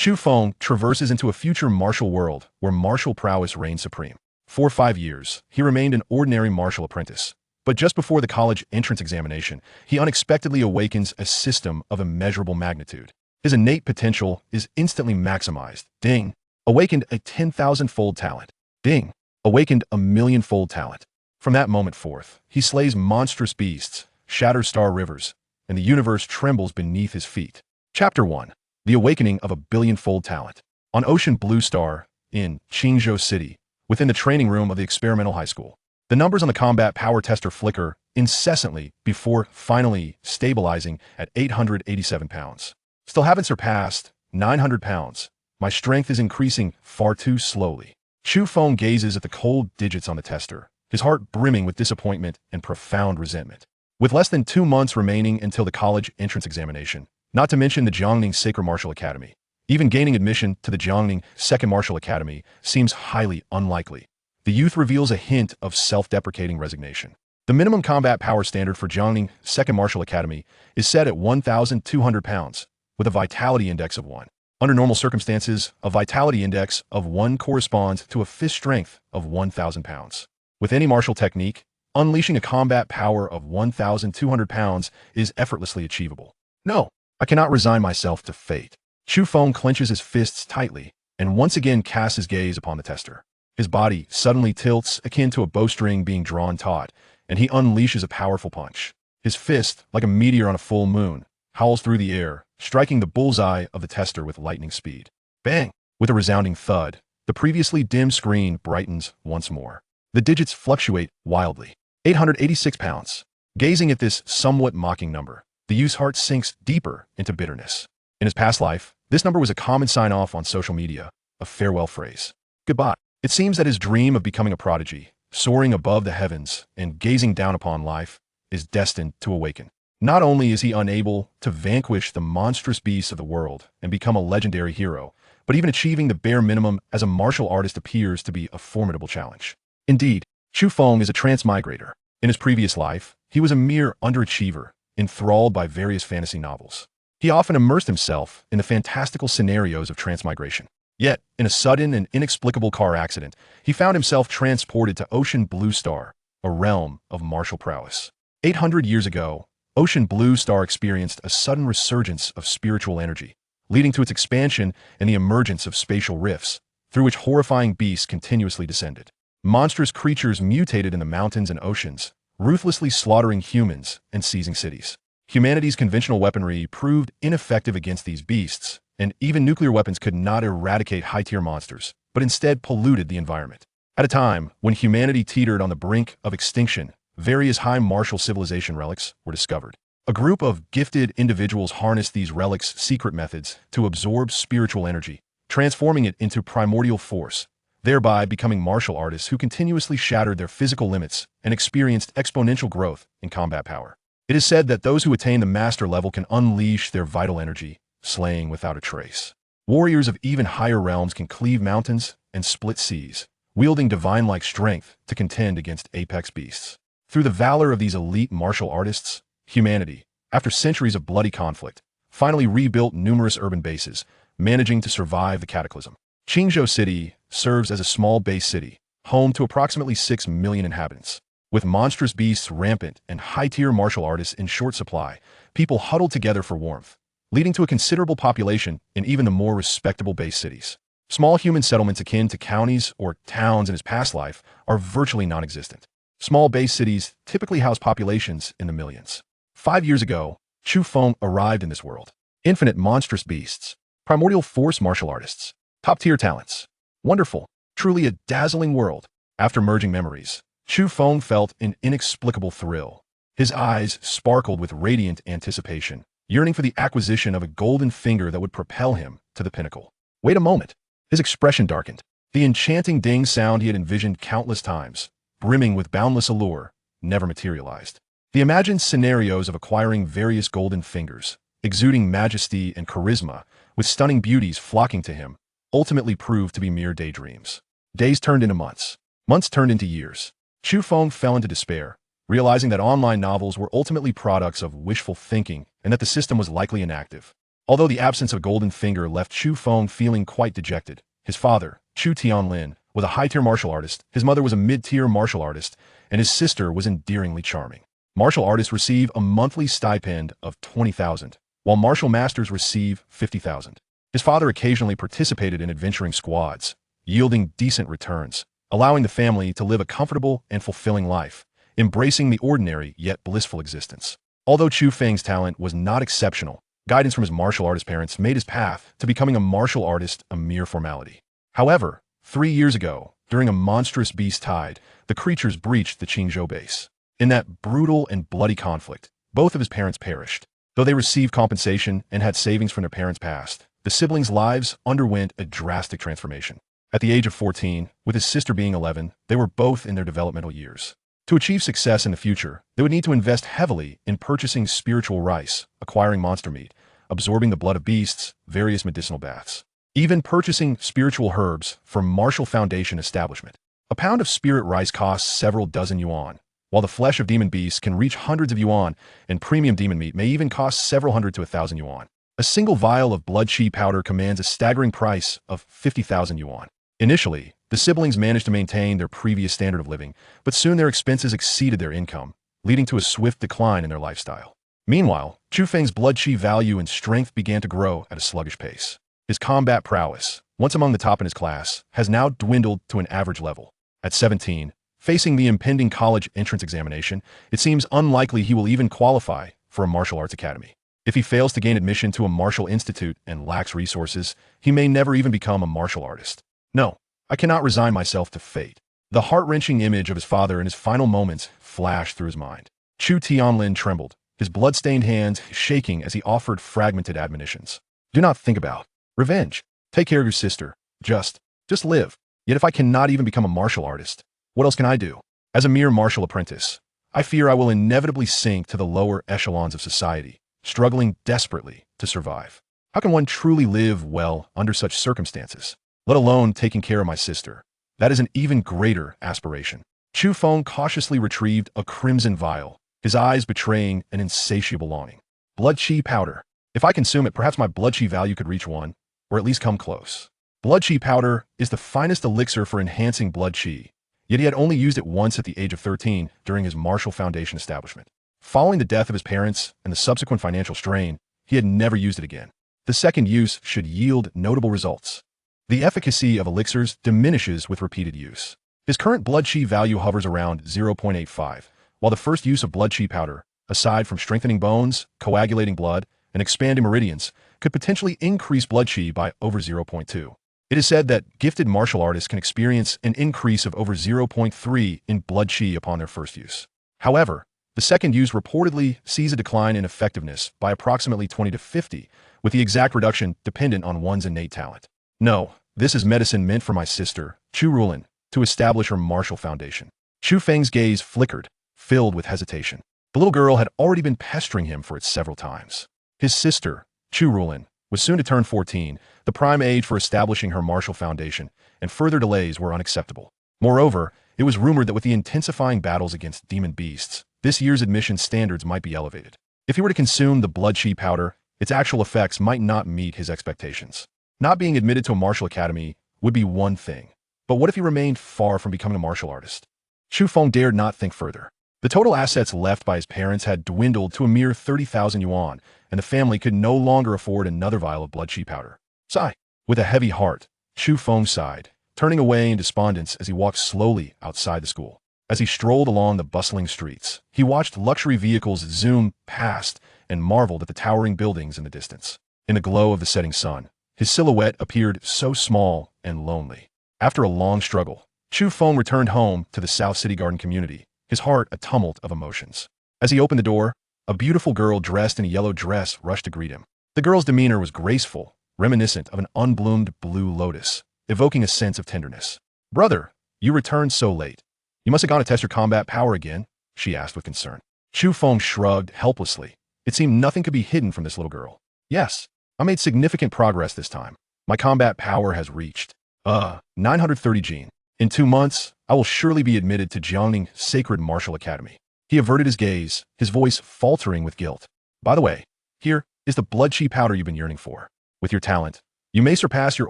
Chu Feng traverses into a future martial world where martial prowess reigns supreme. For 5 years, he remained an ordinary martial apprentice. But just before the college entrance examination, he unexpectedly awakens a system of immeasurable magnitude. His innate potential is instantly maximized. Ding! Awakened a 10,000-fold talent. Ding! Awakened a million-fold talent. From that moment forth, he slays monstrous beasts, shatters star rivers, and the universe trembles beneath his feet. Chapter 1. The Awakening of a Billion-Fold Talent. On Ocean Blue Star, in Qingzhou City, within the training room of the experimental high school, the numbers on the combat power tester flicker incessantly before finally stabilizing at 887 pounds. Still haven't surpassed 900 pounds. My strength is increasing far too slowly. Chu Feng gazes at the cold digits on the tester, his heart brimming with disappointment and profound resentment. With less than 2 months remaining until the college entrance examination, not to mention the Jiangning Sacred Martial Academy, even gaining admission to the Jiangning Second Martial Academy seems highly unlikely. The youth reveals a hint of self-deprecating resignation. The minimum combat power standard for Jiangning Second Martial Academy is set at 1,200 pounds, with a vitality index of 1. Under normal circumstances, a vitality index of 1 corresponds to a fist strength of 1,000 pounds. With any martial technique, unleashing a combat power of 1,200 pounds is effortlessly achievable. No, I cannot resign myself to fate. Chu Feng clenches his fists tightly and once again casts his gaze upon the tester. His body suddenly tilts akin to a bowstring being drawn taut, and he unleashes a powerful punch. His fist, like a meteor on a full moon, howls through the air, striking the bullseye of the tester with lightning speed. Bang! With a resounding thud, the previously dim screen brightens once more. The digits fluctuate wildly. 886 pounds. Gazing at this somewhat mocking number, the youth's heart sinks deeper into bitterness. In his past life, this number was a common sign-off on social media, a farewell phrase. Goodbye. It seems that his dream of becoming a prodigy, soaring above the heavens and gazing down upon life, is destined to awaken. Not only is he unable to vanquish the monstrous beasts of the world and become a legendary hero, but even achieving the bare minimum as a martial artist appears to be a formidable challenge. Indeed, Chu Feng is a transmigrator. In his previous life, he was a mere underachiever, enthralled by various fantasy novels. He often immersed himself in the fantastical scenarios of transmigration. Yet, in a sudden and inexplicable car accident, he found himself transported to Ocean Blue Star, a realm of martial prowess. 800 years ago, Ocean Blue Star experienced a sudden resurgence of spiritual energy, leading to its expansion and the emergence of spatial rifts, through which horrifying beasts continuously descended. Monstrous creatures mutated in the mountains and oceans, ruthlessly slaughtering humans and seizing cities. Humanity's conventional weaponry proved ineffective against these beasts, and even nuclear weapons could not eradicate high-tier monsters, but instead polluted the environment. At a time when humanity teetered on the brink of extinction, various high martial civilization relics were discovered. A group of gifted individuals harnessed these relics' secret methods to absorb spiritual energy, transforming it into primordial force, thereby becoming martial artists who continuously shattered their physical limits and experienced exponential growth in combat power. It is said that those who attain the master level can unleash their vital energy, slaying without a trace. Warriors of even higher realms can cleave mountains and split seas, wielding divine-like strength to contend against apex beasts. Through the valor of these elite martial artists, humanity, after centuries of bloody conflict, finally rebuilt numerous urban bases, managing to survive the cataclysm. Qingzhou City serves as a small base city, home to approximately 6 million inhabitants. With monstrous beasts rampant and high-tier martial artists in short supply, people huddled together for warmth, leading to a considerable population in even the more respectable base cities. Small human settlements akin to counties or towns in his past life are virtually non-existent. Small base cities typically house populations in the millions. 5 years ago, Chu Feng arrived in this world. Infinite monstrous beasts, primordial force martial artists, top-tier talents. Wonderful, truly a dazzling world. After merging memories, Chu Feng felt an inexplicable thrill. His eyes sparkled with radiant anticipation, yearning for the acquisition of a golden finger that would propel him to the pinnacle. Wait a moment. His expression darkened. The enchanting ding sound he had envisioned countless times, brimming with boundless allure, never materialized. The imagined scenarios of acquiring various golden fingers, exuding majesty and charisma, with stunning beauties flocking to him, ultimately proved to be mere daydreams. Days turned into months. Months turned into years. Chu Feng fell into despair, realizing that online novels were ultimately products of wishful thinking and that the system was likely inactive. Although the absence of Golden Finger left Chu Feng feeling quite dejected, his father, Chu Tianlin, was a high-tier martial artist, his mother was a mid-tier martial artist, and his sister was endearingly charming. Martial artists receive a monthly stipend of 20,000, while martial masters receive 50,000. His father occasionally participated in adventuring squads, yielding decent returns, allowing the family to live a comfortable and fulfilling life, embracing the ordinary yet blissful existence. Although Chu Feng's talent was not exceptional, guidance from his martial artist parents made his path to becoming a martial artist a mere formality. However, 3 years ago, during a monstrous beast tide, the creatures breached the Qingzhou base. In that brutal and bloody conflict, both of his parents perished. Though they received compensation and had savings from their parents' past, the siblings' lives underwent a drastic transformation. At the age of 14, with his sister being 11, they were both in their developmental years. To achieve success in the future, they would need to invest heavily in purchasing spiritual rice, acquiring monster meat, absorbing the blood of beasts, various medicinal baths, even purchasing spiritual herbs from Martial Foundation establishment. A pound of spirit rice costs several dozen yuan, while the flesh of demon beasts can reach hundreds of yuan, and premium demon meat may even cost several hundred to 1,000 yuan. A single vial of blood chi powder commands a staggering price of 50,000 yuan. Initially, the siblings managed to maintain their previous standard of living, but soon their expenses exceeded their income, leading to a swift decline in their lifestyle. Meanwhile, Chu Feng's blood chi value and strength began to grow at a sluggish pace. His combat prowess, once among the top in his class, has now dwindled to an average level. At 17, facing the impending college entrance examination, it seems unlikely he will even qualify for a martial arts academy. If he fails to gain admission to a martial institute and lacks resources, he may never even become a martial artist. No, I cannot resign myself to fate. The heart-wrenching image of his father in his final moments flashed through his mind. Chu Tianlin trembled, his blood-stained hands shaking as he offered fragmented admonitions. Do not think about revenge. Take care of your sister. Just live. Yet if I cannot even become a martial artist, what else can I do? As a mere martial apprentice, I fear I will inevitably sink to the lower echelons of society, struggling desperately to survive. How can one truly live well under such circumstances? Let alone taking care of my sister. That is an even greater aspiration. Chu Feng cautiously retrieved a crimson vial, his eyes betraying an insatiable longing. Blood chi powder. If I consume it, perhaps my blood chi value could reach 1, or at least come close. Blood chi powder is the finest elixir for enhancing blood chi, yet he had only used it once at the age of 13 during his Martial Foundation establishment. Following the death of his parents and the subsequent financial strain, he had never used it again. The second use should yield notable results. The efficacy of elixirs diminishes with repeated use. His current blood chi value hovers around 0.85, while the first use of blood chi powder, aside from strengthening bones, coagulating blood, and expanding meridians, could potentially increase blood chi by over 0.2. It is said that gifted martial artists can experience an increase of over 0.3 in blood chi upon their first use. However, the second use reportedly sees a decline in effectiveness by approximately 20 to 50, with the exact reduction dependent on one's innate talent. No, this is medicine meant for my sister, Chu Rulin, to establish her martial foundation. Chu Feng's gaze flickered, filled with hesitation. The little girl had already been pestering him for it several times. His sister, Chu Rulin, was soon to turn 14, the prime age for establishing her martial foundation, and further delays were unacceptable. Moreover, it was rumored that with the intensifying battles against demon beasts, this year's admission standards might be elevated. If he were to consume the blood chi powder, its actual effects might not meet his expectations. Not being admitted to a martial academy would be one thing, but what if he remained far from becoming a martial artist? Chu Feng dared not think further. The total assets left by his parents had dwindled to a mere 30,000 yuan, and the family could no longer afford another vial of blood chi powder. Sigh. With a heavy heart, Chu Feng sighed, turning away in despondence as he walked slowly outside the school. As he strolled along the bustling streets, he watched luxury vehicles zoom past and marveled at the towering buildings in the distance. In the glow of the setting sun, his silhouette appeared so small and lonely. After a long struggle, Chu Feng returned home to the South City Garden community, his heart a tumult of emotions. As he opened the door, a beautiful girl dressed in a yellow dress rushed to greet him. The girl's demeanor was graceful, reminiscent of an unbloomed blue lotus, evoking a sense of tenderness. "Brother, you returned so late. You must have gone to test your combat power again?" she asked with concern. Chu Feng shrugged helplessly. It seemed nothing could be hidden from this little girl. "Yes, I made significant progress this time. My combat power has reached 930 gene. In 2 months, I will surely be admitted to Jiangning Sacred Martial Academy." He averted his gaze, his voice faltering with guilt. "By the way, here, is the blood chi powder you've been yearning for. With your talent, you may surpass your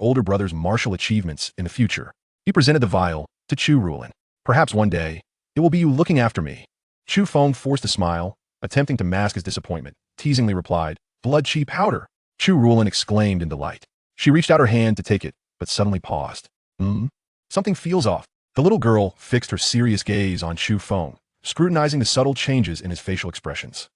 older brother's martial achievements in the future. He presented the vial to Chu Rulin. Perhaps one day, it will be you looking after me. Chu Feng forced a smile, attempting to mask his disappointment, teasingly replied, blood chi powder. Chu Rulin exclaimed in delight. She reached out her hand to take it, but suddenly paused. Something feels off. The little girl fixed her serious gaze on Chu Feng, scrutinizing the subtle changes in his facial expressions.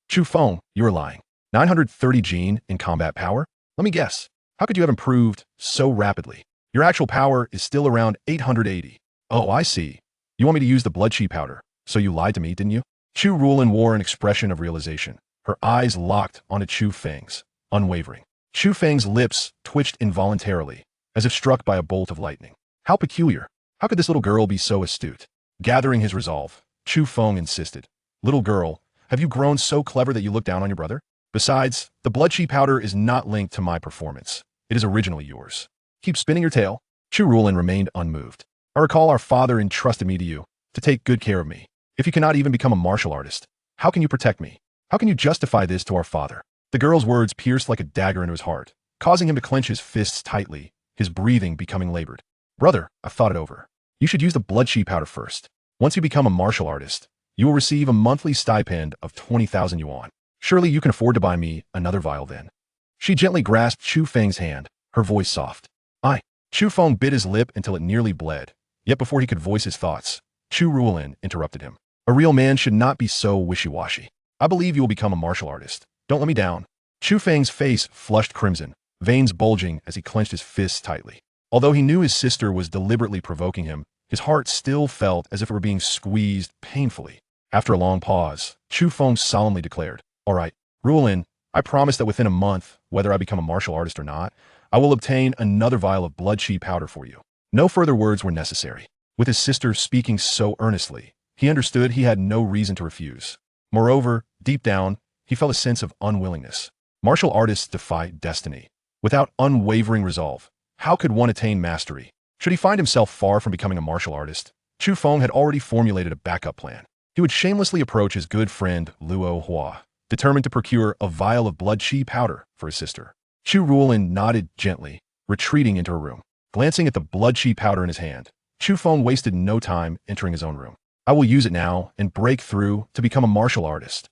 Chu Feng, you're lying. 930 gene in combat power? Let me guess. How could you have improved so rapidly? Your actual power is still around 880. Oh, I see. You want me to use the blood chi powder, so you lied to me, didn't you? Chu Rulin wore an expression of realization, her eyes locked onto Chu Feng's, unwavering. Chu Feng's lips twitched involuntarily, as if struck by a bolt of lightning. How peculiar. How could this little girl be so astute? Gathering his resolve, Chu Feng insisted. Little girl, have you grown so clever that you look down on your brother? Besides, the blood chi powder is not linked to my performance. It is originally yours. Keep spinning your tail. Chu Rulin remained unmoved. I recall our father entrusted me to you, to take good care of me. If you cannot even become a martial artist, how can you protect me? How can you justify this to our father? The girl's words pierced like a dagger into his heart, causing him to clench his fists tightly, his breathing becoming labored. Brother, I've thought it over. You should use the blood chi powder first. Once you become a martial artist, you will receive a monthly stipend of 20,000 yuan. Surely you can afford to buy me another vial then. She gently grasped Chu Feng's hand, her voice soft. Chu Feng bit his lip until it nearly bled. Yet before he could voice his thoughts, Chu Rulin interrupted him. A real man should not be so wishy-washy. I believe you will become a martial artist. Don't let me down. Chu Feng's face flushed crimson, veins bulging as he clenched his fists tightly. Although he knew his sister was deliberately provoking him, his heart still felt as if it were being squeezed painfully. After a long pause, Chu Feng solemnly declared, All right, Rulin, I promise that within a month, whether I become a martial artist or not, I will obtain another vial of blood chi powder for you. No further words were necessary. With his sister speaking so earnestly, he understood he had no reason to refuse. Moreover, deep down, he felt a sense of unwillingness. Martial artists defy destiny. Without unwavering resolve, how could one attain mastery? Should he find himself far from becoming a martial artist, Chu Feng had already formulated a backup plan. He would shamelessly approach his good friend Luo Hua, determined to procure a vial of blood chi powder for his sister. Chu Rulin nodded gently, retreating into her room. Glancing at the blood chi powder in his hand, Chu Feng wasted no time entering his own room. I will use it now and break through to become a martial artist.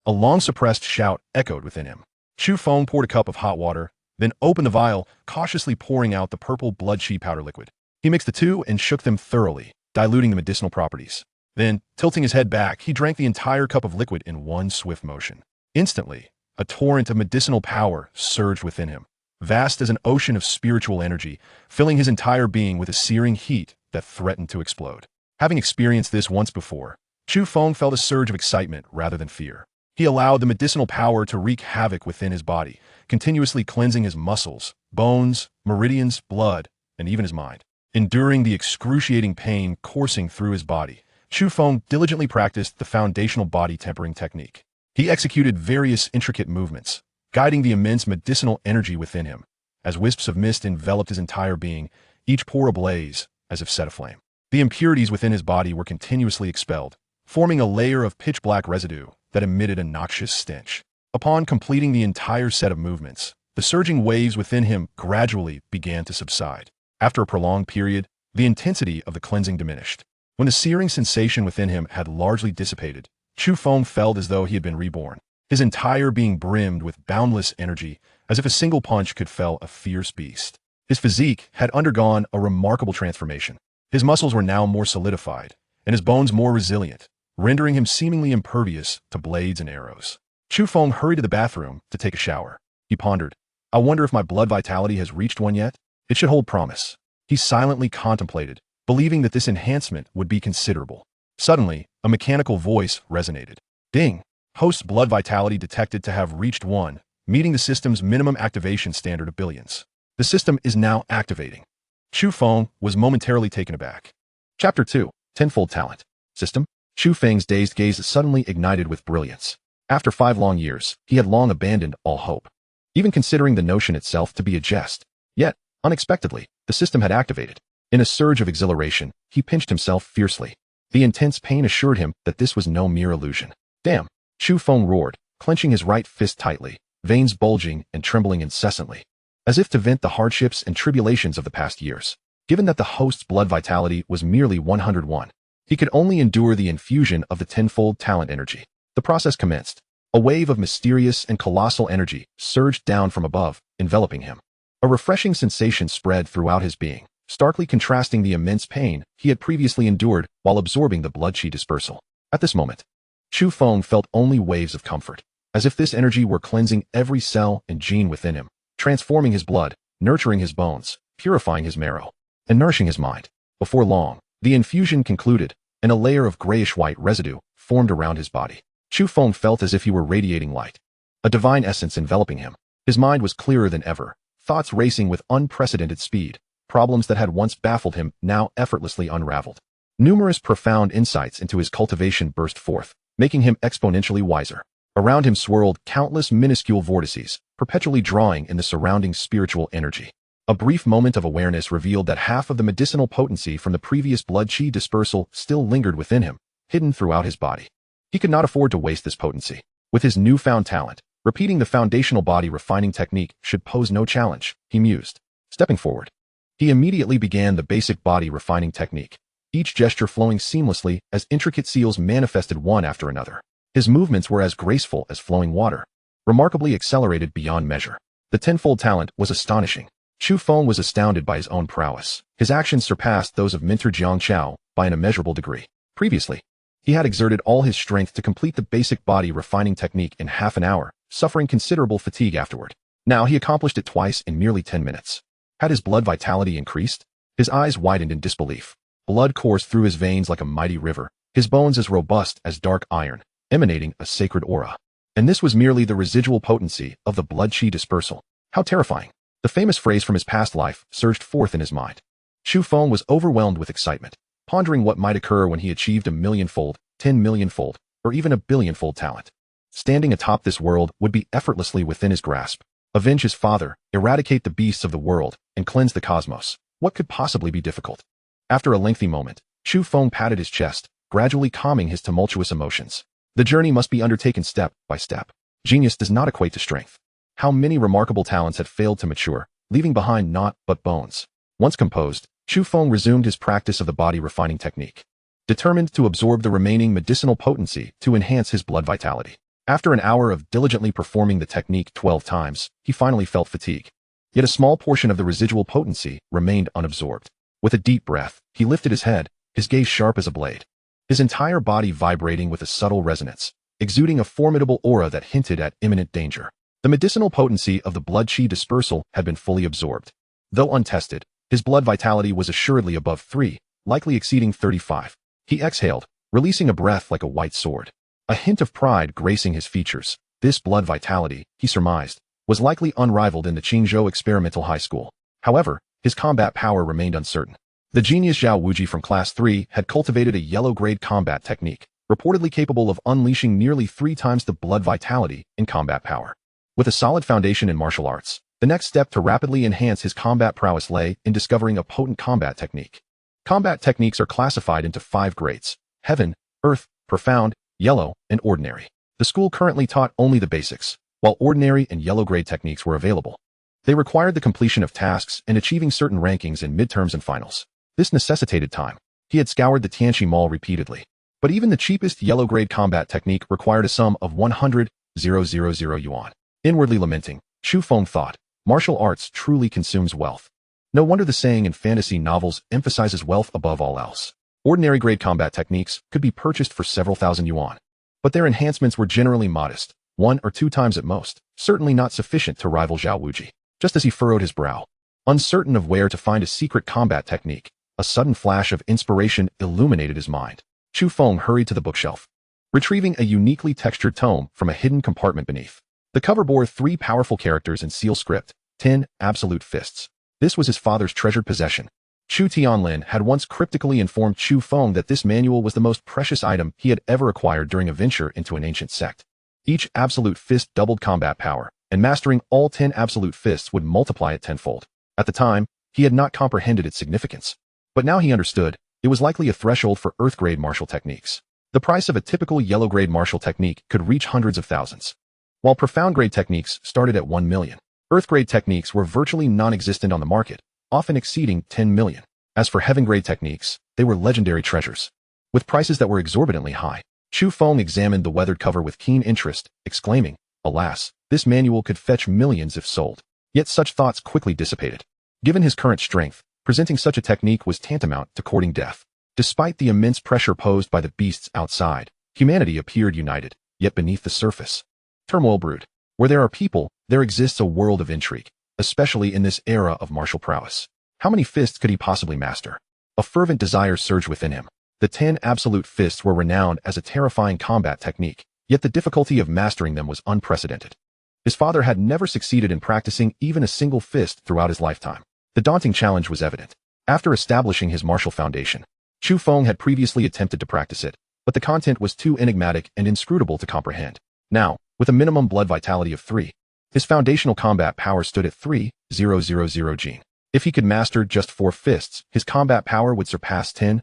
A long-suppressed shout echoed within him. Chu Feng poured a cup of hot water, then opened the vial, cautiously pouring out the purple blood chi powder liquid. He mixed the two and shook them thoroughly, diluting the medicinal properties. Then, tilting his head back, he drank the entire cup of liquid in one swift motion. Instantly, a torrent of medicinal power surged within him, vast as an ocean of spiritual energy, filling his entire being with a searing heat that threatened to explode. Having experienced this once before, Chu Feng felt a surge of excitement rather than fear. He allowed the medicinal power to wreak havoc within his body, continuously cleansing his muscles, bones, meridians, blood, and even his mind. Enduring the excruciating pain coursing through his body, Chu Feng diligently practiced the foundational body tempering technique. He executed various intricate movements, guiding the immense medicinal energy within him. As wisps of mist enveloped his entire being, each pore ablaze, as if set aflame. The impurities within his body were continuously expelled, forming a layer of pitch-black residue that emitted a noxious stench. Upon completing the entire set of movements, the surging waves within him gradually began to subside. After a prolonged period, the intensity of the cleansing diminished. When the searing sensation within him had largely dissipated, Chu Feng felt as though he had been reborn. His entire being brimmed with boundless energy, as if a single punch could fell a fierce beast. His physique had undergone a remarkable transformation. His muscles were now more solidified, and his bones more resilient, rendering him seemingly impervious to blades and arrows. Chu Feng hurried to the bathroom to take a shower. He pondered, I wonder if my blood vitality has reached one yet? It should hold promise. He silently contemplated, believing that this enhancement would be considerable. Suddenly, a mechanical voice resonated. Ding! Host's blood vitality detected to have reached 1, meeting the system's minimum activation standard of billions. The system is now activating. Chu Feng was momentarily taken aback. Chapter 2, Tenfold Talent. System? Chu Feng's dazed gaze suddenly ignited with brilliance. After 5 long years, he had long abandoned all hope, even considering the notion itself to be a jest. Yet, unexpectedly, the system had activated. In a surge of exhilaration, he pinched himself fiercely. The intense pain assured him that this was no mere illusion. Damn! Chu Feng roared, clenching his right fist tightly. veins bulging and trembling incessantly, as if to vent the hardships and tribulations of the past years. Given that the host's blood vitality was merely 101, he could only endure the infusion of the tenfold talent energy. The process commenced. A wave of mysterious and colossal energy surged down from above, enveloping him. A refreshing sensation spread throughout his being, starkly contrasting the immense pain he had previously endured while absorbing the blood chi dispersal. At this moment, Chu Feng felt only waves of comfort, as if this energy were cleansing every cell and gene within him, transforming his blood, nurturing his bones, purifying his marrow, and nourishing his mind. Before long, the infusion concluded, and a layer of grayish-white residue formed around his body. Chu Feng felt as if he were radiating light, a divine essence enveloping him. His mind was clearer than ever, thoughts racing with unprecedented speed, problems that had once baffled him now effortlessly unraveled. Numerous profound insights into his cultivation burst forth, making him exponentially wiser. Around him swirled countless minuscule vortices, perpetually drawing in the surrounding spiritual energy. A brief moment of awareness revealed that half of the medicinal potency from the previous blood chi dispersal still lingered within him, hidden throughout his body. He could not afford to waste this potency. With his newfound talent, repeating the foundational body refining technique should pose no challenge, he mused. Stepping forward, he immediately began the basic body refining technique, each gesture flowing seamlessly as intricate seals manifested one after another. His movements were as graceful as flowing water, remarkably accelerated beyond measure. The tenfold talent was astonishing. Chu Feng was astounded by his own prowess. His actions surpassed those of mentor Jiang Chao by an immeasurable degree. Previously, he had exerted all his strength to complete the basic body refining technique in half an hour, suffering considerable fatigue afterward. Now he accomplished it twice in merely 10 minutes. Had his blood vitality increased? His eyes widened in disbelief. Blood coursed through his veins like a mighty river, his bones as robust as dark iron, emanating a sacred aura. And this was merely the residual potency of the blood chi dispersal. How terrifying! The famous phrase from his past life surged forth in his mind. Chu Feng was overwhelmed with excitement, pondering what might occur when he achieved a millionfold, 10 millionfold, or even a billionfold talent. Standing atop this world would be effortlessly within his grasp. Avenge his father, eradicate the beasts of the world, and cleanse the cosmos. What could possibly be difficult? After a lengthy moment, Chu Feng patted his chest, gradually calming his tumultuous emotions. The journey must be undertaken step by step. Genius does not equate to strength. How many remarkable talents had failed to mature, leaving behind naught but bones. Once composed, Chu Feng resumed his practice of the body refining technique, determined to absorb the remaining medicinal potency to enhance his blood vitality. After an hour of diligently performing the technique 12 times, he finally felt fatigue. Yet a small portion of the residual potency remained unabsorbed. With a deep breath, he lifted his head, his gaze sharp as a blade, his entire body vibrating with a subtle resonance, exuding a formidable aura that hinted at imminent danger. The medicinal potency of the blood chi dispersal had been fully absorbed. Though untested, his blood vitality was assuredly above 3, likely exceeding 35. He exhaled, releasing a breath like a white sword, a hint of pride gracing his features. This blood vitality, he surmised, was likely unrivaled in the Qingzhou Experimental High School. However, his combat power remained uncertain. The genius Zhao Wuji from Class 3 had cultivated a yellow-grade combat technique, reportedly capable of unleashing nearly 3 times the blood vitality in combat power. With a solid foundation in martial arts, the next step to rapidly enhance his combat prowess lay in discovering a potent combat technique. Combat techniques are classified into 5 grades: heaven, earth, profound, yellow, and ordinary. The school currently taught only the basics, while ordinary and yellow-grade techniques were available. They required the completion of tasks and achieving certain rankings in midterms and finals. This necessitated time. He had scoured the Tianxi Mall repeatedly, but even the cheapest yellow-grade combat technique required a sum of 100,000 yuan. Inwardly lamenting, Chu Feng thought, martial arts truly consumes wealth. No wonder the saying in fantasy novels emphasizes wealth above all else. Ordinary grade combat techniques could be purchased for several thousand yuan, but their enhancements were generally modest, 1 or 2 times at most, certainly not sufficient to rival Zhao Wuji. Just as he furrowed his brow, uncertain of where to find a secret combat technique, a sudden flash of inspiration illuminated his mind. Chu Feng hurried to the bookshelf, retrieving a uniquely textured tome from a hidden compartment beneath. The cover bore 3 powerful characters in seal script, 10 absolute fists. This was his father's treasured possession. Chu Tianlin had once cryptically informed Chu Feng that this manual was the most precious item he had ever acquired during a venture into an ancient sect. Each absolute fist doubled combat power, and mastering all 10 absolute fists would multiply it tenfold. At the time, he had not comprehended its significance. But now he understood, it was likely a threshold for earth-grade martial techniques. The price of a typical yellow-grade martial technique could reach hundreds of thousands. While profound-grade techniques started at 1 million, Earth-grade techniques were virtually non-existent on the market, often exceeding 10 million. As for heaven-grade techniques, they were legendary treasures. With prices that were exorbitantly high, Chu Feng examined the weathered cover with keen interest, exclaiming, "Alas, this manual could fetch millions if sold." Yet such thoughts quickly dissipated. Given his current strength, presenting such a technique was tantamount to courting death. Despite the immense pressure posed by the beasts outside, humanity appeared united, yet beneath the surface, turmoil brewed. Where there are people, there exists a world of intrigue, especially in this era of martial prowess. How many fists could he possibly master? A fervent desire surged within him. The 10 absolute fists were renowned as a terrifying combat technique, yet the difficulty of mastering them was unprecedented. His father had never succeeded in practicing even a single fist throughout his lifetime. The daunting challenge was evident. After establishing his martial foundation, Chu Feng had previously attempted to practice it, but the content was too enigmatic and inscrutable to comprehend. Now, with a minimum blood vitality of 3, his foundational combat power stood at 3,000 gene. If he could master just 4 fists, his combat power would surpass 10,000,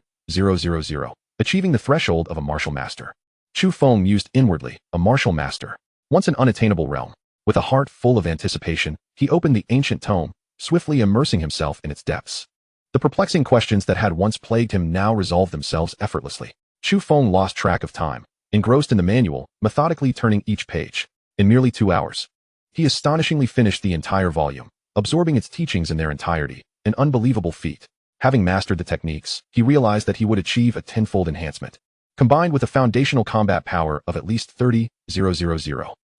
achieving the threshold of a martial master. Chu Feng mused inwardly, a martial master, once an unattainable realm. With a heart full of anticipation, he opened the ancient tome, swiftly immersing himself in its depths. The perplexing questions that had once plagued him now resolved themselves effortlessly. Chu Feng lost track of time, engrossed in the manual, methodically turning each page. In merely 2 hours, he astonishingly finished the entire volume, absorbing its teachings in their entirety, an unbelievable feat. Having mastered the techniques, he realized that he would achieve a tenfold enhancement. Combined with a foundational combat power of at least 30,000,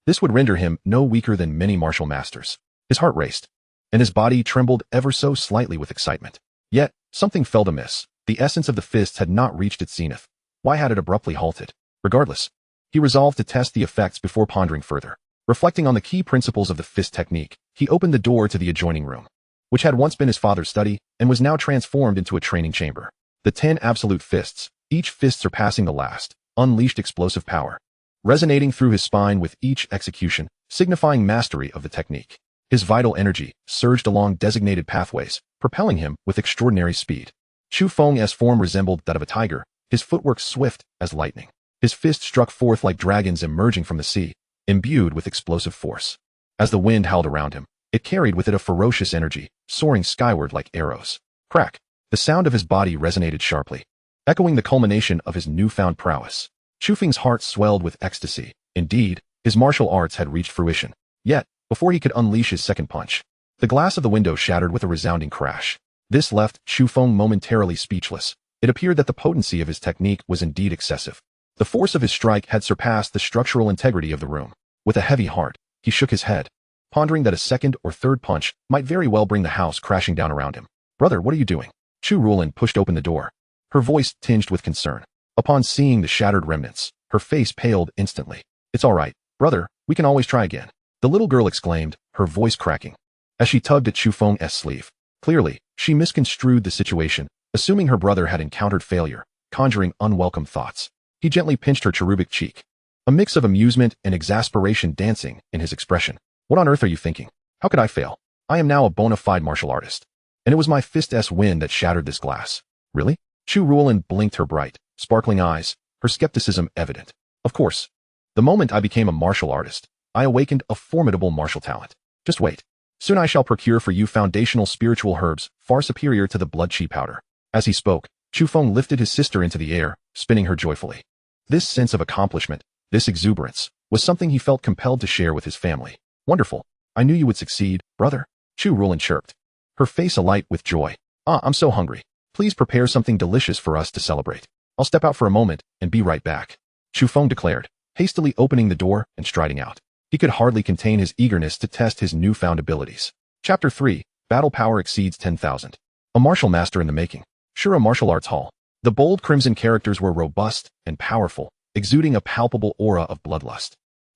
this would render him no weaker than many martial masters. His heart raced, and his body trembled ever so slightly with excitement. Yet, something felt amiss. The essence of the fists had not reached its zenith. Why had it abruptly halted? Regardless, he resolved to test the effects before pondering further. Reflecting on the key principles of the fist technique, he opened the door to the adjoining room, which had once been his father's study and was now transformed into a training chamber. The 10 absolute fists, each fist surpassing the last, unleashed explosive power, resonating through his spine with each execution, signifying mastery of the technique. His vital energy surged along designated pathways, propelling him with extraordinary speed. Chu Feng's form resembled that of a tiger, his footwork swift as lightning. His fists struck forth like dragons emerging from the sea, imbued with explosive force. As the wind howled around him, it carried with it a ferocious energy, soaring skyward like arrows. Crack! The sound of his body resonated sharply, echoing the culmination of his newfound prowess. Chu Feng's heart swelled with ecstasy. Indeed, his martial arts had reached fruition. Yet, before he could unleash his second punch, the glass of the window shattered with a resounding crash. This left Chu Feng momentarily speechless. It appeared that the potency of his technique was indeed excessive. The force of his strike had surpassed the structural integrity of the room. With a heavy heart, he shook his head, pondering that a second or third punch might very well bring the house crashing down around him. "Brother, what are you doing?" Chu Rulin pushed open the door, her voice tinged with concern. Upon seeing the shattered remnants, her face paled instantly. "It's all right, brother, we can always try again," the little girl exclaimed, her voice cracking, as she tugged at Chu Feng's sleeve. Clearly, she misconstrued the situation, assuming her brother had encountered failure, conjuring unwelcome thoughts. He gently pinched her cherubic cheek, a mix of amusement and exasperation dancing in his expression. "What on earth are you thinking? How could I fail? I am now a bona fide martial artist. And it was my fist's wind that shattered this glass." "Really?" Chu Rulin blinked her bright, sparkling eyes, her skepticism evident. "Of course. The moment I became a martial artist, I awakened a formidable martial talent. Just wait. Soon I shall procure for you foundational spiritual herbs far superior to the blood chi powder." As he spoke, Chu Feng lifted his sister into the air, spinning her joyfully. This sense of accomplishment, this exuberance, was something he felt compelled to share with his family. "Wonderful. I knew you would succeed, brother," Chu Rulin chirped, her face alight with joy. I'm so hungry. Please prepare something delicious for us to celebrate. I'll step out for a moment and be right back," Chu Feng declared, hastily opening the door and striding out. He could hardly contain his eagerness to test his newfound abilities. Chapter 3, Battle Power Exceeds 10,000. A martial master in the making. Shura Martial Arts Hall. The bold crimson characters were robust and powerful, exuding a palpable aura of bloodlust,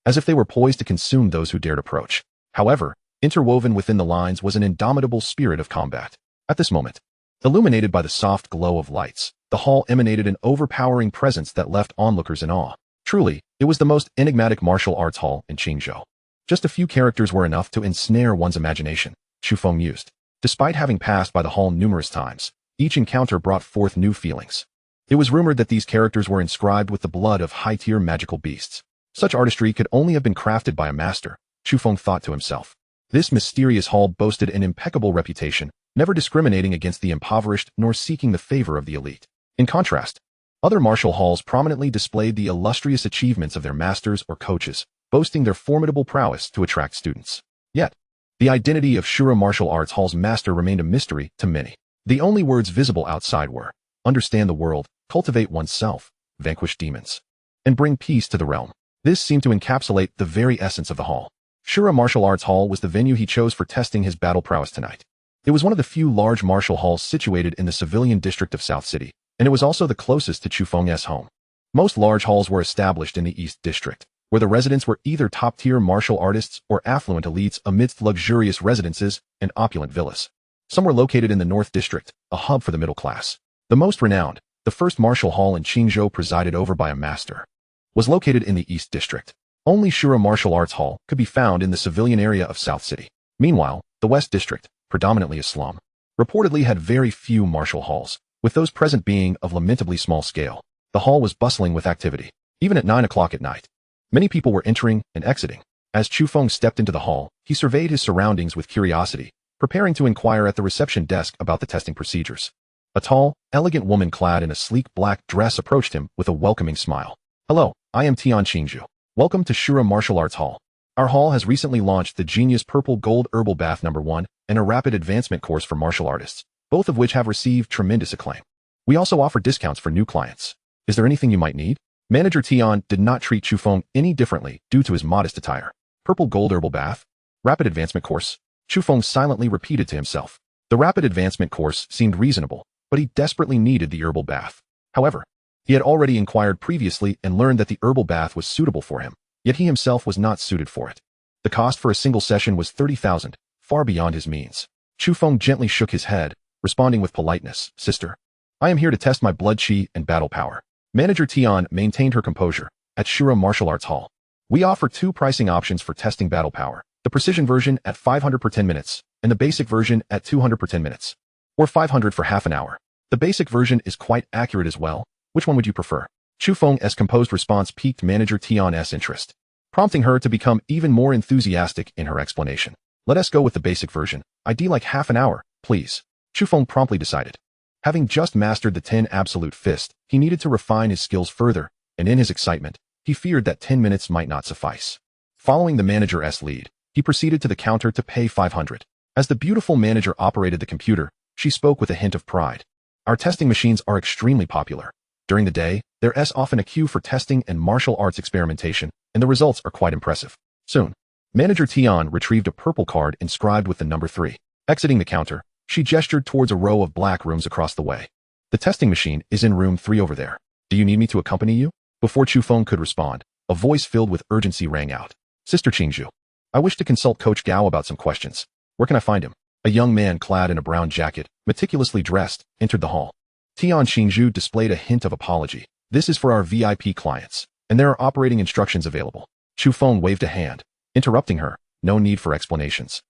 as if they were poised to consume those who dared approach. However, interwoven within the lines was an indomitable spirit of combat. At this moment, illuminated by the soft glow of lights, the hall emanated an overpowering presence that left onlookers in awe. Truly, it was the most enigmatic martial arts hall in Qingzhou. Just a few characters were enough to ensnare one's imagination, Chu Feng mused. Despite having passed by the hall numerous times, each encounter brought forth new feelings. It was rumored that these characters were inscribed with the blood of high-tier magical beasts. Such artistry could only have been crafted by a master, Chu Feng thought to himself. This mysterious hall boasted an impeccable reputation, never discriminating against the impoverished nor seeking the favor of the elite. In contrast, other martial halls prominently displayed the illustrious achievements of their masters or coaches, boasting their formidable prowess to attract students. Yet, the identity of Shura Martial Arts Hall's master remained a mystery to many. The only words visible outside were, understand the world, cultivate oneself, vanquish demons, and bring peace to the realm. This seemed to encapsulate the very essence of the hall. Shura Martial Arts Hall was the venue he chose for testing his battle prowess tonight. It was one of the few large martial halls situated in the civilian district of South City, and it was also the closest to Chu Feng's home. Most large halls were established in the East District, where the residents were either top-tier martial artists or affluent elites amidst luxurious residences and opulent villas. Some were located in the North District, a hub for the middle class. The most renowned, the first martial hall in Qingzhou presided over by a master, was located in the East District. Only Shura Martial Arts Hall could be found in the civilian area of South City. Meanwhile, the West District, predominantly a slum, reportedly had very few martial halls, with those present being of lamentably small scale. The hall was bustling with activity, even at 9 o'clock at night. Many people were entering and exiting. As Chu Feng stepped into the hall, he surveyed his surroundings with curiosity, preparing to inquire at the reception desk about the testing procedures. A tall, elegant woman clad in a sleek black dress approached him with a welcoming smile. Hello, I am Tian Qingzhu. Welcome to Shura Martial Arts Hall. Our hall has recently launched the Genius Purple Gold Herbal Bath No. 1 and a Rapid Advancement course for martial artists, both of which have received tremendous acclaim. We also offer discounts for new clients. Is there anything you might need? Manager Tian did not treat Chu Feng any differently due to his modest attire. Purple Gold Herbal Bath? Rapid Advancement course? Chu Feng silently repeated to himself. The Rapid Advancement course seemed reasonable, but he desperately needed the herbal bath. However, he had already inquired previously and learned that the herbal bath was suitable for him, yet he himself was not suited for it. The cost for a single session was 30,000, far beyond his means. Chu Feng gently shook his head, responding with politeness, Sister, I am here to test my blood chi and battle power. Manager Tian maintained her composure. At Shura Martial Arts Hall, we offer two pricing options for testing battle power. The precision version at 500 per 10 minutes, and the basic version at 200 per 10 minutes. Or 500 for half an hour. The basic version is quite accurate as well. Which one would you prefer? Chu Feng's composed response piqued Manager Tian's interest, prompting her to become even more enthusiastic in her explanation. Let us go with the basic version. I'd like half an hour, please. Chu Feng promptly decided. Having just mastered the 10 absolute fist, he needed to refine his skills further, and in his excitement, he feared that 10 minutes might not suffice. Following the manager's lead, he proceeded to the counter to pay 500. As the beautiful manager operated the computer, she spoke with a hint of pride. Our testing machines are extremely popular. During the day, there is often a queue for testing and martial arts experimentation, and the results are quite impressive. Soon, Manager Tian retrieved a purple card inscribed with the number 3. Exiting the counter, she gestured towards a row of black rooms across the way. The testing machine is in room 3 over there. Do you need me to accompany you? Before Chu Feng could respond, a voice filled with urgency rang out. Sister Qingzhu, I wish to consult Coach Gao about some questions. Where can I find him? A young man clad in a brown jacket, meticulously dressed, entered the hall. Tian Qingzhu displayed a hint of apology. This is for our VIP clients, and there are operating instructions available. Chu Feng waved a hand, interrupting her. No need for explanations.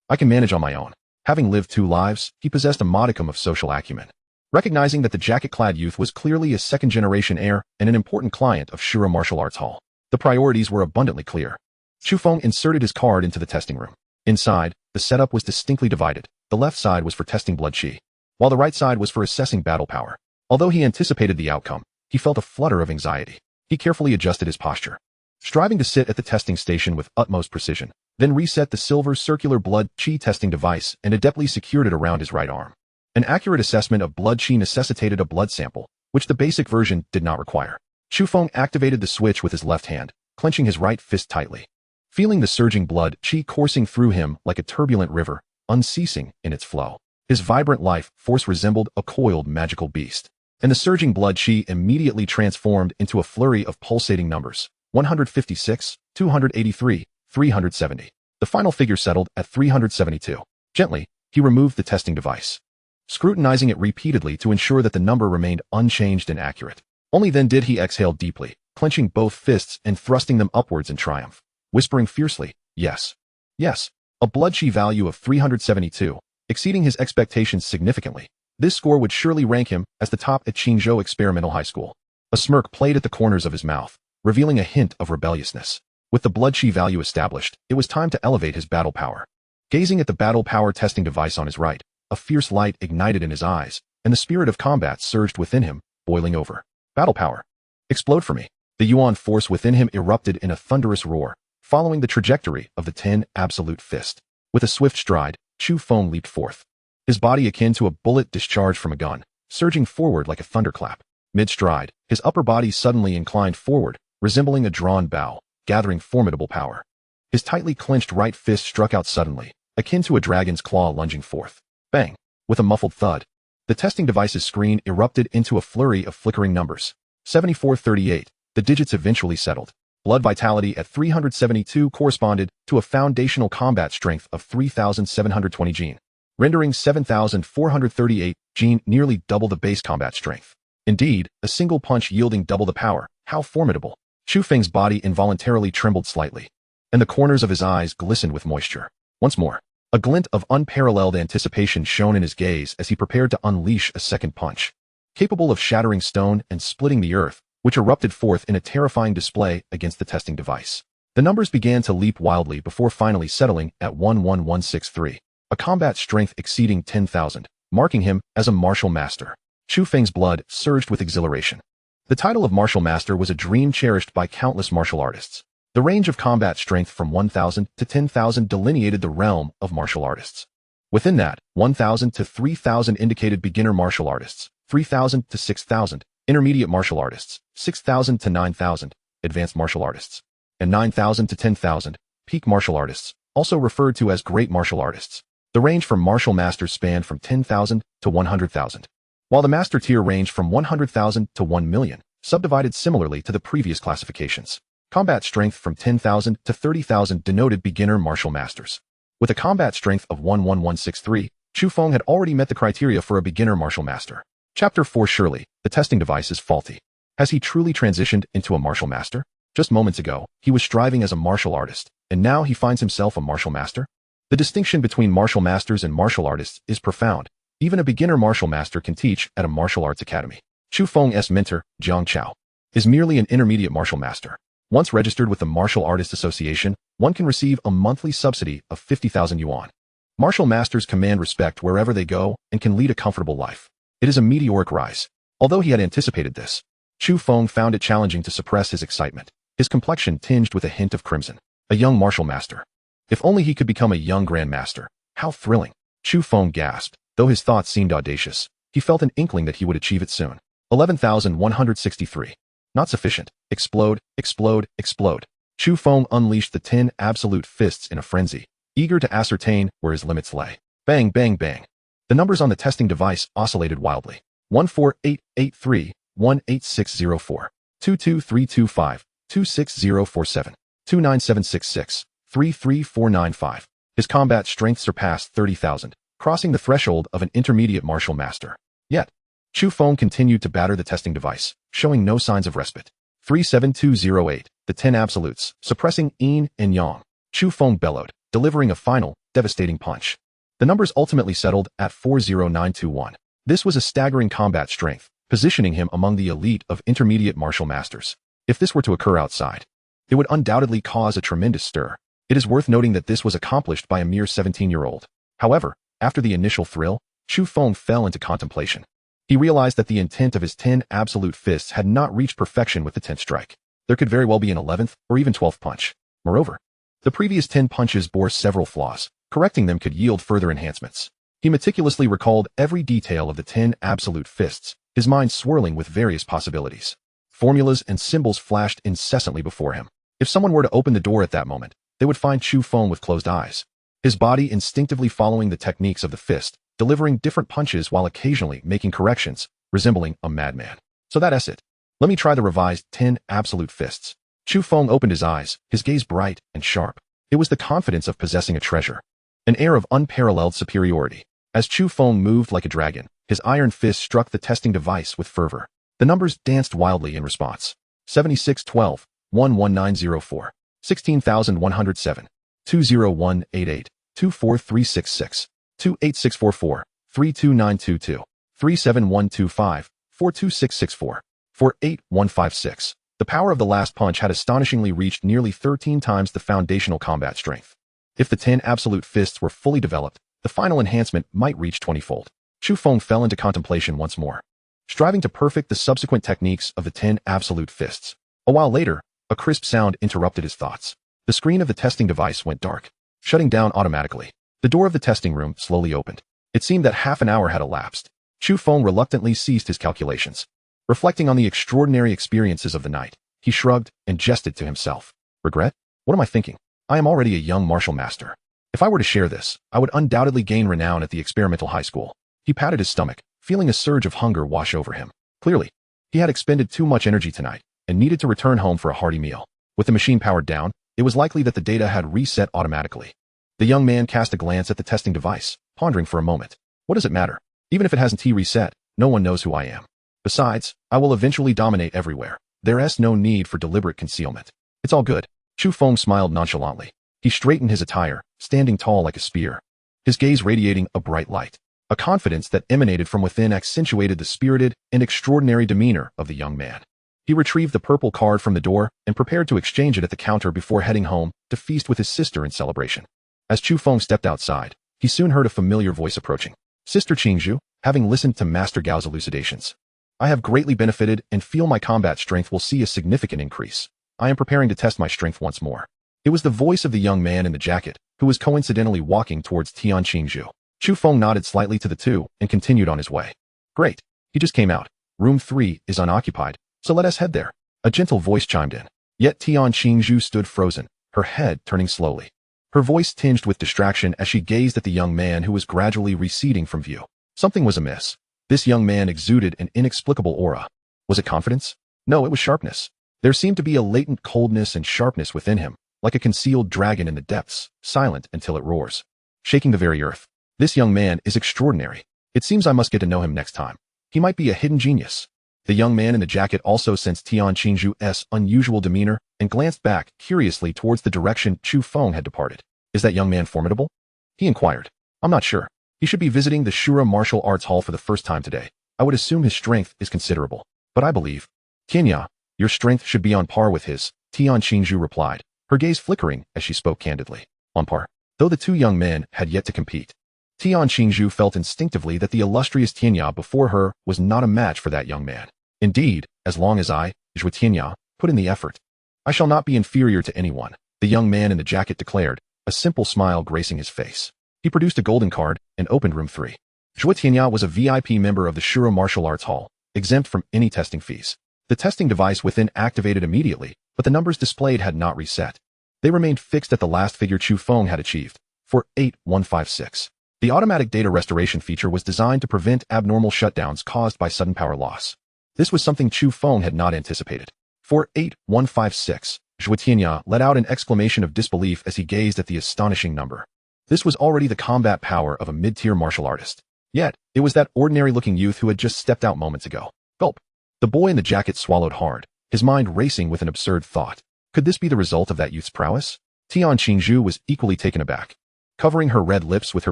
I can manage on my own. Having lived 2 lives, he possessed a modicum of social acumen. Recognizing that the jacket-clad youth was clearly a second-generation heir and an important client of Shura Martial Arts Hall, the priorities were abundantly clear. Chu Feng inserted his card into the testing room. Inside, the setup was distinctly divided. The left side was for testing blood chi, while the right side was for assessing battle power. Although he anticipated the outcome, he felt a flutter of anxiety. He carefully adjusted his posture, striving to sit at the testing station with utmost precision, then reset the silver circular blood chi testing device and adeptly secured it around his right arm. An accurate assessment of blood chi necessitated a blood sample, which the basic version did not require. Chu Feng activated the switch with his left hand, clenching his right fist tightly. Feeling the surging blood chi coursing through him like a turbulent river, unceasing in its flow. His vibrant life force resembled a coiled magical beast, and the surging blood chi immediately transformed into a flurry of pulsating numbers. 156, 283, 370. The final figure settled at 372. Gently, he removed the testing device, scrutinizing it repeatedly to ensure that the number remained unchanged and accurate. Only then did he exhale deeply, clenching both fists and thrusting them upwards in triumph, whispering fiercely, yes, yes, a blood chi value of 372, exceeding his expectations significantly. This score would surely rank him as the top at Qingzhou Experimental High School. A smirk played at the corners of his mouth, revealing a hint of rebelliousness. With the blood chi value established, it was time to elevate his battle power. Gazing at the battle power testing device on his right, a fierce light ignited in his eyes, and the spirit of combat surged within him, boiling over. Battle power. Explode for me. The yuan force within him erupted in a thunderous roar, following the trajectory of the 10 absolute fist. With a swift stride, Chu Feng leaped forth. His body akin to a bullet discharged from a gun, surging forward like a thunderclap. Mid-stride, his upper body suddenly inclined forward, resembling a drawn bow, gathering formidable power. His tightly clenched right fist struck out suddenly, akin to a dragon's claw lunging forth. Bang! With a muffled thud, the testing device's screen erupted into a flurry of flickering numbers. 7438. The digits eventually settled. Blood vitality at 372 corresponded to a foundational combat strength of 3,720 gene, rendering 7,438 gene nearly double the base combat strength. Indeed, a single punch yielding double the power. How formidable! Chu Feng's body involuntarily trembled slightly, and the corners of his eyes glistened with moisture. Once more, a glint of unparalleled anticipation shone in his gaze as he prepared to unleash a second punch, capable of shattering stone and splitting the earth, which erupted forth in a terrifying display against the testing device. The numbers began to leap wildly before finally settling at 11163, a combat strength exceeding 10,000, marking him as a martial master. Chu Feng's blood surged with exhilaration. The title of martial master was a dream cherished by countless martial artists. The range of combat strength from 1,000 to 10,000 delineated the realm of martial artists. Within that, 1,000 to 3,000 indicated beginner martial artists, 3,000 to 6,000, intermediate martial artists, 6,000 to 9,000, advanced martial artists, and 9,000 to 10,000, peak martial artists, also referred to as great martial artists. The range for martial masters spanned from 10,000 to 100,000, while the master tier ranged from 100,000 to 1 million, subdivided similarly to the previous classifications. Combat strength from 10,000 to 30,000 denoted beginner martial masters. With a combat strength of 11163, Chu Feng had already met the criteria for a beginner martial master. Chapter 4. Surely, the testing device is faulty. Has he truly transitioned into a martial master? Just moments ago, he was striving as a martial artist, and now he finds himself a martial master? The distinction between martial masters and martial artists is profound. Even a beginner martial master can teach at a martial arts academy. Chu Feng's mentor, Jiang Chao, is merely an intermediate martial master. Once registered with the Martial Artists Association, one can receive a monthly subsidy of 50,000 yuan. Martial masters command respect wherever they go and can lead a comfortable life. It is a meteoric rise. Although he had anticipated this, Chu Feng found it challenging to suppress his excitement, his complexion tinged with a hint of crimson. A young martial master. If only he could become a young grandmaster. How thrilling! Chu Feng gasped. Though his thoughts seemed audacious, he felt an inkling that he would achieve it soon. 11,163. Not sufficient. Explode, explode, explode. Chu Feng unleashed the 10 absolute fists in a frenzy, eager to ascertain where his limits lay. Bang, bang, bang. The numbers on the testing device oscillated wildly. 14883, 18604, 22325, 26047, 29766, 33495. His combat strength surpassed 30,000, crossing the threshold of an intermediate martial master. Yet, Chu Feng continued to batter the testing device, showing no signs of respite. 37208, the 10 absolutes, suppressing yin and yang. Chu Feng bellowed, delivering a final, devastating punch. The numbers ultimately settled at 40921. This was a staggering combat strength, positioning him among the elite of intermediate martial masters. If this were to occur outside, it would undoubtedly cause a tremendous stir. It is worth noting that this was accomplished by a mere 17-year-old. However, after the initial thrill, Chu Feng fell into contemplation. He realized that the intent of his 10 absolute fists had not reached perfection with the 10th strike. There could very well be an 11th or even 12th punch. Moreover, the previous 10 punches bore several flaws. Correcting them could yield further enhancements. He meticulously recalled every detail of the 10 absolute fists, his mind swirling with various possibilities. Formulas and symbols flashed incessantly before him. If someone were to open the door at that moment, they would find Chu Feng with closed eyes, his body instinctively following the techniques of the fist, delivering different punches while occasionally making corrections, resembling a madman. So that's it. Let me try the revised 10 absolute fists. Chu Feng opened his eyes, his gaze bright and sharp. It was the confidence of possessing a treasure, an air of unparalleled superiority. As Chu Feng moved like a dragon, his iron fist struck the testing device with fervor. The numbers danced wildly in response. 7612, 11904, 16,107, 20188, 24366, 28644, 32922, 37125, 42664, 48156, The power of the last punch had astonishingly reached nearly 13 times the foundational combat strength. If the 10 absolute fists were fully developed, the final enhancement might reach 20-fold. Chu Feng fell into contemplation once more, striving to perfect the subsequent techniques of the 10 absolute fists. A while later, a crisp sound interrupted his thoughts. The screen of the testing device went dark, shutting down automatically. The door of the testing room slowly opened. It seemed that half an hour had elapsed. Chu Feng reluctantly ceased his calculations. Reflecting on the extraordinary experiences of the night, he shrugged and gestured to himself. Regret? What am I thinking? I am already a young martial master. If I were to share this, I would undoubtedly gain renown at the experimental high school. He patted his stomach, feeling a surge of hunger wash over him. Clearly, he had expended too much energy tonight and needed to return home for a hearty meal. With the machine powered down, it was likely that the data had reset automatically. The young man cast a glance at the testing device, pondering for a moment. What does it matter? Even if it hasn't reset, no one knows who I am. Besides, I will eventually dominate everywhere. There's no need for deliberate concealment. It's all good. Chu Feng smiled nonchalantly. He straightened his attire, standing tall like a spear, his gaze radiating a bright light. A confidence that emanated from within accentuated the spirited and extraordinary demeanor of the young man. He retrieved the purple card from the door and prepared to exchange it at the counter before heading home to feast with his sister in celebration. As Chu Feng stepped outside, he soon heard a familiar voice approaching. Sister Qingzhu, having listened to Master Gao's elucidations, I have greatly benefited and feel my combat strength will see a significant increase. I am preparing to test my strength once more. It was the voice of the young man in the jacket, who was coincidentally walking towards Tian Qingzhu. Chu Feng nodded slightly to the two and continued on his way. Great. He just came out. Room 3 is unoccupied, so let us head there. A gentle voice chimed in. Yet Tian Qingzhu stood frozen, her head turning slowly. Her voice tinged with distraction as she gazed at the young man who was gradually receding from view. Something was amiss. This young man exuded an inexplicable aura. Was it confidence? No, it was sharpness. There seemed to be a latent coldness and sharpness within him, like a concealed dragon in the depths, silent until it roars, shaking the very earth. This young man is extraordinary. It seems I must get to know him next time. He might be a hidden genius. The young man in the jacket also sensed Tian Qingzhu's unusual demeanor and glanced back curiously towards the direction Chu Feng had departed. Is that young man formidable? He inquired. I'm not sure. He should be visiting the Shura Martial Arts Hall for the first time today. I would assume his strength is considerable. But I believe. Kenya, your strength should be on par with his, Tian Qingzhu replied, her gaze flickering as she spoke candidly. On par. Though the two young men had yet to compete, Tian Qingzhu felt instinctively that the illustrious Tianya before her was not a match for that young man. Indeed, as long as I, Zhui Tianya, put in the effort, I shall not be inferior to anyone, the young man in the jacket declared, a simple smile gracing his face. He produced a golden card and opened room 3. Zhui Tianya was a VIP member of the Shura Martial Arts Hall, exempt from any testing fees. The testing device within activated immediately, but the numbers displayed had not reset. They remained fixed at the last figure Chu Feng had achieved, 48156. The automatic data restoration feature was designed to prevent abnormal shutdowns caused by sudden power loss. This was something Chu Feng had not anticipated. 48156. Zhui Tianya let out an exclamation of disbelief as he gazed at the astonishing number. This was already the combat power of a mid-tier martial artist. Yet, it was that ordinary-looking youth who had just stepped out moments ago. Gulp. The boy in the jacket swallowed hard, his mind racing with an absurd thought. Could this be the result of that youth's prowess? Tian Qingzhu was equally taken aback. Covering her red lips with her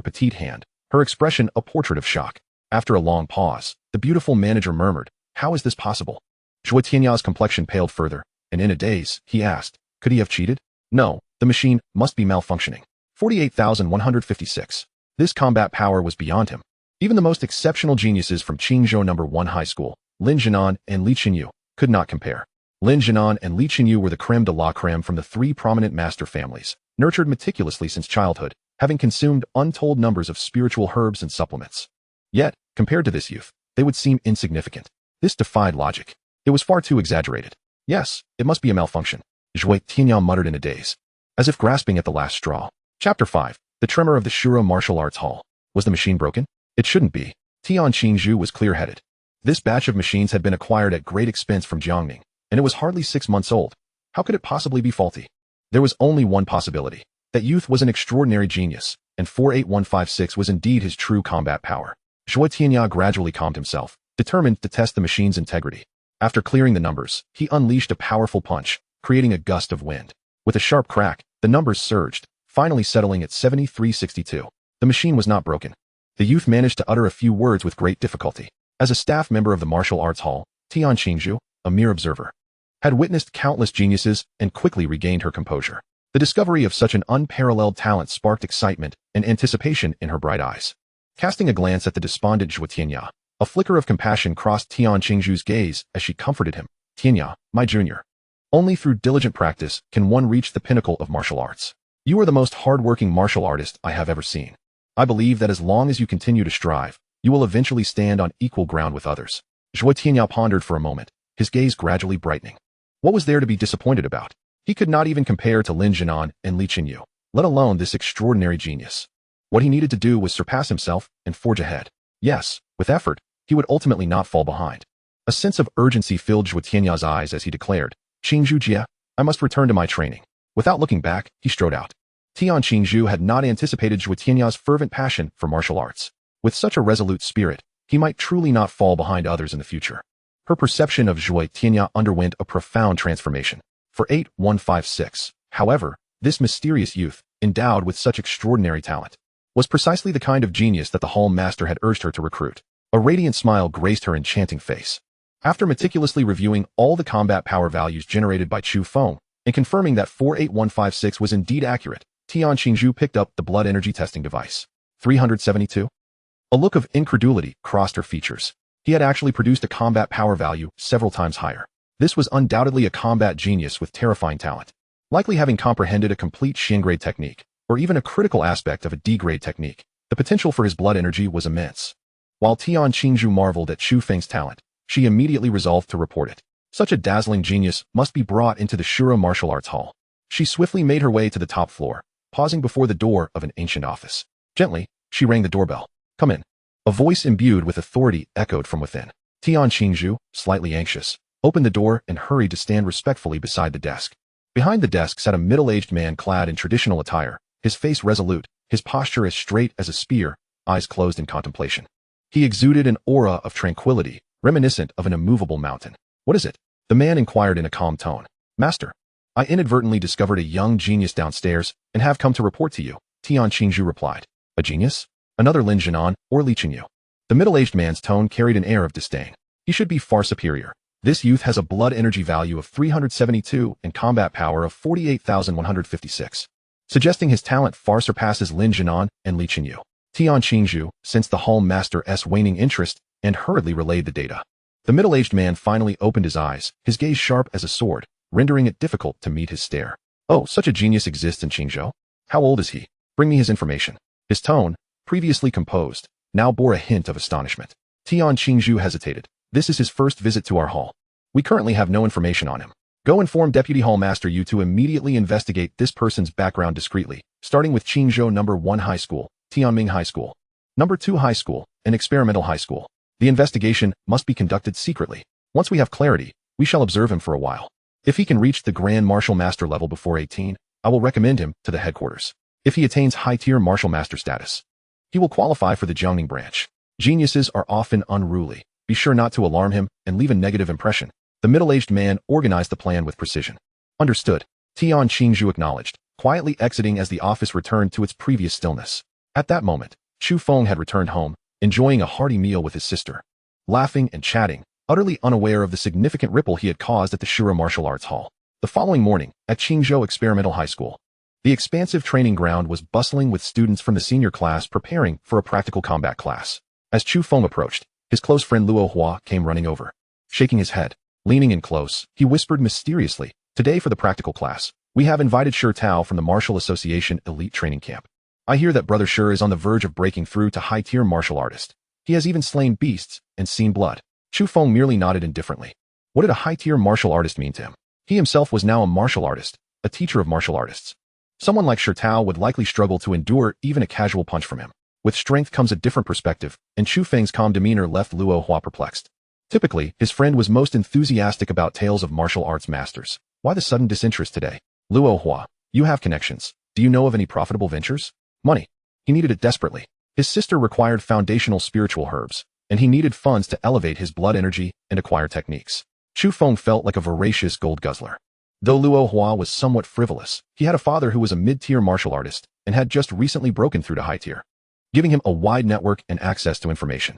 petite hand, her expression a portrait of shock. After a long pause, the beautiful manager murmured, how is this possible? Zhui Tianya's complexion paled further, and in a daze, he asked, could he have cheated? No, the machine must be malfunctioning. 48,156. This combat power was beyond him. Even the most exceptional geniuses from Qingzhou No. 1 High School, Lin Jinan and Li Qinyu, could not compare. Lin Jinan and Li Qinyu were the creme de la creme from the three prominent master families, nurtured meticulously since childhood, having consumed untold numbers of spiritual herbs and supplements. Yet, compared to this youth, they would seem insignificant. This defied logic. It was far too exaggerated. Yes, it must be a malfunction, Zhui Tianya muttered in a daze, as if grasping at the last straw. Chapter 5. The Tremor of the Shura Martial Arts Hall. Was the machine broken? It shouldn't be. Tian Qingzhu was clear-headed. This batch of machines had been acquired at great expense from Jiangning, and it was hardly 6 months old. How could it possibly be faulty? There was only one possibility. That youth was an extraordinary genius, and 48156 was indeed his true combat power. Zhui Tianya gradually calmed himself, determined to test the machine's integrity. After clearing the numbers, he unleashed a powerful punch, creating a gust of wind. With a sharp crack, the numbers surged, finally settling at 7362. The machine was not broken. The youth managed to utter a few words with great difficulty. As a staff member of the martial arts hall, Tian Qingzhu, a mere observer, had witnessed countless geniuses and quickly regained her composure. The discovery of such an unparalleled talent sparked excitement and anticipation in her bright eyes. Casting a glance at the despondent Zhuo Tianya, a flicker of compassion crossed Tian Qingzhu's gaze as she comforted him. Tianya, my junior. Only through diligent practice can one reach the pinnacle of martial arts. You are the most hard-working martial artist I have ever seen. I believe that as long as you continue to strive, you will eventually stand on equal ground with others. Zhuo Tianya pondered for a moment, his gaze gradually brightening. What was there to be disappointed about? He could not even compare to Lin Jinan and Li Qinyu, let alone this extraordinary genius. What he needed to do was surpass himself and forge ahead. Yes, with effort, he would ultimately not fall behind. A sense of urgency filled Zhuo Tianya's eyes as he declared, Qingzhu Jie, I must return to my training. Without looking back, he strode out. Tian Qingzhu had not anticipated Zhuo Tianya's fervent passion for martial arts. With such a resolute spirit, he might truly not fall behind others in the future. Her perception of Zhuo Tianya underwent a profound transformation. For 8156, however, this mysterious youth, endowed with such extraordinary talent, was precisely the kind of genius that the Hall Master had urged her to recruit. A radiant smile graced her enchanting face. After meticulously reviewing all the combat power values generated by Chu Feng, and confirming that 48156 was indeed accurate, Tian Qingzhu picked up the blood energy testing device. 372? A look of incredulity crossed her features. He had actually produced a combat power value several times higher. This was undoubtedly a combat genius with terrifying talent, likely having comprehended a complete Shin-grade technique, or even a critical aspect of a D-grade technique. The potential for his blood energy was immense. While Tian Qingzhu marveled at Chu Feng's talent, she immediately resolved to report it. Such a dazzling genius must be brought into the Shura Martial Arts Hall. She swiftly made her way to the top floor, pausing before the door of an ancient office. Gently, she rang the doorbell. Come in. A voice imbued with authority echoed from within. Tian Qingzhu, slightly anxious, opened the door and hurried to stand respectfully beside the desk. Behind the desk sat a middle-aged man clad in traditional attire, his face resolute, his posture as straight as a spear, eyes closed in contemplation. He exuded an aura of tranquility, reminiscent of an immovable mountain. What is it? The man inquired in a calm tone. Master, I inadvertently discovered a young genius downstairs and have come to report to you, Tian Qingzhu replied. A genius? Another Lin Jinan or Li Qinyu? The middle-aged man's tone carried an air of disdain. He should be far superior. This youth has a blood energy value of 372 and combat power of 48,156, suggesting his talent far surpasses Lin Jinan and Li Qinyu. Tian Qingzhu sensed the Hall Master's waning interest and hurriedly relayed the data. The middle-aged man finally opened his eyes, his gaze sharp as a sword, rendering it difficult to meet his stare. Oh, such a genius exists in Qingzhou? How old is he? Bring me his information. His tone, previously composed, now bore a hint of astonishment. Tian Qingzhu hesitated. This is his first visit to our hall. We currently have no information on him. Go inform Deputy Hall Master Yu to immediately investigate this person's background discreetly, starting with Qingzhou No. 1 High School, Tianming High School, No. 2 High School, and Experimental High School. The investigation must be conducted secretly. Once we have clarity, we shall observe him for a while. If he can reach the Grand Martial Master level before 18, I will recommend him to the headquarters. If he attains high-tier Martial Master status, he will qualify for the Jiangning branch. Geniuses are often unruly. Be sure not to alarm him and leave a negative impression. The middle-aged man organized the plan with precision. Understood. Tian Qingzhu acknowledged, quietly exiting as the office returned to its previous stillness. At that moment, Chu Feng had returned home, enjoying a hearty meal with his sister. Laughing and chatting, utterly unaware of the significant ripple he had caused at the Shura Martial Arts Hall. The following morning, at Qingzhou Experimental High School, the expansive training ground was bustling with students from the senior class preparing for a practical combat class. As Chu Feng approached, his close friend Luo Hua came running over. Shaking his head, leaning in close, he whispered mysteriously, Today for the practical class, we have invited Shi Tao from the Martial Association Elite Training Camp. I hear that Brother Shi is on the verge of breaking through to high-tier martial artist. He has even slain beasts and seen blood. Chu Feng merely nodded indifferently. What did a high-tier martial artist mean to him? He himself was now a martial artist, a teacher of martial artists. Someone like Shi Tao would likely struggle to endure even a casual punch from him. With strength comes a different perspective, and Chu Feng's calm demeanor left Luo Hua perplexed. Typically, his friend was most enthusiastic about tales of martial arts masters. Why the sudden disinterest today? Luo Hua, you have connections. Do you know of any profitable ventures? Money. He needed it desperately. His sister required foundational spiritual herbs, and he needed funds to elevate his blood energy and acquire techniques. Chu Feng felt like a voracious gold guzzler. Though Luo Hua was somewhat frivolous, he had a father who was a mid-tier martial artist and had just recently broken through to high tier, giving him a wide network and access to information.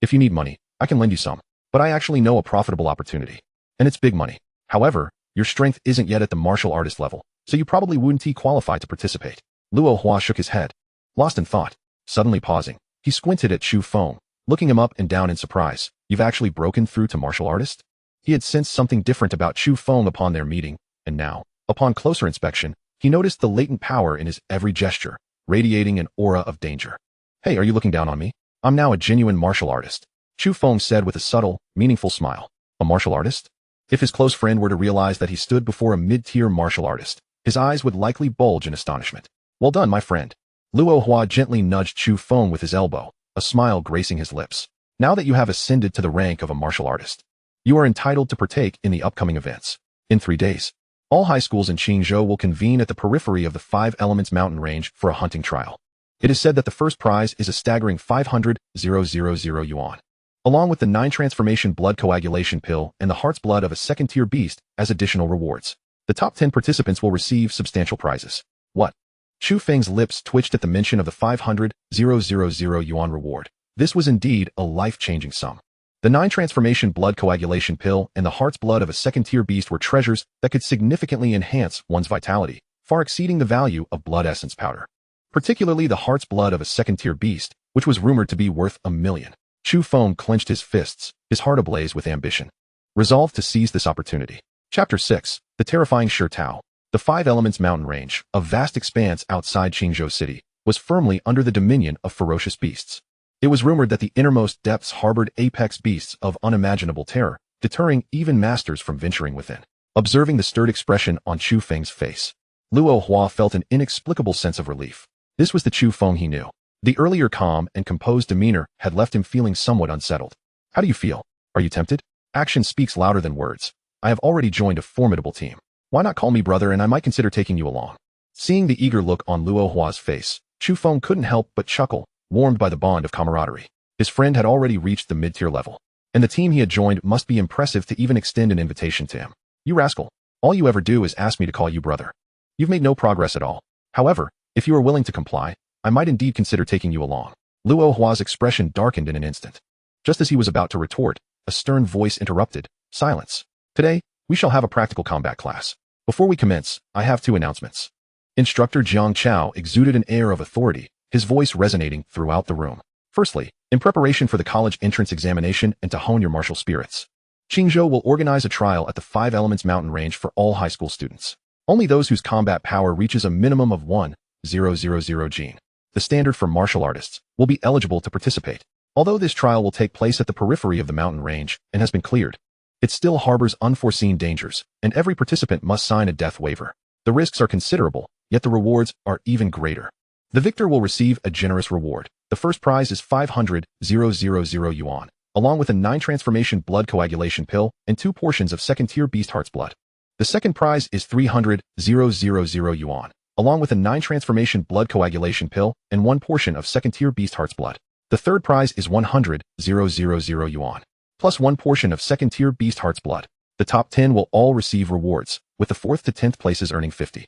If you need money, I can lend you some, but I actually know a profitable opportunity. And it's big money. However, your strength isn't yet at the martial artist level, so you probably wouldn't qualify to participate. Luo Hua shook his head, lost in thought. Suddenly pausing, he squinted at Chu Feng, looking him up and down in surprise. You've actually broken through to martial artist? He had sensed something different about Chu Feng upon their meeting, and now, upon closer inspection, he noticed the latent power in his every gesture, radiating an aura of danger. Hey, are you looking down on me? I'm now a genuine martial artist, Chu Feng said with a subtle, meaningful smile. A martial artist? If his close friend were to realize that he stood before a mid-tier martial artist, his eyes would likely bulge in astonishment. Well done, my friend. Luo Hua gently nudged Chu Feng with his elbow, a smile gracing his lips. Now that you have ascended to the rank of a martial artist, you are entitled to partake in the upcoming events. In 3 days, all high schools in Qingzhou will convene at the periphery of the Five Elements mountain range for a hunting trial. It is said that the first prize is a staggering 500,000 yuan, along with the 9 transformation blood coagulation pill and the heart's blood of a second-tier beast as additional rewards. The top 10 participants will receive substantial prizes. What? Chu Feng's lips twitched at the mention of the 500,000 yuan reward. This was indeed a life-changing sum. The 9 transformation blood coagulation pill and the heart's blood of a second-tier beast were treasures that could significantly enhance one's vitality, far exceeding the value of blood essence powder. Particularly the heart's blood of a second-tier beast, which was rumored to be worth 1 million. Chu Feng clenched his fists, his heart ablaze with ambition, resolved to seize this opportunity. Chapter 6. The Terrifying Shatters. The Five Elements mountain range, a vast expanse outside Qingzhou City, was firmly under the dominion of ferocious beasts. It was rumored that the innermost depths harbored apex beasts of unimaginable terror, deterring even masters from venturing within. Observing the stirred expression on Chu Feng's face, Luo Hua felt an inexplicable sense of relief. This was the Chu Feng he knew. The earlier calm and composed demeanor had left him feeling somewhat unsettled. How do you feel? Are you tempted? Action speaks louder than words. I have already joined a formidable team. Why not call me brother and I might consider taking you along? Seeing the eager look on Luo Hua's face, Chu Feng couldn't help but chuckle, warmed by the bond of camaraderie. His friend had already reached the mid-tier level, and the team he had joined must be impressive to even extend an invitation to him. You rascal. All you ever do is ask me to call you brother. You've made no progress at all. However, if you are willing to comply, I might indeed consider taking you along. Luo Hua's expression darkened in an instant. Just as he was about to retort, a stern voice interrupted. Silence. Today, we shall have a practical combat class. Before we commence, I have 2 announcements. Instructor Jiang Chao exuded an air of authority, his voice resonating throughout the room. Firstly, in preparation for the college entrance examination and to hone your martial spirits, Qingzhou will organize a trial at the Five Elements mountain range for all high school students. Only those whose combat power reaches a minimum of 1,000 gene, the standard for martial artists, will be eligible to participate. Although this trial will take place at the periphery of the mountain range and has been cleared, it still harbors unforeseen dangers, and every participant must sign a death waiver. The risks are considerable, yet the rewards are even greater. The victor will receive a generous reward. The first prize is 500,000 yuan, along with a 9 transformation blood coagulation pill and 2 portions of second-tier beast heart's blood. The second prize is 300,000 yuan, along with a 9 transformation blood coagulation pill and 1 portion of second-tier beast heart's blood. The third prize is 100,000 yuan, plus 1 portion of second-tier beast heart's blood. The top 10 will all receive rewards, with the 4th to 10th places earning 50,000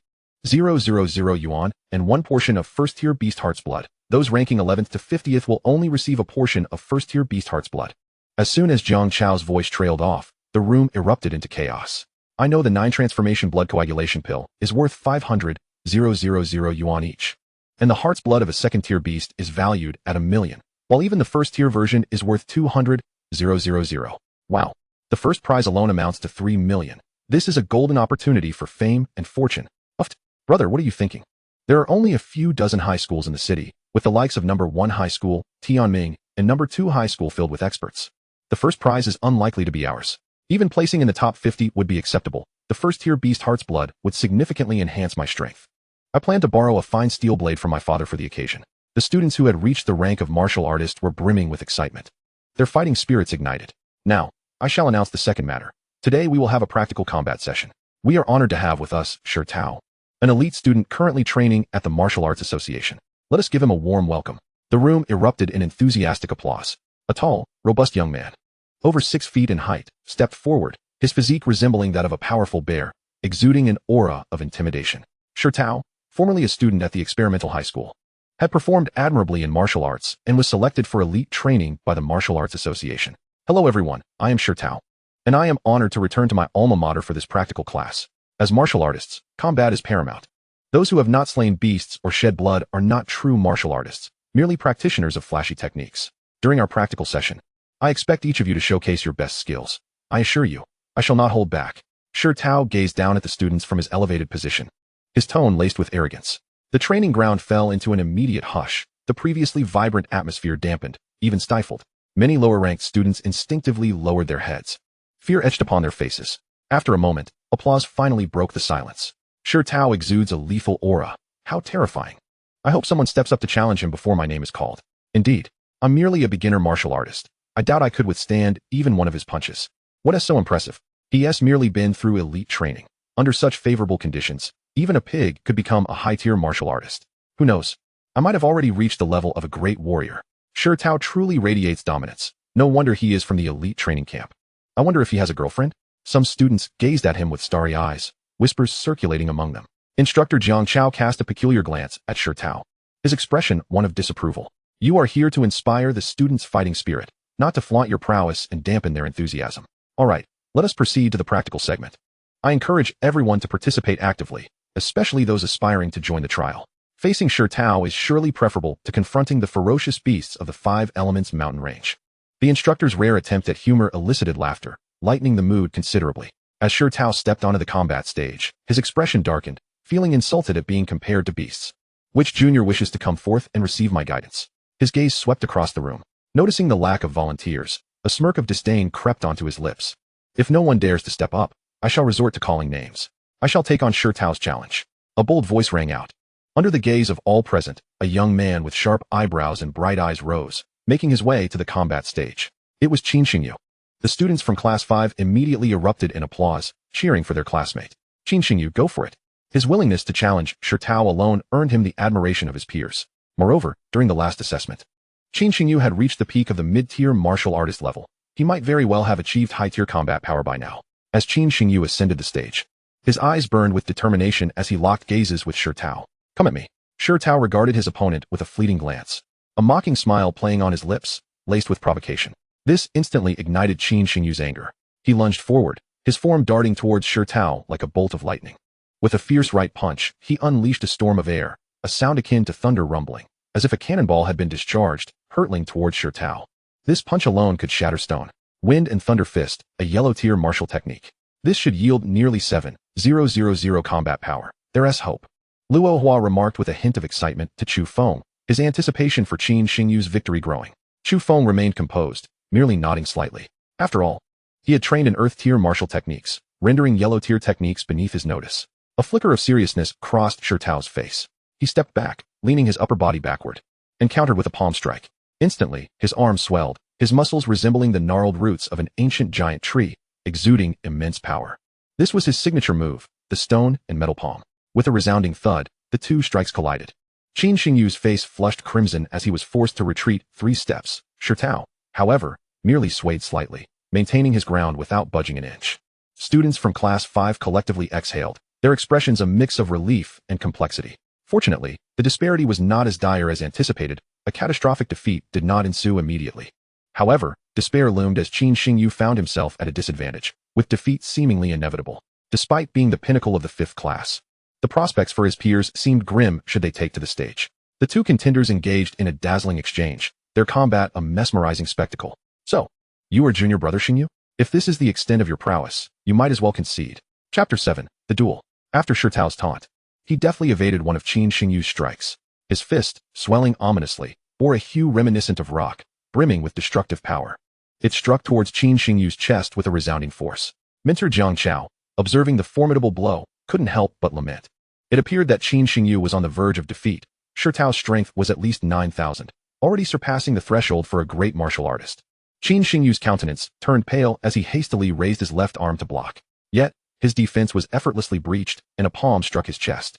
yuan and 1 portion of first-tier beast heart's blood. Those ranking 11th to 50th will only receive a portion of first-tier beast heart's blood. As soon as Jiang Chao's voice trailed off, the room erupted into chaos. I know the 9 transformation blood coagulation pill is worth 500,000 yuan each, and the heart's blood of a second-tier beast is valued at 1 million, while even the first-tier version is worth 200,000. Wow. The first prize alone amounts to 3 million. This is a golden opportunity for fame and fortune. Brother, what are you thinking? There are only a few dozen high schools in the city, with the likes of number 1 high school, Tianming, and number 2 high school filled with experts. The first prize is unlikely to be ours. Even placing in the top 50 would be acceptable. The first-tier beast heart's blood would significantly enhance my strength. I plan to borrow a fine steel blade from my father for the occasion. The students who had reached the rank of martial artist were brimming with excitement. Their fighting spirits ignited. Now, I shall announce the second matter. Today we will have a practical combat session. We are honored to have with us Shi Tao, an elite student currently training at the Martial Arts Association. Let us give him a warm welcome. The room erupted in enthusiastic applause. A tall, robust young man, over 6 feet in height, stepped forward, his physique resembling that of a powerful bear, exuding an aura of intimidation. Shi Tao, formerly a student at the experimental high school, had performed admirably in martial arts and was selected for elite training by the Martial Arts Association. Hello everyone, I am Shi Tao. and I am honored to return to my alma mater for this practical class. As martial artists, combat is paramount. Those who have not slain beasts or shed blood are not true martial artists, merely practitioners of flashy techniques. During our practical session, I expect each of you to showcase your best skills. I assure you, I shall not hold back. Shi Tao gazed down at the students from his elevated position, his tone laced with arrogance. The training ground fell into an immediate hush, the previously vibrant atmosphere dampened, even stifled. Many lower-ranked students instinctively lowered their heads. Fear etched upon their faces. After a moment, applause finally broke the silence. Shi Tao exudes a lethal aura. How terrifying. I hope someone steps up to challenge him before my name is called. Indeed, I'm merely a beginner martial artist. I doubt I could withstand even one of his punches. What is so impressive? He has merely been through elite training. Under such favorable conditions, even a pig could become a high-tier martial artist. Who knows? I might have already reached the level of a great warrior. Shi Tao truly radiates dominance. No wonder he is from the elite training camp. I wonder if he has a girlfriend? Some students gazed at him with starry eyes, whispers circulating among them. Instructor Jiang Chao cast a peculiar glance at Shi Tao, his expression one of disapproval. You are here to inspire the students' fighting spirit, not to flaunt your prowess and dampen their enthusiasm. All right, let us proceed to the practical segment. I encourage everyone to participate actively, especially those aspiring to join the trial. Facing Shi Tao is surely preferable to confronting the ferocious beasts of the 5 Elements mountain range. The instructor's rare attempt at humor elicited laughter, lightening the mood considerably. As Shi Tao stepped onto the combat stage, his expression darkened, feeling insulted at being compared to beasts. Which junior wishes to come forth and receive my guidance? His gaze swept across the room. Noticing the lack of volunteers, a smirk of disdain crept onto his lips. If no one dares to step up, I shall resort to calling names. I shall take on Shi Tao's challenge. A bold voice rang out. Under the gaze of all present, a young man with sharp eyebrows and bright eyes rose, making his way to the combat stage. It was Qin Xingyu. The students from Class 5 immediately erupted in applause, cheering for their classmate. Qin Xingyu, go for it. His willingness to challenge Shi Tao alone earned him the admiration of his peers. Moreover, during the last assessment, Qin Xingyu had reached the peak of the mid-tier martial artist level. He might very well have achieved high-tier combat power by now. As Qin Xingyu ascended the stage, his eyes burned with determination as he locked gazes with Shi Tao. Come at me. Shi Tao regarded his opponent with a fleeting glance, a mocking smile playing on his lips, laced with provocation. This instantly ignited Qin Xingyu's anger. He lunged forward, his form darting towards Shi Tao like a bolt of lightning. With a fierce right punch, he unleashed a storm of air, a sound akin to thunder rumbling, as if a cannonball had been discharged, hurtling towards Shi Tao. This punch alone could shatter stone. Wind and Thunder Fist, a yellow-tier martial technique. This should yield nearly 7,000 combat power. There's hope. Luo Hua remarked with a hint of excitement to Chu Feng, his anticipation for Qin Xingyu's victory growing. Chu Feng remained composed, merely nodding slightly. After all, he had trained in Earth-tier martial techniques, rendering yellow-tier techniques beneath his notice. A flicker of seriousness crossed Shi Tao's face. He stepped back, leaning his upper body backward, and countered with a palm strike. Instantly, his arm swelled, his muscles resembling the gnarled roots of an ancient giant tree, exuding immense power. This was his signature move, the stone and metal palm. With a resounding thud, the 2 strikes collided. Qin Xingyu's face flushed crimson as he was forced to retreat 3 steps. Shi Tao, however, merely swayed slightly, maintaining his ground without budging an inch. Students from Class 5 collectively exhaled, their expressions a mix of relief and complexity. Fortunately, the disparity was not as dire as anticipated. A catastrophic defeat did not ensue immediately. However, despair loomed as Qin Xingyu found himself at a disadvantage, with defeat seemingly inevitable. Despite being the pinnacle of the 5th class, the prospects for his peers seemed grim should they take to the stage. The 2 contenders engaged in a dazzling exchange, their combat a mesmerizing spectacle. So, you are junior brother Xingyu? If this is the extent of your prowess, you might as well concede. Chapter 7, The Duel. After Shi Tao's taunt, he deftly evaded one of Qin Xingyu's strikes. His fist, swelling ominously, bore a hue reminiscent of rock, brimming with destructive power. It struck towards Qin Xingyu's chest with a resounding force. Mentor Jiang Chao, observing the formidable blow, couldn't help but lament. It appeared that Qin Xingyu was on the verge of defeat. Shi Tao's strength was at least 9,000, already surpassing the threshold for a great martial artist. Qin Xingyu's countenance turned pale as he hastily raised his left arm to block. Yet, his defense was effortlessly breached, and a palm struck his chest.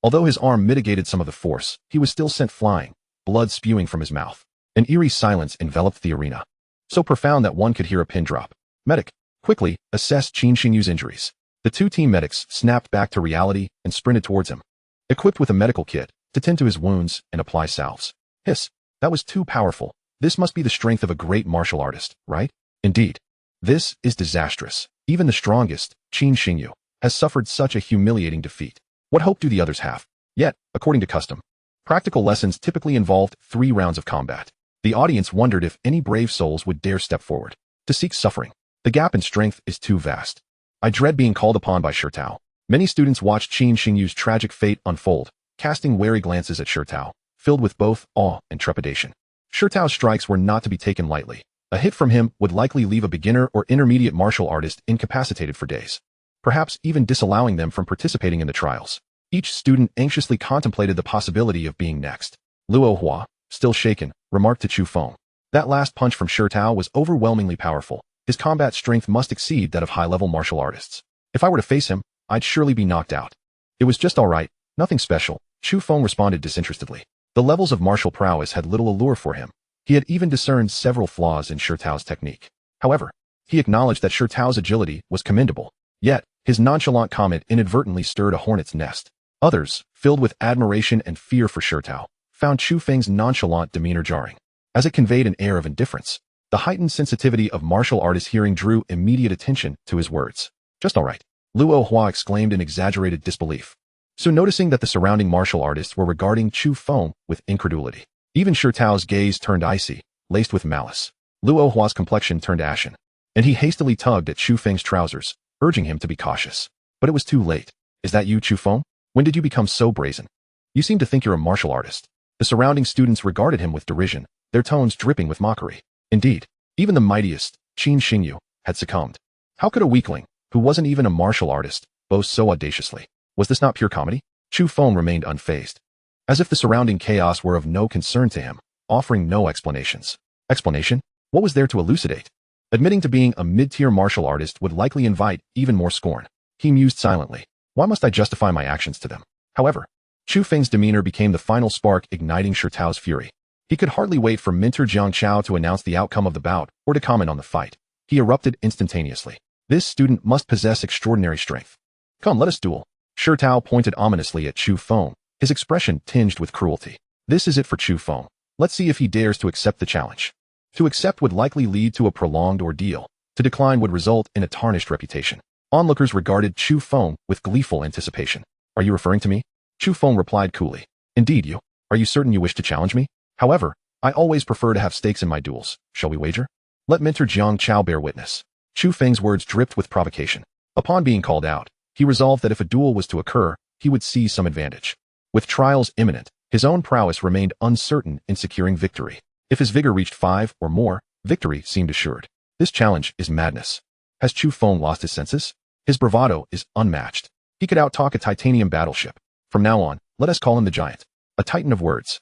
Although his arm mitigated some of the force, he was still sent flying, blood spewing from his mouth. An eerie silence enveloped the arena, so profound that one could hear a pin drop. Medic, quickly, assess Qin Xingyu's injuries. The 2 team medics snapped back to reality and sprinted towards him, equipped with a medical kit, to tend to his wounds and apply salves. Hiss, that was too powerful. This must be the strength of a great martial artist, right? Indeed. This is disastrous. Even the strongest, Qin Xingyu, has suffered such a humiliating defeat. What hope do the others have? Yet, according to custom, practical lessons typically involved 3 rounds of combat. The audience wondered if any brave souls would dare step forward to seek suffering. The gap in strength is too vast. I dread being called upon by Shirtao. Many students watched Qin Xingyu's tragic fate unfold, casting wary glances at Shirtao, filled with both awe and trepidation. Shirtao's strikes were not to be taken lightly. A hit from him would likely leave a beginner or intermediate martial artist incapacitated for days, perhaps even disallowing them from participating in the trials. Each student anxiously contemplated the possibility of being next. Luo Hua, still shaken, remarked to Chu Feng. That last punch from Shirtao was overwhelmingly powerful. His combat strength must exceed that of high-level martial artists. If I were to face him, I'd surely be knocked out. It was just all right, nothing special, Chu Feng responded disinterestedly. The levels of martial prowess had little allure for him. He had even discerned several flaws in Shirtao's technique. However, he acknowledged that Shirtao's agility was commendable. Yet, his nonchalant comment inadvertently stirred a hornet's nest. Others, filled with admiration and fear for Shirtao, found Chu Feng's nonchalant demeanor jarring, as it conveyed an air of indifference. The heightened sensitivity of martial artists' hearing drew immediate attention to his words. Just all right, Luo Hua exclaimed in exaggerated disbelief, soon noticing that the surrounding martial artists were regarding Chu Feng with incredulity. Even Shirtao's gaze turned icy, laced with malice. Luo Hua's complexion turned ashen, and he hastily tugged at Chu Feng's trousers, urging him to be cautious. But it was too late. Is that you, Chu Feng? When did you become so brazen? You seem to think you're a martial artist. The surrounding students regarded him with derision, their tones dripping with mockery. Indeed, even the mightiest, Qin Xingyu, had succumbed. How could a weakling, who wasn't even a martial artist, boast so audaciously? Was this not pure comedy? Chu Feng remained unfazed, as if the surrounding chaos were of no concern to him, offering no explanations. Explanation? What was there to elucidate? Admitting to being a mid-tier martial artist would likely invite even more scorn. He mused silently. Why must I justify my actions to them? However, Chu Feng's demeanor became the final spark igniting Shirtao's fury. He could hardly wait for Mentor Jiang Chao to announce the outcome of the bout or to comment on the fight. He erupted instantaneously. This student must possess extraordinary strength. Come, let us duel. Shirtao pointed ominously at Chu Feng, his expression tinged with cruelty. This is it for Chu Feng. Let's see if he dares to accept the challenge. To accept would likely lead to a prolonged ordeal. To decline would result in a tarnished reputation. Onlookers regarded Chu Feng with gleeful anticipation. Are you referring to me? Chu Feng replied coolly. Indeed you. Are you certain you wish to challenge me? However, I always prefer to have stakes in my duels. Shall we wager? Let Mentor Jiang Chao bear witness. Chu Feng's words dripped with provocation. Upon being called out, he resolved that if a duel was to occur, he would seize some advantage. With trials imminent, his own prowess remained uncertain in securing victory. If his vigor reached 5 or more, victory seemed assured. This challenge is madness. Has Chu Feng lost his senses? His bravado is unmatched. He could outtalk a titanium battleship. From now on, let us call him the Giant, a titan of words.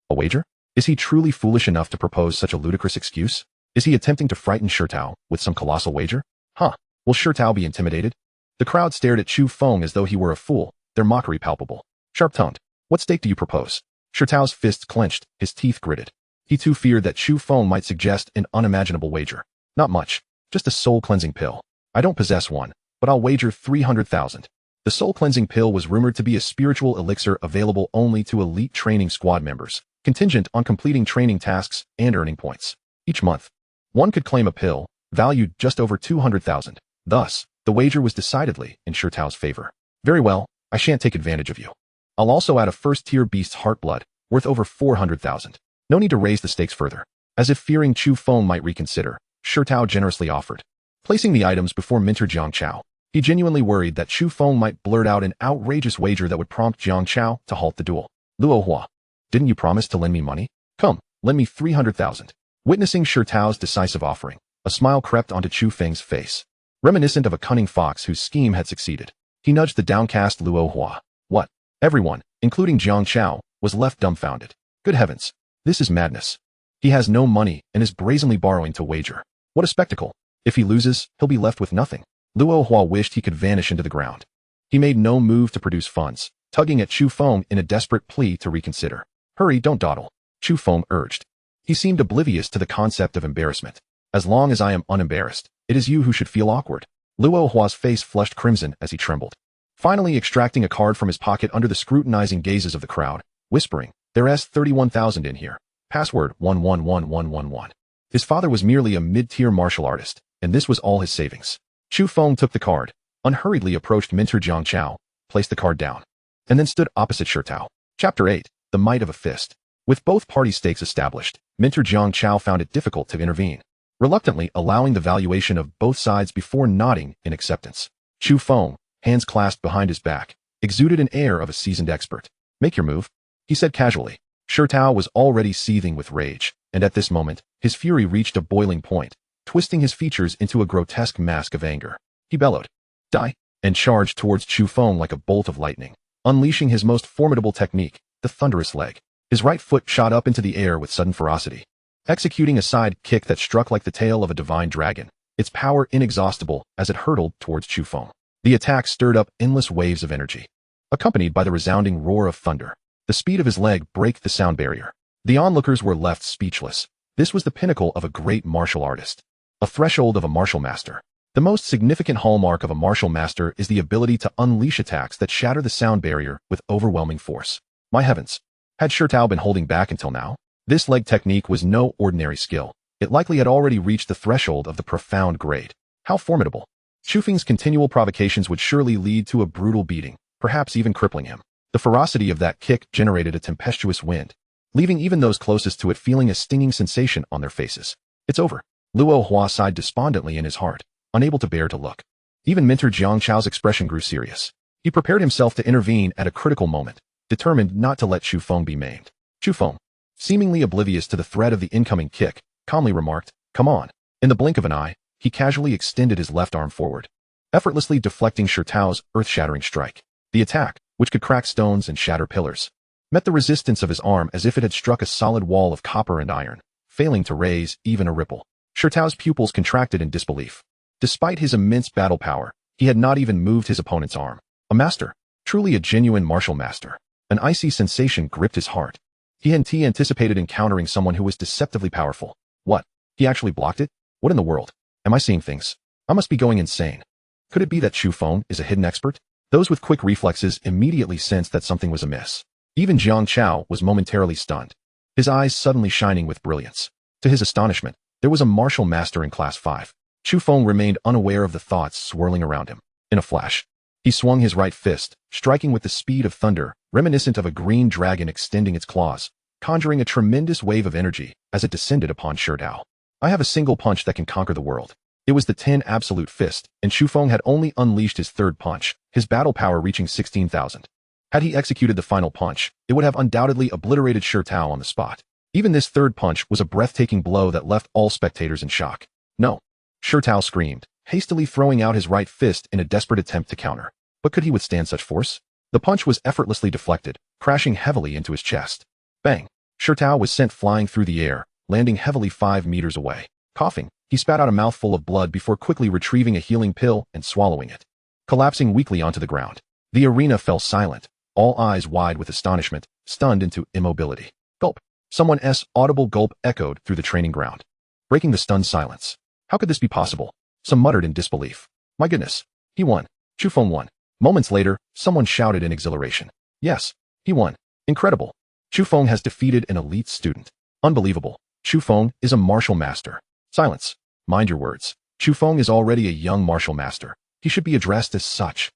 A wager? Is he truly foolish enough to propose such a ludicrous excuse? Is he attempting to frighten Shirtao with some colossal wager? Huh. Will Shirtao be intimidated? The crowd stared at Chu Feng as though he were a fool, their mockery palpable. Sharp-tongued. What stake do you propose? Shirtao's fists clenched, his teeth gritted. He too feared that Chu Feng might suggest an unimaginable wager. Not much. Just a soul-cleansing pill. I don't possess one, but I'll wager 300,000. The soul-cleansing pill was rumored to be a spiritual elixir available only to elite training squad members, contingent on completing training tasks and earning points. Each month, one could claim a pill, valued just over 200,000. Thus, the wager was decidedly in Shirtao's favor. Very well, I shan't take advantage of you. I'll also add a first-tier beast's heart blood, worth over 400,000. No need to raise the stakes further. As if fearing Chu Feng might reconsider, Shirtao generously offered. Placing the items before Mentor Jiang Chao, he genuinely worried that Chu Feng might blurt out an outrageous wager that would prompt Jiang Chao to halt the duel. Luo Hua, didn't you promise to lend me money? Come, lend me 300,000. Witnessing Shirtao's decisive offering, a smile crept onto Chu Feng's face, reminiscent of a cunning fox whose scheme had succeeded. He nudged the downcast Luo Hua. What? Everyone, including Jiang Chao, was left dumbfounded. Good heavens, this is madness. He has no money and is brazenly borrowing to wager. What a spectacle. If he loses, he'll be left with nothing. Luo Hua wished he could vanish into the ground. He made no move to produce funds, tugging at Chu Feng in a desperate plea to reconsider. Hurry, don't dawdle, Chu Feng urged. He seemed oblivious to the concept of embarrassment. As long as I am unembarrassed, it is you who should feel awkward. Luo Hua's face flushed crimson as he trembled. Finally extracting a card from his pocket under the scrutinizing gazes of the crowd, whispering, there's 31,000 in here. Password 111111. His father was merely a mid-tier martial artist, and this was all his savings. Chu Feng took the card, unhurriedly approached Minter Jiangchao, placed the card down, and then stood opposite Shirtao. Chapter 8. The Might of a Fist. With both party stakes established, Minter Jiangchao found it difficult to intervene, reluctantly allowing the valuation of both sides before nodding in acceptance. Chu Feng, hands clasped behind his back, exuded an air of a seasoned expert. "Make your move," he said casually. Shirtao was already seething with rage, and at this moment, his fury reached a boiling point, twisting his features into a grotesque mask of anger. He bellowed, "Die!" and charged towards Chu Feng like a bolt of lightning, unleashing his most formidable technique, the thunderous leg. His right foot shot up into the air with sudden ferocity, executing a side kick that struck like the tail of a divine dragon, its power inexhaustible as it hurtled towards Chu Feng. The attack stirred up endless waves of energy, accompanied by the resounding roar of thunder. The speed of his leg broke the sound barrier. The onlookers were left speechless. This was the pinnacle of a great martial artist, a threshold of a martial master. The most significant hallmark of a martial master is the ability to unleash attacks that shatter the sound barrier with overwhelming force. My heavens! Had Shirtao been holding back until now? This leg technique was no ordinary skill. It likely had already reached the threshold of the profound grade. How formidable! Chu Feng's continual provocations would surely lead to a brutal beating, perhaps even crippling him. The ferocity of that kick generated a tempestuous wind, leaving even those closest to it feeling a stinging sensation on their faces. It's over. Luo Hua sighed despondently in his heart, unable to bear to look. Even Minter Jiangchao's expression grew serious. He prepared himself to intervene at a critical moment, determined not to let Chu Feng be maimed. Chu Feng, seemingly oblivious to the threat of the incoming kick, calmly remarked, "Come on." In the blink of an eye, he casually extended his left arm forward, effortlessly deflecting Shirtao's earth-shattering strike. The attack, which could crack stones and shatter pillars, met the resistance of his arm as if it had struck a solid wall of copper and iron, failing to raise even a ripple. Shirtao's pupils contracted in disbelief. Despite his immense battle power, he had not even moved his opponent's arm. A master, truly a genuine martial master. An icy sensation gripped his heart. He hadn't anticipated encountering someone who was deceptively powerful. What? He actually blocked it? What in the world? Am I seeing things? I must be going insane. Could it be that Chu Feng is a hidden expert? Those with quick reflexes immediately sensed that something was amiss. Even Jiang Chao was momentarily stunned, his eyes suddenly shining with brilliance. To his astonishment, there was a martial master in Class 5. Chu Feng remained unaware of the thoughts swirling around him. In a flash, he swung his right fist, striking with the speed of thunder, reminiscent of a green dragon extending its claws, conjuring a tremendous wave of energy as it descended upon Shirtao. I have a single punch that can conquer the world. It was the 10 absolute fist, and Chu Feng had only unleashed his third punch, his battle power reaching 16,000. Had he executed the final punch, it would have undoubtedly obliterated Shirtao on the spot. Even this third punch was a breathtaking blow that left all spectators in shock. No! Shirtao screamed, hastily throwing out his right fist in a desperate attempt to counter. But could he withstand such force? The punch was effortlessly deflected, crashing heavily into his chest. Bang! Shirtao was sent flying through the air, landing heavily 5 meters away. Coughing, he spat out a mouthful of blood before quickly retrieving a healing pill and swallowing it. Collapsing weakly onto the ground, the arena fell silent, all eyes wide with astonishment, stunned into immobility. Gulp! Someone's audible gulp echoed through the training ground, breaking the stunned silence. How could this be possible? Some muttered in disbelief. My goodness! He won! Chu Feng won! Moments later, someone shouted in exhilaration. Yes, he won! Incredible! Chu Feng has defeated an elite student. Unbelievable! Chu Feng is a martial master. Silence! Mind your words. Chu Feng is already a young martial master. He should be addressed as such.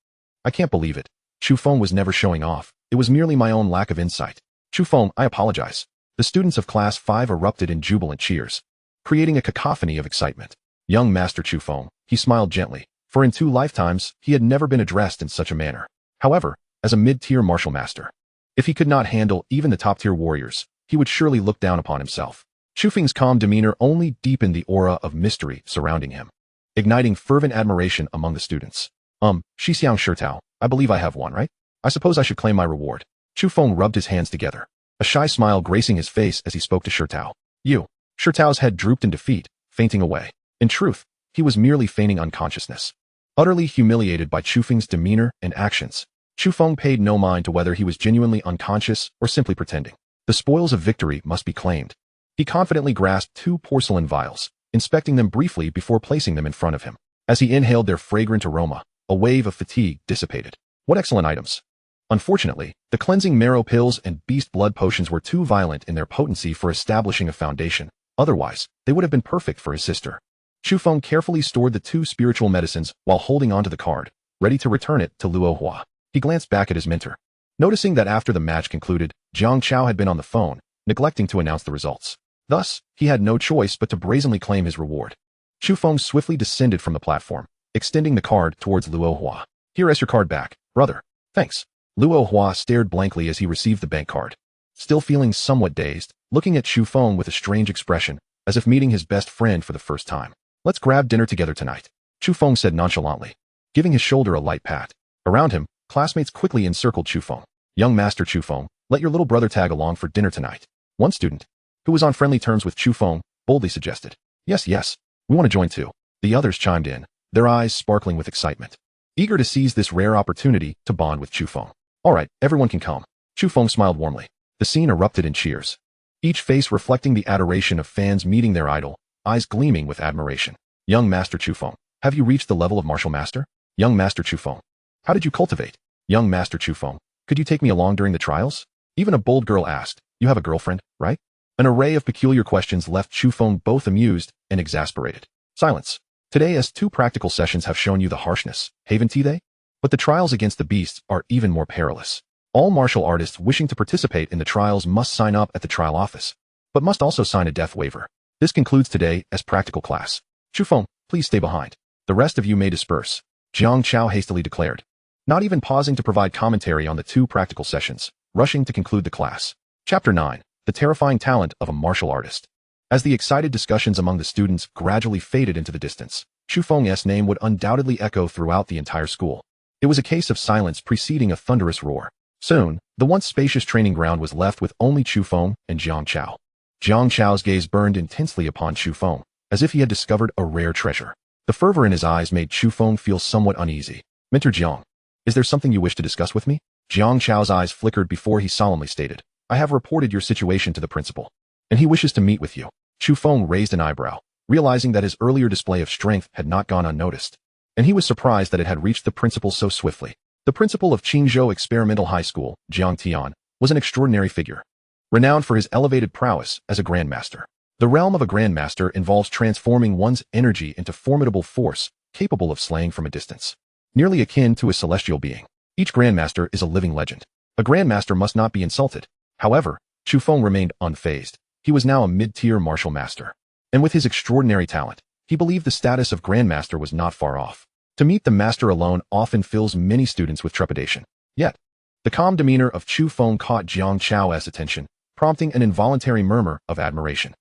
I can't believe it. Chu Feng was never showing off. It was merely my own lack of insight. Chu Feng, I apologize. The students of Class 5 erupted in jubilant cheers, creating a cacophony of excitement. Young Master Chu Feng, he smiled gently, for in 2 lifetimes, he had never been addressed in such a manner. However, as a mid-tier martial master, if he could not handle even the top-tier warriors, he would surely look down upon himself. Chu Feng's calm demeanor only deepened the aura of mystery surrounding him, igniting fervent admiration among the students. Shixiang Shirtao, I believe I have won, right? I suppose I should claim my reward. Chu Feng rubbed his hands together, a shy smile gracing his face as he spoke to Shirtao. You. Shirtao's head drooped in defeat, fainting away. In truth, he was merely feigning unconsciousness. Utterly humiliated by Chu Feng's demeanor and actions, Chu Feng paid no mind to whether he was genuinely unconscious or simply pretending. The spoils of victory must be claimed. He confidently grasped 2 porcelain vials, inspecting them briefly before placing them in front of him. As he inhaled their fragrant aroma, a wave of fatigue dissipated. What excellent items! Unfortunately, the cleansing marrow pills and beast blood potions were too violent in their potency for establishing a foundation. Otherwise, they would have been perfect for his sister. Chu Feng carefully stored the 2 spiritual medicines while holding onto the card, ready to return it to Luo Hua. He glanced back at his mentor. Noticing that after the match concluded, Jiang Chao had been on the phone, neglecting to announce the results. Thus, he had no choice but to brazenly claim his reward. Chu Feng swiftly descended from the platform, extending the card towards Luo Hua. Here is your card back, brother. Thanks. Luo Hua stared blankly as he received the bank card. Still feeling somewhat dazed, looking at Chu Feng with a strange expression, as if meeting his best friend for the first time. Let's grab dinner together tonight, Chu Feng said nonchalantly, giving his shoulder a light pat. Around him, classmates quickly encircled Chu Feng. Young Master Chu Feng, let your little brother tag along for dinner tonight. One student, who was on friendly terms with Chu Feng, boldly suggested. Yes, we want to join too. The others chimed in, their eyes sparkling with excitement, eager to seize this rare opportunity to bond with Chu Feng. All right, everyone can come. Chu Feng smiled warmly. The scene erupted in cheers, each face reflecting the adoration of fans meeting their idol, eyes gleaming with admiration. Young Master Chu Feng, have you reached the level of martial master? Young Master Chu Feng, how did you cultivate? Young Master Chu Feng, could you take me along during the trials? Even a bold girl asked, you have a girlfriend, right? An array of peculiar questions left Chu Feng both amused and exasperated. Silence. Today as 2 practical sessions have shown you the harshness, haven't they? But the trials against the beasts are even more perilous. All martial artists wishing to participate in the trials must sign up at the trial office, but must also sign a death waiver. This concludes today as practical class. Chu Feng, please stay behind. The rest of you may disperse, Jiang Chao hastily declared, not even pausing to provide commentary on the 2 practical sessions, rushing to conclude the class. Chapter 9. The terrifying talent of a martial artist. As the excited discussions among the students gradually faded into the distance, Chu Feng's name would undoubtedly echo throughout the entire school. It was a case of silence preceding a thunderous roar. Soon, the once spacious training ground was left with only Chu Feng and Jiang Chao. Jiang Chao's gaze burned intensely upon Chu Feng, as if he had discovered a rare treasure. The fervor in his eyes made Chu Feng feel somewhat uneasy. Mentor Jiang, is there something you wish to discuss with me? Jiang Chao's eyes flickered before he solemnly stated, I have reported your situation to the principal, and he wishes to meet with you. Chu Feng raised an eyebrow, realizing that his earlier display of strength had not gone unnoticed, and he was surprised that it had reached the principal so swiftly. The principal of Qingzhou Experimental High School, Jiang Tian, was an extraordinary figure, renowned for his elevated prowess as a grandmaster. The realm of a grandmaster involves transforming one's energy into formidable force, capable of slaying from a distance, nearly akin to a celestial being. Each grandmaster is a living legend. A grandmaster must not be insulted. However, Chu Feng remained unfazed. He was now a mid-tier martial master, and with his extraordinary talent, he believed the status of grandmaster was not far off. To meet the master alone often fills many students with trepidation. Yet, the calm demeanor of Chu Feng caught Jiang Chao's attention, prompting an involuntary murmur of admiration.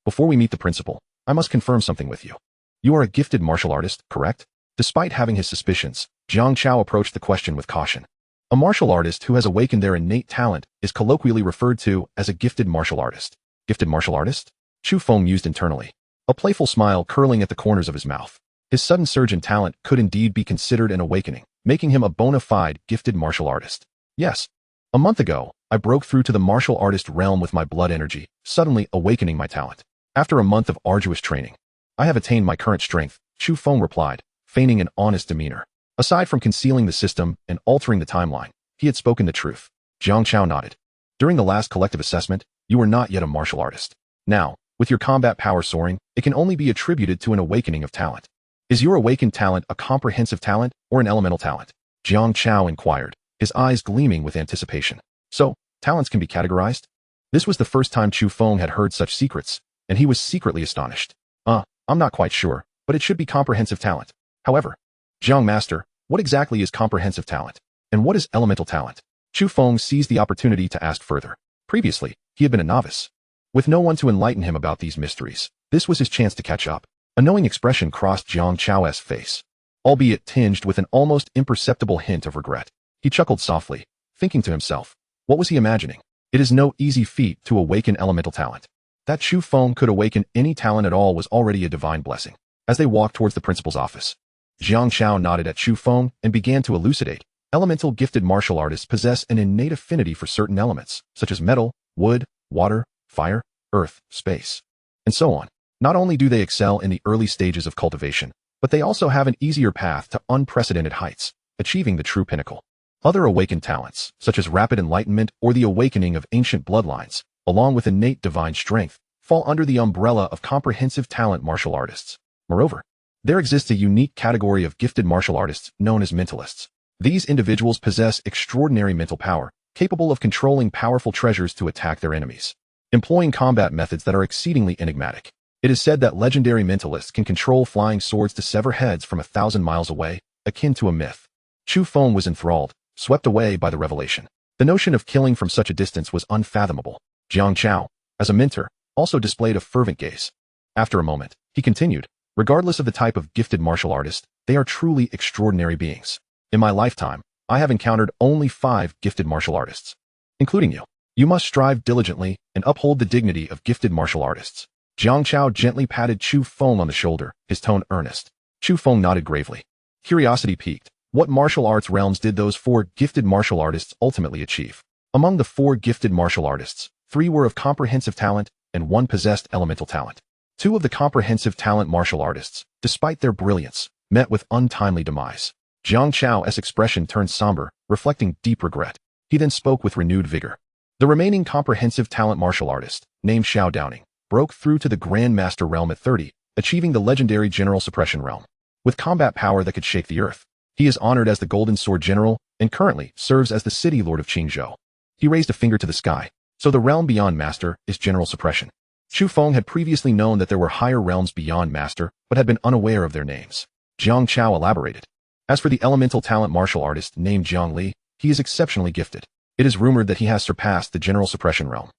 Before we meet the principal, I must confirm something with you. You are a gifted martial artist, correct? Despite having his suspicions, Jiang Chao approached the question with caution. A martial artist who has awakened their innate talent is colloquially referred to as a gifted martial artist. Gifted martial artist? Chu Feng mused internally, a playful smile curling at the corners of his mouth. His sudden surge in talent could indeed be considered an awakening, making him a bona fide gifted martial artist. Yes. A month ago, I broke through to the martial artist realm with my blood energy, suddenly awakening my talent. After a month of arduous training, I have attained my current strength, Chu Feng replied, feigning an honest demeanor. Aside from concealing the system and altering the timeline, he had spoken the truth. Jiang Chao nodded. During the last collective assessment, you were not yet a martial artist. Now, with your combat power soaring, it can only be attributed to an awakening of talent. Is your awakened talent a comprehensive talent or an elemental talent? Jiang Chao inquired, his eyes gleaming with anticipation. So, talents can be categorized? This was the first time Chu Feng had heard such secrets, and he was secretly astonished. I'm not quite sure, but it should be comprehensive talent. However, Jiang Master, what exactly is comprehensive talent? And what is elemental talent? Chu Feng seized the opportunity to ask further. Previously, he had been a novice, with no one to enlighten him about these mysteries. This was his chance to catch up. A knowing expression crossed Jiang Chao's face, albeit tinged with an almost imperceptible hint of regret. He chuckled softly, thinking to himself, what was he imagining? It is no easy feat to awaken elemental talent. That Chu Feng could awaken any talent at all was already a divine blessing. As they walked towards the principal's office, Jiang Chao nodded at Chu Feng and began to elucidate. Elemental gifted martial artists possess an innate affinity for certain elements, such as metal, wood, water, fire, earth, space, and so on. Not only do they excel in the early stages of cultivation, but they also have an easier path to unprecedented heights, achieving the true pinnacle. Other awakened talents, such as rapid enlightenment or the awakening of ancient bloodlines, along with innate divine strength, fall under the umbrella of comprehensive talent martial artists. Moreover, there exists a unique category of gifted martial artists known as mentalists. These individuals possess extraordinary mental power, capable of controlling powerful treasures to attack their enemies, employing combat methods that are exceedingly enigmatic. It is said that legendary mentalists can control flying swords to sever heads from 1,000 miles away, akin to a myth. Chu Feng was enthralled, swept away by the revelation. The notion of killing from such a distance was unfathomable. Jiang Chao, as a mentor, also displayed a fervent gaze. After a moment, he continued, regardless of the type of gifted martial artist, they are truly extraordinary beings. In my lifetime, I have encountered only 5 gifted martial artists, including you. You must strive diligently and uphold the dignity of gifted martial artists. Jiang Chao gently patted Chu Feng on the shoulder, his tone earnest. Chu Feng nodded gravely. Curiosity piqued. What martial arts realms did those 4 gifted martial artists ultimately achieve? Among the 4 gifted martial artists, 3 were of comprehensive talent and 1 possessed elemental talent. 2 of the comprehensive talent martial artists, despite their brilliance, met with untimely demise. Jiang Chao's expression turned somber, reflecting deep regret. He then spoke with renewed vigor. The remaining comprehensive talent martial artist, named Xiao Downing, broke through to the Grand Master realm at 30, achieving the legendary General Suppression realm. With combat power that could shake the earth, he is honored as the Golden Sword General and currently serves as the City Lord of Qingzhou. He raised a finger to the sky. So the realm beyond Master is General Suppression. Chu Feng had previously known that there were higher realms beyond Master, but had been unaware of their names. Jiang Chao elaborated. As for the elemental talent martial artist named Jiang Li, he is exceptionally gifted. It is rumored that he has surpassed the General Suppression realm.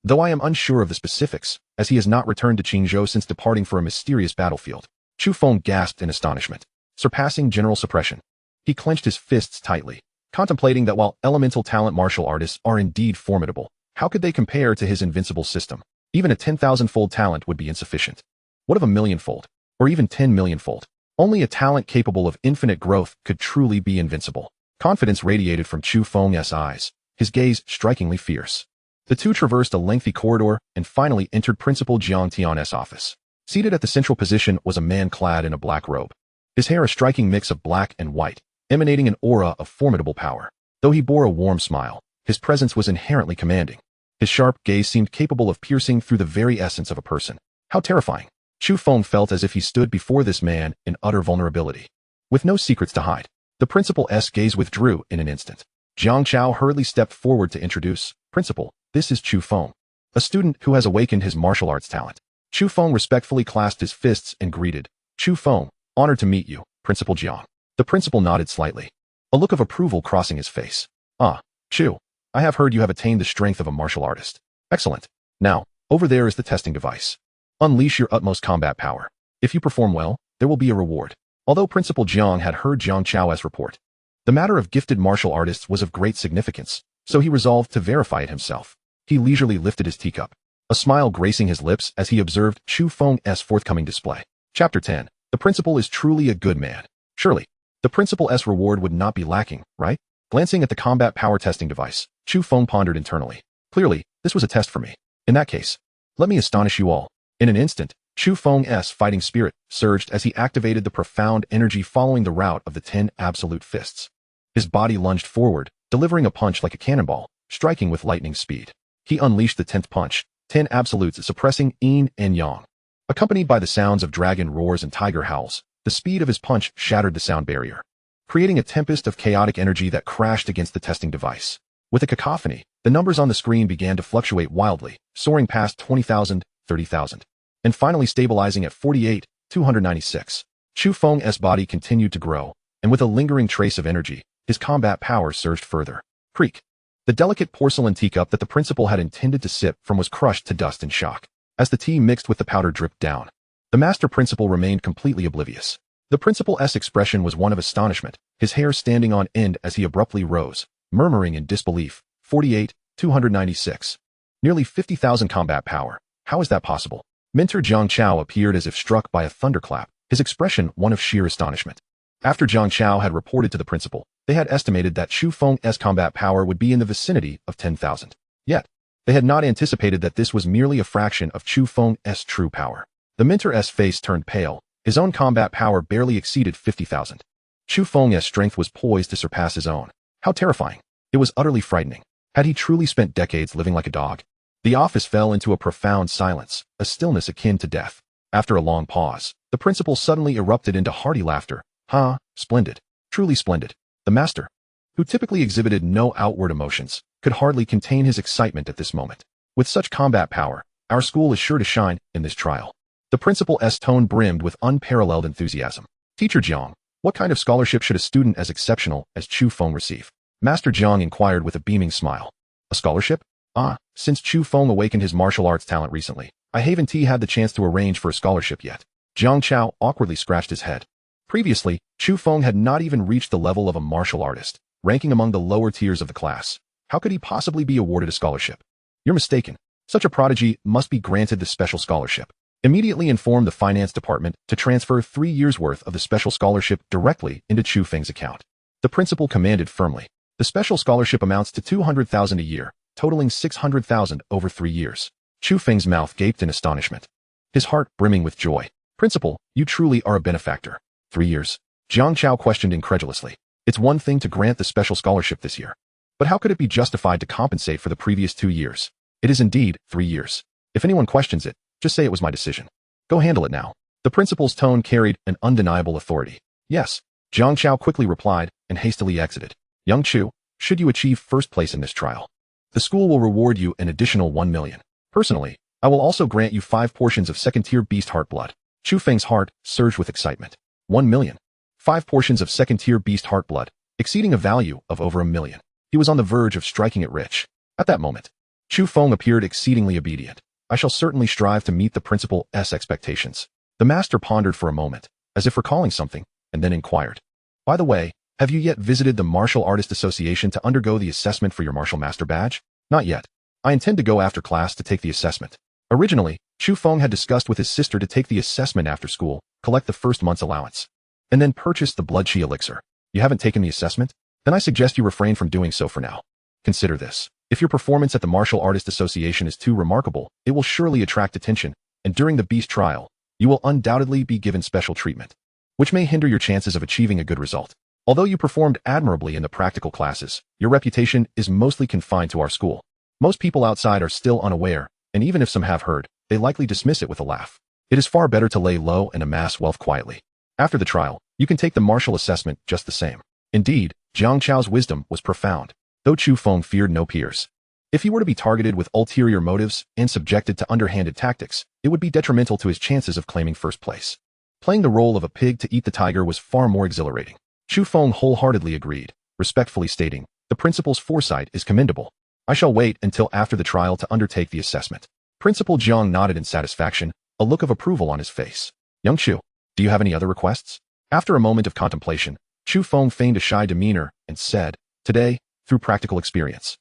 Though I am unsure of the specifics, as he has not returned to Qingzhou since departing for a mysterious battlefield. Chu Feng gasped in astonishment. Surpassing General Suppression. He clenched his fists tightly, contemplating that while elemental talent martial artists are indeed formidable, how could they compare to his invincible system? Even a 10,000-fold talent would be insufficient. What of a million-fold? Or even 10 million-fold? Only a talent capable of infinite growth could truly be invincible. Confidence radiated from Chu Feng's eyes, his gaze strikingly fierce. The two traversed a lengthy corridor and finally entered Principal Jiang Tian's office. Seated at the central position was a man clad in a black robe. His hair a striking mix of black and white, emanating an aura of formidable power. Though he bore a warm smile, his presence was inherently commanding. His sharp gaze seemed capable of piercing through the very essence of a person. How terrifying! Chu Feng felt as if he stood before this man in utter vulnerability. With no secrets to hide, the principal's gaze withdrew in an instant. Jiang Chao hurriedly stepped forward to introduce, Principal, this is Chu Feng, a student who has awakened his martial arts talent. Chu Feng respectfully clasped his fists and greeted, Chu Feng, honored to meet you, Principal Jiang. The principal nodded slightly, a look of approval crossing his face. Ah, Chu, I have heard you have attained the strength of a martial artist. Excellent. Now, over there is the testing device. Unleash your utmost combat power. If you perform well, there will be a reward. Although Principal Jiang had heard Jiang Chao's report, the matter of gifted martial artists was of great significance, so he resolved to verify it himself. He leisurely lifted his teacup, a smile gracing his lips as he observed Chu Feng's forthcoming display. Chapter 10. The principal is truly a good man. Surely, the principal's reward would not be lacking, right? Glancing at the combat power testing device, Chu Feng pondered internally. Clearly, this was a test for me. In that case, let me astonish you all. In an instant, Chu Feng's fighting spirit surged as he activated the profound energy following the route of the 10 absolute fists. His body lunged forward, delivering a punch like a cannonball, striking with lightning speed. He unleashed the 10th punch, 10 absolutes suppressing yin and yang. Accompanied by the sounds of dragon roars and tiger howls, the speed of his punch shattered the sound barrier, creating a tempest of chaotic energy that crashed against the testing device. With a cacophony, the numbers on the screen began to fluctuate wildly, soaring past 20,000, 30,000, and finally stabilizing at 48,296. Chu Feng's body continued to grow, and with a lingering trace of energy, his combat power surged further. Creak. The delicate porcelain teacup that the principal had intended to sip from was crushed to dust in shock. As the tea mixed with the powder dripped down, the master principal remained completely oblivious. The principal's expression was one of astonishment, his hair standing on end as he abruptly rose, murmuring in disbelief, 48,296. Nearly 50,000 combat power. How is that possible? Mentor Jiang Chao appeared as if struck by a thunderclap, his expression one of sheer astonishment. After Jiang Chao had reported to the principal, they had estimated that Chu Feng's combat power would be in the vicinity of 10,000. Yet, they had not anticipated that this was merely a fraction of Chu Feng's true power. The mentor's face turned pale, his own combat power barely exceeded 50,000. Chu Feng's strength was poised to surpass his own. How terrifying. It was utterly frightening. Had he truly spent decades living like a dog? The office fell into a profound silence, a stillness akin to death. After a long pause, The principal suddenly erupted into hearty laughter. "Ha, splendid. Truly splendid." The master, who typically exhibited no outward emotions, could hardly contain his excitement at this moment. "With such combat power, our school is sure to shine in this trial." The principal's tone brimmed with unparalleled enthusiasm. "Teacher Jiang, what kind of scholarship should a student as exceptional as Chu Feng receive?" Master Jiang inquired with a beaming smile. "A scholarship? Ah, since Chu Feng awakened his martial arts talent recently, I haven't had the chance to arrange for a scholarship yet." Jiang Chao awkwardly scratched his head. Previously, Chu Feng had not even reached the level of a martial artist, ranking among the lower tiers of the class. How could he possibly be awarded a scholarship? "You're mistaken. Such a prodigy must be granted the special scholarship. Immediately inform the finance department to transfer 3 years' worth of the special scholarship directly into Chu Feng's account." The principal commanded firmly. The special scholarship amounts to 200,000 a year, totaling 600,000 over 3 years. Chu Feng's mouth gaped in astonishment, his heart brimming with joy. "Principal, you truly are a benefactor." 3 years? Jiang Chao questioned incredulously. "It's one thing to grant the special scholarship this year, but how could it be justified to compensate for the previous 2 years? It is indeed 3 years. If anyone questions it, just say it was my decision. Go handle it now." The principal's tone carried an undeniable authority. "Yes," Jiang Chao quickly replied and hastily exited. "Young Chu, should you achieve first place in this trial, the school will reward you an additional 1 million. Personally, I will also grant you 5 portions of second-tier beast heart blood." Chu Feng's heart surged with excitement. 1 million. 5 portions of second-tier beast heart blood, exceeding a value of over 1 million. He was on the verge of striking it rich. At that moment, Chu Feng appeared exceedingly obedient. "I shall certainly strive to meet the principal's expectations." The master pondered for a moment, as if recalling something, and then inquired, "By the way, have you yet visited the Martial Artist Association to undergo the assessment for your martial master badge?" "Not yet. I intend to go after class to take the assessment." Originally, Chu Feng had discussed with his sister to take the assessment after school, collect the first month's allowance, and then purchase the blood chi elixir. "You haven't taken the assessment? Then I suggest you refrain from doing so for now. Consider this. If your performance at the Martial Artist Association is too remarkable, it will surely attract attention, and during the beast trial, you will undoubtedly be given special treatment, which may hinder your chances of achieving a good result. Although you performed admirably in the practical classes, your reputation is mostly confined to our school. Most people outside are still unaware, and even if some have heard, they likely dismiss it with a laugh. It is far better to lay low and amass wealth quietly. After the trial, you can take the martial assessment just the same." Indeed, Jiang Chao's wisdom was profound, though Chu Feng feared no peers. If he were to be targeted with ulterior motives and subjected to underhanded tactics, it would be detrimental to his chances of claiming first place. Playing the role of a pig to eat the tiger was far more exhilarating. Chu Feng wholeheartedly agreed, respectfully stating, "The principal's foresight is commendable. I shall wait until after the trial to undertake the assessment." Principal Jiang nodded in satisfaction, a look of approval on his face. "Young Chu, do you have any other requests?" After a moment of contemplation, Chu Feng feigned a shy demeanor and said, "Today, through practical experience,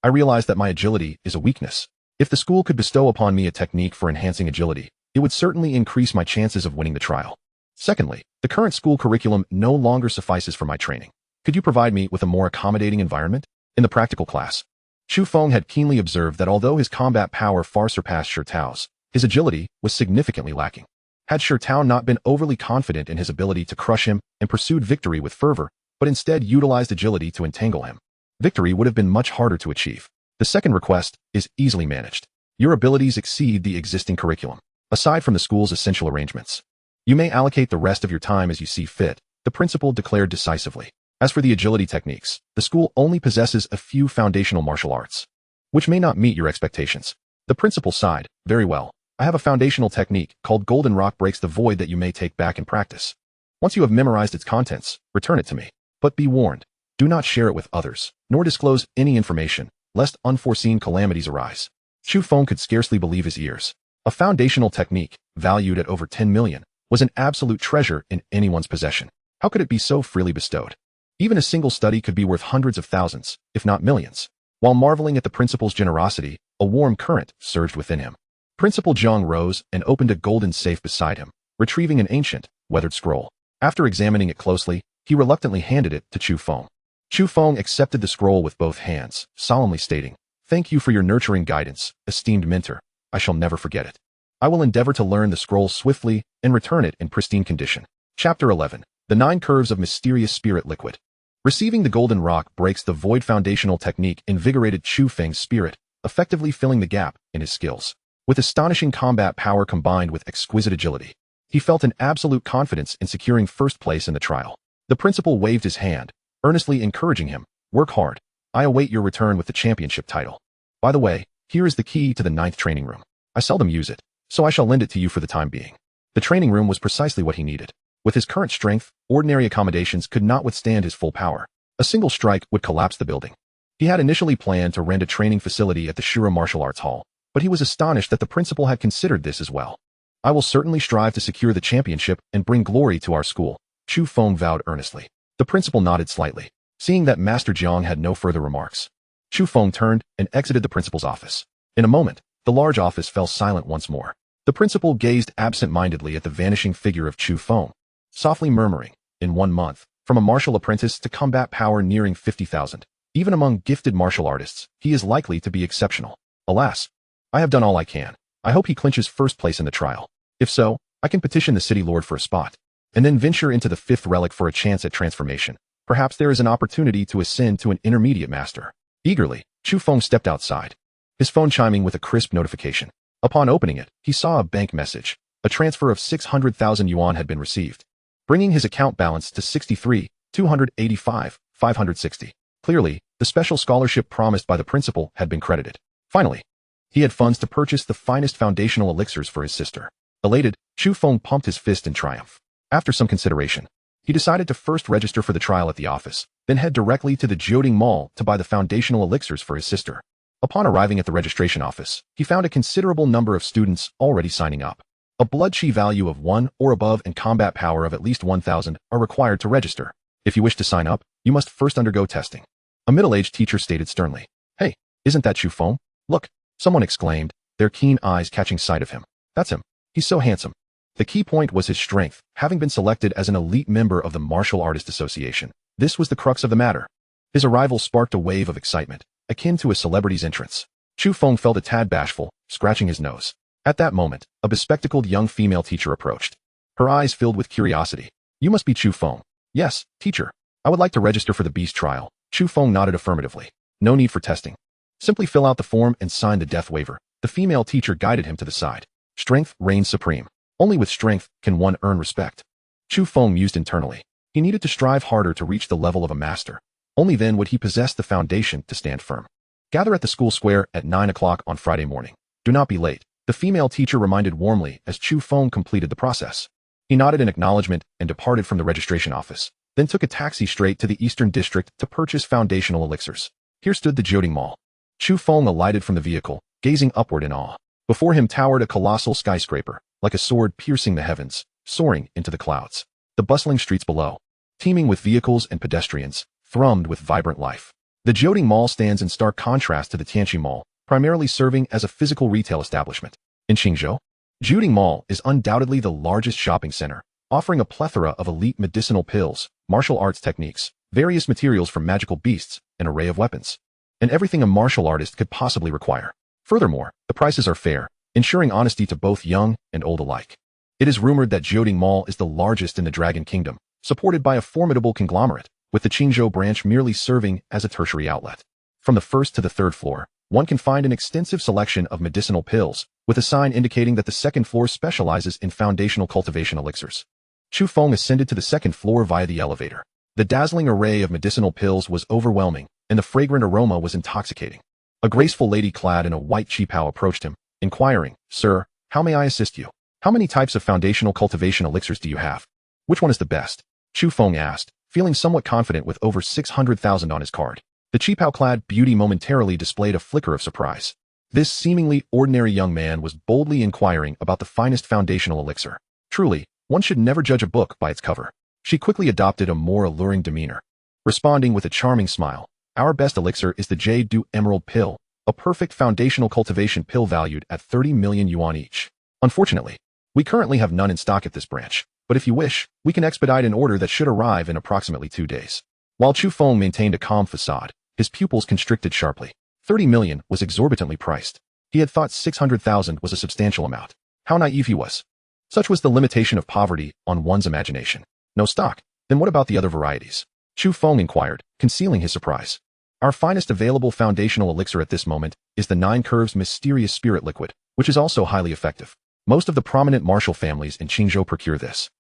I realized that my agility is a weakness. If the school could bestow upon me a technique for enhancing agility, it would certainly increase my chances of winning the trial. Secondly, the current school curriculum no longer suffices for my training. Could you provide me with a more accommodating environment?" In the practical class, Chu Feng had keenly observed that although his combat power far surpassed Shi Tao's, his agility was significantly lacking. Had Shi Tao not been overly confident in his ability to crush him and pursued victory with fervor, but instead utilized agility to entangle him, victory would have been much harder to achieve. The second request is easily managed. Your abilities exceed the existing curriculum. Aside from the school's essential arrangements, you may allocate the rest of your time as you see fit, the principal declared decisively. As for the agility techniques, the school only possesses a few foundational martial arts, which may not meet your expectations. The principal sighed. "Very well. I have a foundational technique called Golden Rock Breaks the Void that you may take back in practice. Once you have memorized its contents, return it to me. But be warned, do not share it with others, nor disclose any information, lest unforeseen calamities arise." Chu Feng could scarcely believe his ears. A foundational technique, valued at over 10 million, was an absolute treasure in anyone's possession. How could it be so freely bestowed? Even a single study could be worth hundreds of thousands, if not millions. While marveling at the principal's generosity, a warm current surged within him. Principal Jiang rose and opened a golden safe beside him, retrieving an ancient, weathered scroll. After examining it closely, he reluctantly handed it to Chu Feng. Chu Feng accepted the scroll with both hands, solemnly stating, "Thank you for your nurturing guidance, esteemed mentor. I shall never forget it. I will endeavor to learn the scroll swiftly and return it in pristine condition." Chapter 11. The 9 Curves of Mysterious Spirit Liquid. Receiving the Golden Rock Breaks the Void foundational technique invigorated Chu Feng's spirit, effectively filling the gap in his skills. With astonishing combat power combined with exquisite agility, He felt an absolute confidence in securing first place in the trial. The principal waved his hand, earnestly encouraging him, "Work hard. I await your return with the championship title. By the way, here is the key to the 9th training room. I seldom use it, so I shall lend it to you for the time being." The training room was precisely what he needed. With his current strength, ordinary accommodations could not withstand his full power. A single strike would collapse the building. He had initially planned to rent a training facility at the Shura Martial Arts Hall, but he was astonished that the principal had considered this as well. "I will certainly strive to secure the championship and bring glory to our school," Chu Feng vowed earnestly. The principal nodded slightly. Seeing that Master Jiang had no further remarks, Chu Feng turned and exited the principal's office. In a moment, the large office fell silent once more. The principal gazed absent-mindedly at the vanishing figure of Chu Feng, softly murmuring, "In 1 month, from a martial apprentice to combat power nearing 50,000. Even among gifted martial artists, he is likely to be exceptional. Alas, I have done all I can. I hope he clinches first place in the trial. If so, I can petition the city lord for a spot, and then venture into the 5th relic for a chance at transformation. Perhaps there is an opportunity to ascend to an intermediate master." Eagerly, Chu Feng stepped outside, his phone chiming with a crisp notification. Upon opening it, he saw a bank message. A transfer of 600,000 yuan had been received, bringing his account balance to 63,285,560. Clearly, the special scholarship promised by the principal had been credited. Finally, he had funds to purchase the finest foundational elixirs for his sister. Elated, Chu Feng pumped his fist in triumph. After some consideration, he decided to first register for the trial at the office, then head directly to the Jioding Mall to buy the foundational elixirs for his sister. Upon arriving at the registration office, he found a considerable number of students already signing up. A blood chi value of 1 or above and combat power of at least 1,000 are required to register. If you wish to sign up, you must first undergo testing. A middle-aged teacher stated sternly. "Hey, isn't that Chu Feng? Look," someone exclaimed, their keen eyes catching sight of him. "That's him. He's so handsome." The key point was his strength, having been selected as an elite member of the Martial Artist Association. This was the crux of the matter. His arrival sparked a wave of excitement, akin to a celebrity's entrance. Chu Feng felt a tad bashful, scratching his nose. At that moment, a bespectacled young female teacher approached. Her eyes filled with curiosity. "You must be Chu Feng." "Yes, teacher. I would like to register for the beast trial." Chu Feng nodded affirmatively. "No need for testing. Simply fill out the form and sign the death waiver." The female teacher guided him to the side. Strength reigns supreme. Only with strength can one earn respect. Chu Feng mused internally. He needed to strive harder to reach the level of a master. Only then would he possess the foundation to stand firm. "Gather at the school square at 9 o'clock on Friday morning. Do not be late," the female teacher reminded warmly as Chu Feng completed the process. He nodded in acknowledgement and departed from the registration office, then took a taxi straight to the Eastern District to purchase foundational elixirs. Here stood the Jioding Mall. Chu Feng alighted from the vehicle, gazing upward in awe. Before him towered a colossal skyscraper, like a sword piercing the heavens, soaring into the clouds. The bustling streets below, teeming with vehicles and pedestrians, thrummed with vibrant life. The Jioding Mall stands in stark contrast to the Tianqi Mall, primarily serving as a physical retail establishment. In Qingzhou, Jioding Mall is undoubtedly the largest shopping center, offering a plethora of elite medicinal pills, martial arts techniques, various materials from magical beasts, an array of weapons, and everything a martial artist could possibly require. Furthermore, the prices are fair, ensuring honesty to both young and old alike. It is rumored that Jioding Mall is the largest in the Dragon Kingdom, supported by a formidable conglomerate, with the Qingzhou branch merely serving as a tertiary outlet. From the 1st to the 3rd floor, one can find an extensive selection of medicinal pills, with a sign indicating that the 2nd floor specializes in foundational cultivation elixirs. Chu Feng ascended to the 2nd floor via the elevator. The dazzling array of medicinal pills was overwhelming, and the fragrant aroma was intoxicating. A graceful lady clad in a white qipao approached him, inquiring, "Sir, how may I assist you? How many types of foundational cultivation elixirs do you have? Which one is the best?" Chu Feng asked, feeling somewhat confident with over 600,000 on his card. The qipao-clad beauty momentarily displayed a flicker of surprise. This seemingly ordinary young man was boldly inquiring about the finest foundational elixir. Truly, one should never judge a book by its cover. She quickly adopted a more alluring demeanor, responding with a charming smile. "Our best elixir is the Jade Dew Emerald Pill, a perfect foundational cultivation pill valued at 30 million yuan each. Unfortunately, we currently have none in stock at this branch, but if you wish, we can expedite an order that should arrive in approximately 2 days." While Chu Feng maintained a calm facade, his pupils constricted sharply. 30 million was exorbitantly priced. He had thought 600,000 was a substantial amount. How naive he was. Such was the limitation of poverty on one's imagination. "No stock? Then what about the other varieties?" Chu Feng inquired, concealing his surprise. "Our finest available foundational elixir at this moment is the 9 Curves Mysterious Spirit Liquid, which is also highly effective. Most of the prominent martial families in Qingzhou procure this,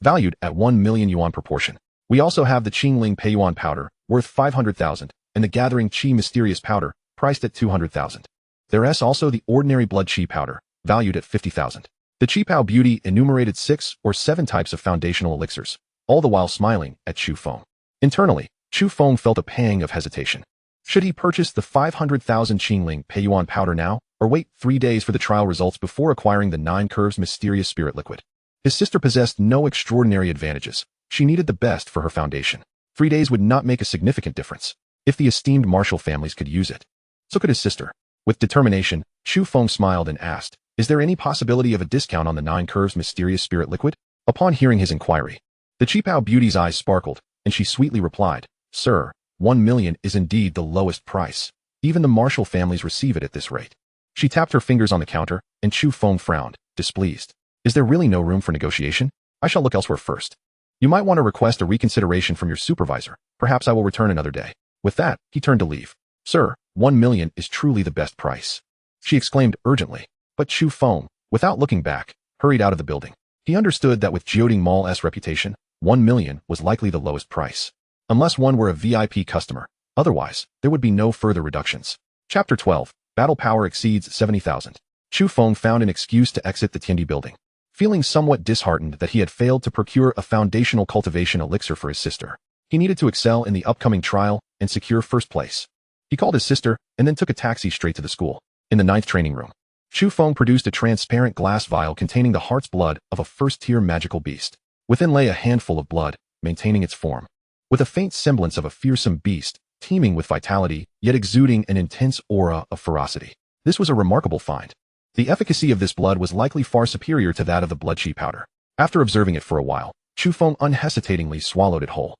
valued at 1 million yuan per portion. We also have the Qingling Peiyuan powder, worth 500,000, and the Gathering Qi Mysterious powder, priced at 200,000. There's also the ordinary blood Qi powder, valued at 50,000. The Qipao Beauty enumerated 6 or 7 types of foundational elixirs, all the while smiling at Chu Feng. Internally, Chu Feng felt a pang of hesitation. Should he purchase the 500,000 Qingling Peiyuan powder now, or wait 3 days for the trial results before acquiring the 9 Curves Mysterious Spirit Liquid? His sister possessed no extraordinary advantages. She needed the best for her foundation. 3 days would not make a significant difference. If the esteemed martial families could use it, so could his sister. With determination, Chu Feng smiled and asked, "Is there any possibility of a discount on the 9 Curves Mysterious Spirit Liquid?" Upon hearing his inquiry, the Qipao Beauty's eyes sparkled, and she sweetly replied, "Sir, 1 million is indeed the lowest price. Even the martial families receive it at this rate." She tapped her fingers on the counter, and Chu Feng frowned, displeased. "Is there really no room for negotiation? I shall look elsewhere first. You might want to request a reconsideration from your supervisor. Perhaps I will return another day." With that, he turned to leave. "Sir, 1 million is truly the best price," she exclaimed urgently. But Chu Feng, without looking back, hurried out of the building. He understood that with Jioding Mall's reputation, 1 million was likely the lowest price. Unless one were a VIP customer. Otherwise, there would be no further reductions. Chapter 12. Battle power exceeds 70,000. Chu Feng found an excuse to exit the Tiandi building. Feeling somewhat disheartened that he had failed to procure a foundational cultivation elixir for his sister, he needed to excel in the upcoming trial and secure first place. He called his sister and then took a taxi straight to the school. In the 9th training room, Chu Feng produced a transparent glass vial containing the heart's blood of a first-tier magical beast. Within lay a handful of blood, maintaining its form. With a faint semblance of a fearsome beast, teeming with vitality, yet exuding an intense aura of ferocity. This was a remarkable find. The efficacy of this blood was likely far superior to that of the blood Qi powder. After observing it for a while, Chu Feng unhesitatingly swallowed it whole.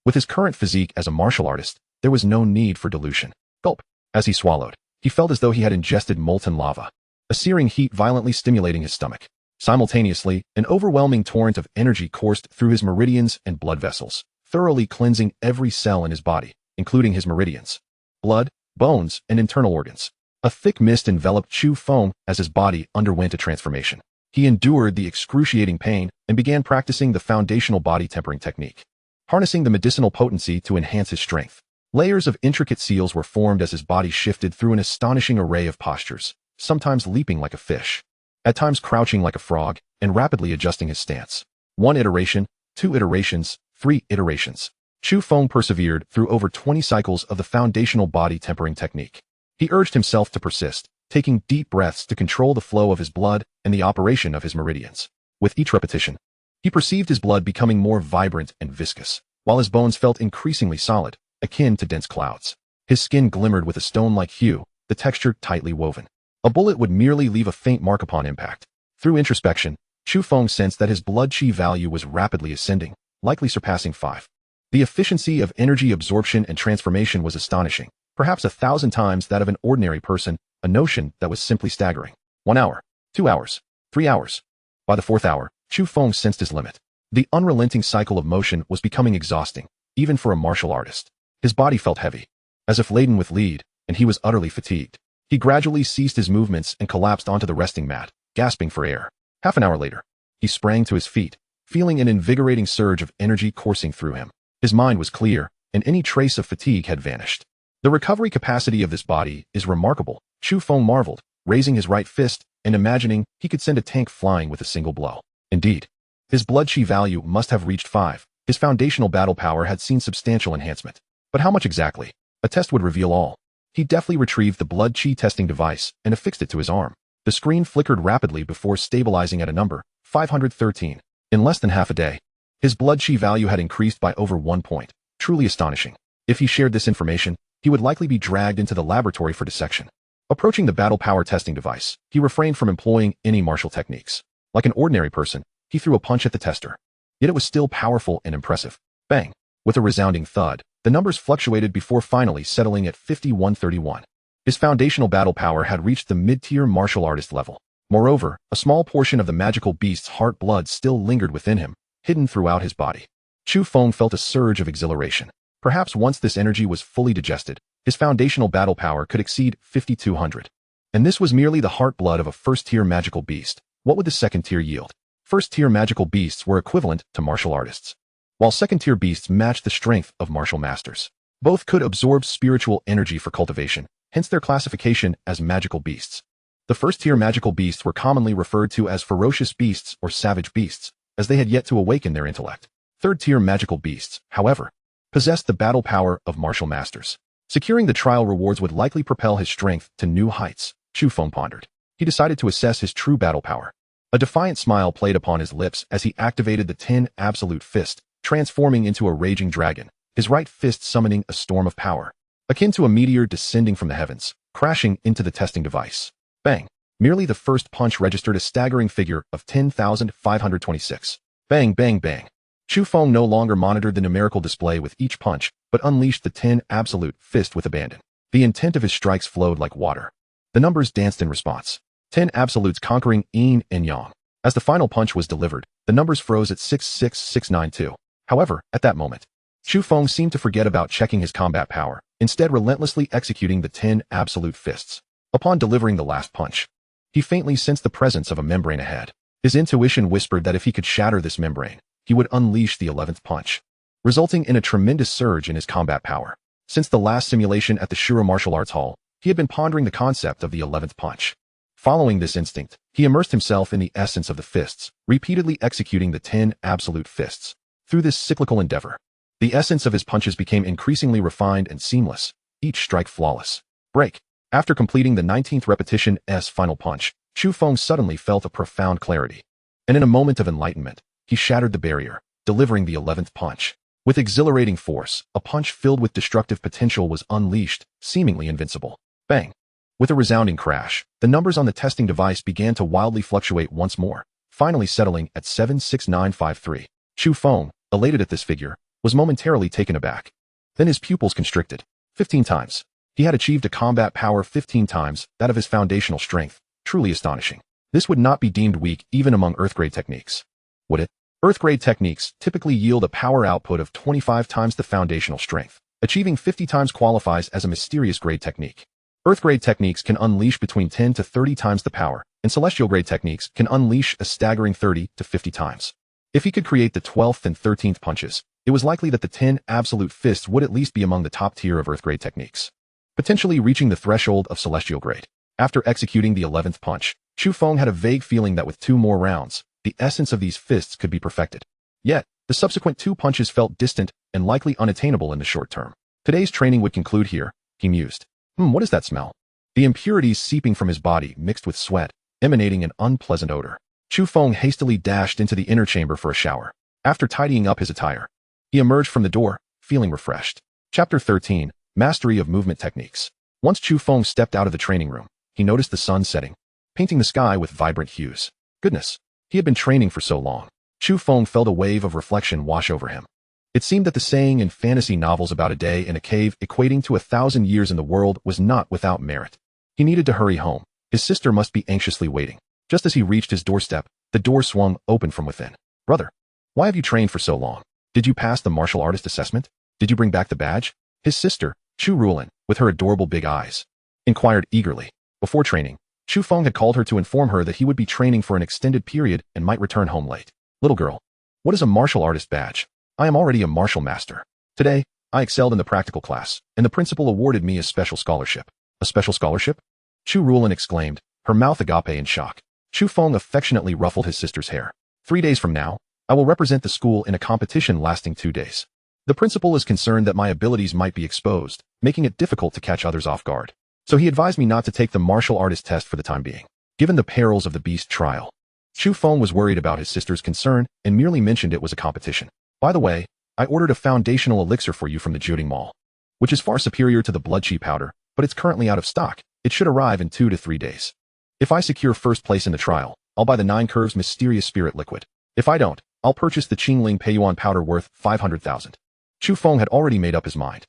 With his current physique as a martial artist, there was no need for dilution. Gulp. As he swallowed, he felt as though he had ingested molten lava. A searing heat violently stimulating his stomach. Simultaneously, an overwhelming torrent of energy coursed through his meridians and blood vessels, thoroughly cleansing every cell in his body, including his meridians, blood, bones, and internal organs. A thick mist enveloped Chu Feng as his body underwent a transformation. He endured the excruciating pain and began practicing the foundational body tempering technique, harnessing the medicinal potency to enhance his strength. Layers of intricate seals were formed as his body shifted through an astonishing array of postures, sometimes leaping like a fish, at times crouching like a frog, and rapidly adjusting his stance. 1 iteration, 2 iterations, 3 iterations. Chu Feng persevered through over 20 cycles of the foundational body tempering technique. He urged himself to persist, taking deep breaths to control the flow of his blood and the operation of his meridians. With each repetition, he perceived his blood becoming more vibrant and viscous, while his bones felt increasingly solid, akin to dense clouds. His skin glimmered with a stone-like hue, the texture tightly woven. A bullet would merely leave a faint mark upon impact. Through introspection, Chu Feng sensed that his blood Qi value was rapidly ascending, likely surpassing 5. The efficiency of energy absorption and transformation was astonishing, perhaps 1,000 times that of an ordinary person, a notion that was simply staggering. 1 hour, 2 hours, 3 hours. By the 4th hour, Chu Feng sensed his limit. The unrelenting cycle of motion was becoming exhausting, even for a martial artist. His body felt heavy, as if laden with lead, and he was utterly fatigued. He gradually ceased his movements and collapsed onto the resting mat, gasping for air. Half an hour later, he sprang to his feet, feeling an invigorating surge of energy coursing through him. His mind was clear, and any trace of fatigue had vanished. The recovery capacity of this body is remarkable, Chu Feng marveled, raising his right fist and imagining he could send a tank flying with a single blow. Indeed, his blood Qi value must have reached 5. His foundational battle power had seen substantial enhancement. But how much exactly? A test would reveal all. He deftly retrieved the blood Qi testing device and affixed it to his arm. The screen flickered rapidly before stabilizing at a number, 513. In less than half a day, his blood Qi value had increased by over 1 point. Truly astonishing. If he shared this information, he would likely be dragged into the laboratory for dissection. Approaching the battle power testing device, he refrained from employing any martial techniques. Like an ordinary person, he threw a punch at the tester. Yet it was still powerful and impressive. Bang! With a resounding thud, the numbers fluctuated before finally settling at 5131. His foundational battle power had reached the mid-tier martial artist level. Moreover, a small portion of the magical beast's heart blood still lingered within him, hidden throughout his body. Chu Feng felt a surge of exhilaration. Perhaps once this energy was fully digested, his foundational battle power could exceed 5200. And this was merely the heart blood of a first-tier magical beast, What would the second tier yield? First-tier magical beasts were equivalent to martial artists, while second-tier beasts matched the strength of martial masters. Both could absorb spiritual energy for cultivation, hence their classification as magical beasts. The first-tier magical beasts were commonly referred to as ferocious beasts or savage beasts, as they had yet to awaken their intellect. Third-tier magical beasts, however, possessed the battle power of martial masters. Securing the trial rewards would likely propel his strength to new heights, Chu Feng pondered. He decided to assess his true battle power. A defiant smile played upon his lips as he activated the 10 absolute fist, transforming into a raging dragon, his right fist summoning a storm of power, akin to a meteor descending from the heavens, crashing into the testing device. Bang! Merely the first punch registered a staggering figure of 10,526. Bang, bang, bang. Chu Feng no longer monitored the numerical display with each punch, but unleashed the 10 absolute fist with abandon. The intent of his strikes flowed like water. The numbers danced in response. 10 absolutes conquering yin and yang. As the final punch was delivered, the numbers froze at 66692. However, at that moment, Chu Feng seemed to forget about checking his combat power, instead relentlessly executing the 10 absolute fists. Upon delivering the last punch, he faintly sensed the presence of a membrane ahead. His intuition whispered that if he could shatter this membrane, he would unleash the 11th punch, resulting in a tremendous surge in his combat power. Since the last simulation at the Shura Martial Arts Hall, he had been pondering the concept of the 11th punch. Following this instinct, he immersed himself in the essence of the fists, repeatedly executing the 10 absolute fists. Through this cyclical endeavor, the essence of his punches became increasingly refined and seamless, each strike flawless. Break. After completing the 19th repetition's final punch, Chu Feng suddenly felt a profound clarity. And in a moment of enlightenment, he shattered the barrier, delivering the 11th punch. With exhilarating force, a punch filled with destructive potential was unleashed, seemingly invincible. Bang! With a resounding crash, the numbers on the testing device began to wildly fluctuate once more, finally settling at 76953. Chu Feng, elated at this figure, was momentarily taken aback. Then his pupils constricted. 15 times. He had achieved a combat power 15 times that of his foundational strength, truly astonishing. This would not be deemed weak even among Earth-grade techniques. Would it? Earth-grade techniques typically yield a power output of 25 times the foundational strength. Achieving 50 times qualifies as a mysterious grade technique. Earth-grade techniques can unleash between 10 to 30 times the power, and celestial-grade techniques can unleash a staggering 30 to 50 times. If he could create the 12th and 13th punches, it was likely that the 10 absolute fists would at least be among the top tier of Earth-grade techniques, potentially reaching the threshold of celestial grade. After executing the 11th punch, Chu Feng had a vague feeling that with 2 more rounds, the essence of these fists could be perfected. Yet, the subsequent 2 punches felt distant and likely unattainable in the short term. Today's training would conclude here, he mused. What is that smell? The impurities seeping from his body mixed with sweat, emanating an unpleasant odor. Chu Feng hastily dashed into the inner chamber for a shower. After tidying up his attire, he emerged from the door, feeling refreshed. Chapter 13, Mastery of Movement Techniques. Once Chu Feng stepped out of the training room, he noticed the sun setting, painting the sky with vibrant hues. Goodness, he had been training for so long. Chu Feng felt a wave of reflection wash over him. It seemed that the saying in fantasy novels about a day in a cave equating to 1,000 years in the world was not without merit. He needed to hurry home. His sister must be anxiously waiting. Just as he reached his doorstep, the door swung open from within. Brother, why have you trained for so long? Did you pass the martial artist assessment? Did you bring back the badge? His sister, Chu Rulin, with her adorable big eyes, inquired eagerly. Before training, Chu Feng had called her to inform her that he would be training for an extended period and might return home late. Little girl, what is a martial artist badge? I am already a martial master. Today, I excelled in the practical class, and the principal awarded me a special scholarship. A special scholarship? Chu Rulin exclaimed, her mouth agape in shock. Chu Feng affectionately ruffled his sister's hair. 3 days from now, I will represent the school in a competition lasting 2 days. The principal is concerned that my abilities might be exposed, making it difficult to catch others off guard. So he advised me not to take the martial artist test for the time being, given the perils of the beast trial. Chu Feng was worried about his sister's concern and merely mentioned it was a competition. By the way, I ordered a foundational elixir for you from the Juding Mall, which is far superior to the blood chi powder, but it's currently out of stock. It should arrive in 2 to 3 days. If I secure first place in the trial, I'll buy the 9 Curves Mysterious Spirit Liquid. If I don't, I'll purchase the Qingling Peiyuan powder worth 500,000. Chu Feng had already made up his mind.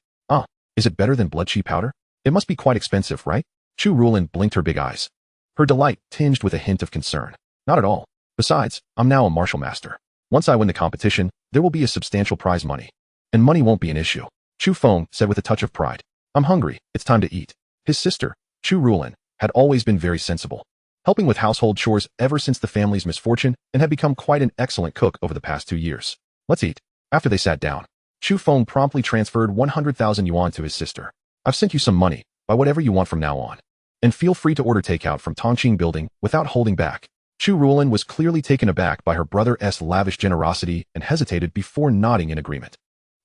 Is it better than blood chi powder? It must be quite expensive, right? Chu Rulin blinked her big eyes. Her delight tinged with a hint of concern. Not at all. Besides, I'm now a martial master. Once I win the competition, there will be a substantial prize money. And money won't be an issue. Chu Feng said with a touch of pride. I'm hungry, it's time to eat. His sister, Chu Rulin, had always been very sensible. helping with household chores ever since the family's misfortune and had become quite an excellent cook over the past 2 years. Let's eat. After they sat down, Chu Feng promptly transferred 100,000 yuan to his sister. I've sent you some money. Buy whatever you want from now on. And feel free to order takeout from Tongqing Building without holding back. Chu Ruolin was clearly taken aback by her brother's lavish generosity and hesitated before nodding in agreement.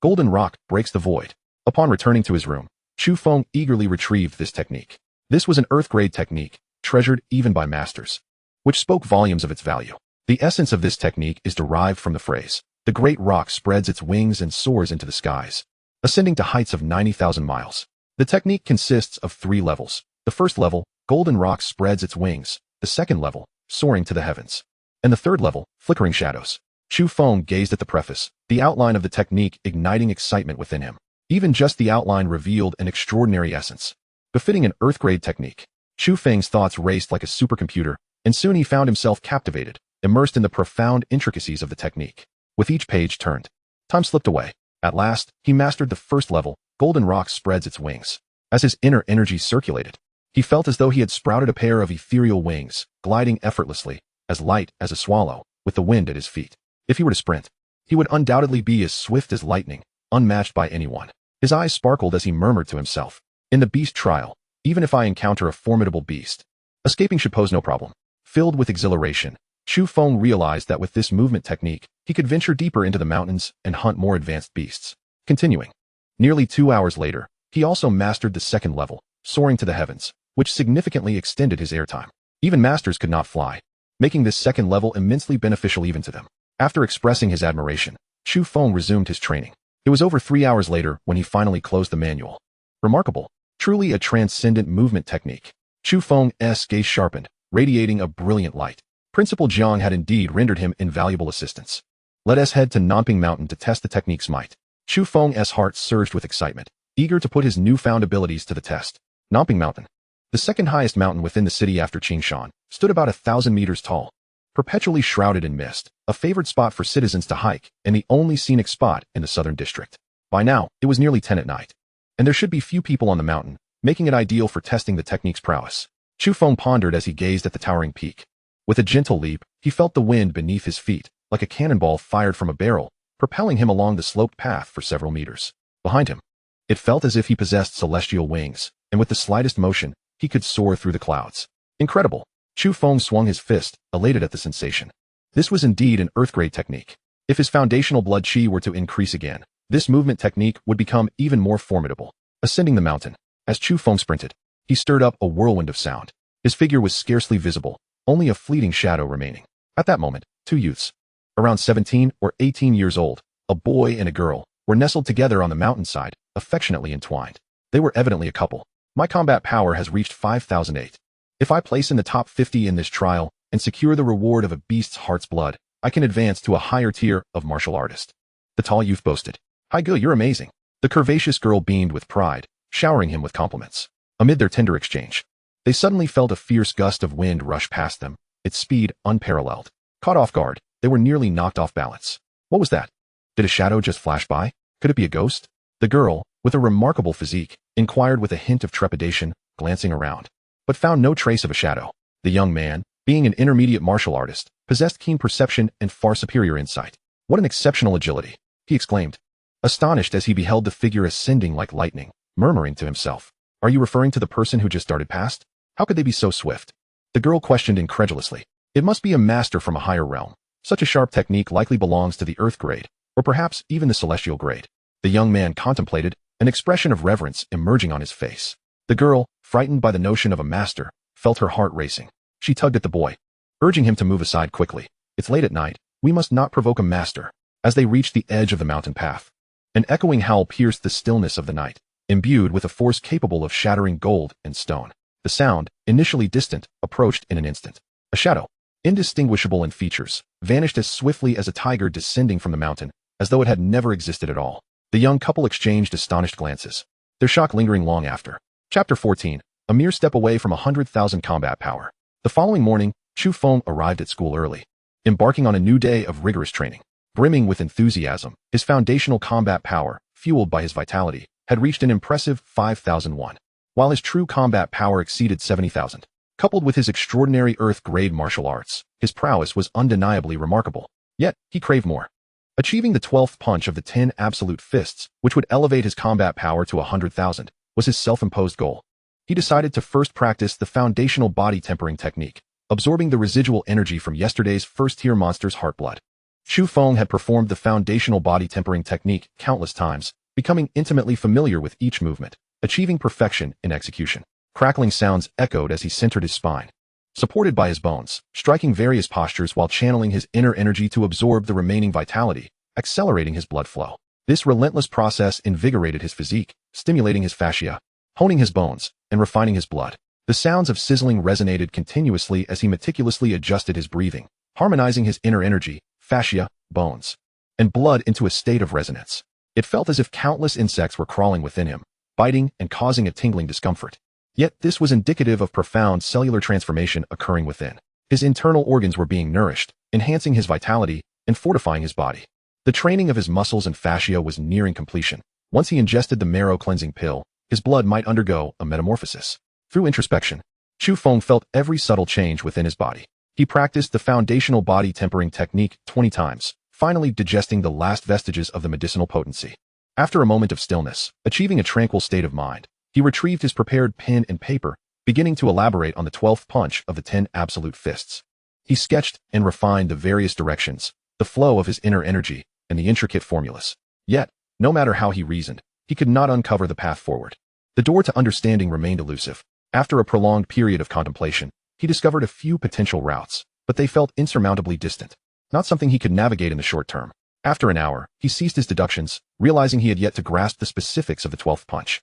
Golden Rock breaks the void. Upon returning to his room, Chu Feng eagerly retrieved this technique. This was an Earth-grade technique, treasured even by masters, which spoke volumes of its value. The essence of this technique is derived from the phrase, "The great rock spreads its wings and soars into the skies, ascending to heights of 90,000 miles." The technique consists of 3 levels. The first level, Golden Rock spreads its wings. The second level, soaring to the heavens. And the third level, flickering shadows. Chu Feng gazed at the preface, the outline of the technique igniting excitement within him. Even just the outline revealed an extraordinary essence, befitting an Earth-grade technique. Chu Feng's thoughts raced like a supercomputer, and soon he found himself captivated, immersed in the profound intricacies of the technique. With each page turned, time slipped away. At last, he mastered the first level, Golden Rock spreads its wings. As his inner energy circulated, he felt as though he had sprouted a pair of ethereal wings, gliding effortlessly, as light as a swallow, with the wind at his feet. If he were to sprint, he would undoubtedly be as swift as lightning, unmatched by anyone. His eyes sparkled as he murmured to himself, "In the beast trial, even if I encounter a formidable beast, escaping should pose no problem." Filled with exhilaration, Chu Feng realized that with this movement technique, he could venture deeper into the mountains and hunt more advanced beasts. Continuing. Nearly 2 hours later, he also mastered the second level, soaring to the heavens, which significantly extended his airtime. Even masters could not fly, making this second level immensely beneficial even to them. After expressing his admiration, Chu Feng resumed his training. It was over 3 hours later when he finally closed the manual. Remarkable. Truly a transcendent movement technique. Chu Feng's gaze sharpened, radiating a brilliant light. Principal Jiang had indeed rendered him invaluable assistance. Let us head to Nanping Mountain to test the technique's might. Chu Feng's heart surged with excitement, eager to put his newfound abilities to the test. Nanping Mountain, the second highest mountain within the city after Qingshan, stood about 1,000 meters tall, perpetually shrouded in mist, a favored spot for citizens to hike and the only scenic spot in the southern district. By now, it was nearly 10 at night, and there should be few people on the mountain, making it ideal for testing the technique's prowess. Chu Feng pondered as he gazed at the towering peak. With a gentle leap, he felt the wind beneath his feet, like a cannonball fired from a barrel, propelling him along the sloped path for several meters. Behind him, it felt as if he possessed celestial wings, and with the slightest motion, he could soar through the clouds. Incredible! Chu Feng swung his fist, elated at the sensation. This was indeed an Earth-grade technique. If his foundational blood qi were to increase again, this movement technique would become even more formidable. Ascending the mountain, as Chu Feng sprinted, he stirred up a whirlwind of sound. His figure was scarcely visible, only a fleeting shadow remaining. At that moment, 2 youths, around 17 or 18 years old, a boy and a girl, were nestled together on the mountainside, affectionately entwined. They were evidently a couple. My combat power has reached 5,008. If I place in the top 50 in this trial and secure the reward of a beast's heart's blood, I can advance to a higher tier of martial artist. The tall youth boasted. Haige, you're amazing. The curvaceous girl beamed with pride, showering him with compliments. Amid their tender exchange, they suddenly felt a fierce gust of wind rush past them, its speed unparalleled. Caught off guard, they were nearly knocked off balance. What was that? Did a shadow just flash by? Could it be a ghost? The girl, with a remarkable physique, inquired with a hint of trepidation, glancing around, but found no trace of a shadow. The young man, being an intermediate martial artist, possessed keen perception and far superior insight. What an exceptional agility, he exclaimed, astonished as he beheld the figure ascending like lightning, murmuring to himself. Are you referring to the person who just darted past? How could they be so swift? The girl questioned incredulously. It must be a master from a higher realm. Such a sharp technique likely belongs to the Earth grade, or perhaps even the Celestial grade. The young man contemplated, an expression of reverence emerging on his face. The girl, frightened by the notion of a master, felt her heart racing. She tugged at the boy, urging him to move aside quickly. It's late at night. We must not provoke a master. As they reached the edge of the mountain path, an echoing howl pierced the stillness of the night, imbued with a force capable of shattering gold and stone. The sound, initially distant, approached in an instant. A shadow, indistinguishable in features, vanished as swiftly as a tiger descending from the mountain, as though it had never existed at all. The young couple exchanged astonished glances, their shock lingering long after. Chapter 14, a mere step away from 100,000 combat power. The following morning, Chu Feng arrived at school early, embarking on a new day of rigorous training. Brimming with enthusiasm, his foundational combat power, fueled by his vitality, had reached an impressive 5,001, while his true combat power exceeded 70,000. Coupled with his extraordinary Earth-grade martial arts, his prowess was undeniably remarkable. Yet, he craved more. Achieving the 12th punch of the 10 absolute fists, which would elevate his combat power to 100,000, was his self-imposed goal. He decided to first practice the foundational body tempering technique, absorbing the residual energy from yesterday's first-tier monster's heartblood. Chu Feng had performed the foundational body tempering technique countless times, becoming intimately familiar with each movement, achieving perfection in execution. Crackling sounds echoed as he centered his spine, supported by his bones, striking various postures while channeling his inner energy to absorb the remaining vitality, accelerating his blood flow. This relentless process invigorated his physique, stimulating his fascia, honing his bones, and refining his blood. The sounds of sizzling resonated continuously as he meticulously adjusted his breathing, harmonizing his inner energy, fascia, bones, and blood into a state of resonance. It felt as if countless insects were crawling within him, biting and causing a tingling discomfort. Yet this was indicative of profound cellular transformation occurring within. His internal organs were being nourished, enhancing his vitality and fortifying his body. The training of his muscles and fascia was nearing completion. Once he ingested the marrow cleansing pill, his blood might undergo a metamorphosis. Through introspection, Chu Feng felt every subtle change within his body. He practiced the foundational body tempering technique 20 times, finally digesting the last vestiges of the medicinal potency. After a moment of stillness, achieving a tranquil state of mind, he retrieved his prepared pen and paper, beginning to elaborate on the 12th punch of the 10 absolute fists. He sketched and refined the various directions, the flow of his inner energy, and the intricate formulas. Yet, no matter how he reasoned, he could not uncover the path forward. The door to understanding remained elusive. After a prolonged period of contemplation, he discovered a few potential routes, but they felt insurmountably distant, not something he could navigate in the short term. After an hour, he ceased his deductions, realizing he had yet to grasp the specifics of the 12th punch.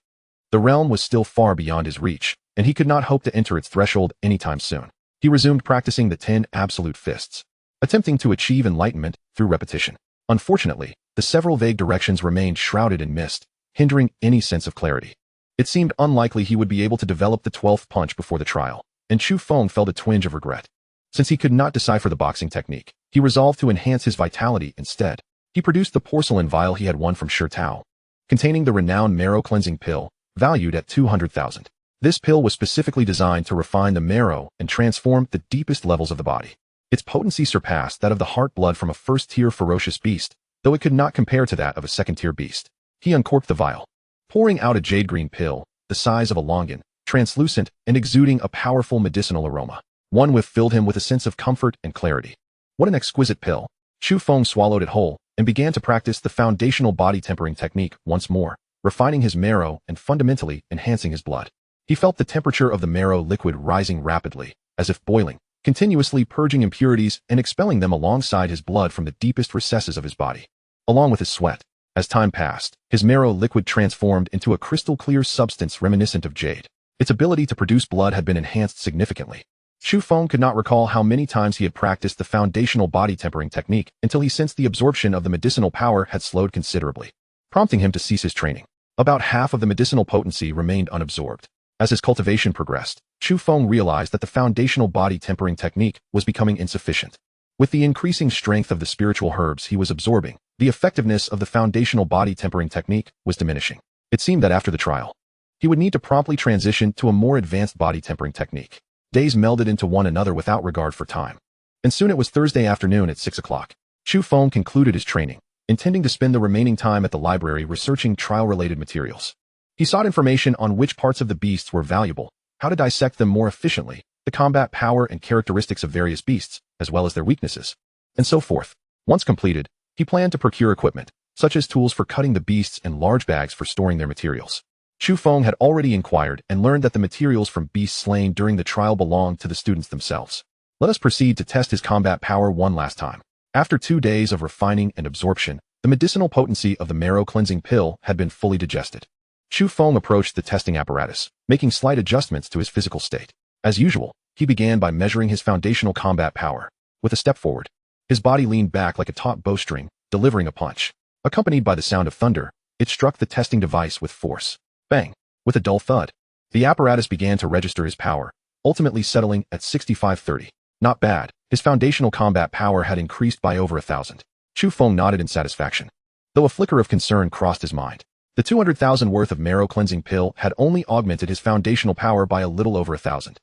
The realm was still far beyond his reach, and he could not hope to enter its threshold anytime soon. He resumed practicing the 10 absolute fists, attempting to achieve enlightenment through repetition. Unfortunately, the several vague directions remained shrouded in mist, hindering any sense of clarity. It seemed unlikely he would be able to develop the 12th punch before the trial, and Chu Feng felt a twinge of regret. Since he could not decipher the boxing technique, he resolved to enhance his vitality instead. He produced the porcelain vial he had won from Shi Tao, containing the renowned marrow cleansing pill, valued at 200,000. This pill was specifically designed to refine the marrow and transform the deepest levels of the body. Its potency surpassed that of the heart blood from a first-tier ferocious beast, though it could not compare to that of a second-tier beast. He uncorked the vial, pouring out a jade-green pill, the size of a longan, translucent and exuding a powerful medicinal aroma. One whiff filled him with a sense of comfort and clarity. What an exquisite pill! Chu Feng swallowed it whole and began to practice the foundational body tempering technique once more, refining his marrow and fundamentally enhancing his blood. He felt the temperature of the marrow liquid rising rapidly, as if boiling, continuously purging impurities and expelling them alongside his blood from the deepest recesses of his body, along with his sweat. As time passed, his marrow liquid transformed into a crystal-clear substance reminiscent of jade. Its ability to produce blood had been enhanced significantly. Chu Feng could not recall how many times he had practiced the foundational body tempering technique until he sensed the absorption of the medicinal power had slowed considerably, prompting him to cease his training. About half of the medicinal potency remained unabsorbed. As his cultivation progressed, Chu Feng realized that the foundational body tempering technique was becoming insufficient. With the increasing strength of the spiritual herbs he was absorbing, the effectiveness of the foundational body tempering technique was diminishing. It seemed that after the trial, he would need to promptly transition to a more advanced body tempering technique. Days melded into one another without regard for time. And soon it was Thursday afternoon at 6 o'clock. Chu Feng concluded his training, intending to spend the remaining time at the library researching trial-related materials. He sought information on which parts of the beasts were valuable, how to dissect them more efficiently, the combat power and characteristics of various beasts, as well as their weaknesses, and so forth. Once completed, he planned to procure equipment, such as tools for cutting the beasts and large bags for storing their materials. Chu Feng had already inquired and learned that the materials from beasts slain during the trial belonged to the students themselves. Let us proceed to test his combat power one last time. After 2 days of refining and absorption, the medicinal potency of the marrow cleansing pill had been fully digested. Chu Feng approached the testing apparatus, making slight adjustments to his physical state. As usual, he began by measuring his foundational combat power. With a step forward, his body leaned back like a taut bowstring, delivering a punch. Accompanied by the sound of thunder, it struck the testing device with force. Bang! With a dull thud, the apparatus began to register his power, ultimately settling at 6530. Not bad. His foundational combat power had increased by over 1,000. Chu Feng nodded in satisfaction, though a flicker of concern crossed his mind. The 200,000 worth of marrow cleansing pill had only augmented his foundational power by a little over 1,000.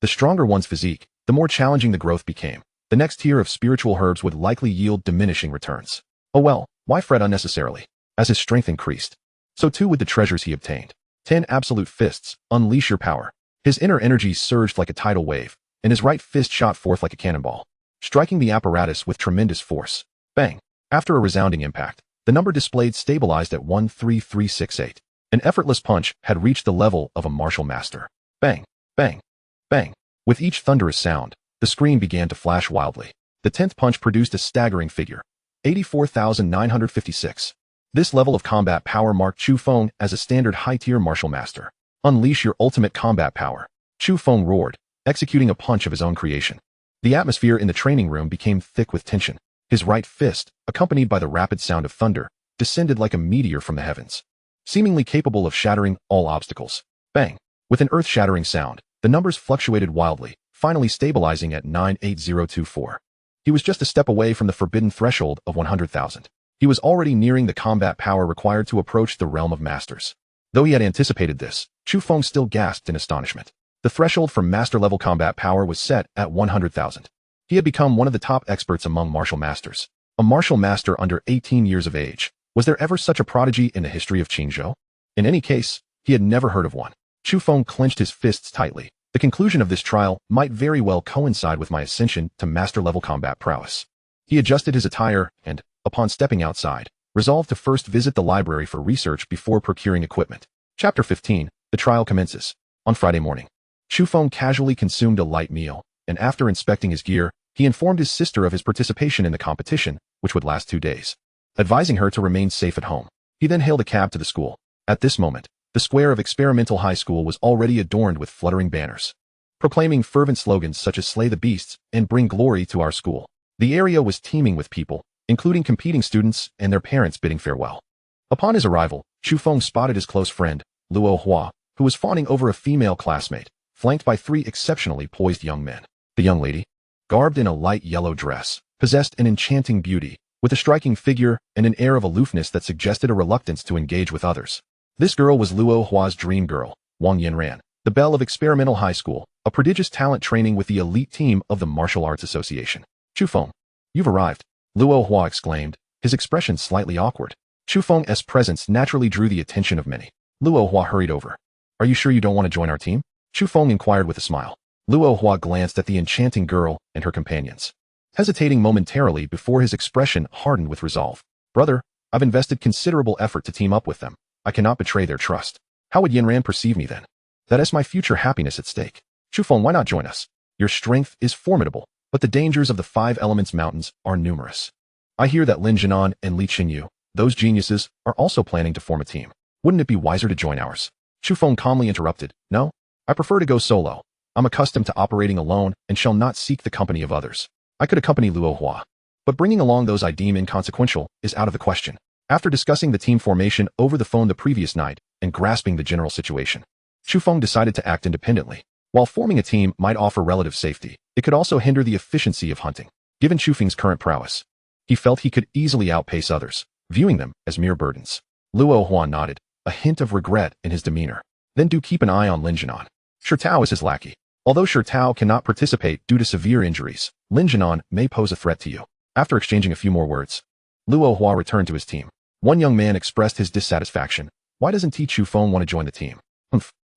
The stronger one's physique, the more challenging the growth became. The next tier of spiritual herbs would likely yield diminishing returns. Oh well, why fret unnecessarily? As his strength increased, so too would the treasures he obtained. 10 absolute fists, unleash your power. His inner energy surged like a tidal wave, and his right fist shot forth like a cannonball, striking the apparatus with tremendous force. Bang! After a resounding impact, the number displayed stabilized at 13368. An effortless punch had reached the level of a martial master. Bang! Bang! Bang! With each thunderous sound, the screen began to flash wildly. The 10th punch produced a staggering figure, 84,956. This level of combat power marked Chu Feng as a standard high-tier martial master. Unleash your ultimate combat power. Chu Feng roared, executing a punch of his own creation. The atmosphere in the training room became thick with tension. His right fist, accompanied by the rapid sound of thunder, descended like a meteor from the heavens, seemingly capable of shattering all obstacles. Bang! With an earth-shattering sound, the numbers fluctuated wildly, finally stabilizing at 98024. He was just a step away from the forbidden threshold of 100,000. He was already nearing the combat power required to approach the realm of masters. Though he had anticipated this, Chu Feng still gasped in astonishment. The threshold for master-level combat power was set at 100,000. He had become one of the top experts among martial masters. A martial master under 18 years of age. Was there ever such a prodigy in the history of Qingzhou? In any case, he had never heard of one. Chu Feng clenched his fists tightly. The conclusion of this trial might very well coincide with my ascension to master-level combat prowess. He adjusted his attire and, upon stepping outside, resolved to first visit the library for research before procuring equipment. Chapter 15, the trial commences. On Friday morning, Chu Feng casually consumed a light meal, and after inspecting his gear, he informed his sister of his participation in the competition, which would last 2 days, advising her to remain safe at home. He then hailed a cab to the school. At this moment, the square of Experimental High School was already adorned with fluttering banners, proclaiming fervent slogans such as "Slay the Beasts" and "Bring glory to our school." The area was teeming with people, including competing students and their parents bidding farewell. Upon his arrival, Chu Feng spotted his close friend, Luo Hua, who was fawning over a female classmate, flanked by 3 exceptionally poised young men. The young lady, garbed in a light yellow dress, possessed an enchanting beauty, with a striking figure and an air of aloofness that suggested a reluctance to engage with others. This girl was Luo Hua's dream girl, Wang Yanran, the belle of Experimental High School, a prodigious talent training with the elite team of the Martial Arts Association. Chu Feng, you've arrived, Luo Hua exclaimed, his expression slightly awkward. Chu Feng's presence naturally drew the attention of many. Luo Hua hurried over. Are you sure you don't want to join our team? Chu Feng inquired with a smile. Luo Hua glanced at the enchanting girl and her companions, hesitating momentarily before his expression hardened with resolve. Brother, I've invested considerable effort to team up with them. I cannot betray their trust. How would Yanran perceive me then? That is my future happiness at stake. Chu Feng, why not join us? Your strength is formidable, but the dangers of the 5 Elements Mountains are numerous. I hear that Lin Jinan and Li Qingyu, those geniuses, are also planning to form a team. Wouldn't it be wiser to join ours? Chu Feng calmly interrupted. No, I prefer to go solo. I'm accustomed to operating alone and shall not seek the company of others. I could accompany Luo Hua, but bringing along those I deem inconsequential is out of the question. After discussing the team formation over the phone the previous night and grasping the general situation, Chu Feng decided to act independently. While forming a team might offer relative safety, it could also hinder the efficiency of hunting. Given Chu Feng's current prowess, he felt he could easily outpace others, viewing them as mere burdens. Luo Hua nodded, a hint of regret in his demeanor. Then do keep an eye on Lin Jinan. Shirtao is his lackey. Although Shirtao cannot participate due to severe injuries, Lin Jinan may pose a threat to you. After exchanging a few more words, Luo Hua returned to his team. One young man expressed his dissatisfaction. Why doesn't Chu Feng want to join the team?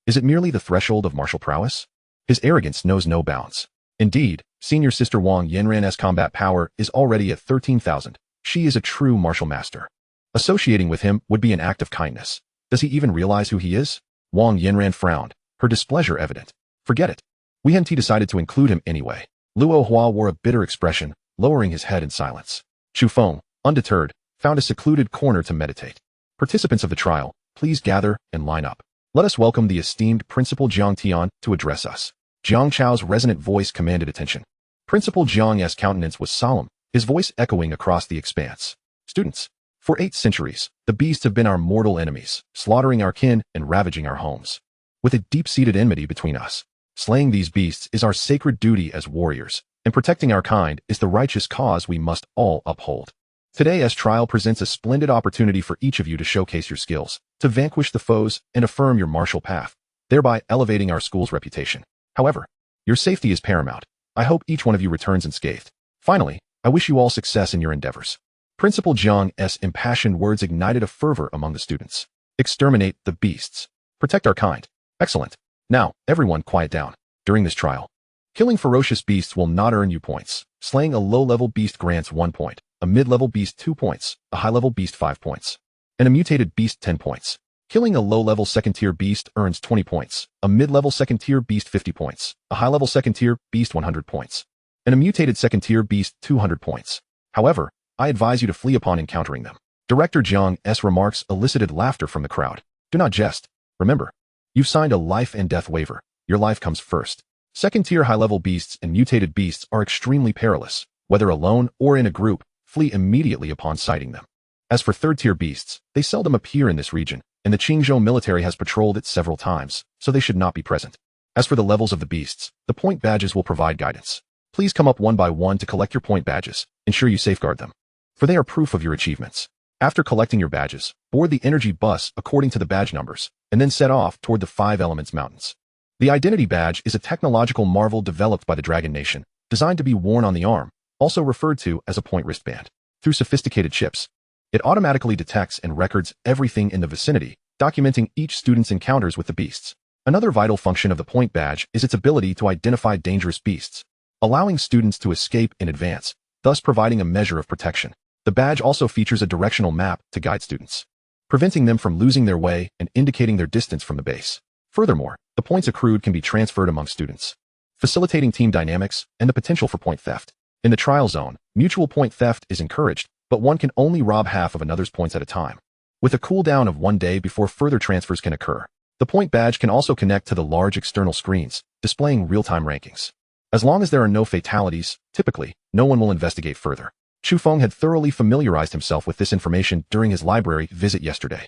Is it merely the threshold of martial prowess? His arrogance knows no bounds. Indeed, senior sister Wang Yanran's combat power is already at 13,000. She is a true martial master. Associating with him would be an act of kindness. Does he even realize who he is? Wang Yanran frowned, her displeasure evident. Forget it. We hadn't decided to include him anyway. Luo Hua wore a bitter expression, lowering his head in silence. Chu Feng, undeterred, found a secluded corner to meditate. Participants of the trial, please gather and line up. Let us welcome the esteemed Principal Jiang Tian to address us. Jiang Chao's resonant voice commanded attention. Principal Jiang's countenance was solemn, his voice echoing across the expanse. Students, for 8 centuries, the beasts have been our mortal enemies, slaughtering our kin and ravaging our homes. With a deep-seated enmity between us, slaying these beasts is our sacred duty as warriors, and protecting our kind is the righteous cause we must all uphold. Today's trial presents a splendid opportunity for each of you to showcase your skills, to vanquish the foes and affirm your martial path, thereby elevating our school's reputation. However, Your safety is paramount. I hope each one of you returns unscathed. Finally, I wish you all success in your endeavors. Principal Jiang's impassioned words ignited a fervor among the students. Exterminate the beasts. Protect our kind. Excellent. Now, everyone quiet down. During this trial, killing ferocious beasts will not earn you points. Slaying a low-level beast grants 1 point, a mid-level beast 2 points, a high-level beast 5 points, and a mutated beast 10 points. Killing a low-level second-tier beast earns 20 points, a mid-level second-tier beast 50 points, a high-level second-tier beast 100 points, and a mutated second-tier beast 200 points. However, I advise you to flee upon encountering them. Director Jiang's remarks elicited laughter from the crowd. Do not jest. Remember, you've signed a life and death waiver. Your life comes first. Second-tier high-level beasts and mutated beasts are extremely perilous. Whether alone or in a group, flee immediately upon sighting them. As for third-tier beasts, they seldom appear in this region, and the Qingzhou military has patrolled it several times, so they should not be present. As for the levels of the beasts, the point badges will provide guidance. Please come up one by one to collect your point badges. Ensure you safeguard them, for they are proof of your achievements. After collecting your badges, board the energy bus according to the badge numbers, and then set off toward the 5 Elements Mountains. The Identity Badge is a technological marvel developed by the Dragon Nation, designed to be worn on the arm, also referred to as a point wristband. Through sophisticated chips, it automatically detects and records everything in the vicinity, documenting each student's encounters with the beasts. Another vital function of the point badge is its ability to identify dangerous beasts, allowing students to escape in advance, thus providing a measure of protection. The badge also features a directional map to guide students, preventing them from losing their way and indicating their distance from the base. Furthermore, the points accrued can be transferred among students, facilitating team dynamics and the potential for point theft. In the trial zone, mutual point theft is encouraged, but one can only rob half of another's points at a time, with a cooldown of 1 day before further transfers can occur. The point badge can also connect to the large external screens, displaying real-time rankings. As long as there are no fatalities, typically, no one will investigate further. Chu Feng had thoroughly familiarized himself with this information during his library visit yesterday.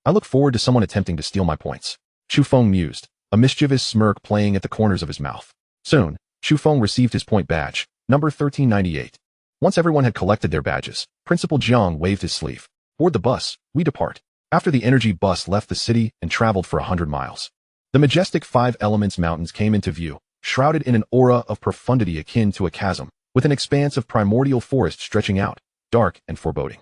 I look forward to someone attempting to steal my points. Chu Feng mused, a mischievous smirk playing at the corners of his mouth. Soon, Chu Feng received his point badge, number 1398. Once everyone had collected their badges, Principal Jiang waved his sleeve. Board the bus, we depart. After the energy bus left the city and traveled for 100 miles, the majestic 5 Elements Mountains came into view, shrouded in an aura of profundity akin to a chasm, with an expanse of primordial forest stretching out, dark and foreboding.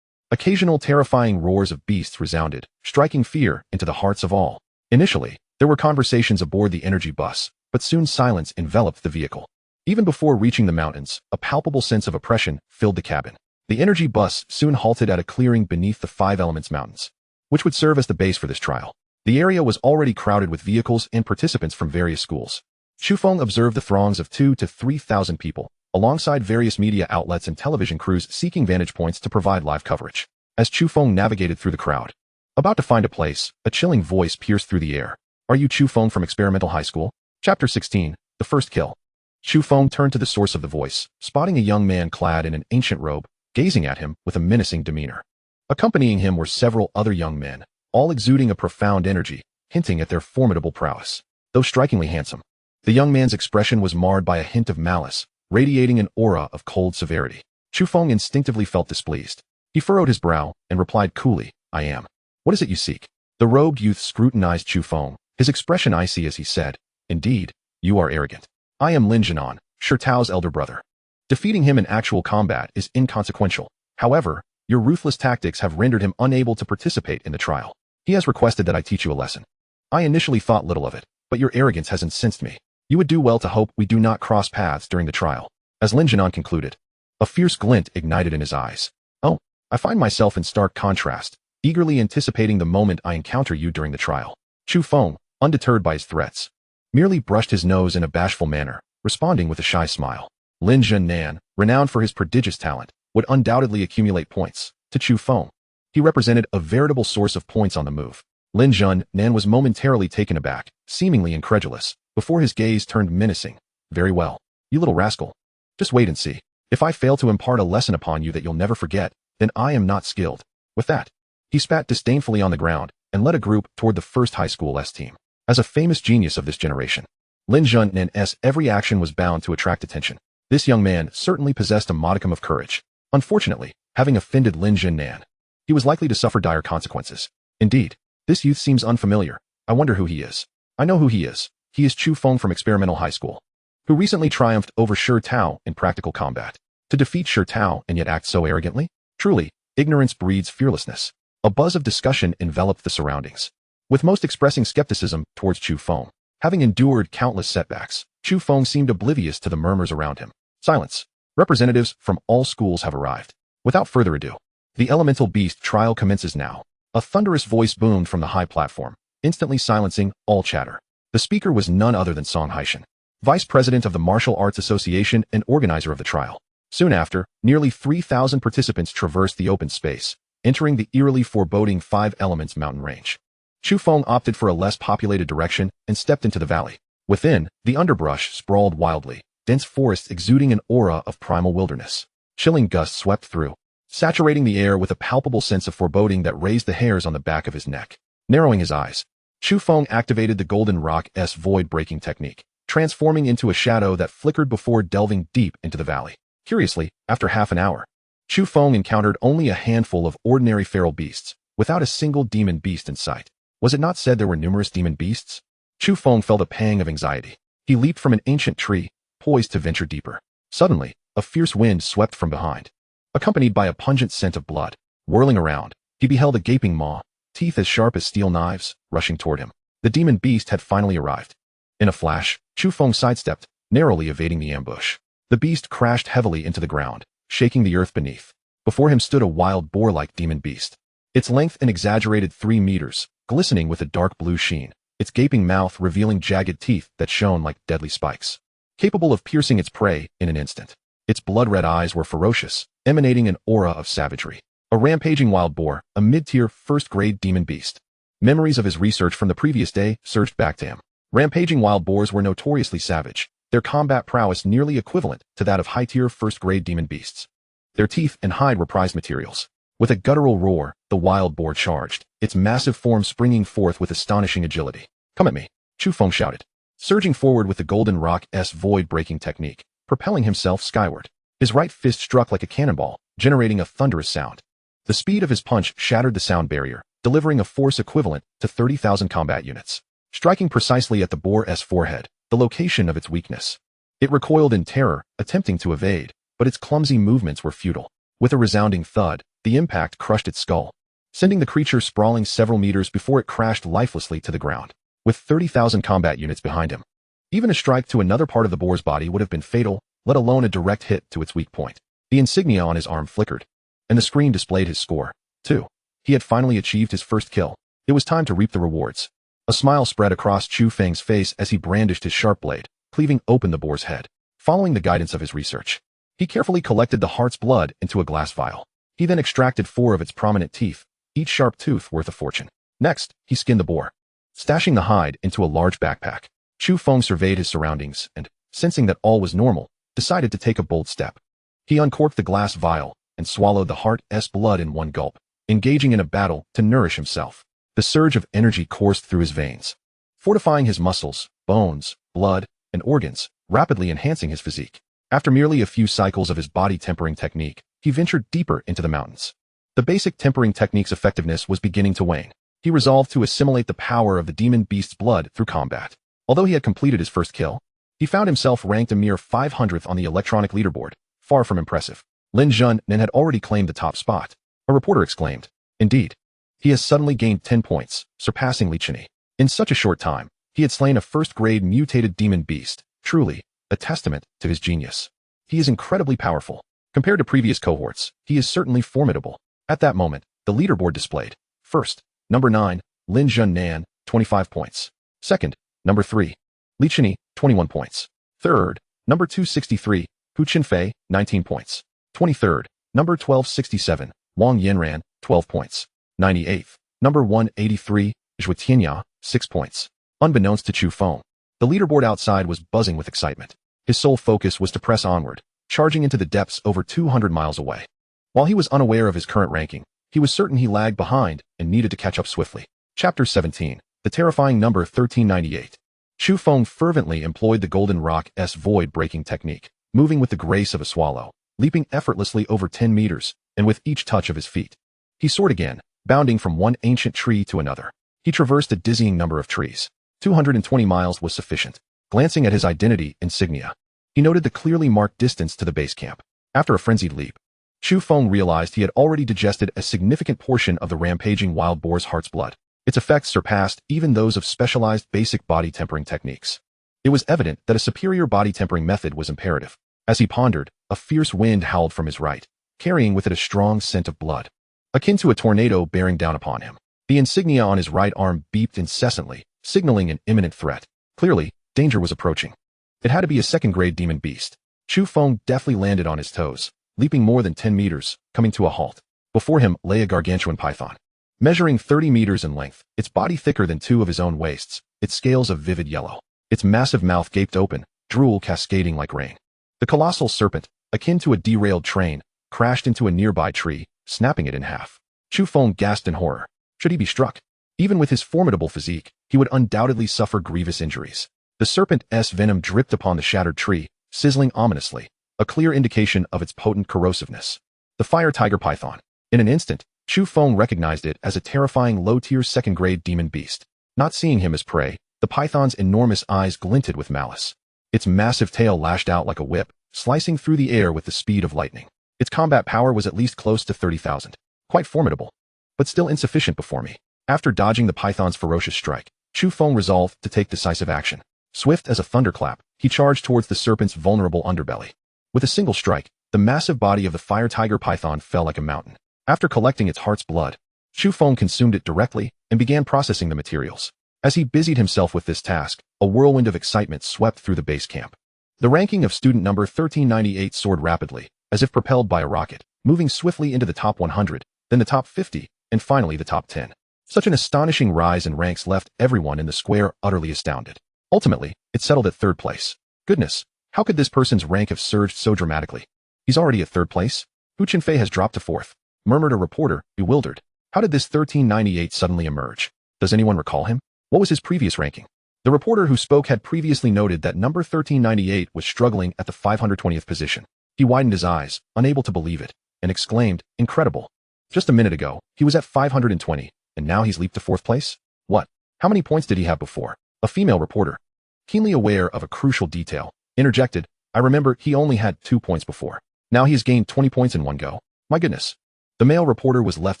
Occasional terrifying roars of beasts resounded, striking fear into the hearts of all. Initially, there were conversations aboard the energy bus, but soon silence enveloped the vehicle. Even before reaching the mountains, a palpable sense of oppression filled the cabin. The energy bus soon halted at a clearing beneath the 5 Elements Mountains, which would serve as the base for this trial. The area was already crowded with vehicles and participants from various schools. Chu Feng observed the throngs of 2,000 to 3,000 people, alongside various media outlets and television crews seeking vantage points to provide live coverage. As Chu Feng navigated through the crowd, about to find a place, a chilling voice pierced through the air. Are you Chu Feng from Experimental High School? Chapter 16, The First Kill. Chu Feng turned to the source of the voice, spotting a young man clad in an ancient robe, gazing at him with a menacing demeanor. Accompanying him were several other young men, all exuding a profound energy, hinting at their formidable prowess. Though strikingly handsome, the young man's expression was marred by a hint of malice, radiating an aura of cold severity. Chu Feng instinctively felt displeased. He furrowed his brow and replied coolly, I am. What is it you seek? The robed youth scrutinized Chu Feng, his expression icy as he said, Indeed, you are arrogant. I am Lin Jianan, Shi Tao's elder brother. Defeating him in actual combat is inconsequential. However, your ruthless tactics have rendered him unable to participate in the trial. He has requested that I teach you a lesson. I initially thought little of it, but your arrogance has incensed me. You would do well to hope we do not cross paths during the trial. As Lin Jianan concluded, a fierce glint ignited in his eyes. Oh, I find myself in stark contrast, eagerly anticipating the moment I encounter you during the trial. Chu Feng, undeterred by his threats, merely brushed his nose in a bashful manner, responding with a shy smile. Lin Jianan, renowned for his prodigious talent, would undoubtedly accumulate points. To Chu Feng, he represented a veritable source of points on the move. Lin Jianan was momentarily taken aback, seemingly incredulous, before his gaze turned menacing. Very well, you little rascal. Just wait and see. If I fail to impart a lesson upon you that you'll never forget, then I am not skilled. With that, he spat disdainfully on the ground and led a group toward the first high school S team. As a famous genius of this generation, Lin Jianan's every action was bound to attract attention. This young man certainly possessed a modicum of courage. Unfortunately, having offended Lin Jianan, he was likely to suffer dire consequences. Indeed, this youth seems unfamiliar. I wonder who he is. I know who he is. He is Chu Feng from Experimental High School. who recently triumphed over Shi Tao in practical combat. To defeat Shi Tao and yet act so arrogantly? Truly, ignorance breeds fearlessness. A buzz of discussion enveloped the surroundings, with most expressing skepticism towards Chu Feng. Having endured countless setbacks, Chu Feng seemed oblivious to the murmurs around him. Silence. Representatives from all schools have arrived. Without further ado, the elemental beast trial commences now. A thunderous voice boomed from the high platform, instantly silencing all chatter. The speaker was none other than Song Haishan, vice president of the Martial Arts Association and organizer of the trial. Soon after, nearly 3,000 participants traversed the open space, entering the eerily foreboding Five Elements mountain range. Chu Feng opted for a less populated direction and stepped into the valley. Within, the underbrush sprawled wildly, dense forests exuding an aura of primal wilderness. Chilling gusts swept through, saturating the air with a palpable sense of foreboding that raised the hairs on the back of his neck. Narrowing his eyes, Chu Feng activated the Golden Rock's void-breaking technique, transforming into a shadow that flickered before delving deep into the valley. Curiously, after half an hour, Chu Feng encountered only a handful of ordinary feral beasts, without a single demon beast in sight. Was it not said there were numerous demon beasts? Chu Feng felt a pang of anxiety. He leaped from an ancient tree, poised to venture deeper. Suddenly, a fierce wind swept from behind, accompanied by a pungent scent of blood. Whirling around, he beheld a gaping maw, teeth as sharp as steel knives, rushing toward him. The demon beast had finally arrived. In a flash, Chu Feng sidestepped, narrowly evading the ambush. The beast crashed heavily into the ground, shaking the earth beneath. Before him stood a wild boar-like demon beast. Its length an exaggerated 3 meters, glistening with a dark blue sheen, its gaping mouth revealing jagged teeth that shone like deadly spikes, capable of piercing its prey in an instant. Its blood-red eyes were ferocious, emanating an aura of savagery. A rampaging wild boar, a mid-tier, first-grade demon beast. Memories of his research from the previous day surged back to him. Rampaging wild boars were notoriously savage, their combat prowess nearly equivalent to that of high-tier first-grade demon beasts. Their teeth and hide were prized materials. With a guttural roar, the wild boar charged, its massive form springing forth with astonishing agility. "Come at me," Chu Feng shouted, surging forward with the Golden Rock's void-breaking technique, propelling himself skyward. His right fist struck like a cannonball, generating a thunderous sound. The speed of his punch shattered the sound barrier, delivering a force equivalent to 30,000 combat units. Striking precisely at the boar's forehead, the location of its weakness. It recoiled in terror, attempting to evade, but its clumsy movements were futile. With a resounding thud, the impact crushed its skull, sending the creature sprawling several meters before it crashed lifelessly to the ground. With 30,000 combat units behind him, even a strike to another part of the boar's body would have been fatal, let alone a direct hit to its weak point. The insignia on his arm flickered, and the screen displayed his score. 2. He had finally achieved his first kill. It was time to reap the rewards. A smile spread across Chu Feng's face as he brandished his sharp blade, cleaving open the boar's head. Following the guidance of his research, he carefully collected the heart's blood into a glass vial. He then extracted 4 of its prominent teeth, each sharp tooth worth a fortune. Next, he skinned the boar, stashing the hide into a large backpack. Chu Feng surveyed his surroundings and, sensing that all was normal, decided to take a bold step. He uncorked the glass vial and swallowed the heart's blood in one gulp, engaging in a battle to nourish himself. The surge of energy coursed through his veins, fortifying his muscles, bones, blood, and organs, rapidly enhancing his physique. After merely a few cycles of his body tempering technique, he ventured deeper into the mountains. The basic tempering technique's effectiveness was beginning to wane. He resolved to assimilate the power of the demon beast's blood through combat. Although he had completed his first kill, he found himself ranked a mere 500th on the electronic leaderboard, far from impressive. Lin Zhen had already claimed the top spot. A reporter exclaimed. Indeed, he has suddenly gained 10 points, surpassing Li Chini. In such a short time, he had slain a first-grade mutated demon beast, truly a testament to his genius. He is incredibly powerful. Compared to previous cohorts, he is certainly formidable. At that moment, the leaderboard displayed. First, number 9, Lin Zhen, 25 points. Second, number 3, Li Chini, 21 points. Third, number 263, Hu Qinfei, 19 points. 23rd, number 1267, Wang Yanran, 12 points. 98th, number 183, Zhuo Tianya, 6 points. Unbeknownst to Chu Feng, the leaderboard outside was buzzing with excitement. His sole focus was to press onward, charging into the depths over 200 miles away. While he was unaware of his current ranking, he was certain he lagged behind and needed to catch up swiftly. Chapter 17, the terrifying number 1398. Chu Feng fervently employed the Golden Rock's void-breaking technique, moving with the grace of a swallow, leaping effortlessly over 10 meters, and with each touch of his feet. He soared again, bounding from one ancient tree to another. He traversed a dizzying number of trees. 220 miles was sufficient. Glancing at his identity insignia, he noted the clearly marked distance to the base camp. After a frenzied leap, Chu Feng realized he had already digested a significant portion of the rampaging wild boar's heart's blood. Its effects surpassed even those of specialized basic body tempering techniques. It was evident that a superior body tempering method was imperative. As he pondered, a fierce wind howled from his right, carrying with it a strong scent of blood, akin to a tornado bearing down upon him. The insignia on his right arm beeped incessantly, signaling an imminent threat. Clearly, danger was approaching. It had to be a second-grade demon beast. Chu Feng deftly landed on his toes, leaping more than 10 meters, coming to a halt. Before him lay a gargantuan python. Measuring 30 meters in length, its body thicker than 2 of his own waists, its scales of vivid yellow. Its massive mouth gaped open, drool cascading like rain. The colossal serpent, akin to a derailed train, crashed into a nearby tree, snapping it in half. Chu Feng gasped in horror. Should he be struck? Even with his formidable physique, he would undoubtedly suffer grievous injuries. The serpent's venom dripped upon the shattered tree, sizzling ominously, a clear indication of its potent corrosiveness. The fire tiger python. In an instant, Chu Feng recognized it as a terrifying low-tier second-grade demon beast. Not seeing him as prey, the python's enormous eyes glinted with malice. Its massive tail lashed out like a whip, slicing through the air with the speed of lightning. Its combat power was at least close to 30,000. Quite formidable, but still insufficient before me. After dodging the python's ferocious strike, Chu Feng resolved to take decisive action. Swift as a thunderclap, he charged towards the serpent's vulnerable underbelly. With a single strike, the massive body of the fire tiger python fell like a mountain. After collecting its heart's blood, Chu Feng consumed it directly and began processing the materials. As he busied himself with this task, a whirlwind of excitement swept through the base camp. The ranking of student number 1398 soared rapidly, as if propelled by a rocket, moving swiftly into the top 100, then the top 50, and finally the top 10. Such an astonishing rise in ranks left everyone in the square utterly astounded. Ultimately, it settled at third place. Goodness, how could this person's rank have surged so dramatically? He's already at third place? Hu Qinfei has dropped to fourth, murmured a reporter, bewildered. How did this 1398 suddenly emerge? Does anyone recall him? What was his previous ranking? The reporter who spoke had previously noted that number 1398 was struggling at the 520th position. He widened his eyes, unable to believe it, and exclaimed, incredible. Just a minute ago, he was at 520, and now he's leaped to fourth place? What? How many points did he have before? A female reporter, keenly aware of a crucial detail, interjected, I remember he only had 2 points before. Now he has gained 20 points in one go. My goodness. The male reporter was left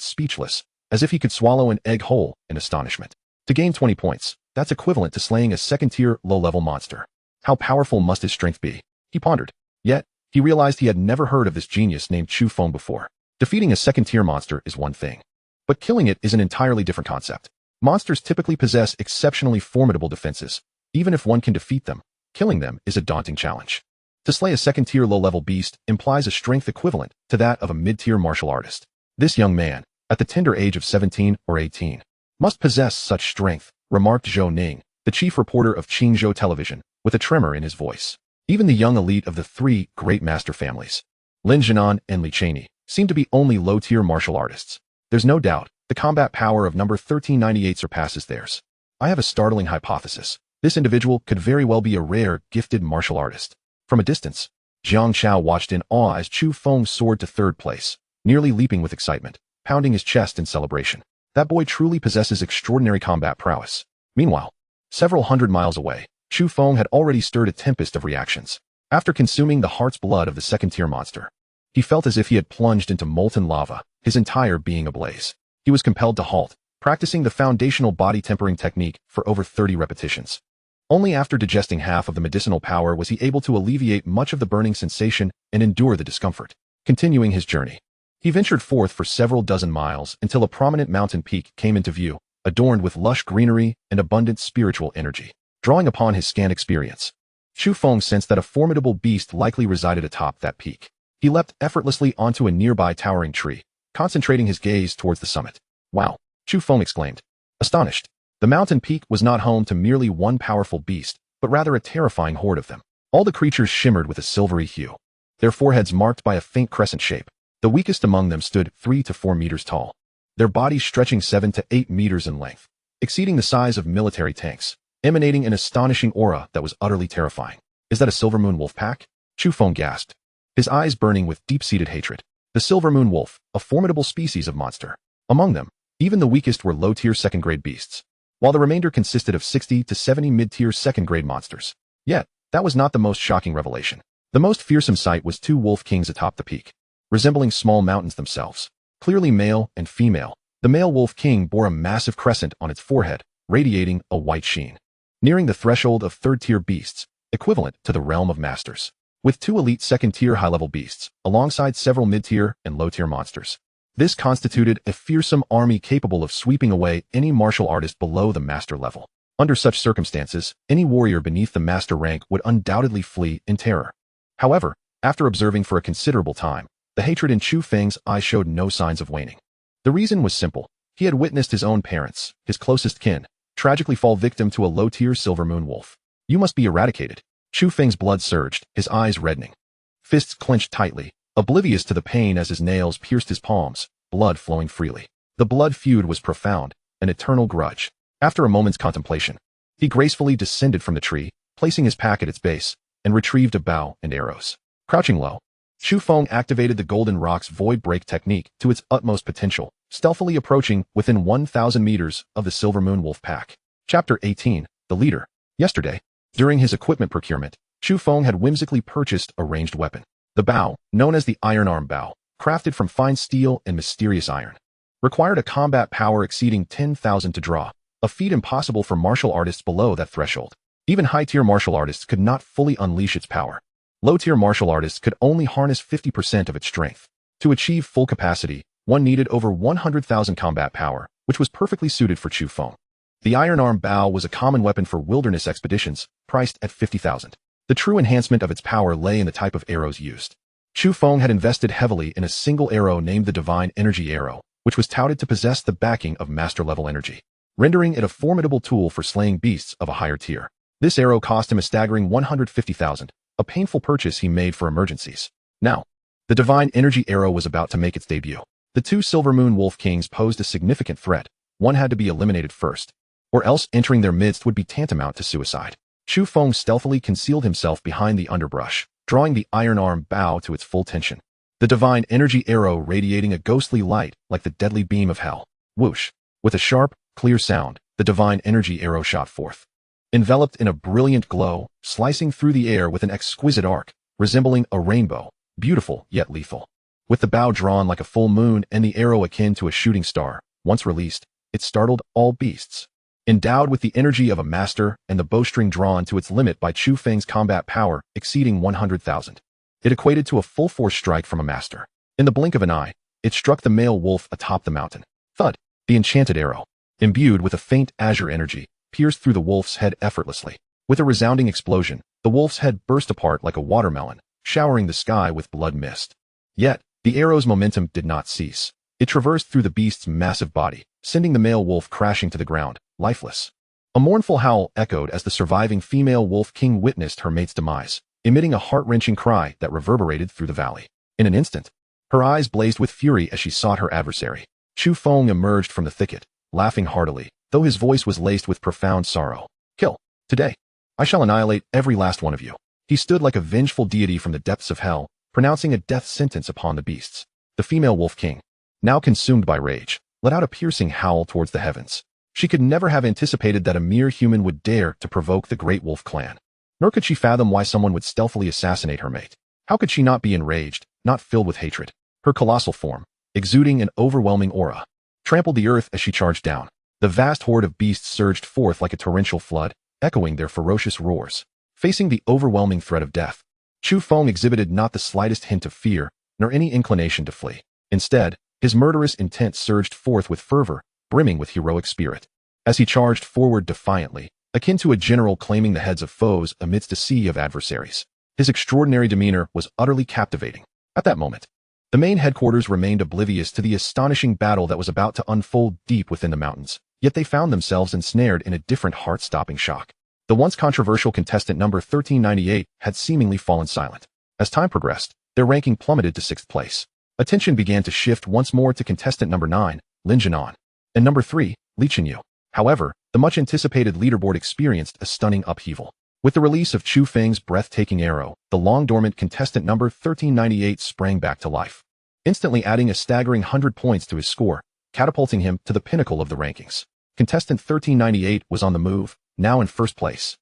speechless, as if he could swallow an egg whole in astonishment. To gain 20 points, that's equivalent to slaying a second-tier, low-level monster. How powerful must his strength be? He pondered. Yet, he realized he had never heard of this genius named Chu Feng before. Defeating a second-tier monster is one thing, but killing it is an entirely different concept. Monsters typically possess exceptionally formidable defenses. Even if one can defeat them, killing them is a daunting challenge. To slay a second-tier low-level beast implies a strength equivalent to that of a mid-tier martial artist. This young man, at the tender age of 17 or 18, must possess such strength, remarked Zhou Ning, the chief reporter of Qingzhou Television, with a tremor in his voice. Even the young elite of the 3 great master families, Lin Jinan and Li Cheney, seem to be only low-tier martial artists. There's no doubt, the combat power of number 1398 surpasses theirs. I have a startling hypothesis. This individual could very well be a rare, gifted martial artist. From a distance, Jiang Chao watched in awe as Chu Feng soared to third place, nearly leaping with excitement, pounding his chest in celebration. That boy truly possesses extraordinary combat prowess. Meanwhile, several hundred miles away, Chu Feng had already stirred a tempest of reactions. After consuming the heart's blood of the second-tier monster, he felt as if he had plunged into molten lava, his entire being ablaze. He was compelled to halt, practicing the foundational body tempering technique for over 30 repetitions. Only after digesting half of the medicinal power was he able to alleviate much of the burning sensation and endure the discomfort. Continuing his journey, he ventured forth for several dozen miles until a prominent mountain peak came into view, adorned with lush greenery and abundant spiritual energy. Drawing upon his scant experience, Chu Feng sensed that a formidable beast likely resided atop that peak. He leapt effortlessly onto a nearby towering tree, concentrating his gaze towards the summit. Wow! Chu Feng exclaimed, astonished. The mountain peak was not home to merely one powerful beast, but rather a terrifying horde of them. All the creatures shimmered with a silvery hue, their foreheads marked by a faint crescent shape. The weakest among them stood 3 to 4 meters tall, their bodies stretching 7 to 8 meters in length, exceeding the size of military tanks, emanating an astonishing aura that was utterly terrifying. Is that a silver moon wolf pack? Chu Feng gasped, his eyes burning with deep-seated hatred. The silver moon wolf, a formidable species of monster. Among them, even the weakest were low-tier second-grade beasts, while the remainder consisted of 60 to 70 mid-tier second-grade monsters. Yet, that was not the most shocking revelation. The most fearsome sight was two wolf kings atop the peak, resembling small mountains themselves. Clearly male and female, the male wolf king bore a massive crescent on its forehead, radiating a white sheen. Nearing the threshold of third-tier beasts, equivalent to the realm of masters, with two elite second-tier high-level beasts, alongside several mid-tier and low-tier monsters. This constituted a fearsome army capable of sweeping away any martial artist below the master level. Under such circumstances, any warrior beneath the master rank would undoubtedly flee in terror. However, after observing for a considerable time, the hatred in Chu Feng's eyes showed no signs of waning. The reason was simple. He had witnessed his own parents, his closest kin, tragically fall victim to a low-tier silver moon wolf. You must be eradicated. Chu Feng's blood surged, his eyes reddening. Fists clenched tightly, oblivious to the pain as his nails pierced his palms, blood flowing freely. The blood feud was profound, an eternal grudge. After a moment's contemplation, he gracefully descended from the tree, placing his pack at its base, and retrieved a bow and arrows. Crouching low, Chu Feng activated the Golden Rock's Void Break technique to its utmost potential, stealthily approaching within 1,000 meters of the Silver Moon Wolf pack. Chapter 18, The Leader. Yesterday, during his equipment procurement, Chu Feng had whimsically purchased a ranged weapon. The bow, known as the Iron Arm Bow, crafted from fine steel and mysterious iron, required a combat power exceeding 10,000 to draw, a feat impossible for martial artists below that threshold. Even high-tier martial artists could not fully unleash its power. Low-tier martial artists could only harness 50% of its strength. To achieve full capacity, one needed over 100,000 combat power, which was perfectly suited for Chu Feng. The Iron Arm Bow was a common weapon for wilderness expeditions, priced at 50,000. The true enhancement of its power lay in the type of arrows used. Chu Feng had invested heavily in a single arrow named the Divine Energy Arrow, which was touted to possess the backing of master-level energy, rendering it a formidable tool for slaying beasts of a higher tier. This arrow cost him a staggering 150,000, a painful purchase he made for emergencies. Now, the Divine Energy Arrow was about to make its debut. The two Silver Moon Wolf Kings posed a significant threat. One had to be eliminated first, or else entering their midst would be tantamount to suicide. Chu Feng stealthily concealed himself behind the underbrush, drawing the Iron Arm Bow to its full tension. The Divine Energy Arrow radiating a ghostly light like the deadly beam of hell. Whoosh! With a sharp, clear sound, the Divine Energy Arrow shot forth. Enveloped in a brilliant glow, slicing through the air with an exquisite arc, resembling a rainbow, beautiful yet lethal. With the bow drawn like a full moon and the arrow akin to a shooting star, once released, it startled all beasts. Endowed with the energy of a master and the bowstring drawn to its limit by Chu Feng's combat power exceeding 100,000. It equated to a full-force strike from a master. In the blink of an eye, it struck the male wolf atop the mountain. Thud! The enchanted arrow, imbued with a faint azure energy, pierced through the wolf's head effortlessly. With a resounding explosion, the wolf's head burst apart like a watermelon, showering the sky with blood mist. Yet, the arrow's momentum did not cease. It traversed through the beast's massive body, sending the male wolf crashing to the ground, lifeless. A mournful howl echoed as the surviving female wolf king witnessed her mate's demise, emitting a heart-wrenching cry that reverberated through the valley. In an instant, her eyes blazed with fury as she sought her adversary. Chu Feng emerged from the thicket, laughing heartily, though his voice was laced with profound sorrow. Kill. Today, I shall annihilate every last one of you. He stood like a vengeful deity from the depths of hell, pronouncing a death sentence upon the beasts. The female wolf king, now consumed by rage, let out a piercing howl towards the heavens. She could never have anticipated that a mere human would dare to provoke the great wolf clan. Nor could she fathom why someone would stealthily assassinate her mate. How could she not be enraged, not filled with hatred? Her colossal form, exuding an overwhelming aura, trampled the earth as she charged down. The vast horde of beasts surged forth like a torrential flood, echoing their ferocious roars. Facing the overwhelming threat of death, Chu Feng exhibited not the slightest hint of fear, nor any inclination to flee. Instead, his murderous intent surged forth with fervor, brimming with heroic spirit. As he charged forward defiantly, akin to a general claiming the heads of foes amidst a sea of adversaries, his extraordinary demeanor was utterly captivating. At that moment, the main headquarters remained oblivious to the astonishing battle that was about to unfold deep within the mountains, yet they found themselves ensnared in a different heart-stopping shock. The once controversial contestant number 1398 had seemingly fallen silent. As time progressed, their ranking plummeted to 6th place. Attention began to shift once more to contestant number 9, Lin Jinan, and number 3, Li Chenyu. However, the much-anticipated leaderboard experienced a stunning upheaval. With the release of Chu Feng's breathtaking arrow, the long-dormant contestant number 1398 sprang back to life, instantly adding a staggering 100 points to his score, catapulting him to the pinnacle of the rankings. Contestant 1398 was on the move, now in 1st place.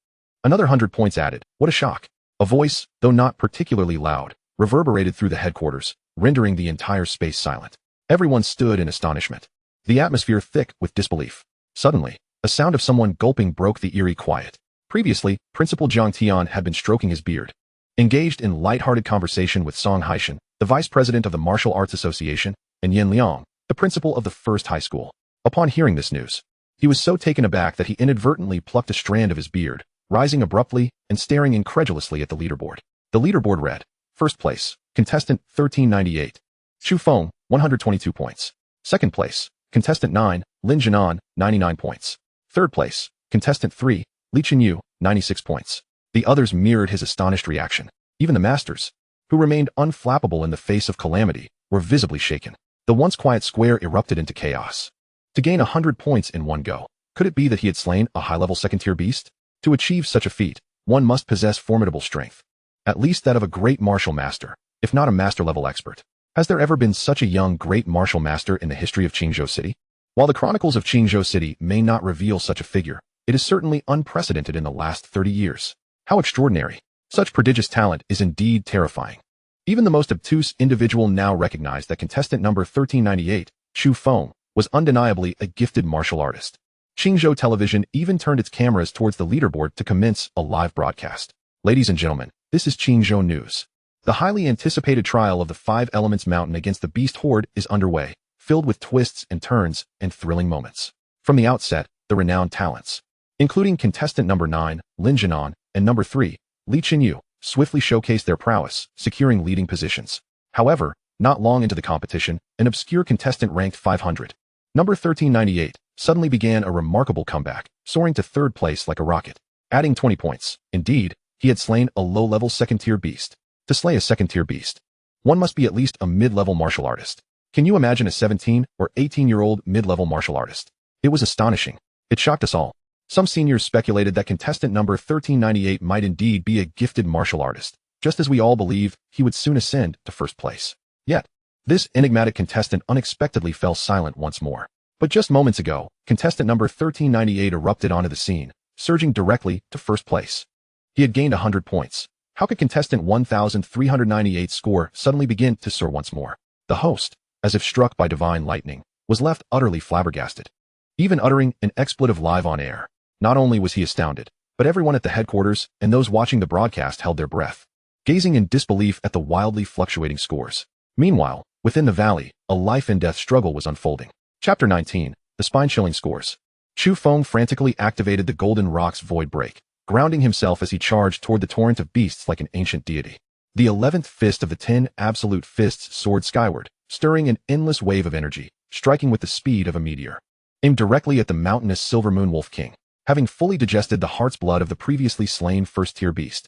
Another 100 points added. What a shock. A voice, though not particularly loud, reverberated through the headquarters, rendering the entire space silent. Everyone stood in astonishment, the atmosphere thick with disbelief. Suddenly, a sound of someone gulping broke the eerie quiet. Previously, Principal Jiang Tian had been stroking his beard, engaged in light-hearted conversation with Song Haishan, the vice president of the Martial Arts Association, and Yin Liang, the principal of the first high school. Upon hearing this news, he was so taken aback that he inadvertently plucked a strand of his beard, rising abruptly and staring incredulously at the leaderboard. The leaderboard read, First place, contestant 1398, Chu Feng, 122 points. Second place, contestant 9, Lin Jinan, 99 points. Third place, contestant 3, Li Chenyu, 96 points. The others mirrored his astonished reaction. Even the masters, who remained unflappable in the face of calamity, were visibly shaken. The once quiet square erupted into chaos. To gain 100 points in one go, could it be that he had slain a high-level second-tier beast? To achieve such a feat, one must possess formidable strength, at least that of a great martial master, if not a master-level expert. Has there ever been such a young great martial master in the history of Qingzhou City? While the chronicles of Qingzhou City may not reveal such a figure, it is certainly unprecedented in the last 30 years. How extraordinary! Such prodigious talent is indeed terrifying. Even the most obtuse individual now recognized that contestant number 1398, Chu Feng, was undeniably a gifted martial artist. Qingzhou Television even turned its cameras towards the leaderboard to commence a live broadcast. Ladies and gentlemen, this is Qingzhou News. The highly anticipated trial of the Five Elements Mountain against the Beast Horde is underway, filled with twists and turns and thrilling moments. From the outset, the renowned talents, including contestant number 9, Lin Jinan, and number 3, Li Chenyu, swiftly showcased their prowess, securing leading positions. However, not long into the competition, an obscure contestant ranked 500, number 1398, suddenly began a remarkable comeback, soaring to third place like a rocket, adding 20 points. Indeed, he had slain a low-level second-tier beast. To slay a second-tier beast, one must be at least a mid-level martial artist. Can you imagine a 17 or 18-year-old mid-level martial artist? It was astonishing. It shocked us all. Some seniors speculated that contestant number 1398 might indeed be a gifted martial artist, just as we all believe he would soon ascend to first place. Yet, this enigmatic contestant unexpectedly fell silent once more. But just moments ago, contestant number 1398 erupted onto the scene, surging directly to first place. He had gained 100 points. How could contestant 1398's score suddenly begin to soar once more? The host, as if struck by divine lightning, was left utterly flabbergasted. Even uttering an expletive live on air, not only was he astounded, but everyone at the headquarters and those watching the broadcast held their breath, gazing in disbelief at the wildly fluctuating scores. Meanwhile, within the valley, a life-and-death struggle was unfolding. Chapter 19, The Spine-Chilling Scores. Chu Feng frantically activated the Golden Rock's void break, grounding himself as he charged toward the torrent of beasts like an ancient deity. The 11th fist of the 10 absolute fists soared skyward, stirring an endless wave of energy, striking with the speed of a meteor. Aimed directly at the mountainous Silver Moon Wolf King, having fully digested the heart's blood of the previously slain first-tier beast.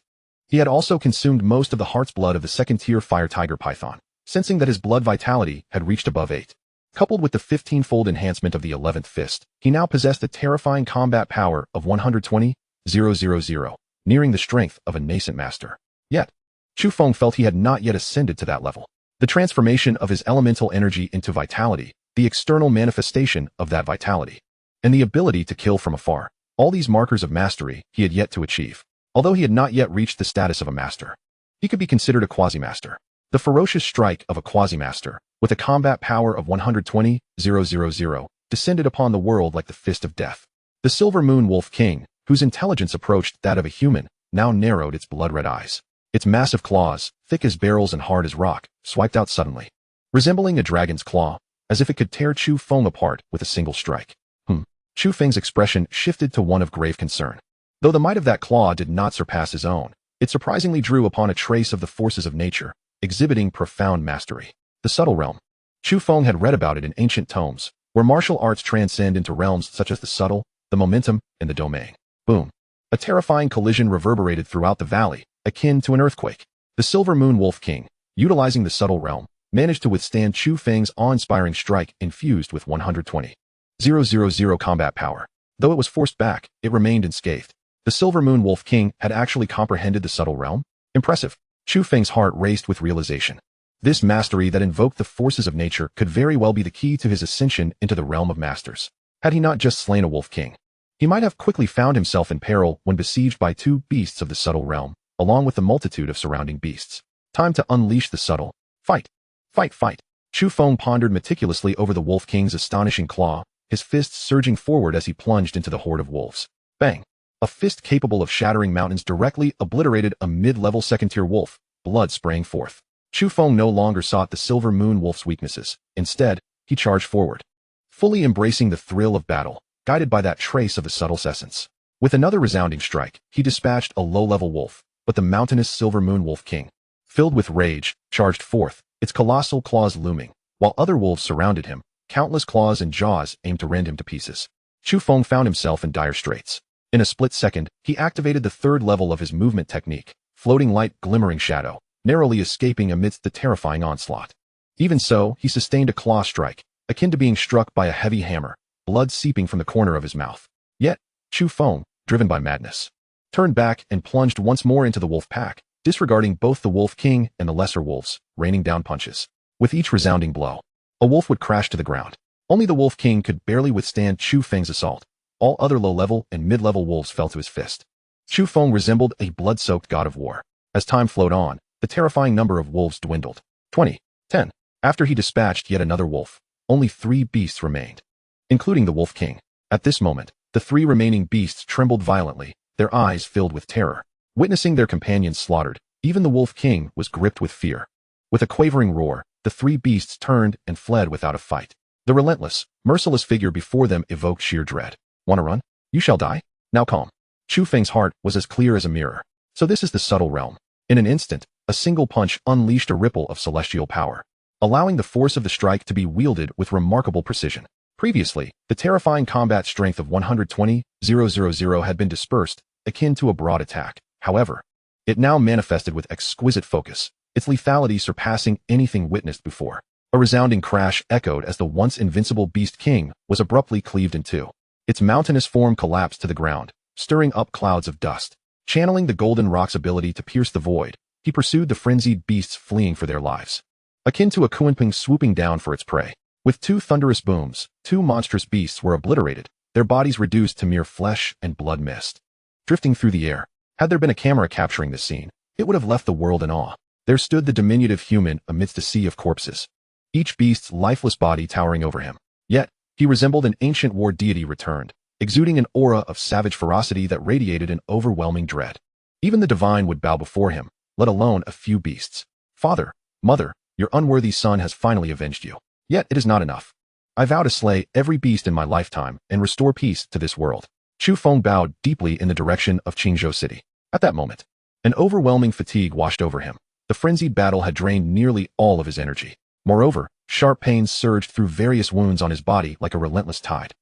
He had also consumed most of the heart's blood of the second-tier Fire Tiger Python, sensing that his blood vitality had reached above 8. Coupled with the 15-fold enhancement of the 11th fist, he now possessed a terrifying combat power of 120,000, nearing the strength of a nascent master. Yet, Chu Feng felt he had not yet ascended to that level. The transformation of his elemental energy into vitality, the external manifestation of that vitality, and the ability to kill from afar, all these markers of mastery he had yet to achieve. Although he had not yet reached the status of a master, he could be considered a quasi-master. The ferocious strike of a quasi-master, with a combat power of 120,000, descended upon the world like the fist of death. The Silver Moon Wolf King, whose intelligence approached that of a human, now narrowed its blood-red eyes. Its massive claws, thick as barrels and hard as rock, swiped out suddenly, resembling a dragon's claw, as if it could tear Chu Feng apart with a single strike. Chu Feng's expression shifted to one of grave concern. Though the might of that claw did not surpass his own, it surprisingly drew upon a trace of the forces of nature, exhibiting profound mastery. The subtle realm. Chu Feng had read about it in ancient tomes, where martial arts transcend into realms such as the subtle, the momentum, and the domain. Boom. A terrifying collision reverberated throughout the valley, akin to an earthquake. The Silver Moon Wolf King, utilizing the subtle realm, managed to withstand Chu Feng's awe-inspiring strike infused with 120,000 combat power. Though it was forced back, it remained unscathed. The Silver Moon Wolf King had actually comprehended the subtle realm? Impressive. Chu Feng's heart raced with realization. This mastery that invoked the forces of nature could very well be the key to his ascension into the realm of masters. Had he not just slain a Wolf King? He might have quickly found himself in peril when besieged by two beasts of the subtle realm, along with the multitude of surrounding beasts. Time to unleash the subtle. Fight! Fight! Fight! Chu Feng pondered meticulously over the Wolf King's astonishing claw, his fists surging forward as he plunged into the horde of wolves. Bang! A fist capable of shattering mountains directly obliterated a mid-level second-tier wolf, blood spraying forth. Chu Feng no longer sought the Silver Moon Wolf's weaknesses. Instead, he charged forward, fully embracing the thrill of battle, guided by that trace of the subtle essence. With another resounding strike, he dispatched a low-level wolf, but the mountainous Silver Moon Wolf King, filled with rage, charged forth, its colossal claws looming, while other wolves surrounded him, countless claws and jaws aimed to rend him to pieces. Chu Feng found himself in dire straits. In a split second, he activated the third level of his movement technique, floating light glimmering shadow, narrowly escaping amidst the terrifying onslaught. Even so, he sustained a claw strike, akin to being struck by a heavy hammer, blood seeping from the corner of his mouth. Yet, Chu Feng, driven by madness, turned back and plunged once more into the wolf pack, disregarding both the Wolf King and the lesser wolves, raining down punches. With each resounding blow, a wolf would crash to the ground. Only the Wolf King could barely withstand Chu Feng's assault. All other low-level and mid-level wolves fell to his fist. Chu Feng resembled a blood-soaked god of war. As time flowed on, the terrifying number of wolves dwindled. 20. 10. After he dispatched yet another wolf, only 3 beasts remained, including the Wolf King. At this moment, the 3 remaining beasts trembled violently, their eyes filled with terror. Witnessing their companions slaughtered, even the Wolf King was gripped with fear. With a quavering roar, the 3 beasts turned and fled without a fight. The relentless, merciless figure before them evoked sheer dread. "Wanna run? You shall die? Now calm." Chu Feng's heart was as clear as a mirror. So this is the subtle realm. In an instant, a single punch unleashed a ripple of celestial power, allowing the force of the strike to be wielded with remarkable precision. Previously, the terrifying combat strength of 120,000 had been dispersed, akin to a broad attack. However, it now manifested with exquisite focus, its lethality surpassing anything witnessed before. A resounding crash echoed as the once invincible Beast King was abruptly cleaved in two. Its mountainous form collapsed to the ground, stirring up clouds of dust. Channeling the Golden Rock's ability to pierce the void, he pursued the frenzied beasts fleeing for their lives, akin to a kunpeng swooping down for its prey. With 2 thunderous booms, 2 monstrous beasts were obliterated, their bodies reduced to mere flesh and blood mist, drifting through the air. Had there been a camera capturing this scene, it would have left the world in awe. There stood the diminutive human amidst a sea of corpses, each beast's lifeless body towering over him. Yet, he resembled an ancient war deity returned, exuding an aura of savage ferocity that radiated an overwhelming dread. Even the divine would bow before him, let alone a few beasts. "Father, mother, your unworthy son has finally avenged you. Yet it is not enough. I vow to slay every beast in my lifetime and restore peace to this world." Chu Feng bowed deeply in the direction of Qingzhou City. At that moment, an overwhelming fatigue washed over him. The frenzied battle had drained nearly all of his energy. Moreover, sharp pains surged through various wounds on his body like a relentless tide.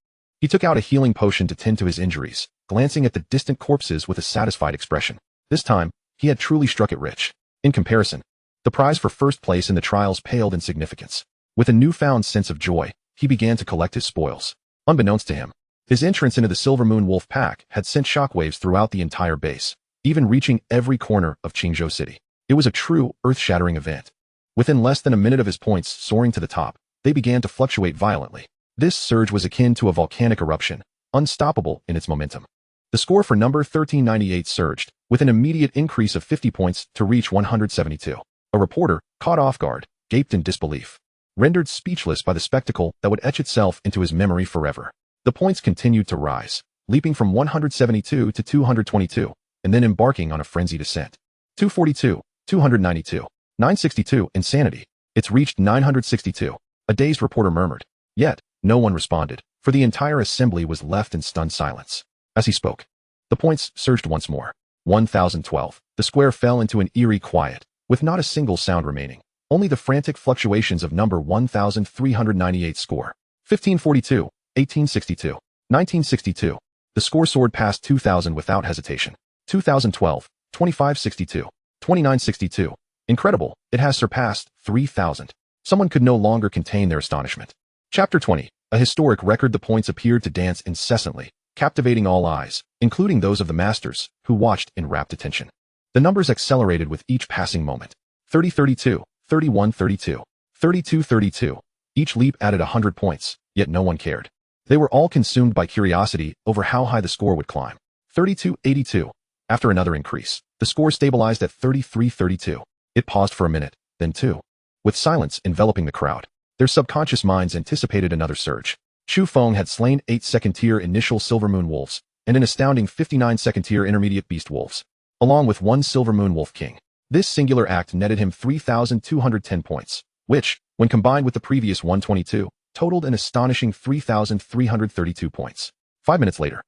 He took out a healing potion to tend to his injuries, glancing at the distant corpses with a satisfied expression. This time, he had truly struck it rich. In comparison, the prize for first place in the trials paled in significance. With a newfound sense of joy, he began to collect his spoils. Unbeknownst to him, his entrance into the Silver Moon Wolf Pack had sent shockwaves throughout the entire base, even reaching every corner of Qingzhou City. It was a true, earth-shattering event. Within less than a minute of his points soaring to the top, they began to fluctuate violently. This surge was akin to a volcanic eruption, unstoppable in its momentum. The score for number 1398 surged, with an immediate increase of 50 points to reach 172. A reporter, caught off guard, gaped in disbelief, rendered speechless by the spectacle that would etch itself into his memory forever. The points continued to rise, leaping from 172 to 222, and then embarking on a frenzied ascent. 242, 292, 962, insanity. It's reached 962, a dazed reporter murmured. Yet, no one responded, for the entire assembly was left in stunned silence. As he spoke, the points surged once more. 1012. The square fell into an eerie quiet, with not a single sound remaining, only the frantic fluctuations of number 1398 score. 1542, 1862, 1962. The score soared past 2000 without hesitation. 2012, 2562, 2962. Incredible, it has surpassed 3000. Someone could no longer contain their astonishment. Chapter 20. A historic record. The points appeared to dance incessantly, captivating all eyes, including those of the masters, who watched in rapt attention. The numbers accelerated with each passing moment. 3032, 3132, 3232. Each leap added 100 points, yet no one cared. They were all consumed by curiosity over how high the score would climb. 32-82. After another increase, the score stabilized at 33-32. It paused for a minute, then two. With silence enveloping the crowd, their subconscious minds anticipated another surge. Chu Feng had slain 8 second-tier initial Silver Moon Wolves, and an astounding 59 second-tier intermediate Beast Wolves, along with 1 Silver Moon Wolf King. This singular act netted him 3,210 points, which, when combined with the previous 122, totaled an astonishing 3,332 points. 5 minutes later,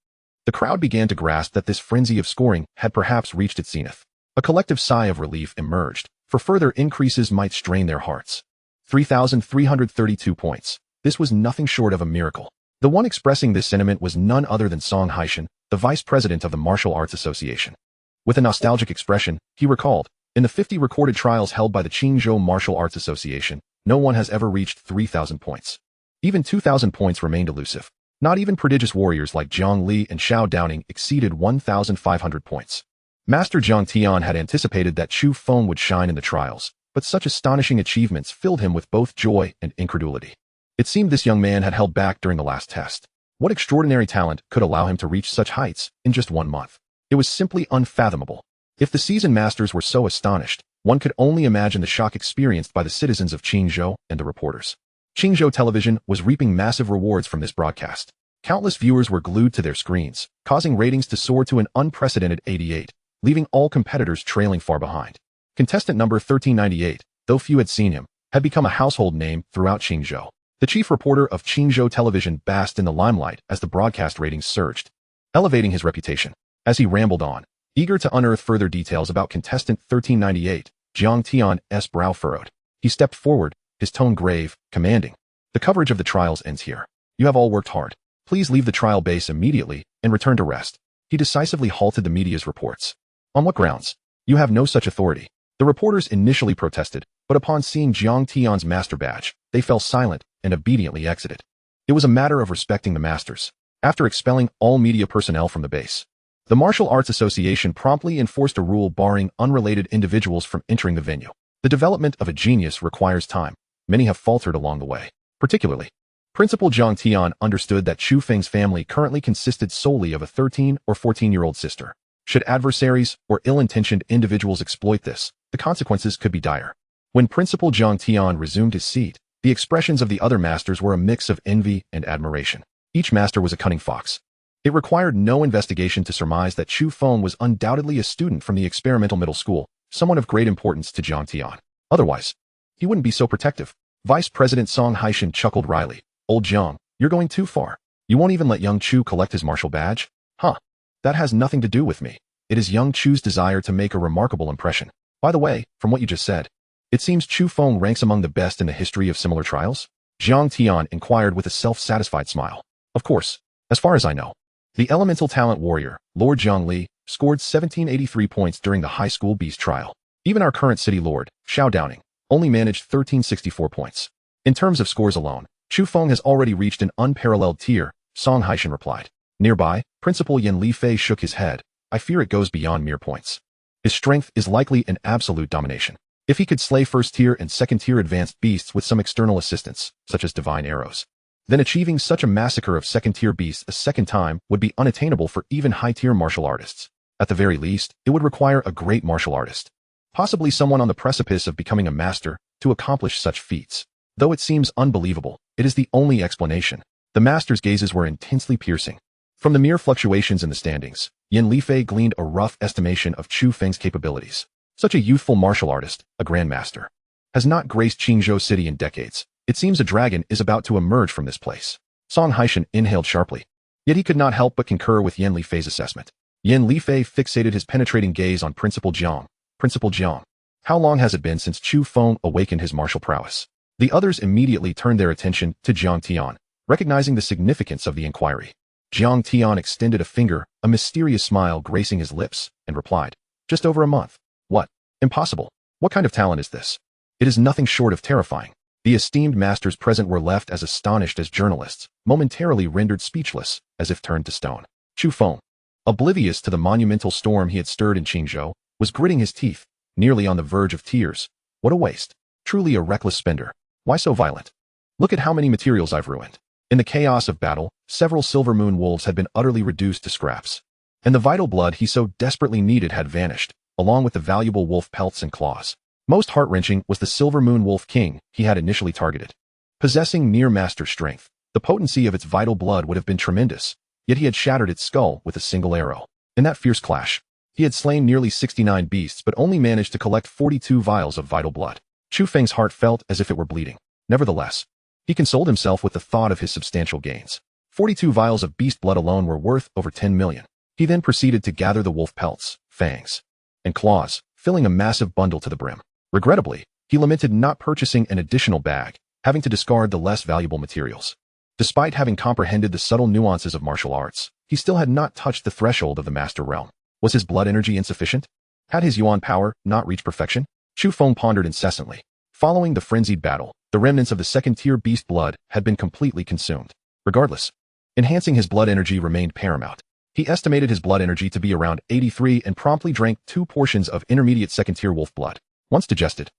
the crowd began to grasp that this frenzy of scoring had perhaps reached its zenith. A collective sigh of relief emerged, for further increases might strain their hearts. 3,332 points. This was nothing short of a miracle. The one expressing this sentiment was none other than Song Haishan, the vice president of the Martial Arts Association. With a nostalgic expression, he recalled, in the 50 recorded trials held by the Qingzhou Martial Arts Association, no one has ever reached 3,000 points. Even 2,000 points remained elusive. Not even prodigious warriors like Zhang Li and Xiao Downing exceeded 1,500 points. Master Zhang Tian had anticipated that Chu Feng would shine in the trials, but such astonishing achievements filled him with both joy and incredulity. It seemed this young man had held back during the last test. What extraordinary talent could allow him to reach such heights in just 1 month? It was simply unfathomable. If the seasoned masters were so astonished, one could only imagine the shock experienced by the citizens of Qingzhou and the reporters. Qingzhou television was reaping massive rewards from this broadcast. Countless viewers were glued to their screens, causing ratings to soar to an unprecedented 88, leaving all competitors trailing far behind. Contestant number 1398, though few had seen him, had become a household name throughout Qingzhou. The chief reporter of Qingzhou television basked in the limelight as the broadcast ratings surged, elevating his reputation. As he rambled on, eager to unearth further details about contestant 1398, Zhang Tian's brow furrowed. He stepped forward, his tone grave, commanding. The coverage of the trials ends here. You have all worked hard. Please leave the trial base immediately and return to rest. He decisively halted the media's reports. On what grounds? You have no such authority. The reporters initially protested, but upon seeing Zhang Tian's master badge, they fell silent and obediently exited. It was a matter of respecting the masters. After expelling all media personnel from the base, the Martial Arts Association promptly enforced a rule barring unrelated individuals from entering the venue. The development of a genius requires time. Many have faltered along the way. Particularly, Principal Zhang Tian understood that Chu Feng's family currently consisted solely of a 13 or 14-year-old sister. Should adversaries or ill-intentioned individuals exploit this, the consequences could be dire. When Principal Zhang Tian resumed his seat, the expressions of the other masters were a mix of envy and admiration. Each master was a cunning fox. It required no investigation to surmise that Chu Feng was undoubtedly a student from the experimental middle school, someone of great importance to Zhang Tian. Otherwise, he wouldn't be so protective. Vice President Song Haishan chuckled wryly. Old Zhang, you're going too far. You won't even let young Chu collect his martial badge? Huh. That has nothing to do with me. It is young Chu's desire to make a remarkable impression. By the way, from what you just said, it seems Chu Feng ranks among the best in the history of similar trials? Zhang Tian inquired with a self-satisfied smile. Of course, as far as I know. The elemental talent warrior, Lord Zhang Li, scored 1783 points during the high school beast trial. Even our current city lord, Xiao Downing, only managed 1364 points. In terms of scores alone, Chu Feng has already reached an unparalleled tier, Song Haishan replied. Nearby, Principal Yan Lifei shook his head. I fear it goes beyond mere points. His strength is likely an absolute domination. If he could slay first-tier and second-tier advanced beasts with some external assistance, such as divine arrows, then achieving such a massacre of second-tier beasts a second time would be unattainable for even high-tier martial artists. At the very least, it would require a great martial artist, possibly someone on the precipice of becoming a master, to accomplish such feats. Though it seems unbelievable, it is the only explanation. The master's gazes were intensely piercing. From the mere fluctuations in the standings, Yan Lifei gleaned a rough estimation of Chu Feng's capabilities. Such a youthful martial artist, a grandmaster, has not graced Qingzhou City in decades. It seems a dragon is about to emerge from this place. Song Haishan inhaled sharply. Yet he could not help but concur with Yan Lifei's assessment. Yan Lifei fixated his penetrating gaze on Principal Zhang. Principal Zhang, how long has it been since Chu Feng awakened his martial prowess? The others immediately turned their attention to Zhang Tian, recognizing the significance of the inquiry. Zhang Tian extended a finger, a mysterious smile gracing his lips, and replied, just over a month. What? Impossible. What kind of talent is this? It is nothing short of terrifying. The esteemed masters present were left as astonished as journalists, momentarily rendered speechless, as if turned to stone. Chu Feng, oblivious to the monumental storm he had stirred in Qingzhou, was gritting his teeth, nearly on the verge of tears. What a waste. Truly a reckless spender. Why so violent? Look at how many materials I've ruined. In the chaos of battle, several silver moon wolves had been utterly reduced to scraps. And the vital blood he so desperately needed had vanished, along with the valuable wolf pelts and claws. Most heart-wrenching was the silver moon wolf king he had initially targeted. Possessing near-master strength, the potency of its vital blood would have been tremendous, yet he had shattered its skull with a single arrow. In that fierce clash, he had slain nearly 69 beasts but only managed to collect 42 vials of vital blood. Chu Feng's heart felt as if it were bleeding. Nevertheless, he consoled himself with the thought of his substantial gains. 42 vials of beast blood alone were worth over 10 million. He then proceeded to gather the wolf pelts, fangs, and claws, filling a massive bundle to the brim. Regrettably, he lamented not purchasing an additional bag, having to discard the less valuable materials. Despite having comprehended the subtle nuances of martial arts, he still had not touched the threshold of the master realm. Was his blood energy insufficient? Had his yuan power not reached perfection? Chu Feng pondered incessantly. Following the frenzied battle, the remnants of the second-tier beast blood had been completely consumed. Regardless, enhancing his blood energy remained paramount. He estimated his blood energy to be around 83 and promptly drank 2 portions of intermediate second-tier wolf blood. Once digested,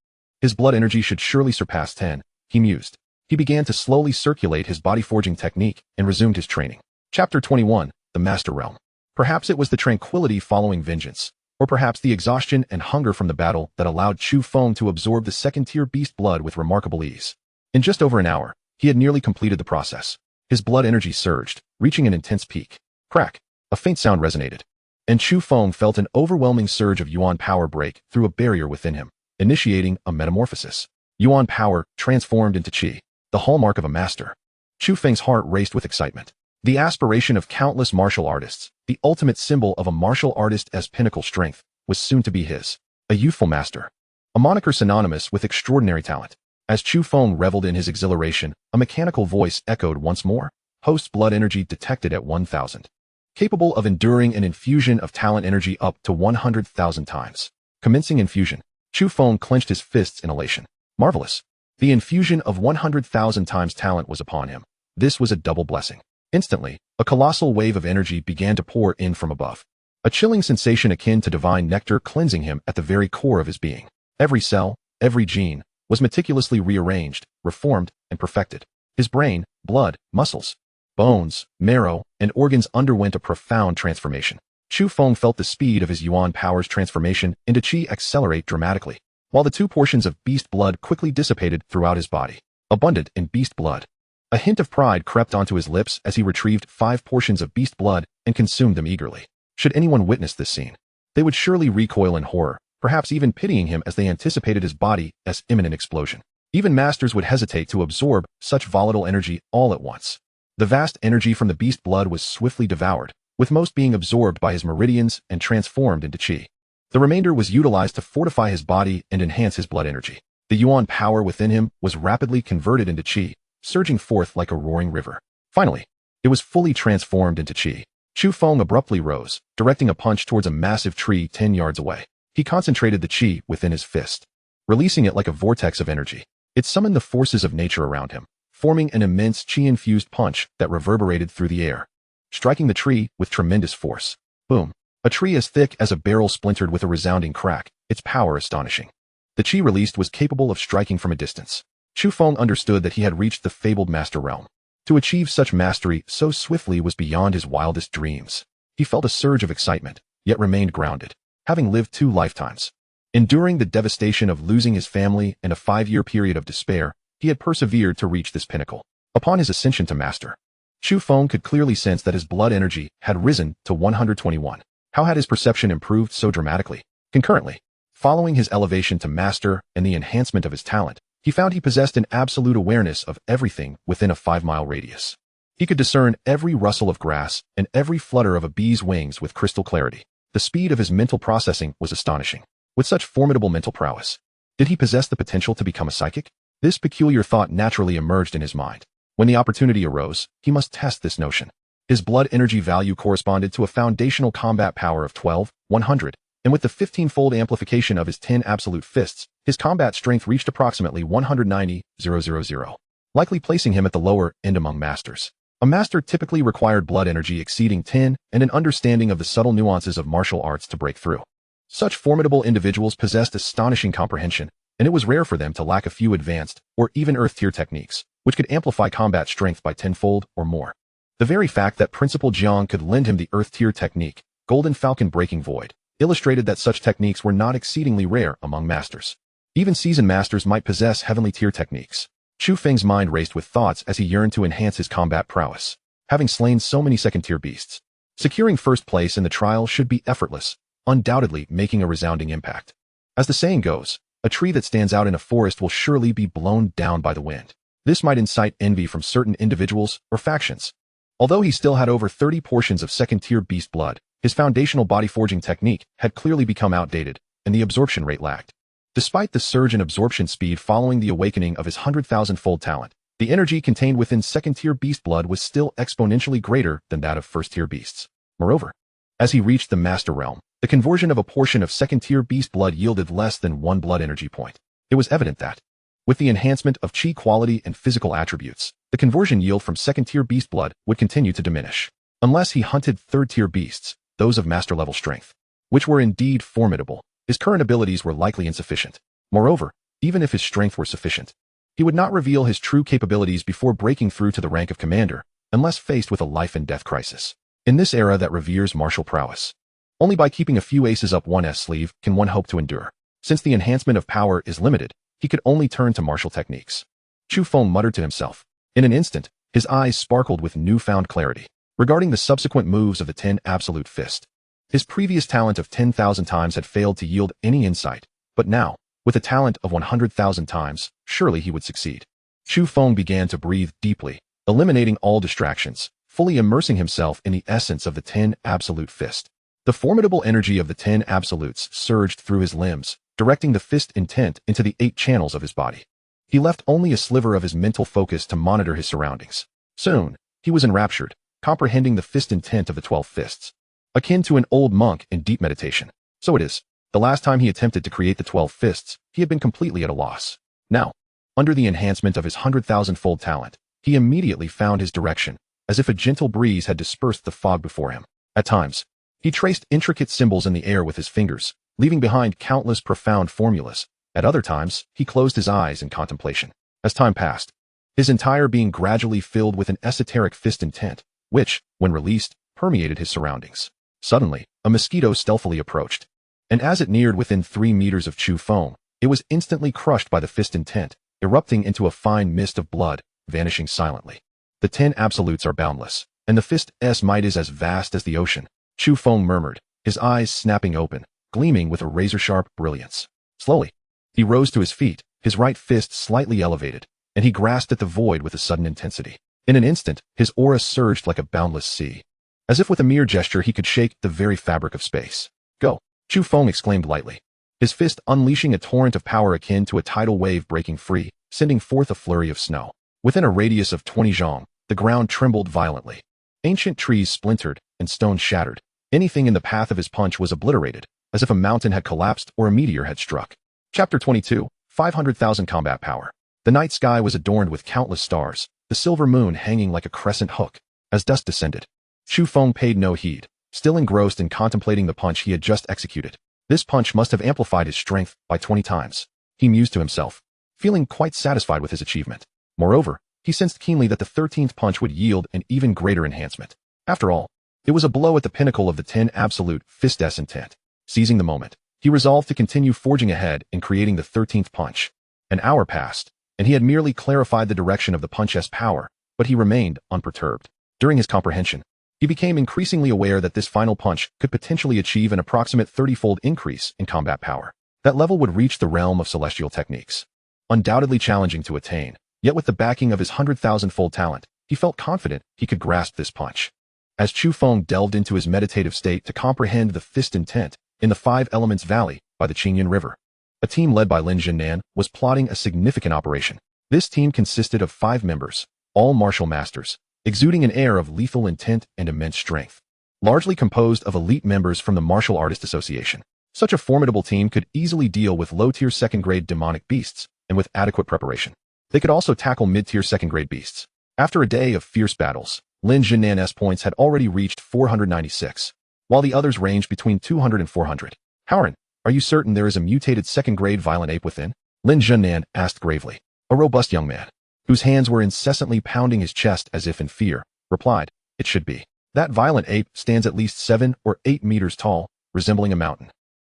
his blood energy should surely surpass 10, he mused. He began to slowly circulate his body-forging technique and resumed his training. Chapter 21, The Master Realm. Perhaps it was the tranquility following vengeance, or perhaps the exhaustion and hunger from the battle that allowed Chu Feng to absorb the second-tier beast blood with remarkable ease. In just over an hour, he had nearly completed the process. His blood energy surged, reaching an intense peak. Crack! A faint sound resonated, and Chu Feng felt an overwhelming surge of yuan power break through a barrier within him, initiating a metamorphosis. Yuan power transformed into qi, the hallmark of a master. Chu Feng's heart raced with excitement. The aspiration of countless martial artists, the ultimate symbol of a martial artist as pinnacle strength, was soon to be his. A youthful master. A moniker synonymous with extraordinary talent. As Chu Feng reveled in his exhilaration, a mechanical voice echoed once more. Host's blood energy detected at 1,000. Capable of enduring an infusion of talent energy up to 100,000 times. Commencing infusion, Chu Feng clenched his fists in elation. Marvelous. The infusion of 100,000 times talent was upon him. This was a double blessing. Instantly, a colossal wave of energy began to pour in from above. A chilling sensation akin to divine nectar cleansing him at the very core of his being. Every cell, every gene, was meticulously rearranged, reformed, and perfected. His brain, blood, muscles, bones, marrow, and organs underwent a profound transformation. Chu Feng felt the speed of his yuan power's transformation into qi accelerate dramatically, while the 2 portions of beast blood quickly dissipated throughout his body. Abundant in beast blood. A hint of pride crept onto his lips as he retrieved 5 portions of beast blood and consumed them eagerly. Should anyone witness this scene, they would surely recoil in horror, perhaps even pitying him as they anticipated his body's imminent explosion. Even masters would hesitate to absorb such volatile energy all at once. The vast energy from the beast blood was swiftly devoured, with most being absorbed by his meridians and transformed into qi. The remainder was utilized to fortify his body and enhance his blood energy. The yuan power within him was rapidly converted into qi, surging forth like a roaring river. Finally, it was fully transformed into qi. Chu Feng abruptly rose, directing a punch towards a massive tree 10 yards away. He concentrated the qi within his fist, releasing it like a vortex of energy. It summoned the forces of nature around him, forming an immense qi-infused punch that reverberated through the air, striking the tree with tremendous force. Boom! A tree as thick as a barrel splintered with a resounding crack, its power astonishing. The qi released was capable of striking from a distance. Chu Feng understood that he had reached the fabled master realm. To achieve such mastery so swiftly was beyond his wildest dreams. He felt a surge of excitement, yet remained grounded, having lived 2 lifetimes. Enduring the devastation of losing his family and a 5-year period of despair, he had persevered to reach this pinnacle. Upon his ascension to master, Chu Feng could clearly sense that his blood energy had risen to 121. How had his perception improved so dramatically? Concurrently, following his elevation to master and the enhancement of his talent, he found he possessed an absolute awareness of everything within a 5-mile radius. He could discern every rustle of grass and every flutter of a bee's wings with crystal clarity. The speed of his mental processing was astonishing. With such formidable mental prowess, did he possess the potential to become a psychic? This peculiar thought naturally emerged in his mind. When the opportunity arose, he must test this notion. His blood energy value corresponded to a foundational combat power of 12,100, and with the 15-fold amplification of his 10 absolute fists, his combat strength reached approximately 190,000, likely placing him at the lower end among masters. A master typically required blood energy exceeding 10 and an understanding of the subtle nuances of martial arts to break through. Such formidable individuals possessed astonishing comprehension, and it was rare for them to lack a few advanced or even earth-tier techniques, which could amplify combat strength by tenfold or more. The very fact that Principal Jiang could lend him the Earth-tier technique, Golden Falcon Breaking Void, illustrated that such techniques were not exceedingly rare among masters. Even seasoned masters might possess heavenly-tier techniques. Chu Feng's mind raced with thoughts as he yearned to enhance his combat prowess. Having slain so many second-tier beasts, securing first place in the trial should be effortless, undoubtedly making a resounding impact. As the saying goes, a tree that stands out in a forest will surely be blown down by the wind. This might incite envy from certain individuals or factions. Although he still had over 30 portions of second-tier beast blood, his foundational body-forging technique had clearly become outdated, and the absorption rate lagged. Despite the surge in absorption speed following the awakening of his 100,000-fold talent, the energy contained within second-tier beast blood was still exponentially greater than that of first-tier beasts. Moreover, as he reached the Master Realm, the conversion of a portion of second-tier beast blood yielded less than 1 blood energy point. It was evident that, with the enhancement of chi quality and physical attributes, the conversion yield from second-tier beast blood would continue to diminish. Unless he hunted third-tier beasts, those of master-level strength, which were indeed formidable, his current abilities were likely insufficient. Moreover, even if his strength were sufficient, he would not reveal his true capabilities before breaking through to the rank of commander, unless faced with a life-and-death crisis. In this era that reveres martial prowess, only by keeping a few aces up one's sleeve can one hope to endure. Since the enhancement of power is limited, he could only turn to martial techniques. Chu Feng muttered to himself. In an instant, his eyes sparkled with newfound clarity. Regarding the subsequent moves of the 10 Absolute Fist, his previous talent of 10,000 times had failed to yield any insight, but now, with a talent of 100,000 times, surely he would succeed. Chu Feng began to breathe deeply, eliminating all distractions, fully immersing himself in the essence of the 10 Absolute Fist. The formidable energy of the 10 Absolutes surged through his limbs, directing the fist intent into the 8 channels of his body. He left only a sliver of his mental focus to monitor his surroundings. Soon, he was enraptured, comprehending the fist intent of the 12 fists. Akin to an old monk in deep meditation. So it is. The last time he attempted to create the 12 fists, he had been completely at a loss. Now, under the enhancement of his 100,000-fold talent, he immediately found his direction, as if a gentle breeze had dispersed the fog before him. At times, he traced intricate symbols in the air with his fingers, leaving behind countless profound formulas. At other times, he closed his eyes in contemplation. As time passed, his entire being gradually filled with an esoteric fist intent, which, when released, permeated his surroundings. Suddenly, a mosquito stealthily approached, and as it neared within 3 meters of Chu Feng, it was instantly crushed by the fist intent, erupting into a fine mist of blood, vanishing silently. The 10 Absolutes are boundless, and the fist's might is as vast as the ocean, Chu Feng murmured, his eyes snapping open, gleaming with a razor-sharp brilliance. Slowly, he rose to his feet, his right fist slightly elevated, and he grasped at the void with a sudden intensity. In an instant, his aura surged like a boundless sea. As if with a mere gesture he could shake the very fabric of space. Go! Chu Feng exclaimed lightly, his fist unleashing a torrent of power akin to a tidal wave breaking free, sending forth a flurry of snow. Within a radius of 20 zhong, the ground trembled violently. Ancient trees splintered, and stones shattered. Anything in the path of his punch was obliterated, as if a mountain had collapsed or a meteor had struck. Chapter 22, 500,000 Combat Power. The night sky was adorned with countless stars, the silver moon hanging like a crescent hook. As dusk descended, Chu Feng paid no heed, still engrossed in contemplating the punch he had just executed. This punch must have amplified his strength by 20 times. He mused to himself, feeling quite satisfied with his achievement. Moreover, he sensed keenly that the 13th punch would yield an even greater enhancement. After all, it was a blow at the pinnacle of the 10 Absolute Fist's intent. Seizing the moment, he resolved to continue forging ahead in creating the 13th punch. An hour passed, and he had merely clarified the direction of the punch's power, but he remained unperturbed. During his comprehension, he became increasingly aware that this final punch could potentially achieve an approximate 30-fold increase in combat power. That level would reach the realm of celestial techniques. Undoubtedly challenging to attain, yet with the backing of his 100,000-fold talent, he felt confident he could grasp this punch. As Chu Feng delved into his meditative state to comprehend the fist intent, in the Five Elements Valley, by the Qingyan River, a team led by Lin Zhennan was plotting a significant operation. This team consisted of 5 members, all martial masters, exuding an air of lethal intent and immense strength. Largely composed of elite members from the Martial Artist Association, such a formidable team could easily deal with low-tier second-grade demonic beasts, and with adequate preparation, they could also tackle mid-tier second-grade beasts. After a day of fierce battles, Lin Zhennan's points had already reached 496, while the others ranged between 200 and 400. Howren, are you certain there is a mutated second-grade violent ape within? Lin Zhennan asked gravely. A robust young man. whose hands were incessantly pounding his chest as if in fear, replied, "It should be. That violent ape stands at least 7 or 8 meters tall, resembling a mountain.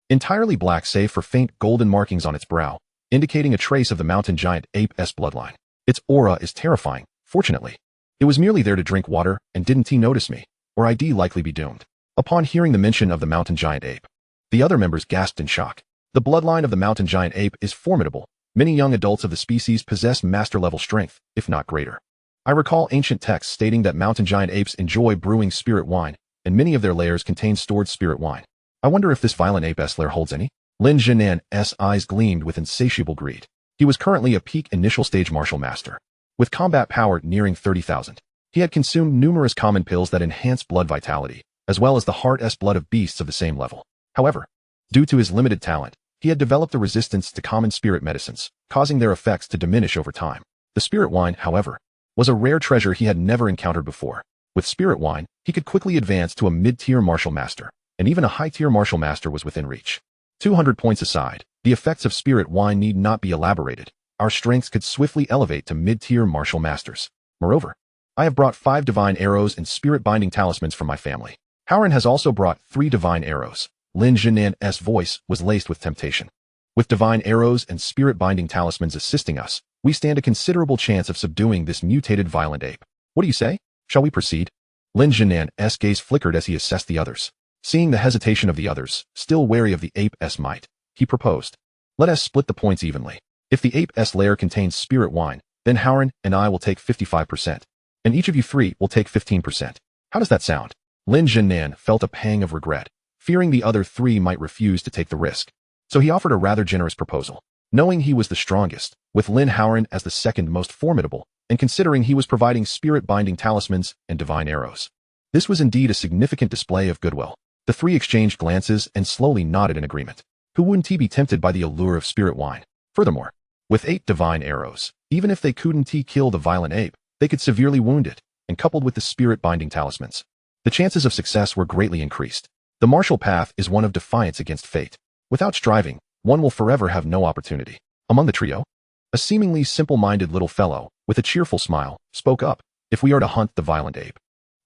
Entirely black save for faint golden markings on its brow, indicating a trace of the mountain giant ape's bloodline. Its aura is terrifying, fortunately. It was merely there to drink water, and didn't he notice me, or I'd likely be doomed." Upon hearing the mention of the mountain giant ape, the other members gasped in shock. The bloodline of the mountain giant ape is formidable. Many young adults of the species possess master-level strength, if not greater. I recall ancient texts stating that mountain giant apes enjoy brewing spirit wine, and many of their lairs contain stored spirit wine. I wonder if this violent ape's lair holds any? Lin Jianan's eyes gleamed with insatiable greed. He was currently a peak initial stage martial master, with combat power nearing 30,000. He had consumed numerous common pills that enhance blood vitality, as well as the heart's blood of beasts of the same level. However, due to his limited talent, he had developed a resistance to common spirit medicines, causing their effects to diminish over time. The spirit wine, however, was a rare treasure he had never encountered before. With spirit wine, he could quickly advance to a mid-tier martial master, and even a high-tier martial master was within reach. 200 points aside, the effects of spirit wine need not be elaborated. Our strengths could swiftly elevate to mid-tier martial masters. Moreover, I have brought 5 divine arrows and spirit-binding talismans from my family. Howren has also brought 3 divine arrows. Lin Jianan's voice was laced with temptation. With divine arrows and spirit-binding talismans assisting us, we stand a considerable chance of subduing this mutated violent ape. What do you say? Shall we proceed? Lin Jianan's gaze flickered as he assessed the others. Seeing the hesitation of the others, still wary of the ape's might, he proposed, "Let us split the points evenly. If the ape's lair contains spirit wine, then Howren and I will take 55%, and each of you 3 will take 15%. How does that sound?" Lin Jianan felt a pang of regret, fearing the other 3 might refuse to take the risk. So he offered a rather generous proposal. Knowing he was the strongest, with Lin Howren as the second most formidable, and considering he was providing spirit-binding talismans and divine arrows, this was indeed a significant display of goodwill. The 3 exchanged glances and slowly nodded in agreement. Who wouldn't he be tempted by the allure of spirit wine? Furthermore, with 8 divine arrows, even if they couldn't kill the violent ape, they could severely wound it, and coupled with the spirit-binding talismans, the chances of success were greatly increased. The martial path is one of defiance against fate. Without striving, one will forever have no opportunity. Among the trio, a seemingly simple-minded little fellow, with a cheerful smile, spoke up. "If we are to hunt the violent ape,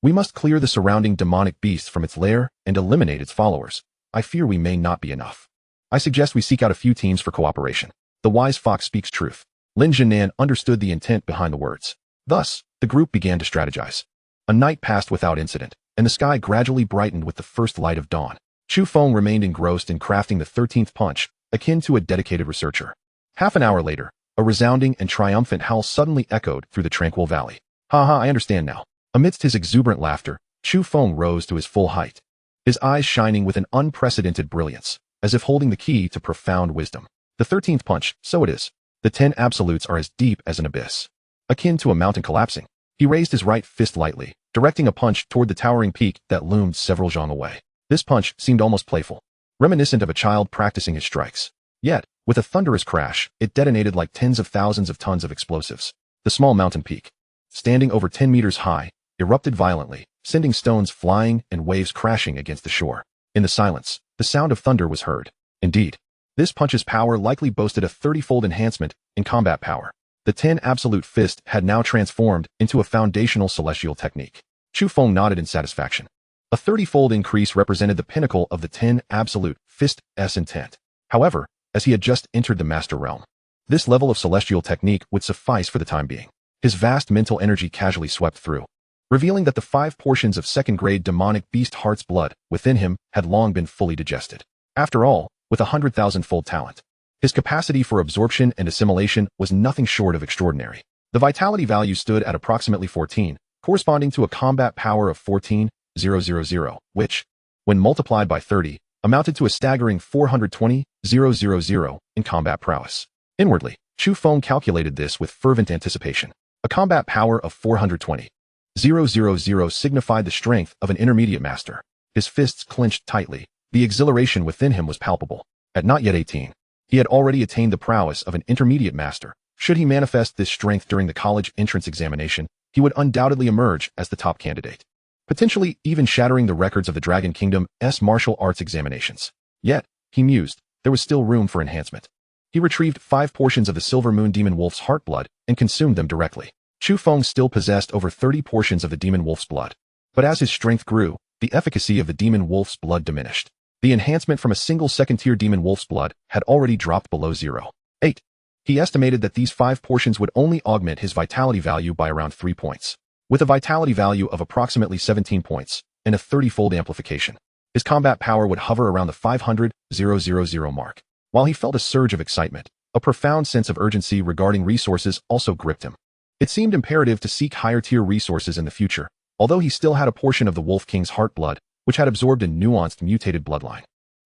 we must clear the surrounding demonic beasts from its lair and eliminate its followers. I fear we may not be enough. I suggest we seek out a few teams for cooperation." The wise fox speaks truth. Lin Jianan understood the intent behind the words. Thus, the group began to strategize. A night passed without incident, and the sky gradually brightened with the first light of dawn. Chu Feng remained engrossed in crafting the 13th punch, akin to a dedicated researcher. Half an hour later, a resounding and triumphant howl suddenly echoed through the tranquil valley. "Ha, I understand now." Amidst his exuberant laughter, Chu Feng rose to his full height, his eyes shining with an unprecedented brilliance, as if holding the key to profound wisdom. The 13th punch, so it is. The 10 absolutes are as deep as an abyss, akin to a mountain collapsing. He raised his right fist lightly, directing a punch toward the towering peak that loomed several zhang away. This punch seemed almost playful, reminiscent of a child practicing his strikes. Yet, with a thunderous crash, it detonated like tens of thousands of tons of explosives. The small mountain peak, standing over 10 meters high, erupted violently, sending stones flying and waves crashing against the shore. In the silence, the sound of thunder was heard. Indeed, this punch's power likely boasted a 30-fold enhancement in combat power. The 10 absolute fist had now transformed into a foundational celestial technique. Chu Feng nodded in satisfaction. A 30-fold increase represented the pinnacle of the 10 absolute fist's intent. However, as he had just entered the master realm, this level of celestial technique would suffice for the time being. His vast mental energy casually swept through, revealing that the 5 portions of second-grade demonic beast heart's blood within him had long been fully digested. After all, with 100,000-fold talent, his capacity for absorption and assimilation was nothing short of extraordinary. The vitality value stood at approximately 14, corresponding to a combat power of 14,000, which, when multiplied by 30, amounted to a staggering 420,000 in combat prowess. Inwardly, Chu Feng calculated this with fervent anticipation. A combat power of 420,000 signified the strength of an intermediate master. His fists clenched tightly. The exhilaration within him was palpable. At not yet 18, he had already attained the prowess of an intermediate master. Should he manifest this strength during the college entrance examination, he would undoubtedly emerge as the top candidate, potentially even shattering the records of the Dragon Kingdom's martial arts examinations. Yet, he mused, there was still room for enhancement. He retrieved 5 portions of the Silver Moon Demon Wolf's heart blood and consumed them directly. Chu Feng still possessed over 30 portions of the Demon Wolf's blood. But as his strength grew, the efficacy of the Demon Wolf's blood diminished. The enhancement from a single second-tier Demon Wolf's blood had already dropped below 0.8. He estimated that these 5 portions would only augment his vitality value by around 3 points. With a vitality value of approximately 17 points and a 30-fold amplification, his combat power would hover around the 500,000 mark. While he felt a surge of excitement, a profound sense of urgency regarding resources also gripped him. It seemed imperative to seek higher-tier resources in the future, although he still had a portion of the Wolf King's heart blood, which had absorbed a nuanced mutated bloodline.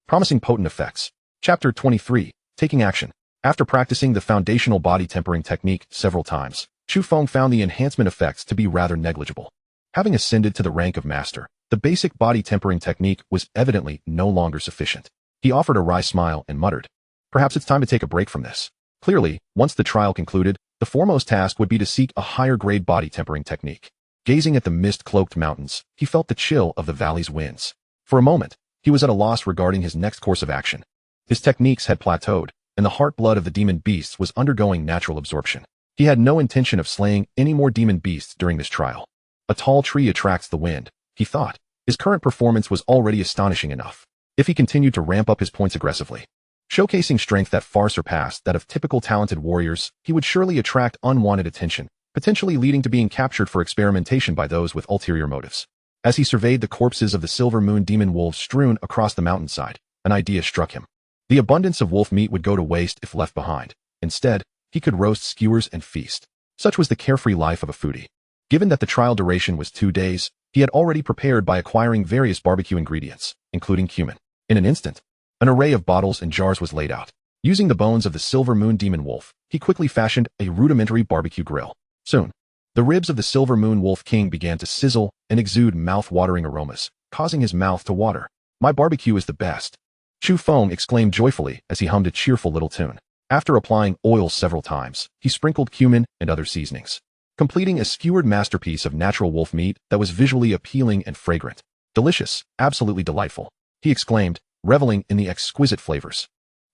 Promising potent effects. Chapter 23. Taking action. After practicing the foundational body tempering technique several times, Chu Feng found the enhancement effects to be rather negligible. Having ascended to the rank of master, the basic body tempering technique was evidently no longer sufficient. He offered a wry smile and muttered, "Perhaps it's time to take a break from this." Clearly, once the trial concluded, the foremost task would be to seek a higher-grade body tempering technique. Gazing at the mist-cloaked mountains, he felt the chill of the valley's winds. For a moment, he was at a loss regarding his next course of action. His techniques had plateaued, and the heart blood of the demon beasts was undergoing natural absorption. He had no intention of slaying any more demon beasts during this trial. A tall tree attracts the wind, he thought. His current performance was already astonishing enough. If he continued to ramp up his points aggressively, showcasing strength that far surpassed that of typical talented warriors, he would surely attract unwanted attention, potentially leading to being captured for experimentation by those with ulterior motives. As he surveyed the corpses of the Silver Moon demon wolves strewn across the mountainside, an idea struck him. The abundance of wolf meat would go to waste if left behind. Instead, he could roast skewers and feast. Such was the carefree life of a foodie. Given that the trial duration was 2 days, he had already prepared by acquiring various barbecue ingredients, including cumin. In an instant, an array of bottles and jars was laid out. Using the bones of the Silver Moon demon wolf, he quickly fashioned a rudimentary barbecue grill. Soon, the ribs of the Silver Moon Wolf King began to sizzle and exude mouth-watering aromas, causing his mouth to water. "My barbecue is the best," Chu Feng exclaimed joyfully as he hummed a cheerful little tune. After applying oil several times, he sprinkled cumin and other seasonings, completing a skewered masterpiece of natural wolf meat that was visually appealing and fragrant. "Delicious, absolutely delightful," he exclaimed, reveling in the exquisite flavors.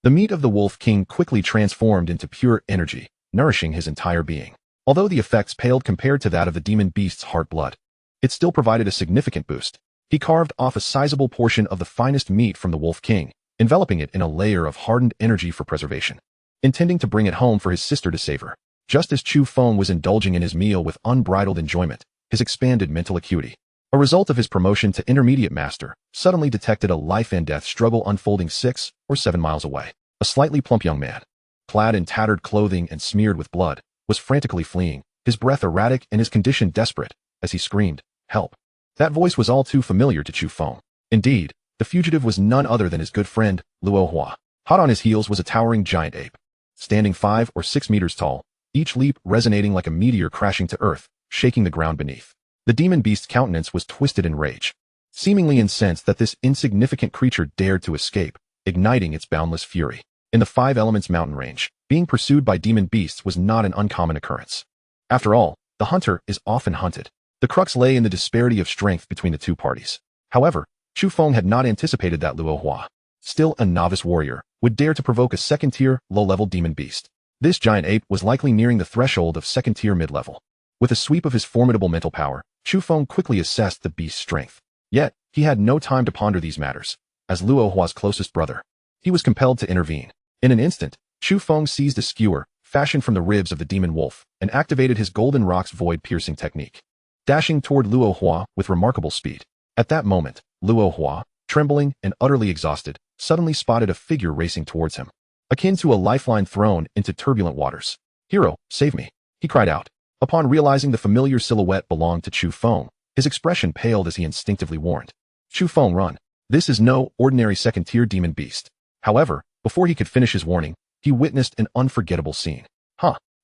The meat of the Wolf King quickly transformed into pure energy, nourishing his entire being. Although the effects paled compared to that of the demon beast's heart blood, it still provided a significant boost. He carved off a sizable portion of the finest meat from the Wolf King, enveloping it in a layer of hardened energy for preservation, intending to bring it home for his sister to savor. Just as Chu Feng was indulging in his meal with unbridled enjoyment, his expanded mental acuity, a result of his promotion to intermediate master, suddenly detected a life-and-death struggle unfolding 6 or 7 miles away. A slightly plump young man, clad in tattered clothing and smeared with blood, was frantically fleeing, his breath erratic and his condition desperate, as he screamed, "Help!" That voice was all too familiar to Chu Feng. Indeed, the fugitive was none other than his good friend, Luohua. Hot on his heels was a towering giant ape, standing 5 or 6 meters tall, each leap resonating like a meteor crashing to earth, shaking the ground beneath. The demon beast's countenance was twisted in rage, seemingly incensed that this insignificant creature dared to escape, igniting its boundless fury. In the 5 Elements mountain range, being pursued by demon beasts was not an uncommon occurrence. After all, the hunter is often hunted. The crux lay in the disparity of strength between the two parties. However, Chu Feng had not anticipated that Luohua, still a novice warrior, would dare to provoke a second-tier, low-level demon beast. This giant ape was likely nearing the threshold of second-tier mid-level. With a sweep of his formidable mental power, Chu Feng quickly assessed the beast's strength. Yet, he had no time to ponder these matters. As Luohua's closest brother, he was compelled to intervene. In an instant, Chu Feng seized a skewer, fashioned from the ribs of the demon wolf, and activated his Golden Rock's void-piercing technique, dashing toward Luohua with remarkable speed. At that moment, Luohua, trembling and utterly exhausted, suddenly spotted a figure racing towards him, akin to a lifeline thrown into turbulent waters. "Hero, save me," he cried out. Upon realizing the familiar silhouette belonged to Chu Feng, his expression paled as he instinctively warned, "Chu Feng, run. This is no ordinary second-tier demon beast." However, before he could finish his warning, he witnessed an unforgettable scene.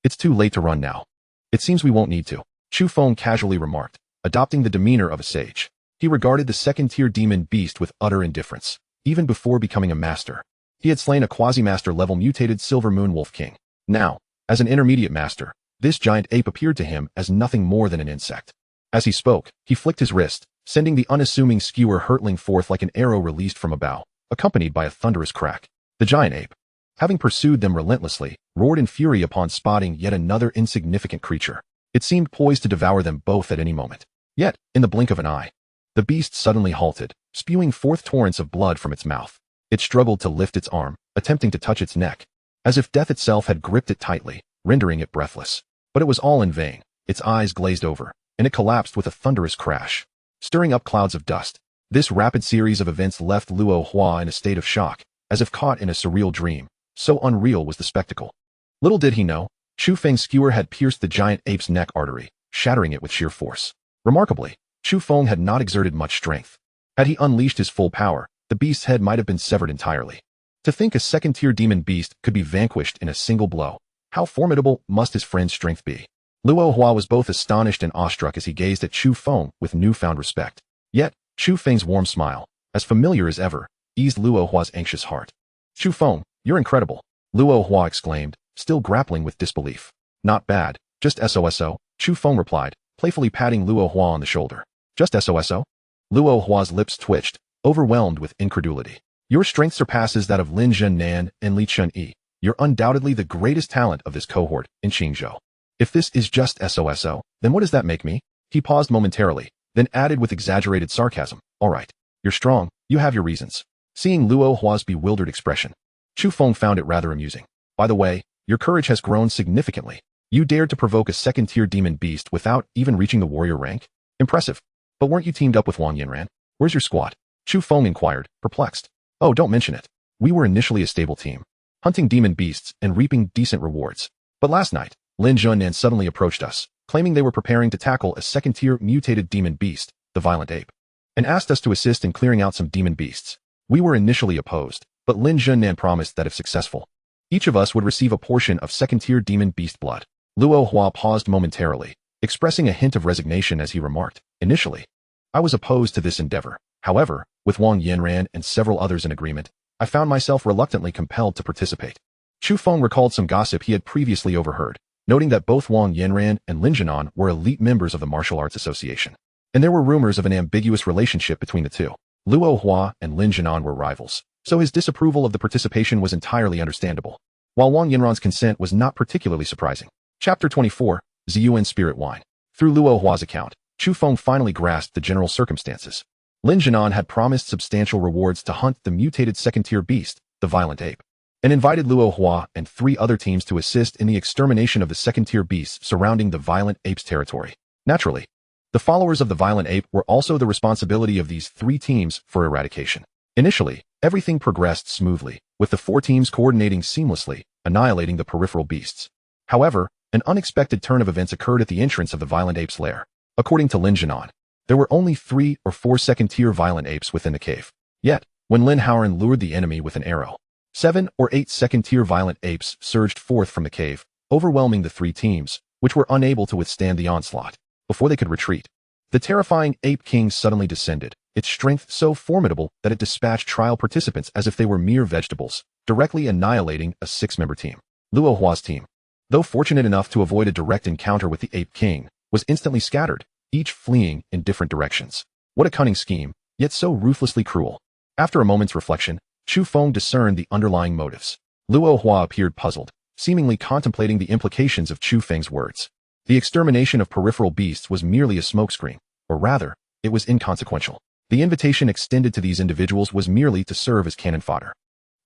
It's too late to run now. It seems we won't need to," Chu Feng casually remarked, adopting the demeanor of a sage. He regarded the second-tier demon beast with utter indifference. Even before becoming a master, he had slain a quasi-master level mutated Silver Moon Wolf King. Now, as an intermediate master, this giant ape appeared to him as nothing more than an insect. As he spoke, he flicked his wrist, sending the unassuming skewer hurtling forth like an arrow released from a bow, accompanied by a thunderous crack. The giant ape, having pursued them relentlessly, roared in fury upon spotting yet another insignificant creature. It seemed poised to devour them both at any moment. Yet, in the blink of an eye, the beast suddenly halted, spewing forth torrents of blood from its mouth. It struggled to lift its arm, attempting to touch its neck, as if death itself had gripped it tightly, rendering it breathless. But it was all in vain. Its eyes glazed over, and it collapsed with a thunderous crash, stirring up clouds of dust. This rapid series of events left Luo Hua in a state of shock, as if caught in a surreal dream. So unreal was the spectacle. Little did he know, Chu Feng's skewer had pierced the giant ape's neck artery, shattering it with sheer force. Remarkably, Chu Feng had not exerted much strength. Had he unleashed his full power, the beast's head might have been severed entirely. To think a second-tier demon beast could be vanquished in a single blow. How formidable must his friend's strength be? Luo Hua was both astonished and awestruck as he gazed at Chu Feng with newfound respect. Yet, Chu Feng's warm smile, as familiar as ever, eased Luo Hua's anxious heart. Chu Feng, you're incredible, Luo Hua exclaimed, still grappling with disbelief. Not bad, just SOSO, Chu Feng replied, playfully patting Luo Hua on the shoulder. Just SOSO? Luo Hua's lips twitched, overwhelmed with incredulity. Your strength surpasses that of Lin Zhennan and Li Chunyi. You're undoubtedly the greatest talent of this cohort in Qingzhou. If this is just SOSO, then what does that make me? He paused momentarily, then added with exaggerated sarcasm. All right, you're strong, you have your reasons. Seeing Luo Hua's bewildered expression, Chu Feng found it rather amusing. By the way, your courage has grown significantly. You dared to provoke a second-tier demon beast without even reaching the warrior rank? Impressive. But weren't you teamed up with Wang Yanran? Where's your squad? Chu Feng inquired, perplexed. Oh, don't mention it. We were initially a stable team, hunting demon beasts and reaping decent rewards. But last night, Lin Zhennan suddenly approached us, claiming they were preparing to tackle a second-tier mutated demon beast, the violent ape, and asked us to assist in clearing out some demon beasts. We were initially opposed, but Lin Zhennan promised that if successful, each of us would receive a portion of second-tier demon beast blood. Luo Hua paused momentarily, expressing a hint of resignation as he remarked, initially, I was opposed to this endeavor. However, with Wang Yanran and several others in agreement, I found myself reluctantly compelled to participate. Chu Feng recalled some gossip he had previously overheard, noting that both Wang Yanran and Lin Zhennan were elite members of the Martial Arts Association, and there were rumors of an ambiguous relationship between the two. Luo Hua and Lin Zhennan were rivals, so his disapproval of the participation was entirely understandable, while Wang Yanran's consent was not particularly surprising. Chapter 24, Ziyuan Spirit Wine. Through Luo Hua's account, Chu Feng finally grasped the general circumstances. Lin Zhennan had promised substantial rewards to hunt the mutated second-tier beast, the violent ape, and invited Luo Hua and 3 other teams to assist in the extermination of the second-tier beasts surrounding the violent ape's territory. Naturally, the followers of the violent ape were also the responsibility of these 3 teams for eradication. Initially, everything progressed smoothly, with the 4 teams coordinating seamlessly, annihilating the peripheral beasts. However, an unexpected turn of events occurred at the entrance of the violent ape's lair. According to Lin Zhennan, there were only 3 or 4 second-tier violent apes within the cave. Yet, when Lin Howren lured the enemy with an arrow, 7 or 8 second-tier violent apes surged forth from the cave, overwhelming the 3 teams, which were unable to withstand the onslaught. Before they could retreat, the terrifying Ape King suddenly descended, its strength so formidable that it dispatched trial participants as if they were mere vegetables, directly annihilating a 6-member team. Luo Hua's team, though fortunate enough to avoid a direct encounter with the Ape King, was instantly scattered, each fleeing in different directions. What a cunning scheme, yet so ruthlessly cruel. After a moment's reflection, Chu Feng discerned the underlying motives. Luo Hua appeared puzzled, seemingly contemplating the implications of Chu Feng's words. The extermination of peripheral beasts was merely a smokescreen, or rather, it was inconsequential. The invitation extended to these individuals was merely to serve as cannon fodder.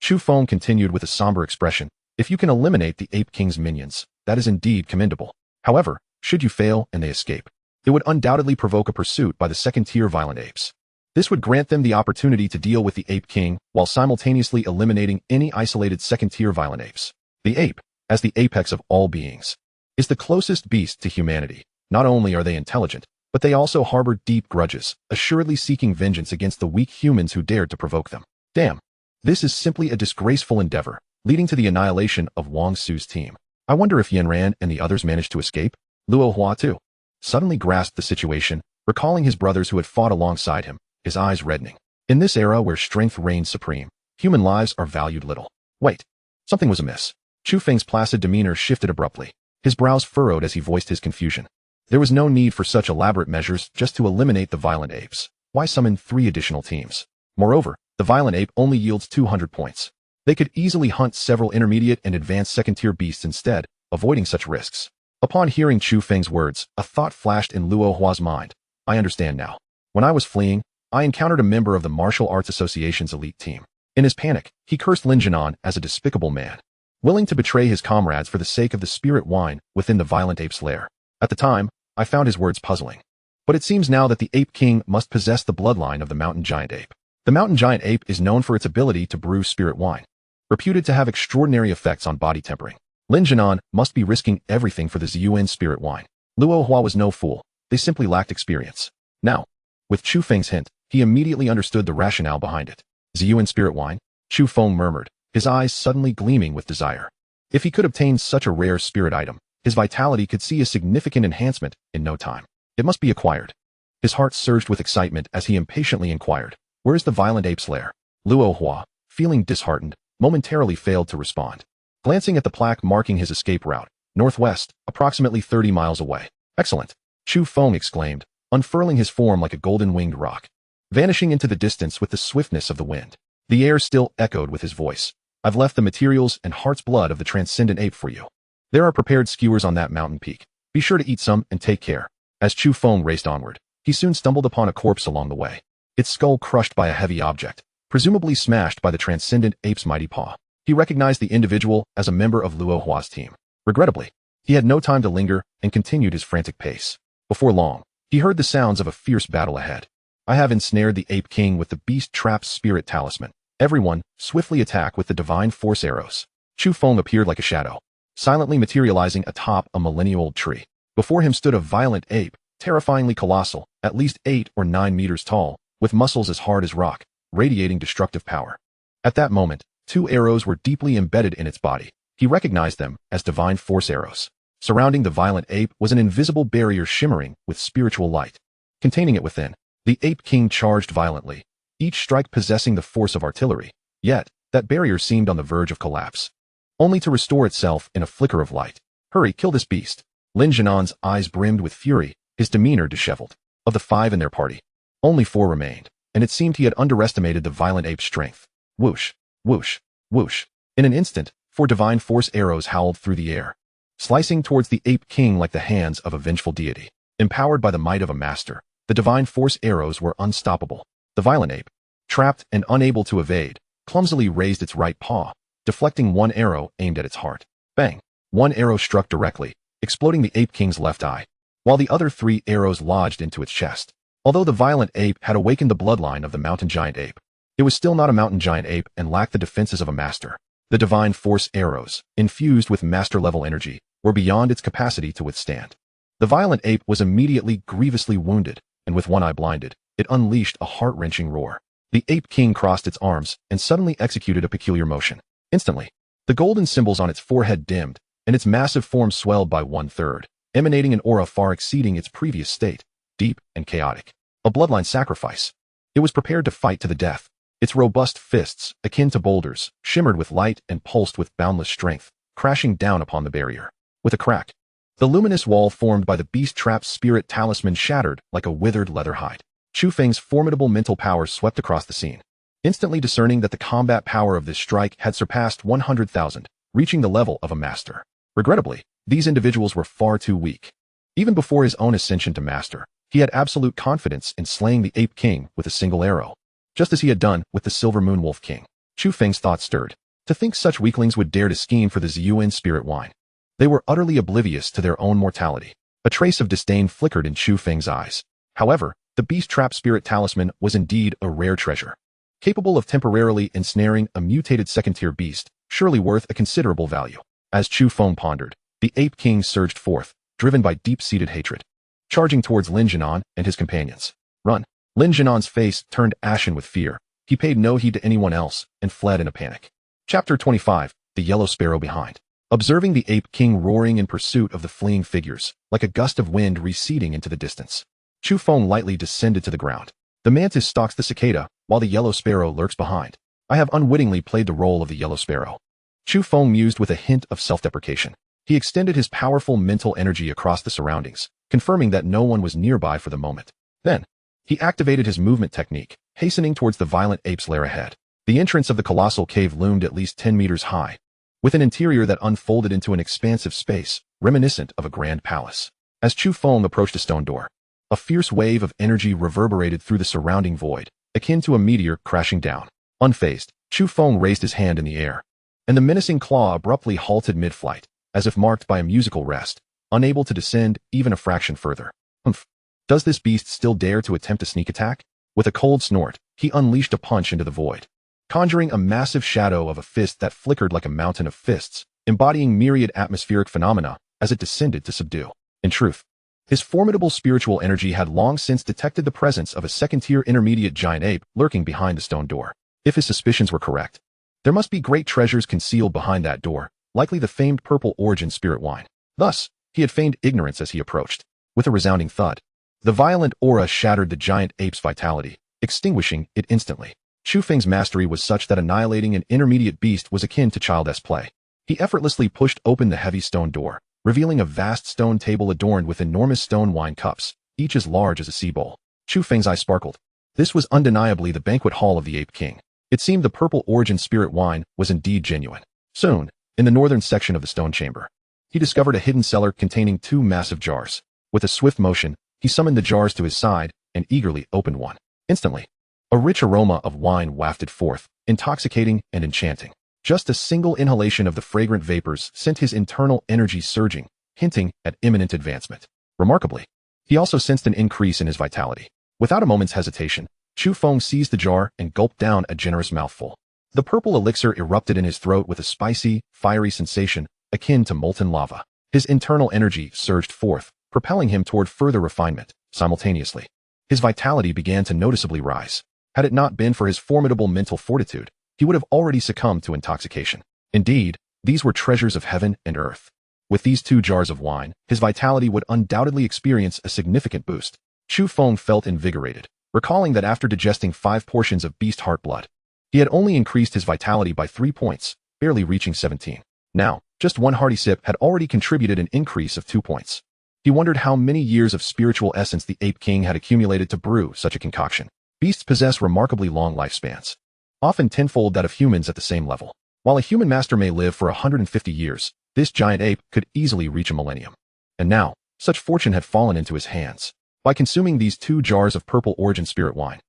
Chu Feng continued with a somber expression, if you can eliminate the Ape King's minions, that is indeed commendable. However, should you fail and they escape, it would undoubtedly provoke a pursuit by the second-tier violent apes. This would grant them the opportunity to deal with the Ape King while simultaneously eliminating any isolated second-tier violent apes. The ape, as the apex of all beings, is the closest beast to humanity. Not only are they intelligent, but they also harbor deep grudges, assuredly seeking vengeance against the weak humans who dared to provoke them. Damn. This is simply a disgraceful endeavor, leading to the annihilation of Wang Su's team. I wonder if Yanran and the others managed to escape? Luo Hua too suddenly grasped the situation, recalling his brothers who had fought alongside him, his eyes reddening. In this era where strength reigns supreme, human lives are valued little. Wait. Something was amiss. Chu Feng's placid demeanor shifted abruptly. His brows furrowed as he voiced his confusion. There was no need for such elaborate measures just to eliminate the violent apes. Why summon 3 additional teams? Moreover, the violent ape only yields 200 points. They could easily hunt several intermediate and advanced second-tier beasts instead, avoiding such risks. Upon hearing Chu Feng's words, a thought flashed in Luo Hua's mind. I understand now. When I was fleeing, I encountered a member of the Martial Arts Association's elite team. In his panic, he cursed Lin Jinan as a despicable man, willing to betray his comrades for the sake of the spirit wine within the violent ape's lair. At the time, I found his words puzzling. But it seems now that the Ape King must possess the bloodline of the mountain giant ape. The mountain giant ape is known for its ability to brew spirit wine, reputed to have extraordinary effects on body tempering. Lin Jinan must be risking everything for the Ziyuan spirit wine. Luo Hua was no fool. They simply lacked experience. Now, with Chu Feng's hint, he immediately understood the rationale behind it. Ziyuan spirit wine? Chu Feng murmured, his eyes suddenly gleaming with desire. If he could obtain such a rare spirit item, his vitality could see a significant enhancement in no time. It must be acquired. His heart surged with excitement as he impatiently inquired, where is the violent ape's lair? Luo Hua, feeling disheartened, momentarily failed to respond. Glancing at the plaque marking his escape route, northwest, approximately 30 miles away. Excellent, Chu Feng exclaimed, unfurling his form like a golden-winged roc, vanishing into the distance with the swiftness of the wind. The air still echoed with his voice. I've left the materials and heart's blood of the transcendent ape for you. There are prepared skewers on that mountain peak. Be sure to eat some and take care. As Chu Feng raced onward, he soon stumbled upon a corpse along the way, its skull crushed by a heavy object, presumably smashed by the transcendent ape's mighty paw. He recognized the individual as a member of Luo Hua's team. Regrettably, he had no time to linger and continued his frantic pace. Before long, he heard the sounds of a fierce battle ahead. I have ensnared the Ape King with the Beast Trap's Spirit Talisman. Everyone, swiftly attack with the Divine Force arrows. Chu Feng appeared like a shadow, silently materializing atop a millennia-old tree. Before him stood a violent ape, terrifyingly colossal, at least 8 or 9 meters tall, with muscles as hard as rock, radiating destructive power. At that moment, 2 arrows were deeply embedded in its body. He recognized them as Divine Force arrows. Surrounding the violent ape was an invisible barrier shimmering with spiritual light. Containing it within, the Ape King charged violently, each strike possessing the force of artillery. Yet, that barrier seemed on the verge of collapse, only to restore itself in a flicker of light. Hurry, kill this beast. Lin Jinan's eyes brimmed with fury, his demeanor disheveled. Of the 5 in their party, only 4 remained, and it seemed he had underestimated the violent ape's strength. Whoosh, whoosh, whoosh. In an instant, 4 Divine Force arrows howled through the air, slicing towards the Ape King like the hands of a vengeful deity. Empowered by the might of a master, the Divine Force arrows were unstoppable. The violent ape, trapped and unable to evade, clumsily raised its right paw, deflecting 1 arrow aimed at its heart. Bang! 1 arrow struck directly, exploding the Ape King's left eye, while the other 3 arrows lodged into its chest. Although the violent ape had awakened the bloodline of the mountain giant ape, it was still not a mountain giant ape and lacked the defenses of a master. The Divine Force arrows, infused with master-level energy, were beyond its capacity to withstand. The violent ape was immediately grievously wounded, and with 1 eye blinded, it unleashed a heart-wrenching roar. The Ape King crossed its arms and suddenly executed a peculiar motion. Instantly, the golden symbols on its forehead dimmed, and its massive form swelled by 1/3, emanating an aura far exceeding its previous state, deep and chaotic. A bloodline sacrifice. It was prepared to fight to the death. Its robust fists, akin to boulders, shimmered with light and pulsed with boundless strength, crashing down upon the barrier. With a crack, the luminous wall formed by the Beast Trap's Spirit Talisman shattered like a withered leather hide. Chu Feng's formidable mental power swept across the scene, instantly discerning that the combat power of this strike had surpassed 100,000, reaching the level of a master. Regrettably, these individuals were far too weak. Even before his own ascension to master, he had absolute confidence in slaying the Ape King with a single arrow, just as he had done with the Silver Moon Wolf King. Chu Feng's thoughts stirred. To think such weaklings would dare to scheme for the Ziyuan spirit wine. They were utterly oblivious to their own mortality. A trace of disdain flickered in Chu Feng's eyes. However, the Beast Trap Spirit Talisman was indeed a rare treasure, capable of temporarily ensnaring a mutated second-tier beast, surely worth a considerable value. As Chu Feng pondered, the Ape King surged forth, driven by deep-seated hatred, charging towards Lin Jinan and his companions. Run! Lin Jinan's face turned ashen with fear. He paid no heed to anyone else and fled in a panic. Chapter 25, The Yellow Sparrow Behind. Observing the Ape King roaring in pursuit of the fleeing figures, like a gust of wind receding into the distance, Chu Feng lightly descended to the ground. The mantis stalks the cicada, while the yellow sparrow lurks behind. I have unwittingly played the role of the yellow sparrow. Chu Feng mused with a hint of self-deprecation. He extended his powerful mental energy across the surroundings, confirming that no one was nearby for the moment. Then, he activated his movement technique, hastening towards the violent ape's lair ahead. The entrance of the colossal cave loomed at least 10 meters high, with an interior that unfolded into an expansive space, reminiscent of a grand palace. As Chu Feng approached a stone door, a fierce wave of energy reverberated through the surrounding void, akin to a meteor crashing down. Unfazed, Chu Feng raised his hand in the air, and the menacing claw abruptly halted mid-flight, as if marked by a musical rest, unable to descend even a fraction further. Humph! Does this beast still dare to attempt a sneak attack? With a cold snort, he unleashed a punch into the void, conjuring a massive shadow of a fist that flickered like a mountain of fists, embodying myriad atmospheric phenomena as it descended to subdue. In truth, his formidable spiritual energy had long since detected the presence of a second-tier intermediate giant ape lurking behind the stone door. If his suspicions were correct, there must be great treasures concealed behind that door, likely the famed purple origin spirit wine. Thus, he had feigned ignorance as he approached. With a resounding thud, the violent aura shattered the giant ape's vitality, extinguishing it instantly. Chu Feng's mastery was such that annihilating an intermediate beast was akin to childish play. He effortlessly pushed open the heavy stone door, revealing a vast stone table adorned with enormous stone wine cups, each as large as a sea bowl. Chu Feng's eyes sparkled. This was undeniably the banquet hall of the Ape King. It seemed the purple origin spirit wine was indeed genuine. Soon, in the northern section of the stone chamber, he discovered a hidden cellar containing 2 massive jars. With a swift motion, he summoned the jars to his side and eagerly opened one. Instantly, a rich aroma of wine wafted forth, intoxicating and enchanting. Just a single inhalation of the fragrant vapors sent his internal energy surging, hinting at imminent advancement. Remarkably, he also sensed an increase in his vitality. Without a moment's hesitation, Chu Feng seized the jar and gulped down a generous mouthful. The purple elixir erupted in his throat with a spicy, fiery sensation akin to molten lava. His internal energy surged forth, propelling him toward further refinement. Simultaneously, his vitality began to noticeably rise. Had it not been for his formidable mental fortitude, he would have already succumbed to intoxication. Indeed, these were treasures of heaven and earth. With these 2 jars of wine, his vitality would undoubtedly experience a significant boost. Chu Feng felt invigorated, recalling that after digesting 5 portions of beast heart blood, he had only increased his vitality by 3 points, barely reaching 17. Now, just one hearty sip had already contributed an increase of 2 points. He wondered how many years of spiritual essence the Ape King had accumulated to brew such a concoction. Beasts possess remarkably long lifespans, often tenfold that of humans at the same level. While a human master may live for 150 years, this giant ape could easily reach a millennium. And now, such fortune had fallen into his hands. By consuming these 2 jars of purple origin spirit wine,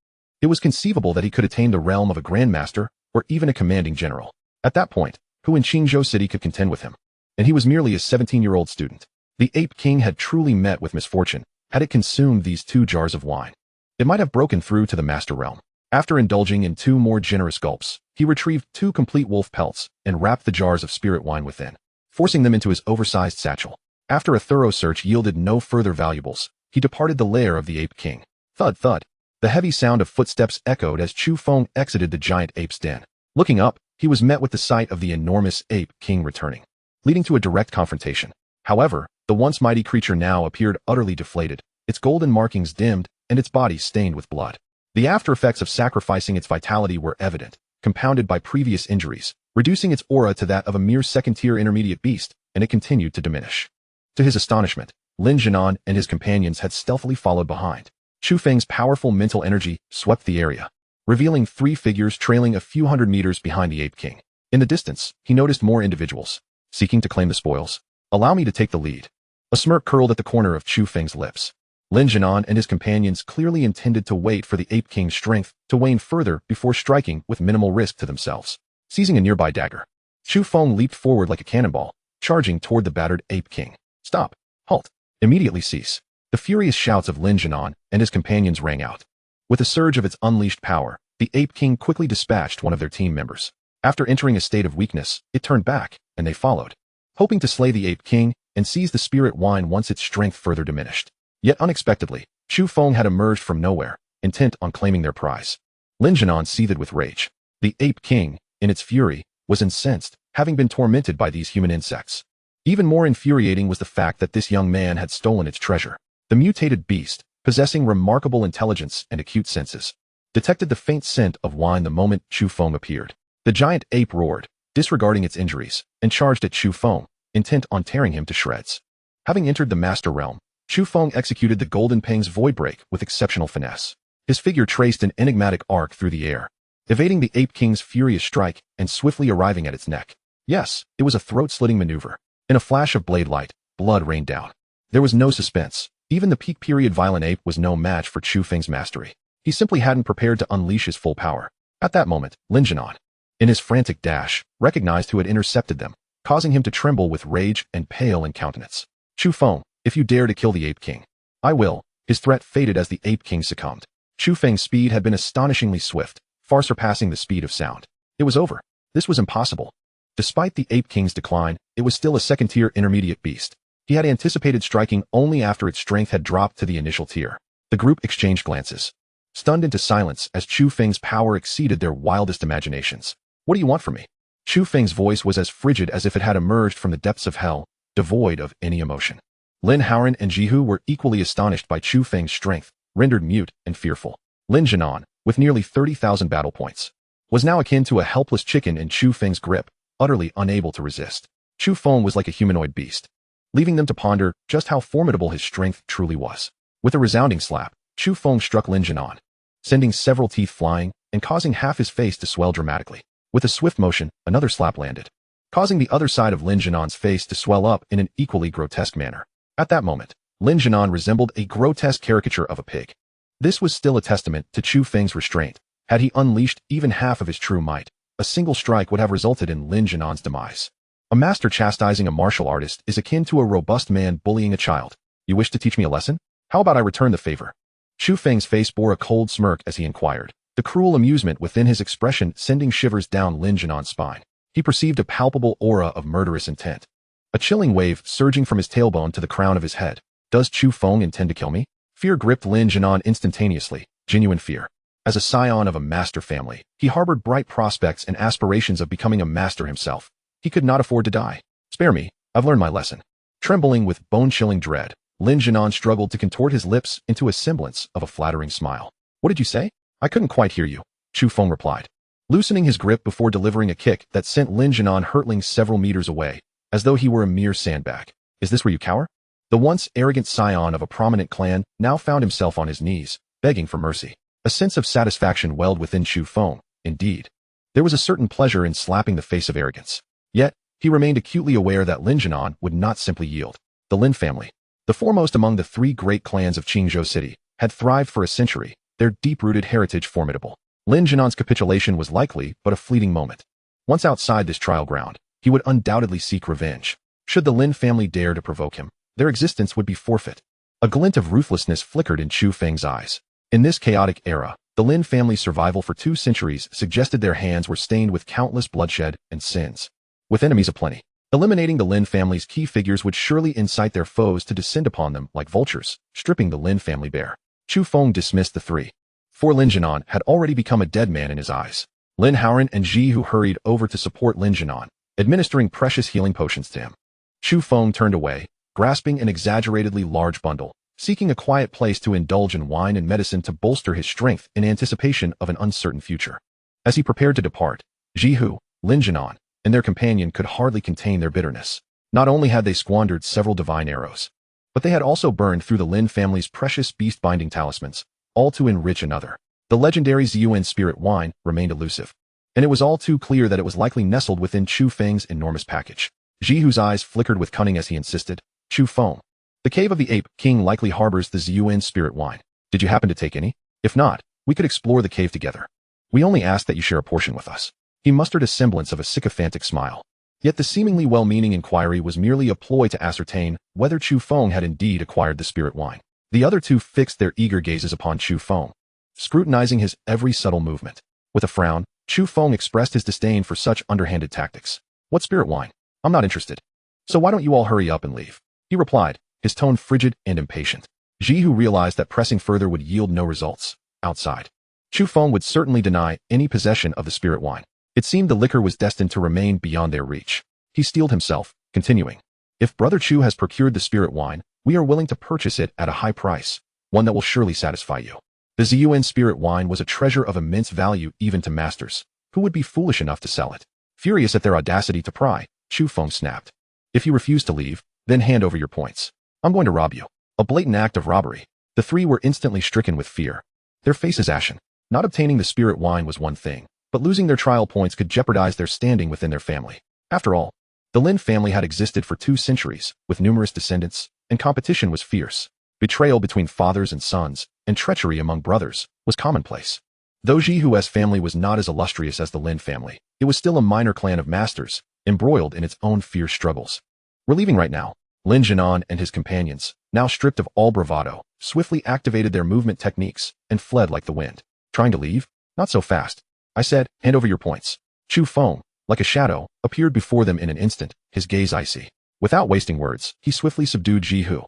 it was conceivable that he could attain the realm of a grandmaster or even a commanding general. At that point, who in Qingzhou City could contend with him? And he was merely a 17-year-old student. The Ape King had truly met with misfortune had it consumed these 2 jars of wine. It might have broken through to the master realm. After indulging in 2 more generous gulps, he retrieved 2 complete wolf pelts and wrapped the jars of spirit wine within, forcing them into his oversized satchel. After a thorough search yielded no further valuables, he departed the lair of the Ape King. Thud, thud. The heavy sound of footsteps echoed as Chu Feng exited the giant ape's den. Looking up, he was met with the sight of the enormous Ape King returning, leading to a direct confrontation. However, the once mighty creature now appeared utterly deflated, its golden markings dimmed, and its body stained with blood. The after effects of sacrificing its vitality were evident, compounded by previous injuries, reducing its aura to that of a mere second-tier intermediate beast, and it continued to diminish. To his astonishment, Lin Jianan and his companions had stealthily followed behind. Chu Feng's powerful mental energy swept the area, revealing 3 figures trailing a few hundred meters behind the Ape King. In the distance, he noticed more individuals, seeking to claim the spoils. Allow me to take the lead. A smirk curled at the corner of Chu Feng's lips. Lin Jianan and his companions clearly intended to wait for the Ape King's strength to wane further before striking with minimal risk to themselves. Seizing a nearby dagger, Chu Feng leaped forward like a cannonball, charging toward the battered Ape King. Stop! Halt! Immediately cease! The furious shouts of Lin Jianan and his companions rang out. With a surge of its unleashed power, the Ape King quickly dispatched one of their team members. After entering a state of weakness, it turned back, and they followed, hoping to slay the Ape King and seize the spirit wine once its strength further diminished. Yet unexpectedly, Chu Feng had emerged from nowhere, intent on claiming their prize. Lin Jianan seethed with rage. The Ape King, in its fury, was incensed, having been tormented by these human insects. Even more infuriating was the fact that this young man had stolen its treasure. The mutated beast, possessing remarkable intelligence and acute senses, detected the faint scent of wine the moment Chu Feng appeared. The giant ape roared, disregarding its injuries, and charged at Chu Feng, intent on tearing him to shreds. Having entered the master realm, Chu Feng executed the Golden Pang's void break with exceptional finesse. His figure traced an enigmatic arc through the air, evading the Ape King's furious strike and swiftly arriving at its neck. Yes, it was a throat-slitting maneuver. In a flash of blade light, blood rained down. There was no suspense. Even the peak period violent ape was no match for Chu Feng's mastery. He simply hadn't prepared to unleash his full power. At that moment, Lin Jianan, in his frantic dash, recognized who had intercepted them, causing him to tremble with rage and pale in countenance. Chu Feng, if you dare to kill the Ape King, I will. His threat faded as the Ape King succumbed. Chu Feng's speed had been astonishingly swift, far surpassing the speed of sound. It was over. This was impossible. Despite the Ape King's decline, it was still a second-tier intermediate beast. He had anticipated striking only after its strength had dropped to the initial tier. The group exchanged glances, stunned into silence as Chu Feng's power exceeded their wildest imaginations. What do you want from me? Chu Feng's voice was as frigid as if it had emerged from the depths of hell, devoid of any emotion. Lin Hao and Jihu were equally astonished by Chu Feng's strength, rendered mute and fearful. Lin Jianan, with nearly 30,000 battle points, was now akin to a helpless chicken in Chu Feng's grip, utterly unable to resist. Chu Feng was like a humanoid beast, leaving them to ponder just how formidable his strength truly was. With a resounding slap, Chu Feng struck Lin Jianan, sending several teeth flying and causing half his face to swell dramatically. With a swift motion, another slap landed, causing the other side of Lin Jianan's face to swell up in an equally grotesque manner. At that moment, Lin Jianan resembled a grotesque caricature of a pig. This was still a testament to Chu Feng's restraint. Had he unleashed even half of his true might, a single strike would have resulted in Lin Jianan's demise. A master chastising a martial artist is akin to a robust man bullying a child. You wish to teach me a lesson? How about I return the favor? Chu Feng's face bore a cold smirk as he inquired, the cruel amusement within his expression sending shivers down Lin Jianan's spine. He perceived a palpable aura of murderous intent, a chilling wave surging from his tailbone to the crown of his head. Does Chu Feng intend to kill me? Fear gripped Lin Jianan instantaneously, genuine fear. As a scion of a master family, he harbored bright prospects and aspirations of becoming a master himself. He could not afford to die. Spare me, I've learned my lesson. Trembling with bone-chilling dread, Lin Jianan struggled to contort his lips into a semblance of a flattering smile. What did you say? I couldn't quite hear you, Chu Feng replied, loosening his grip before delivering a kick that sent Lin Jianan hurtling several meters away, as though he were a mere sandbag. Is this where you cower? The once arrogant scion of a prominent clan now found himself on his knees, begging for mercy. A sense of satisfaction welled within Chu Feng. Indeed, there was a certain pleasure in slapping the face of arrogance. Yet, he remained acutely aware that Lin Jianan would not simply yield. The Lin family, the foremost among the three great clans of Qingzhou City, had thrived for a century, their deep-rooted heritage formidable. Lin Jianan's capitulation was likely but a fleeting moment. Once outside this trial ground, he would undoubtedly seek revenge. Should the Lin family dare to provoke him, their existence would be forfeit. A glint of ruthlessness flickered in Chu Feng's eyes. In this chaotic era, the Lin family's survival for 2 centuries suggested their hands were stained with countless bloodshed and sins. With enemies aplenty, eliminating the Lin family's key figures would surely incite their foes to descend upon them like vultures, stripping the Lin family bare. Chu Feng dismissed the 3. For Lin Jianan had already become a dead man in his eyes. Lin Hao and Jihu hurried over to support Lin Jianan, administering precious healing potions to him. Chu Feng turned away, grasping an exaggeratedly large bundle, seeking a quiet place to indulge in wine and medicine to bolster his strength in anticipation of an uncertain future. As he prepared to depart, Jihu, Lin Jianan, and their companion could hardly contain their bitterness. Not only had they squandered several divine arrows, but they had also burned through the Lin family's precious beast-binding talismans, all to enrich another. The legendary Ziyuan spirit wine remained elusive, and it was all too clear that it was likely nestled within Chu Feng's enormous package. Jihu's eyes flickered with cunning as he insisted, Chu Feng, the cave of the Ape King likely harbors the Ziyuan spirit wine. Did you happen to take any? If not, we could explore the cave together. We only ask that you share a portion with us. He mustered a semblance of a sycophantic smile. Yet the seemingly well-meaning inquiry was merely a ploy to ascertain whether Chu Feng had indeed acquired the spirit wine. The other 2 fixed their eager gazes upon Chu Feng, scrutinizing his every subtle movement. With a frown, Chu Feng expressed his disdain for such underhanded tactics. What spirit wine? I'm not interested. So why don't you all hurry up and leave? He replied, his tone frigid and impatient. Jihu realized that pressing further would yield no results. Outside, Chu Feng would certainly deny any possession of the spirit wine. It seemed the liquor was destined to remain beyond their reach. He steeled himself, continuing, if Brother Chu has procured the spirit wine, we are willing to purchase it at a high price, one that will surely satisfy you. The Ziyuan spirit wine was a treasure of immense value even to masters, who would be foolish enough to sell it. Furious at their audacity to pry, Chu Feng snapped. If you refuse to leave, then hand over your points. I'm going to rob you. A blatant act of robbery. The 3 were instantly stricken with fear, their faces ashen. Not obtaining the spirit wine was one thing, but losing their trial points could jeopardize their standing within their family. After all, the Lin family had existed for 2 centuries, with numerous descendants, and competition was fierce. Betrayal between fathers and sons, and treachery among brothers, was commonplace. Though Jihu's family was not as illustrious as the Lin family, it was still a minor clan of masters, embroiled in its own fierce struggles. We're leaving right now. Lin Jianan and his companions, now stripped of all bravado, swiftly activated their movement techniques, and fled like the wind. Trying to leave? Not so fast. I said, hand over your points. Chu Feng, like a shadow, appeared before them in an instant, his gaze icy. Without wasting words, he swiftly subdued Jihu.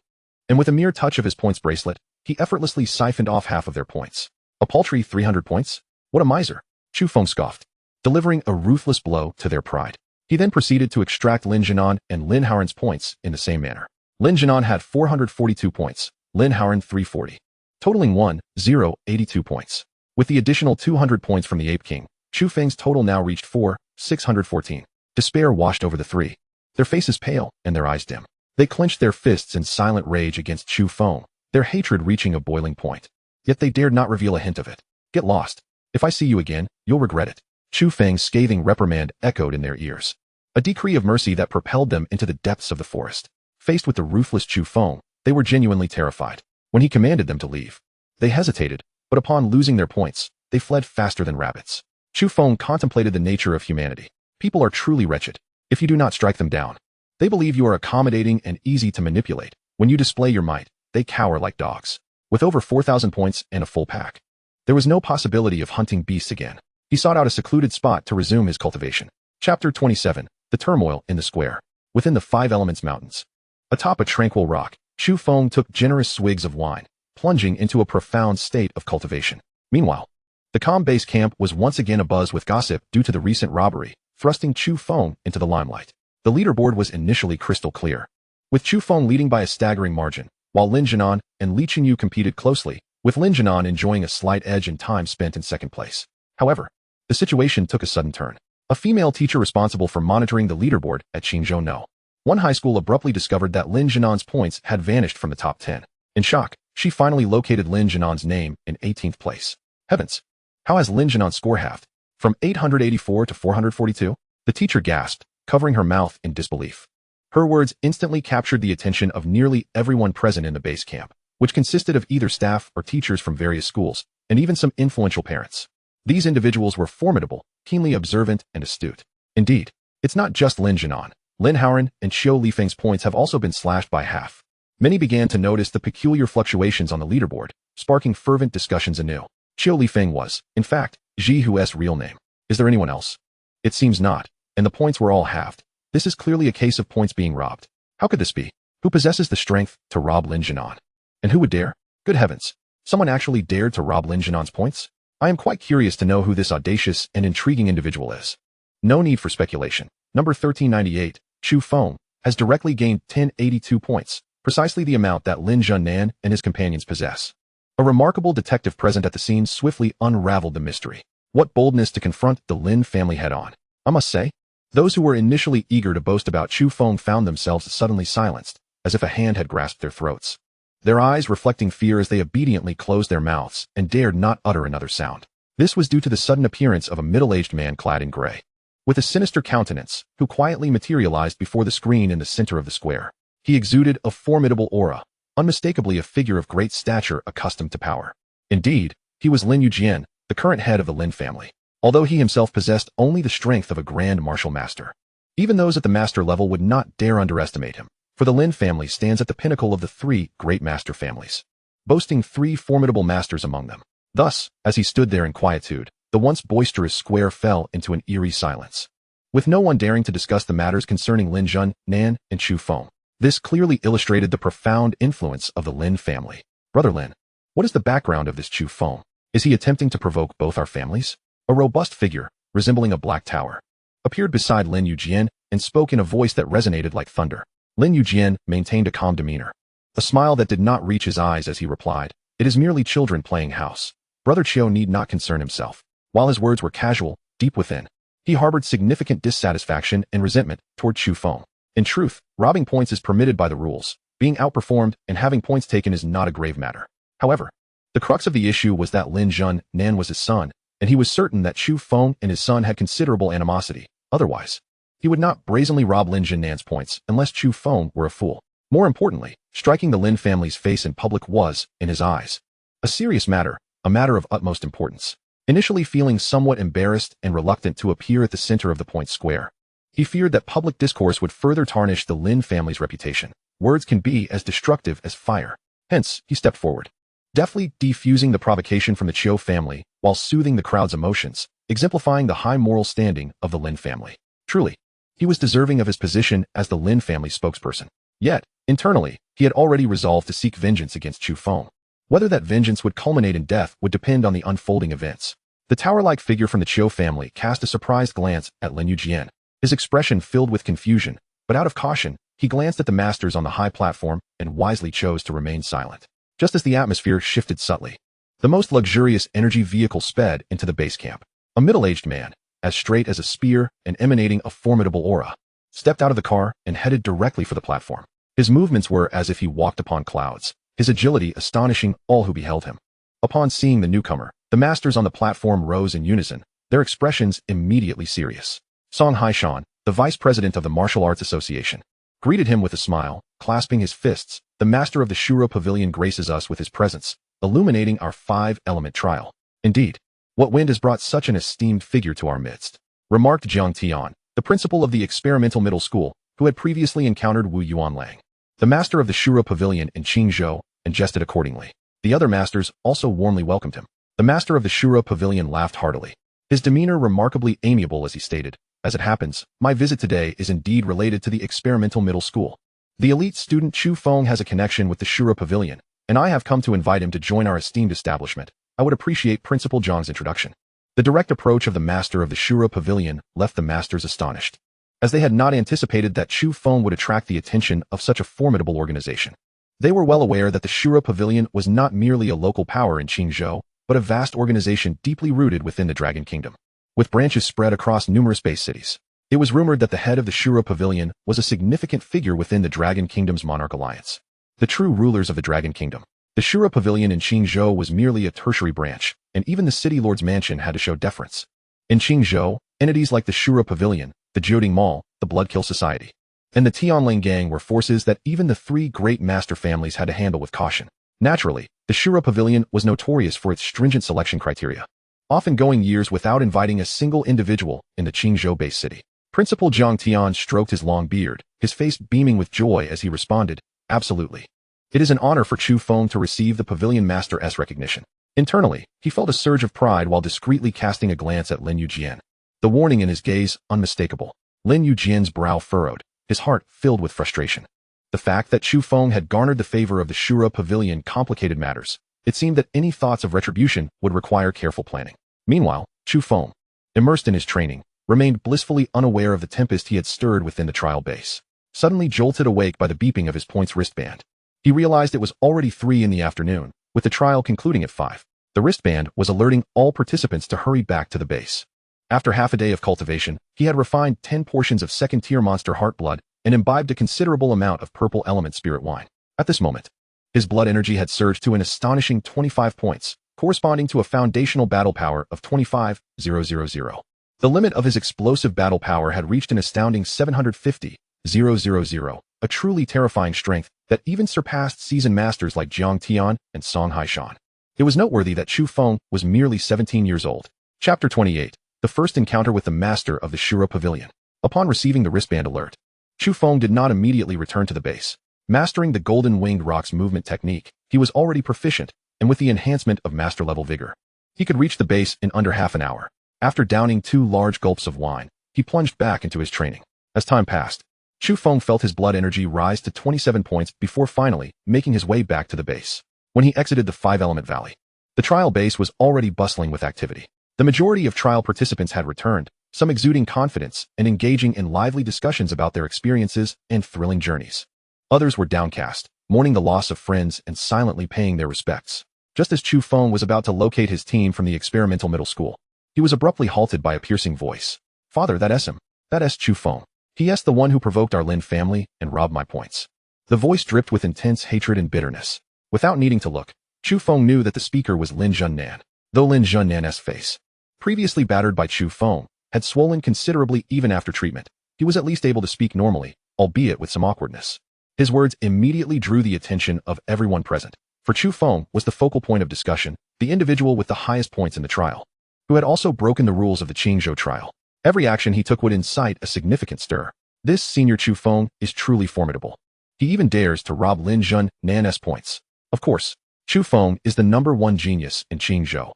And with a mere touch of his points bracelet, he effortlessly siphoned off half of their points. A paltry 300 points? What a miser! Chu Feng scoffed, delivering a ruthless blow to their pride. He then proceeded to extract Lin Jianan and Lin Haoran's points in the same manner. Lin Jianan had 442 points, Lin Haoran 340, totaling 1,082 points. With the additional 200 points from the Ape King, Chu Feng's total now reached 4,614. Despair washed over the three. Their faces pale and their eyes dim. They clenched their fists in silent rage against Chu Feng, their hatred reaching a boiling point. Yet they dared not reveal a hint of it. Get lost. If I see you again, you'll regret it. Chu Feng's scathing reprimand echoed in their ears. A decree of mercy that propelled them into the depths of the forest. Faced with the ruthless Chu Feng, they were genuinely terrified. When he commanded them to leave, they hesitated, but upon losing their points, they fled faster than rabbits. Chu Feng contemplated the nature of humanity. People are truly wretched if you do not strike them down. They believe you are accommodating and easy to manipulate. When you display your might, they cower like dogs. With over 4,000 points and a full pack, there was no possibility of hunting beasts again. He sought out a secluded spot to resume his cultivation. Chapter 27. The Turmoil in the Square. Within the 5 Elements Mountains. Atop a tranquil rock, Chu Feng took generous swigs of wine, plunging into a profound state of cultivation. Meanwhile, the calm base camp was once again abuzz with gossip due to the recent robbery, thrusting Chu Feng into the limelight. The leaderboard was initially crystal clear, with Chu Feng leading by a staggering margin, while Lin Jianan and Li Qingyu competed closely, with Lin Jianan enjoying a slight edge in time spent in second place. However, the situation took a sudden turn. A female teacher responsible for monitoring the leaderboard at Qingzhou No. 1 high school abruptly discovered that Lin Jianan's points had vanished from the top 10. In shock, she finally located Lin Jianan's name in 18th place. Heavens! How has Lin Jianan's score halved? From 884 to 442? The teacher gasped, covering her mouth in disbelief. Her words instantly captured the attention of nearly everyone present in the base camp, which consisted of either staff or teachers from various schools, and even some influential parents. These individuals were formidable, keenly observant, and astute. Indeed, it's not just Lin Jianan. Lin Haoran and Xiao Lifeng's points have also been slashed by half. Many began to notice the peculiar fluctuations on the leaderboard, sparking fervent discussions anew. Xiao Lifeng was, in fact, Jihu's real name. Is there anyone else? It seems not, and the points were all halved. This is clearly a case of points being robbed. How could this be? Who possesses the strength to rob Lin Jianan? And who would dare? Good heavens! Someone actually dared to rob Lin Jianan's points? I am quite curious to know who this audacious and intriguing individual is. No need for speculation. Number 1398, Chu Feng, has directly gained 1082 points, precisely the amount that Lin Jianan and his companions possess. A remarkable detective present at the scene swiftly unraveled the mystery. What boldness to confront the Lin family head-on. I must say, those who were initially eager to boast about Chu Feng found themselves suddenly silenced, as if a hand had grasped their throats. Their eyes reflecting fear as they obediently closed their mouths and dared not utter another sound. This was due to the sudden appearance of a middle-aged man clad in gray, with a sinister countenance, who quietly materialized before the screen in the center of the square. He exuded a formidable aura, unmistakably a figure of great stature accustomed to power. Indeed, he was Lin Yujian, the current head of the Lin family, although he himself possessed only the strength of a grand martial master. Even those at the master level would not dare underestimate him, for the Lin family stands at the pinnacle of the 3 great master families, boasting 3 formidable masters among them. Thus, as he stood there in quietude, the once boisterous square fell into an eerie silence, with no one daring to discuss the matters concerning Lin Jianan and Chu Feng. This clearly illustrated the profound influence of the Lin family. Brother Lin, what is the background of this Chu Feng? Is he attempting to provoke both our families? A robust figure, resembling a black tower, appeared beside Lin Yujian and spoke in a voice that resonated like thunder. Lin Yujian maintained a calm demeanor, a smile that did not reach his eyes as he replied, "It is merely children playing house. Brother Qiu need not concern himself." While his words were casual, deep within, he harbored significant dissatisfaction and resentment toward Chu Feng. In truth, robbing points is permitted by the rules. Being outperformed and having points taken is not a grave matter. However, the crux of the issue was that Lin Jianan was his son, and he was certain that Chu Feng and his son had considerable animosity. Otherwise, he would not brazenly rob Lin Jinnan's points unless Chu Feng were a fool. More importantly, striking the Lin family's face in public was, in his eyes, a serious matter, a matter of utmost importance. Initially feeling somewhat embarrassed and reluctant to appear at the center of the point square, he feared that public discourse would further tarnish the Lin family's reputation. Words can be as destructive as fire. Hence, he stepped forward, deftly defusing the provocation from the Chu family while soothing the crowd's emotions, exemplifying the high moral standing of the Lin family. Truly, he was deserving of his position as the Lin family spokesperson. Yet, internally, he had already resolved to seek vengeance against Chu Feng. Whether that vengeance would culminate in death would depend on the unfolding events. The tower-like figure from the Chu family cast a surprised glance at Lin Yujian, his expression filled with confusion, but out of caution, he glanced at the masters on the high platform and wisely chose to remain silent. Just as the atmosphere shifted subtly, the most luxurious energy vehicle sped into the base camp. A middle-aged man, as straight as a spear and emanating a formidable aura, stepped out of the car and headed directly for the platform. His movements were as if he walked upon clouds, his agility astonishing all who beheld him. Upon seeing the newcomer, the masters on the platform rose in unison, their expressions immediately serious. Song Haishan, the vice president of the Martial Arts Association, greeted him with a smile, clasping his fists. The master of the Shuro Pavilion graces us with his presence, illuminating our 5-element trial. Indeed, what wind has brought such an esteemed figure to our midst? Remarked Jiang Tian, the principal of the experimental middle school, who had previously encountered Wu Yuanlang, the master of the Shuro Pavilion in Qingzhou, and jested accordingly. The other masters also warmly welcomed him. The master of the Shuro Pavilion laughed heartily, his demeanor remarkably amiable as he stated, "As it happens, my visit today is indeed related to the experimental middle school. The elite student Chu Feng has a connection with the Shuro Pavilion, and I have come to invite him to join our esteemed establishment. I would appreciate Principal Zhang's introduction." The direct approach of the master of the Shuro Pavilion left the masters astonished, as they had not anticipated that Chu Feng would attract the attention of such a formidable organization. They were well aware that the Shuro Pavilion was not merely a local power in Qingzhou, but a vast organization deeply rooted within the Dragon Kingdom, with branches spread across numerous base cities. It was rumored that the head of the Shuro Pavilion was a significant figure within the Dragon Kingdom's monarch alliance. The true rulers of the Dragon Kingdom. The Shuro Pavilion in Qingzhou was merely a tertiary branch, and even the city lord's mansion had to show deference. In Qingzhou, entities like the Shuro Pavilion, the Jiuding Mall, the Bloodkill Society, and the Tianling Gang were forces that even the 3 great master families had to handle with caution. Naturally, the Shuro Pavilion was notorious for its stringent selection criteria, often going years without inviting a single individual in the Qingzhou base city. Principal Jiang Tian stroked his long beard, his face beaming with joy as he responded, "Absolutely. It is an honor for Chu Feng to receive the Pavilion Master's recognition." Internally, he felt a surge of pride while discreetly casting a glance at Lin Yujian, the warning in his gaze unmistakable. Lin Yujian's brow furrowed, his heart filled with frustration. The fact that Chu Feng had garnered the favor of the Shuro Pavilion complicated matters. It seemed that any thoughts of retribution would require careful planning. Meanwhile, Chu Feng, immersed in his training, remained blissfully unaware of the tempest he had stirred within the trial base. Suddenly jolted awake by the beeping of his points wristband, he realized it was already 3 in the afternoon, with the trial concluding at 5. The wristband was alerting all participants to hurry back to the base. After half a day of cultivation, he had refined 10 portions of second-tier monster heart blood and imbibed a considerable amount of purple element spirit wine. At this moment, his blood energy had surged to an astonishing 25 points, corresponding to a foundational battle power of 25,000. The limit of his explosive battle power had reached an astounding 750,000, a truly terrifying strength that even surpassed seasoned masters like Jiang Tian and Song Haishan. It was noteworthy that Chu Feng was merely 17 years old. Chapter 28. The first encounter with the master of the Shuro Pavilion. Upon receiving the wristband alert, Chu Feng did not immediately return to the base. Mastering the Golden Winged Rock's movement technique, he was already proficient, and with the enhancement of master-level vigor, he could reach the base in under half an hour. After downing 2 large gulps of wine, he plunged back into his training. As time passed, Chu Feng felt his blood energy rise to 27 points before finally making his way back to the base. When he exited the 5-element valley, the trial base was already bustling with activity. The majority of trial participants had returned, some exuding confidence and engaging in lively discussions about their experiences and thrilling journeys. Others were downcast, mourning the loss of friends and silently paying their respects. Just as Chu Feng was about to locate his team from the experimental middle school, he was abruptly halted by a piercing voice. "Father, that is him. That is Chu Feng. He is the one who provoked our Lin family and robbed my points." The voice dripped with intense hatred and bitterness. Without needing to look, Chu Feng knew that the speaker was Lin Junnan. Though Lin Junnan's face previously battered by Chu Feng, had swollen considerably even after treatment. He was at least able to speak normally, albeit with some awkwardness. His words immediately drew the attention of everyone present, for Chu Feng was the focal point of discussion, the individual with the highest points in the trial, who had also broken the rules of the Qingzhou trial. Every action he took would incite a significant stir. This senior Chu Feng is truly formidable. He even dares to rob Lin Nan's points. Of course, Chu Feng is the #1 genius in Qingzhou.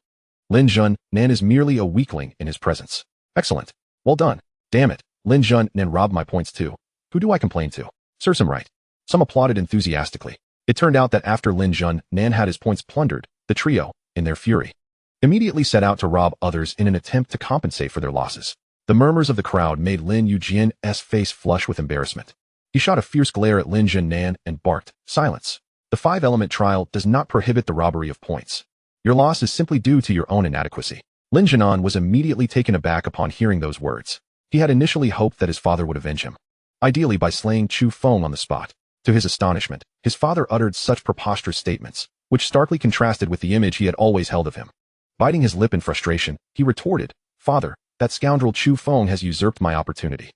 Lin Nan is merely a weakling in his presence. Excellent. Well done. Damn it, Lin Nan robbed my points too. Who do I complain to? Serves him right. Some applauded enthusiastically. It turned out that after Lin Nan had his points plundered, the trio, in their fury, immediately set out to rob others in an attempt to compensate for their losses. The murmurs of the crowd made Lin Yujian's face flush with embarrassment. He shot a fierce glare at Lin Nan and barked, "Silence. The 5-element trial does not prohibit the robbery of points. Your loss is simply due to your own inadequacy." Lin Nan was immediately taken aback upon hearing those words. He had initially hoped that his father would avenge him, ideally by slaying Chu Feng on the spot. To his astonishment, his father uttered such preposterous statements, which starkly contrasted with the image he had always held of him. Biting his lip in frustration, he retorted, "Father, that scoundrel Chu Feng has usurped my opportunity.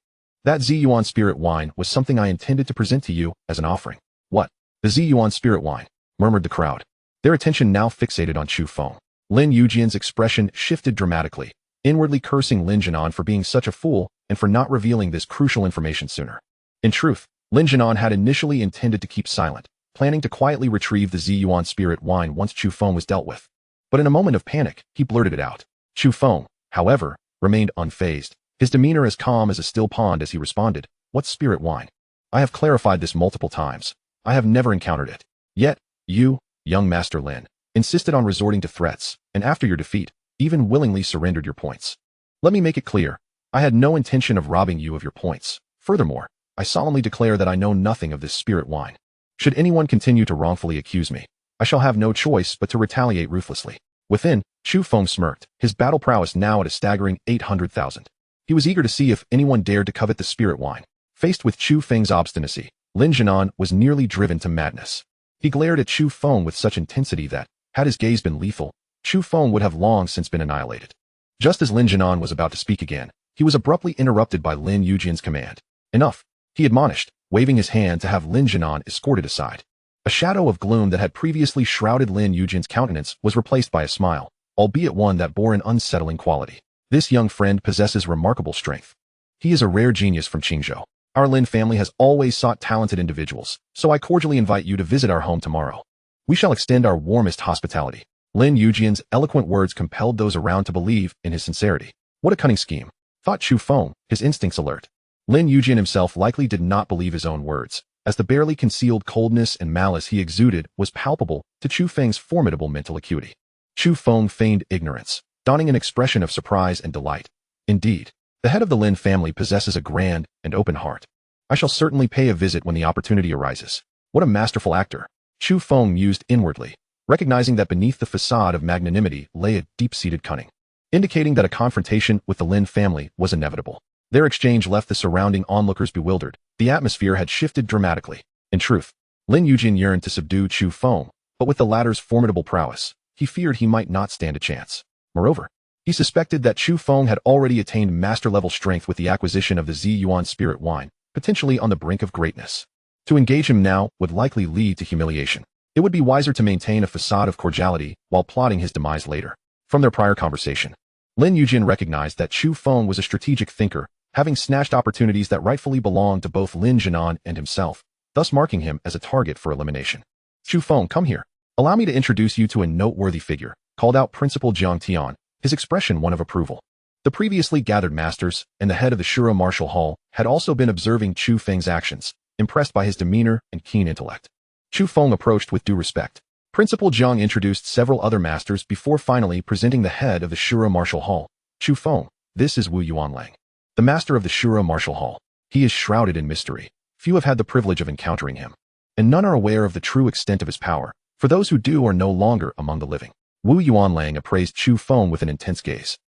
That Ziyuan spirit wine was something I intended to present to you as an offering." "What? The Ziyuan spirit wine?" murmured the crowd, their attention now fixated on Chu Feng. Lin Yujian's expression shifted dramatically, inwardly cursing Lin Jianan for being such a fool and for not revealing this crucial information sooner. In truth, Lin Jianan had initially intended to keep silent, planning to quietly retrieve the Ziyuan spirit wine once Chu Feng was dealt with. But in a moment of panic, he blurted it out. Chu Feng, however, remained unfazed, his demeanor as calm as a still pond as he responded, "What spirit wine? I have clarified this multiple times. I have never encountered it. Yet, you, young Master Lin, insisted on resorting to threats, and after your defeat, even willingly surrendered your points. Let me make it clear, I had no intention of robbing you of your points. Furthermore, I solemnly declare that I know nothing of this spirit wine. Should anyone continue to wrongfully accuse me, I shall have no choice but to retaliate ruthlessly." Within, Chu Feng smirked, his battle prowess now at a staggering 800,000. He was eager to see if anyone dared to covet the spirit wine. Faced with Chu Feng's obstinacy, Lin Jianan was nearly driven to madness. He glared at Chu Feng with such intensity that, had his gaze been lethal, Chu Feng would have long since been annihilated. Just as Lin Jianan was about to speak again, he was abruptly interrupted by Lin Yujian's command. "Enough," he admonished, waving his hand to have Lin Jianan escorted aside. A shadow of gloom that had previously shrouded Lin Yujian's countenance was replaced by a smile, albeit one that bore an unsettling quality. "This young friend possesses remarkable strength. He is a rare genius from Qingzhou. Our Lin family has always sought talented individuals, so I cordially invite you to visit our home tomorrow. We shall extend our warmest hospitality." Lin Yujian's eloquent words compelled those around to believe in his sincerity. What a cunning scheme, thought Chu Feng, his instincts alert. Lin Yujian himself likely did not believe his own words, as the barely concealed coldness and malice he exuded was palpable to Chu Feng's formidable mental acuity. Chu Feng feigned ignorance, donning an expression of surprise and delight. Indeed, the head of the Lin family possesses a grand and open heart. I shall certainly pay a visit when the opportunity arises. What a masterful actor, Chu Feng mused inwardly, recognizing that beneath the facade of magnanimity lay a deep-seated cunning, indicating that a confrontation with the Lin family was inevitable. Their exchange left the surrounding onlookers bewildered. The atmosphere had shifted dramatically. In truth, Lin Yujian yearned to subdue Chu Feng, but with the latter's formidable prowess, he feared he might not stand a chance. Moreover, he suspected that Chu Feng had already attained master-level strength with the acquisition of the Ziyuan spirit wine, potentially on the brink of greatness. To engage him now would likely lead to humiliation. It would be wiser to maintain a facade of cordiality while plotting his demise later. From their prior conversation, Lin Yujian recognized that Chu Feng was a strategic thinker, having snatched opportunities that rightfully belonged to both Lin Jianan and himself, thus marking him as a target for elimination. "Chu Feng, come here. Allow me to introduce you to a noteworthy figure," called out Principal Jiang Tian, his expression one of approval. The previously gathered masters and the head of the Shura Martial Hall had also been observing Chu Feng's actions, impressed by his demeanor and keen intellect. Chu Feng approached with due respect. Principal Jiang introduced several other masters before finally presenting the head of the Shura Martial Hall. "Chu Feng, this is Wu Yuanlang, the master of the Shura Martial Hall. He is shrouded in mystery. Few have had the privilege of encountering him, and none are aware of the true extent of his power. For those who do are no longer among the living." Wu Yuanlang appraised Chu Feng with an intense gaze,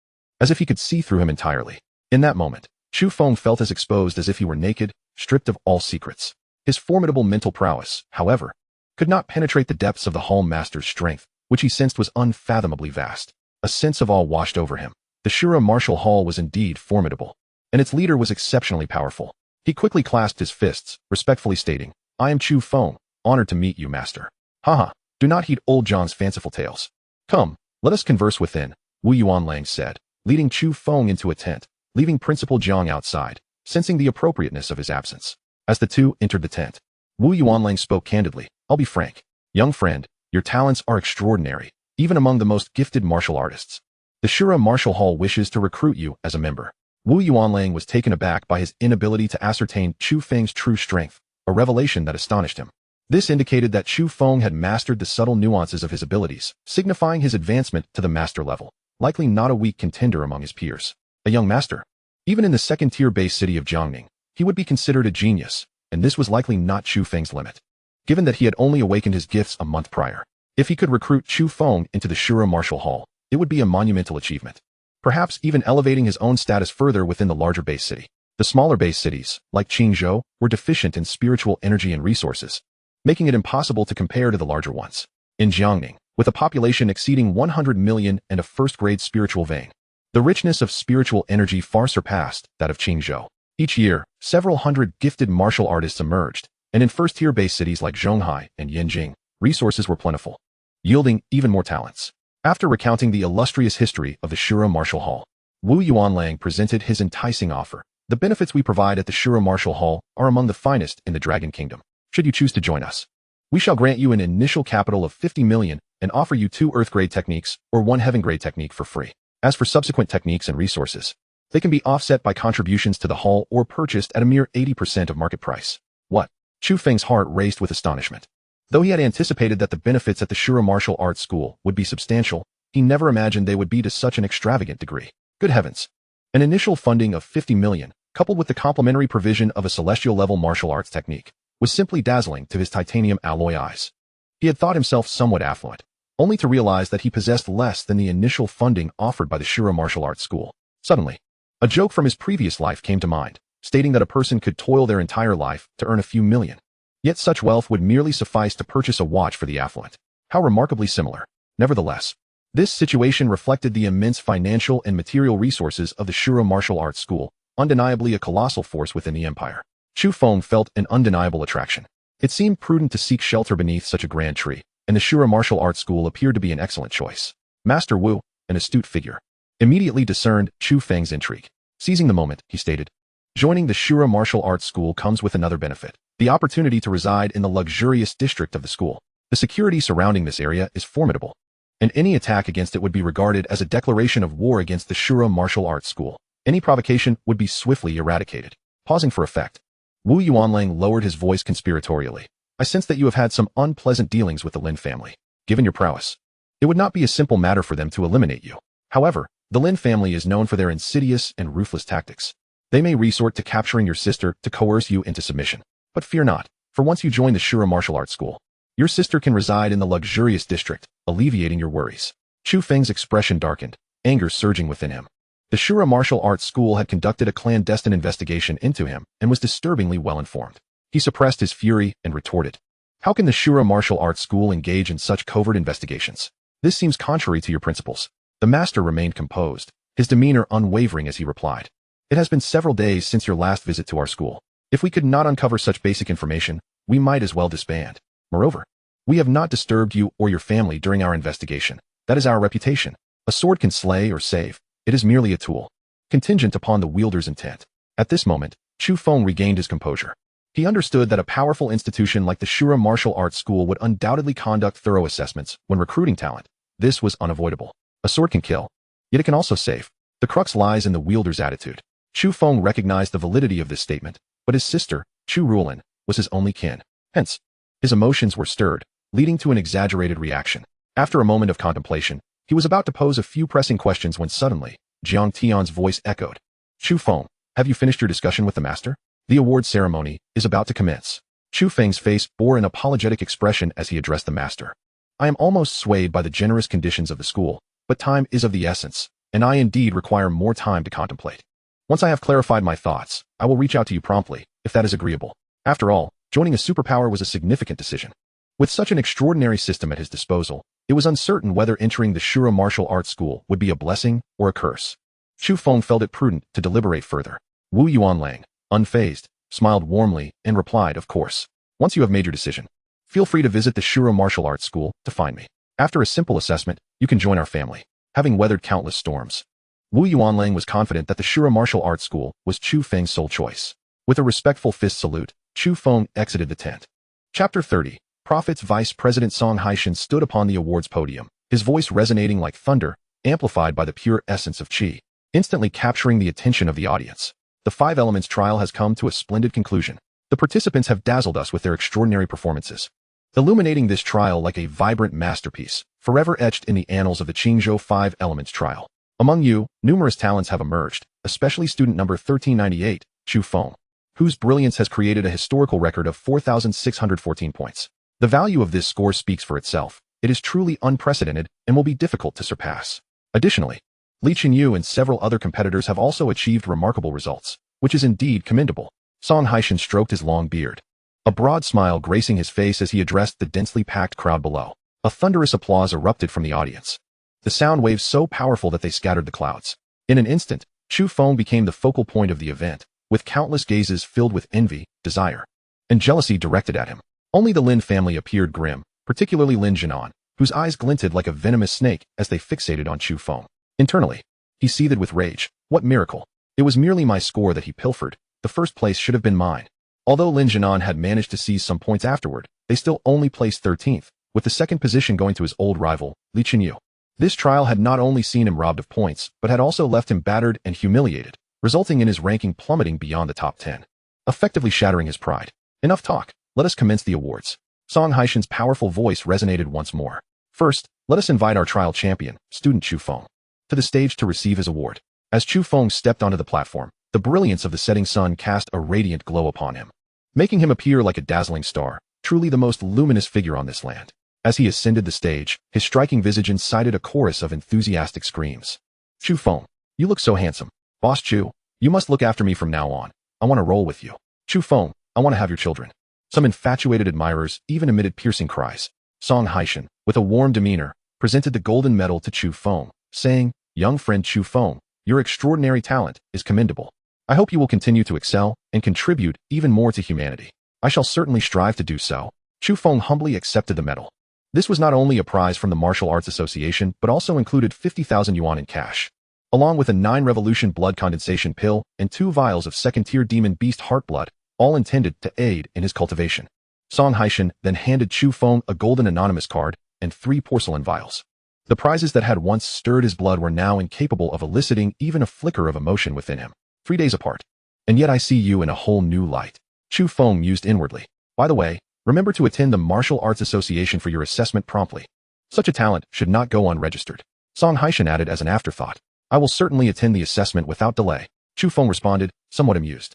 as if he could see through him entirely. In that moment, Chu Feng felt as exposed as if he were naked, stripped of all secrets. His formidable mental prowess, however, could not penetrate the depths of the Hall Master's strength, which he sensed was unfathomably vast. A sense of awe washed over him, The Shura martial hall was indeed formidable, and its leader was exceptionally powerful. He quickly clasped his fists, respectfully stating, "I am Chu Feng, honored to meet you, master." "Haha, do not heed old John's fanciful tales. Come, let us converse within," Wu Yuanlang said, leading Chu Feng into a tent, leaving Principal Jiang outside, sensing the appropriateness of his absence. As the two entered the tent, Wu Yuanlang spoke candidly, "I'll be frank. Young friend, your talents are extraordinary, even among the most gifted martial artists. The Shura Martial Hall wishes to recruit you as a member." Wu Yuanlang was taken aback by his inability to ascertain Chu Feng's true strength, a revelation that astonished him. This indicated that Chu Feng had mastered the subtle nuances of his abilities, signifying his advancement to the master level, likely not a weak contender among his peers. A young master. Even in the second-tier base city of Jiangning, he would be considered a genius, and this was likely not Chu Feng's limit, given that he had only awakened his gifts a month prior. If he could recruit Chu Feng into the Shura Martial Hall, it would be a monumental achievement, perhaps even elevating his own status further within the larger base city. The smaller base cities, like Qingzhou, were deficient in spiritual energy and resources, making it impossible to compare to the larger ones. In Jiangning, with a population exceeding 100 million and a first-grade spiritual vein, the richness of spiritual energy far surpassed that of Qingzhou. Each year, several hundred gifted martial artists emerged, and in first-tier base cities like Zhonghai and Yanjing, resources were plentiful, yielding even more talents. After recounting the illustrious history of the Shura Martial Hall, Wu Yuanlang presented his enticing offer. "The benefits we provide at the Shura Martial Hall are among the finest in the Dragon Kingdom. Should you choose to join us, we shall grant you an initial capital of 50 million and offer you 2 Earth-grade techniques or 1 Heaven-grade technique for free. As for subsequent techniques and resources, they can be offset by contributions to the hall or purchased at a mere 80% of market price." What? Chu Feng's heart raced with astonishment. Though he had anticipated that the benefits at the Shura Martial Arts School would be substantial, he never imagined they would be to such an extravagant degree. Good heavens! An initial funding of 50 million, coupled with the complementary provision of a celestial-level martial arts technique, was simply dazzling to his titanium alloy eyes. He had thought himself somewhat affluent, only to realize that he possessed less than the initial funding offered by the Shura Martial Arts School. Suddenly, a joke from his previous life came to mind, stating that a person could toil their entire life to earn a few million. Yet such wealth would merely suffice to purchase a watch for the affluent. How remarkably similar. Nevertheless, this situation reflected the immense financial and material resources of the Shura Martial Arts School, undeniably a colossal force within the empire. Chu Feng felt an undeniable attraction. It seemed prudent to seek shelter beneath such a grand tree, and the Shura Martial Arts School appeared to be an excellent choice. Master Wu, an astute figure, immediately discerned Chu Feng's intrigue. Seizing the moment, he stated, "Joining the Shura Martial Arts School comes with another benefit, the opportunity to reside in the luxurious district of the school. The security surrounding this area is formidable, and any attack against it would be regarded as a declaration of war against the Shura Martial Arts School. Any provocation would be swiftly eradicated." Pausing for effect, Wu Yuanlang lowered his voice conspiratorially. "I sense that you have had some unpleasant dealings with the Lin family. Given your prowess, it would not be a simple matter for them to eliminate you. However, the Lin family is known for their insidious and ruthless tactics. They may resort to capturing your sister to coerce you into submission. But fear not, for once you join the Shura Martial Arts School, your sister can reside in the luxurious district, alleviating your worries." Chu Feng's expression darkened, anger surging within him. The Shura Martial Arts School had conducted a clandestine investigation into him and was disturbingly well informed. He suppressed his fury and retorted, "How can the Shura Martial Arts School engage in such covert investigations? This seems contrary to your principles." The master remained composed, his demeanor unwavering as he replied, "It has been several days since your last visit to our school. If we could not uncover such basic information, we might as well disband. Moreover, we have not disturbed you or your family during our investigation. That is our reputation. A sword can slay or save. It is merely a tool, contingent upon the wielder's intent." At this moment, Chu Feng regained his composure. He understood that a powerful institution like the Shura Martial Arts School would undoubtedly conduct thorough assessments when recruiting talent. This was unavoidable. A sword can kill, yet it can also save. The crux lies in the wielder's attitude. Chu Feng recognized the validity of this statement, but his sister, Chu Rulin, was his only kin. Hence, his emotions were stirred, leading to an exaggerated reaction. After a moment of contemplation, he was about to pose a few pressing questions when suddenly, Jiang Tian's voice echoed. "Chu Feng, have you finished your discussion with the master? The award ceremony is about to commence." Chu Feng's face bore an apologetic expression as he addressed the master. "I am almost swayed by the generous conditions of the school, but time is of the essence, and I indeed require more time to contemplate. Once I have clarified my thoughts, I will reach out to you promptly, if that is agreeable." After all, joining a superpower was a significant decision. With such an extraordinary system at his disposal, it was uncertain whether entering the Shura Martial Arts School would be a blessing or a curse. Chu Feng felt it prudent to deliberate further. Wu Yuanlang, unfazed, smiled warmly and replied, "Of course. Once you have made your decision, feel free to visit the Shura Martial Arts School to find me. After a simple assessment, you can join our family." Having weathered countless storms, Wu Yuanlang was confident that the Shura Martial Arts School was Chu Feng's sole choice. With a respectful fist salute, Chu Feng exited the tent. Chapter 30. Prophet's Vice President Song Haishan stood upon the awards podium, his voice resonating like thunder, amplified by the pure essence of qi, instantly capturing the attention of the audience. The Five Elements trial has come to a splendid conclusion. The participants have dazzled us with their extraordinary performances, illuminating this trial like a vibrant masterpiece, forever etched in the annals of the Qingzhou Five Elements trial. Among you, numerous talents have emerged, especially student number 1398, Chu Feng, whose brilliance has created a historical record of 4,614 points. The value of this score speaks for itself. It is truly unprecedented and will be difficult to surpass. Additionally, Li Qinyu and several other competitors have also achieved remarkable results, which is indeed commendable. Song Haishan stroked his long beard, a broad smile gracing his face as he addressed the densely packed crowd below. A thunderous applause erupted from the audience, the sound waves so powerful that they scattered the clouds. In an instant, Chu Feng became the focal point of the event, with countless gazes filled with envy, desire, and jealousy directed at him. Only the Lin family appeared grim, particularly Lin Jinan, whose eyes glinted like a venomous snake as they fixated on Chu Feng. Internally, he seethed with rage. What miracle! It was merely my score that he pilfered. The first place should have been mine. Although Lin Jinan had managed to seize some points afterward, they still only placed 13th, with the second position going to his old rival, Li Qinyu. This trial had not only seen him robbed of points, but had also left him battered and humiliated, resulting in his ranking plummeting beyond the top 10, effectively shattering his pride. Enough talk, let us commence the awards. Song Haishan's powerful voice resonated once more. First, let us invite our trial champion, student Chu Feng, to the stage to receive his award. As Chu Feng stepped onto the platform, the brilliance of the setting sun cast a radiant glow upon him, making him appear like a dazzling star, truly the most luminous figure on this land. As he ascended the stage, his striking visage incited a chorus of enthusiastic screams. "Chu Feng, you look so handsome. Boss Chu, you must look after me from now on. I want to roll with you. Chu Feng, I want to have your children." Some infatuated admirers even emitted piercing cries. Song Haishan, with a warm demeanor, presented the golden medal to Chu Feng, saying, "Young friend Chu Feng, your extraordinary talent is commendable. I hope you will continue to excel and contribute even more to humanity." "I shall certainly strive to do so." Chu Feng humbly accepted the medal. This was not only a prize from the Martial Arts Association, but also included 50,000 yuan in cash, along with a 9-revolution blood condensation pill and 2 vials of second-tier demon beast heart blood, all intended to aid in his cultivation. Song Haishan then handed Chu Feng a golden anonymous card and 3 porcelain vials. The prizes that had once stirred his blood were now incapable of eliciting even a flicker of emotion within him. 3 days apart. And yet I see you in a whole new light. Chu Feng mused inwardly. By the way, remember to attend the Martial Arts Association for your assessment promptly. Such a talent should not go unregistered. Song Haishan added as an afterthought. "I will certainly attend the assessment without delay." Chu Feng responded, somewhat amused.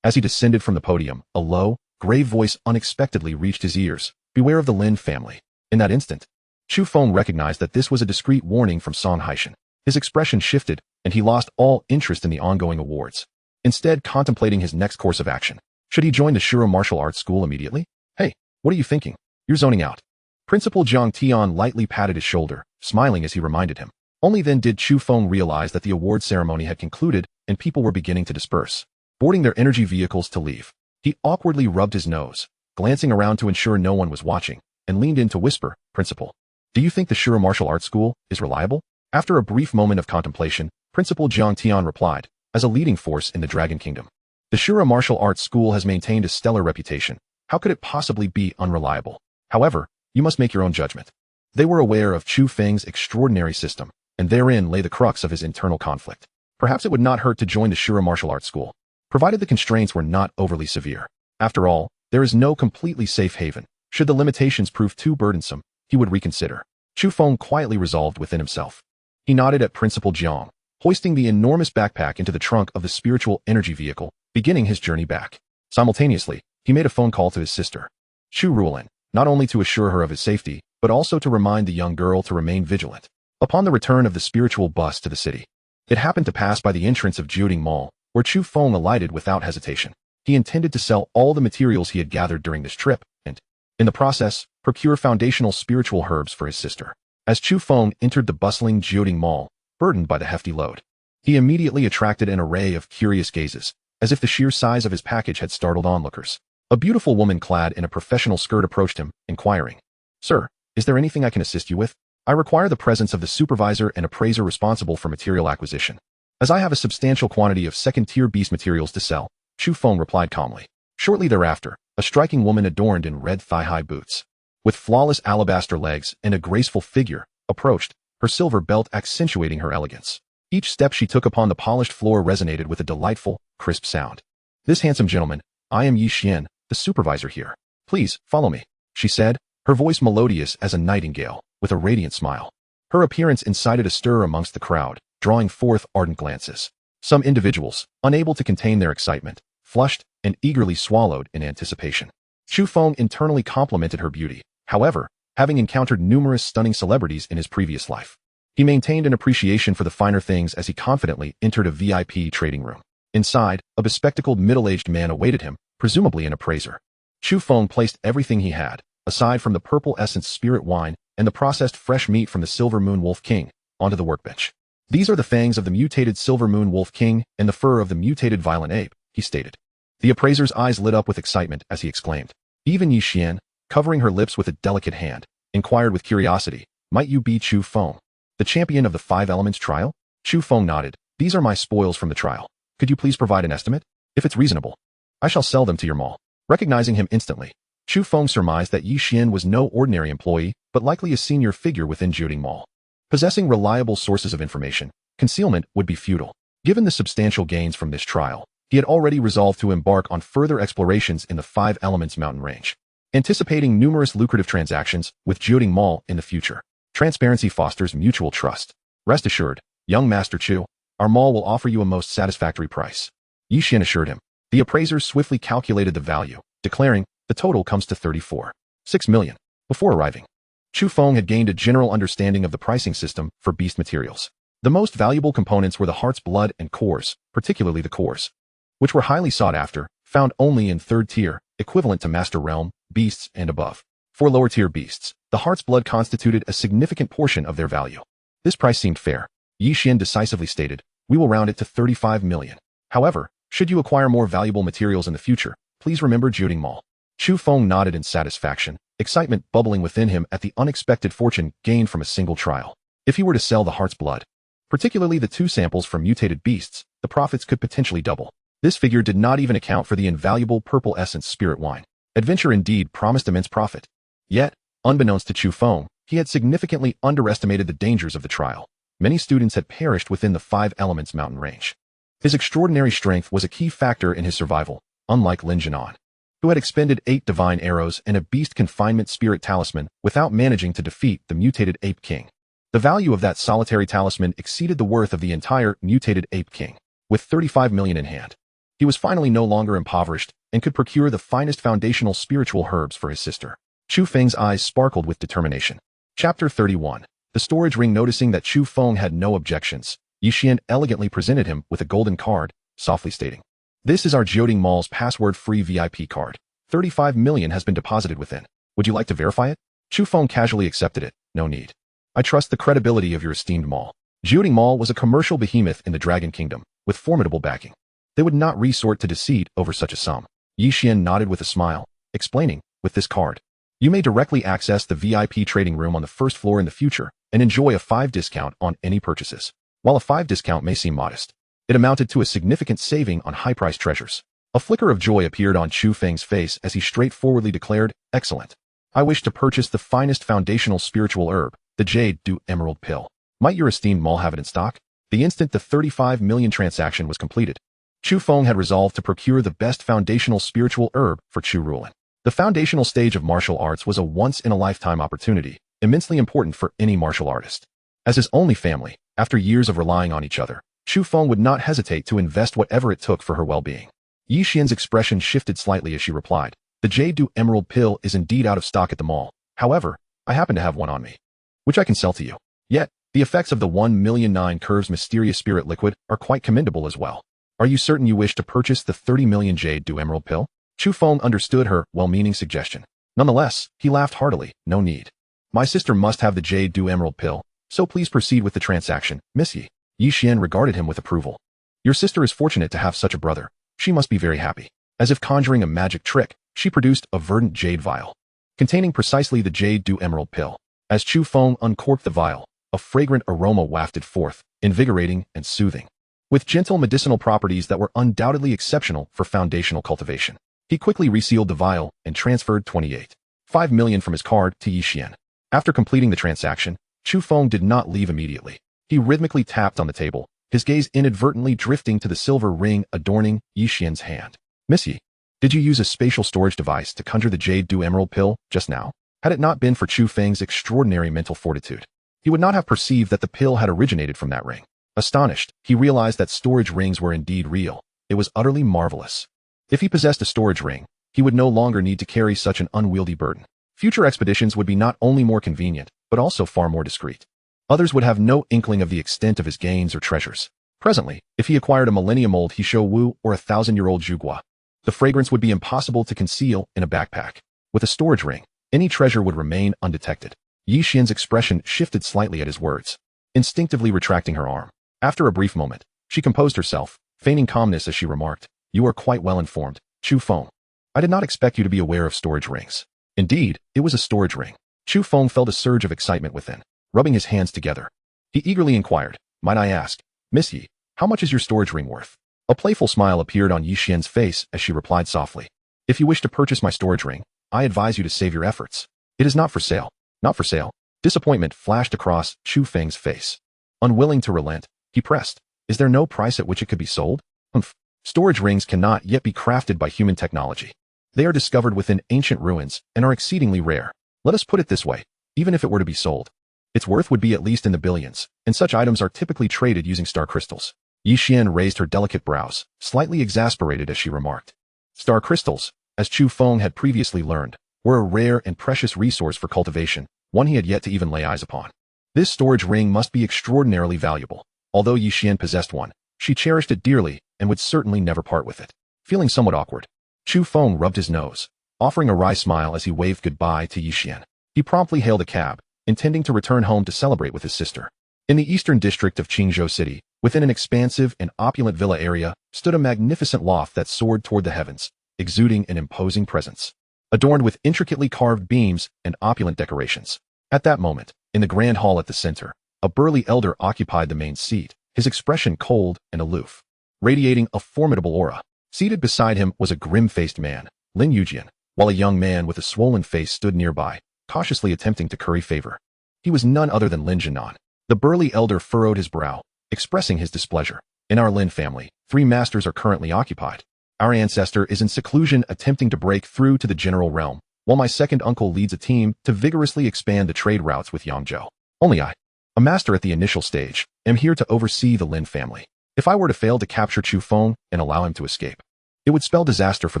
As he descended from the podium, a low, grave voice unexpectedly reached his ears. "Beware of the Lin family." In that instant, Chu Feng recognized that this was a discreet warning from Song Haishan. His expression shifted, and he lost all interest in the ongoing awards, instead contemplating his next course of action. Should he join the Shura Martial Arts School immediately? "Hey, what are you thinking? You're zoning out." Principal Jiang Tian lightly patted his shoulder, smiling as he reminded him. Only then did Chu Feng realize that the award ceremony had concluded and people were beginning to disperse, boarding their energy vehicles to leave. He awkwardly rubbed his nose, glancing around to ensure no one was watching, and leaned in to whisper, "Principal, do you think the Shura Martial Arts School is reliable?" After a brief moment of contemplation, Principal Jiang Tian replied, "As a leading force in the Dragon Kingdom, the Shura Martial Arts School has maintained a stellar reputation. How could it possibly be unreliable? However, you must make your own judgment." They were aware of Chu Feng's extraordinary system, and therein lay the crux of his internal conflict. Perhaps it would not hurt to join the Shura Martial Arts School, provided the constraints were not overly severe. After all, there is no completely safe haven. Should the limitations prove too burdensome, he would reconsider. Chu Feng quietly resolved within himself. He nodded at Principal Jiang, hoisting the enormous backpack into the trunk of the spiritual energy vehicle, beginning his journey back. Simultaneously, he made a phone call to his sister, Chu Ruolin, not only to assure her of his safety, but also to remind the young girl to remain vigilant. Upon the return of the spiritual bus to the city, it happened to pass by the entrance of Jiuding Mall, where Chu Feng alighted without hesitation. He intended to sell all the materials he had gathered during this trip, and, in the process, procure foundational spiritual herbs for his sister. As Chu Feng entered the bustling Jiuding Mall, burdened by the hefty load, He immediately attracted an array of curious gazes, as if the sheer size of his package had startled onlookers. A beautiful woman clad in a professional skirt approached him, inquiring, "Sir, is there anything I can assist you with? I require the presence of the supervisor and appraiser responsible for material acquisition, as I have a substantial quantity of second-tier beast materials to sell," Chu Feng replied calmly. Shortly thereafter, a striking woman adorned in red thigh-high boots, with flawless alabaster legs and a graceful figure, approached, her silver belt accentuating her elegance. Each step she took upon the polished floor resonated with a delightful, crisp sound. "This handsome gentleman, I am Yi Xian, the supervisor here. Please, follow me," she said, her voice melodious as a nightingale, with a radiant smile. Her appearance incited a stir amongst the crowd, drawing forth ardent glances. Some individuals, unable to contain their excitement, flushed and eagerly swallowed in anticipation. Chu Feng internally complimented her beauty, however, having encountered numerous stunning celebrities in his previous life. He maintained an appreciation for the finer things as he confidently entered a VIP trading room. Inside, a bespectacled middle-aged man awaited him, presumably an appraiser. Chu Feng placed everything he had, aside from the purple essence spirit wine and the processed fresh meat from the Silver Moon Wolf King, onto the workbench. "These are the fangs of the mutated Silver Moon Wolf King and the fur of the mutated Violent Ape," he stated. The appraiser's eyes lit up with excitement as he exclaimed. Even Yi Xian, covering her lips with a delicate hand, inquired with curiosity, "Might you be Chu Feng, the champion of the 5 Elements trial?" Chu Feng nodded. "These are my spoils from the trial. Could you please provide an estimate? If it's reasonable, I shall sell them to your mall." Recognizing him instantly, Chu Feng surmised that Yi Xian was no ordinary employee, but likely a senior figure within Jiuding Mall. Possessing reliable sources of information, concealment would be futile. Given the substantial gains from this trial, he had already resolved to embark on further explorations in the 5 Elements mountain range, anticipating numerous lucrative transactions with Jiuding Mall in the future. Transparency fosters mutual trust. "Rest assured, young Master Chu, our mall will offer you a most satisfactory price," Yi Xian assured him. The appraiser swiftly calculated the value, declaring, "The total comes to 34.6 million. Before arriving, Chu Feng had gained a general understanding of the pricing system for beast materials. The most valuable components were the heart's blood and cores, particularly the cores, which were highly sought after, found only in 3rd tier, equivalent to Master Realm, beasts and above. For lower tier beasts, the heart's blood constituted a significant portion of their value. This price seemed fair. Yi Xian decisively stated, "We will round it to 35 million. However, should you acquire more valuable materials in the future, please remember Jiuding Mall." Chu Feng nodded in satisfaction, excitement bubbling within him at the unexpected fortune gained from a single trial. If he were to sell the heart's blood, particularly the 2 samples from mutated beasts, the profits could potentially double. This figure did not even account for the invaluable purple essence spirit wine. Adventure indeed promised immense profit. Yet, unbeknownst to Chu Feng, he had significantly underestimated the dangers of the trial. Many students had perished within the 5 Elements mountain range. His extraordinary strength was a key factor in his survival, unlike Lin Jianan, who had expended 8 divine arrows and a beast confinement spirit talisman without managing to defeat the mutated Ape King. The value of that solitary talisman exceeded the worth of the entire mutated Ape King. With 35 million in hand, he was finally no longer impoverished and could procure the finest foundational spiritual herbs for his sister. Chu Feng's eyes sparkled with determination. Chapter 31. The storage ring. Noticing that Chu Feng had no objections, Yi Xian elegantly presented him with a golden card, softly stating, "This is our Jiuding Mall's password-free VIP card. 35 million has been deposited within. Would you like to verify it?" Chu Feng casually accepted it. "No need. I trust the credibility of your esteemed mall." Jiuding Mall was a commercial behemoth in the Dragon Kingdom, with formidable backing. They would not resort to deceit over such a sum. Yi Xian nodded with a smile, explaining, "With this card, you may directly access the VIP trading room on the 1st floor in the future and enjoy a 5 discount on any purchases." While a 5 discount may seem modest, it amounted to a significant saving on high-priced treasures. A flicker of joy appeared on Chu Feng's face as he straightforwardly declared, "Excellent. I wish to purchase the finest foundational spiritual herb, the Jade Du Emerald Pill. Might your esteemed mall have it in stock?" The instant the 35 million transaction was completed, Chu Feng had resolved to procure the best foundational spiritual herb for Chu Ruolin. The foundational stage of martial arts was a once-in-a-lifetime opportunity, immensely important for any martial artist. As his only family, after years of relying on each other, Chu Feng would not hesitate to invest whatever it took for her well-being. Yi Xian's expression shifted slightly as she replied, "The Jade Du Emerald Pill is indeed out of stock at the mall. However, I happen to have one on me, which I can sell to you. Yet, the effects of the 1,000,009 Curves Mysterious Spirit Liquid are quite commendable as well. Are you certain you wish to purchase the 30 million Jade Du Emerald Pill?" Chu Feng understood her well-meaning suggestion. Nonetheless, he laughed heartily. "No need. My sister must have the Jade Du Emerald Pill, so please proceed with the transaction, Miss Yi." Yi Xian regarded him with approval. Your sister is fortunate to have such a brother. She must be very happy. As if conjuring a magic trick, she produced a verdant jade vial, containing precisely the jade dew emerald pill. As Chu Feng uncorked the vial, a fragrant aroma wafted forth, invigorating and soothing, with gentle medicinal properties that were undoubtedly exceptional for foundational cultivation. He quickly resealed the vial and transferred 28.5 million from his card to Yi Xian. After completing the transaction, Chu Feng did not leave immediately. He rhythmically tapped on the table, his gaze inadvertently drifting to the silver ring adorning Yi Xian's hand. Miss Yi, did you use a spatial storage device to conjure the jade dew emerald pill just now? Had it not been for Chu Feng's extraordinary mental fortitude, he would not have perceived that the pill had originated from that ring. Astonished, he realized that storage rings were indeed real. It was utterly marvelous. If he possessed a storage ring, he would no longer need to carry such an unwieldy burden. Future expeditions would be not only more convenient, but also far more discreet. Others would have no inkling of the extent of his gains or treasures. Presently, if he acquired a millennium-old Hisho Wu or a 1,000-year-old Zhugua, the fragrance would be impossible to conceal in a backpack. With a storage ring, any treasure would remain undetected. Yi Xian's expression shifted slightly at his words, instinctively retracting her arm. After a brief moment, she composed herself, feigning calmness as she remarked, "You are quite well informed, Chu Feng. I did not expect you to be aware of storage rings." Indeed, it was a storage ring. Chu Feng felt a surge of excitement within, rubbing his hands together. He eagerly inquired, "Might I ask, Miss Yi, how much is your storage ring worth?" A playful smile appeared on Yi Xian's face as she replied softly, "If you wish to purchase my storage ring, I advise you to save your efforts. It is not for sale." Not for sale. Disappointment flashed across Chu Feng's face. Unwilling to relent, he pressed, "Is there no price at which it could be sold?" "Humph. Storage rings cannot yet be crafted by human technology. They are discovered within ancient ruins and are exceedingly rare. Let us put it this way, even if it were to be sold, its worth would be at least in the billions, and such items are typically traded using star crystals." Yi Xian raised her delicate brows, slightly exasperated as she remarked. Star crystals, as Chu Feng had previously learned, were a rare and precious resource for cultivation, one he had yet to even lay eyes upon. This storage ring must be extraordinarily valuable. Although Yi Xian possessed one, she cherished it dearly and would certainly never part with it. Feeling somewhat awkward, Chu Feng rubbed his nose, offering a wry smile as he waved goodbye to Yi Xian. He promptly hailed a cab, intending to return home to celebrate with his sister. In the eastern district of Qingzhou City, within an expansive and opulent villa area, stood a magnificent loft that soared toward the heavens, exuding an imposing presence, adorned with intricately carved beams and opulent decorations. At that moment, in the grand hall at the center, a burly elder occupied the main seat, his expression cold and aloof, radiating a formidable aura. Seated beside him was a grim-faced man, Lin Yujian, while a young man with a swollen face stood nearby, cautiously attempting to curry favor. He was none other than Lin Jinan. The burly elder furrowed his brow, expressing his displeasure. "In our Lin family, 3 masters are currently occupied. Our ancestor is in seclusion attempting to break through to the general realm, while my second uncle leads a team to vigorously expand the trade routes with Yangzhou. Only I, a master at the initial stage, am here to oversee the Lin family. If I were to fail to capture Chu Feng and allow him to escape, it would spell disaster for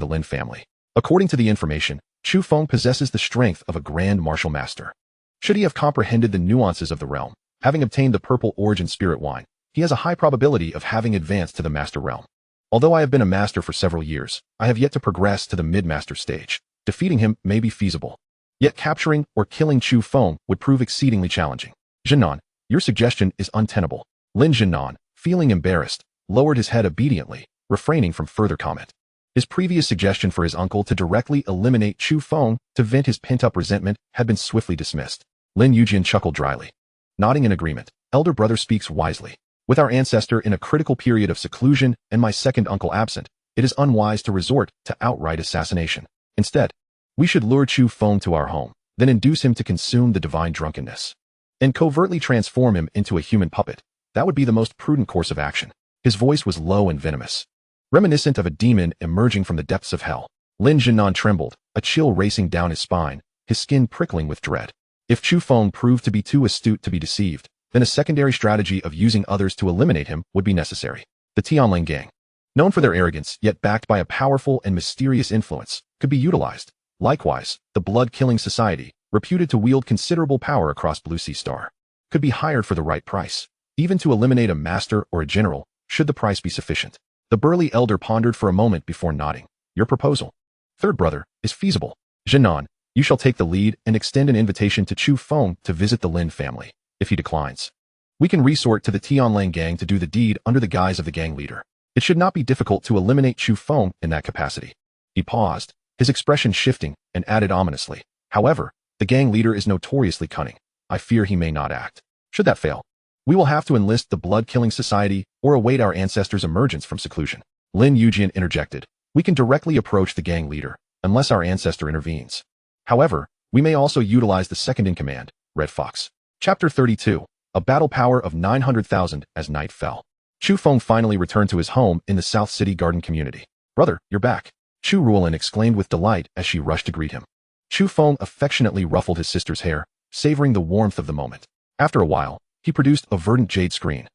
the Lin family. According to the information, Chu Feng possesses the strength of a grand martial master. Should he have comprehended the nuances of the realm, having obtained the purple origin spirit wine, he has a high probability of having advanced to the master realm. Although I have been a master for several years, I have yet to progress to the mid-master stage. Defeating him may be feasible, yet capturing or killing Chu Feng would prove exceedingly challenging. Jinan, your suggestion is untenable." Lin Jinan, feeling embarrassed, lowered his head obediently, refraining from further comment. His previous suggestion for his uncle to directly eliminate Chu Feng to vent his pent-up resentment had been swiftly dismissed. Lin Yujian chuckled dryly. Nodding in agreement, elder brother speaks wisely. With our ancestor in a critical period of seclusion and my second uncle absent, it is unwise to resort to outright assassination. Instead, we should lure Chu Feng to our home, then induce him to consume the divine drunkenness, and covertly transform him into a human puppet. That would be the most prudent course of action. His voice was low and venomous, reminiscent of a demon emerging from the depths of hell. Lin Jinan trembled, a chill racing down his spine, his skin prickling with dread. If Chu Feng proved to be too astute to be deceived, then a secondary strategy of using others to eliminate him would be necessary. The Tianling gang, known for their arrogance yet backed by a powerful and mysterious influence, could be utilized. Likewise, the Blood-Killing Society, reputed to wield considerable power across Blue Sea Star, could be hired for the right price, even to eliminate a master or a general, should the price be sufficient. The burly elder pondered for a moment before nodding. "Your proposal, third brother, is feasible. Jinan, you shall take the lead and extend an invitation to Chu Feng to visit the Lin family. If he declines, We can resort to the Tianlang gang to do the deed under the guise of the gang leader. It should not be difficult to eliminate Chu Feng in that capacity. He paused, his expression shifting, and added ominously. However, the gang leader is notoriously cunning. I fear he may not act. Should that fail, we will have to enlist the blood-killing society or await our ancestors' emergence from seclusion. Lin Yujian interjected. We can directly approach the gang leader, unless our ancestor intervenes. However, we may also utilize the second-in-command, Red Fox. Chapter 32. A battle power of 900,000 as night fell. Chu Feng finally returned to his home in the South City Garden community. Brother, you're back. Chu Ruolin exclaimed with delight as she rushed to greet him. Chu Feng affectionately ruffled his sister's hair, savoring the warmth of the moment. After a while, he produced a verdant jade screen.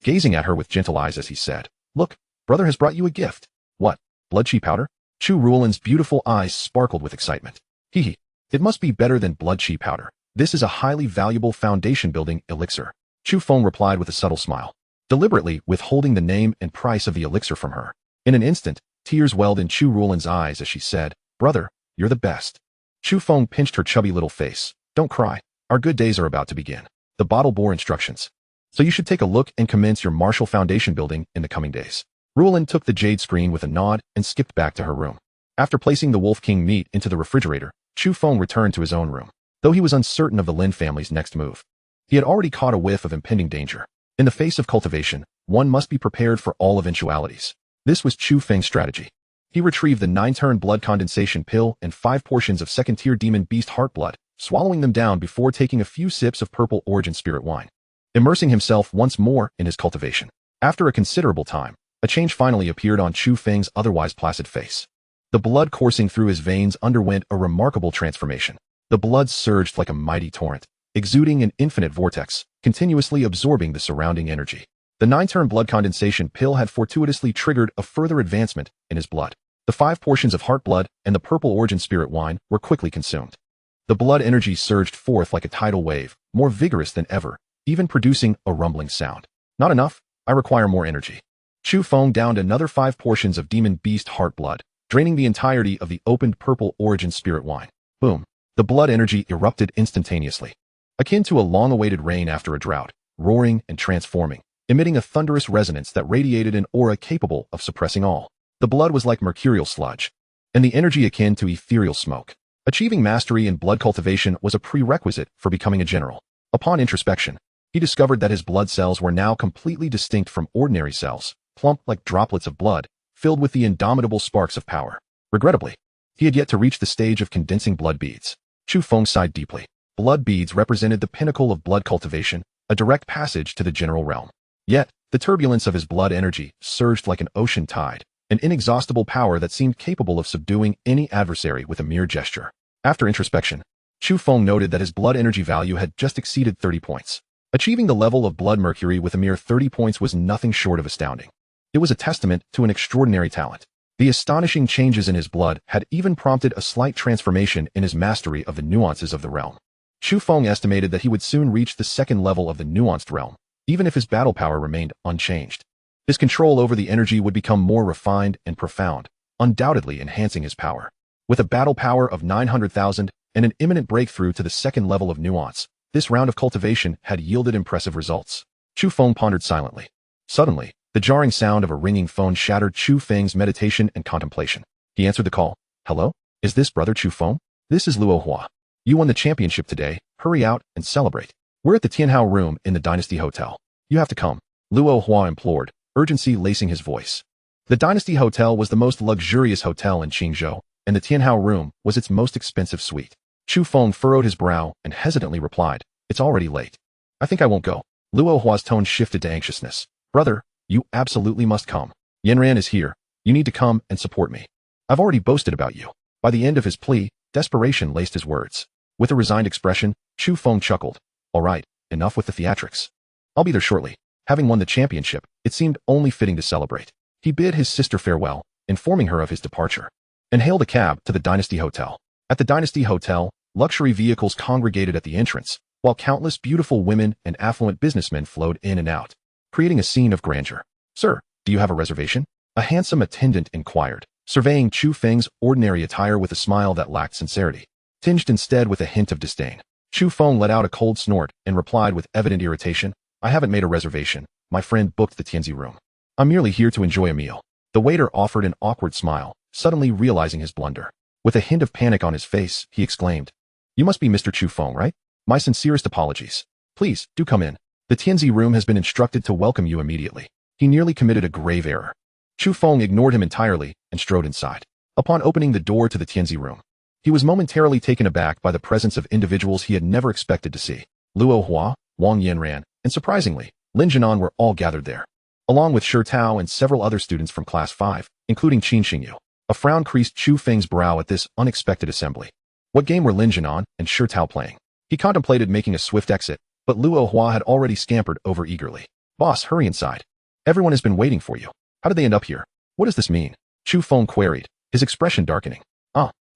Gazing at her with gentle eyes as he said, Look, brother has brought you a gift. What? Blood chi powder? Chu Ruolin's beautiful eyes sparkled with excitement. Hee. It must be better than blood chi powder. This is a highly valuable foundation-building elixir. Chu Feng replied with a subtle smile, deliberately withholding the name and price of the elixir from her. In an instant, tears welled in Chu Ruolin's eyes as she said, Brother, you're the best. Chu Feng pinched her chubby little face. Don't cry. Our good days are about to begin. The bottle bore instructions. So you should take a look and commence your martial foundation building in the coming days. Ruolin took the jade screen with a nod and skipped back to her room. After placing the Wolf King meat into the refrigerator, Chu Feng returned to his own room. Though he was uncertain of the Lin family's next move, he had already caught a whiff of impending danger. In the face of cultivation, one must be prepared for all eventualities. This was Chu Feng's strategy. He retrieved the 9-turn blood condensation pill and 5 portions of second-tier demon beast heart blood, swallowing them down before taking a few sips of purple origin spirit wine, immersing himself once more in his cultivation. After a considerable time, a change finally appeared on Chu Feng's otherwise placid face. The blood coursing through his veins underwent a remarkable transformation. The blood surged like a mighty torrent, exuding an infinite vortex, continuously absorbing the surrounding energy. The 9-turn blood condensation pill had fortuitously triggered a further advancement in his blood. The 5 portions of heart blood and the purple origin spirit wine were quickly consumed. The blood energy surged forth like a tidal wave, more vigorous than ever, even producing a rumbling sound. Not enough, I require more energy. Chu Feng downed another 5 portions of demon beast heart blood, draining the entirety of the opened purple origin spirit wine. Boom. The blood energy erupted instantaneously, akin to a long-awaited rain after a drought, roaring and transforming, emitting a thunderous resonance that radiated an aura capable of suppressing all. The blood was like mercurial sludge, and the energy akin to ethereal smoke. Achieving mastery in blood cultivation was a prerequisite for becoming a general. Upon introspection, he discovered that his blood cells were now completely distinct from ordinary cells, plump like droplets of blood, filled with the indomitable sparks of power. Regrettably, he had yet to reach the stage of condensing blood beads. Chu Feng sighed deeply. Blood beads represented the pinnacle of blood cultivation, a direct passage to the general realm. Yet, the turbulence of his blood energy surged like an ocean tide, an inexhaustible power that seemed capable of subduing any adversary with a mere gesture. After introspection, Chu Feng noted that his blood energy value had just exceeded 30 points. Achieving the level of blood mercury with a mere 30 points was nothing short of astounding. It was a testament to an extraordinary talent. The astonishing changes in his blood had even prompted a slight transformation in his mastery of the nuances of the realm. Chu Feng estimated that he would soon reach the second level of the nuanced realm, even if his battle power remained unchanged. His control over the energy would become more refined and profound, undoubtedly enhancing his power. With a battle power of 900,000 and an imminent breakthrough to the second level of nuance, this round of cultivation had yielded impressive results. Chu Feng pondered silently. Suddenly, the jarring sound of a ringing phone shattered Chu Feng's meditation and contemplation. He answered the call. Hello? Is this brother Chu Feng? This is Luo Hua. You won the championship today. Hurry out and celebrate. We're at the Tianhao room in the Dynasty Hotel. You have to come. Luo Hua implored, urgency lacing his voice. The Dynasty Hotel was the most luxurious hotel in Qingzhou, and the Tianhao room was its most expensive suite. Chu Feng furrowed his brow and hesitantly replied, It's already late. I think I won't go. Luo Hua's tone shifted to anxiousness. Brother, you absolutely must come. Yanran is here. You need to come and support me. I've already boasted about you. By the end of his plea, desperation laced his words. With a resigned expression, Chu Feng chuckled. All right, enough with the theatrics. I'll be there shortly. Having won the championship, it seemed only fitting to celebrate. He bid his sister farewell, informing her of his departure, and hailed a cab to the Dynasty Hotel. At the Dynasty Hotel, luxury vehicles congregated at the entrance, while countless beautiful women and affluent businessmen flowed in and out, creating a scene of grandeur. Sir, do you have a reservation? A handsome attendant inquired, surveying Chu Feng's ordinary attire with a smile that lacked sincerity, tinged instead with a hint of disdain. Chu Feng let out a cold snort and replied with evident irritation, I haven't made a reservation. My friend booked the Tianzi room. I'm merely here to enjoy a meal. The waiter offered an awkward smile, suddenly realizing his blunder. With a hint of panic on his face, he exclaimed, "You must be Mr. Chu Feng, right? My sincerest apologies. Please, do come in. The Tianzi room has been instructed to welcome you immediately." He nearly committed a grave error. Chu Feng ignored him entirely and strode inside. Upon opening the door to the Tianzi room, he was momentarily taken aback by the presence of individuals he had never expected to see. Luo Hua, Wang Yanran, and surprisingly, Lin Jinan were all gathered there, along with Shi Tao and several other students from Class 5, including Qin Xingyu. A frown creased Chu Feng's brow at this unexpected assembly. What game were Lin Jinan and Shi Tao playing? He contemplated making a swift exit, but Luo Hua had already scampered over eagerly. "Boss, hurry inside. Everyone has been waiting for you. How did they end up here? What does this mean?" Chu Feng queried, his expression darkening.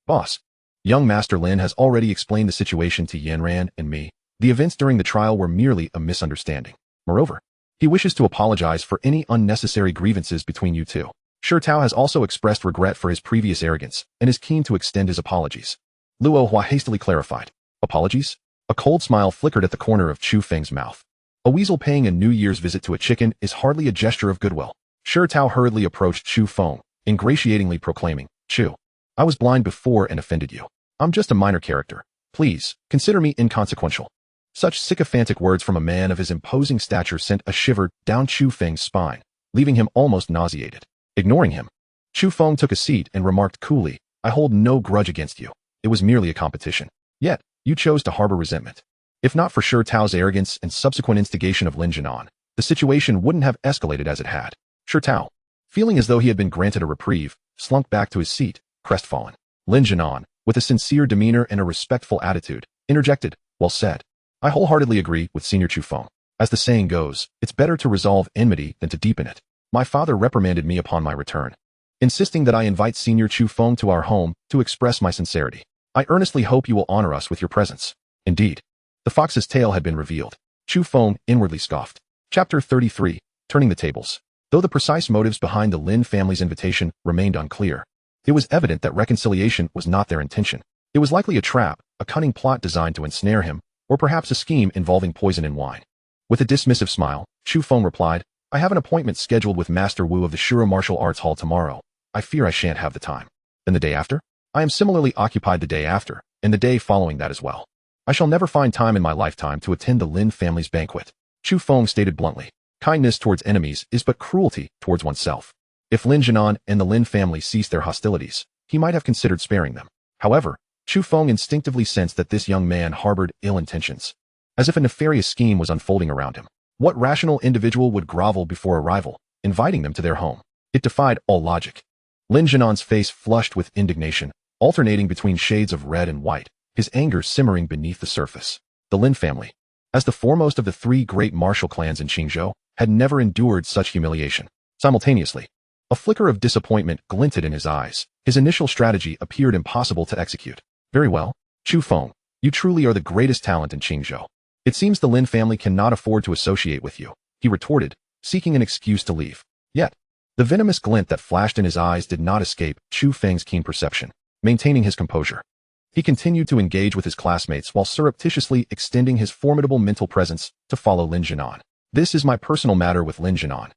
Boss. Young Master Lin has already explained the situation to Yanran and me. The events during the trial were merely a misunderstanding. Moreover, he wishes to apologize for any unnecessary grievances between you two. Shi Tao has also expressed regret for his previous arrogance and is keen to extend his apologies. Luo Hua hastily clarified. Apologies? A cold smile flickered at the corner of Chu Feng's mouth. A weasel paying a New Year's visit to a chicken is hardly a gesture of goodwill. Shi Tao hurriedly approached Chu Feng, ingratiatingly proclaiming, "Chu, I was blind before and offended you. I'm just a minor character. Please, consider me inconsequential." Such sycophantic words from a man of his imposing stature sent a shiver down Chu Feng's spine, leaving him almost nauseated. Ignoring him, Chu Feng took a seat and remarked coolly, "I hold no grudge against you. It was merely a competition. Yet, you chose to harbor resentment. If not for Shi Tao's arrogance and subsequent instigation of Lin Jinan, the situation wouldn't have escalated as it had." Shi Tao, feeling as though he had been granted a reprieve, slunk back to his seat, crestfallen. Lin Jinan, with a sincere demeanor and a respectful attitude, interjected, "Well said. I wholeheartedly agree with Senior Chu Feng. As the saying goes, it's better to resolve enmity than to deepen it. My father reprimanded me upon my return, insisting that I invite Senior Chu Feng to our home to express my sincerity. I earnestly hope you will honor us with your presence." Indeed, the fox's tail had been revealed. Chu Feng inwardly scoffed. Chapter 33, Turning the Tables. Though the precise motives behind the Lin family's invitation remained unclear, it was evident that reconciliation was not their intention. It was likely a trap, a cunning plot designed to ensnare him, or perhaps a scheme involving poison in wine. With a dismissive smile, Chu Feng replied, "I have an appointment scheduled with Master Wu of the Shura Martial Arts Hall tomorrow. I fear I shan't have the time. Then the day after? I am similarly occupied the day after, and the day following that as well. I shall never find time in my lifetime to attend the Lin family's banquet." Chu Feng stated bluntly, "Kindness towards enemies is but cruelty towards oneself." If Lin Jinan and the Lin family ceased their hostilities, he might have considered sparing them. However, Chu Feng instinctively sensed that this young man harbored ill intentions, as if a nefarious scheme was unfolding around him. What rational individual would grovel before a rival, inviting them to their home? It defied all logic. Lin Jinan's face flushed with indignation, alternating between shades of red and white, his anger simmering beneath the surface. The Lin family, as the foremost of the three great martial clans in Qingzhou, had never endured such humiliation. Simultaneously, a flicker of disappointment glinted in his eyes. His initial strategy appeared impossible to execute. "Very well, Chu Feng, you truly are the greatest talent in Qingzhou. It seems the Lin family cannot afford to associate with you," he retorted, seeking an excuse to leave. Yet, the venomous glint that flashed in his eyes did not escape Chu Feng's keen perception. Maintaining his composure, he continued to engage with his classmates while surreptitiously extending his formidable mental presence to follow Lin Jinan. "This is my personal matter with Lin Jinan.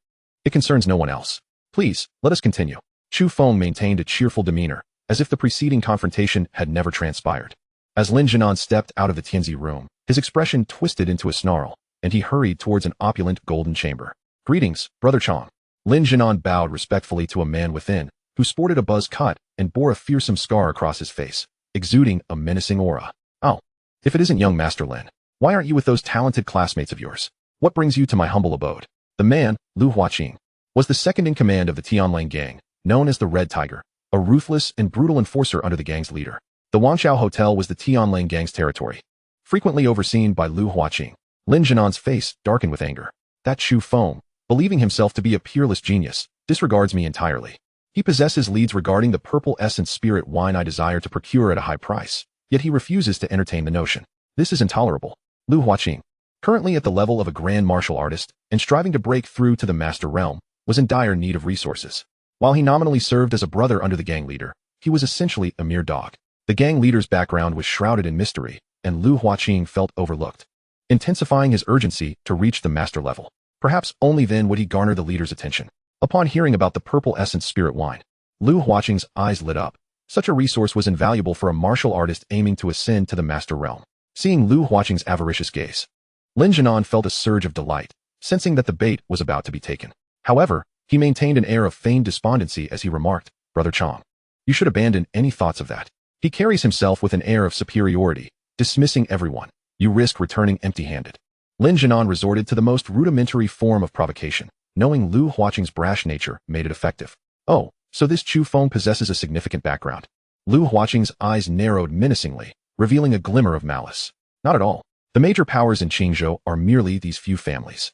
It concerns no one else. Please, let us continue." Chu Feng maintained a cheerful demeanor, as if the preceding confrontation had never transpired. As Lin Jinan stepped out of the Tianzi room, his expression twisted into a snarl, and he hurried towards an opulent golden chamber. "Greetings, Brother Chong." Lin Jinan bowed respectfully to a man within, who sported a buzz cut and bore a fearsome scar across his face, exuding a menacing aura. "Oh, if it isn't young Master Lin, why aren't you with those talented classmates of yours? What brings you to my humble abode?" The man, Lu Huaqing, was the second in command of the Tianlang gang, known as the Red Tiger, a ruthless and brutal enforcer under the gang's leader. The Wangchao Hotel was the Tianlang gang's territory, frequently overseen by Lu Huaqing. Lin Jinan's face darkened with anger. "That Chu Feng, believing himself to be a peerless genius, disregards me entirely. He possesses leads regarding the purple essence spirit wine I desire to procure at a high price, yet he refuses to entertain the notion. This is intolerable." Lu Huaqing, currently at the level of a grand martial artist and striving to break through to the master realm, was in dire need of resources. While he nominally served as a brother under the gang leader, he was essentially a mere dog. The gang leader's background was shrouded in mystery, and Lu Huaqing felt overlooked. intensifying his urgency to reach the master level. Perhaps only then would he garner the leader's attention. Upon hearing about the purple essence spirit wine, Lu Huaqing's eyes lit up. Such a resource was invaluable for a martial artist aiming to ascend to the master realm. Seeing Lu Huaqing's avaricious gaze, Lin Jianan felt a surge of delight, sensing that the bait was about to be taken. However, he maintained an air of feigned despondency as he remarked, "Brother Chong, you should abandon any thoughts of that. He carries himself with an air of superiority, dismissing everyone. You risk returning empty-handed." Lin Jianan resorted to the most rudimentary form of provocation, knowing Lu Huaqing's brash nature made it effective. "Oh, so this Chu Feng possesses a significant background." Lu Huaqing's eyes narrowed menacingly, revealing a glimmer of malice. "Not at all. The major powers in Qingzhou are merely these few families.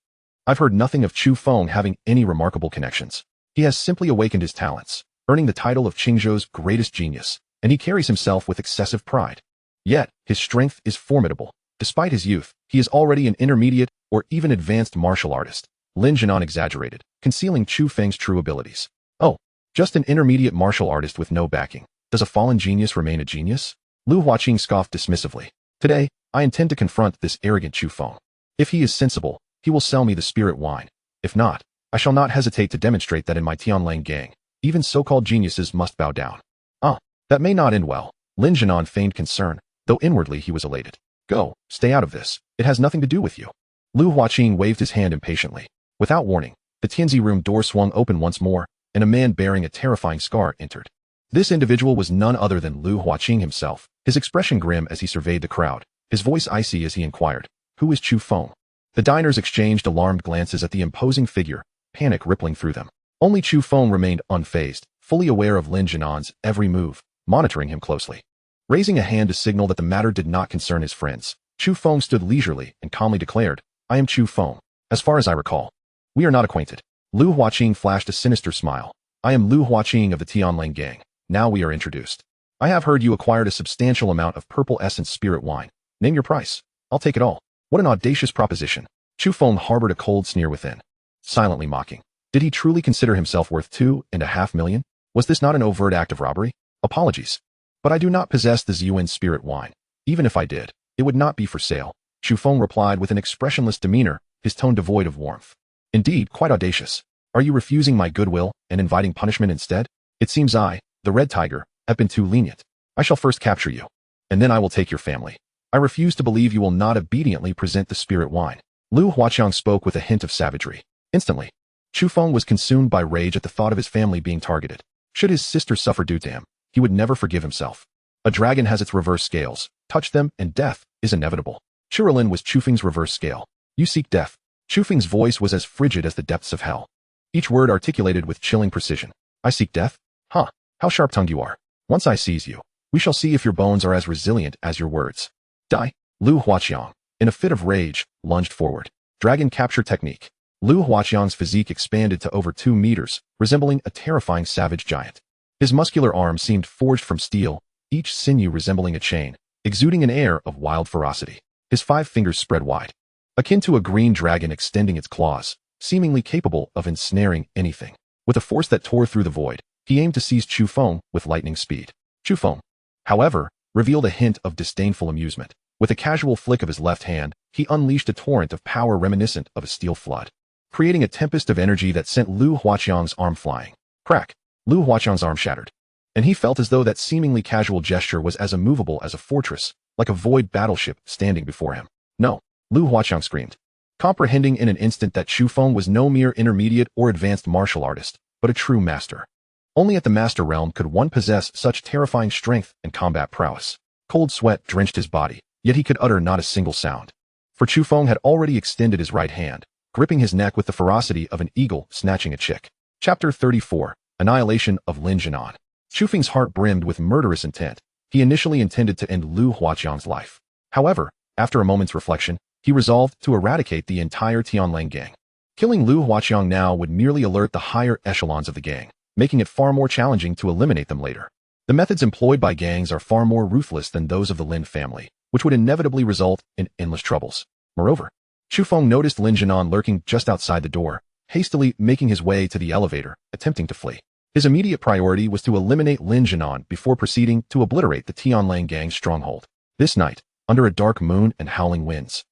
I've heard nothing of Chu Feng having any remarkable connections. He has simply awakened his talents, earning the title of Qingzhou's greatest genius, and he carries himself with excessive pride. Yet, his strength is formidable. Despite his youth, he is already an intermediate or even advanced martial artist." Lin Jianan exaggerated, concealing Chu Feng's true abilities. "Oh, just an intermediate martial artist with no backing. Does a fallen genius remain a genius?" Lu Huaqing scoffed dismissively. "Today, I intend to confront this arrogant Chu Feng. If he is sensible, he will sell me the spirit wine. If not, I shall not hesitate to demonstrate that in my Tianlang gang, even so-called geniuses must bow down." "Ah, that may not end well." Lin Jianan feigned concern, though inwardly he was elated. "Go, stay out of this. It has nothing to do with you." Lu Huaqing waved his hand impatiently. Without warning, the Tianzi room door swung open once more, and a man bearing a terrifying scar entered. This individual was none other than Lu Huaqing himself, his expression grim as he surveyed the crowd, his voice icy as he inquired, "Who is Chu Feng?" The diners exchanged alarmed glances at the imposing figure, panic rippling through them. Only Chu Feng remained unfazed, fully aware of Lin Jianan's every move, monitoring him closely. Raising a hand to signal that the matter did not concern his friends, Chu Feng stood leisurely and calmly declared, "I am Chu Feng. As far as I recall, we are not acquainted." Lu Huaqing flashed a sinister smile. "I am Lu Huaqing of the Tianlang gang. Now we are introduced. I have heard you acquired a substantial amount of purple essence spirit wine. Name your price. I'll take it all." What an audacious proposition. Chu Feng harbored a cold sneer within, silently mocking. Did he truly consider himself worth 2.5 million? Was this not an overt act of robbery? "Apologies, but I do not possess the Ziyuan spirit wine. Even if I did, it would not be for sale." Chu Feng replied with an expressionless demeanor, his tone devoid of warmth. "Indeed, quite audacious. Are you refusing my goodwill and inviting punishment instead? It seems I, the Red Tiger, have been too lenient. I shall first capture you, and then I will take your family. I refuse to believe you will not obediently present the spirit wine." Lu Huaqing spoke with a hint of savagery. Instantly, Chu Feng was consumed by rage at the thought of his family being targeted. Should his sister suffer due to him, he would never forgive himself. A dragon has its reverse scales. Touch them, and death is inevitable. Churalin was Chu Feng's reverse scale. "You seek death." Chu Feng's voice was as frigid as the depths of hell, each word articulated with chilling precision. "I seek death? Huh, how sharp-tongued you are. Once I seize you, we shall see if your bones are as resilient as your words." "Die!" Lu Huaqing, in a fit of rage, lunged forward. Dragon capture technique. Lu Huaqing's physique expanded to over 2 meters, resembling a terrifying savage giant. His muscular arms seemed forged from steel, each sinew resembling a chain, exuding an air of wild ferocity. His 5 fingers spread wide, akin to a green dragon extending its claws, seemingly capable of ensnaring anything. With a force that tore through the void, he aimed to seize Chu Feng with lightning speed. Chu Feng, however, revealed a hint of disdainful amusement. With a casual flick of his left hand, he unleashed a torrent of power reminiscent of a steel flood, creating a tempest of energy that sent Lu Huaqing's arm flying. Crack! Lu Huaqing's arm shattered, and he felt as though that seemingly casual gesture was as immovable as a fortress, like a void battleship standing before him. "No!" Lu Huaqing screamed, comprehending in an instant that Chu Feng was no mere intermediate or advanced martial artist, but a true master. Only at the master realm could one possess such terrifying strength and combat prowess. Cold sweat drenched his body, yet he could utter not a single sound. For Chu Feng had already extended his right hand, gripping his neck with the ferocity of an eagle snatching a chick. Chapter 34, Annihilation of Lin Jianan. Chu Feng's heart brimmed with murderous intent. He initially intended to end Lu Huaqing's life. However, after a moment's reflection, he resolved to eradicate the entire Tianlang gang. Killing Lu Huaqing now would merely alert the higher echelons of the gang, making it far more challenging to eliminate them later. The methods employed by gangs are far more ruthless than those of the Lin family, which would inevitably result in endless troubles. Moreover, Chu Feng noticed Lin Jianan lurking just outside the door, hastily making his way to the elevator, attempting to flee. His immediate priority was to eliminate Lin Jianan before proceeding to obliterate the Tianlang gang's stronghold. This night, under a dark moon and howling winds,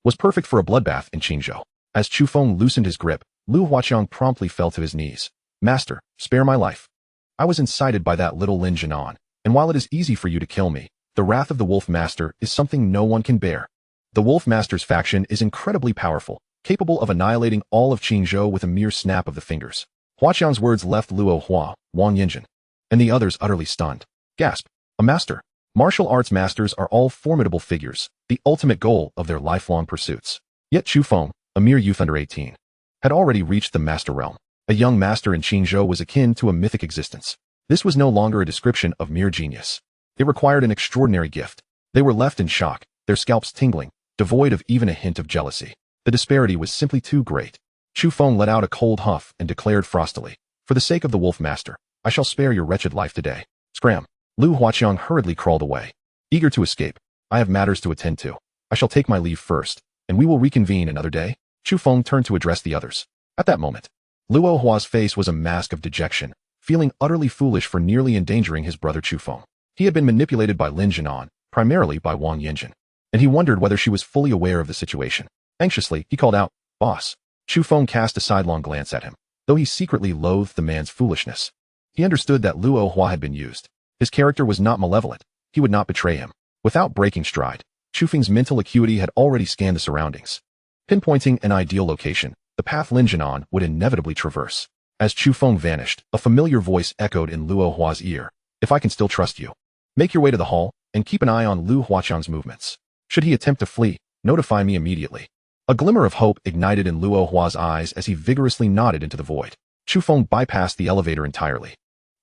was perfect for a bloodbath in Qingzhou. As Chu Feng loosened his grip, Lu Huaqiang promptly fell to his knees. Master, spare my life. I was incited by that little Lin Jinan, and while it is easy for you to kill me, the wrath of the Wolf Master is something no one can bear. The Wolf Master's faction is incredibly powerful, capable of annihilating all of Qingzhou with a mere snap of the fingers. Huaqiang's words left Luo Hua, Wang Yinjin, and the others utterly stunned. Gasp. A master. Martial arts masters are all formidable figures, the ultimate goal of their lifelong pursuits. Yet Chu Feng, a mere youth under 18, had already reached the master realm. A young master in Qingzhou was akin to a mythic existence. This was no longer a description of mere genius. It required an extraordinary gift. They were left in shock, their scalps tingling, devoid of even a hint of jealousy. The disparity was simply too great. Chu Feng let out a cold huff and declared frostily, "For the sake of the Wolf Master, I shall spare your wretched life today." Scram. Lu Huaqiang hurriedly crawled away. Eager to escape. "I have matters to attend to. I shall take my leave first, and we will reconvene another day." Chu Feng turned to address the others. At that moment, Luo Hua's face was a mask of dejection, feeling utterly foolish for nearly endangering his brother Chu Feng. He had been manipulated by Lin Jinan, primarily by Wang Yinjin, and he wondered whether she was fully aware of the situation. Anxiously, he called out, "Boss." Chu Feng cast a sidelong glance at him, though he secretly loathed the man's foolishness. He understood that Luo Hua had been used. His character was not malevolent. He would not betray him. Without breaking stride, Chu Feng's mental acuity had already scanned the surroundings, pinpointing an ideal location, the path Lin Jinan would inevitably traverse. As Chu Feng vanished, a familiar voice echoed in Luo Hua's ear. "If I can still trust you, make your way to the hall, and keep an eye on Lu Huaqiang's movements. Should he attempt to flee, notify me immediately." A glimmer of hope ignited in Luo Hua's eyes as he vigorously nodded into the void. Chu Feng bypassed the elevator entirely,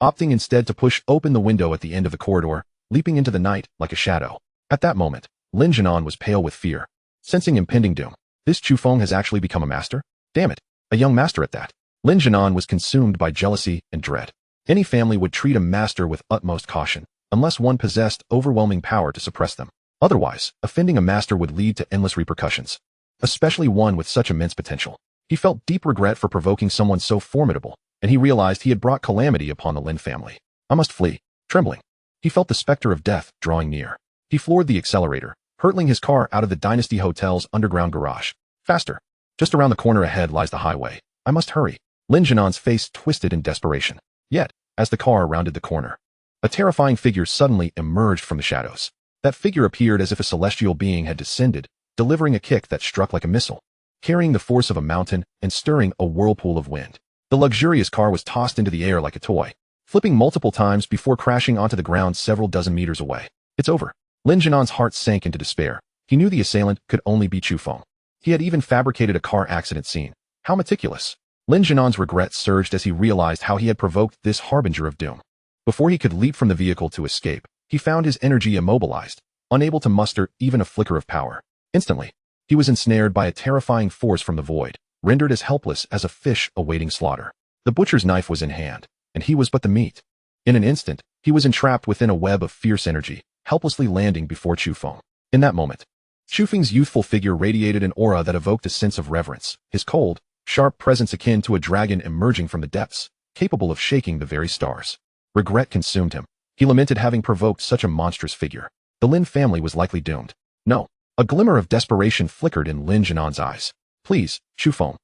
opting instead to push open the window at the end of the corridor, leaping into the night like a shadow. At that moment, Lin Jinan was pale with fear, sensing impending doom. This Chu Feng has actually become a master? Damn it, a young master at that. Lin Jinan was consumed by jealousy and dread. Any family would treat a master with utmost caution, unless one possessed overwhelming power to suppress them. Otherwise, offending a master would lead to endless repercussions, especially one with such immense potential. He felt deep regret for provoking someone so formidable, and he realized he had brought calamity upon the Lin family. I must flee. Trembling, he felt the specter of death drawing near. He floored the accelerator, hurtling his car out of the Dynasty Hotel's underground garage. Faster. Just around the corner ahead lies the highway. I must hurry. Lin Jinan's face twisted in desperation. Yet, as the car rounded the corner, a terrifying figure suddenly emerged from the shadows. That figure appeared as if a celestial being had descended, delivering a kick that struck like a missile, carrying the force of a mountain and stirring a whirlpool of wind. The luxurious car was tossed into the air like a toy, flipping multiple times before crashing onto the ground several dozen meters away. It's over. Lin Jinan's heart sank into despair. He knew the assailant could only be Chu Feng. He had even fabricated a car accident scene. How meticulous. Lin Jinan's regret surged as he realized how he had provoked this harbinger of doom. Before he could leap from the vehicle to escape, he found his energy immobilized, unable to muster even a flicker of power. Instantly, he was ensnared by a terrifying force from the void, rendered as helpless as a fish awaiting slaughter. The butcher's knife was in hand, and he was but the meat. In an instant, he was entrapped within a web of fierce energy, helplessly landing before Chu Feng. In that moment, Chu Feng's youthful figure radiated an aura that evoked a sense of reverence, his cold, sharp presence akin to a dragon emerging from the depths, capable of shaking the very stars. Regret consumed him. He lamented having provoked such a monstrous figure. The Lin family was likely doomed. No. A glimmer of desperation flickered in Lin Jinan's eyes. Please, Chu Feng,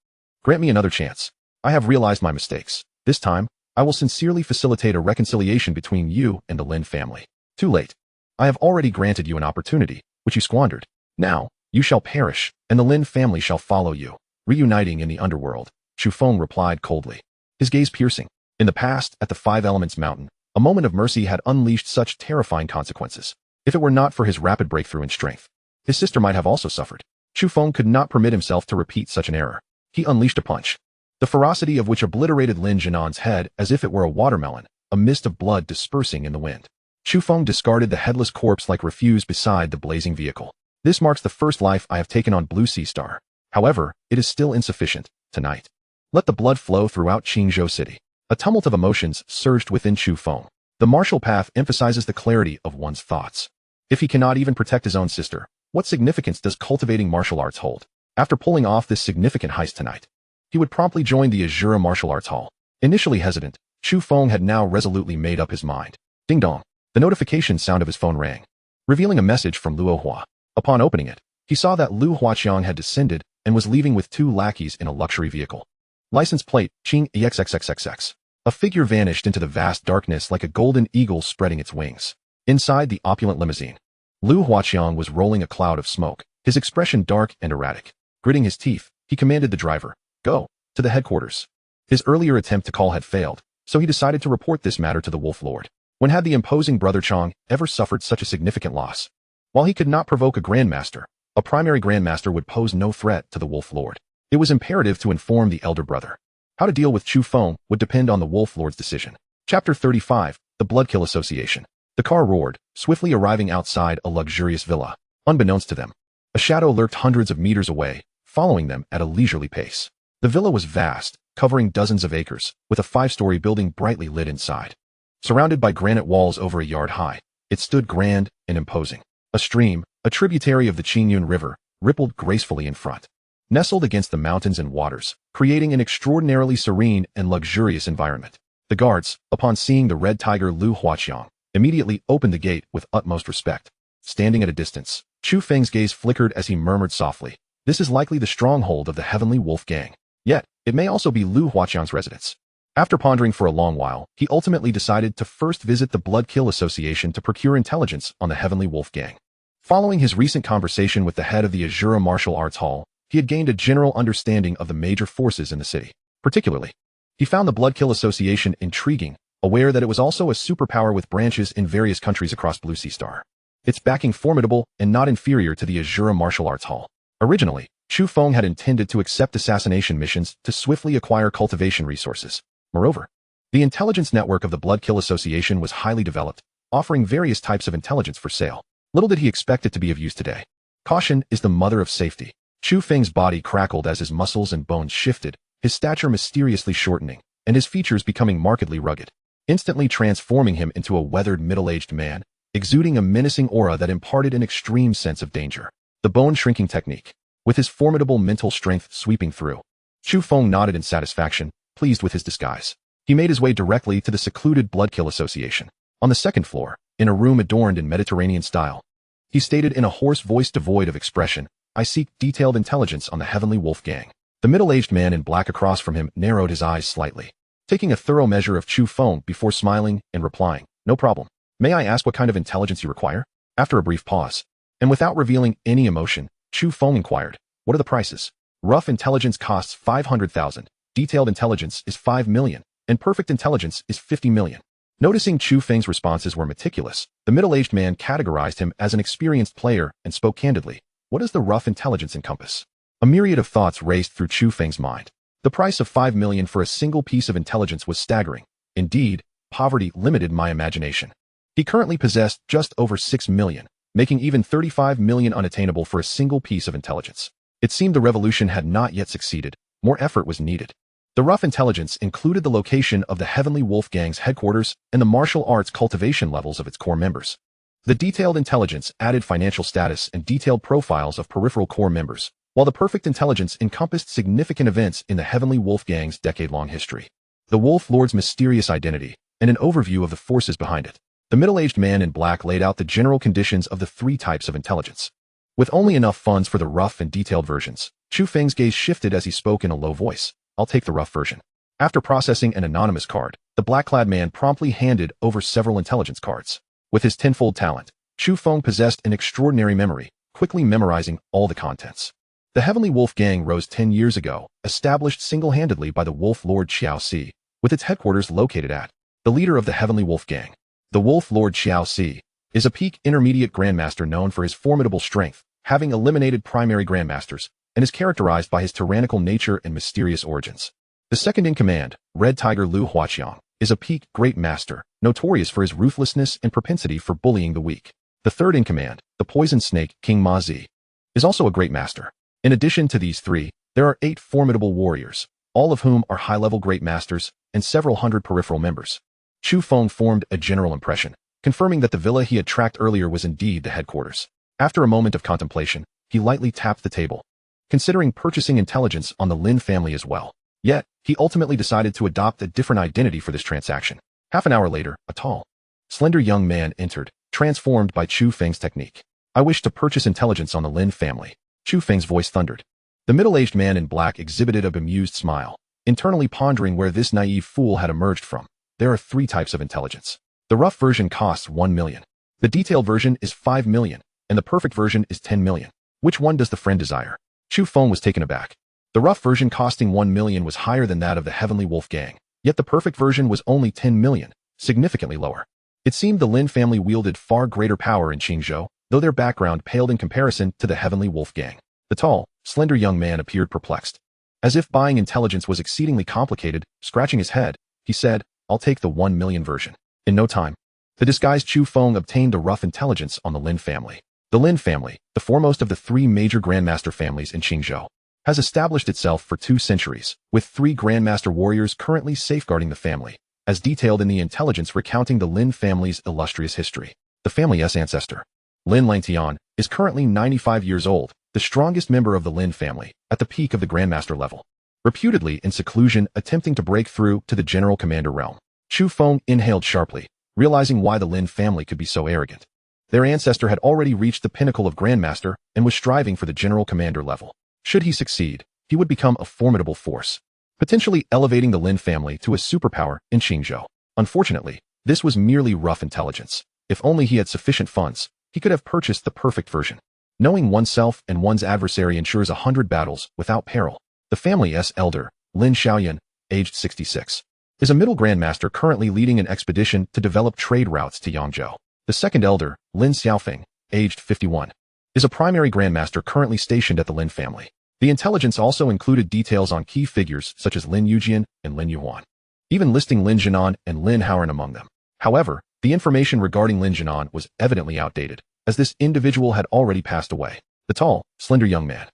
grant me another chance. I have realized my mistakes. This time, I will sincerely facilitate a reconciliation between you and the Lin family. Too late. I have already granted you an opportunity, which you squandered. Now, you shall perish, and the Lin family shall follow you, reuniting in the underworld. Chu Feng replied coldly, his gaze piercing. In the past, at the Five Elements Mountain, a moment of mercy had unleashed such terrifying consequences. If it were not for his rapid breakthrough in strength, his sister might have also suffered. Chu Feng could not permit himself to repeat such an error. He unleashed a punch, the ferocity of which obliterated Lin Jinan's head as if it were a watermelon, a mist of blood dispersing in the wind. Chu Feng discarded the headless corpse like refuse beside the blazing vehicle. This marks the first life I have taken on Blue Sea Star. However, it is still insufficient. Tonight, let the blood flow throughout Qingzhou City. A tumult of emotions surged within Chu Feng. The martial path emphasizes the clarity of one's thoughts. If he cannot even protect his own sister, what significance does cultivating martial arts hold? After pulling off this significant heist tonight, he would promptly join the Azura Martial Arts Hall. Initially hesitant, Chu Feng had now resolutely made up his mind. Ding dong. The notification sound of his phone rang, revealing a message from Luo Hua. Upon opening it, He saw that Lu Huaqiang had descended and was leaving with 2 lackeys in a luxury vehicle. License plate, Qing EXXXXX. A figure vanished into the vast darkness like a golden eagle spreading its wings. Inside the opulent limousine, Lu Huaqiang was rolling a cloud of smoke, his expression dark and erratic. Gritting his teeth, he commanded the driver, "Go to the headquarters." His earlier attempt to call had failed, so he decided to report this matter to the Wolf Lord. When had the imposing Brother Chong ever suffered such a significant loss? While he could not provoke a grandmaster, a primary grandmaster would pose no threat to the Wolf Lord. It was imperative to inform the elder brother. How to deal with Chu Feng would depend on the Wolf Lord's decision. Chapter 35, The Bloodkill Association. The car roared, swiftly arriving outside a luxurious villa. Unbeknownst to them, a shadow lurked hundreds of meters away, following them at a leisurely pace. The villa was vast, covering dozens of acres, with a 5-story building brightly lit inside. Surrounded by granite walls over a yard high, it stood grand and imposing. A stream, a tributary of the Qingyun River, rippled gracefully in front. Nestled against the mountains and waters, creating an extraordinarily serene and luxurious environment. The guards, upon seeing the red tiger Lu Huaqiang, immediately opened the gate with utmost respect. Standing at a distance, Chu Feng's gaze flickered as he murmured softly, "This is likely the stronghold of the Heavenly Wolf Gang. Yet, it may also be Lu Huaqiang's residence." After pondering for a long while, he ultimately decided to first visit the Bloodkill Association to procure intelligence on the Heavenly Wolf Gang. Following his recent conversation with the head of the Azura Martial Arts Hall, he had gained a general understanding of the major forces in the city. Particularly, he found the Bloodkill Association intriguing, aware that it was also a superpower with branches in various countries across Blue Sea Star. Its backing formidable and not inferior to the Azura Martial Arts Hall. Originally, Chu Feng had intended to accept assassination missions to swiftly acquire cultivation resources. Moreover, the intelligence network of the Bloodkill Association was highly developed, offering various types of intelligence for sale. Little did he expect it to be of use today. Caution is the mother of safety. Chu Feng's body crackled as his muscles and bones shifted, his stature mysteriously shortening, and his features becoming markedly rugged, instantly transforming him into a weathered middle-aged man, exuding a menacing aura that imparted an extreme sense of danger. The bone-shrinking technique, with his formidable mental strength sweeping through. Chu Feng nodded in satisfaction, pleased with his disguise. He made his way directly to the secluded Bloodkill Association. On the 2nd floor, in a room adorned in Mediterranean style, he stated in a hoarse voice devoid of expression, "I seek detailed intelligence on the Heavenly Wolf Gang." The middle-aged man in black across from him narrowed his eyes slightly, taking a thorough measure of Chu Feng before smiling and replying, "No problem. May I ask what kind of intelligence you require?" After a brief pause, and without revealing any emotion, Chu Feng inquired, "What are the prices?" "Rough intelligence costs 500,000, detailed intelligence is 5 million, and perfect intelligence is 50 million. Noticing Chu Feng's responses were meticulous, the middle-aged man categorized him as an experienced player and spoke candidly, "What does the rough intelligence encompass?" A myriad of thoughts raced through Chu Feng's mind. The price of 5 million for a single piece of intelligence was staggering. Indeed, poverty limited my imagination. He currently possessed just over 6 million, making even 35 million unattainable for a single piece of intelligence. It seemed the revolution had not yet succeeded. More effort was needed. The rough intelligence included the location of the Heavenly Wolf Gang's headquarters and the martial arts cultivation levels of its core members. The detailed intelligence added financial status and detailed profiles of peripheral core members, while the perfect intelligence encompassed significant events in the Heavenly Wolf Gang's decade-long history. The Wolf Lord's mysterious identity, and an overview of the forces behind it. The middle-aged man in black laid out the general conditions of the 3 types of intelligence. With only enough funds for the rough and detailed versions, Chu Feng's gaze shifted as he spoke in a low voice, "I'll take the rough version." After processing an anonymous card, the black-clad man promptly handed over several intelligence cards. With his tenfold talent, Chu Feng possessed an extraordinary memory, quickly memorizing all the contents. The Heavenly Wolf Gang rose 10 years ago, established single-handedly by the Wolf Lord Xiao Si, with its headquarters located at the leader of the Heavenly Wolf Gang. The Wolf Lord Xiao Si is a peak intermediate grandmaster known for his formidable strength, having eliminated primary grandmasters, and is characterized by his tyrannical nature and mysterious origins. The second in command, Red Tiger Lu Huaqiang, is a peak great master, notorious for his ruthlessness and propensity for bullying the weak. The third in command, the poison snake King Ma Zi, is also a great master. In addition to these 3, there are 8 formidable warriors, all of whom are high-level great masters, and several hundred peripheral members. Chu Feng formed a general impression, confirming that the villa he had tracked earlier was indeed the headquarters. After a moment of contemplation, he lightly tapped the table, considering purchasing intelligence on the Lin family as well. Yet, he ultimately decided to adopt a different identity for this transaction. Half an hour later, a tall, slender young man entered, transformed by Chu Feng's technique. "I wish to purchase intelligence on the Lin family. Chu Feng's voice thundered. The middle-aged man in black exhibited a bemused smile, internally pondering where this naive fool had emerged from. There are 3 types of intelligence. The rough version costs 1 million. The detailed version is 5 million, and the perfect version is 10 million. Which one does the friend desire? Chu Feng was taken aback. The rough version costing 1 million was higher than that of the Heavenly Wolf Gang, yet the perfect version was only 10 million, significantly lower. It seemed the Lin family wielded far greater power in Qingzhou, though their background paled in comparison to the Heavenly Wolf Gang. The tall, slender young man appeared perplexed. As if buying intelligence was exceedingly complicated, scratching his head, he said, "I'll take the 1 million version." In no time, the disguised Chu Feng obtained the rough intelligence on the Lin family. The Lin family, the foremost of the 3 major Grandmaster families in Qingzhou, has established itself for 2 centuries, with 3 Grandmaster warriors currently safeguarding the family, as detailed in the intelligence recounting the Lin family's illustrious history. The family's ancestor, Lin Langtian, is currently 95 years old, the strongest member of the Lin family, at the peak of the Grandmaster level. Reputedly in seclusion attempting to break through to the General Commander realm. Chu Feng inhaled sharply, realizing why the Lin family could be so arrogant. Their ancestor had already reached the pinnacle of Grandmaster and was striving for the General Commander level. Should he succeed, he would become a formidable force, potentially elevating the Lin family to a superpower in Qingzhou. Unfortunately, this was merely rough intelligence. If only he had sufficient funds, he could have purchased the perfect version. Knowing oneself and one's adversary ensures 100 battles without peril. The family's elder, Lin Xiaoyan, aged 66, is a middle grandmaster currently leading an expedition to develop trade routes to Yangzhou. The second elder, Lin Xiaofeng, aged 51, is a primary grandmaster currently stationed at the Lin family. The intelligence also included details on key figures such as Lin Yujian and Lin Yuhuan, even listing Lin Jinan and Lin Haoran among them. However, the information regarding Lin Jinan was evidently outdated, as this individual had already passed away. The tall, slender young man,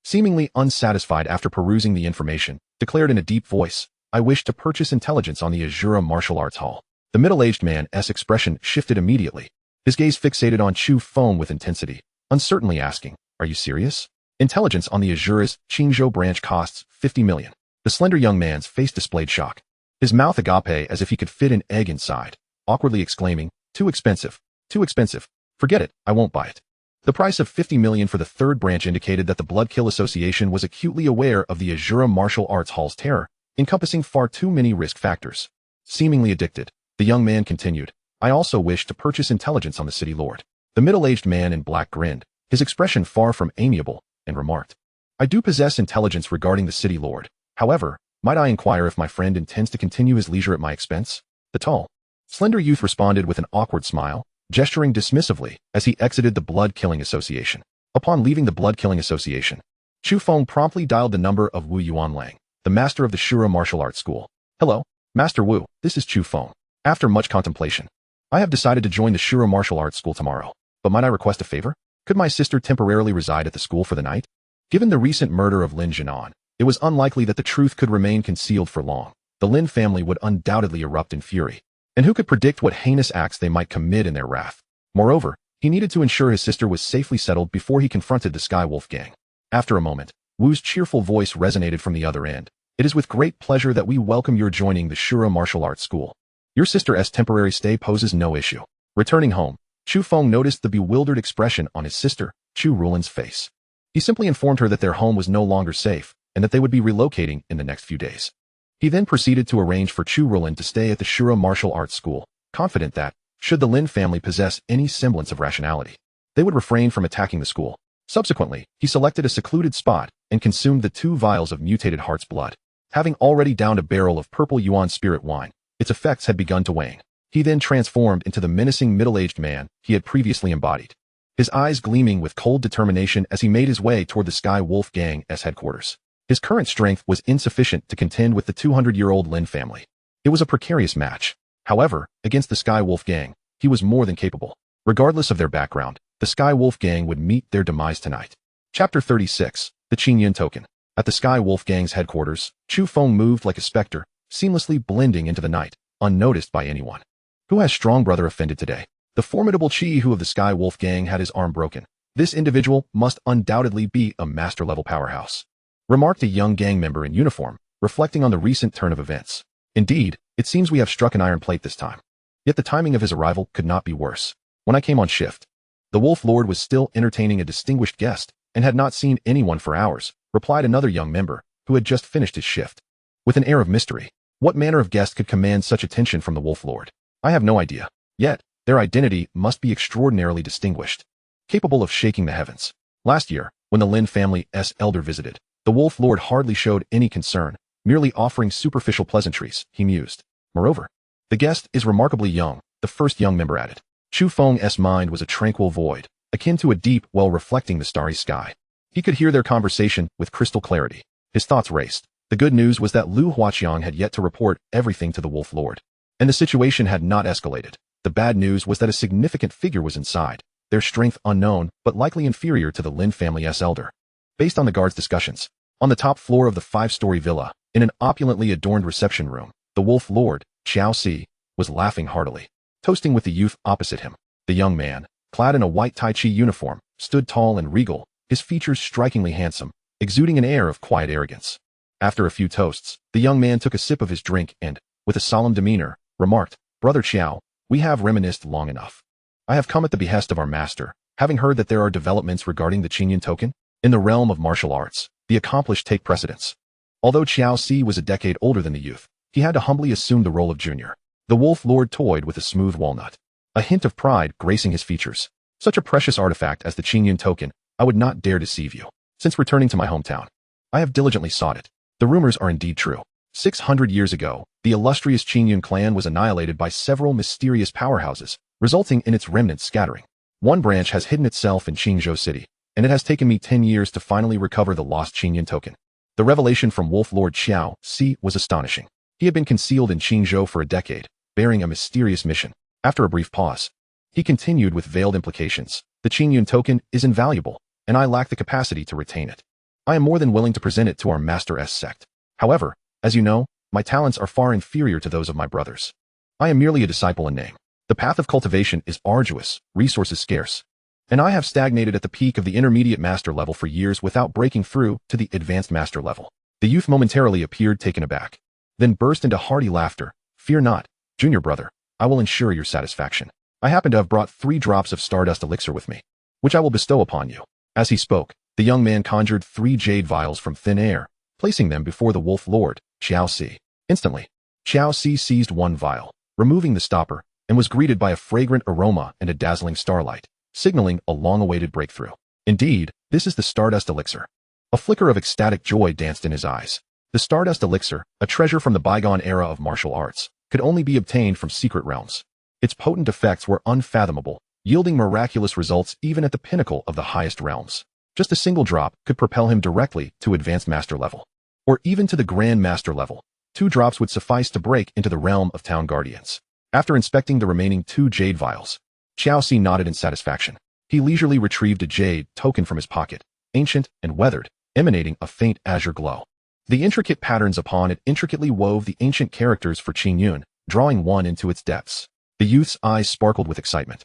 seemingly unsatisfied after perusing the information, declared in a deep voice, "I wish to purchase intelligence on the Azura Martial Arts Hall." The middle-aged man's expression shifted immediately, his gaze fixated on Chu Feng with intensity, uncertainly asking, "Are you serious? Intelligence on the Azura's Qingzhou branch costs 50 million. The slender young man's face displayed shock, his mouth agape as if he could fit an egg inside, awkwardly exclaiming, "Too expensive, too expensive. Forget it, I won't buy it." The price of 50 million for the third branch indicated that the Bloodkill Association was acutely aware of the Azura Martial Arts Hall's terror, encompassing far too many risk factors. Seemingly addicted, the young man continued, "I also wish to purchase intelligence on the city lord." The middle-aged man in black grinned, his expression far from amiable, and remarked, "I do possess intelligence regarding the city lord. However, might I inquire if my friend intends to continue his leisure at my expense?" The tall, slender youth responded with an awkward smile, gesturing dismissively as he exited the Blood Killing Association. Upon leaving the Blood Killing Association, Chu Feng promptly dialed the number of Wu Yuanlang, the master of the Shura Martial Arts School. "Hello, Master Wu, this is Chu Feng. After much contemplation, I have decided to join the Shura Martial Arts School tomorrow. But might I request a favor? Could my sister temporarily reside at the school for the night?" Given the recent murder of Lin Jinan, it was unlikely that the truth could remain concealed for long. The Lin family would undoubtedly erupt in fury, and who could predict what heinous acts they might commit in their wrath? Moreover, he needed to ensure his sister was safely settled before he confronted the Sky Wolf Gang. After a moment, Wu's cheerful voice resonated from the other end. "It is with great pleasure that we welcome your joining the Shura Martial Arts School. Your sister's temporary stay poses no issue." Returning home, Chu Feng noticed the bewildered expression on his sister, Chu Rulin's face. He simply informed her that their home was no longer safe, and that they would be relocating in the next few days. He then proceeded to arrange for Chu Rulin to stay at the Shura Martial Arts School, confident that, should the Lin family possess any semblance of rationality, they would refrain from attacking the school. Subsequently, he selected a secluded spot and consumed the 2 vials of mutated heart's blood. Having already downed a barrel of purple yuan spirit wine, its effects had begun to wane. He then transformed into the menacing middle-aged man he had previously embodied, his eyes gleaming with cold determination as he made his way toward the Sky Wolf Gang's headquarters. His current strength was insufficient to contend with the 200-year-old Lin family. It was a precarious match. However, against the Sky Wolf Gang, he was more than capable. Regardless of their background, the Sky Wolf Gang would meet their demise tonight. Chapter 36, The Qingyun Token. At the Sky Wolf Gang's headquarters, Chu Feng moved like a specter, seamlessly blending into the night, unnoticed by anyone. Who has strong brother offended today? The formidable Chi Hu of the Sky Wolf Gang had his arm broken. This individual must undoubtedly be a master-level powerhouse, remarked a young gang member in uniform, reflecting on the recent turn of events. Indeed, it seems we have struck an iron plate this time. Yet the timing of his arrival could not be worse. When I came on shift, the Wolf Lord was still entertaining a distinguished guest, and had not seen anyone for hours, replied another young member, who had just finished his shift. With an air of mystery, what manner of guest could command such attention from the Wolf Lord? I have no idea. Yet, their identity must be extraordinarily distinguished, capable of shaking the heavens. Last year, when the Lin family's elder visited, the Wolf Lord hardly showed any concern, merely offering superficial pleasantries, he mused. Moreover, the guest is remarkably young, the first young member added. Chu Feng's mind was a tranquil void, akin to a deep well reflecting the starry sky. He could hear their conversation with crystal clarity. His thoughts raced. The good news was that Lu Huaqiang had yet to report everything to the Wolf Lord, and the situation had not escalated. The bad news was that a significant figure was inside, their strength unknown, but likely inferior to the Lin family's elder. Based on the guard's discussions, on the top floor of the 5-story villa, in an opulently adorned reception room, the Wolf Lord, Xiao Si, was laughing heartily, toasting with the youth opposite him. The young man, clad in a white Tai Chi uniform, stood tall and regal, his features strikingly handsome, exuding an air of quiet arrogance. After a few toasts, the young man took a sip of his drink and, with a solemn demeanor, remarked, Brother Xiao, we have reminisced long enough. I have come at the behest of our master, having heard that there are developments regarding the Qingyun token. In the realm of martial arts, the accomplished take precedence. Although Xiao Si was a decade older than the youth, he had to humbly assume the role of junior. The Wolf Lord toyed with a smooth walnut, a hint of pride gracing his features. Such a precious artifact as the Qingyun token, I would not dare deceive you. Since returning to my hometown, I have diligently sought it. The rumors are indeed true. 600 years ago, the illustrious Qingyun clan was annihilated by several mysterious powerhouses, resulting in its remnants scattering. One branch has hidden itself in Qingzhou City, and it has taken me 10 years to finally recover the lost Qingyun token. The revelation from Wolf Lord Xiao Si was astonishing. He had been concealed in Qingzhou for a decade, bearing a mysterious mission. After a brief pause, he continued with veiled implications. The Qingyun token is invaluable, and I lack the capacity to retain it. I am more than willing to present it to our master's sect. However, as you know, my talents are far inferior to those of my brothers. I am merely a disciple in name. The path of cultivation is arduous, resources scarce, and I have stagnated at the peak of the intermediate master level for years without breaking through to the advanced master level. The youth momentarily appeared taken aback, then burst into hearty laughter. Fear not, junior brother, I will ensure your satisfaction. I happen to have brought 3 drops of stardust elixir with me, which I will bestow upon you. As he spoke, the young man conjured 3 jade vials from thin air, placing them before the Wolf Lord, Xiao Si. Instantly, Xiao Si seized one vial, removing the stopper, and was greeted by a fragrant aroma and a dazzling starlight, signaling a long-awaited breakthrough. Indeed, this is the stardust elixir. A flicker of ecstatic joy danced in his eyes. The stardust elixir, a treasure from the bygone era of martial arts, could only be obtained from secret realms. Its potent effects were unfathomable, yielding miraculous results even at the pinnacle of the highest realms. Just a single drop could propel him directly to advanced master level, or even to the grand master level. 2 drops would suffice to break into the realm of town guardians. After inspecting the remaining 2 jade vials, Xiao Si nodded in satisfaction. He leisurely retrieved a jade token from his pocket, ancient and weathered, emanating a faint azure glow. The intricate patterns upon it intricately wove the ancient characters for Qingyun, drawing one into its depths. The youth's eyes sparkled with excitement,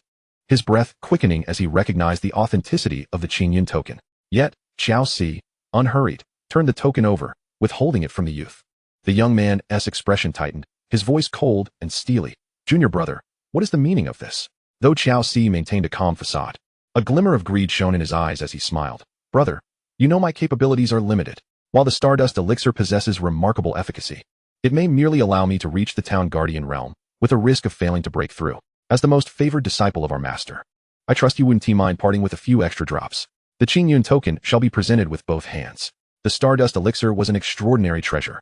his breath quickening as he recognized the authenticity of the Qingyun token. Yet, Xiao Si, unhurried, turned the token over, withholding it from the youth. The young man's expression tightened, his voice cold and steely. Junior brother, what is the meaning of this? Though Xiao Si maintained a calm facade, a glimmer of greed shone in his eyes as he smiled. Brother, you know my capabilities are limited. While the stardust elixir possesses remarkable efficacy, it may merely allow me to reach the town guardian realm, with a risk of failing to break through. As the most favored disciple of our master, I trust you wouldn't mind parting with a few extra drops. The Qingyun token shall be presented with both hands. The stardust elixir was an extraordinary treasure.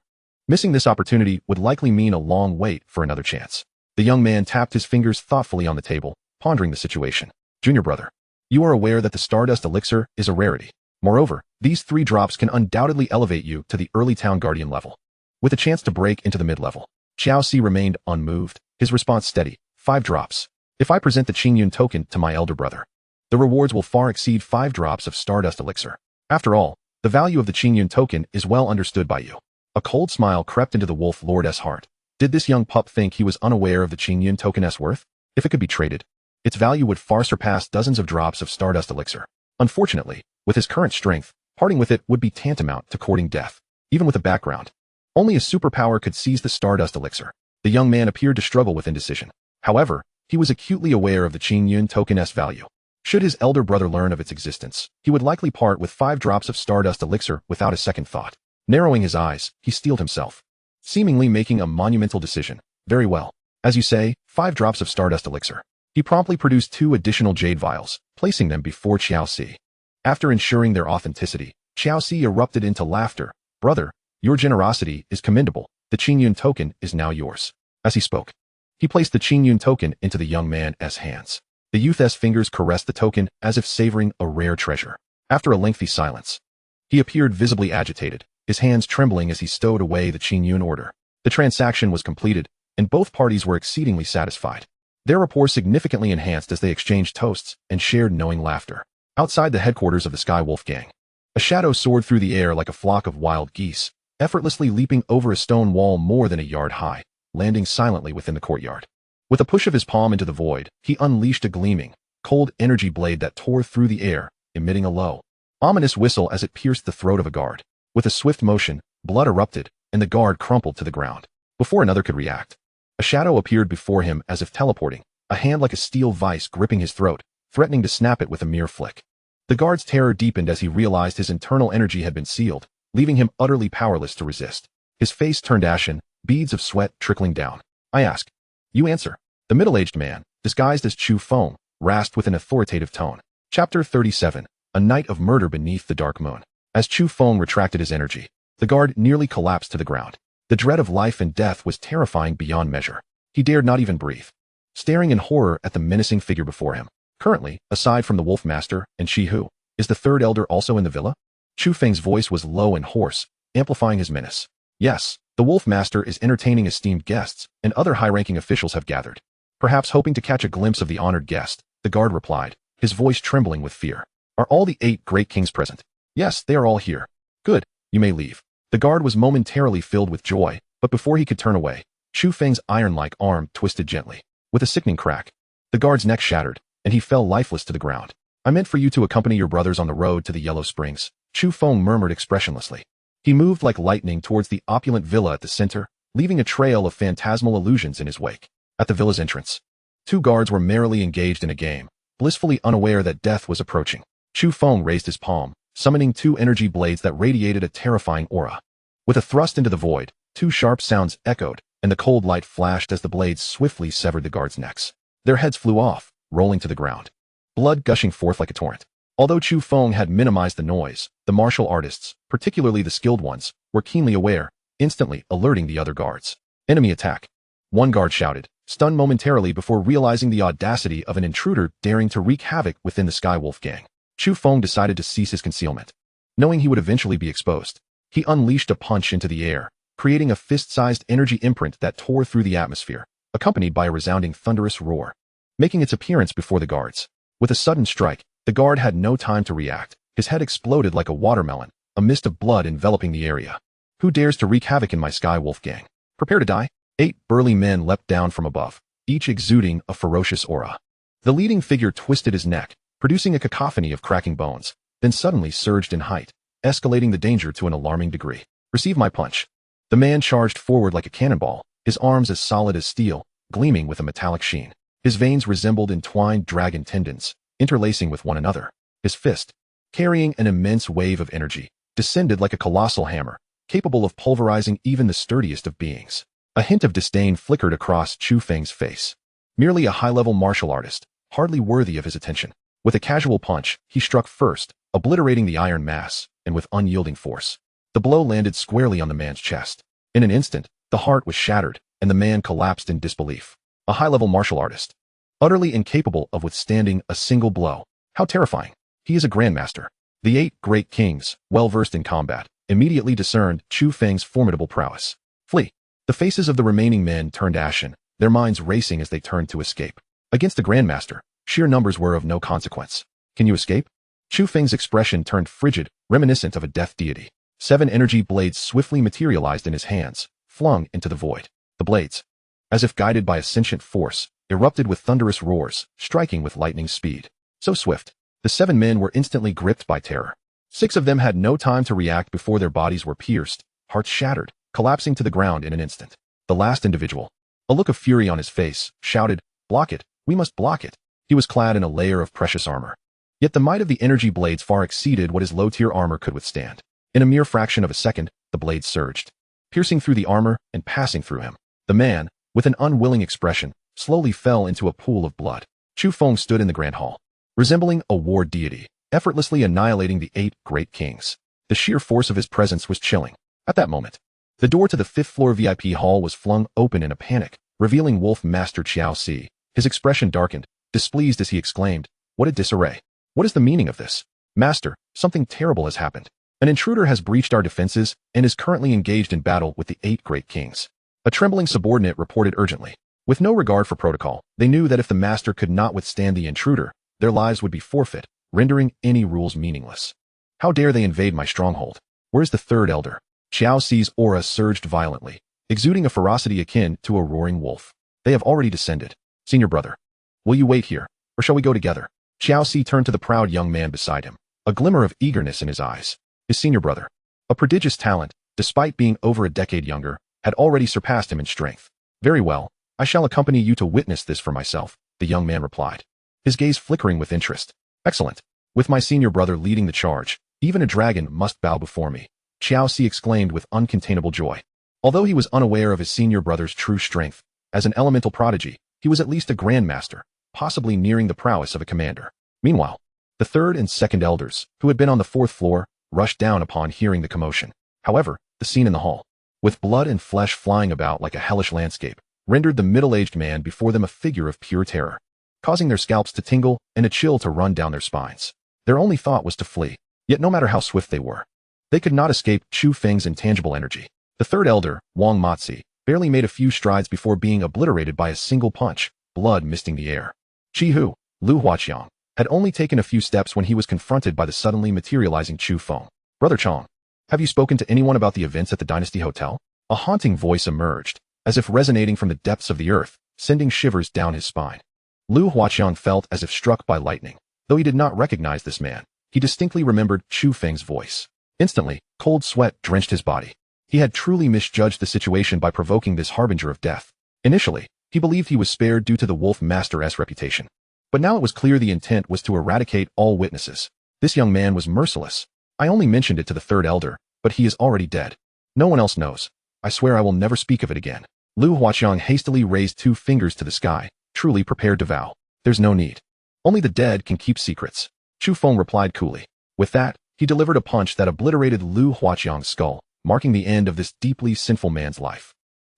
Missing this opportunity would likely mean a long wait for another chance. The young man tapped his fingers thoughtfully on the table, pondering the situation. Junior brother, you are aware that the stardust elixir is a rarity. Moreover, these 3 drops can undoubtedly elevate you to the early town guardian level, with a chance to break into the mid-level. Xiao Si remained unmoved, his response steady. 5 drops. If I present the Qingyun token to my elder brother, the rewards will far exceed 5 drops of stardust elixir. After all, the value of the Qingyun token is well understood by you. A cold smile crept into the Wolf Lord's heart. Did this young pup think he was unaware of the Qingyun token's worth? If it could be traded, its value would far surpass dozens of drops of stardust elixir. Unfortunately, with his current strength, parting with it would be tantamount to courting death. Even with a background, only a superpower could seize the stardust elixir. The young man appeared to struggle with indecision. However, he was acutely aware of the Qingyun token's value. Should his elder brother learn of its existence, he would likely part with 5 drops of stardust elixir without a second thought. Narrowing his eyes, he steeled himself, seemingly making a monumental decision. Very well. As you say, 5 drops of stardust elixir. He promptly produced 2 additional jade vials, placing them before Xiaoxi. After ensuring their authenticity, Xiaoxi erupted into laughter. Brother, your generosity is commendable. The Qingyun token is now yours. As he spoke, he placed the Qingyun token into the young man's hands. The youth's fingers caressed the token as if savoring a rare treasure. After a lengthy silence, he appeared visibly agitated, his hands trembling as he stowed away the Qingyun order. The transaction was completed, and both parties were exceedingly satisfied. Their rapport significantly enhanced as they exchanged toasts and shared knowing laughter. Outside the headquarters of the Sky Wolf Gang, a shadow soared through the air like a flock of wild geese, effortlessly leaping over a stone wall more than a yard high, landing silently within the courtyard. With a push of his palm into the void, he unleashed a gleaming, cold energy blade that tore through the air, emitting a low, ominous whistle as it pierced the throat of a guard. With a swift motion, blood erupted, and the guard crumpled to the ground. Before another could react, a shadow appeared before him as if teleporting, a hand like a steel vice gripping his throat, threatening to snap it with a mere flick. The guard's terror deepened as he realized his internal energy had been sealed, leaving him utterly powerless to resist. His face turned ashen, beads of sweat trickling down. I ask. You answer. The middle-aged man, disguised as Chu Feng, rasped with an authoritative tone. Chapter 37. A Night of Murder Beneath the Dark Moon. As Chu Feng retracted his energy, the guard nearly collapsed to the ground. The dread of life and death was terrifying beyond measure. He dared not even breathe, staring in horror at the menacing figure before him. Currently, aside from the Wolf Master and Shi Hu, is the third elder also in the villa? Chu Feng's voice was low and hoarse, amplifying his menace. Yes, the Wolf Master is entertaining esteemed guests, and other high-ranking officials have gathered. Perhaps hoping to catch a glimpse of the honored guest, the guard replied, his voice trembling with fear. Are all the 8 great kings present? Yes, they are all here. Good, you may leave. The guard was momentarily filled with joy, but before he could turn away, Chu Feng's iron-like arm twisted gently. With a sickening crack, the guard's neck shattered, and he fell lifeless to the ground. I meant for you to accompany your brothers on the road to the Yellow Springs, Chu Feng murmured expressionlessly. He moved like lightning towards the opulent villa at the center, leaving a trail of phantasmal illusions in his wake. At the villa's entrance, 2 guards were merrily engaged in a game, blissfully unaware that death was approaching. Chu Feng raised his palm, summoning 2 energy blades that radiated a terrifying aura. With a thrust into the void, 2 sharp sounds echoed, and the cold light flashed as the blades swiftly severed the guards' necks. Their heads flew off, rolling to the ground, blood gushing forth like a torrent. Although Chu Feng had minimized the noise, the martial artists, particularly the skilled ones, were keenly aware, instantly alerting the other guards. Enemy attack. One guard shouted, stunned momentarily before realizing the audacity of an intruder daring to wreak havoc within the Sky Wolf Gang. Chu Feng decided to cease his concealment. Knowing he would eventually be exposed, he unleashed a punch into the air, creating a fist-sized energy imprint that tore through the atmosphere, accompanied by a resounding thunderous roar, making its appearance before the guards. With a sudden strike, the guard had no time to react. His head exploded like a watermelon, a mist of blood enveloping the area. Who dares to wreak havoc in my Sky Wolf Gang? Prepare to die. 8 burly men leapt down from above, each exuding a ferocious aura. The leading figure twisted his neck, producing a cacophony of cracking bones, then suddenly surged in height, escalating the danger to an alarming degree. Receive my punch. The man charged forward like a cannonball, his arms as solid as steel, gleaming with a metallic sheen. His veins resembled entwined dragon tendons, interlacing with one another. His fist, carrying an immense wave of energy, descended like a colossal hammer, capable of pulverizing even the sturdiest of beings. A hint of disdain flickered across Chu Feng's face. Merely a high-level martial artist, hardly worthy of his attention. With a casual punch, he struck first, obliterating the iron mass, and with unyielding force. The blow landed squarely on the man's chest. In an instant, the heart was shattered, and the man collapsed in disbelief. A high-level martial artist, utterly incapable of withstanding a single blow. How terrifying. He is a grandmaster. The 8 great kings, well-versed in combat, immediately discerned Chu Feng's formidable prowess. Flee. The faces of the remaining men turned ashen, their minds racing as they turned to escape. Against the grandmaster, sheer numbers were of no consequence. Can you escape? Chu Feng's expression turned frigid, reminiscent of a death deity. 7 energy blades swiftly materialized in his hands, flung into the void. The blades, as if guided by a sentient force, erupted with thunderous roars, striking with lightning speed. So swift, the 7 men were instantly gripped by terror. 6 of them had no time to react before their bodies were pierced, hearts shattered, collapsing to the ground in an instant. The last individual, a look of fury on his face, shouted, "Block it, we must block it." He was clad in a layer of precious armor. Yet the might of the energy blades far exceeded what his low-tier armor could withstand. In a mere fraction of a second, the blades surged, piercing through the armor and passing through him. The man, with an unwilling expression, slowly fell into a pool of blood. Chu Feng stood in the grand hall, resembling a war deity, effortlessly annihilating the 8 great kings. The sheer force of his presence was chilling. At that moment, the door to the 5th-floor VIP hall was flung open in a panic, revealing Wolf Master Xiao Si. His expression darkened, displeased as he exclaimed, "What a disarray! What is the meaning of this? Master, something terrible has happened. An intruder has breached our defenses and is currently engaged in battle with the 8 great kings." A trembling subordinate reported urgently. With no regard for protocol, they knew that if the master could not withstand the intruder, their lives would be forfeit, rendering any rules meaningless. How dare they invade my stronghold? Where is the 3rd elder? Xiao Si's aura surged violently, exuding a ferocity akin to a roaring wolf. They have already descended. Senior brother, will you wait here, or shall we go together? Xiao Si turned to the proud young man beside him, a glimmer of eagerness in his eyes. His senior brother, a prodigious talent, despite being over a decade younger, had already surpassed him in strength. Very well, I shall accompany you to witness this for myself, the young man replied, his gaze flickering with interest. Excellent. With my senior brother leading the charge, even a dragon must bow before me, Xiao Si exclaimed with uncontainable joy. Although he was unaware of his senior brother's true strength, as an elemental prodigy, he was at least a grandmaster, possibly nearing the prowess of a commander. Meanwhile, the 3rd and 2nd elders, who had been on the 4th floor, rushed down upon hearing the commotion. However, the scene in the hall, with blood and flesh flying about like a hellish landscape, rendered the middle-aged man before them a figure of pure terror, causing their scalps to tingle and a chill to run down their spines. Their only thought was to flee, yet no matter how swift they were, they could not escape Chu Feng's intangible energy. The 3rd elder, Wang Matzi, barely made a few strides before being obliterated by a single punch, blood misting the air. Chi Hu, Lu Huaqiang, had only taken a few steps when he was confronted by the suddenly materializing Chu Feng. Brother Chong, have you spoken to anyone about the events at the Dynasty Hotel? A haunting voice emerged, as if resonating from the depths of the earth, sending shivers down his spine. Lu Huaqiang felt as if struck by lightning. Though he did not recognize this man, he distinctly remembered Chu Feng's voice. Instantly, cold sweat drenched his body. He had truly misjudged the situation by provoking this harbinger of death. Initially, he believed he was spared due to the Wolf Master's reputation. But now it was clear the intent was to eradicate all witnesses. This young man was merciless. I only mentioned it to the 3rd elder, but he is already dead. No one else knows. I swear I will never speak of it again. Lu Huaqiang hastily raised 2 fingers to the sky, truly prepared to vow. There's no need. Only the dead can keep secrets. Chu Feng replied coolly. With that, he delivered a punch that obliterated Lu Huaqiang's skull, marking the end of this deeply sinful man's life.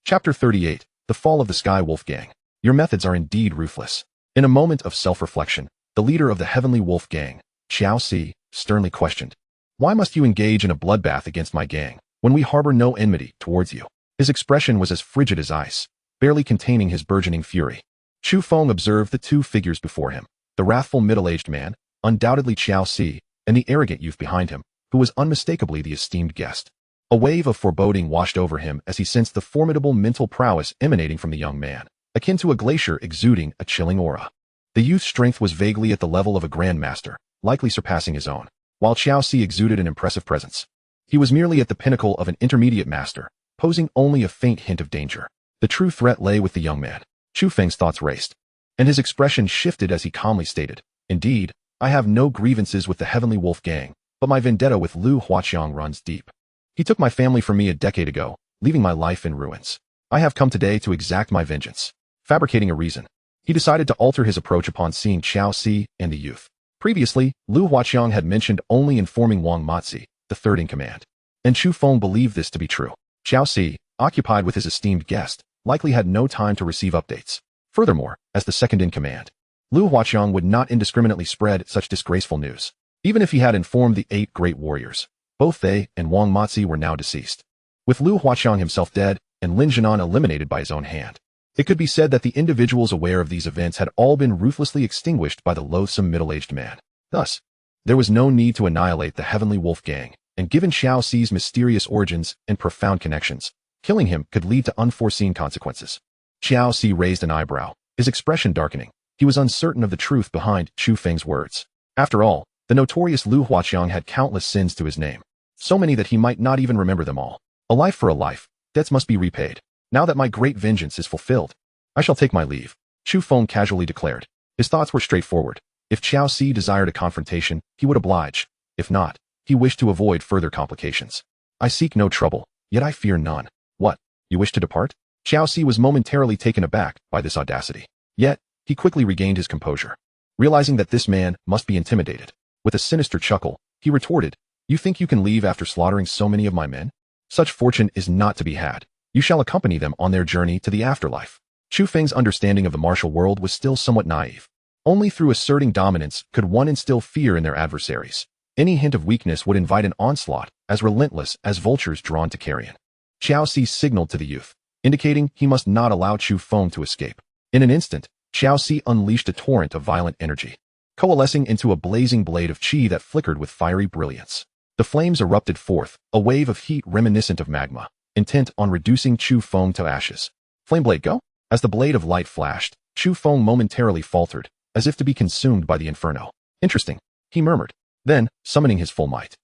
Chapter 38, The Fall of the Sky Wolf Gang. Your methods are indeed ruthless. In a moment of self-reflection, the leader of the Heavenly Wolf Gang, Xiao Si, sternly questioned, "Why must you engage in a bloodbath against my gang, when we harbor no enmity towards you?" His expression was as frigid as ice, barely containing his burgeoning fury. Chu Feng observed the 2 figures before him, the wrathful middle-aged man, undoubtedly Xiao Si, and the arrogant youth behind him, who was unmistakably the esteemed guest. A wave of foreboding washed over him as he sensed the formidable mental prowess emanating from the young man, akin to a glacier exuding a chilling aura. The youth's strength was vaguely at the level of a grandmaster, likely surpassing his own, while Xiao Si exuded an impressive presence. He was merely at the pinnacle of an intermediate master, posing only a faint hint of danger. The true threat lay with the young man. Chu Feng's thoughts raced, and his expression shifted as he calmly stated, "Indeed, I have no grievances with the Heavenly Wolf Gang, but my vendetta with Lu Huaqiang runs deep. He took my family from me a decade ago, leaving my life in ruins. I have come today to exact my vengeance." Fabricating a reason, he decided to alter his approach upon seeing Xiao Si and the youth. Previously, Lu Huaqiang had mentioned only informing Wang Matzi, the 3rd in command, and Chu Feng believed this to be true. Xiao Si, occupied with his esteemed guest, likely had no time to receive updates. Furthermore, as the 2nd in command, Lu Huaqiang would not indiscriminately spread such disgraceful news. Even if he had informed the 8 great warriors, both they and Wang Matzi were now deceased. With Lu Huaqiang himself dead and Lin Jinan eliminated by his own hand, it could be said that the individuals aware of these events had all been ruthlessly extinguished by the loathsome middle-aged man. Thus, there was no need to annihilate the Heavenly Wolf Gang, and given Xiao Si's mysterious origins and profound connections, killing him could lead to unforeseen consequences. Xiao Si raised an eyebrow, his expression darkening. He was uncertain of the truth behind Chu Feng's words. After all, the notorious Lu Huaqiang had countless sins to his name, so many that he might not even remember them all. A life for a life, debts must be repaid. Now that my great vengeance is fulfilled, I shall take my leave, Chu Feng casually declared. His thoughts were straightforward. If Qiao Si desired a confrontation, he would oblige. If not, he wished to avoid further complications. I seek no trouble, yet I fear none. What? You wish to depart? Qiao Si was momentarily taken aback by this audacity. Yet, he quickly regained his composure. Realizing that this man must be intimidated. With a sinister chuckle, he retorted, You think you can leave after slaughtering so many of my men? Such fortune is not to be had. You shall accompany them on their journey to the afterlife. Chu Feng's understanding of the martial world was still somewhat naive. Only through asserting dominance could one instill fear in their adversaries. Any hint of weakness would invite an onslaught as relentless as vultures drawn to carrion. Qiao Si signaled to the youth, indicating he must not allow Chu Feng to escape. In an instant, Qiao Si unleashed a torrent of violent energy, coalescing into a blazing blade of qi that flickered with fiery brilliance. The flames erupted forth, a wave of heat reminiscent of magma, intent on reducing Chu Feng to ashes. Flame blade, go! As the blade of light flashed, Chu Feng momentarily faltered, as if to be consumed by the inferno. Interesting, he murmured. Then, summoning his full might,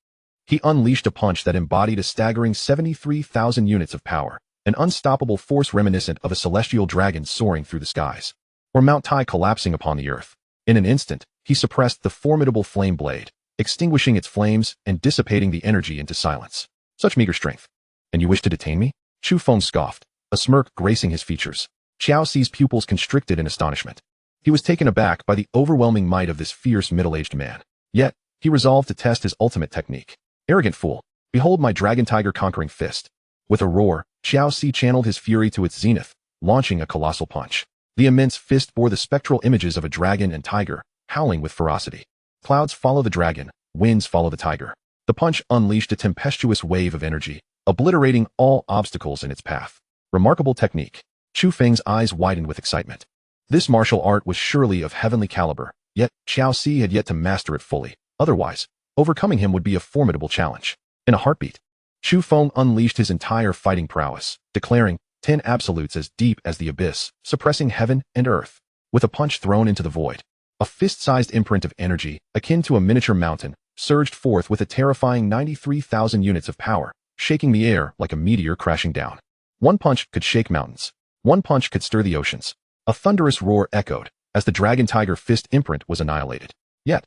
he unleashed a punch that embodied a staggering 73,000 units of power, an unstoppable force reminiscent of a celestial dragon soaring through the skies, or Mount Tai collapsing upon the earth. In an instant, he suppressed the formidable flame blade, extinguishing its flames and dissipating the energy into silence. Such meager strength. And you wish to detain me? Chu Feng scoffed, a smirk gracing his features. Qiao Si's pupils constricted in astonishment. He was taken aback by the overwhelming might of this fierce middle-aged man. Yet, he resolved to test his ultimate technique. Arrogant fool, behold my dragon tiger conquering fist. With a roar, Qiao Si channeled his fury to its zenith, launching a colossal punch. The immense fist bore the spectral images of a dragon and tiger, howling with ferocity. Clouds follow the dragon, winds follow the tiger. The punch unleashed a tempestuous wave of energy, obliterating all obstacles in its path. Remarkable technique. Chu Feng's eyes widened with excitement. This martial art was surely of heavenly caliber, yet Qiao Si had yet to master it fully. Otherwise, overcoming him would be a formidable challenge. In a heartbeat, Chu Feng unleashed his entire fighting prowess, declaring 10 absolutes as deep as the abyss, suppressing heaven and earth. With a punch thrown into the void, a fist-sized imprint of energy, akin to a miniature mountain, surged forth with a terrifying 93,000 units of power, shaking the air like a meteor crashing down. One punch could shake mountains. One punch could stir the oceans. A thunderous roar echoed as the dragon tiger fist imprint was annihilated. Yet,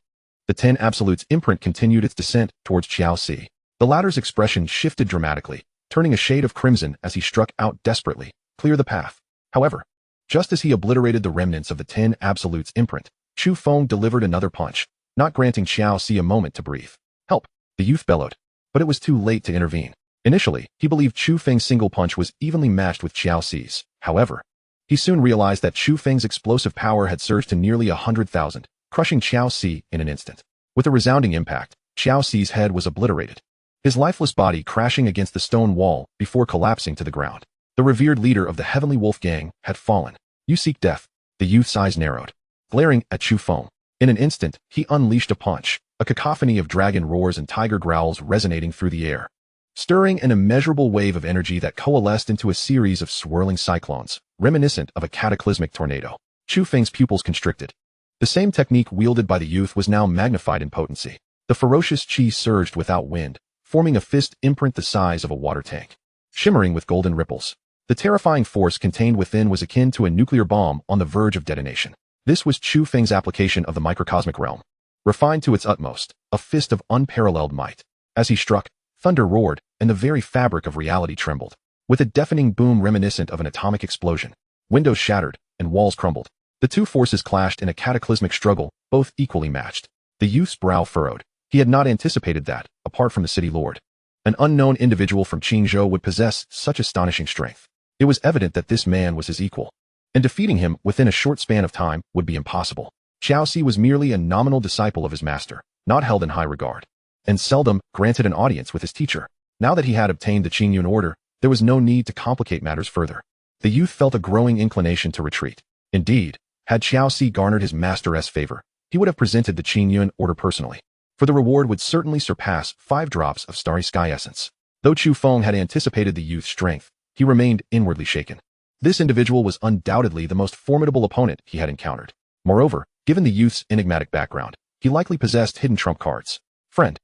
the 10 absolutes imprint continued its descent towards Qiao Si. The latter's expression shifted dramatically, turning a shade of crimson as he struck out desperately, clear the path. However, just as he obliterated the remnants of the 10 absolutes imprint, Chu Feng delivered another punch, not granting Qiao Si a moment to breathe. Help! The youth bellowed, but it was too late to intervene. Initially, he believed Chu Feng's single punch was evenly matched with Qiao Si's. However, he soon realized that Chu Feng's explosive power had surged to nearly 100,000, crushing Qiao Si in an instant. With a resounding impact, Qiao Si's head was obliterated, his lifeless body crashing against the stone wall before collapsing to the ground. The revered leader of the Heavenly Wolf Gang had fallen. You seek death. The youth's eyes narrowed, glaring at Chu Feng. In an instant, he unleashed a punch, a cacophony of dragon roars and tiger growls resonating through the air, stirring an immeasurable wave of energy that coalesced into a series of swirling cyclones, reminiscent of a cataclysmic tornado. Chu Feng's pupils constricted. The same technique wielded by the youth was now magnified in potency. The ferocious qi surged without wind, forming a fist imprint the size of a water tank, shimmering with golden ripples. The terrifying force contained within was akin to a nuclear bomb on the verge of detonation. This was Chu Feng's application of the microcosmic realm, refined to its utmost, a fist of unparalleled might. As he struck, thunder roared, and the very fabric of reality trembled. With a deafening boom reminiscent of an atomic explosion, windows shattered, and walls crumbled. The two forces clashed in a cataclysmic struggle, both equally matched. The youth's brow furrowed. He had not anticipated that, apart from the city lord, an unknown individual from Qingzhou would possess such astonishing strength. It was evident that this man was his equal, and defeating him within a short span of time would be impossible. Qiao Si was merely a nominal disciple of his master, not held in high regard, and seldom granted an audience with his teacher. Now that he had obtained the Qingyun order, there was no need to complicate matters further. The youth felt a growing inclination to retreat. Indeed, had Qiao Si garnered his master's favor, he would have presented the Qingyun order personally, for the reward would certainly surpass 5 drops of starry sky essence. Though Chu Feng had anticipated the youth's strength, he remained inwardly shaken. This individual was undoubtedly the most formidable opponent he had encountered. Moreover, given the youth's enigmatic background, he likely possessed hidden trump cards. Friend,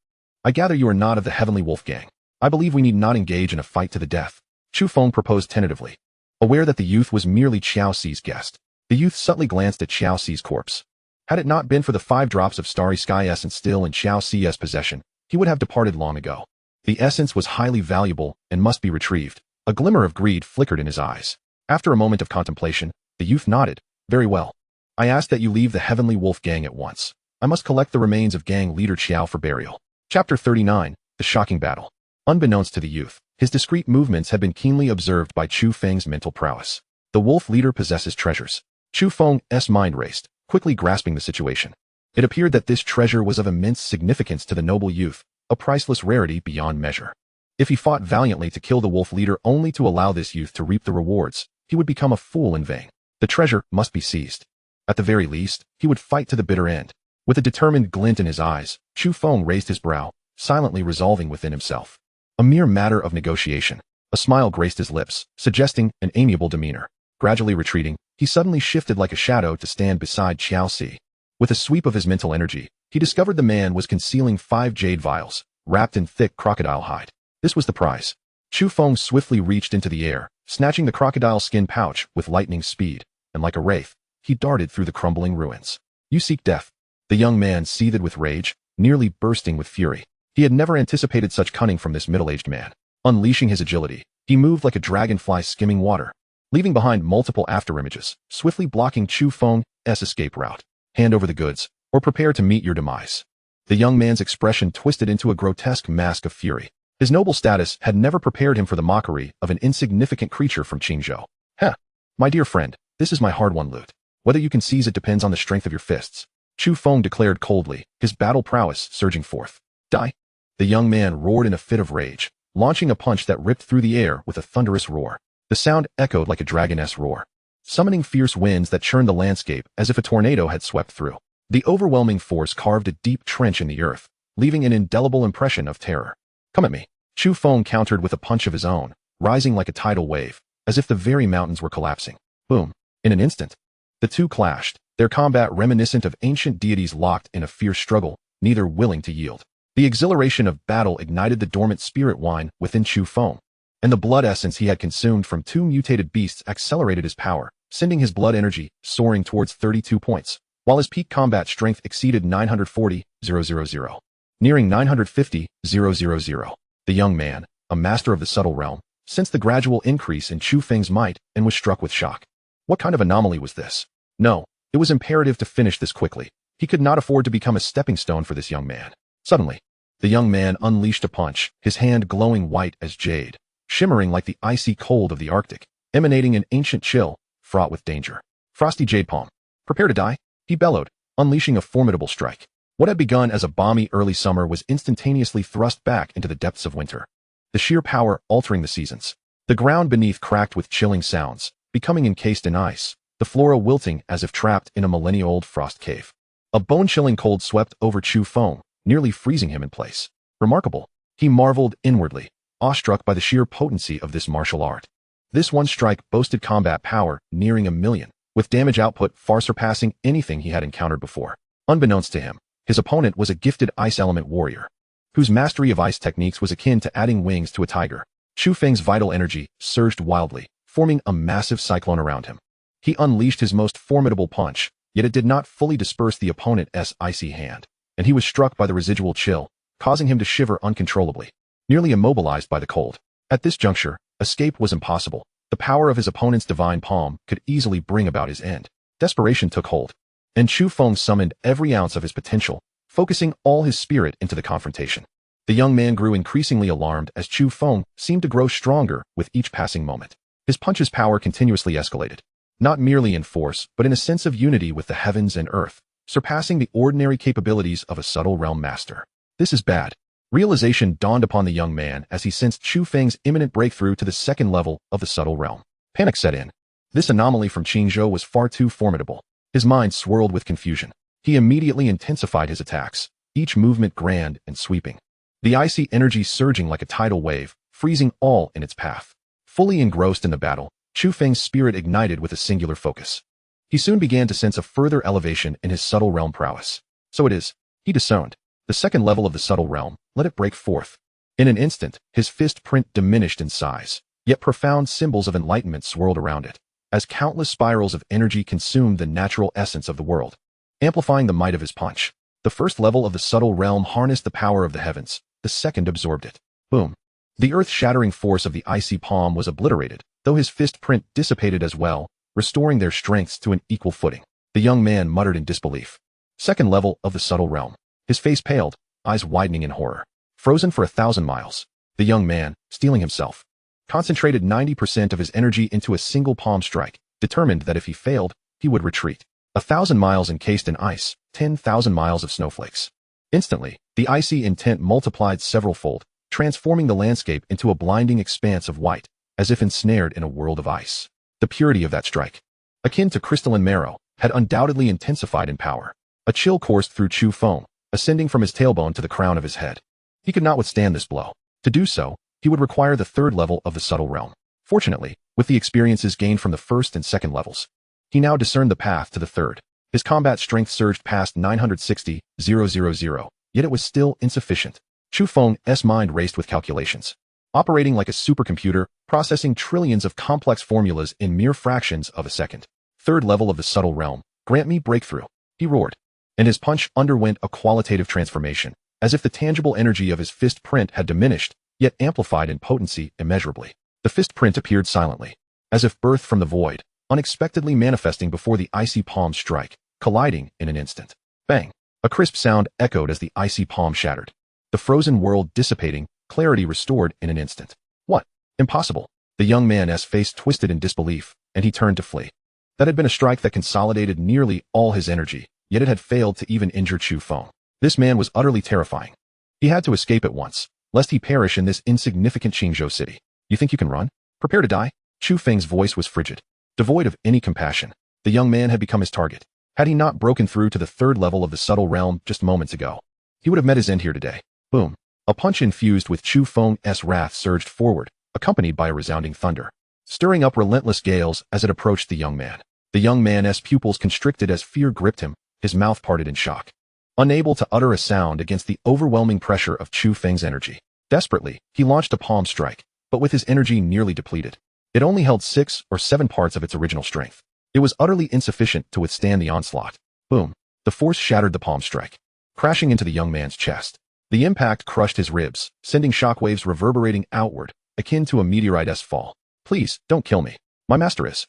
I gather you are not of the Heavenly Wolf Gang. I believe we need not engage in a fight to the death, Chu Feng proposed tentatively, aware that the youth was merely Qiao Si's guest. The youth subtly glanced at Qiao Si's corpse, Had it not been for the 5 drops of starry sky essence still in Xiao Ci's possession, he would have departed long ago. The essence was highly valuable and must be retrieved. A glimmer of greed flickered in his eyes. After a moment of contemplation, the youth nodded. Very well. I ask that you leave the Heavenly Wolf Gang at once. I must collect the remains of gang leader Qiao for burial. Chapter 39, The Shocking Battle. Unbeknownst to the youth, his discreet movements had been keenly observed by Chu Feng's mental prowess. The wolf leader possesses treasures. Chu Feng's mind raced, quickly grasping the situation. It appeared that this treasure was of immense significance to the noble youth, a priceless rarity beyond measure. If he fought valiantly to kill the wolf leader only to allow this youth to reap the rewards, he would become a fool in vain. The treasure must be seized. At the very least, he would fight to the bitter end. With a determined glint in his eyes, Chu Feng raised his brow, silently resolving within himself. A mere matter of negotiation. A smile graced his lips, suggesting an amiable demeanor. Gradually retreating, he suddenly shifted like a shadow to stand beside Xiao Ci. With a sweep of his mental energy, he discovered the man was concealing 5 jade vials, wrapped in thick crocodile hide. This was the prize. Chu Feng swiftly reached into the air, snatching the crocodile skin pouch with lightning speed, and like a wraith, he darted through the crumbling ruins. You seek death. The young man seethed with rage, nearly bursting with fury. He had never anticipated such cunning from this middle-aged man. Unleashing his agility, he moved like a dragonfly skimming water, leaving behind multiple afterimages, swiftly blocking Chu Feng's escape route. Hand over the goods, or prepare to meet your demise. The young man's expression twisted into a grotesque mask of fury. His noble status had never prepared him for the mockery of an insignificant creature from Qingzhou. Heh! My dear friend, this is my hard-won loot. Whether you can seize it depends on the strength of your fists. Chu Feng declared coldly, his battle prowess surging forth. Die! The young man roared in a fit of rage, launching a punch that ripped through the air with a thunderous roar. The sound echoed like a dragoness roar, summoning fierce winds that churned the landscape as if a tornado had swept through. The overwhelming force carved a deep trench in the earth, leaving an indelible impression of terror. Come at me. Chu Feng countered with a punch of his own, rising like a tidal wave, as if the very mountains were collapsing. Boom. In an instant, the two clashed, their combat reminiscent of ancient deities locked in a fierce struggle, neither willing to yield. The exhilaration of battle ignited the dormant spirit wine within Chu Feng, and the blood essence he had consumed from 2 mutated beasts accelerated his power, sending his blood energy soaring towards 32 points, while his peak combat strength exceeded 940,000. Nearing 950,000. The young man, a master of the subtle realm, sensed the gradual increase in Chu Feng's might and was struck with shock. What kind of anomaly was this? No, it was imperative to finish this quickly. He could not afford to become a stepping stone for this young man. Suddenly, the young man unleashed a punch, his hand glowing white as jade, shimmering like the icy cold of the Arctic, emanating an ancient chill, fraught with danger. Frosty Jade Palm. Prepare to die, he bellowed, unleashing a formidable strike. What had begun as a balmy early summer was instantaneously thrust back into the depths of winter. The sheer power altering the seasons. The ground beneath cracked with chilling sounds, becoming encased in ice, the flora wilting as if trapped in a millennia-old frost cave. A bone-chilling cold swept over Chu Feng, nearly freezing him in place. Remarkable, he marveled inwardly, awestruck by the sheer potency of this martial art. This one strike boasted combat power nearing 1,000,000, with damage output far surpassing anything he had encountered before. Unbeknownst to him, his opponent was a gifted ice element warrior, whose mastery of ice techniques was akin to adding wings to a tiger. Chu Feng's vital energy surged wildly, forming a massive cyclone around him. He unleashed his most formidable punch, yet it did not fully disperse the opponent's icy hand, and he was struck by the residual chill, causing him to shiver uncontrollably, nearly immobilized by the cold. At this juncture, escape was impossible. The power of his opponent's divine palm could easily bring about his end. Desperation took hold, and Chu Feng summoned every ounce of his potential, focusing all his spirit into the confrontation. The young man grew increasingly alarmed as Chu Feng seemed to grow stronger with each passing moment. His punch's power continuously escalated, not merely in force, but in a sense of unity with the heavens and earth, surpassing the ordinary capabilities of a subtle realm master. This is bad. Realization dawned upon the young man as he sensed Chu Feng's imminent breakthrough to the second level of the subtle realm. Panic set in. This anomaly from Qingzhou was far too formidable. His mind swirled with confusion. He immediately intensified his attacks, each movement grand and sweeping. The icy energy surging like a tidal wave, freezing all in its path. Fully engrossed in the battle, Chu Feng's spirit ignited with a singular focus. He soon began to sense a further elevation in his subtle realm prowess. So it is, he discerned, the second level of the subtle realm, let it break forth. In an instant, his fist print diminished in size, yet profound symbols of enlightenment swirled around it, as countless spirals of energy consumed the natural essence of the world. amplifying the might of his punch. The first level of the subtle realm harnessed the power of the heavens, the second absorbed it. Boom. The earth-shattering force of the icy palm was obliterated, though his fist print dissipated as well, restoring their strengths to an equal footing. The young man muttered in disbelief. Second level of the subtle realm. His face paled, eyes widening in horror. Frozen for 1,000 miles. The young man, steeling himself, concentrated 90% of his energy into a single palm strike, determined that if he failed, he would retreat. 1,000 miles encased in ice, 10,000 miles of snowflakes. Instantly, the icy intent multiplied several-fold, transforming the landscape into a blinding expanse of white, as if ensnared in a world of ice. The purity of that strike, akin to crystalline marrow, had undoubtedly intensified in power. A chill coursed through Chu Feng, ascending from his tailbone to the crown of his head. He could not withstand this blow. To do so, he would require the third level of the subtle realm. Fortunately, with the experiences gained from the first and second levels, he now discerned the path to the third. His combat strength surged past 960,000, yet it was still insufficient. Chu Feng's mind raced with calculations. Operating like a supercomputer, processing trillions of complex formulas in mere fractions of a second. Third level of the subtle realm, grant me breakthrough, he roared. And his punch underwent a qualitative transformation, as if the tangible energy of his fist print had diminished, yet amplified in potency immeasurably. The fist print appeared silently, as if birthed from the void, unexpectedly manifesting before the icy palm strike, colliding in an instant. Bang! A crisp sound echoed as the icy palm shattered. The frozen world dissipating, clarity restored in an instant. What? Impossible. The young man's face twisted in disbelief, and he turned to flee. That had been a strike that consolidated nearly all his energy, yet it had failed to even injure Chu Feng. This man was utterly terrifying. He had to escape at once, lest he perish in this insignificant Qingzhou city. You think you can run? Prepare to die? Chu Feng's voice was frigid, devoid of any compassion. The young man had become his target. Had he not broken through to the third level of the subtle realm just moments ago, he would have met his end here today. Boom. A punch infused with Chu Feng's wrath surged forward, accompanied by a resounding thunder, stirring up relentless gales as it approached the young man. The young man's pupils constricted as fear gripped him, his mouth parted in shock. Unable to utter a sound against the overwhelming pressure of Chu Feng's energy. Desperately, he launched a palm strike, but with his energy nearly depleted. It only held 6 or 7 parts of its original strength. It was utterly insufficient to withstand the onslaught. Boom. The force shattered the palm strike, crashing into the young man's chest. The impact crushed his ribs, sending shockwaves reverberating outward, akin to a meteorite's fall. Please, don't kill me. My master is.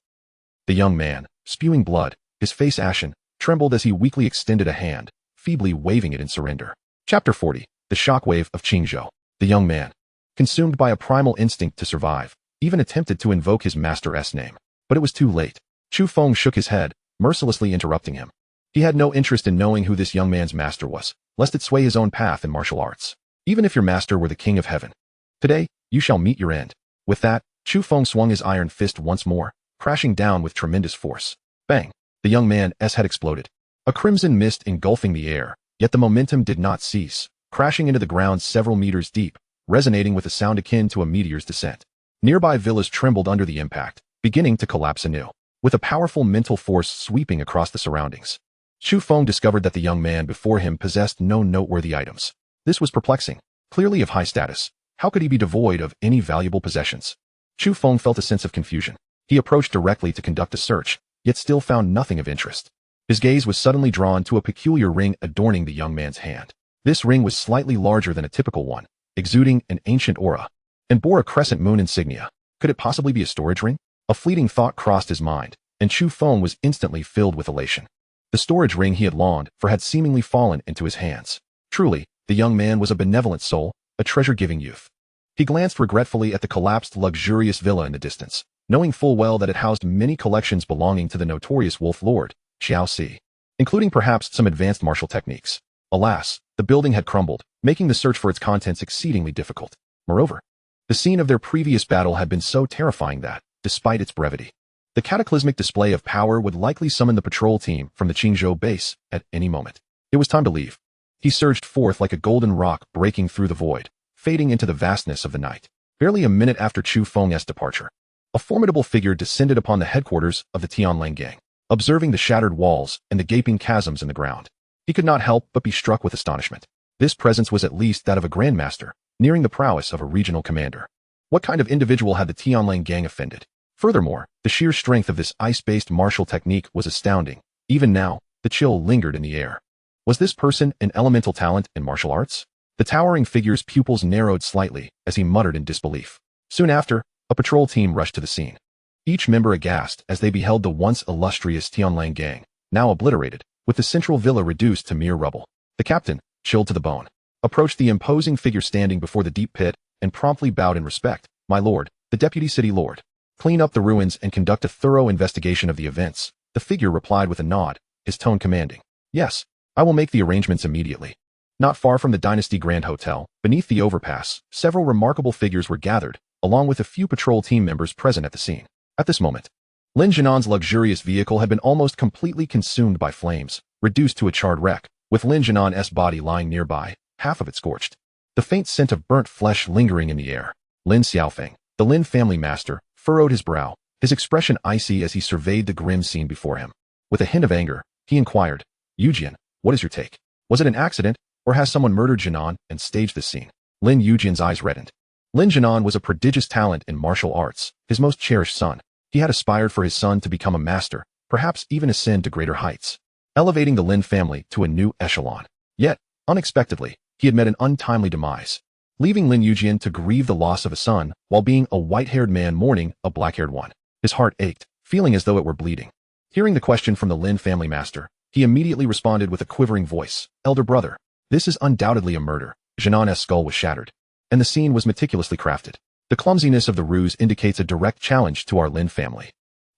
The young man, spewing blood, his face ashen, trembled as he weakly extended a hand, feebly waving it in surrender. Chapter 40. The Shockwave of Qingzhou. The young man, consumed by a primal instinct to survive, even attempted to invoke his master's name. But it was too late. Chu Feng shook his head, mercilessly interrupting him. He had no interest in knowing who this young man's master was, lest it sway his own path in martial arts. Even if your master were the king of heaven. Today, you shall meet your end. With that, Chu Feng swung his iron fist once more, crashing down with tremendous force. Bang! The young man's head exploded. A crimson mist engulfing the air, yet the momentum did not cease, crashing into the ground several meters deep, resonating with a sound akin to a meteor's descent. Nearby villas trembled under the impact, beginning to collapse anew, with a powerful mental force sweeping across the surroundings. Chu Feng discovered that the young man before him possessed no noteworthy items. This was perplexing. Clearly of high status, how could he be devoid of any valuable possessions? Chu Feng felt a sense of confusion. He approached directly to conduct a search, yet still found nothing of interest. His gaze was suddenly drawn to a peculiar ring adorning the young man's hand. This ring was slightly larger than a typical one, exuding an ancient aura, and bore a crescent moon insignia. Could it possibly be a storage ring? A fleeting thought crossed his mind, and Chu Feng was instantly filled with elation. The storage ring he had longed for had seemingly fallen into his hands. Truly, the young man was a benevolent soul, a treasure-giving youth. He glanced regretfully at the collapsed luxurious villa in the distance, knowing full well that it housed many collections belonging to the notorious Wolf Lord, Xiaoxi, including perhaps some advanced martial techniques. Alas, the building had crumbled, making the search for its contents exceedingly difficult. Moreover, the scene of their previous battle had been so terrifying that, despite its brevity, the cataclysmic display of power would likely summon the patrol team from the Qingzhou base at any moment. It was time to leave. He surged forth like a golden rock breaking through the void, fading into the vastness of the night. Barely a minute after Chu Feng's departure, a formidable figure descended upon the headquarters of the Tianlang gang. Observing the shattered walls and the gaping chasms in the ground, he could not help but be struck with astonishment. This presence was at least that of a grandmaster, nearing the prowess of a regional commander. What kind of individual had the Tianlang gang offended? Furthermore, the sheer strength of this ice-based martial technique was astounding. Even now, the the chill lingered in the air. Was this person an elemental talent in martial arts? The towering figure's pupils narrowed slightly as he muttered in disbelief. Soon after, a patrol team rushed to the scene. Each member aghast as they beheld the once illustrious Tianlang gang, now obliterated, with the central villa reduced to mere rubble. The captain, chilled to the bone, approached the imposing figure standing before the deep pit and promptly bowed in respect. "My lord, the deputy city lord. Clean up the ruins and conduct a thorough investigation of the events." The figure replied with a nod, his tone commanding. "Yes, I will make the arrangements immediately." Not far from the Dynasty Grand Hotel, beneath the overpass, several remarkable figures were gathered, along with a few patrol team members present at the scene. At this moment, Lin Jinan's luxurious vehicle had been almost completely consumed by flames, reduced to a charred wreck, with Lin Jinan's body lying nearby, half of it scorched. The faint scent of burnt flesh lingering in the air. Lin Xiaofeng, the Lin family master, furrowed his brow, his expression icy as he surveyed the grim scene before him. With a hint of anger, he inquired, "Yujian, what is your take? Was it an accident, or has someone murdered Jinan and staged this scene?" Lin Yujian's eyes reddened. Lin Jinan was a prodigious talent in martial arts, his most cherished son. He had aspired for his son to become a master, perhaps even ascend to greater heights, elevating the Lin family to a new echelon. Yet, unexpectedly, he had met an untimely demise, leaving Lin Yujian to grieve the loss of a son while being a white-haired man mourning a black-haired one. His heart ached, feeling as though it were bleeding. Hearing the question from the Lin family master, he immediately responded with a quivering voice, "Elder brother, this is undoubtedly a murder." Jinan's skull was shattered, and the scene was meticulously crafted. The clumsiness of the ruse indicates a direct challenge to our Lin family.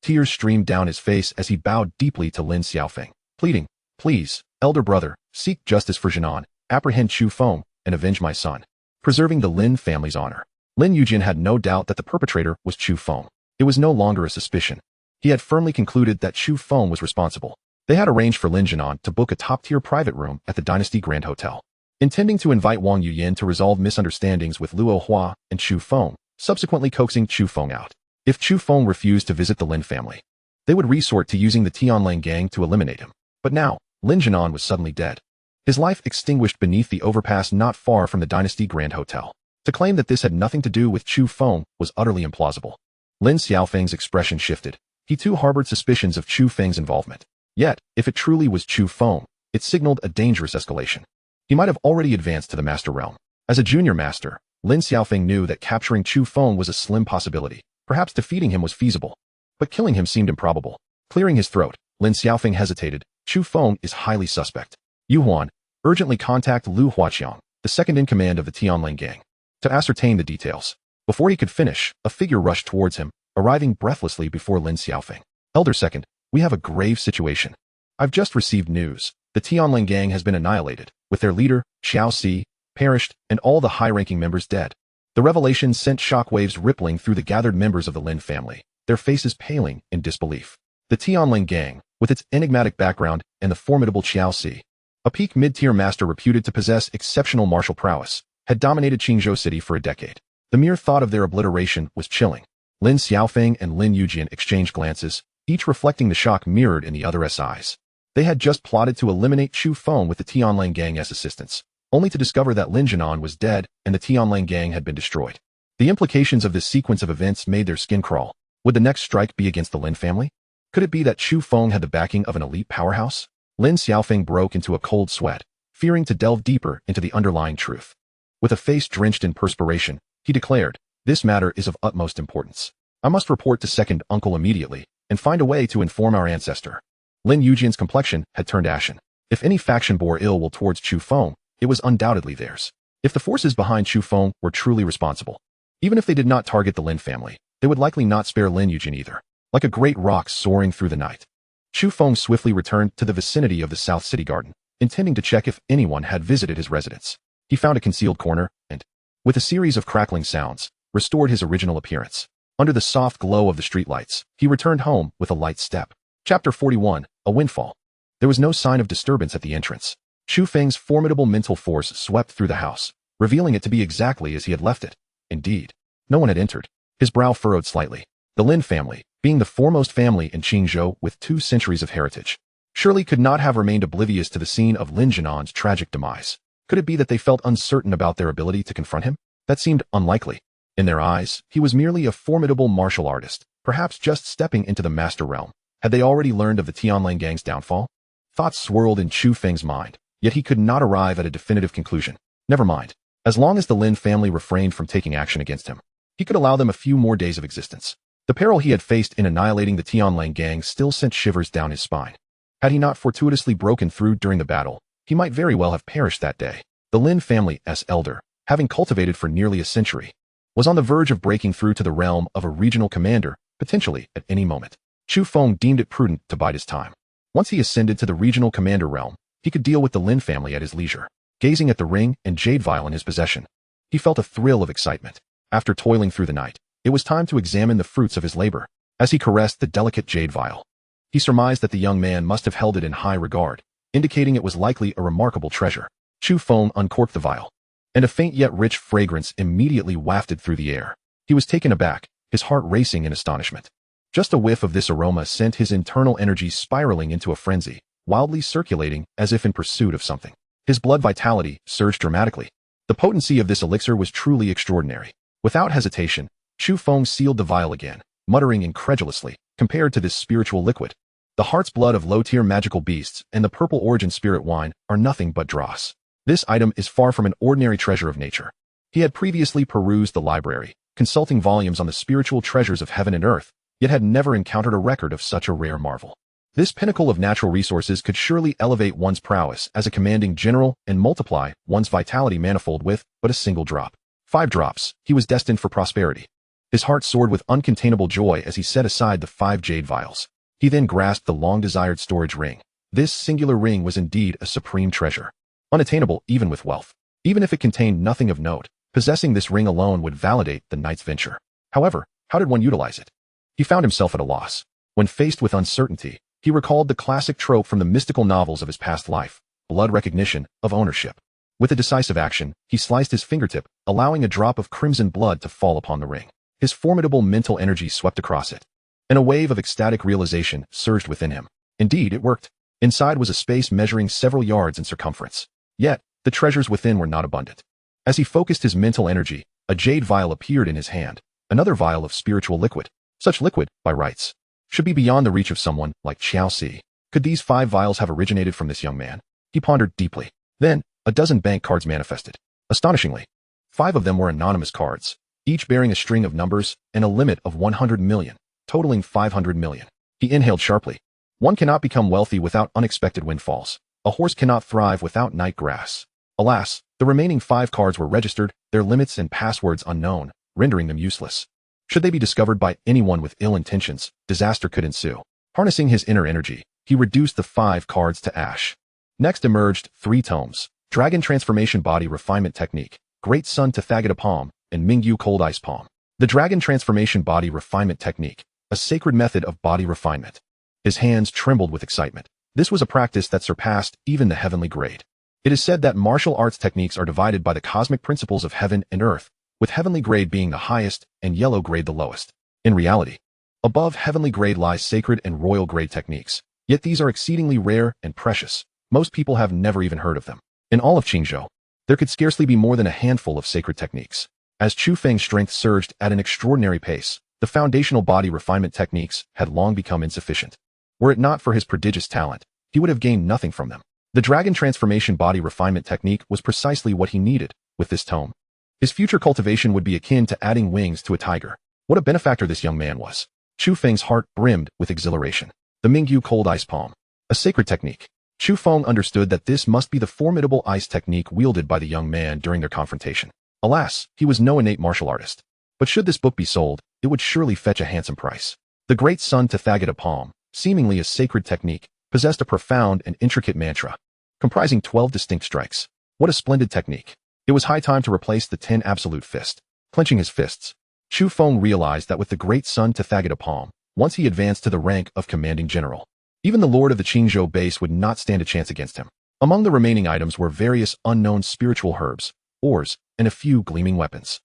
Tears streamed down his face as he bowed deeply to Lin Xiaofeng, pleading, "Please, elder brother, seek justice for Jinan, apprehend Chu Feng, and avenge my son, preserving the Lin family's honor." Lin Yujian had no doubt that the perpetrator was Chu Feng. It was no longer a suspicion. He had firmly concluded that Chu Feng was responsible. They had arranged for Lin Jinan to book a top-tier private room at the Dynasty Grand Hotel, intending to invite Wang Yuyin to resolve misunderstandings with Luo Hua and Chu Feng, subsequently coaxing Chu Feng out. If Chu Feng refused to visit the Lin family, they would resort to using the Tianlang gang to eliminate him. But now, Lin Jinan was suddenly dead, his life extinguished beneath the overpass not far from the Dynasty Grand Hotel. To claim that this had nothing to do with Chu Feng was utterly implausible. Lin Xiaofeng's expression shifted. He too harbored suspicions of Chu Feng's involvement. Yet, if it truly was Chu Feng, it signaled a dangerous escalation. He might have already advanced to the master realm. As a junior master, Lin Xiaofeng knew that capturing Chu Feng was a slim possibility. Perhaps defeating him was feasible, but killing him seemed improbable. Clearing his throat, Lin Xiaofeng hesitated. "Chu Feng is highly suspect. Yu Huan, urgently contact Lu Huaqiang, the second in command of the Tianlang gang, to ascertain the details." Before he could finish, a figure rushed towards him, arriving breathlessly before Lin Xiaofeng. "Elder Second, we have a grave situation. I've just received news. The Tianlang gang has been annihilated, with their leader, Xiao Si, perished, and all the high-ranking members dead." The revelation sent shockwaves rippling through the gathered members of the Lin family, their faces paling in disbelief. The Tianlang gang, with its enigmatic background and the formidable Xiao Si, a peak mid-tier master reputed to possess exceptional martial prowess, had dominated Qingzhou City for a decade. The mere thought of their obliteration was chilling. Lin Xiaofeng and Lin Yujian exchanged glances, each reflecting the shock mirrored in the other's eyes. They had just plotted to eliminate Chu Feng with the Tianlang gang as assistants, only to discover that Lin Jinan was dead and the Tianlang gang had been destroyed. The implications of this sequence of events made their skin crawl. Would the next strike be against the Lin family? Could it be that Chu Feng had the backing of an elite powerhouse? Lin Xiaofeng broke into a cold sweat, fearing to delve deeper into the underlying truth. With a face drenched in perspiration, he declared, "This matter is of utmost importance. I must report to Second Uncle immediately and find a way to inform our ancestor." Lin Yujian's complexion had turned ashen. If any faction bore ill will towards Chu Feng, it was undoubtedly theirs. If the forces behind Chu Feng were truly responsible, even if they did not target the Lin family, they would likely not spare Lin Yujian either. Like a great rock soaring through the night, Chu Feng swiftly returned to the vicinity of the South City Garden, intending to check if anyone had visited his residence. He found a concealed corner and, with a series of crackling sounds, restored his original appearance. Under the soft glow of the streetlights, he returned home with a light step. Chapter 41, A Windfall. There was no sign of disturbance at the entrance. Chu Feng's formidable mental force swept through the house, revealing it to be exactly as he had left it. Indeed, no one had entered. His brow furrowed slightly. The Lin family, being the foremost family in Qingzhou with 2 centuries of heritage, surely could not have remained oblivious to the scene of Lin Jinan's tragic demise. Could it be that they felt uncertain about their ability to confront him? That seemed unlikely. In their eyes, he was merely a formidable martial artist, perhaps just stepping into the master realm. Had they already learned of the Tianlang gang's downfall? Thoughts swirled in Chu Feng's mind, yet he could not arrive at a definitive conclusion. Never mind. As long as the Lin family refrained from taking action against him, he could allow them a few more days of existence. The peril he had faced in annihilating the Tianlang gang still sent shivers down his spine. Had he not fortuitously broken through during the battle, he might very well have perished that day. The Lin family's elder, having cultivated for nearly a century, was on the verge of breaking through to the realm of a regional commander, potentially at any moment. Chu Feng deemed it prudent to bide his time. Once he ascended to the regional commander realm, he could deal with the Lin family at his leisure. Gazing at the ring and jade vial in his possession, he felt a thrill of excitement. After toiling through the night, it was time to examine the fruits of his labor. As he caressed the delicate jade vial, he surmised that the young man must have held it in high regard, indicating it was likely a remarkable treasure. Chu Feng uncorked the vial, and a faint yet rich fragrance immediately wafted through the air. He was taken aback, his heart racing in astonishment. Just a whiff of this aroma sent his internal energy spiraling into a frenzy, wildly circulating as if in pursuit of something. His blood vitality surged dramatically. The potency of this elixir was truly extraordinary. Without hesitation, Chu Feng sealed the vial again, muttering incredulously, compared to this spiritual liquid, the heart's blood of low-tier magical beasts and the purple origin spirit wine are nothing but dross. This item is far from an ordinary treasure of nature. He had previously perused the library, consulting volumes on the spiritual treasures of heaven and earth, yet had never encountered a record of such a rare marvel. This pinnacle of natural resources could surely elevate one's prowess as a commanding general and multiply one's vitality manifold with but a single drop. 5 drops, he was destined for prosperity. His heart soared with uncontainable joy as he set aside the 5 jade vials. He then grasped the long-desired storage ring. This singular ring was indeed a supreme treasure, unattainable even with wealth. Even if it contained nothing of note, possessing this ring alone would validate the knight's venture. However, how did one utilize it? He found himself at a loss. When faced with uncertainty, he recalled the classic trope from the mystical novels of his past life, blood recognition of ownership. With a decisive action, he sliced his fingertip, allowing a drop of crimson blood to fall upon the ring. His formidable mental energy swept across it, and a wave of ecstatic realization surged within him. Indeed, it worked. Inside was a space measuring several yards in circumference. Yet, the treasures within were not abundant. As he focused his mental energy, a jade vial appeared in his hand, another vial of spiritual liquid. Such liquid, by rights, should be beyond the reach of someone like Xiao Si. Could these 5 vials have originated from this young man? He pondered deeply. Then, a dozen bank cards manifested. Astonishingly, 5 of them were anonymous cards, each bearing a string of numbers and a limit of 100 million, totaling 500 million. He inhaled sharply. One cannot become wealthy without unexpected windfalls. A horse cannot thrive without night grass. Alas, the remaining 5 cards were registered, their limits and passwords unknown, rendering them useless. Should they be discovered by anyone with ill intentions, disaster could ensue. Harnessing his inner energy, he reduced the 5 cards to ash. Next emerged 3 tomes: Dragon Transformation Body Refinement Technique, Great Sun Tathagata Palm, and Mingyu Cold Ice Palm. The Dragon Transformation Body Refinement Technique, a sacred method of body refinement. His hands trembled with excitement. This was a practice that surpassed even the heavenly grade. It is said that martial arts techniques are divided by the cosmic principles of heaven and earth, with heavenly grade being the highest and yellow grade the lowest. In reality, above heavenly grade lies sacred and royal grade techniques, yet these are exceedingly rare and precious. Most people have never even heard of them. In all of Qingzhou, there could scarcely be more than a handful of sacred techniques. As Chu Feng's strength surged at an extraordinary pace, the foundational body refinement techniques had long become insufficient. Were it not for his prodigious talent, he would have gained nothing from them. The Dragon Transformation Body Refinement Technique was precisely what he needed. With this tome, his future cultivation would be akin to adding wings to a tiger. What a benefactor this young man was. Chu Feng's heart brimmed with exhilaration. The Mingyu Cold Ice Palm, a sacred technique. Chu Feng understood that this must be the formidable ice technique wielded by the young man during their confrontation. Alas, he was no innate martial artist. But should this book be sold, it would surely fetch a handsome price. The Great Sun Tathagata Palm, seemingly a sacred technique, possessed a profound and intricate mantra, comprising 12 distinct strikes. What a splendid technique. It was high time to replace the 10 absolute fist. Clenching his fists, Chu Feng realized that with the Great Sun Tathagata Palm, once he advanced to the rank of commanding general, even the lord of the Qingzhou base would not stand a chance against him. Among the remaining items were various unknown spiritual herbs, ores, and a few gleaming weapons.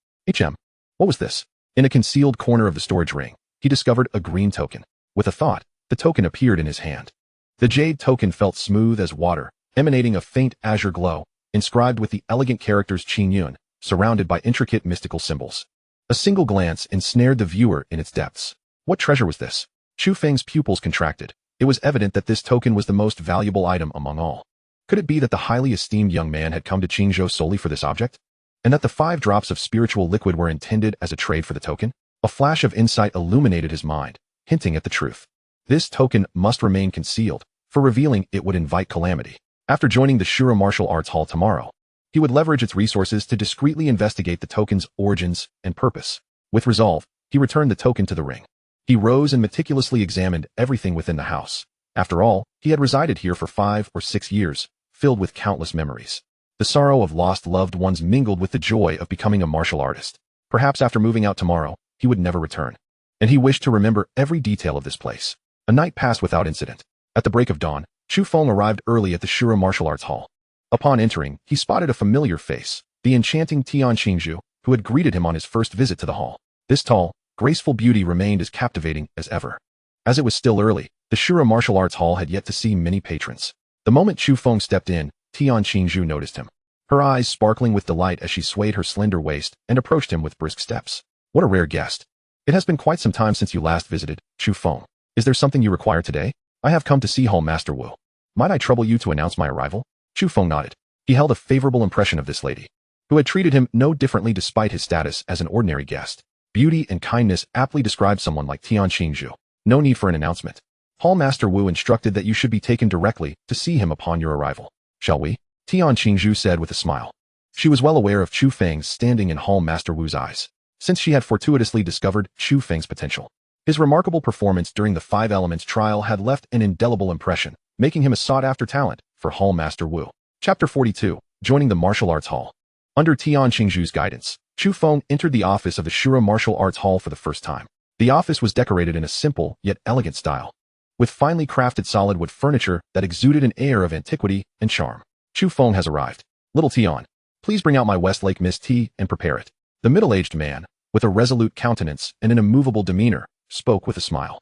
What was this? In a concealed corner of the storage ring, he discovered a green token. With a thought, the token appeared in his hand. The jade token felt smooth as water, emanating a faint azure glow, inscribed with the elegant characters Qingyun, surrounded by intricate mystical symbols. A single glance ensnared the viewer in its depths. What treasure was this? Chu Feng's pupils contracted, It was evident that this token was the most valuable item among all. Could it be that the highly esteemed young man had come to Qingzhou solely for this object? And that the 5 drops of spiritual liquid were intended as a trade for the token? A flash of insight illuminated his mind, hinting at the truth. This token must remain concealed, for revealing it would invite calamity. After joining the Shura Martial Arts Hall tomorrow, he would leverage its resources to discreetly investigate the token's origins and purpose. With resolve, he returned the token to the ring. He rose and meticulously examined everything within the house. After all, he had resided here for 5 or 6 years, filled with countless memories. The sorrow of lost loved ones mingled with the joy of becoming a martial artist. Perhaps after moving out tomorrow, he would never return. And he wished to remember every detail of this place. A night passed without incident. At the break of dawn, Chu Feng arrived early at the Shura Martial Arts Hall. Upon entering, he spotted a familiar face, the enchanting Tian Qingzhu, who had greeted him on his first visit to the hall. This tall, graceful beauty remained as captivating as ever. As it was still early, the Shura Martial Arts Hall had yet to see many patrons. The moment Chu Feng stepped in, Tian Qingzhu noticed him. Her eyes sparkling with delight as she swayed her slender waist and approached him with brisk steps. What a rare guest. It has been quite some time since you last visited, Chu Feng. Is there something you require today? I have come to see Hall Master Wu. Might I trouble you to announce my arrival? Chu Feng nodded. He held a favorable impression of this lady, who had treated him no differently despite his status as an ordinary guest. Beauty and kindness aptly described someone like Tian Qingzhu. No need for an announcement. Hall Master Wu instructed that you should be taken directly to see him upon your arrival. Shall we? Tian Qingzhu said with a smile. She was well aware of Chu Feng's standing in Hall Master Wu's eyes, since she had fortuitously discovered Chu Feng's potential. His remarkable performance during the 5 Elements trial had left an indelible impression, making him a sought-after talent for Hall Master Wu. Chapter 42. Joining the Martial Arts Hall. Under Tian Qingzhu's guidance, Chu Feng entered the office of the Shura Martial Arts Hall for the first time. The office was decorated in a simple yet elegant style, with finely crafted solid wood furniture that exuded an air of antiquity and charm. Chu Feng has arrived. Little Tian, please bring out my Westlake Mist tea and prepare it. The middle-aged man, with a resolute countenance and an immovable demeanor, spoke with a smile.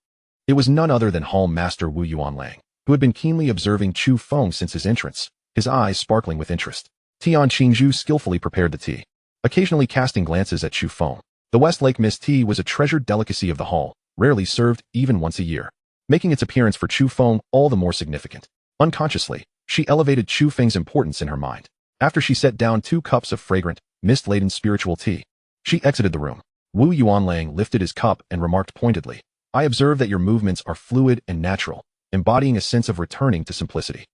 It was none other than Hall Master Wu Yuanlang, who had been keenly observing Chu Feng since his entrance, his eyes sparkling with interest. Tian Qingzhu skillfully prepared the tea, occasionally casting glances at Chu Feng. The Westlake Mist tea was a treasured delicacy of the hall, rarely served even once a year, making its appearance for Chu Feng all the more significant. Unconsciously, she elevated Chu Feng's importance in her mind. After she set down 2 cups of fragrant, mist-laden spiritual tea, she exited the room. Wu Yuanlang lifted his cup and remarked pointedly, I observe that your movements are fluid and natural, embodying a sense of returning to simplicity.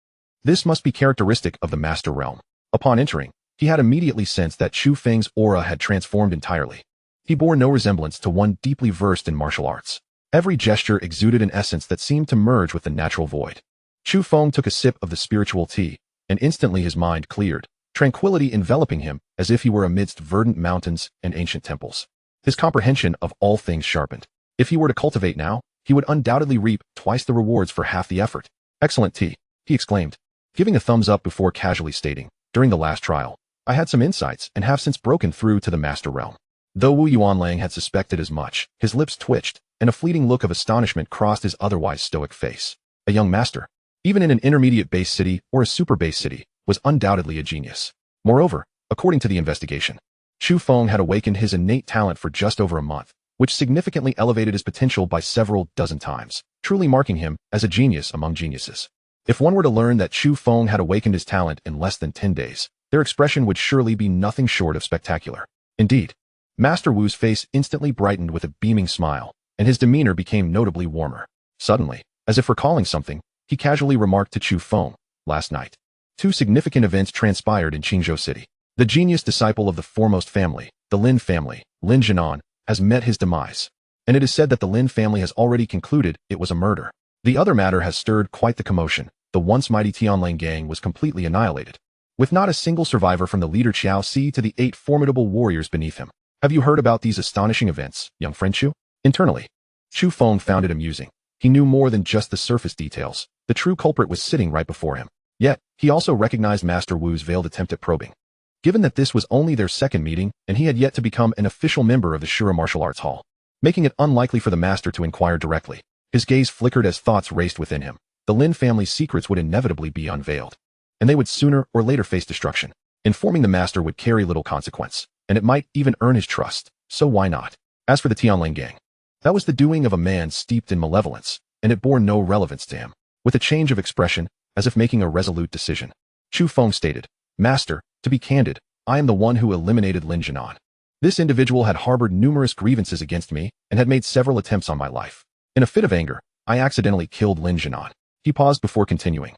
This must be characteristic of the master realm. Upon entering, he had immediately sensed that Chu Feng's aura had transformed entirely. He bore no resemblance to one deeply versed in martial arts. Every gesture exuded an essence that seemed to merge with the natural void. Chu Feng took a sip of the spiritual tea, and instantly his mind cleared, tranquility enveloping him as if he were amidst verdant mountains and ancient temples. His comprehension of all things sharpened. If he were to cultivate now, he would undoubtedly reap twice the rewards for half the effort. Excellent tea, he exclaimed, giving a thumbs up before casually stating, during the last trial, I had some insights and have since broken through to the master realm. Though Wu Yuanlang had suspected as much, his lips twitched, and a fleeting look of astonishment crossed his otherwise stoic face. A young master, even in an intermediate base city or a super base city, was undoubtedly a genius. Moreover, according to the investigation, Chu Feng had awakened his innate talent for just over a month, which significantly elevated his potential by several dozen times, truly marking him as a genius among geniuses. If one were to learn that Chu Feng had awakened his talent in less than 10 days, their expression would surely be nothing short of spectacular. Indeed, Master Wu's face instantly brightened with a beaming smile, and his demeanor became notably warmer. Suddenly, as if recalling something, he casually remarked to Chu Feng, last night, 2 significant events transpired in Qingzhou City. The genius disciple of the foremost family, the Lin family, Lin Jinan, has met his demise, and it is said that the Lin family has already concluded it was a murder. The other matter has stirred quite the commotion. The once mighty Tianlang gang was completely annihilated, with not a single survivor from the leader Qiao Si to the 8 formidable warriors beneath him. Have you heard about these astonishing events, young friend Chu? Internally, Chu Feng found it amusing. He knew more than just the surface details. The true culprit was sitting right before him. Yet, he also recognized Master Wu's veiled attempt at probing. Given that this was only their second meeting, and he had yet to become an official member of the Shura Martial Arts Hall, making it unlikely for the master to inquire directly, his gaze flickered as thoughts raced within him. The Lin family's secrets would inevitably be unveiled, and they would sooner or later face destruction. Informing the master would carry little consequence, and it might even earn his trust, so why not? As for the Tianlang gang, that was the doing of a man steeped in malevolence, and it bore no relevance to him. With a change of expression, as if making a resolute decision, Chu Feng stated, "Master, to be candid, I am the one who eliminated Lin Jinan. This individual had harbored numerous grievances against me and had made several attempts on my life. In a fit of anger, I accidentally killed Lin Jinan." He paused before continuing.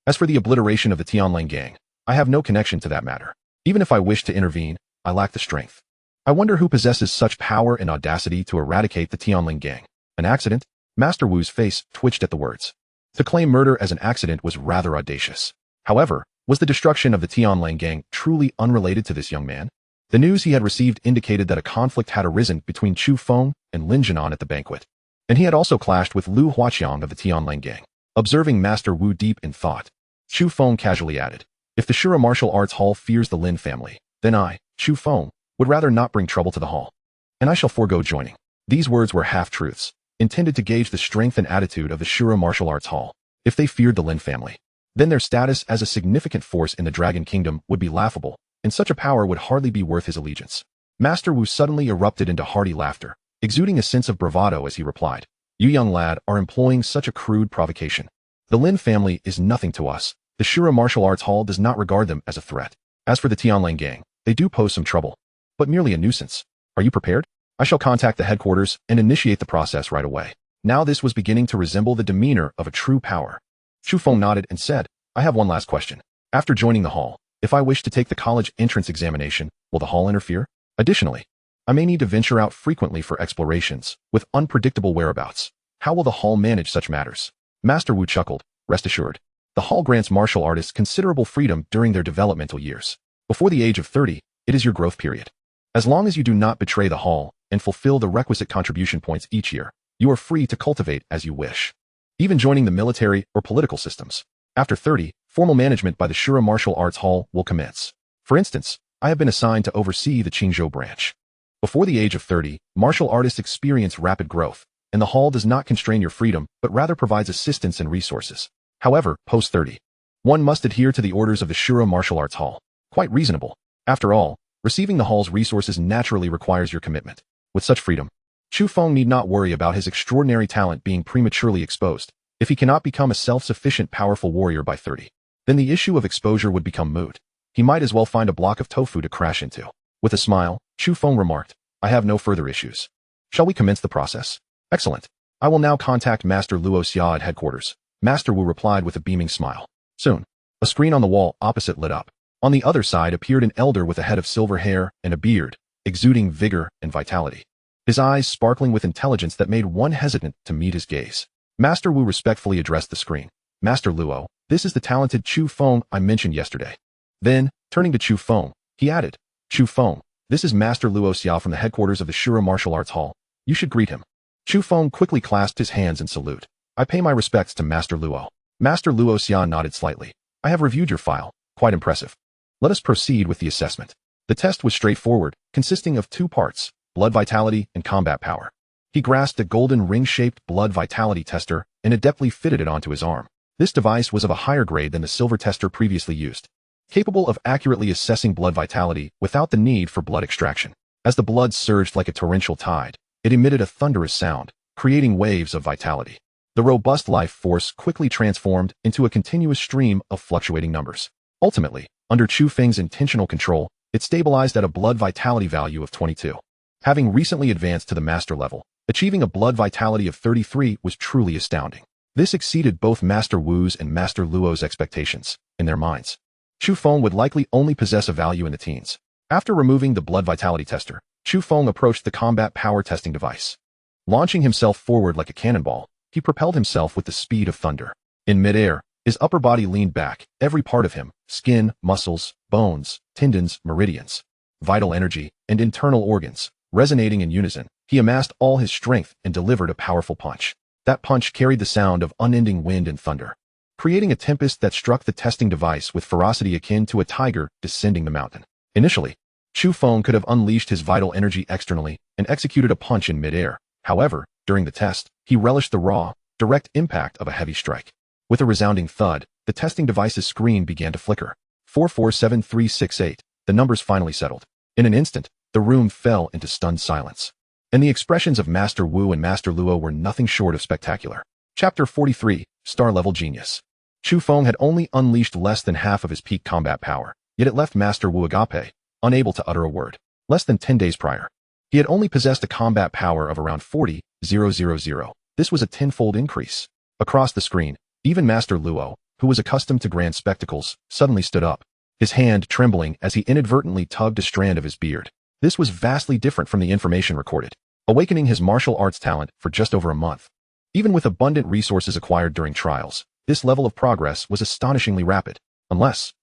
"As for the obliteration of the Tianlang gang, I have no connection to that matter. Even if I wished to intervene, I lack the strength. I wonder who possesses such power and audacity to eradicate the Tianlang gang. An accident?" Master Wu's face twitched at the words. To claim murder as an accident was rather audacious. However, was the destruction of the Tianlang gang truly unrelated to this young man? The news he had received indicated that a conflict had arisen between Chu Feng and Lin Jinan at the banquet, and he had also clashed with Lu Huaqiang of the Tianlang gang. Observing Master Wu deep in thought, Chu Feng casually added, "If the Shura Martial Arts Hall fears the Lin family, then I, Chu Feng, would rather not bring trouble to the hall, and I shall forego joining." These words were half-truths, intended to gauge the strength and attitude of the Shura Martial Arts Hall. If they feared the Lin family, then their status as a significant force in the Dragon Kingdom would be laughable, and such a power would hardly be worth his allegiance. Master Wu suddenly erupted into hearty laughter, exuding a sense of bravado as he replied, "You young lad are employing such a crude provocation. The Lin family is nothing to us. The Shura Martial Arts Hall does not regard them as a threat. As for the Tianlang gang, they do pose some trouble, but merely a nuisance. Are you prepared? I shall contact the headquarters and initiate the process right away." Now this was beginning to resemble the demeanor of a true power. Chu Feng nodded and said, "I have one last question. After joining the hall, if I wish to take the college entrance examination, will the hall interfere? Additionally, I may need to venture out frequently for explorations, with unpredictable whereabouts. How will the hall manage such matters?" Master Wu chuckled, "Rest assured, the hall grants martial artists considerable freedom during their developmental years. Before the age of 30, it is your growth period. As long as you do not betray the hall and fulfill the requisite contribution points each year, you are free to cultivate as you wish, even joining the military or political systems. After 30, formal management by the Shura Martial Arts Hall will commence. For instance, I have been assigned to oversee the Qingzhou branch. Before the age of 30, martial artists experience rapid growth, and the hall does not constrain your freedom but rather provides assistance and resources. However, post-30, one must adhere to the orders of the Shura Martial Arts Hall. Quite reasonable. After all, receiving the hall's resources naturally requires your commitment. With such freedom, Chu Feng need not worry about his extraordinary talent being prematurely exposed. If he cannot become a self-sufficient powerful warrior by 30, then the issue of exposure would become moot. He might as well find a block of tofu to crash into." With a smile, Chu Feng remarked, "I have no further issues. Shall we commence the process?" "Excellent. I will now contact Master Luo Xia at headquarters." Master Wu replied with a beaming smile. Soon, a screen on the wall opposite lit up. On the other side appeared an elder with a head of silver hair and a beard, exuding vigor and vitality, his eyes sparkling with intelligence that made one hesitant to meet his gaze. Master Wu respectfully addressed the screen. "Master Luo, this is the talented Chu Feng I mentioned yesterday." Then, turning to Chu Feng, he added, "Chu Feng, this is Master Luo Xia from the headquarters of the Shura Martial Arts Hall. You should greet him." Chu Feng quickly clasped his hands in salute. "I pay my respects to Master Luo." Master Luo Xia nodded slightly. "I have reviewed your file. Quite impressive. Let us proceed with the assessment." The test was straightforward, consisting of 2 parts, blood vitality and combat power. He grasped a golden ring-shaped blood vitality tester and adeptly fitted it onto his arm. This device was of a higher grade than the silver tester previously used, capable of accurately assessing blood vitality without the need for blood extraction. As the blood surged like a torrential tide, it emitted a thunderous sound, creating waves of vitality. The robust life force quickly transformed into a continuous stream of fluctuating numbers. Ultimately, under Chu Feng's intentional control, it stabilized at a blood vitality value of 22. Having recently advanced to the master level, achieving a blood vitality of 33 was truly astounding. This exceeded both Master Wu's and Master Luo's expectations. In their minds, Chu Feng would likely only possess a value in the teens. After removing the blood vitality tester, Chu Feng approached the combat power testing device. Launching himself forward like a cannonball, he propelled himself with the speed of thunder. In midair, his upper body leaned back, every part of him, skin, muscles, bones, tendons, meridians, vital energy, and internal organs, resonating in unison. He amassed all his strength and delivered a powerful punch. That punch carried the sound of unending wind and thunder, creating a tempest that struck the testing device with ferocity akin to a tiger descending the mountain. Initially, Chu Feng could have unleashed his vital energy externally and executed a punch in midair. However, during the test, he relished the raw, direct impact of a heavy strike. With a resounding thud, the testing device's screen began to flicker. 447368. The numbers finally settled. In an instant, the room fell into stunned silence, and the expressions of Master Wu and Master Luo were nothing short of spectacular. Chapter 43, Star-Level Genius. Chu Feng had only unleashed less than half of his peak combat power, yet it left Master Wu Agape unable to utter a word. Less than 10 days prior, he had only possessed a combat power of around 40,000. This was a tenfold increase. Across the screen, even Master Luo, who was accustomed to grand spectacles, suddenly stood up, his hand trembling as he inadvertently tugged a strand of his beard. This was vastly different from the information recorded, awakening his martial arts talent for just over a month. Even with abundant resources acquired during trials, this level of progress was astonishingly rapid, unless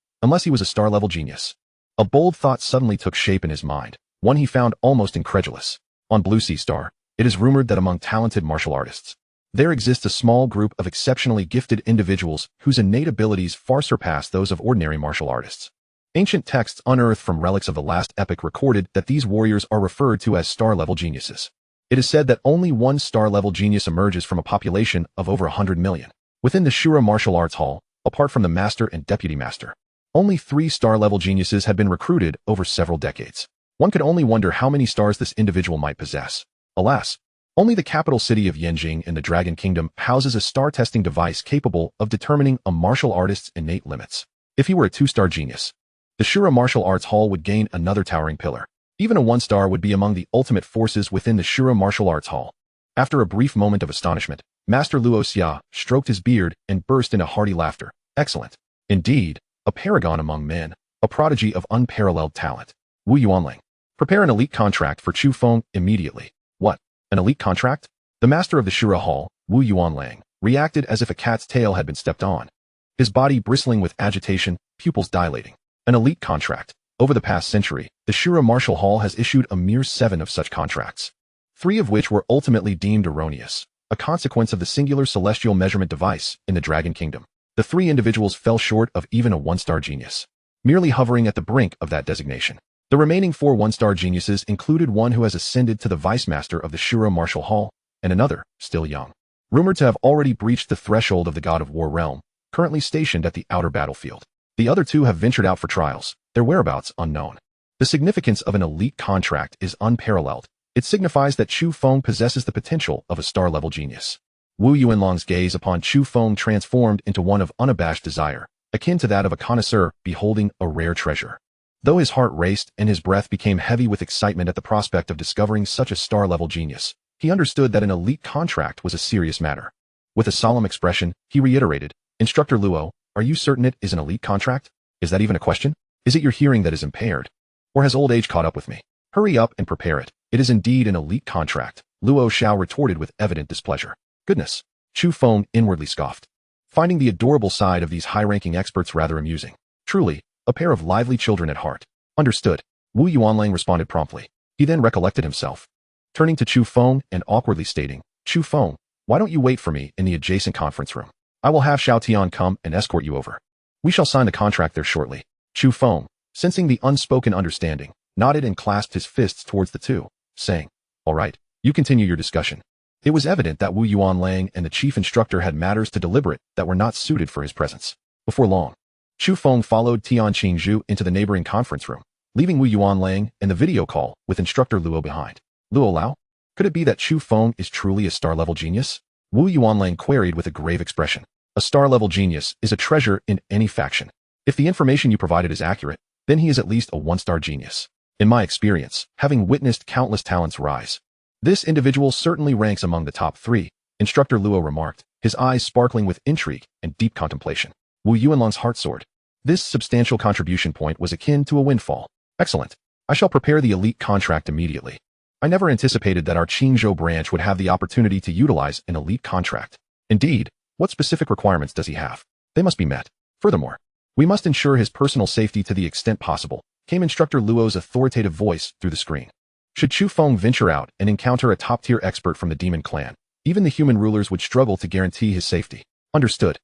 he was a star-level genius. A bold thought suddenly took shape in his mind, one he found almost incredulous. On Blue Sea Star, it is rumored that among talented martial artists, there exists a small group of exceptionally gifted individuals whose innate abilities far surpass those of ordinary martial artists. Ancient texts unearthed from relics of the last epoch recorded that these warriors are referred to as star-level geniuses. It is said that only one star-level genius emerges from a population of over 100 million. Within the Shura Martial Arts Hall, apart from the Master and Deputy Master, only 3 star-level geniuses had been recruited over several decades. One could only wonder how many stars this individual might possess. Alas, only the capital city of Yanjing in the Dragon Kingdom houses a star-testing device capable of determining a martial artist's innate limits. If he were a 2-star genius, the Shura Martial Arts Hall would gain another towering pillar. Even a 1-star would be among the ultimate forces within the Shura Martial Arts Hall. After a brief moment of astonishment, Master Luo Xia stroked his beard and burst into hearty laughter. Excellent. Indeed, a paragon among men, a prodigy of unparalleled talent. Wu Yuanling. Prepare an elite contract for Chu Feng immediately. What? An elite contract? The master of the Shura Hall, Wu Yuanling, reacted as if a cat's tail had been stepped on. His body bristling with agitation, pupils dilating. An elite contract. Over the past century, the Shura Martial Hall has issued a mere 7 of such contracts, 3 of which were ultimately deemed erroneous, a consequence of the singular celestial measurement device in the Dragon Kingdom. The 3 individuals fell short of even a 1-star genius, merely hovering at the brink of that designation. The remaining 4 1-star geniuses included one who has ascended to the vice master of the Shura Martial Hall, and another, still young, rumored to have already breached the threshold of the God of War realm, currently stationed at the outer battlefield. The other 2 have ventured out for trials, their whereabouts unknown. The significance of an elite contract is unparalleled. It signifies that Chu Feng possesses the potential of a star-level genius. Wu Yuanlong's gaze upon Chu Feng transformed into one of unabashed desire, akin to that of a connoisseur beholding a rare treasure. Though his heart raced and his breath became heavy with excitement at the prospect of discovering such a star-level genius, he understood that an elite contract was a serious matter. With a solemn expression, he reiterated, "Instructor Luo, are you certain it is an elite contract? Is that even a question? Is it your hearing that is impaired? Or has old age caught up with me? Hurry up and prepare it. It is indeed an elite contract," Luo Xiao retorted with evident displeasure. Goodness, Chu Feng inwardly scoffed, finding the adorable side of these high-ranking experts rather amusing. Truly, a pair of lively children at heart. Understood. Wu Yuanlang responded promptly. He then recollected himself, turning to Chu Feng and awkwardly stating, "Chu Feng, why don't you wait for me in the adjacent conference room? I will have Xiao Tian come and escort you over. We shall sign the contract there shortly." Chu Feng, sensing the unspoken understanding, nodded and clasped his fists towards the 2, saying, "All right, you continue your discussion." It was evident that Wu Yuanlang and the chief instructor had matters to deliberate that were not suited for his presence. Before long, Chu Feng followed Tian Qingzhu into the neighboring conference room, leaving Wu Yuanlang and the video call with instructor Luo behind. Luo Lao? Could it be that Chu Feng is truly a star-level genius? Wu Yuanlang queried with a grave expression. A star-level genius is a treasure in any faction. If the information you provided is accurate, then he is at least a 1-star genius. In my experience, having witnessed countless talents rise, this individual certainly ranks among the top 3, Instructor Luo remarked, his eyes sparkling with intrigue and deep contemplation. Wu Yuanlang's heart soared. This substantial contribution point was akin to a windfall. Excellent. I shall prepare the elite contract immediately. I never anticipated that our Qingzhou branch would have the opportunity to utilize an elite contract. Indeed, what specific requirements does he have? They must be met. Furthermore, we must ensure his personal safety to the extent possible, came Instructor Luo's authoritative voice through the screen. Should Chu Feng venture out and encounter a top-tier expert from the demon clan, even the human rulers would struggle to guarantee his safety. Understood.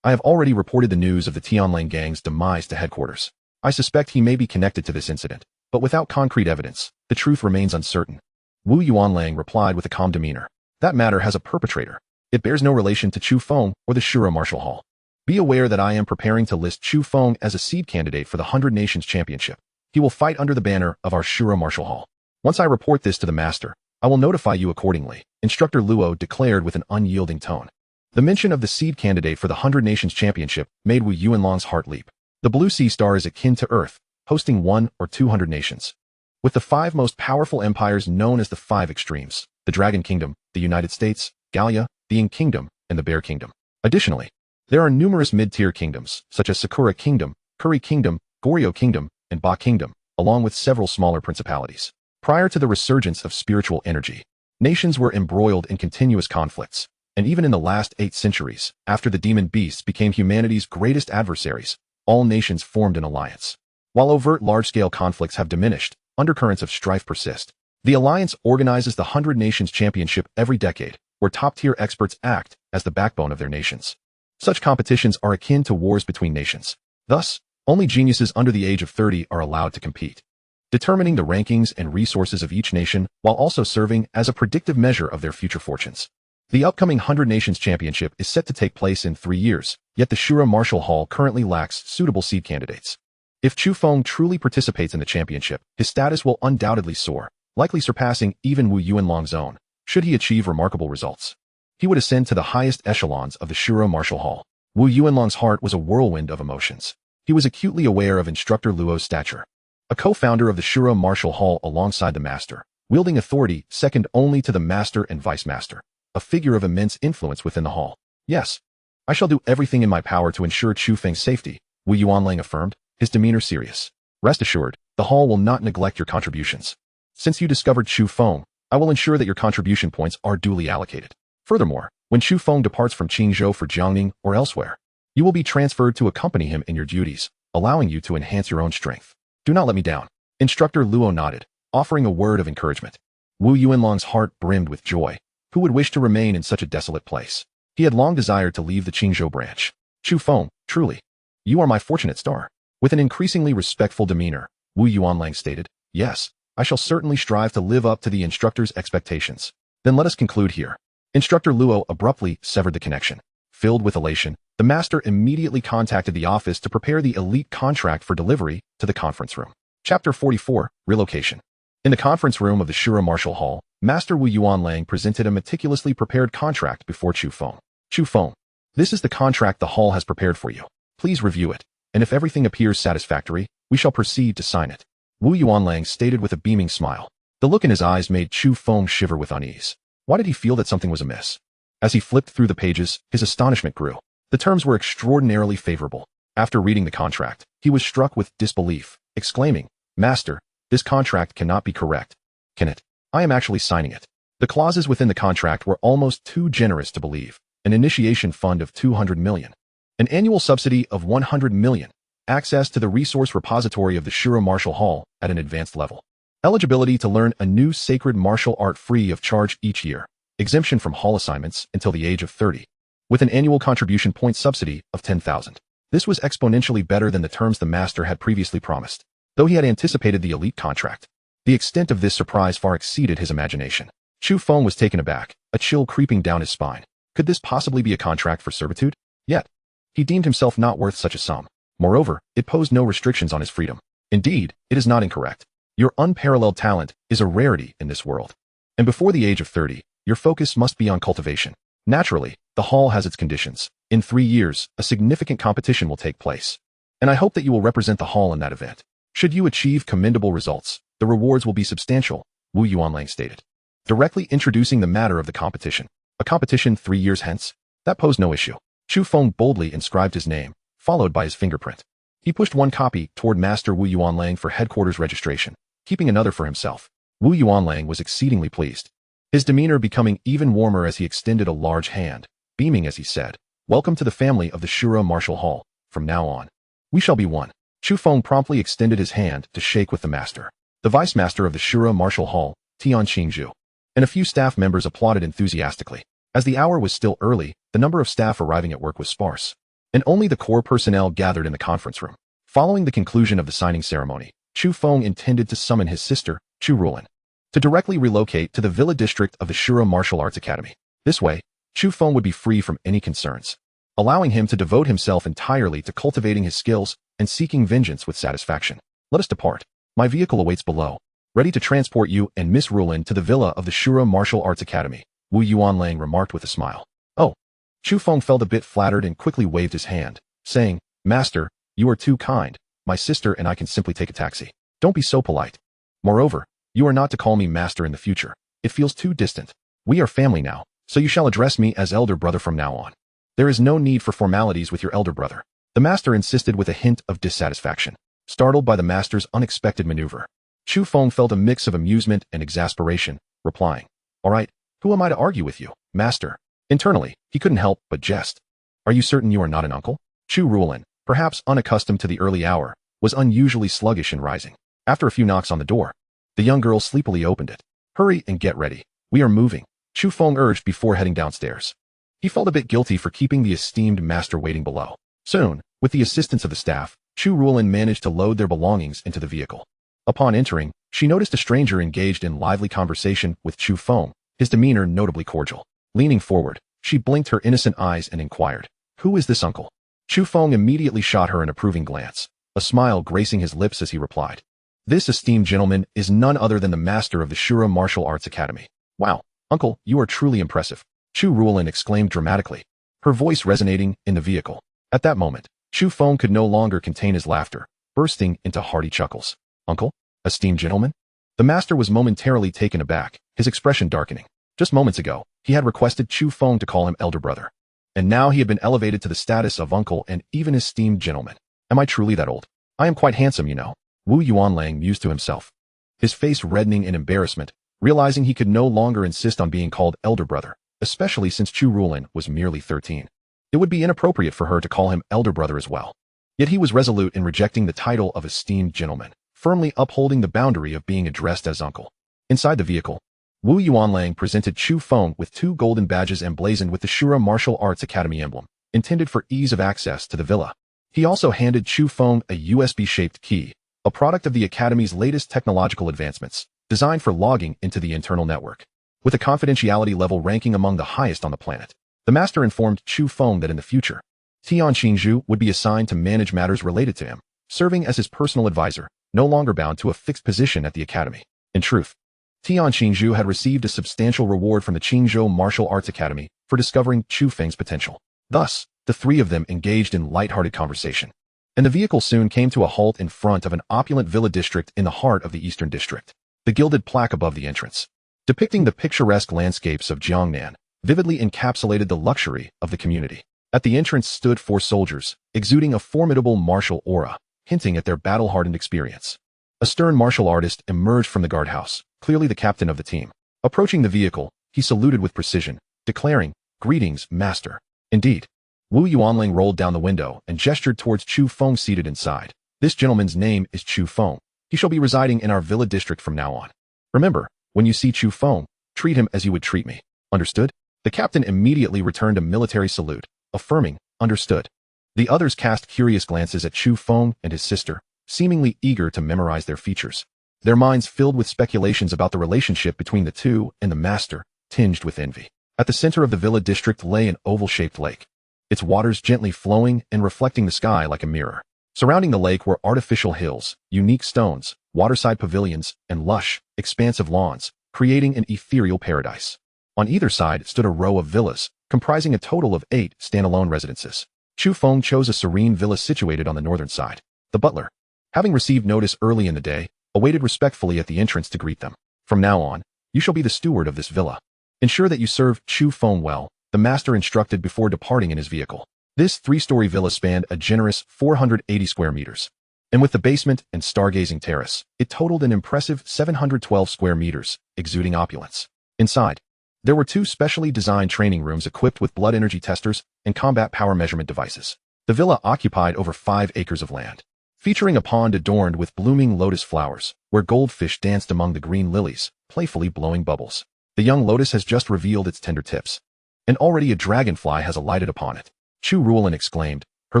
I have already reported the news of the Tianlang gang's demise to headquarters. I suspect he may be connected to this incident, but without concrete evidence, the truth remains uncertain. Wu Yuanlang replied with a calm demeanor. That matter has a perpetrator. It bears no relation to Chu Feng or the Shura Martial Hall. Be aware that I am preparing to list Chu Feng as a seed candidate for the 100 Nations Championship. He will fight under the banner of our Shura Martial Hall. Once I report this to the master, I will notify you accordingly, Instructor Luo declared with an unyielding tone. The mention of the seed candidate for the 100 Nations Championship made Wu Yuanlong's heart leap. The blue sea star is akin to Earth, hosting 1 or 200 nations. With the 5 most powerful empires known as the 5 extremes, the Dragon Kingdom, the United States, Gallia, the Ing Kingdom, and the Bear Kingdom. Additionally, there are numerous mid-tier kingdoms, such as Sakura Kingdom, Kuri Kingdom, Goryeo Kingdom, and Ba Kingdom, along with several smaller principalities. Prior to the resurgence of spiritual energy, nations were embroiled in continuous conflicts, and even in the last 8 centuries, after the demon beasts became humanity's greatest adversaries, all nations formed an alliance. While overt large-scale conflicts have diminished, undercurrents of strife persist. The alliance organizes the 100 Nations Championship every decade, where top-tier experts act as the backbone of their nations. Such competitions are akin to wars between nations. Thus, only geniuses under the age of 30 are allowed to compete, determining the rankings and resources of each nation while also serving as a predictive measure of their future fortunes. The upcoming 100 Nations Championship is set to take place in 3 years, yet the Shura Martial Hall currently lacks suitable seed candidates. If Chu Feng truly participates in the championship, his status will undoubtedly soar, likely surpassing even Wu Yuanlong's own, should he achieve remarkable results. He would ascend to the highest echelons of the Shura Martial Hall. Wu Yuanlong's heart was a whirlwind of emotions. He was acutely aware of Instructor Luo's stature, a co-founder of the Shura Martial Hall alongside the Master, wielding authority second only to the Master and Vice Master, a figure of immense influence within the hall. Yes, I shall do everything in my power to ensure Chu Feng's safety, Wu Yuanlang affirmed, his demeanor serious. Rest assured, the hall will not neglect your contributions. Since you discovered Chu Feng, I will ensure that your contribution points are duly allocated. Furthermore, when Chu Feng departs from Qingzhou for Jiangning or elsewhere, you will be transferred to accompany him in your duties, allowing you to enhance your own strength. Do not let me down. Instructor Luo nodded, offering a word of encouragement. Wu Yuanlong's heart brimmed with joy. Who would wish to remain in such a desolate place? He had long desired to leave the Qingzhou branch. Chu Feng, truly, you are my fortunate star. With an increasingly respectful demeanor, Wu Yuanlang stated, yes, I shall certainly strive to live up to the instructor's expectations. Then let us conclude here. Instructor Luo abruptly severed the connection. Filled with elation, the master immediately contacted the office to prepare the elite contract for delivery to the conference room. Chapter 44, Relocation. In the conference room of the Shura Martial Hall, Master Wu Yuanlang presented a meticulously prepared contract before Chu Feng. Chu Feng, this is the contract the hall has prepared for you. Please review it, and if everything appears satisfactory, we shall proceed to sign it. Wu Yuanlang stated with a beaming smile. The look in his eyes made Chu Feng shiver with unease. Why did he feel that something was amiss? As he flipped through the pages, his astonishment grew. The terms were extraordinarily favorable. After reading the contract, he was struck with disbelief, exclaiming, Master, this contract cannot be correct. Can it? I am actually signing it. The clauses within the contract were almost too generous to believe. An initiation fund of 200 million. An annual subsidy of 100 million. Access to the resource repository of the Shura Martial Hall at an advanced level. Eligibility to learn a new sacred martial art free of charge each year. Exemption from hall assignments until the age of 30. With an annual contribution point subsidy of 10,000. This was exponentially better than the terms the master had previously promised. Though he had anticipated the elite contract, the extent of this surprise far exceeded his imagination. Chu Feng was taken aback, a chill creeping down his spine. Could this possibly be a contract for servitude? Yet, he deemed himself not worth such a sum. Moreover, it posed no restrictions on his freedom. Indeed, it is not incorrect. Your unparalleled talent is a rarity in this world. And before the age of 30, your focus must be on cultivation. Naturally, the hall has its conditions. In 3 years, a significant competition will take place. And I hope that you will represent the hall in that event. Should you achieve commendable results, the rewards will be substantial, Wu Yuanlang stated. Directly introducing the matter of the competition. A competition 3 years hence? That posed no issue. Chu Feng boldly inscribed his name, followed by his fingerprint. He pushed one copy toward Master Wu Yuanlang for headquarters registration, keeping another for himself. Wu Yuanlang was exceedingly pleased, his demeanor becoming even warmer as he extended a large hand, beaming as he said, Welcome to the family of the Shura Martial Hall. From now on, we shall be one. Chu Feng promptly extended his hand to shake with the master, the vice master of the Shura Martial Hall, Tian Qingzhu, and a few staff members applauded enthusiastically. As the hour was still early, the number of staff arriving at work was sparse, and only the core personnel gathered in the conference room. Following the conclusion of the signing ceremony, Chu Feng intended to summon his sister, Chu Rulin, to directly relocate to the villa district of the Shura Martial Arts Academy. This way, Chu Feng would be free from any concerns, allowing him to devote himself entirely to cultivating his skills and seeking vengeance with satisfaction. Let us depart. My vehicle awaits below, ready to transport you and Miss Rulin to the villa of the Shura Martial Arts Academy, Wu Yuanlang remarked with a smile. Oh, Chu Feng felt a bit flattered and quickly waved his hand, saying, "Master, you are too kind. My sister and I can simply take a taxi. Don't be so polite. Moreover, you are not to call me master in the future. It feels too distant. We are family now, so you shall address me as elder brother from now on. There is no need for formalities with your elder brother." The master insisted with a hint of dissatisfaction. Startled by the master's unexpected maneuver, Chu Feng felt a mix of amusement and exasperation, replying, "All right, who am I to argue with you, master?" Internally, he couldn't help but jest. "Are you certain you are not an uncle?" Chu Ruolin, perhaps unaccustomed to the early hour, was unusually sluggish in rising. After a few knocks on the door, the young girl sleepily opened it. "Hurry and get ready. We are moving," Chu Feng urged before heading downstairs. He felt a bit guilty for keeping the esteemed master waiting below. Soon, with the assistance of the staff, Chu Ruolin managed to load their belongings into the vehicle. Upon entering, she noticed a stranger engaged in lively conversation with Chu Feng, his demeanor notably cordial. Leaning forward, she blinked her innocent eyes and inquired, "Who is this uncle?" Chu Feng immediately shot her an approving glance, a smile gracing his lips as he replied, "This esteemed gentleman is none other than the master of the Shura Martial Arts Academy." "Wow, uncle, you are truly impressive," Chu Ruolin exclaimed dramatically, her voice resonating in the vehicle. At that moment, Chu Feng could no longer contain his laughter, bursting into hearty chuckles. "Uncle? Esteemed gentleman?" The master was momentarily taken aback, his expression darkening. Just moments ago, he had requested Chu Feng to call him elder brother. And now he had been elevated to the status of uncle and even esteemed gentleman. "Am I truly that old? I am quite handsome, you know," Wu Yuanlang mused to himself, his face reddening in embarrassment, realizing he could no longer insist on being called elder brother, especially since Chu Ruolin was merely 13. It would be inappropriate for her to call him elder brother as well. Yet he was resolute in rejecting the title of esteemed gentleman, firmly upholding the boundary of being addressed as uncle. Inside the vehicle, Wu Yuanlang presented Chu Feng with 2 golden badges emblazoned with the Shura Martial Arts Academy emblem, intended for ease of access to the villa. He also handed Chu Feng a USB-shaped key, a product of the Academy's latest technological advancements, designed for logging into the internal network. With a confidentiality level ranking among the highest on the planet, the master informed Chu Feng that in the future, Tian Qingzhu would be assigned to manage matters related to him, serving as his personal advisor, no longer bound to a fixed position at the academy. In truth, Tian Qingzhu had received a substantial reward from the Qingzhou Martial Arts Academy for discovering Chu Feng's potential. Thus, the 3 of them engaged in light-hearted conversation. And the vehicle soon came to a halt in front of an opulent villa district in the heart of the Eastern District. The gilded plaque above the entrance, depicting the picturesque landscapes of Jiangnan, vividly encapsulated the luxury of the community. At the entrance stood 4 soldiers, exuding a formidable martial aura, hinting at their battle-hardened experience. A stern martial artist emerged from the guardhouse, clearly the captain of the team. Approaching the vehicle, he saluted with precision, declaring, "Greetings, master." Indeed, Wu Yuanling rolled down the window and gestured towards Chu Feng seated inside. "This gentleman's name is Chu Feng. He shall be residing in our villa district from now on. Remember, when you see Chu Feng, treat him as you would treat me. Understood?" The captain immediately returned a military salute, affirming, "Understood." The others cast curious glances at Chu Feng and his sister, seemingly eager to memorize their features. Their minds filled with speculations about the relationship between the two and the master, tinged with envy. At the center of the villa district lay an oval-shaped lake, its waters gently flowing and reflecting the sky like a mirror. Surrounding the lake were artificial hills, unique stones, waterside pavilions, and lush, expansive lawns, creating an ethereal paradise. On either side stood a row of villas, comprising a total of 8 standalone residences. Chu Feng chose a serene villa situated on the northern side. The butler, having received notice early in the day, awaited respectfully at the entrance to greet them. "From now on, you shall be the steward of this villa. Ensure that you serve Chu Feng well," the master instructed before departing in his vehicle. This 3-story villa spanned a generous 480 square meters. And with the basement and stargazing terrace, it totaled an impressive 712 square meters, exuding opulence. Inside, there were 2 specially designed training rooms equipped with blood energy testers and combat power measurement devices. The villa occupied over 5 acres of land, featuring a pond adorned with blooming lotus flowers, where goldfish danced among the green lilies, playfully blowing bubbles. The young lotus has just revealed its tender tips, and already a dragonfly has alighted upon it. Chu Ruolin exclaimed, her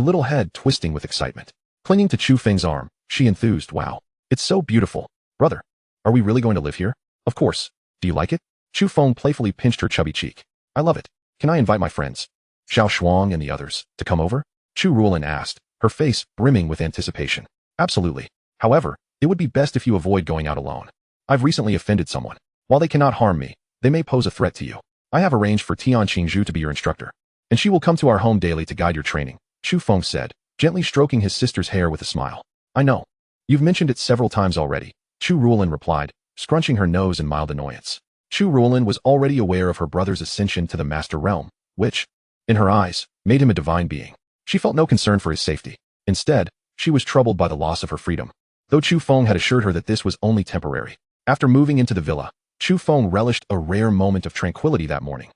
little head twisting with excitement. Clinging to Chu Feng's arm, she enthused, "Wow, it's so beautiful. Brother, are we really going to live here?" "Of course. Do you like it?" Chu Feng playfully pinched her chubby cheek. "I love it. Can I invite my friends, Xiao Shuang and the others, to come over?" Chu Ruolin asked, her face brimming with anticipation. "Absolutely. However, it would be best if you avoid going out alone. I've recently offended someone. While they cannot harm me, they may pose a threat to you. I have arranged for Tian Qingzhu to be your instructor. and she will come to our home daily to guide your training, Chu Feng said, gently stroking his sister's hair with a smile. I know. You've mentioned it several times already, Chu Ruolin replied, scrunching her nose in mild annoyance. Chu Ruolin was already aware of her brother's ascension to the Master Realm, which, in her eyes, made him a divine being. She felt no concern for his safety. Instead, she was troubled by the loss of her freedom, though Chu Feng had assured her that this was only temporary. After moving into the villa, Chu Feng relished a rare moment of tranquility that morning.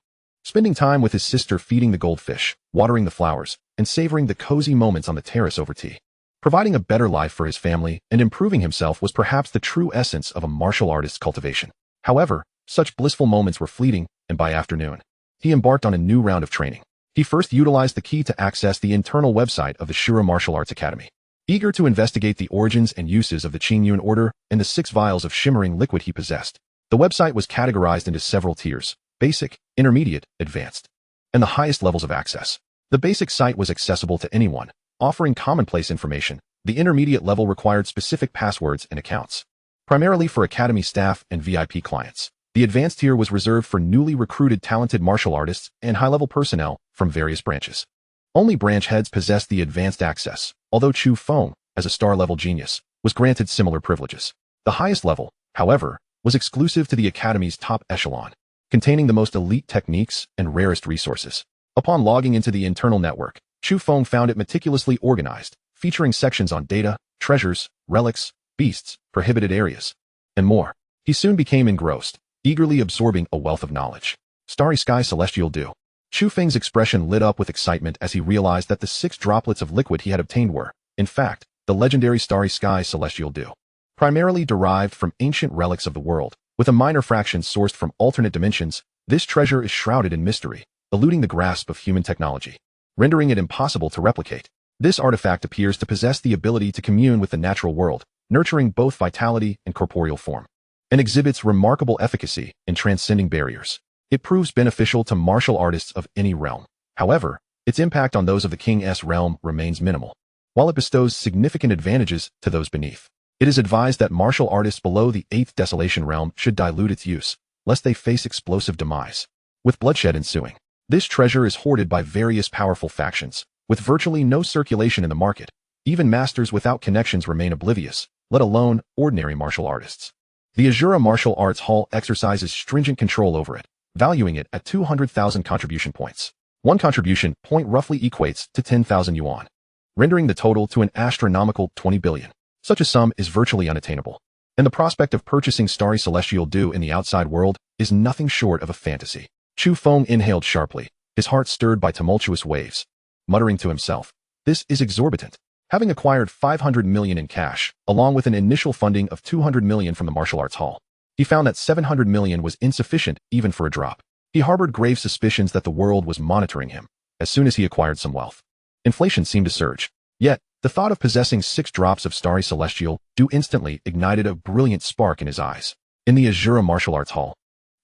Spending time with his sister feeding the goldfish, watering the flowers, and savoring the cozy moments on the terrace over tea. Providing a better life for his family and improving himself was perhaps the true essence of a martial artist's cultivation. However, such blissful moments were fleeting, and by afternoon, he embarked on a new round of training. He first utilized the key to access the internal website of the Shura Martial Arts Academy. Eager to investigate the origins and uses of the Qingyun Order and the 6 vials of shimmering liquid he possessed, the website was categorized into several tiers: basic, intermediate, advanced, and the highest levels of access. The basic site was accessible to anyone, offering commonplace information. The intermediate level required specific passwords and accounts, primarily for Academy staff and VIP clients. The advanced tier was reserved for newly recruited talented martial artists and high-level personnel from various branches. Only branch heads possessed the advanced access, although Chu Feng, as a star-level genius, was granted similar privileges. The highest level, however, was exclusive to the Academy's top echelon, containing the most elite techniques and rarest resources. Upon logging into the internal network, Chu Feng found it meticulously organized, featuring sections on data, treasures, relics, beasts, prohibited areas, and more. He soon became engrossed, eagerly absorbing a wealth of knowledge. Starry Sky Celestial Dew. Chu Feng's expression lit up with excitement as he realized that the 6 droplets of liquid he had obtained were, in fact, the legendary Starry Sky Celestial Dew. Primarily derived from ancient relics of the world, with a minor fraction sourced from alternate dimensions, this treasure is shrouded in mystery, eluding the grasp of human technology, rendering it impossible to replicate. This artifact appears to possess the ability to commune with the natural world, nurturing both vitality and corporeal form, and exhibits remarkable efficacy in transcending barriers. It proves beneficial to martial artists of any realm. However, its impact on those of the King's realm remains minimal, while it bestows significant advantages to those beneath. It is advised that martial artists below the 8th Desolation realm should dilute its use, lest they face explosive demise, with bloodshed ensuing. This treasure is hoarded by various powerful factions, with virtually no circulation in the market. Even masters without connections remain oblivious, let alone ordinary martial artists. The Azura Martial Arts Hall exercises stringent control over it, valuing it at 200,000 contribution points. One contribution point roughly equates to 10,000 yuan, rendering the total to an astronomical 20 billion. Such a sum is virtually unattainable, and the prospect of purchasing Starry Celestial Dew in the outside world is nothing short of a fantasy. Chu Feng inhaled sharply, his heart stirred by tumultuous waves, muttering to himself, "This is exorbitant." Having acquired 500 million in cash, along with an initial funding of 200 million from the Martial Arts Hall, he found that 700 million was insufficient even for a drop. He harbored grave suspicions that the world was monitoring him as soon as he acquired some wealth. Inflation seemed to surge. Yet, the thought of possessing 6 drops of Starry Celestial Dew instantly ignited a brilliant spark in his eyes. In the Azura Martial Arts Hall,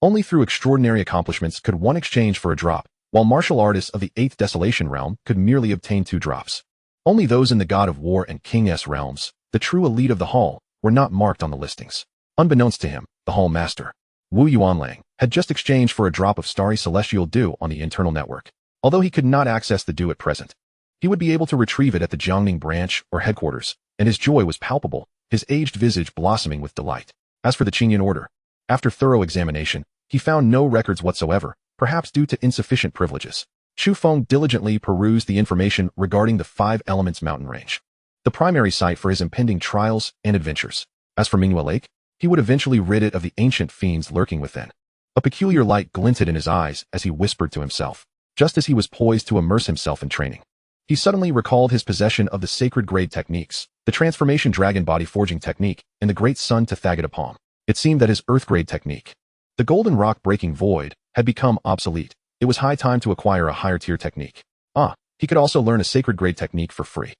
only through extraordinary accomplishments could one exchange for a drop, while martial artists of the 8th Desolation realm could merely obtain 2 drops. Only those in the God of War and King's realms, the true elite of the hall, were not marked on the listings. Unbeknownst to him, the hall master, Wu Yuanlang, had just exchanged for a drop of Starry Celestial Dew on the internal network. Although he could not access the dew at present, he would be able to retrieve it at the Jiangning branch or headquarters, and his joy was palpable, his aged visage blossoming with delight. As for the Qingyun Order, after thorough examination, he found no records whatsoever, perhaps due to insufficient privileges. Chu Feng diligently perused the information regarding the 5 Elements mountain range, the primary site for his impending trials and adventures. As for Manhwa Lake, he would eventually rid it of the ancient fiends lurking within. A peculiar light glinted in his eyes as he whispered to himself, just as he was poised to immerse himself in training. He suddenly recalled his possession of the sacred grade techniques, the transformation dragon body forging technique, and the great sun to Thagata palm. It seemed that his earth grade technique, the golden rock breaking void, had become obsolete. It was high time to acquire a higher tier technique. He could also learn a sacred grade technique for free.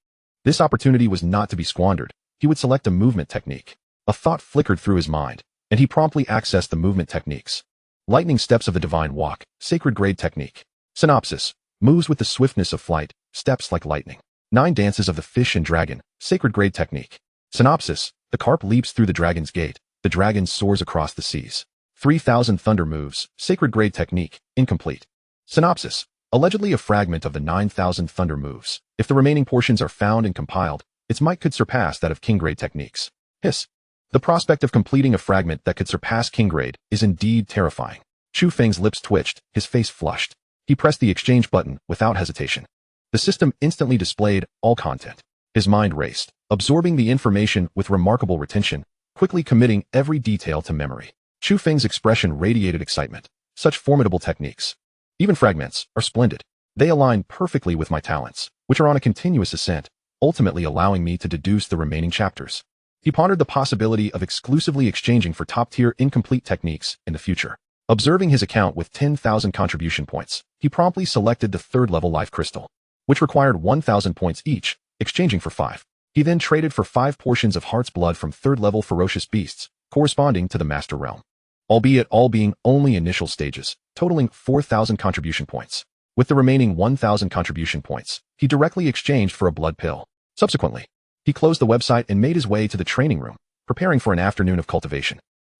This opportunity was not to be squandered. He would select a movement technique. A thought flickered through his mind, and he promptly accessed the movement techniques. Lightning steps of the divine walk, sacred grade technique. Synopsis: moves with the swiftness of flight, steps like lightning. 9 dances of the fish and dragon, sacred grade technique. Synopsis: the carp leaps through the dragon's gate, the dragon soars across the seas. 3,000 thunder moves, sacred grade technique, incomplete. Synopsis: allegedly a fragment of the 9,000 thunder moves. If the remaining portions are found and compiled, its might could surpass that of king-grade techniques. Hiss. The prospect of completing a fragment that could surpass king-grade is indeed terrifying. Chu Feng's lips twitched, his face flushed. He pressed the exchange button without hesitation. The system instantly displayed all content. His mind raced, absorbing the information with remarkable retention, quickly committing every detail to memory. Chu Feng's expression radiated excitement. Such formidable techniques. Even fragments are splendid. They align perfectly with my talents, which are on a continuous ascent, ultimately allowing me to deduce the remaining chapters. He pondered the possibility of exclusively exchanging for top-tier incomplete techniques in the future. Observing his account with 10,000 contribution points, he promptly selected the third-level life crystal, which required 1,000 points each, exchanging for 5. He then traded for 5 portions of heart's blood from third-level ferocious beasts, corresponding to the master realm. Albeit all being only initial stages, totaling 4,000 contribution points. With the remaining 1,000 contribution points, he directly exchanged for a blood pill. Subsequently, he closed the website and made his way to the training room, preparing for an afternoon of cultivation,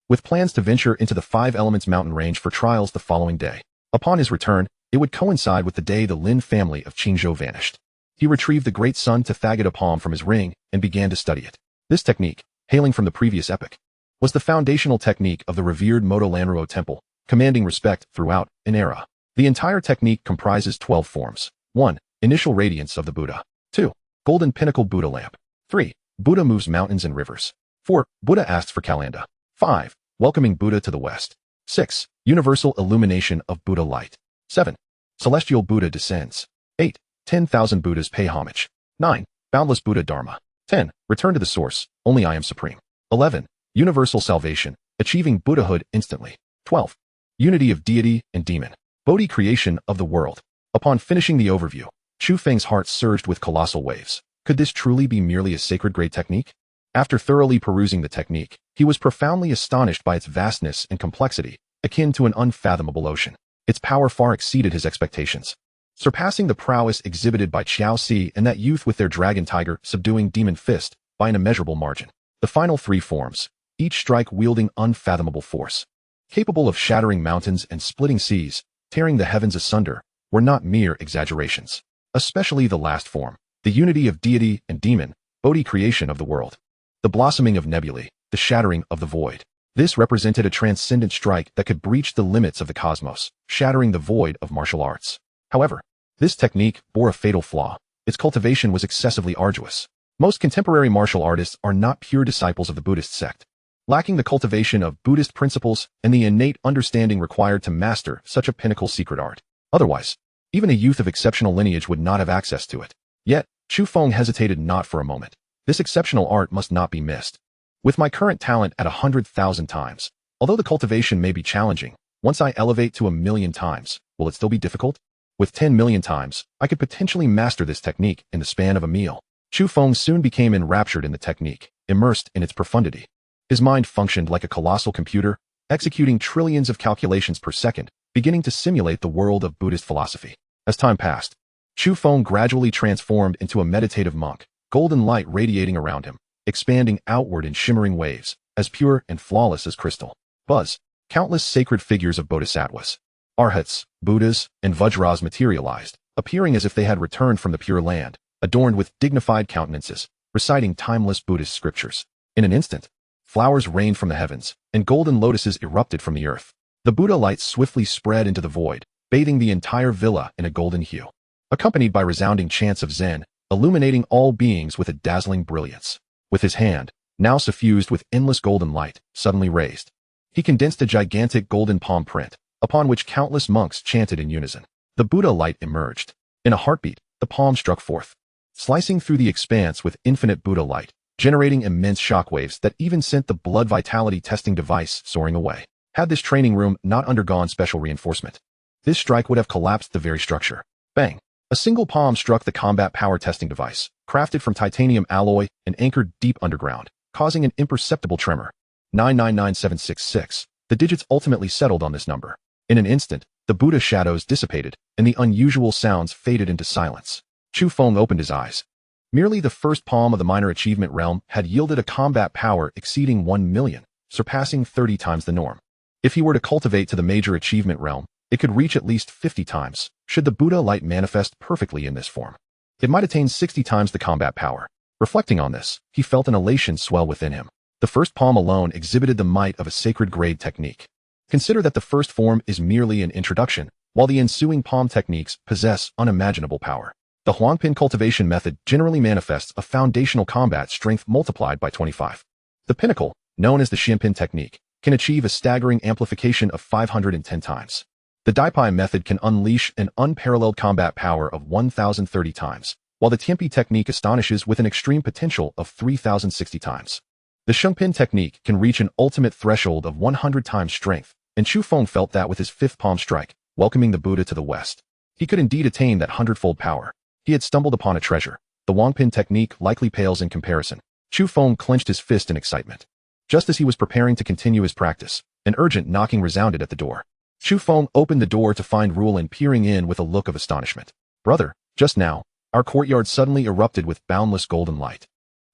with plans to venture into the 5 Elements mountain range for trials the following day. Upon his return, it would coincide with the day the Lin family of Qingzhou vanished. He retrieved the Great Sun Tethaggata palm from his ring and began to study it. This technique, hailing from the previous epoch, was the foundational technique of the revered Moto Lanruo temple, commanding respect throughout an era. The entire technique comprises 12 forms. 1. Initial radiance of the Buddha. 2. Golden pinnacle Buddha lamp. 3. Buddha moves mountains and rivers. 4. Buddha asks for Kalanda. 5. Welcoming Buddha to the west. 6. Universal illumination of Buddha light. 7. Celestial Buddha descends. 8. 10,000 Buddhas pay homage. 9. Boundless Buddha Dharma. 10. Return to the source, only I am supreme. 11. Universal salvation, achieving Buddhahood instantly. 12. Unity of deity and demon. Bodhi creation of the world. Upon finishing the overview, Chu Feng's heart surged with colossal waves. Could this truly be merely a sacred grade technique? After thoroughly perusing the technique, he was profoundly astonished by its vastness and complexity, akin to an unfathomable ocean. Its power far exceeded his expectations, surpassing the prowess exhibited by Qiao Si and that youth with their dragon tiger subduing demon fist by an immeasurable margin. The final 3 forms, each strike wielding unfathomable force, capable of shattering mountains and splitting seas, tearing the heavens asunder, were not mere exaggerations. Especially the last form, the unity of deity and demon, Bodhi creation of the world. The blossoming of nebulae, the shattering of the void. This represented a transcendent strike that could breach the limits of the cosmos, shattering the void of martial arts. However, this technique bore a fatal flaw. Its cultivation was excessively arduous. Most contemporary martial artists are not pure disciples of the Buddhist sect, lacking the cultivation of Buddhist principles and the innate understanding required to master such a pinnacle secret art. Otherwise, even a youth of exceptional lineage would not have access to it. Yet, Chu Feng hesitated not for a moment. This exceptional art must not be missed. With my current talent at 100,000 times, although the cultivation may be challenging, once I elevate to 1,000,000 times, will it still be difficult? With 10 million times, I could potentially master this technique in the span of a meal. Chu Feng soon became enraptured in the technique, immersed in its profundity. His mind functioned like a colossal computer, executing trillions of calculations per second, beginning to simulate the world of Buddhist philosophy. As time passed, Chu Feng gradually transformed into a meditative monk, golden light radiating around him, expanding outward in shimmering waves, as pure and flawless as crystal. Buzz, countless sacred figures of bodhisattvas, arhats, Buddhas, and Vajras materialized, appearing as if they had returned from the Pure Land, adorned with dignified countenances, reciting timeless Buddhist scriptures. In an instant, flowers rained from the heavens, and golden lotuses erupted from the earth. The Buddha light swiftly spread into the void, bathing the entire villa in a golden hue, accompanied by resounding chants of Zen, illuminating all beings with a dazzling brilliance. With his hand, now suffused with endless golden light, suddenly raised, he condensed a gigantic golden palm print, upon which countless monks chanted in unison. The Buddha light emerged. In a heartbeat, the palm struck forth, slicing through the expanse with infinite Buddha light, generating immense shockwaves that even sent the blood vitality testing device soaring away. Had this training room not undergone special reinforcement, this strike would have collapsed the very structure. Bang! A single palm struck the combat power testing device, crafted from titanium alloy and anchored deep underground, causing an imperceptible tremor. 999766. The digits ultimately settled on this number. In an instant, the Buddha shadows dissipated, and the unusual sounds faded into silence. Chu Feng opened his eyes. Merely the first palm of the minor achievement realm had yielded a combat power exceeding 1,000,000, surpassing 30 times the norm. If he were to cultivate to the major achievement realm, It could reach at least 50 times, should the Buddha light manifest perfectly in this form. It might attain 60 times the combat power. Reflecting on this, he felt an elation swell within him. The first palm alone exhibited the might of a sacred grade technique. Consider that the first form is merely an introduction, while the ensuing palm techniques possess unimaginable power. The Huangpin cultivation method generally manifests a foundational combat strength multiplied by 25. The pinnacle, known as the Xianpin technique, can achieve a staggering amplification of 510 times. The Daipai method can unleash an unparalleled combat power of 1030 times, while the Tianpi technique astonishes with an extreme potential of 3060 times. The Shengpin technique can reach an ultimate threshold of 100 times strength, and Chu Feng felt that with his fifth palm strike, welcoming the Buddha to the west, he could indeed attain that hundredfold power. He had stumbled upon a treasure. The Huangpin technique likely pales in comparison. Chu Feng clenched his fist in excitement. Just as he was preparing to continue his practice, an urgent knocking resounded at the door. Chu Feng opened the door to find Ruolin peering in with a look of astonishment. Brother, just now, our courtyard suddenly erupted with boundless golden light.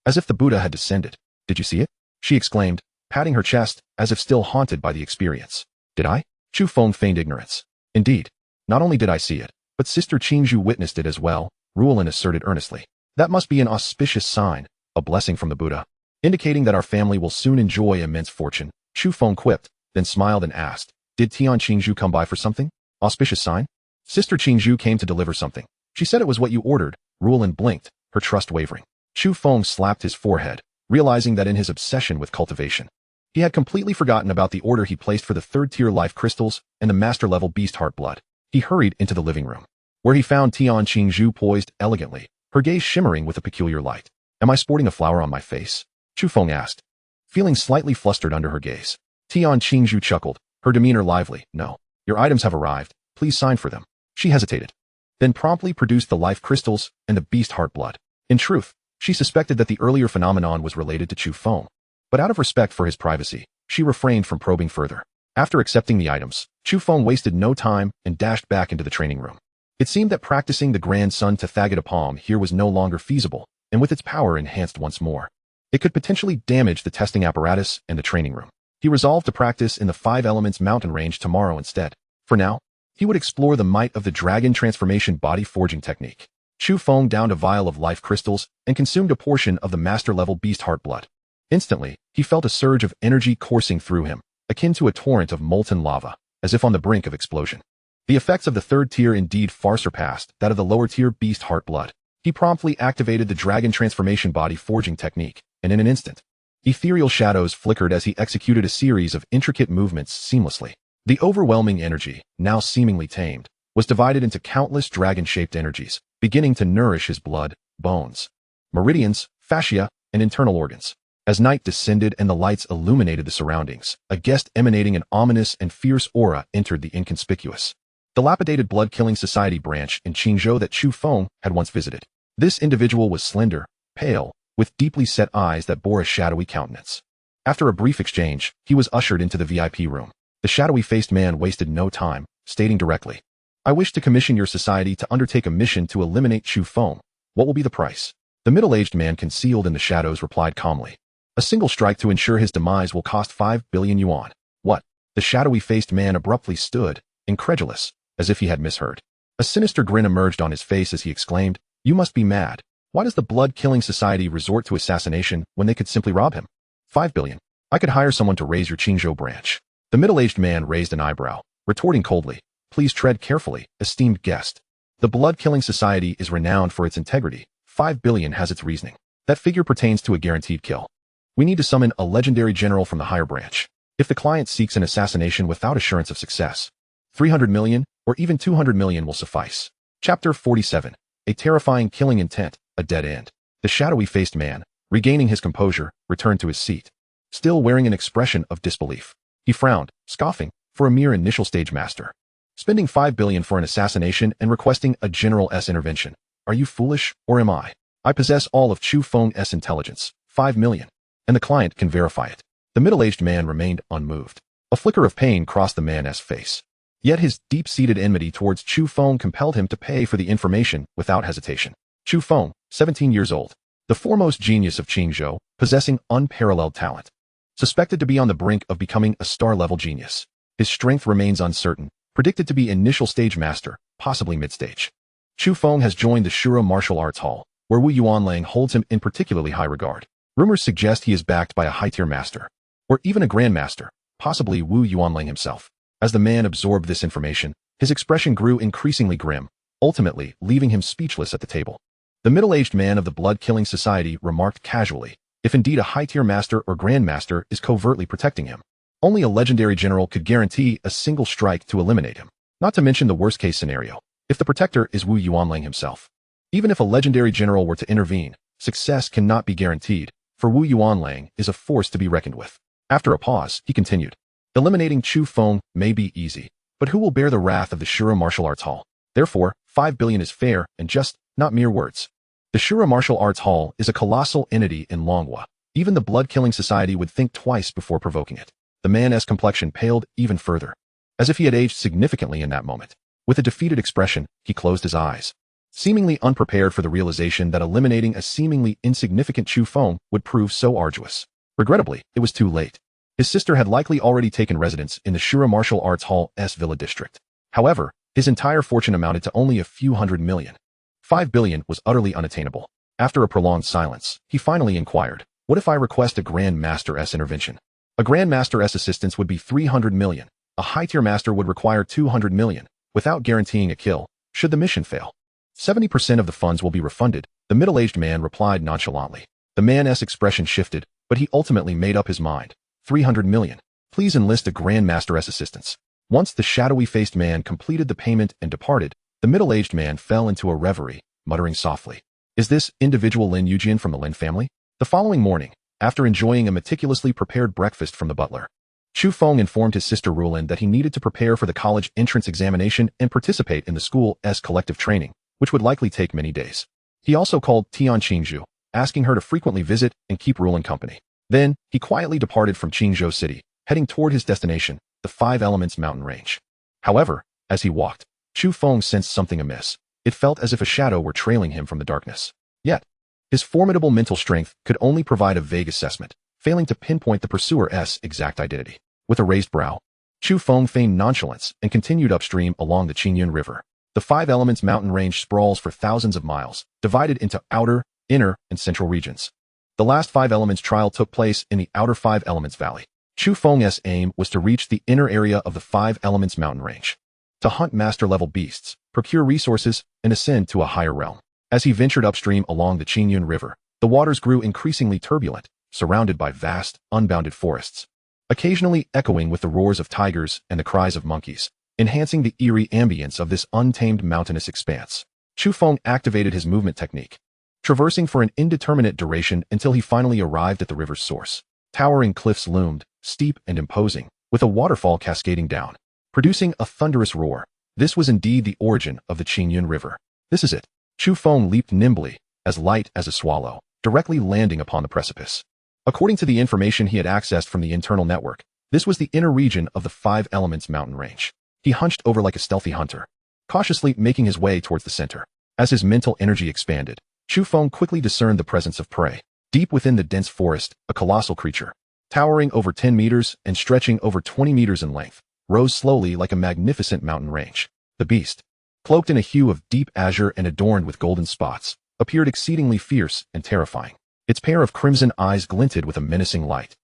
As if the Buddha had descended. Did you see it? She exclaimed, patting her chest, as if still haunted by the experience. Did I? Chu Feng feigned ignorance. Indeed. Not only did I see it, but Sister Qingzhu witnessed it as well, Ruolin asserted earnestly. That must be an auspicious sign, a blessing from the Buddha, indicating that our family will soon enjoy immense fortune, Chu Feng quipped, then smiled and asked, Did Tian Qingzhu come by for something? Auspicious sign? Sister Qingzhu came to deliver something. She said it was what you ordered. Ruolin blinked, her trust wavering. Chu Feng slapped his forehead, realizing that in his obsession with cultivation, he had completely forgotten about the order he placed for the third-tier life crystals and the master-level beast heart blood. He hurried into the living room, where he found Tian Qingzhu poised elegantly, her gaze shimmering with a peculiar light. Am I sporting a flower on my face? Chu Feng asked, feeling slightly flustered under her gaze. Tian Qingzhu chuckled, her demeanor lively. No. Your items have arrived. Please sign for them. She hesitated, then promptly produced the life crystals and the beast heart blood. In truth, she suspected that the earlier phenomenon was related to Chu Feng, but out of respect for his privacy, she refrained from probing further. After accepting the items, Chu Feng wasted no time and dashed back into the training room. It seemed that practicing the grandson Tathagata here was no longer feasible, and with its power enhanced once more, it could potentially damage the testing apparatus and the training room. He resolved to practice in the 5 Elements mountain range tomorrow instead. For now, he would explore the might of the dragon transformation body forging technique. Chu Feng downed a vial of life crystals and consumed a portion of the master-level beast heart blood. Instantly, he felt a surge of energy coursing through him, akin to a torrent of molten lava, as if on the brink of explosion. The effects of the third tier indeed far surpassed that of the lower tier beast heart blood. He promptly activated the dragon transformation body forging technique, and in an instant, ethereal shadows flickered as he executed a series of intricate movements seamlessly. The overwhelming energy, now seemingly tamed, was divided into countless dragon-shaped energies, beginning to nourish his blood, bones, meridians, fascia, and internal organs. As night descended and the lights illuminated the surroundings, a guest emanating an ominous and fierce aura entered the inconspicuous, dilapidated blood-killing society branch in Qingzhou that Chu Feng had once visited. This individual was slender, pale, with deeply set eyes that bore a shadowy countenance. After a brief exchange, he was ushered into the VIP room. The shadowy-faced man wasted no time, stating directly, I wish to commission your society to undertake a mission to eliminate Chu Feng. What will be the price? The middle-aged man concealed in the shadows replied calmly, a single strike to ensure his demise will cost 5 billion yuan. What? The shadowy-faced man abruptly stood, incredulous, as if he had misheard. A sinister grin emerged on his face as he exclaimed, You must be mad. Why does the blood-killing society resort to assassination when they could simply rob him? 5 billion. I could hire someone to raise your Qingzhou branch. The middle-aged man raised an eyebrow, retorting coldly, Please tread carefully, esteemed guest. The blood-killing society is renowned for its integrity. 5 billion has its reasoning. That figure pertains to a guaranteed kill. We need to summon a legendary general from the higher branch. If the client seeks an assassination without assurance of success, 300 million or even 200 million will suffice. Chapter 47. A terrifying killing intent, a dead end. The shadowy-faced man, regaining his composure, returned to his seat, still wearing an expression of disbelief. He frowned, scoffing, for a mere initial stage master. Spending 5 billion for an assassination and requesting a general's intervention. Are you foolish, or am I? I possess all of Chu Feng's intelligence, 5 million, and the client can verify it. The middle-aged man remained unmoved. A flicker of pain crossed the man's face. Yet his deep-seated enmity towards Chu Feng compelled him to pay for the information without hesitation. Chu Feng, 17 years old, the foremost genius of Qingzhou, possessing unparalleled talent. Suspected to be on the brink of becoming a star-level genius. His strength remains uncertain, predicted to be initial stage master, possibly mid-stage. Chu Feng has joined the Shura Martial Arts Hall, where Wu Yuanlang holds him in particularly high regard. Rumors suggest he is backed by a high-tier master, or even a grandmaster, possibly Wu Yuanlang himself. As the man absorbed this information, his expression grew increasingly grim, ultimately leaving him speechless at the table. The middle-aged man of the blood-killing society remarked casually, if indeed a high-tier master or grandmaster is covertly protecting him, only a legendary general could guarantee a single strike to eliminate him. Not to mention the worst-case scenario, if the protector is Wu Yuanlang himself. Even if a legendary general were to intervene, success cannot be guaranteed, for Wu Yuanlang is a force to be reckoned with. After a pause, he continued, eliminating Chu Feng may be easy, but who will bear the wrath of the Shura Martial Arts Hall? Therefore, 5 billion is fair and just, not mere words. The Shura Martial Arts Hall is a colossal entity in Manhwa. Even the blood-killing society would think twice before provoking it. The man's complexion paled even further, as if he had aged significantly in that moment. With a defeated expression, he closed his eyes, seemingly unprepared for the realization that eliminating a seemingly insignificant Chu Feng would prove so arduous. Regrettably, it was too late. His sister had likely already taken residence in the Shura Martial Arts Hall's Villa District. However, his entire fortune amounted to only a few hundred million. 5 billion was utterly unattainable. After a prolonged silence, he finally inquired, what if I request a Grand Master's intervention? A Grand Master's assistance would be 300 million. A high-tier master would require 200 million, without guaranteeing a kill, should the mission fail. 70% of the funds will be refunded, the middle-aged man replied nonchalantly. The man's expression shifted, but he ultimately made up his mind. 300 million. Please enlist a Grand Master's assistance. Once the shadowy-faced man completed the payment and departed, the middle-aged man fell into a reverie, muttering softly, is this individual Lin Yujian from the Lin family? The following morning, after enjoying a meticulously prepared breakfast from the butler, Chu Feng informed his sister Rulin that he needed to prepare for the college entrance examination and participate in the school's collective training, which would likely take many days. He also called Tian Qingzhou, asking her to frequently visit and keep Rulin company. Then, he quietly departed from Qingzhou City, heading toward his destination, the Five Elements mountain range. However, as he walked, Chu Feng sensed something amiss. It felt as if a shadow were trailing him from the darkness. Yet, his formidable mental strength could only provide a vague assessment, failing to pinpoint the pursuer's exact identity. With a raised brow, Chu Feng feigned nonchalance and continued upstream along the Qingyun River. The Five Elements mountain range sprawls for thousands of miles, divided into outer, inner, and central regions. The last Five Elements trial took place in the outer Five Elements Valley. Chu Feng's aim was to reach the inner area of the Five Elements mountain range, to hunt master-level beasts, procure resources, and ascend to a higher realm. As he ventured upstream along the Qingyun River, the waters grew increasingly turbulent, surrounded by vast, unbounded forests, occasionally echoing with the roars of tigers and the cries of monkeys, enhancing the eerie ambience of this untamed mountainous expanse. Chu Feng activated his movement technique, traversing for an indeterminate duration until he finally arrived at the river's source. Towering cliffs loomed, steep and imposing, with a waterfall cascading down, producing a thunderous roar. This was indeed the origin of the Qingyun River. This is it. Chu Feng leaped nimbly, as light as a swallow, directly landing upon the precipice. According to the information he had accessed from the internal network, this was the inner region of the Five Elements mountain range. He hunched over like a stealthy hunter, cautiously making his way towards the center. As his mental energy expanded, Chu Feng quickly discerned the presence of prey. Deep within the dense forest, a colossal creature, towering over 10 meters and stretching over 20 meters in length, rose slowly like a magnificent mountain range. The beast, cloaked in a hue of deep azure and adorned with golden spots, appeared exceedingly fierce and terrifying. Its pair of crimson eyes glinted with a menacing light,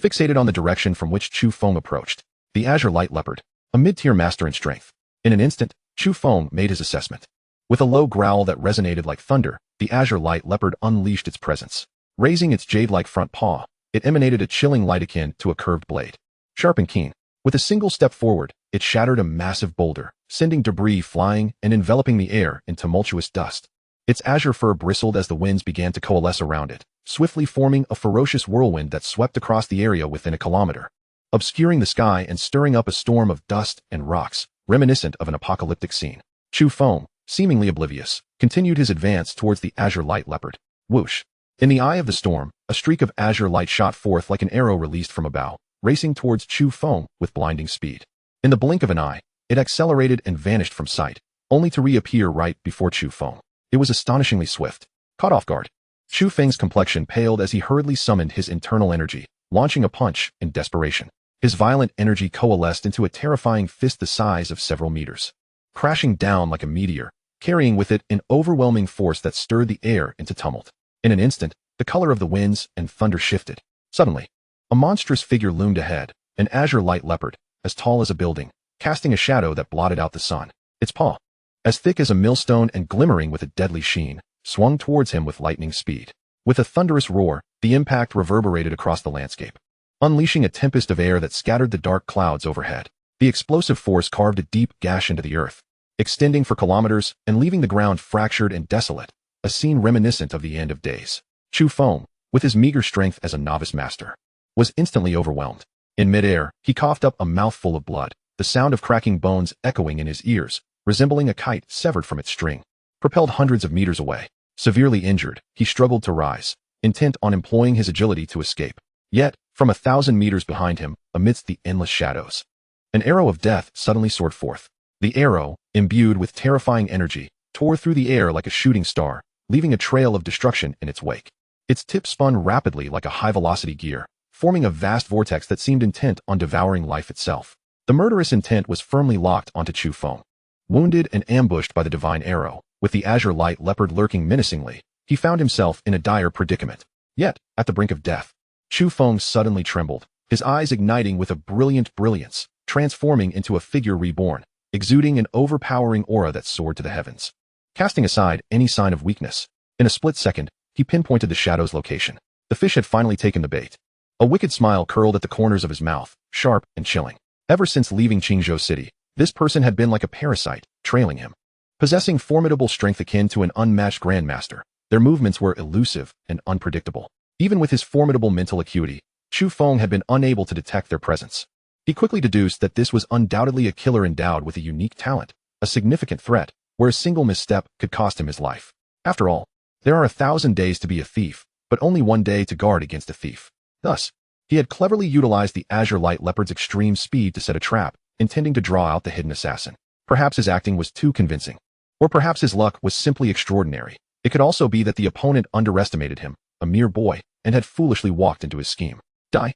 fixated on the direction from which Chu Feng approached. The azure light leopard, a mid-tier master in strength. In an instant, Chu Feng made his assessment. With a low growl that resonated like thunder, the azure light leopard unleashed its presence. Raising its jade-like front paw, it emanated a chilling light akin to a curved blade. Sharp and keen, with a single step forward, it shattered a massive boulder, sending debris flying and enveloping the air in tumultuous dust. Its azure fur bristled as the winds began to coalesce around it, swiftly forming a ferocious whirlwind that swept across the area within a kilometer, obscuring the sky and stirring up a storm of dust and rocks, reminiscent of an apocalyptic scene. Chu Feng, seemingly oblivious, continued his advance towards the azure light leopard. Whoosh! In the eye of the storm, a streak of azure light shot forth like an arrow released from a bow, racing towards Chu Feng with blinding speed. In the blink of an eye, it accelerated and vanished from sight, only to reappear right before Chu Feng. It was astonishingly swift. Caught off guard, Chu Feng's complexion paled as he hurriedly summoned his internal energy, launching a punch in desperation. His violent energy coalesced into a terrifying fist the size of several meters, crashing down like a meteor, carrying with it an overwhelming force that stirred the air into tumult. In an instant, the color of the winds and thunder shifted. Suddenly, a monstrous figure loomed ahead, an azure light leopard, as tall as a building, casting a shadow that blotted out the sun. Its paw, as thick as a millstone and glimmering with a deadly sheen, swung towards him with lightning speed. With a thunderous roar, the impact reverberated across the landscape, unleashing a tempest of air that scattered the dark clouds overhead. The explosive force carved a deep gash into the earth, extending for kilometers and leaving the ground fractured and desolate, a scene reminiscent of the end of days. Chu Feng, with his meager strength as a novice master, was instantly overwhelmed. In midair, he coughed up a mouthful of blood, the sound of cracking bones echoing in his ears, resembling a kite severed from its string. Propelled hundreds of meters away, severely injured, he struggled to rise, intent on employing his agility to escape. Yet, from 1,000 meters behind him, amidst the endless shadows, an arrow of death suddenly soared forth. The arrow, imbued with terrifying energy, tore through the air like a shooting star, leaving a trail of destruction in its wake. Its tip spun rapidly like a high-velocity gear, forming a vast vortex that seemed intent on devouring life itself. The murderous intent was firmly locked onto Chu Feng. Wounded and ambushed by the divine arrow, with the azure light leopard lurking menacingly, he found himself in a dire predicament. Yet, at the brink of death, Chu Feng suddenly trembled, his eyes igniting with a brilliant brilliance, transforming into a figure reborn, exuding an overpowering aura that soared to the heavens. Casting aside any sign of weakness, in a split second, he pinpointed the shadow's location. The fish had finally taken the bait. A wicked smile curled at the corners of his mouth, sharp and chilling. Ever since leaving Qingzhou City, this person had been like a parasite, trailing him. Possessing formidable strength akin to an unmatched grandmaster, their movements were elusive and unpredictable. Even with his formidable mental acuity, Chu Feng had been unable to detect their presence. He quickly deduced that this was undoubtedly a killer endowed with a unique talent, a significant threat, where a single misstep could cost him his life. After all, there are 1,000 days to be a thief, but only one day to guard against a thief. Thus, he had cleverly utilized the azure light leopard's extreme speed to set a trap, intending to draw out the hidden assassin. Perhaps his acting was too convincing. Or perhaps his luck was simply extraordinary. It could also be that the opponent underestimated him, a mere boy, and had foolishly walked into his scheme. Die!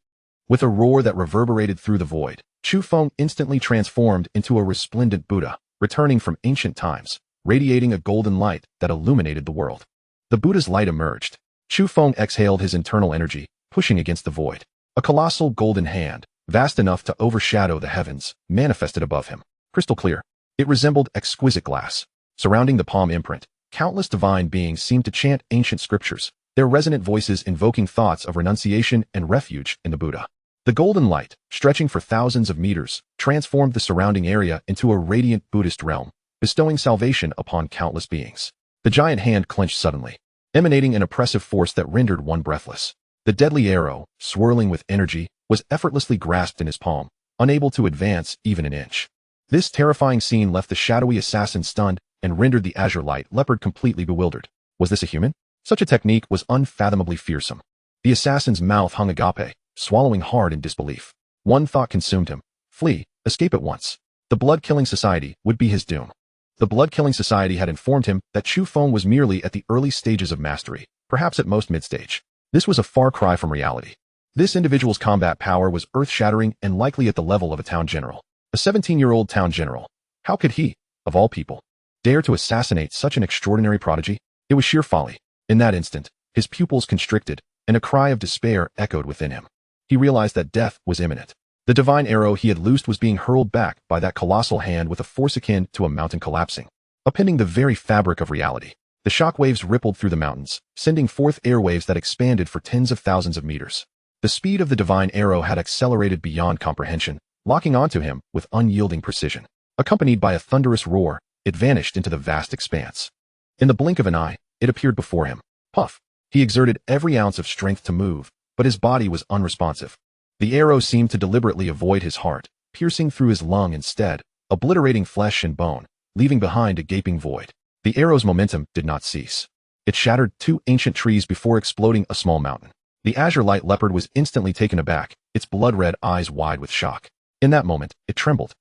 With a roar that reverberated through the void, Chu Feng instantly transformed into a resplendent Buddha, returning from ancient times, radiating a golden light that illuminated the world. The Buddha's light emerged. Chu Feng exhaled his internal energy, pushing against the void. A colossal golden hand, vast enough to overshadow the heavens, manifested above him. Crystal clear. It resembled exquisite glass. Surrounding the palm imprint, countless divine beings seemed to chant ancient scriptures, their resonant voices invoking thoughts of renunciation and refuge in the Buddha. The golden light, stretching for thousands of meters, transformed the surrounding area into a radiant Buddhist realm, bestowing salvation upon countless beings. The giant hand clenched suddenly, emanating an oppressive force that rendered one breathless. The deadly arrow, swirling with energy, was effortlessly grasped in his palm, unable to advance even an inch. This terrifying scene left the shadowy assassin stunned and rendered the azure light leopard completely bewildered. Was this a human? Such a technique was unfathomably fearsome. The assassin's mouth hung agape, swallowing hard in disbelief. One thought consumed him. Flee, escape at once. The blood-killing society would be his doom. The blood-killing society had informed him that Chu Feng was merely at the early stages of mastery, perhaps at most mid-stage. This was a far cry from reality. This individual's combat power was earth-shattering and likely at the level of a town general. A 17-year-old town general. How could he, of all people, dare to assassinate such an extraordinary prodigy? It was sheer folly. In that instant, his pupils constricted, and a cry of despair echoed within him. He realized that death was imminent. The divine arrow he had loosed was being hurled back by that colossal hand with a force akin to a mountain collapsing, upending the very fabric of reality. The shockwaves rippled through the mountains, sending forth airwaves that expanded for tens of thousands of meters. The speed of the divine arrow had accelerated beyond comprehension, locking onto him with unyielding precision. Accompanied by a thunderous roar, it vanished into the vast expanse. In the blink of an eye, it appeared before him. Puff! He exerted every ounce of strength to move, but his body was unresponsive. The arrow seemed to deliberately avoid his heart, piercing through his lung instead, obliterating flesh and bone, leaving behind a gaping void. The arrow's momentum did not cease. It shattered 2 ancient trees before exploding a small mountain. The azure light leopard was instantly taken aback, its blood-red eyes wide with shock. In that moment, it trembled,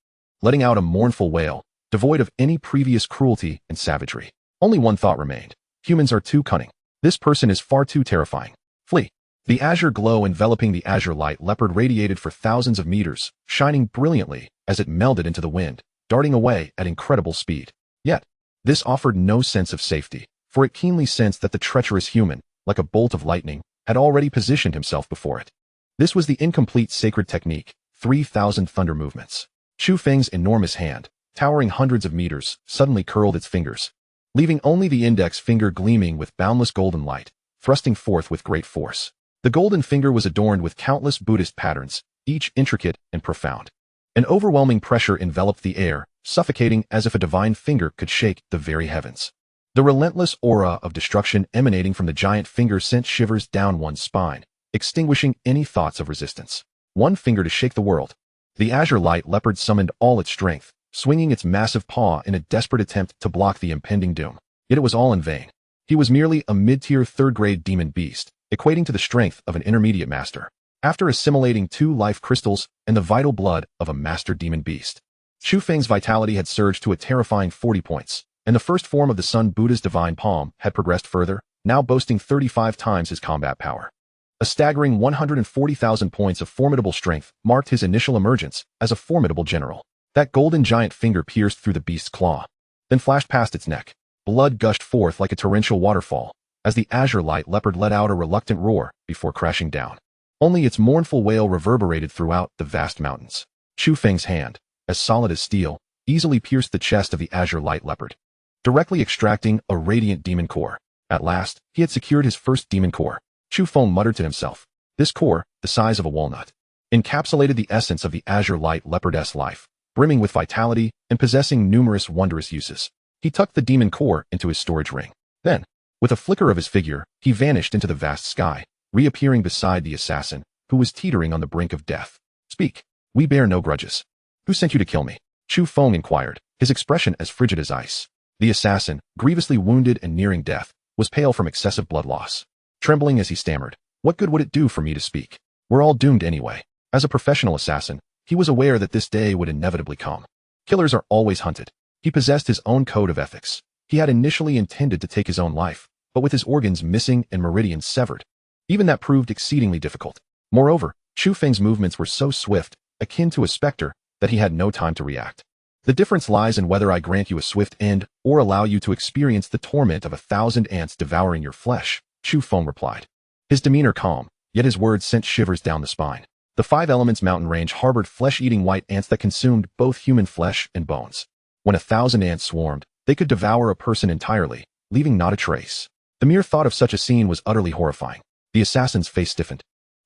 letting out a mournful wail, devoid of any previous cruelty and savagery. Only one thought remained. Humans are too cunning. This person is far too terrifying. Flee. The azure glow enveloping the azure light leopard radiated for thousands of meters, shining brilliantly as it melded into the wind, darting away at incredible speed. Yet, this offered no sense of safety, for it keenly sensed that the treacherous human, like a bolt of lightning, had already positioned himself before it. This was the incomplete sacred technique, 3,000 thunder movements. Chu Feng's enormous hand, towering hundreds of meters, suddenly curled its fingers, leaving only the index finger gleaming with boundless golden light, thrusting forth with great force. The golden finger was adorned with countless Buddhist patterns, each intricate and profound. An overwhelming pressure enveloped the air, suffocating as if a divine finger could shake the very heavens. The relentless aura of destruction emanating from the giant finger sent shivers down one's spine, extinguishing any thoughts of resistance. One finger to shake the world. The azure light leopard summoned all its strength, swinging its massive paw in a desperate attempt to block the impending doom. Yet it was all in vain. He was merely a mid-tier third-grade demon beast, equating to the strength of an intermediate master. After assimilating 2 life crystals and the vital blood of a master demon beast, Chu Feng's vitality had surged to a terrifying 40 points, and the first form of the Sun Buddha's divine palm had progressed further, now boasting 35 times his combat power. A staggering 140,000 points of formidable strength marked his initial emergence as a formidable general. That golden giant finger pierced through the beast's claw, then flashed past its neck. Blood gushed forth like a torrential waterfall, as the azure light leopard let out a reluctant roar before crashing down. Only its mournful wail reverberated throughout the vast mountains. Chu Feng's hand, as solid as steel, easily pierced the chest of the azure light leopard, directly extracting a radiant demon core. At last, he had secured his first demon core. Chu Feng muttered to himself. This core, the size of a walnut, encapsulated the essence of the azure light leopardess life, brimming with vitality and possessing numerous wondrous uses. He tucked the demon core into his storage ring. Then, with a flicker of his figure, he vanished into the vast sky, reappearing beside the assassin, who was teetering on the brink of death. Speak. We bear no grudges. Who sent you to kill me? Chu Feng inquired, his expression as frigid as ice. The assassin, grievously wounded and nearing death, was pale from excessive blood loss. Trembling as he stammered, what good would it do for me to speak? We're all doomed anyway. As a professional assassin, he was aware that this day would inevitably come. Killers are always hunted. He possessed his own code of ethics. He had initially intended to take his own life, but with his organs missing and meridians severed, even that proved exceedingly difficult. Moreover, Chu Feng's movements were so swift, akin to a specter, that he had no time to react. The difference lies in whether I grant you a swift end or allow you to experience the torment of 1,000 ants devouring your flesh, Chu Feng replied. His demeanor calm, yet his words sent shivers down the spine. The 5 Elements mountain range harbored flesh-eating white ants that consumed both human flesh and bones. When 1,000 ants swarmed, they could devour a person entirely, leaving not a trace. The mere thought of such a scene was utterly horrifying. The assassin's face stiffened,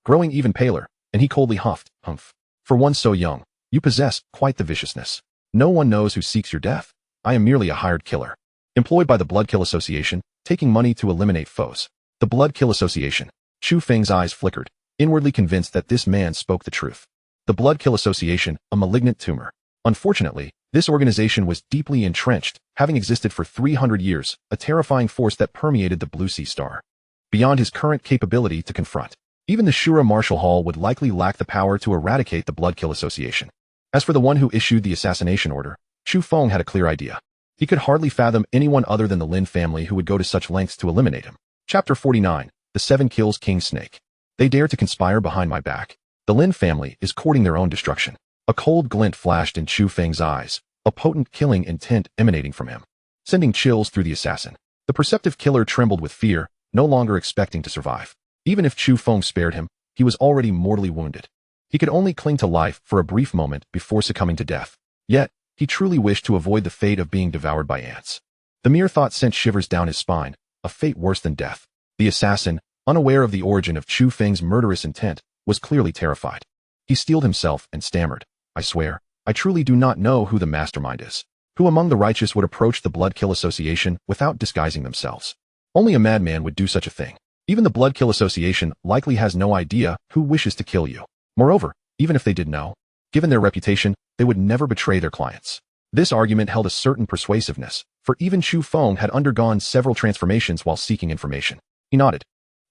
growing even paler, and he coldly huffed, "Humph. For one so young, you possess quite the viciousness. No one knows who seeks your death. I am merely a hired killer, employed by the Bloodkill Association, taking money to eliminate foes." The Bloodkill Association. Chu Feng's eyes flickered, inwardly convinced that this man spoke the truth. The Bloodkill Association, a malignant tumor. Unfortunately, this organization was deeply entrenched, having existed for 300 years, a terrifying force that permeated the Blue Sea Star, beyond his current capability to confront. Even the Shura Marshal Hall would likely lack the power to eradicate the Bloodkill Association. As for the one who issued the assassination order, Chu Feng had a clear idea. He could hardly fathom anyone other than the Lin family who would go to such lengths to eliminate him. Chapter 49. The 7 Kills King Snake. They dare to conspire behind my back. The Lin family is courting their own destruction. A cold glint flashed in Chu Feng's eyes, a potent killing intent emanating from him, sending chills through the assassin. The perceptive killer trembled with fear, no longer expecting to survive. Even if Chu Feng spared him, he was already mortally wounded. He could only cling to life for a brief moment before succumbing to death. Yet, he truly wished to avoid the fate of being devoured by ants. The mere thought sent shivers down his spine, a fate worse than death. The assassin, unaware of the origin of Chu Feng's murderous intent, was clearly terrified. He steeled himself and stammered, "I swear, I truly do not know who the mastermind is. Who among the righteous would approach the Bloodkill Association without disguising themselves? Only a madman would do such a thing. Even the Bloodkill Association likely has no idea who wishes to kill you. Moreover, even if they did know, given their reputation, they would never betray their clients." This argument held a certain persuasiveness, for even Chu Feng had undergone several transformations while seeking information. He nodded,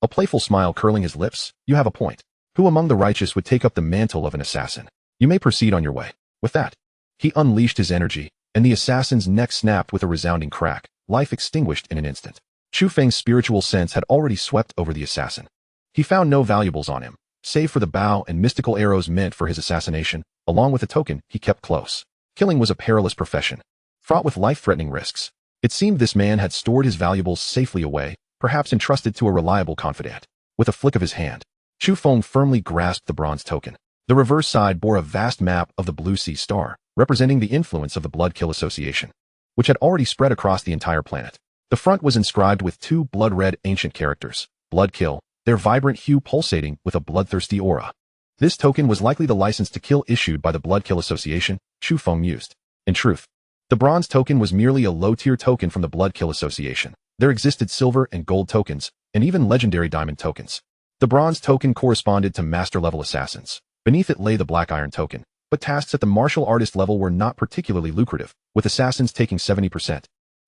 a playful smile curling his lips. "You have a point. Who among the righteous would take up the mantle of an assassin? You may proceed on your way." With that, he unleashed his energy, and the assassin's neck snapped with a resounding crack, life extinguished in an instant. Chu Feng's spiritual sense had already swept over the assassin. He found no valuables on him, save for the bow and mystical arrows meant for his assassination, along with a token he kept close. Killing was a perilous profession, fraught with life-threatening risks. It seemed this man had stored his valuables safely away, perhaps entrusted to a reliable confidant. With a flick of his hand, Chu Feng firmly grasped the bronze token. The reverse side bore a vast map of the Blue Sea Star, representing the influence of the Bloodkill Association, which had already spread across the entire planet. The front was inscribed with two blood-red ancient characters, Bloodkill, their vibrant hue pulsating with a bloodthirsty aura. This token was likely the license to kill issued by the Bloodkill Association, Chu Feng mused. In truth, the bronze token was merely a low-tier token from the Bloodkill Association. There existed silver and gold tokens, and even legendary diamond tokens. The bronze token corresponded to master-level assassins. Beneath it lay the black iron token, but tasks at the martial artist level were not particularly lucrative, with assassins taking 70%,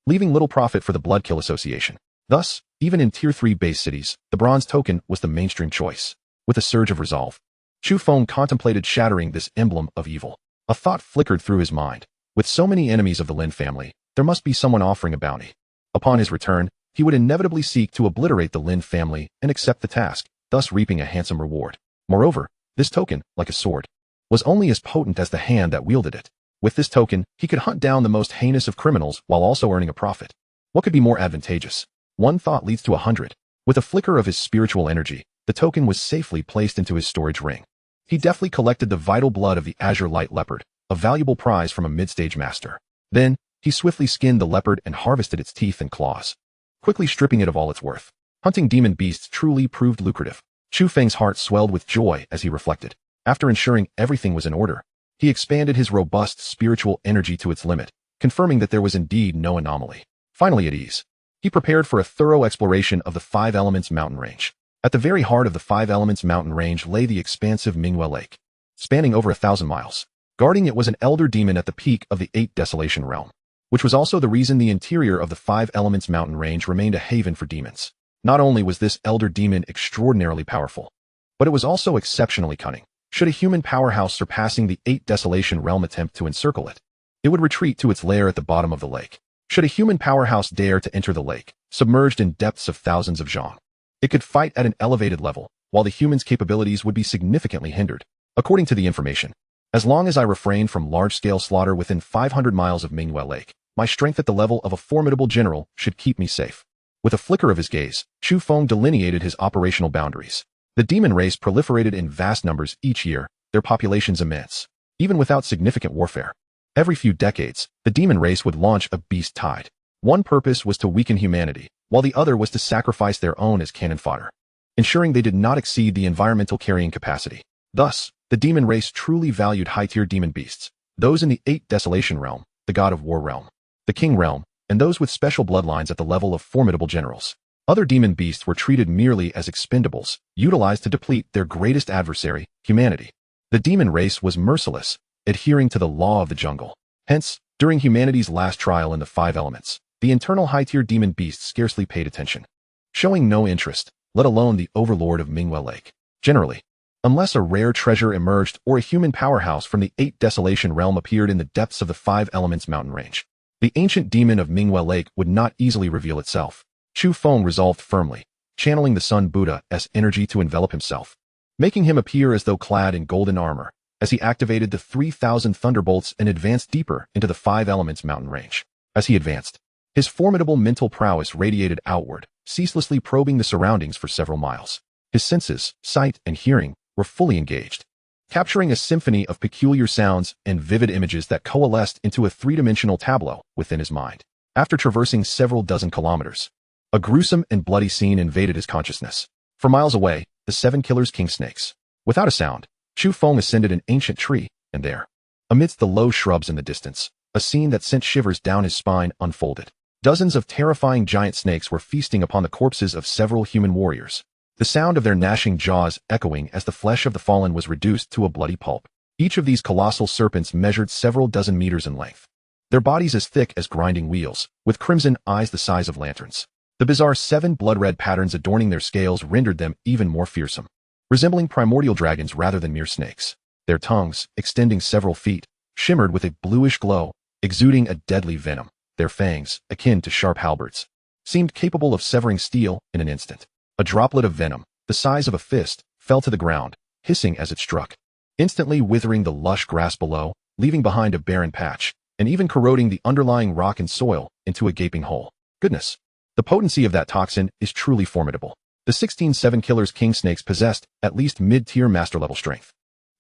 leaving little profit for the Bloodkill Association. Thus, even in Tier 3 base cities, the bronze token was the mainstream choice. With a surge of resolve, Chu Feng contemplated shattering this emblem of evil. A thought flickered through his mind. With so many enemies of the Lin family, there must be someone offering a bounty. Upon his return, he would inevitably seek to obliterate the Lin family and accept the task, thus reaping a handsome reward. Moreover, this token, like a sword, was only as potent as the hand that wielded it. With this token, he could hunt down the most heinous of criminals while also earning a profit. What could be more advantageous? One thought leads to 100. With a flicker of his spiritual energy, the token was safely placed into his storage ring. He deftly collected the vital blood of the Azure Light Leopard, a valuable prize from a mid-stage master. Then, he swiftly skinned the leopard and harvested its teeth and claws, quickly stripping it of all its worth. Hunting demon beasts truly proved lucrative. Chu Feng's heart swelled with joy as he reflected. After ensuring everything was in order, he expanded his robust spiritual energy to its limit, confirming that there was indeed no anomaly. Finally at ease, he prepared for a thorough exploration of the Five Elements mountain range. At the very heart of the Five Elements mountain range lay the expansive Manhwa Lake, spanning over 1,000 miles. Guarding it was an elder demon at the peak of the 8th Desolation Realm, which was also the reason the interior of the Five Elements mountain range remained a haven for demons. Not only was this elder demon extraordinarily powerful, but it was also exceptionally cunning. Should a human powerhouse surpassing the 8th Desolation Realm attempt to encircle it, it would retreat to its lair at the bottom of the lake. Should a human powerhouse dare to enter the lake, submerged in depths of thousands of zhang, it could fight at an elevated level, while the human's capabilities would be significantly hindered. According to the information, as long as I refrain from large-scale slaughter within 500 miles of Manhwa Lake, my strength at the level of a formidable general should keep me safe. With a flicker of his gaze, Chu Feng delineated his operational boundaries. The demon race proliferated in vast numbers each year, their populations immense. Even without significant warfare, every few decades, the demon race would launch a beast tide. One purpose was to weaken humanity, while the other was to sacrifice their own as cannon fodder, ensuring they did not exceed the environmental carrying capacity. Thus, the demon race truly valued high-tier demon beasts, those in the 8th Desolation Realm, the God of War Realm, the King Realm, and those with special bloodlines at the level of formidable generals. Other demon beasts were treated merely as expendables, utilized to deplete their greatest adversary, humanity. The demon race was merciless, adhering to the law of the jungle. Hence, during humanity's last trial in the Five Elements, the internal high-tier demon beasts scarcely paid attention, showing no interest, let alone the overlord of Manhwa Lake. Generally, unless a rare treasure emerged or a human powerhouse from the 8th Desolation Realm appeared in the depths of the Five Elements mountain range, the ancient demon of Manhwa Lake would not easily reveal itself. Chu Feng resolved firmly, channeling the Sun Buddha's energy to envelop himself, making him appear as though clad in golden armor, as he activated the 3,000 thunderbolts and advanced deeper into the Five Elements mountain range. As he advanced, his formidable mental prowess radiated outward, ceaselessly probing the surroundings for several miles. His senses, sight and hearing, were fully engaged, capturing a symphony of peculiar sounds and vivid images that coalesced into a three-dimensional tableau within his mind. After traversing several dozen kilometers, a gruesome and bloody scene invaded his consciousness. For miles away, the 7 killers king snakes. Without a sound, Chu Feng ascended an ancient tree, and there, amidst the low shrubs in the distance, a scene that sent shivers down his spine unfolded. Dozens of terrifying giant snakes were feasting upon the corpses of several human warriors, the sound of their gnashing jaws echoing as the flesh of the fallen was reduced to a bloody pulp. Each of these colossal serpents measured several dozen meters in length, their bodies as thick as grinding wheels, with crimson eyes the size of lanterns. The bizarre 7 blood-red patterns adorning their scales rendered them even more fearsome, resembling primordial dragons rather than mere snakes. Their tongues, extending several feet, shimmered with a bluish glow, exuding a deadly venom. Their fangs, akin to sharp halberds, seemed capable of severing steel in an instant. A droplet of venom, the the size of a fist, fell to the ground, hissing as it struck, instantly withering the lush grass below, leaving behind a barren patch, and even corroding the underlying rock and soil into a gaping hole. Goodness! The potency of that toxin is truly formidable. The 16 7-Killers king snakes possessed at least mid-tier master-level strength,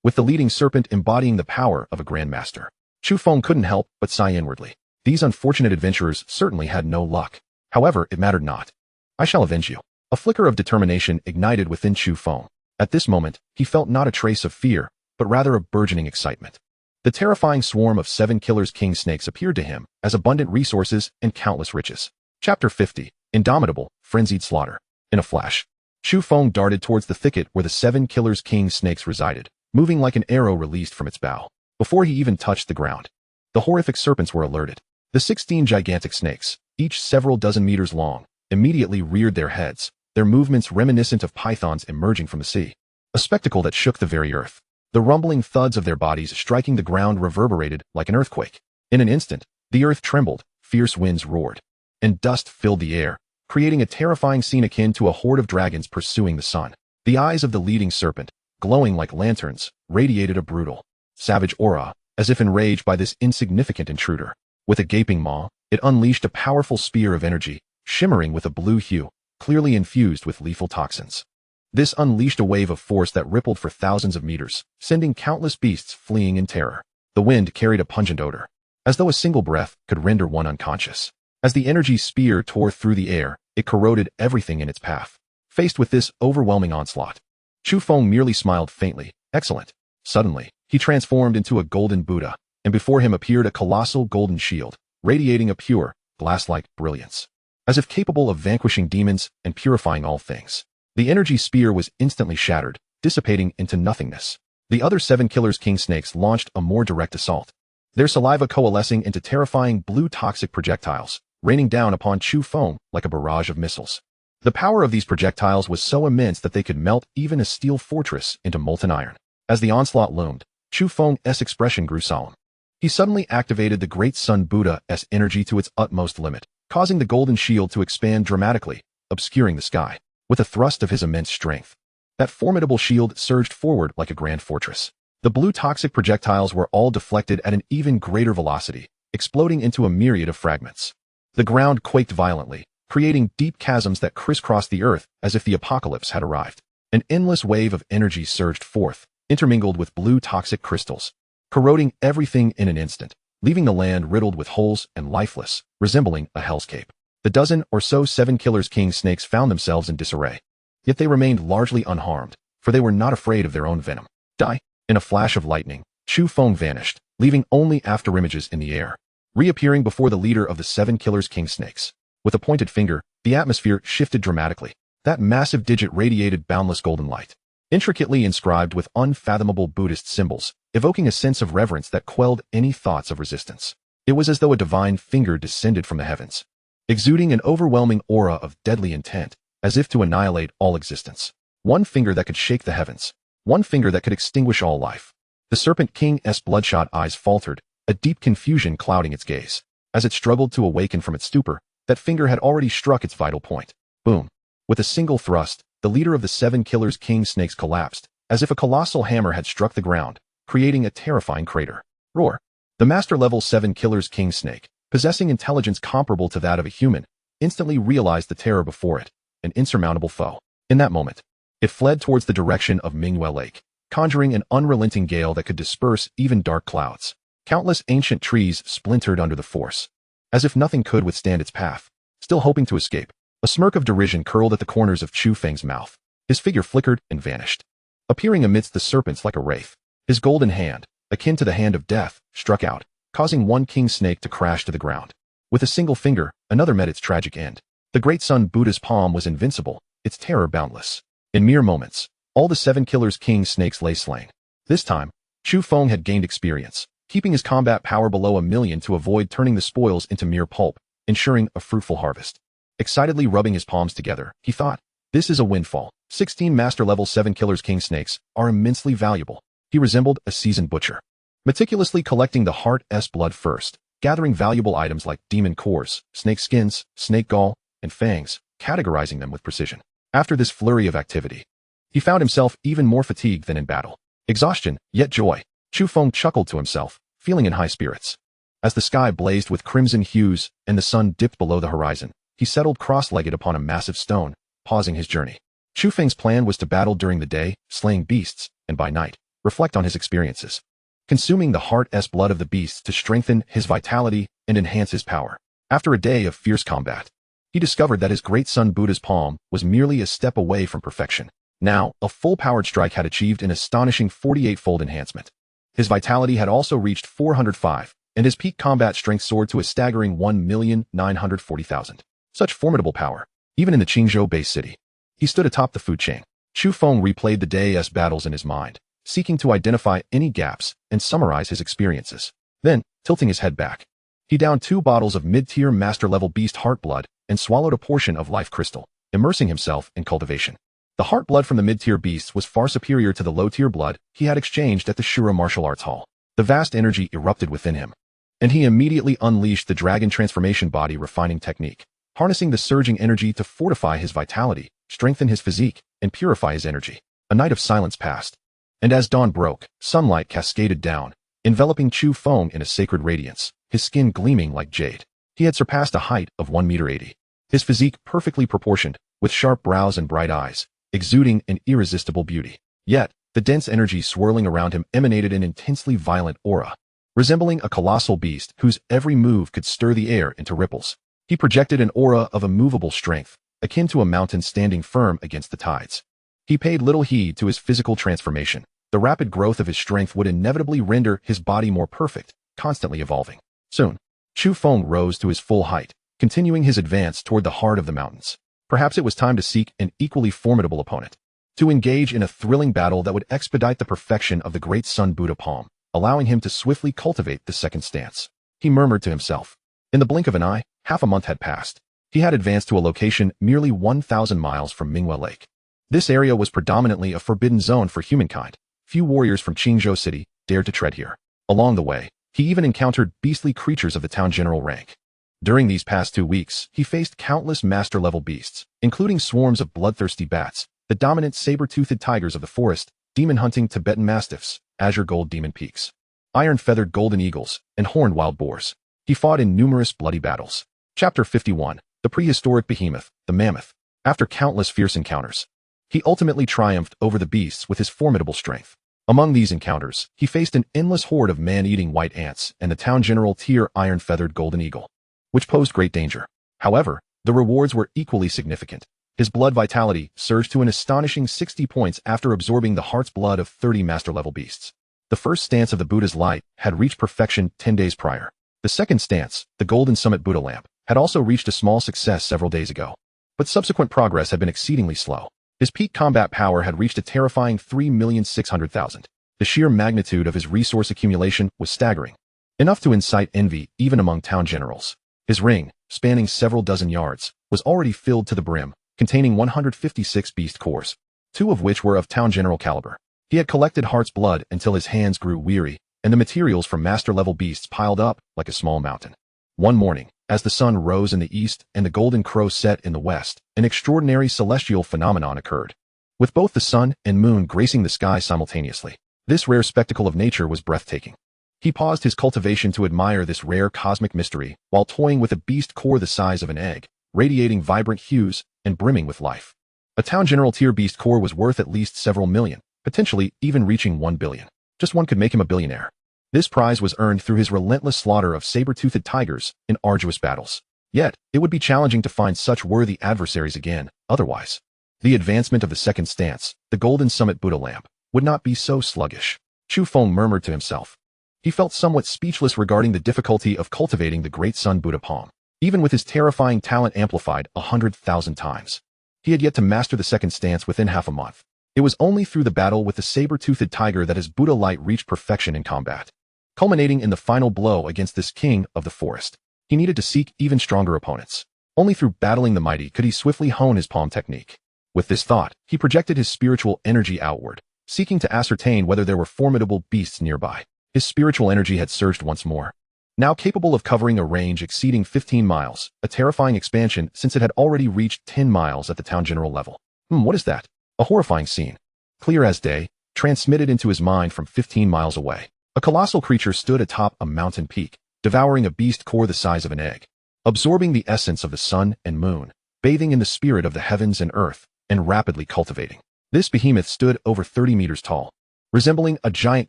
with the leading serpent embodying the power of a grandmaster. Chu Feng couldn't help but sigh inwardly. These unfortunate adventurers certainly had no luck. However, it mattered not. I shall avenge you. A flicker of determination ignited within Chu Feng. At this moment, he felt not a trace of fear, but rather a burgeoning excitement. The terrifying swarm of 7-Killers king snakes appeared to him as abundant resources and countless riches. Chapter 50. Indomitable, Frenzied Slaughter. In a flash, Chu Feng darted towards the thicket where the 7-Killers king snakes resided, moving like an arrow released from its bow. Before he even touched the ground, the horrific serpents were alerted. The 16 gigantic snakes, each several dozen meters long, immediately reared their heads, their movements reminiscent of pythons emerging from the sea. A spectacle that shook the very earth. The rumbling thuds of their bodies striking the ground reverberated like an earthquake. In an instant, the earth trembled, fierce winds roared, and dust filled the air, creating a terrifying scene akin to a horde of dragons pursuing the sun. The eyes of the leading serpent, glowing like lanterns, radiated a brutal, savage aura, as if enraged by this insignificant intruder. With a gaping maw, it unleashed a powerful spear of energy, shimmering with a blue hue, clearly infused with lethal toxins. This unleashed a wave of force that rippled for thousands of meters, sending countless beasts fleeing in terror. The wind carried a pungent odor, as though a single breath could render one unconscious. As the energy spear tore through the air, it corroded everything in its path. Faced with this overwhelming onslaught, Chu Feng merely smiled faintly. Excellent. Suddenly, he transformed into a golden Buddha, and before him appeared a colossal golden shield, radiating a pure, glass-like brilliance, as if capable of vanquishing demons and purifying all things. The energy spear was instantly shattered, dissipating into nothingness. The other 7-Killers king snakes launched a more direct assault, their saliva coalescing into terrifying blue toxic projectiles, raining down upon Chu Feng like a barrage of missiles. The power of these projectiles was so immense that they could melt even a steel fortress into molten iron. As the onslaught loomed, Chu Feng's expression grew solemn. He suddenly activated the Great Sun Buddha's energy to its utmost limit, causing the golden shield to expand dramatically, obscuring the sky. With a thrust of his immense strength, that formidable shield surged forward like a grand fortress. The blue toxic projectiles were all deflected at an even greater velocity, exploding into a myriad of fragments. The ground quaked violently, creating deep chasms that crisscrossed the earth as if the apocalypse had arrived. An endless wave of energy surged forth, intermingled with blue toxic crystals, corroding everything in an instant, leaving the land riddled with holes and lifeless, resembling a hellscape. The dozen or so 7-Killers king snakes found themselves in disarray. Yet they remained largely unharmed, for they were not afraid of their own venom. Die! In a flash of lightning, Chu Feng vanished, leaving only afterimages in the air, reappearing before the leader of the 7-Killers king snakes. With a pointed finger, the atmosphere shifted dramatically. That massive digit radiated boundless golden light, intricately inscribed with unfathomable Buddhist symbols, evoking a sense of reverence that quelled any thoughts of resistance. It was as though a divine finger descended from the heavens, exuding an overwhelming aura of deadly intent, as if to annihilate all existence. One finger that could shake the heavens. One finger that could extinguish all life. The Serpent King's bloodshot eyes faltered, a deep confusion clouding its gaze. As it struggled to awaken from its stupor, that finger had already struck its vital point. Boom! With a single thrust, the leader of the 7-Killers king snakes collapsed, as if a colossal hammer had struck the ground, creating a terrifying crater. Roar! The master-level 7-Killers king snake, possessing intelligence comparable to that of a human, instantly realized the terror before it, an insurmountable foe. In that moment, it fled towards the direction of Manhwa Lake, conjuring an unrelenting gale that could disperse even dark clouds. Countless ancient trees splintered under the force, as if nothing could withstand its path. Still hoping to escape, a smirk of derision curled at the corners of Chu Feng's mouth. His figure flickered and vanished, appearing amidst the serpents like a wraith. His golden hand, akin to the hand of death, struck out, causing one king snake to crash to the ground. With a single finger, another met its tragic end. The Great Sun Buddha's palm was invincible, its terror boundless. In mere moments, all the 7-Killers king snakes lay slain. This time, Chu Feng had gained experience, keeping his combat power below 1,000,000 to avoid turning the spoils into mere pulp, ensuring a fruitful harvest. Excitedly rubbing his palms together, he thought, this is a windfall. 16 master-level 7-Killers king snakes are immensely valuable. He resembled a seasoned butcher, meticulously collecting the heart's blood first, gathering valuable items like demon cores, snake skins, snake gall, and fangs, categorizing them with precision. After this flurry of activity, He found himself even more fatigued than in battle. Exhaustion, yet joy. Chu Feng chuckled to himself, feeling in high spirits. As the sky blazed with crimson hues and the sun dipped below the horizon, he settled cross-legged upon a massive stone, pausing his journey. Chu Feng's plan was to battle during the day, slaying beasts, and by night, reflect on his experiences, consuming the heart's blood of the beasts to strengthen his vitality and enhance his power. After a day of fierce combat, he discovered that his great son Buddha's palm was merely a step away from perfection. Now, a full-powered strike had achieved an astonishing 48-fold enhancement. His vitality had also reached 405, and his peak combat strength soared to a staggering 1,940,000. Such formidable power, even in the Qingzhou-based city. He stood atop the food chain. Chu Feng replayed the day's battles in his mind, seeking to identify any gaps and summarize his experiences. Then, tilting his head back, he downed 2 bottles of mid-tier master-level beast heart blood and swallowed a portion of life crystal, immersing himself in cultivation. The heart blood from the mid-tier beasts was far superior to the low-tier blood he had exchanged at the Shura Martial Arts Hall. The vast energy erupted within him, and he immediately unleashed the dragon transformation body refining technique, harnessing the surging energy to fortify his vitality, strengthen his physique, and purify his energy. A night of silence passed, and as dawn broke, sunlight cascaded down, enveloping Chu Feng in a sacred radiance, his skin gleaming like jade. He had surpassed a height of 1.80 meters. His physique perfectly proportioned, with sharp brows and bright eyes, exuding an irresistible beauty. Yet, the dense energy swirling around him emanated an intensely violent aura, resembling a colossal beast whose every move could stir the air into ripples. He projected an aura of immovable strength, akin to a mountain standing firm against the tides. He paid little heed to his physical transformation. The rapid growth of his strength would inevitably render his body more perfect, constantly evolving. Soon, Chu Feng rose to his full height, continuing his advance toward the heart of the mountains. Perhaps it was time to seek an equally formidable opponent, to engage in a thrilling battle that would expedite the perfection of the great Sun Buddha palm, allowing him to swiftly cultivate the second stance. He murmured to himself. In the blink of an eye, half a month had passed. He had advanced to a location merely 1,000 miles from Manhwa Lake. This area was predominantly a forbidden zone for humankind. Few warriors from Qingzhou City dared to tread here. Along the way, he even encountered beastly creatures of the town general rank. During these past 2 weeks, he faced countless master-level beasts, including swarms of bloodthirsty bats, the dominant saber-toothed tigers of the forest, demon-hunting Tibetan mastiffs, azure gold demon peaks, iron-feathered golden eagles, and horned wild boars. He fought in numerous bloody battles. Chapter 51, The Prehistoric Behemoth, the Mammoth. After countless fierce encounters, he ultimately triumphed over the beasts with his formidable strength. Among these encounters, he faced an endless horde of man-eating white ants and the town general tier iron-feathered golden eagle, which posed great danger. However, the rewards were equally significant. His blood vitality surged to an astonishing 60 points after absorbing the heart's blood of 30 master-level beasts. The first stance of the Buddha's light had reached perfection 10 days prior. The second stance, the Golden Summit Buddha lamp, had also reached a small success several days ago. But subsequent progress had been exceedingly slow. His peak combat power had reached a terrifying 3,600,000. The sheer magnitude of his resource accumulation was staggering, enough to incite envy even among town generals. His ring, spanning several dozen yards, was already filled to the brim, containing 156 beast cores, 2 of which were of town general caliber. He had collected heart's blood until his hands grew weary, and the materials from master-level beasts piled up like a small mountain. One morning, as the sun rose in the east and the golden crow set in the west, an extraordinary celestial phenomenon occurred, with both the sun and moon gracing the sky simultaneously. This rare spectacle of nature was breathtaking. He paused his cultivation to admire this rare cosmic mystery while toying with a beast core the size of an egg, radiating vibrant hues and brimming with life. A town general tier beast core was worth at least several million, potentially even reaching 1 billion. Just one could make him a billionaire. This prize was earned through his relentless slaughter of saber-toothed tigers in arduous battles. Yet, it would be challenging to find such worthy adversaries again, otherwise. The advancement of the second stance, the Golden Summit Buddha lamp, would not be so sluggish. Chu Feng murmured to himself. He felt somewhat speechless regarding the difficulty of cultivating the Great Sun Buddha palm, even with his terrifying talent amplified 100,000 times. He had yet to master the second stance within half a month. It was only through the battle with the saber-toothed tiger that his Buddha light reached perfection in combat, culminating in the final blow against this king of the forest. He needed to seek even stronger opponents. Only through battling the mighty could he swiftly hone his palm technique. With this thought, he projected his spiritual energy outward, seeking to ascertain whether there were formidable beasts nearby. His spiritual energy had surged once more, now capable of covering a range exceeding 15 miles, a terrifying expansion since it had already reached 10 miles at the town general level. What is that? A horrifying scene. clear as day, transmitted into his mind from 15 miles away. A colossal creature stood atop a mountain peak, devouring a beast core the size of an egg, absorbing the essence of the sun and moon, bathing in the spirit of the heavens and earth, and rapidly cultivating. This behemoth stood over 30 meters tall, resembling a giant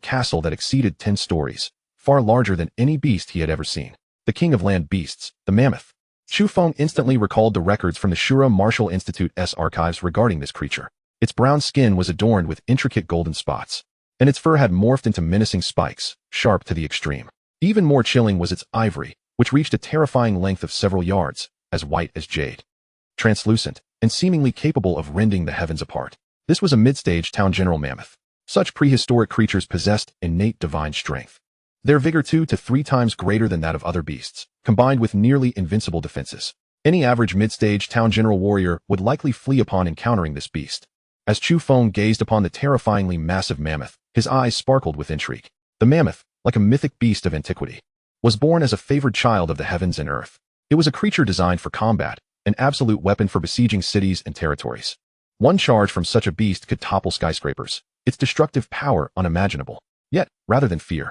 castle that exceeded 10 stories, far larger than any beast he had ever seen. The king of land beasts, the mammoth. Chu Feng instantly recalled the records from the Shura Martial Institute's archives regarding this creature. Its brown skin was adorned with intricate golden spots, and its fur had morphed into menacing spikes, sharp to the extreme. Even more chilling was its ivory, which reached a terrifying length of several yards, as white as jade, translucent, and seemingly capable of rending the heavens apart. This was a mid-stage town general mammoth. Such prehistoric creatures possessed innate divine strength. Their vigor 2 to 3 times greater than that of other beasts, combined with nearly invincible defenses. Any average mid-stage town general warrior would likely flee upon encountering this beast. As Chu Feng gazed upon the terrifyingly massive mammoth, his eyes sparkled with intrigue. The mammoth, like a mythic beast of antiquity, was born as a favored child of the heavens and earth. It was a creature designed for combat, an absolute weapon for besieging cities and territories. One charge from such a beast could topple skyscrapers, its destructive power unimaginable. Yet, rather than fear,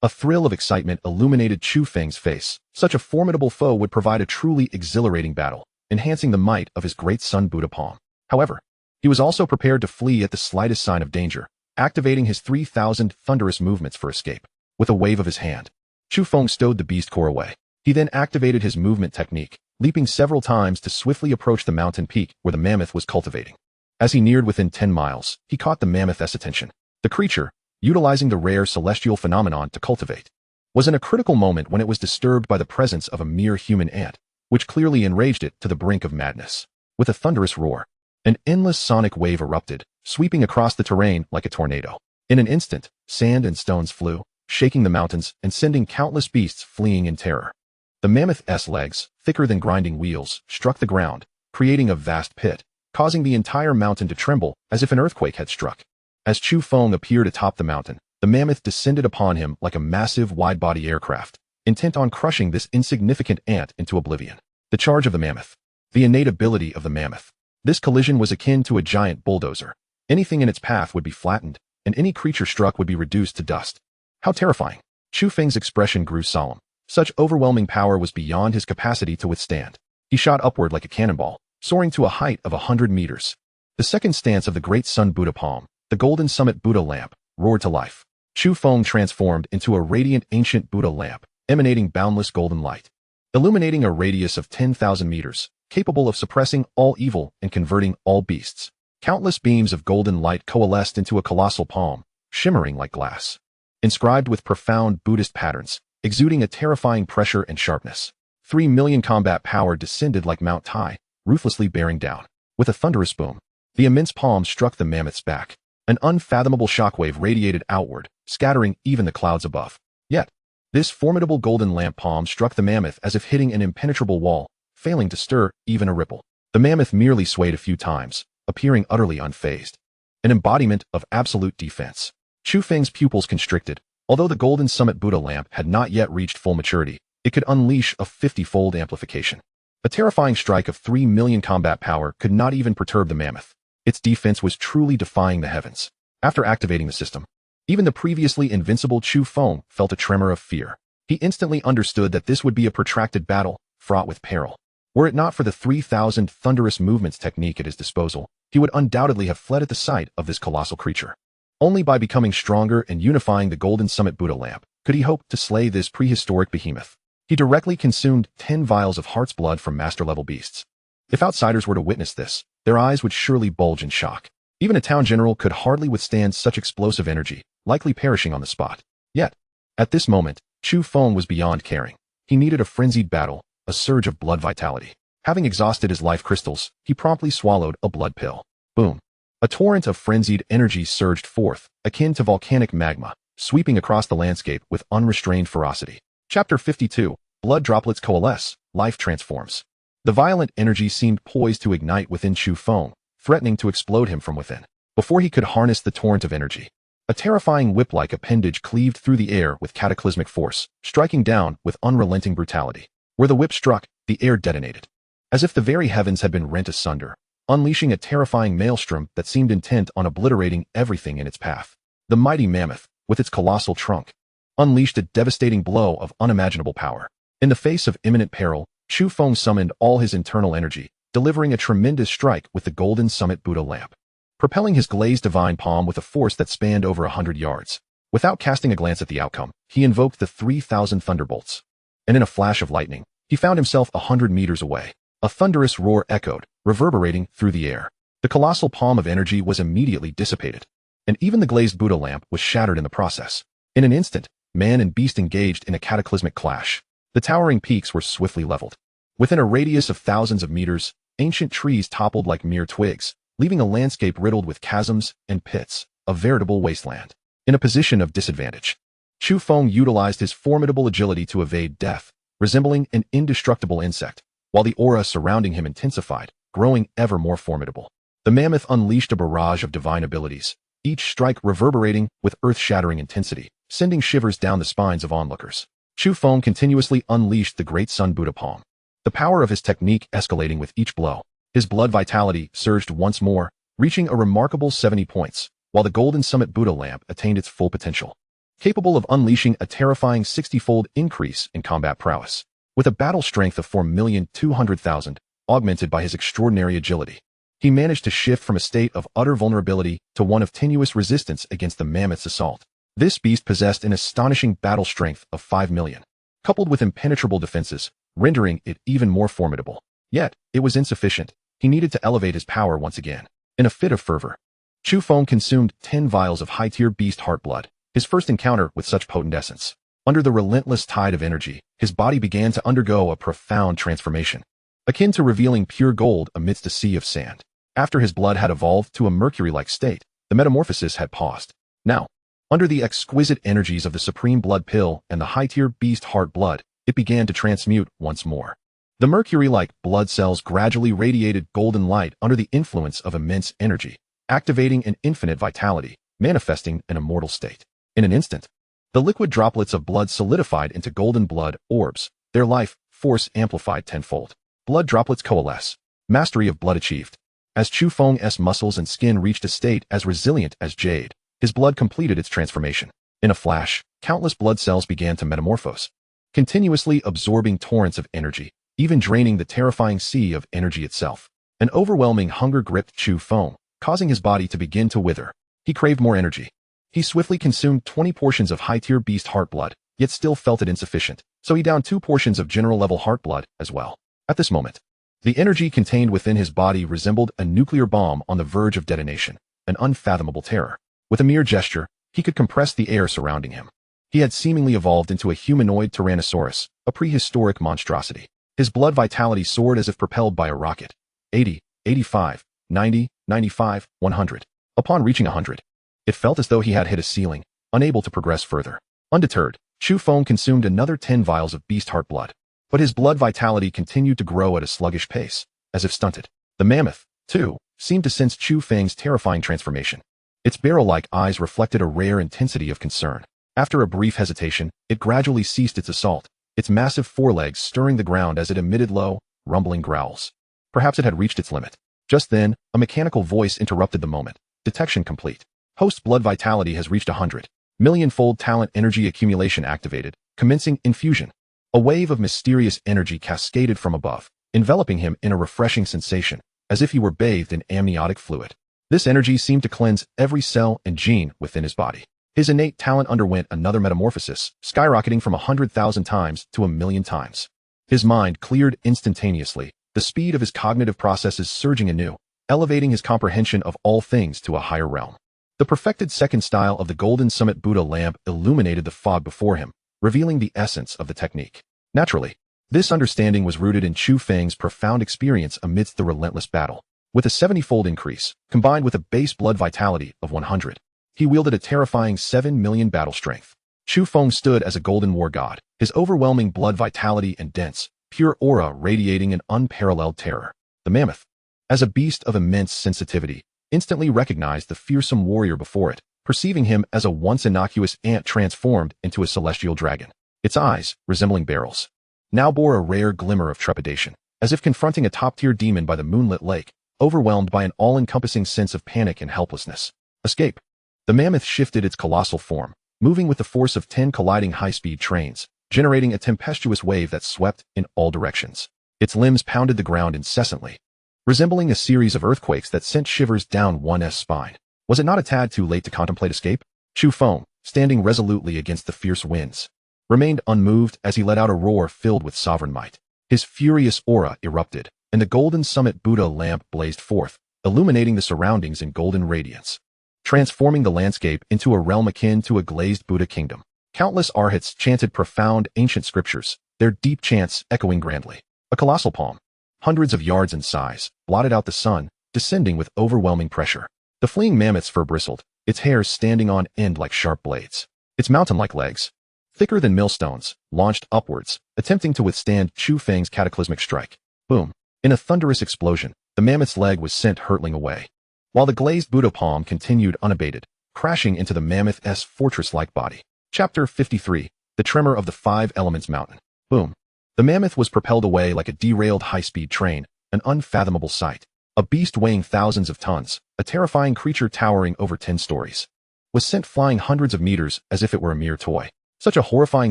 a thrill of excitement illuminated Chu Feng's face. Such a formidable foe would provide a truly exhilarating battle, enhancing the might of his great son Buddha palm. However, he was also prepared to flee at the slightest sign of danger, activating his 3,000 thunderous movements for escape. With a wave of his hand, Chu Feng stowed the beast core away. He then activated his movement technique, leaping several times to swiftly approach the mountain peak where the mammoth was cultivating. As he neared within 10 miles, he caught the mammoth's attention. The creature, utilizing the rare celestial phenomenon to cultivate, was in a critical moment when it was disturbed by the presence of a mere human ant, which clearly enraged it to the brink of madness. With a thunderous roar, an endless sonic wave erupted, sweeping across the terrain like a tornado. In an instant, sand and stones flew, shaking the mountains and sending countless beasts fleeing in terror. The mammoth's legs, thicker than grinding wheels, struck the ground, creating a vast pit, causing the entire mountain to tremble as if an earthquake had struck. As Chu Feng appeared atop the mountain, the mammoth descended upon him like a massive wide-body aircraft, intent on crushing this insignificant ant into oblivion. The charge of the mammoth. The innate ability of the mammoth. This collision was akin to a giant bulldozer. Anything in its path would be flattened, and any creature struck would be reduced to dust. How terrifying! Chu Feng's expression grew solemn. Such overwhelming power was beyond his capacity to withstand. He shot upward like a cannonball, soaring to a height of 100 meters. The second stance of the great sun Buddha palm, the golden summit Buddha lamp, roared to life. Chu Feng transformed into a radiant ancient Buddha lamp, emanating boundless golden light, illuminating a radius of 10,000 meters, capable of suppressing all evil and converting all beasts. Countless beams of golden light coalesced into a colossal palm, shimmering like glass, inscribed with profound Buddhist patterns, exuding a terrifying pressure and sharpness. 3 million combat power descended like Mount Tai, ruthlessly bearing down. With a thunderous boom, the immense palm struck the mammoth's back. An unfathomable shockwave radiated outward, scattering even the clouds above. Yet, this formidable golden lamp palm struck the mammoth as if hitting an impenetrable wall, failing to stir even a ripple. The mammoth merely swayed a few times, appearing utterly unfazed. An embodiment of absolute defense. Chu Feng's pupils constricted. Although the golden summit Buddha lamp had not yet reached full maturity, it could unleash a 50-fold amplification. A terrifying strike of 3 million combat power could not even perturb the mammoth. Its defense was truly defying the heavens. After activating the system, even the previously invincible Chu Feng felt a tremor of fear. He instantly understood that this would be a protracted battle, fraught with peril. Were it not for the 3,000 thunderous movements technique at his disposal, he would undoubtedly have fled at the sight of this colossal creature. Only by becoming stronger and unifying the golden summit Buddha lamp could he hope to slay this prehistoric behemoth. He directly consumed 10 vials of heart's blood from master-level beasts. If outsiders were to witness this, their eyes would surely bulge in shock. Even a town general could hardly withstand such explosive energy, likely perishing on the spot. Yet, at this moment, Chu Feng was beyond caring. He needed a frenzied battle, a surge of blood vitality. Having exhausted his life crystals, he promptly swallowed a blood pill. Boom. A torrent of frenzied energy surged forth, akin to volcanic magma, sweeping across the landscape with unrestrained ferocity. Chapter 52. Blood droplets coalesce, life transforms. The violent energy seemed poised to ignite within Chu Feng, threatening to explode him from within. Before he could harness the torrent of energy, a terrifying whip-like appendage cleaved through the air with cataclysmic force, striking down with unrelenting brutality. Where the whip struck, the air detonated. As if the very heavens had been rent asunder, unleashing a terrifying maelstrom that seemed intent on obliterating everything in its path. The mighty mammoth, with its colossal trunk, unleashed a devastating blow of unimaginable power. In the face of imminent peril, Chu Feng summoned all his internal energy, delivering a tremendous strike with the golden summit Buddha lamp, propelling his glazed divine palm with a force that spanned over 100 yards. Without casting a glance at the outcome, he invoked the 3,000 thunderbolts. And in a flash of lightning, he found himself 100 meters away. A thunderous roar echoed, reverberating through the air. The colossal palm of energy was immediately dissipated, and even the glazed Buddha lamp was shattered in the process. In an instant, man and beast engaged in a cataclysmic clash. The towering peaks were swiftly leveled. Within a radius of thousands of meters, ancient trees toppled like mere twigs, leaving a landscape riddled with chasms and pits, a veritable wasteland. In a position of disadvantage, Chu Feng utilized his formidable agility to evade death, resembling an indestructible insect, while the aura surrounding him intensified, growing ever more formidable. The mammoth unleashed a barrage of divine abilities, each strike reverberating with earth-shattering intensity, sending shivers down the spines of onlookers. Chu Feng continuously unleashed the great Sun Buddha palm, the power of his technique escalating with each blow. His blood vitality surged once more, reaching a remarkable 70 points, while the golden summit Buddha lamp attained its full potential, capable of unleashing a terrifying 60-fold increase in combat prowess. With a battle strength of 4,200,000, augmented by his extraordinary agility, he managed to shift from a state of utter vulnerability to one of tenuous resistance against the mammoth's assault. This beast possessed an astonishing battle strength of 5 million, coupled with impenetrable defenses, rendering it even more formidable. Yet, it was insufficient. He needed to elevate his power once again. In a fit of fervor, Chu Feng consumed 10 vials of high-tier beast heart blood, his first encounter with such potent essence. Under the relentless tide of energy, his body began to undergo a profound transformation, akin to revealing pure gold amidst a sea of sand. After his blood had evolved to a mercury-like state, the metamorphosis had paused. Now, under the exquisite energies of the supreme blood pill and the high-tier beast heart blood, it began to transmute once more. The mercury-like blood cells gradually radiated golden light under the influence of immense energy, activating an infinite vitality, manifesting an immortal state. In an instant, the liquid droplets of blood solidified into golden blood orbs, their life force amplified tenfold. Blood droplets coalesce. Mastery of blood achieved. As Chu Feng's muscles and skin reached a state as resilient as jade, his blood completed its transformation. In a flash, countless blood cells began to metamorphose, continuously absorbing torrents of energy, even draining the terrifying sea of energy itself. An overwhelming hunger gripped Chu Feng, causing his body to begin to wither. He craved more energy. He swiftly consumed 20 portions of high-tier beast heart blood, yet still felt it insufficient, so he downed 2 portions of general-level heart blood as well. At this moment, the energy contained within his body resembled a nuclear bomb on the verge of detonation, an unfathomable terror. With a mere gesture, he could compress the air surrounding him. He had seemingly evolved into a humanoid tyrannosaurus, a prehistoric monstrosity. His blood vitality soared as if propelled by a rocket. 80, 85, 90, 95, 100. Upon reaching 100, it felt as though he had hit a ceiling, unable to progress further. Undeterred, Chu Feng consumed another 10 vials of beast heart blood, but his blood vitality continued to grow at a sluggish pace, as if stunted. The mammoth, too, seemed to sense Chu Feng's terrifying transformation. Its barrel-like eyes reflected a rare intensity of concern. After a brief hesitation, it gradually ceased its assault, its massive forelegs stirring the ground as it emitted low, rumbling growls. Perhaps it had reached its limit. Just then, a mechanical voice interrupted the moment. Detection complete. Host's blood vitality has reached 100 million-fold talent energy accumulation activated, commencing infusion. A wave of mysterious energy cascaded from above, enveloping him in a refreshing sensation, as if he were bathed in amniotic fluid. This energy seemed to cleanse every cell and gene within his body. His innate talent underwent another metamorphosis, skyrocketing from 100,000 times to 1,000,000 times. His mind cleared instantaneously, the speed of his cognitive processes surging anew, elevating his comprehension of all things to a higher realm. The perfected second style of the golden summit Buddha lamp illuminated the fog before him, revealing the essence of the technique. Naturally, this understanding was rooted in Chu Feng's profound experience amidst the relentless battle. With a 70-fold increase, combined with a base blood vitality of 100, he wielded a terrifying 7 million battle strength. Chu Feng stood as a golden war god, his overwhelming blood vitality and dense, pure aura radiating an unparalleled terror. The mammoth, as a beast of immense sensitivity, instantly recognized the fearsome warrior before it, perceiving him as a once innocuous ant transformed into a celestial dragon. Its eyes, resembling barrels, now bore a rare glimmer of trepidation, as if confronting a top-tier demon by the moonlit lake. overwhelmed by an all-encompassing sense of panic and helplessness. Escape. The mammoth shifted its colossal form, moving with the force of 10 colliding high-speed trains, generating a tempestuous wave that swept in all directions. Its limbs pounded the ground incessantly, resembling a series of earthquakes that sent shivers down one's spine. Was it not a tad too late to contemplate escape? Chu Feng, standing resolutely against the fierce winds, remained unmoved as he let out a roar filled with sovereign might. His furious aura erupted, and the golden summit Buddha lamp blazed forth, illuminating the surroundings in golden radiance, transforming the landscape into a realm akin to a glazed Buddha kingdom. Countless arhats chanted profound ancient scriptures, their deep chants echoing grandly. A colossal palm, hundreds of yards in size, blotted out the sun, descending with overwhelming pressure. The fleeing mammoth's fur bristled, its hairs standing on end like sharp blades. Its mountain-like legs, thicker than millstones, launched upwards, attempting to withstand Chu Feng's cataclysmic strike. Boom! In a thunderous explosion, the mammoth's leg was sent hurtling away, while the glazed Buddha palm continued unabated, crashing into the mammoth's fortress-like body. Chapter 53. The Tremor of the Five Elements Mountain. Boom! The mammoth was propelled away like a derailed high-speed train, an unfathomable sight. A beast weighing thousands of tons, a terrifying creature towering over 10 stories, was sent flying hundreds of meters as if it were a mere toy. Such a horrifying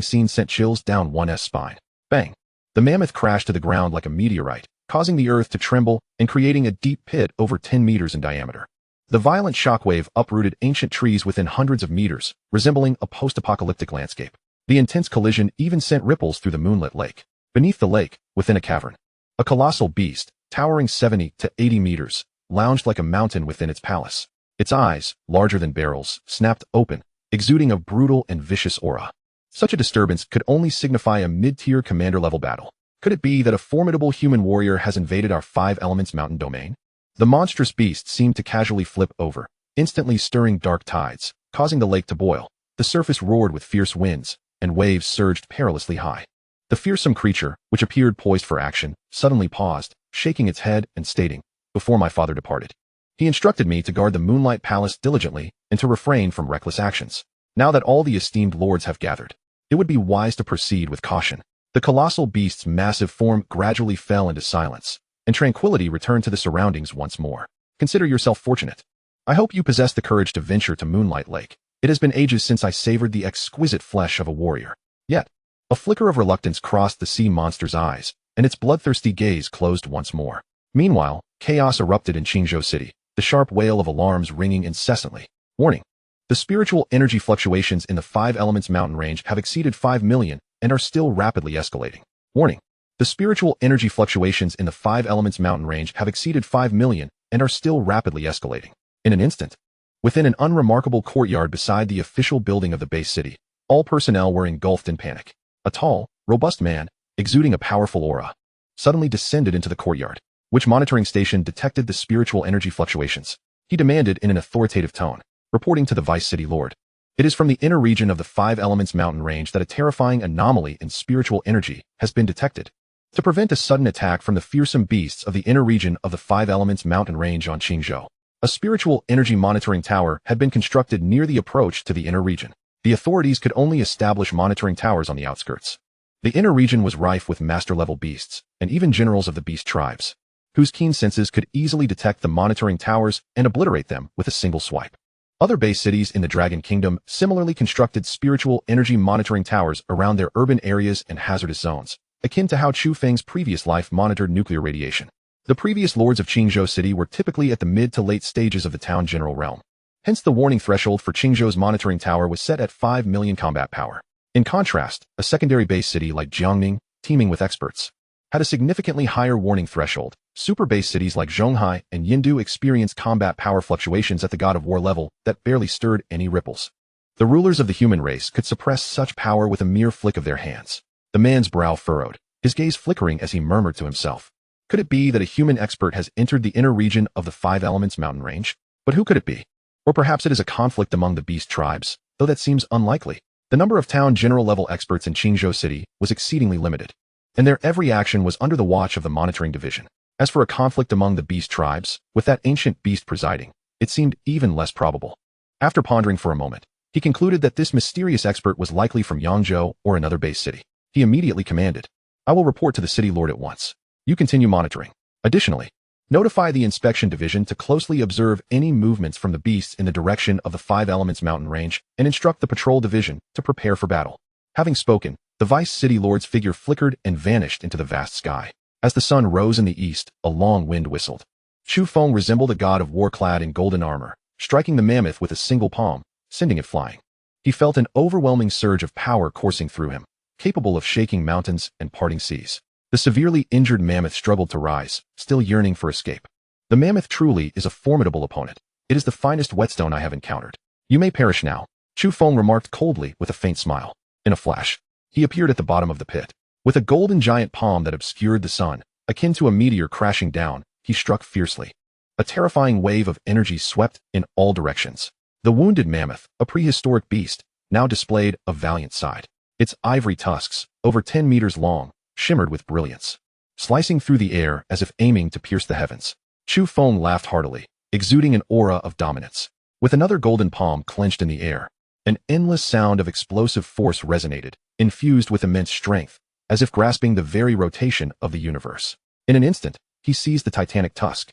scene sent chills down one's spine. Bang! The mammoth crashed to the ground like a meteorite, causing the earth to tremble and creating a deep pit over 10 meters in diameter. The violent shockwave uprooted ancient trees within hundreds of meters, resembling a post-apocalyptic landscape. The intense collision even sent ripples through the moonlit lake. Beneath the lake, within a cavern, a colossal beast, towering 70 to 80 meters, lounged like a mountain within its palace. Its eyes, larger than barrels, snapped open, exuding a brutal and vicious aura. Such a disturbance could only signify a mid-tier commander-level battle. Could it be that a formidable human warrior has invaded our Five Elements mountain domain? The monstrous beast seemed to casually flip over, instantly stirring dark tides, causing the lake to boil. The surface roared with fierce winds, and waves surged perilously high. The fearsome creature, which appeared poised for action, suddenly paused, shaking its head and stating, "Before my father departed, he instructed me to guard the Moonlight Palace diligently and to refrain from reckless actions. Now that all the esteemed lords have gathered, it would be wise to proceed with caution." The colossal beast's massive form gradually fell into silence, and tranquility returned to the surroundings once more. Consider yourself fortunate. I hope you possess the courage to venture to Moonlight Lake. It has been ages since I savored the exquisite flesh of a warrior. Yet, a flicker of reluctance crossed the sea monster's eyes, and its bloodthirsty gaze closed once more. Meanwhile, chaos erupted in Qingzhou City, the sharp wail of alarms ringing incessantly. Warning! The spiritual energy fluctuations in the Five Elements mountain range have exceeded 5 million and are still rapidly escalating. Warning! The spiritual energy fluctuations in the Five Elements mountain range have exceeded 5 million and are still rapidly escalating. In an instant, within an unremarkable courtyard beside the official building of the base city, all personnel were engulfed in panic. A tall, robust man, exuding a powerful aura, suddenly descended into the courtyard. Which monitoring station detected the spiritual energy fluctuations? He demanded in an authoritative tone, reporting to the Vice City Lord. It is from the inner region of the Five Elements mountain range that a terrifying anomaly in spiritual energy has been detected. To prevent a sudden attack from the fearsome beasts of the inner region of the Five Elements mountain range on Qingzhou, a spiritual energy monitoring tower had been constructed near the approach to the inner region. The authorities could only establish monitoring towers on the outskirts. The inner region was rife with master-level beasts, and even generals of the beast tribes, whose keen senses could easily detect the monitoring towers and obliterate them with a single swipe. Other base cities in the Dragon Kingdom similarly constructed spiritual energy monitoring towers around their urban areas and hazardous zones, akin to how Chu Feng's previous life monitored nuclear radiation. The previous lords of Qingzhou City were typically at the mid to late stages of the town general realm. Hence the warning threshold for Qingzhou's monitoring tower was set at 5 million combat power. In contrast, a secondary base city like Jiangning, teeming with experts, had a significantly higher warning threshold. Super base cities like Zhonghai and Yindu experienced combat power fluctuations at the God of War level that barely stirred any ripples. The rulers of the human race could suppress such power with a mere flick of their hands. The man's brow furrowed, his gaze flickering as he murmured to himself. Could it be that a human expert has entered the inner region of the Five Elements mountain range? But who could it be? Or perhaps it is a conflict among the beast tribes, though that seems unlikely. The number of town general level experts in Qingzhou City was exceedingly limited, and their every action was under the watch of the monitoring division. As for a conflict among the beast tribes, with that ancient beast presiding, it seemed even less probable. After pondering for a moment, he concluded that this mysterious expert was likely from Yangzhou or another base city. He immediately commanded, "I will report to the city lord at once. You continue monitoring. Additionally, Notify the inspection division to closely observe any movements from the beasts in the direction of the Five Elements mountain range and instruct the patrol division to prepare for battle. Having spoken, the Vice City Lord's figure flickered and vanished into the vast sky. As the sun rose in the east, a long wind whistled. Chu Feng resembled a god of war clad in golden armor, striking the mammoth with a single palm, sending it flying. He felt an overwhelming surge of power coursing through him, capable of shaking mountains and parting seas. The severely injured mammoth struggled to rise, still yearning for escape. The mammoth truly is a formidable opponent. It is the finest whetstone I have encountered. You may perish now, Chu Feng remarked coldly with a faint smile. In a flash, he appeared at the bottom of the pit. With a golden giant palm that obscured the sun, akin to a meteor crashing down, he struck fiercely. A terrifying wave of energy swept in all directions. The wounded mammoth, a prehistoric beast, now displayed a valiant side. Its ivory tusks, over 10 meters long, shimmered with brilliance, slicing through the air as if aiming to pierce the heavens. Chu Feng laughed heartily, exuding an aura of dominance. With another golden palm clenched in the air, an endless sound of explosive force resonated, infused with immense strength, as if grasping the very rotation of the universe. In an instant, he seized the titanic tusk,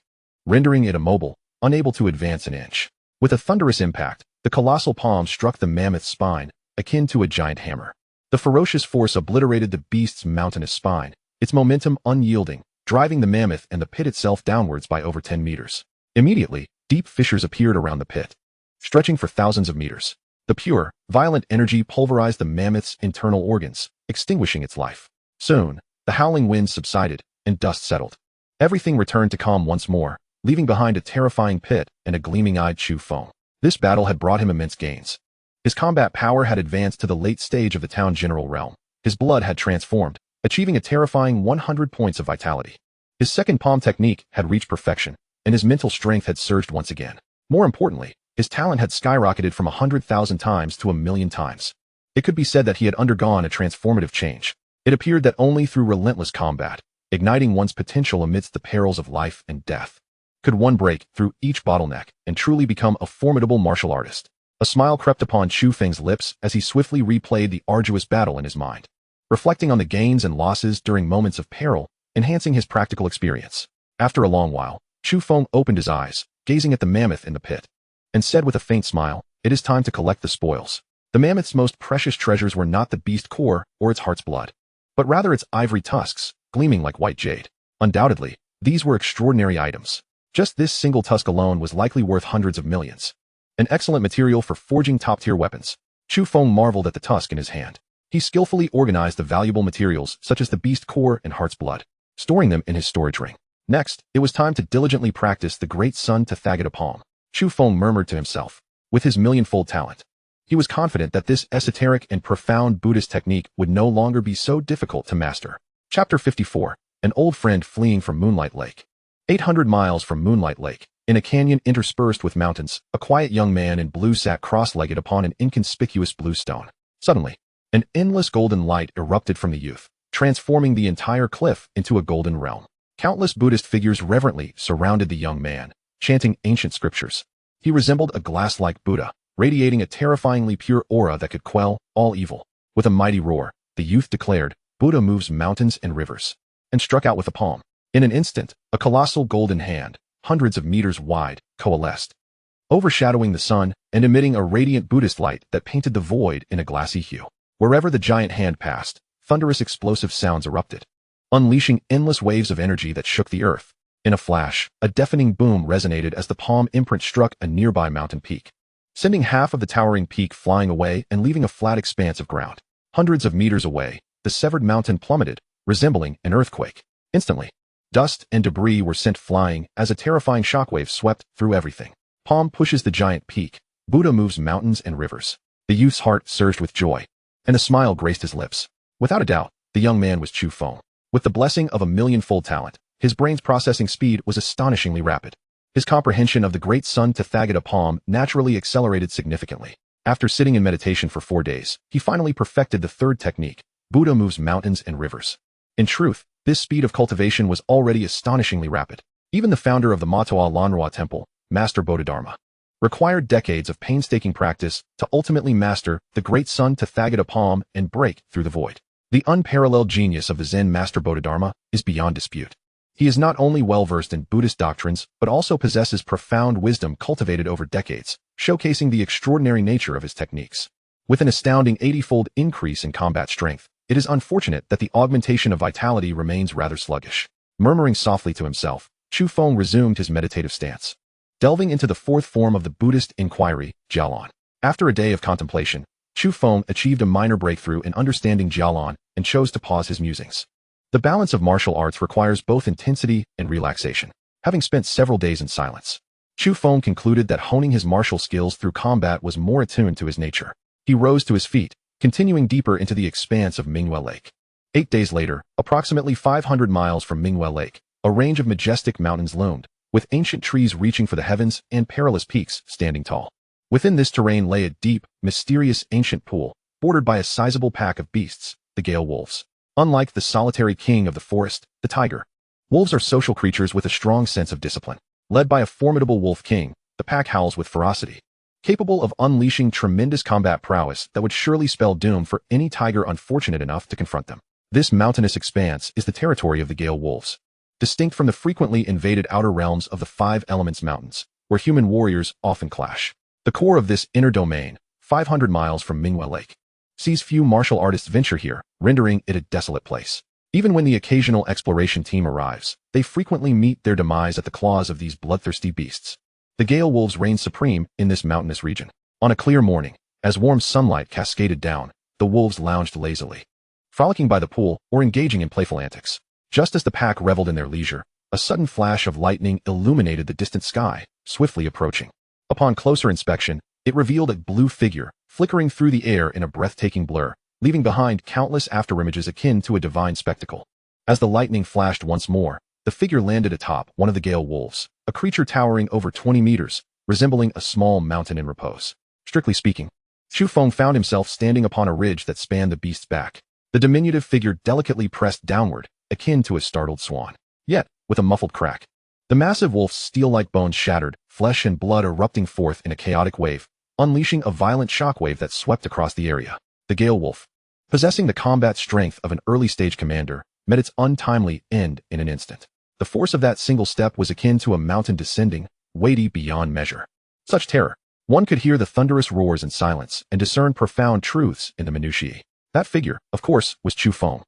rendering it immobile, unable to advance an inch. With a thunderous impact, the colossal palm struck the mammoth's spine, akin to a giant hammer. The ferocious force obliterated the beast's mountainous spine, its momentum unyielding, driving the mammoth and the pit itself downwards by over 10 meters. Immediately, deep fissures appeared around the pit, stretching for thousands of meters. The pure, violent energy pulverized the mammoth's internal organs, extinguishing its life. Soon, the howling winds subsided, and dust settled. Everything returned to calm once more, leaving behind a terrifying pit and a gleaming-eyed Chu Feng. This battle had brought him immense gains. His combat power had advanced to the late stage of the town general realm. His blood had transformed, achieving a terrifying 100 points of vitality. His second palm technique had reached perfection, and his mental strength had surged once again. More importantly, his talent had skyrocketed from 100,000 times to 1,000,000 times. It could be said that he had undergone a transformative change. It appeared that only through relentless combat, igniting one's potential amidst the perils of life and death, could one break through each bottleneck and truly become a formidable martial artist. A smile crept upon Chu Feng's lips as he swiftly replayed the arduous battle in his mind, reflecting on the gains and losses during moments of peril, enhancing his practical experience. After a long while, Chu Feng opened his eyes, gazing at the mammoth in the pit, and said with a faint smile, "It is time to collect the spoils." The mammoth's most precious treasures were not the beast core or its heart's blood, but rather its ivory tusks, gleaming like white jade. Undoubtedly, these were extraordinary items. Just this single tusk alone was likely worth hundreds of millions. An excellent material for forging top-tier weapons. Chu Feng marveled at the tusk in his hand. He skillfully organized the valuable materials such as the beast core and heart's blood, storing them in his storage ring. Next, it was time to diligently practice the great sun Tathagata palm. Chu Feng murmured to himself. With his millionfold talent, he was confident that this esoteric and profound Buddhist technique would no longer be so difficult to master. Chapter 54. An old friend fleeing from Moonlight Lake. 800 miles from Moonlight Lake, in a canyon interspersed with mountains, a quiet young man in blue sat cross-legged upon an inconspicuous blue stone. Suddenly, an endless golden light erupted from the youth, transforming the entire cliff into a golden realm. Countless Buddhist figures reverently surrounded the young man, chanting ancient scriptures. He resembled a glass-like Buddha, radiating a terrifyingly pure aura that could quell all evil. With a mighty roar, the youth declared, "Buddha moves mountains and rivers," and struck out with a palm. In an instant, a colossal golden hand, hundreds of meters wide, coalesced, overshadowing the sun and emitting a radiant Buddhist light that painted the void in a glassy hue. Wherever the giant hand passed, thunderous explosive sounds erupted, unleashing endless waves of energy that shook the earth. In a flash, a deafening boom resonated as the palm imprint struck a nearby mountain peak, sending half of the towering peak flying away and leaving a flat expanse of ground. Hundreds of meters away, the severed mountain plummeted, resembling an earthquake. Instantly, dust and debris were sent flying as a terrifying shockwave swept through everything. Palm pushes the giant peak. Buddha moves mountains and rivers. The youth's heart surged with joy, and a smile graced his lips. Without a doubt, the young man was Chu Feng. With the blessing of a millionfold talent, his brain's processing speed was astonishingly rapid. His comprehension of the great sun Tathagata palm naturally accelerated significantly. After sitting in meditation for 4 days, he finally perfected the third technique, Buddha moves mountains and rivers. In truth, this speed of cultivation was already astonishingly rapid. Even the founder of the Matoa Lanrua Temple, Master Bodhidharma, required decades of painstaking practice to ultimately master the great sun Tathagata palm and break through the void. The unparalleled genius of the Zen Master Bodhidharma is beyond dispute. He is not only well-versed in Buddhist doctrines, but also possesses profound wisdom cultivated over decades, showcasing the extraordinary nature of his techniques. With an astounding 80-fold increase in combat strength, it is unfortunate that the augmentation of vitality remains rather sluggish. Murmuring softly to himself, Chu Feng resumed his meditative stance, delving into the fourth form of the Buddhist inquiry, Jialan. After a day of contemplation, Chu Feng achieved a minor breakthrough in understanding Jialan and chose to pause his musings. The balance of martial arts requires both intensity and relaxation. Having spent several days in silence, Chu Feng concluded that honing his martial skills through combat was more attuned to his nature. He rose to his feet, continuing deeper into the expanse of Manhwa Lake. 8 days later, approximately 500 miles from Manhwa Lake, a range of majestic mountains loomed, with ancient trees reaching for the heavens and perilous peaks standing tall. Within this terrain lay a deep, mysterious ancient pool, bordered by a sizable pack of beasts, the Gale wolves. Unlike the solitary king of the forest, the tiger, wolves are social creatures with a strong sense of discipline. Led by a formidable wolf king, the pack howls with ferocity, capable of unleashing tremendous combat prowess that would surely spell doom for any tiger unfortunate enough to confront them. This mountainous expanse is the territory of the Gale wolves, distinct from the frequently invaded outer realms of the Five Elements Mountains, where human warriors often clash. The core of this inner domain, 500 miles from Manhwa Lake, sees few martial artists venture here, rendering it a desolate place. Even when the occasional exploration team arrives, they frequently meet their demise at the claws of these bloodthirsty beasts. The Gale wolves reign supreme in this mountainous region. On a clear morning, as warm sunlight cascaded down, the wolves lounged lazily, frolicking by the pool or engaging in playful antics. Just as the pack reveled in their leisure, a sudden flash of lightning illuminated the distant sky, swiftly approaching. Upon closer inspection, it revealed a blue figure, flickering through the air in a breathtaking blur, leaving behind countless afterimages akin to a divine spectacle. As the lightning flashed once more, the figure landed atop one of the Gale wolves, a creature towering over 20 meters, resembling a small mountain in repose. Strictly speaking, Chu Feng found himself standing upon a ridge that spanned the beast's back. The diminutive figure delicately pressed downward, akin to a startled swan. Yet, with a muffled crack, the massive wolf's steel-like bones shattered, flesh and blood erupting forth in a chaotic wave, unleashing a violent shockwave that swept across the area. The Gale wolf, possessing the combat strength of an early-stage commander, met its untimely end in an instant. The force of that single step was akin to a mountain descending, weighty beyond measure. Such terror. One could hear the thunderous roars in silence and discern profound truths in the minutiae. That figure, of course, was Chu Feng,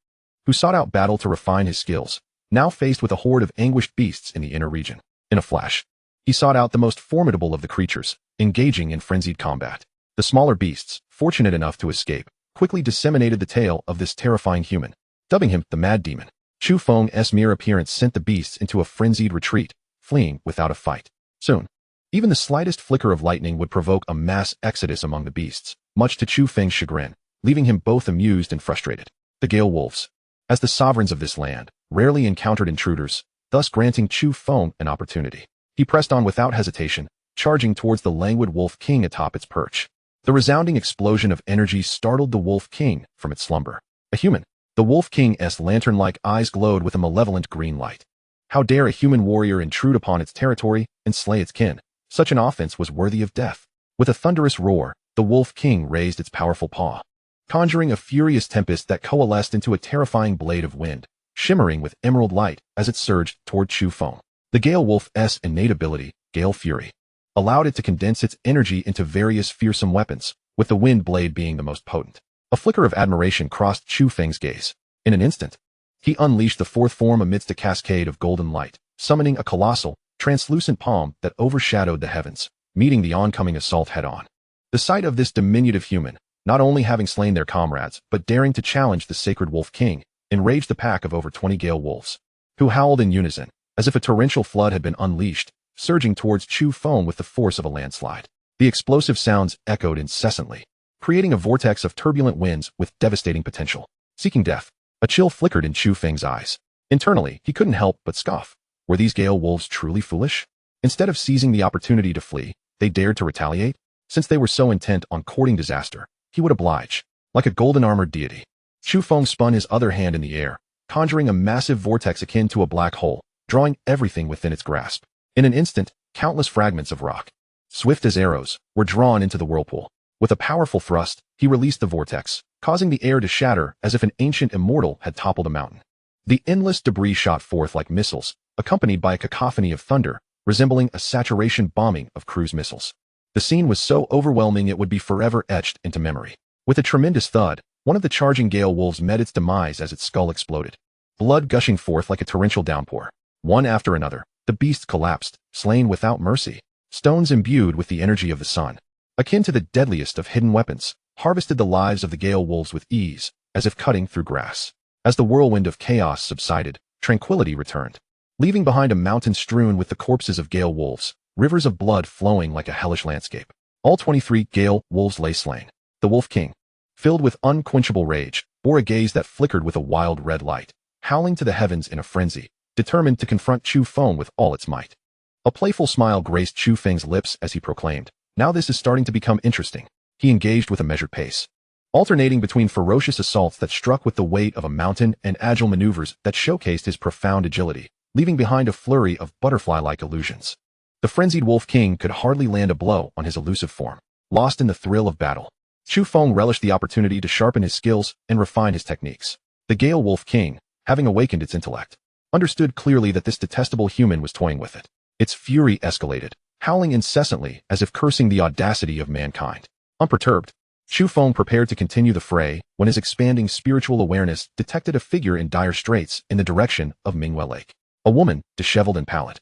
who sought out battle to refine his skills, now faced with a horde of anguished beasts in the inner region. In a flash, he sought out the most formidable of the creatures, engaging in frenzied combat. The smaller beasts, fortunate enough to escape, quickly disseminated the tale of this terrifying human, dubbing him the Mad Demon. Chu Feng's mere appearance sent the beasts into a frenzied retreat, fleeing without a fight. Soon, even the slightest flicker of lightning would provoke a mass exodus among the beasts, much to Chu Feng's chagrin, leaving him both amused and frustrated. The Gale wolves, as the sovereigns of this land, rarely encountered intruders, thus granting Chu Feng an opportunity. He pressed on without hesitation, charging towards the languid wolf king atop its perch. The resounding explosion of energy startled the wolf king from its slumber. A human. The wolf king's lantern-like eyes glowed with a malevolent green light. How dare a human warrior intrude upon its territory and slay its kin? Such an offense was worthy of death. With a thunderous roar, the wolf king raised its powerful paw, conjuring a furious tempest that coalesced into a terrifying blade of wind, shimmering with emerald light as it surged toward Chu Feng. The Gale wolf's innate ability, Gale Fury, allowed it to condense its energy into various fearsome weapons, with the wind blade being the most potent. A flicker of admiration crossed Chu Feng's gaze. In an instant, he unleashed the fourth form amidst a cascade of golden light, summoning a colossal, translucent palm that overshadowed the heavens, meeting the oncoming assault head-on. The sight of this diminutive human, not only having slain their comrades, but daring to challenge the sacred wolf king, enraged the pack of over 20 Gale wolves, who howled in unison, as if a torrential flood had been unleashed, surging towards Chu Feng with the force of a landslide. The explosive sounds echoed incessantly, creating a vortex of turbulent winds with devastating potential. Seeking death, a chill flickered in Chu Feng's eyes. Internally, he couldn't help but scoff. Were these Gale wolves truly foolish? Instead of seizing the opportunity to flee, they dared to retaliate? Since they were so intent on courting disaster, he would oblige. Like a golden-armored deity, Chu Feng spun his other hand in the air, conjuring a massive vortex akin to a black hole, drawing everything within its grasp. In an instant, countless fragments of rock, swift as arrows, were drawn into the whirlpool. With a powerful thrust, he released the vortex, causing the air to shatter as if an ancient immortal had toppled a mountain. The endless debris shot forth like missiles, accompanied by a cacophony of thunder, resembling a saturation bombing of cruise missiles. The scene was so overwhelming it would be forever etched into memory. With a tremendous thud, one of the charging gale wolves met its demise as its skull exploded. Blood gushing forth like a torrential downpour. One after another, the beasts collapsed, slain without mercy. Stones imbued with the energy of the sun, akin to the deadliest of hidden weapons, harvested the lives of the gale wolves with ease, as if cutting through grass. As the whirlwind of chaos subsided, tranquility returned, leaving behind a mountain strewn with the corpses of gale wolves, rivers of blood flowing like a hellish landscape. All 23 gale wolves lay slain. The Wolf King, filled with unquenchable rage, bore a gaze that flickered with a wild red light, howling to the heavens in a frenzy, determined to confront Chu Feng with all its might. A playful smile graced Chu Feng's lips as he proclaimed, "Now this is starting to become interesting." He engaged with a measured pace, alternating between ferocious assaults that struck with the weight of a mountain and agile maneuvers that showcased his profound agility, leaving behind a flurry of butterfly-like illusions. The frenzied Wolf King could hardly land a blow on his elusive form, lost in the thrill of battle. Chu Feng relished the opportunity to sharpen his skills and refine his techniques. The Gale Wolf King, having awakened its intellect, understood clearly that this detestable human was toying with it. Its fury escalated, howling incessantly as if cursing the audacity of mankind. Unperturbed, Chu Feng prepared to continue the fray when his expanding spiritual awareness detected a figure in dire straits in the direction of Manhwa Lake. A woman, disheveled and pallid,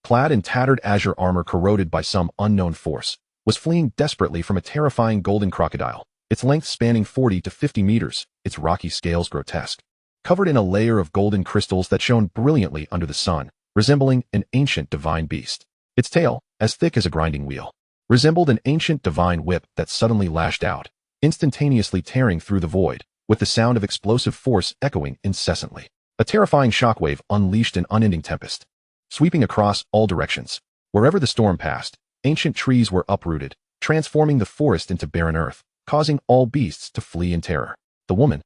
clad in tattered azure armor corroded by some unknown force, was fleeing desperately from a terrifying golden crocodile, its length spanning 40 to 50 meters, its rocky scales grotesque, covered in a layer of golden crystals that shone brilliantly under the sun, resembling an ancient divine beast. Its tail, as thick as a grinding wheel, resembled an ancient divine whip that suddenly lashed out, instantaneously tearing through the void, with the sound of explosive force echoing incessantly. A terrifying shockwave unleashed an unending tempest, sweeping across all directions. Wherever the storm passed, ancient trees were uprooted, transforming the forest into barren earth, causing all beasts to flee in terror. The woman,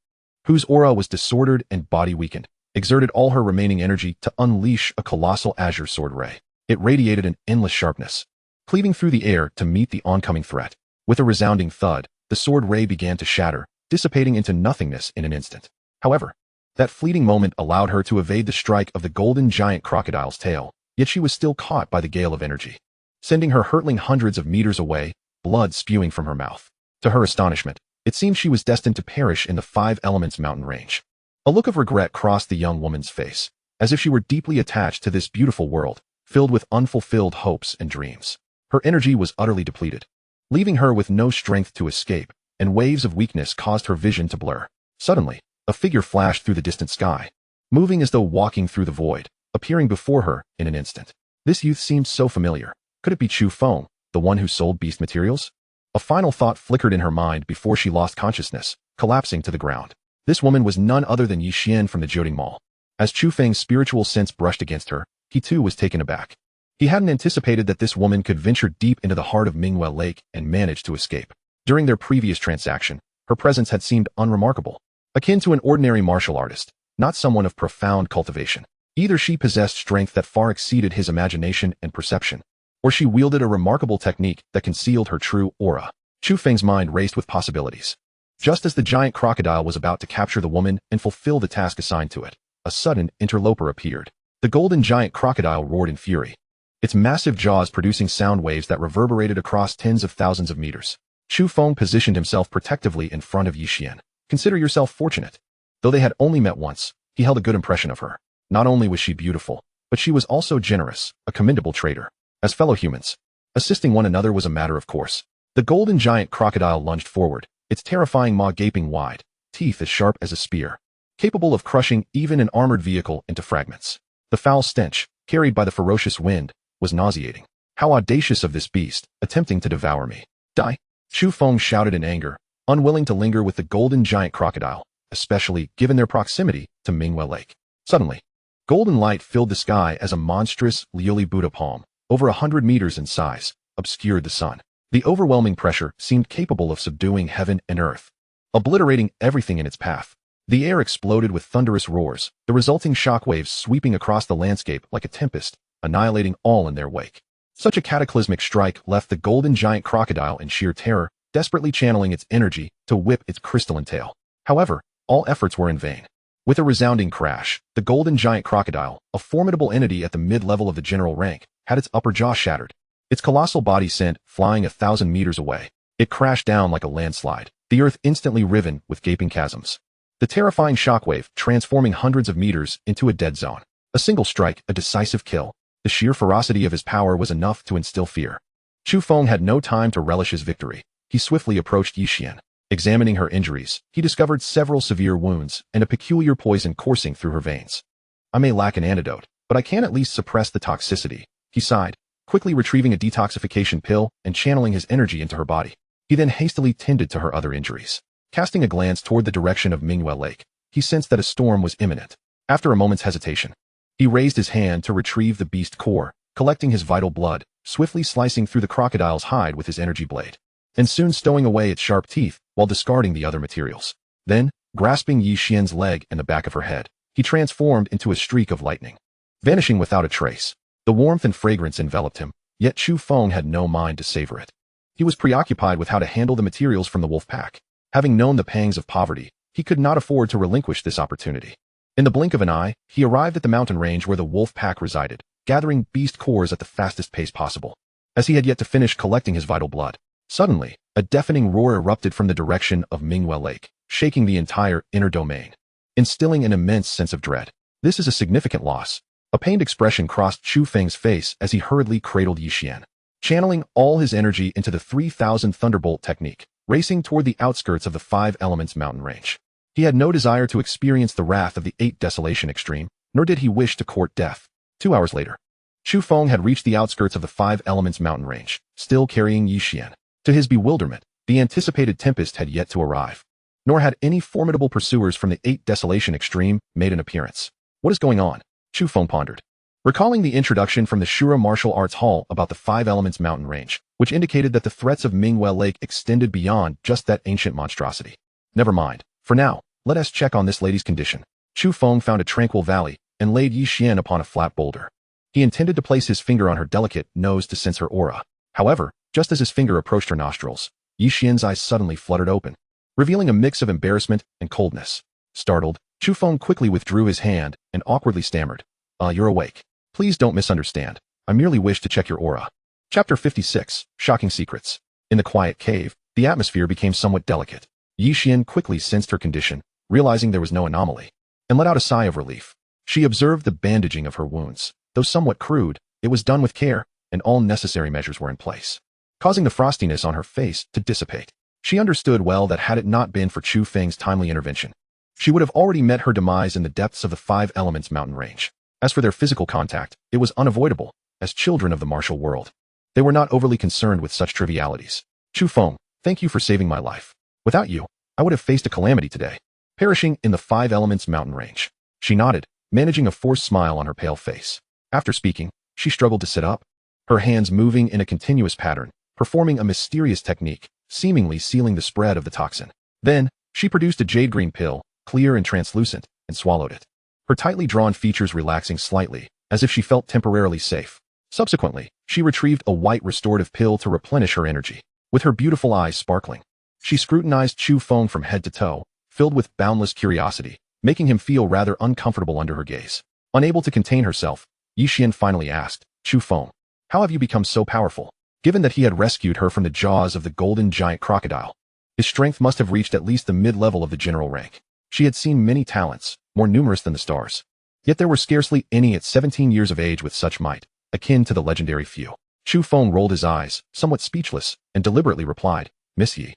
whose aura was disordered and body weakened, exerted all her remaining energy to unleash a colossal azure sword ray. It radiated an endless sharpness, cleaving through the air to meet the oncoming threat. With a resounding thud, the sword ray began to shatter, dissipating into nothingness in an instant. However, that fleeting moment allowed her to evade the strike of the golden giant crocodile's tail, yet she was still caught by the gale of energy, sending her hurtling hundreds of meters away, blood spewing from her mouth. To her astonishment, it seemed she was destined to perish in the Five Elements mountain range. A look of regret crossed the young woman's face, as if she were deeply attached to this beautiful world, filled with unfulfilled hopes and dreams. Her energy was utterly depleted, leaving her with no strength to escape, and waves of weakness caused her vision to blur. Suddenly, a figure flashed through the distant sky, moving as though walking through the void, appearing before her in an instant. This youth seemed so familiar. Could it be Chu Feng, the one who sold beast materials? A final thought flickered in her mind before she lost consciousness, collapsing to the ground. This woman was none other than Yi Xian from the Jiuding Mall. As Chu Feng's spiritual sense brushed against her, he too was taken aback. He hadn't anticipated that this woman could venture deep into the heart of Manhwa Lake and manage to escape. During their previous transaction, her presence had seemed unremarkable, akin to an ordinary martial artist, not someone of profound cultivation. Either she possessed strength that far exceeded his imagination and perception, or she wielded a remarkable technique that concealed her true aura. Chu Feng's mind raced with possibilities. Just as the giant crocodile was about to capture the woman and fulfill the task assigned to it, a sudden interloper appeared. The golden giant crocodile roared in fury, its massive jaws producing sound waves that reverberated across tens of thousands of meters. Chu Feng positioned himself protectively in front of Yi Xian. Consider yourself fortunate. Though they had only met once, he held a good impression of her. Not only was she beautiful, but she was also generous, a commendable trader. As fellow humans, assisting one another was a matter of course. The golden giant crocodile lunged forward, its terrifying maw gaping wide, teeth as sharp as a spear, capable of crushing even an armored vehicle into fragments. The foul stench, carried by the ferocious wind, was nauseating. How audacious of this beast, attempting to devour me. Die! Chu Feng shouted in anger, unwilling to linger with the golden giant crocodile, especially given their proximity to Manhwa Lake. Suddenly, golden light filled the sky as a monstrous Liuli Buddha palm, over 100 meters in size, obscured the sun. The overwhelming pressure seemed capable of subduing heaven and earth, obliterating everything in its path. The air exploded with thunderous roars, the resulting shockwaves sweeping across the landscape like a tempest, annihilating all in their wake. Such a cataclysmic strike left the golden giant crocodile in sheer terror, desperately channeling its energy to whip its crystalline tail. However, all efforts were in vain. With a resounding crash, the golden giant crocodile, a formidable entity at the mid-level of the general rank, had its upper jaw shattered. Its colossal body sent flying 1,000 meters away. It crashed down like a landslide, the earth instantly riven with gaping chasms. The terrifying shockwave transforming hundreds of meters into a dead zone. A single strike, a decisive kill. The sheer ferocity of his power was enough to instill fear. Chu Feng had no time to relish his victory. He swiftly approached Yixian. Examining her injuries, he discovered several severe wounds and a peculiar poison coursing through her veins. I may lack an antidote, but I can at least suppress the toxicity, he sighed, quickly retrieving a detoxification pill and channeling his energy into her body. He then hastily tended to her other injuries. Casting a glance toward the direction of Manhwa Lake, he sensed that a storm was imminent. After a moment's hesitation, he raised his hand to retrieve the beast core, collecting his vital blood, swiftly slicing through the crocodile's hide with his energy blade, and soon stowing away its sharp teeth while discarding the other materials. Then, grasping Yixian's leg and the back of her head, he transformed into a streak of lightning, vanishing without a trace. The warmth and fragrance enveloped him, yet Chu Feng had no mind to savor it. He was preoccupied with how to handle the materials from the wolf pack. Having known the pangs of poverty, he could not afford to relinquish this opportunity. In the blink of an eye, he arrived at the mountain range where the wolf pack resided, gathering beast cores at the fastest pace possible. As he had yet to finish collecting his vital blood, suddenly, a deafening roar erupted from the direction of Manhwa Lake, shaking the entire inner domain, instilling an immense sense of dread. This is a significant loss. A pained expression crossed Chu Feng's face as he hurriedly cradled Yixian, channeling all his energy into the 3000 Thunderbolt technique, racing toward the outskirts of the 5 Elements mountain range. He had no desire to experience the wrath of the 8 Desolation Extreme, nor did he wish to court death. 2 hours later, Chu Feng had reached the outskirts of the 5 Elements mountain range, still carrying Yixian. To his bewilderment, the anticipated tempest had yet to arrive. Nor had any formidable pursuers from the 8 Desolation Extreme made an appearance. What is going on? Chu Feng pondered, recalling the introduction from the Shura Martial Arts Hall about the 5 Elements mountain range, which indicated that the threats of Manhwa Lake extended beyond just that ancient monstrosity. Never mind. For now, let us check on this lady's condition. Chu Feng found a tranquil valley and laid Yixian upon a flat boulder. He intended to place his finger on her delicate nose to sense her aura. However, just as his finger approached her nostrils, Yixian's eyes suddenly fluttered open, revealing a mix of embarrassment and coldness. Startled, Chu Feng quickly withdrew his hand and awkwardly stammered, You're awake. Please don't misunderstand. I merely wish to check your aura." Chapter 56, Shocking Secrets. In the quiet cave, the atmosphere became somewhat delicate. Yixian quickly sensed her condition, realizing there was no anomaly, and let out a sigh of relief. She observed the bandaging of her wounds. Though somewhat crude, it was done with care, and all necessary measures were in place, causing the frostiness on her face to dissipate. She understood well that had it not been for Chu Feng's timely intervention, she would have already met her demise in the depths of the 5 Elements mountain range. As for their physical contact, it was unavoidable. As children of the martial world, they were not overly concerned with such trivialities. "Chu Feng, thank you for saving my life. Without you, I would have faced a calamity today, perishing in the 5 Elements mountain range." She nodded, managing a forced smile on her pale face. After speaking, she struggled to sit up, her hands moving in a continuous pattern, performing a mysterious technique, seemingly sealing the spread of the toxin. Then, she produced a jade green pill, clear and translucent, and swallowed it, her tightly drawn features relaxing slightly, as if she felt temporarily safe. Subsequently, she retrieved a white restorative pill to replenish her energy. With her beautiful eyes sparkling, she scrutinized Chu Feng from head to toe, filled with boundless curiosity, making him feel rather uncomfortable under her gaze. Unable to contain herself, Yixian finally asked, "Chu Feng, how have you become so powerful?" Given that he had rescued her from the jaws of the golden giant crocodile, his strength must have reached at least the mid-level of the general rank. She had seen many talents, more numerous than the stars. Yet there were scarcely any at 17 years of age with such might, akin to the legendary few. Chu Feng rolled his eyes, somewhat speechless, and deliberately replied, "Miss Yi,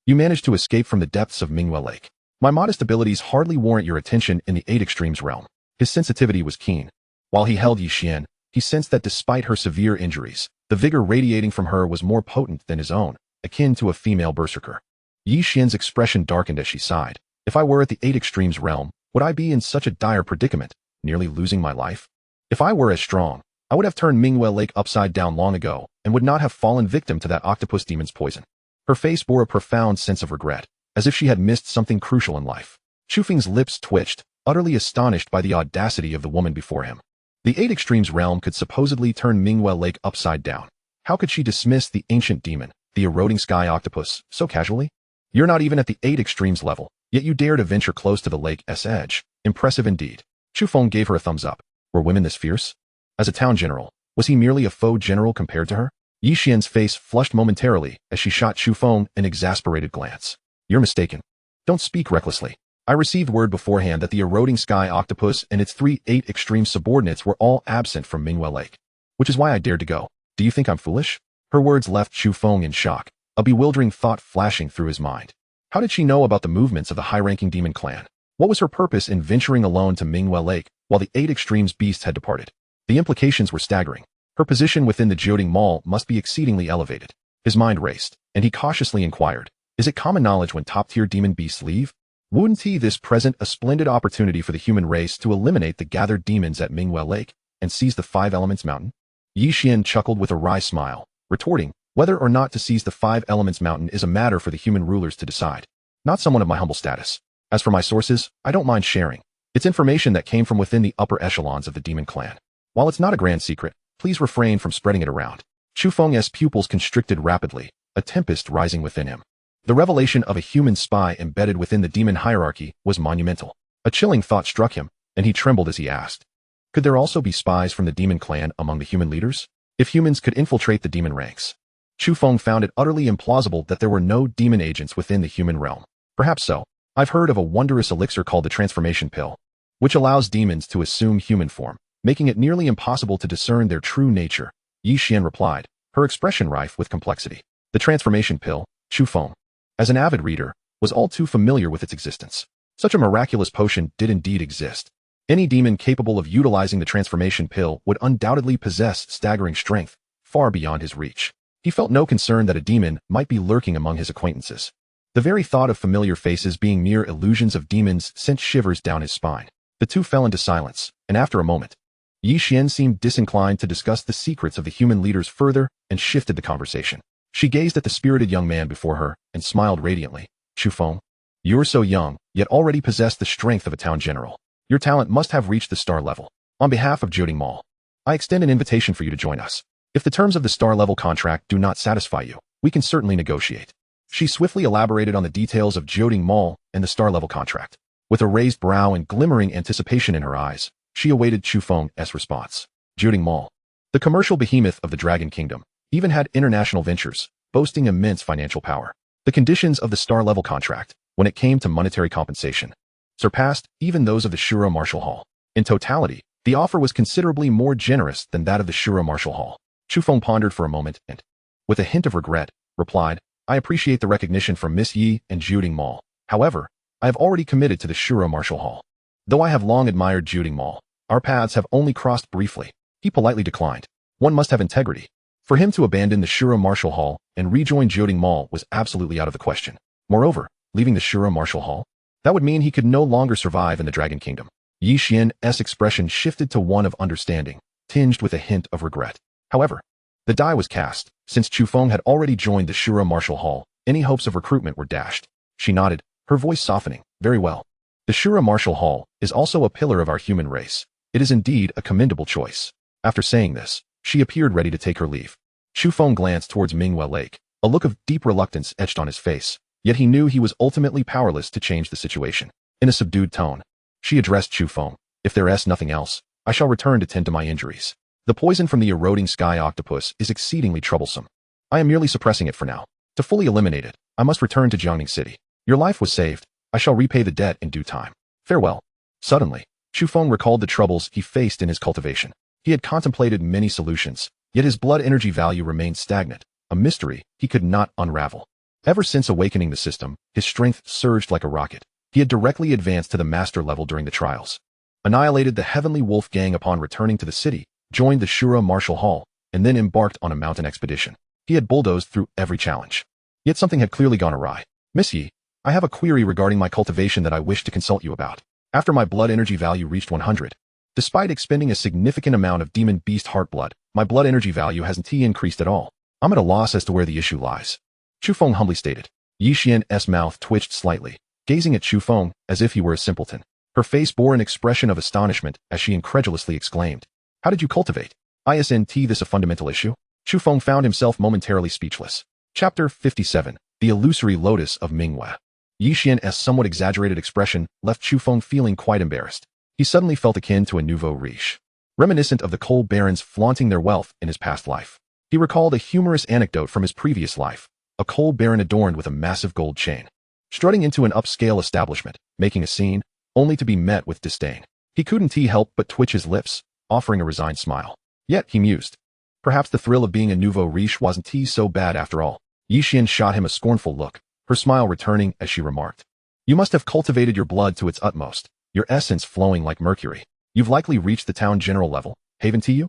you managed to escape from the depths of Manhwa Lake. My modest abilities hardly warrant your attention in the 8 Extremes realm." His sensitivity was keen. While he held Yixian, he sensed that despite her severe injuries, the vigor radiating from her was more potent than his own, akin to a female berserker. Yixian's expression darkened as she sighed. "If I were at the 8 Extremes realm, would I be in such a dire predicament, nearly losing my life? If I were as strong, I would have turned Manhwa Lake upside down long ago and would not have fallen victim to that octopus demon's poison." Her face bore a profound sense of regret, as if she had missed something crucial in life. Chu Feng's lips twitched, utterly astonished by the audacity of the woman before him. The 8 Extremes realm could supposedly turn Manhwa Lake upside down. How could she dismiss the ancient demon, the eroding sky octopus, so casually? "You're not even at the 8 Extremes level, yet you dare to venture close to the lake's edge," Impressive indeed. Chu Feng gave her a thumbs up. Were women this fierce? As a town general, was he merely a faux general compared to her? Yi Xian's face flushed momentarily as she shot Chu Feng an exasperated glance. You're mistaken. Don't speak recklessly. I received word beforehand that the eroding sky octopus and its 3-8 extreme subordinates were all absent from Manhwa Lake, which is why I dared to go. Do you think I'm foolish? Her words left Chu Feng in shock, a bewildering thought flashing through his mind. How did she know about the movements of the high-ranking demon clan? What was her purpose in venturing alone to Manhwa Lake while the 8 extremes beasts had departed? The implications were staggering. Her position within the Jioding Mall must be exceedingly elevated. His mind raced, and he cautiously inquired, is it common knowledge when top-tier demon beasts leave? Wouldn't this present a splendid opportunity for the human race to eliminate the gathered demons at Manhwa Lake and seize the 5 Elements Mountain? Yi Xian chuckled with a wry smile, retorting, whether or not to seize the 5 Elements Mountain is a matter for the human rulers to decide, not someone of my humble status. As for my sources, I don't mind sharing. It's information that came from within the upper echelons of the demon clan. While it's not a grand secret, please refrain from spreading it around. Chu Feng's pupils constricted rapidly, a tempest rising within him. The revelation of a human spy embedded within the demon hierarchy was monumental. A chilling thought struck him, and he trembled as he asked, could there also be spies from the demon clan among the human leaders? If humans could infiltrate the demon ranks? Chu Feng found it utterly implausible that there were no demon agents within the human realm. Perhaps so. I've heard of a wondrous elixir called the transformation pill, which allows demons to assume human form, making it nearly impossible to discern their true nature. Yi Xian replied, her expression rife with complexity. The transformation pill, Chu Feng, as an avid reader, was all too familiar with its existence. Such a miraculous potion did indeed exist. Any demon capable of utilizing the transformation pill would undoubtedly possess staggering strength, far beyond his reach. He felt no concern that a demon might be lurking among his acquaintances. The very thought of familiar faces being mere illusions of demons sent shivers down his spine. The two fell into silence, and after a moment, Yi Xian seemed disinclined to discuss the secrets of the human leaders further and shifted the conversation. She gazed at the spirited young man before her and smiled radiantly. Chu Feng, you are so young, yet already possess the strength of a town general. Your talent must have reached the star level. On behalf of Jioding Mall, I extend an invitation for you to join us. If the terms of the star level contract do not satisfy you, we can certainly negotiate. She swiftly elaborated on the details of Jioding Mall and the star level contract. With a raised brow and glimmering anticipation in her eyes, she awaited Chu Feng's response. Jioding Mall, the commercial behemoth of the Dragon Kingdom, even had international ventures, boasting immense financial power. The conditions of the star level contract, when it came to monetary compensation, surpassed even those of the Shura Martial Hall. In totality, the offer was considerably more generous than that of the Shura Martial Hall. Chu Feng pondered for a moment and, with a hint of regret, replied, I appreciate the recognition from Miss Yi and Jioding Mall. However, I have already committed to the Shura Martial Hall. Though I have long admired Jioding Mall, our paths have only crossed briefly. He politely declined. One must have integrity. For him to abandon the Shura Martial Hall and rejoin Jioding Mall was absolutely out of the question. Moreover, leaving the Shura Martial Hall, that would mean he could no longer survive in the Dragon Kingdom. Yi Xian's expression shifted to one of understanding, tinged with a hint of regret. However, the die was cast. Since Chu Feng had already joined the Shura Martial Hall, any hopes of recruitment were dashed. She nodded, her voice softening. Very well. The Shura Martial Hall is also a pillar of our human race. It is indeed a commendable choice. After saying this, she appeared ready to take her leave. Chu Feng glanced towards Manhwa Lake. A look of deep reluctance etched on his face, yet he knew he was ultimately powerless to change the situation. In a subdued tone, she addressed Chu Feng. If there is nothing else, I shall return to tend to my injuries. The poison from the eroding sky octopus is exceedingly troublesome. I am merely suppressing it for now. To fully eliminate it, I must return to Jiangning City. Your life was saved. I shall repay the debt in due time. Farewell. Suddenly, Chu Feng recalled the troubles he faced in his cultivation. He had contemplated many solutions, yet his blood energy value remained stagnant, a mystery he could not unravel. Ever since awakening the system, his strength surged like a rocket. He had directly advanced to the master level during the trials, annihilated the Heavenly Wolf gang upon returning to the city, joined the Shura Martial Hall, and then embarked on a mountain expedition. He had bulldozed through every challenge. Yet something had clearly gone awry. Miss Yi, I have a query regarding my cultivation that I wish to consult you about. After my blood energy value reached 100, despite expending a significant amount of demon beast heart blood, my blood energy value hasn't increased at all. I'm at a loss as to where the issue lies. Chu Feng humbly stated. Yi Xian's mouth twitched slightly, gazing at Chu Feng as if he were a simpleton. Her face bore an expression of astonishment as she incredulously exclaimed, how did you cultivate? Isn't this a fundamental issue? Chu Feng found himself momentarily speechless. Chapter 57. The Illusory Lotus of Manhwa. Yi Xian's somewhat exaggerated expression left Chu Feng feeling quite embarrassed. He suddenly felt akin to a nouveau riche, reminiscent of the coal barons flaunting their wealth in his past life. He recalled a humorous anecdote from his previous life, a coal baron adorned with a massive gold chain, strutting into an upscale establishment, making a scene, only to be met with disdain. He couldn't help but twitch his lips, offering a resigned smile. Yet, he mused, perhaps the thrill of being a nouveau riche wasn't so bad after all. Yi Xian shot him a scornful look, her smile returning as she remarked, "You must have cultivated your blood to its utmost, your essence flowing like mercury. You've likely reached the town general level, haven't you?